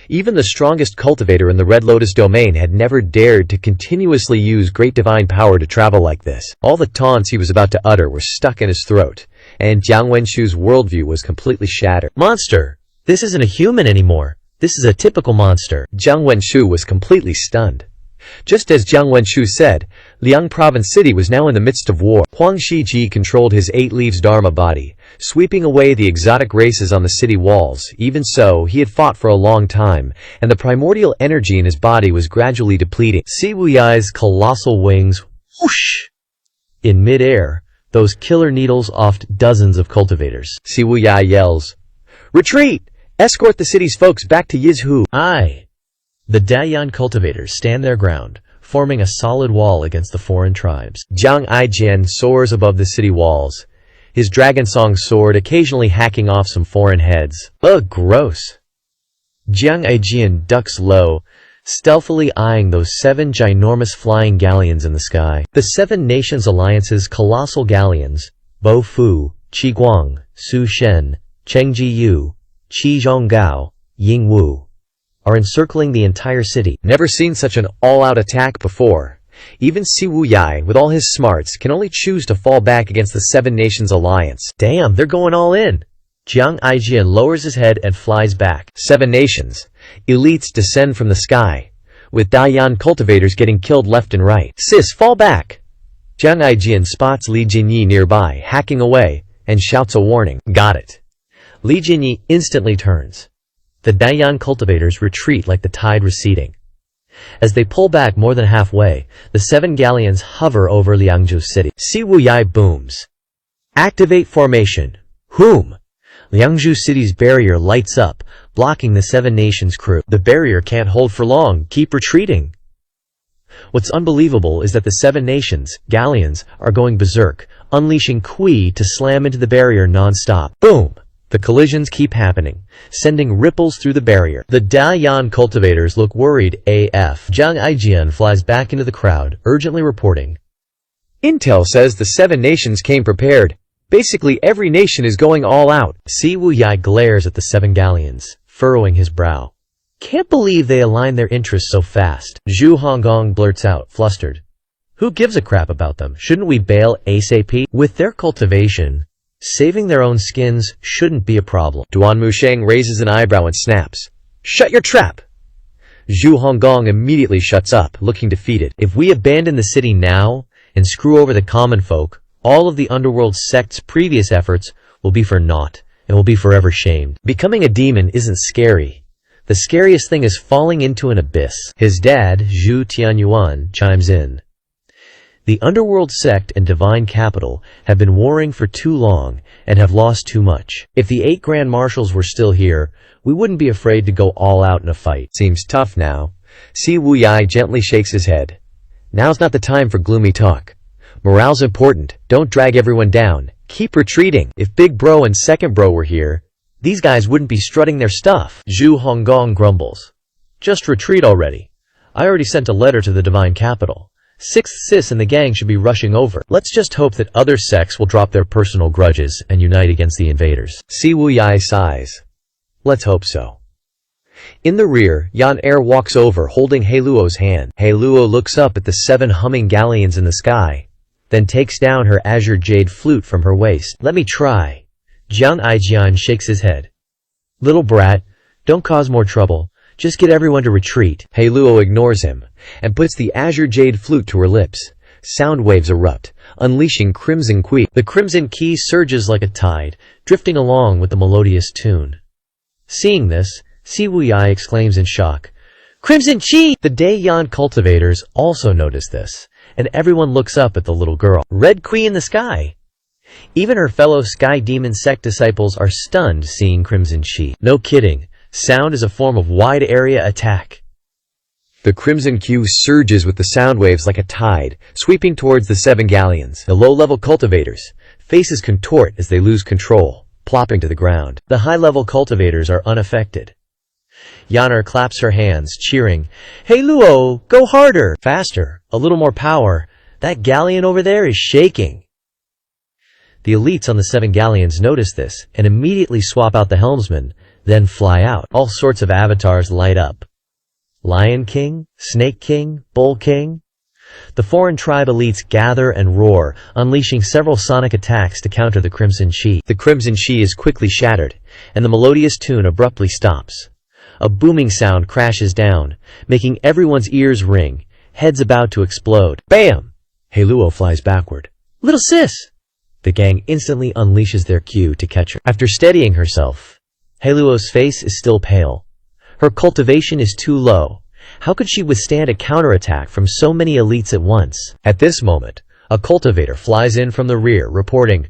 Even the strongest cultivator in the Red Lotus domain had never dared to continuously use great divine power to travel like this. All the taunts he was about to utter were stuck in his throat, and Jiang Wenshu's worldview was completely shattered. Monster! This isn't a human anymore. This is a typical monster. Jiang Wenshu was completely stunned. Just as Jiang Wenshu said, Liang Province City was now in the midst of war. Huang Shiji controlled his 8 leaves Dharma body, sweeping away the exotic races on the city walls. Even so, he had fought for a long time, and the primordial energy in his body was gradually depleting. Si Wuyai's colossal wings whoosh! In mid-air, those killer needles offed dozens of cultivators. Si Wuyai yells, "Retreat! Escort the city's folks back to Yizhu." Aye. The Dayan cultivators stand their ground, forming a solid wall against the foreign tribes. Jiang Aijian soars above the city walls, his dragon song sword occasionally hacking off some foreign heads. Ugh, gross. Jiang Aijian ducks low, stealthily eyeing those 7 ginormous flying galleons in the sky. The 7 Nations Alliance's colossal galleons, Bo Fu, Qi Guang, Su Shen, Cheng Ji Yu, Qi Zhonggao, Ying Wu, are encircling the entire city. Never seen such an all-out attack before. Even Si Wuyai, with all his smarts, can only choose to fall back against the 7 Nations Alliance. Damn, they're going all in. Jiang Aijian lowers his head and flies back. 7 nations. Elites descend from the sky, with Dayan cultivators getting killed left and right. Sis, fall back! Jiang Aijian spots Li Jinyi nearby, hacking away, and shouts a warning. Got it. Li Jinyi instantly turns. The Dayan cultivators retreat like the tide receding. As they pull back more than halfway, the 7 galleons hover over Liangzhou city. Si Wuyai booms. Activate formation. Whom? Liangzhou city's barrier lights up, blocking the 7 nations crew. The barrier can't hold for long. Keep retreating. What's unbelievable is that the 7 nations, galleons, are going berserk, unleashing Kui to slam into the barrier non-stop. Boom! The collisions keep happening, sending ripples through the barrier. The Dayan cultivators look worried AF. Jiang Aijian flies back into the crowd, urgently reporting. Intel says the 7 nations came prepared. Basically, every nation is going all out. Si Wuyai glares at the 7 galleons, furrowing his brow. Can't believe they align their interests so fast. Zhu Honggong blurts out, flustered. Who gives a crap about them? Shouldn't we bail ASAP? With their cultivation, saving their own skins shouldn't be a problem. Duan Musheng raises an eyebrow and snaps. Shut your trap! Zhu Honggong immediately shuts up, looking defeated. If we abandon the city now and screw over the common folk, all of the underworld sect's previous efforts will be for naught and will be forever shamed. Becoming a demon isn't scary. The scariest thing is falling into an abyss. His dad, Zhu Tianyuan, chimes in. The underworld sect and divine capital have been warring for too long and have lost too much. If the 8 grand marshals were still here, we wouldn't be afraid to go all out in a fight. Seems tough now. Si Wuyai gently shakes his head. Now's not the time for gloomy talk. Morale's important. Don't drag everyone down. Keep retreating. If Big Bro and Second Bro were here, these guys wouldn't be strutting their stuff. Zhu Honggong grumbles. Just retreat already. I already sent a letter to the divine capital. 6th Sis and the gang should be rushing over. Let's just hope that other sects will drop their personal grudges and unite against the invaders. Si Wuyai sighs. Let's hope so. In the rear, Yan Er walks over, holding Heiluo's hand. Heiluo looks up at the 7 humming galleons in the sky, then takes down her azure jade flute from her waist. Let me try. Jiang Aijian shakes his head. Little brat, don't cause more trouble. Just get everyone to retreat. Heiluo ignores him and puts the azure jade flute to her lips. Sound waves erupt, unleashing crimson qi. The crimson qi surges like a tide, drifting along with the melodious tune. Seeing this, Si Wuyai exclaims in shock, Crimson qi! The Daiyan cultivators also notice this, and everyone looks up at the little girl. Red qi in the sky! Even her fellow Sky Demon sect disciples are stunned seeing crimson qi. No kidding. Sound is a form of wide-area attack. The crimson qi surges with the sound waves like a tide, sweeping towards the 7 galleons. The low-level cultivators' faces contort as they lose control, plopping to the ground. The high-level cultivators are unaffected. Yaner claps her hands, cheering, Hey Luo, go harder! Faster! A little more power! That galleon over there is shaking! The elites on the 7 galleons notice this and immediately swap out the helmsman, then fly out. All sorts of avatars light up. Lion King, Snake King, Bull King. The foreign tribe elites gather and roar, unleashing several sonic attacks to counter the crimson qi. The crimson qi is quickly shattered, and the melodious tune abruptly stops. A booming sound crashes down, making everyone's ears ring, heads about to explode. Bam! Heiluo flies backward. Little sis! The gang instantly unleashes their cue to catch her. After steadying herself, Heiluo's face is still pale. Her cultivation is too low. How could she withstand a counterattack from so many elites at once? At this moment, a cultivator flies in from the rear, reporting,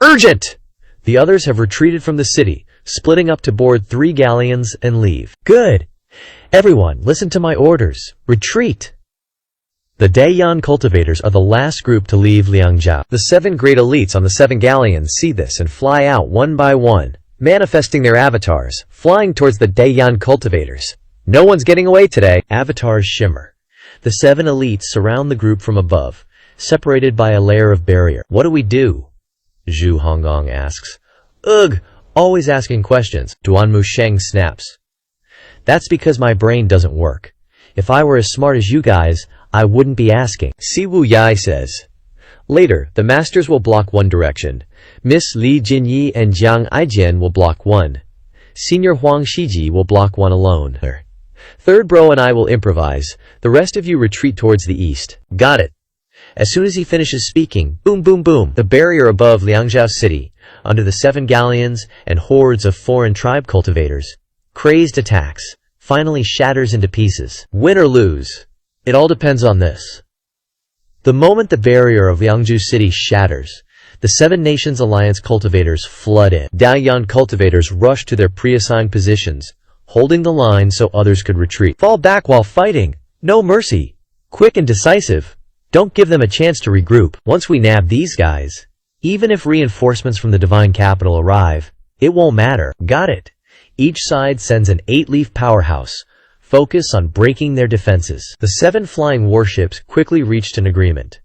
Urgent! The others have retreated from the city, splitting up to board 3 galleons and leave. Good! Everyone, listen to my orders. Retreat! The Daiyan cultivators are the last group to leave Liangzhou. The 7 great elites on the 7 galleons see this and fly out one by one, manifesting their avatars, flying towards the Daiyan cultivators. No one's getting away today. Avatars shimmer. The 7 elites surround the group from above, separated by a layer of barrier. What do we do? Zhu Honggong asks. Ugh, always asking questions. Duan Musheng snaps. That's because my brain doesn't work. If I were as smart as you guys, I wouldn't be asking. Si Wuyai says. Later, the masters will block one direction. Miss Li Jinyi and Jiang Aijian will block one. Senior Huang Shiji will block one alone. Third Bro and I will improvise. The rest of you retreat towards the east. Got it. As soon as he finishes speaking, boom boom boom, the barrier above Liangzhou city, under the 7 galleons and hordes of foreign tribe cultivators, crazed attacks, finally shatters into pieces. Win or lose, it all depends on this. The moment the barrier of Liangzhou city shatters, the 7 Nations Alliance cultivators flood in. Daiyan cultivators rush to their pre-assigned positions, holding the line so others could retreat. Fall back while fighting. No mercy. Quick and decisive. Don't give them a chance to regroup. Once we nab these guys, even if reinforcements from the divine capital arrive, it won't matter. Got it. Each side sends an 8-leaf powerhouse. Focus on breaking their defenses. The 7 flying warships quickly reached an agreement.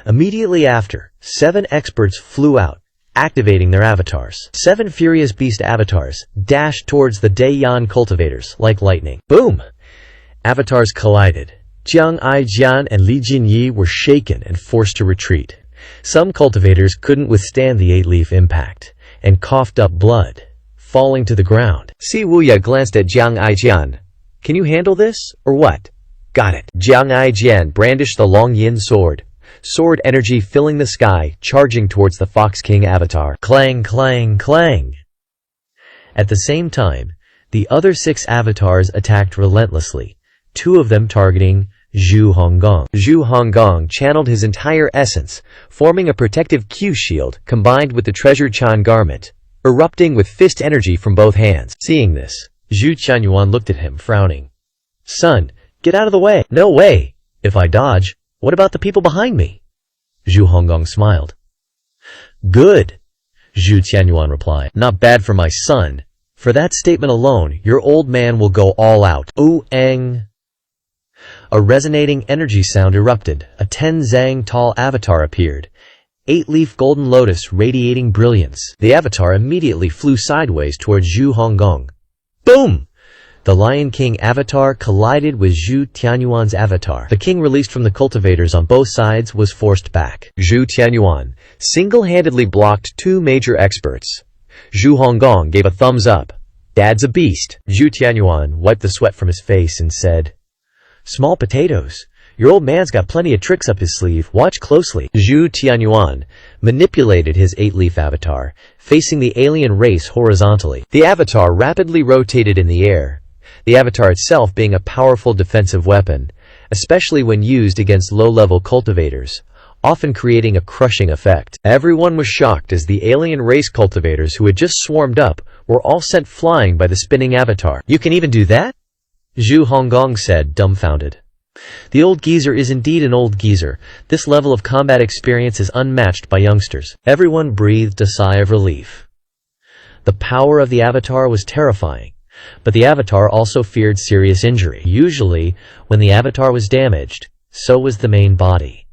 Immediately after, 7 experts flew out, activating their avatars. 7 furious beast avatars dashed towards the Daeyan cultivators like lightning. Boom! Avatars collided. Jiang Aijian and Li Jinyi were shaken and forced to retreat. Some cultivators couldn't withstand the 8-leaf impact and coughed up blood, falling to the ground. Si Wuya glanced at Jiang Aijian. Can you handle this, or what? Got it. Jiang Aijian brandished the Long Yin sword. Sword energy filling the sky, charging towards the Fox King avatar. Clang, clang, clang. At the same time, the other 6 avatars attacked relentlessly, 2 of them targeting Zhu Honggong. Zhu Honggong channeled his entire essence, forming a protective Q shield combined with the treasure Chan garment, erupting with fist energy from both hands. Seeing this, Zhu Qianyuan looked at him, frowning. Son, get out of the way. No way. If I dodge, what about the people behind me? Zhu Honggong smiled. Good, Zhu Qianyuan replied. Not bad for my son. For that statement alone, your old man will go all out. Ooh-eng. A resonating energy sound erupted. A 10-zang tall avatar appeared. 8-leaf golden lotus radiating brilliance. The avatar immediately flew sideways towards Zhu Honggong. Boom! The Lion King avatar collided with Zhu Tianyuan's avatar. The king released from the cultivators on both sides was forced back. Zhu Tianyuan single-handedly blocked 2 major experts. Zhu Honggong gave a thumbs up. Dad's a beast. Zhu Tianyuan wiped the sweat from his face and said, Small potatoes. Your old man's got plenty of tricks up his sleeve. Watch closely. Zhu Tianyuan manipulated his 8-leaf avatar, facing the alien race horizontally. The avatar rapidly rotated in the air, the avatar itself being a powerful defensive weapon, especially when used against low-level cultivators, often creating a crushing effect. Everyone was shocked as the alien race cultivators who had just swarmed up were all sent flying by the spinning avatar. You can even do that? Zhu Honggong said, dumbfounded. The old geezer is indeed an old geezer. This level of combat experience is unmatched by youngsters. Everyone breathed a sigh of relief. The power of the avatar was terrifying, but the avatar also feared serious injury. Usually, when the avatar was damaged, so was the main body.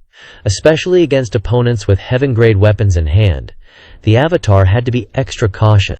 Especially against opponents with heaven-grade weapons in hand, the avatar had to be extra cautious.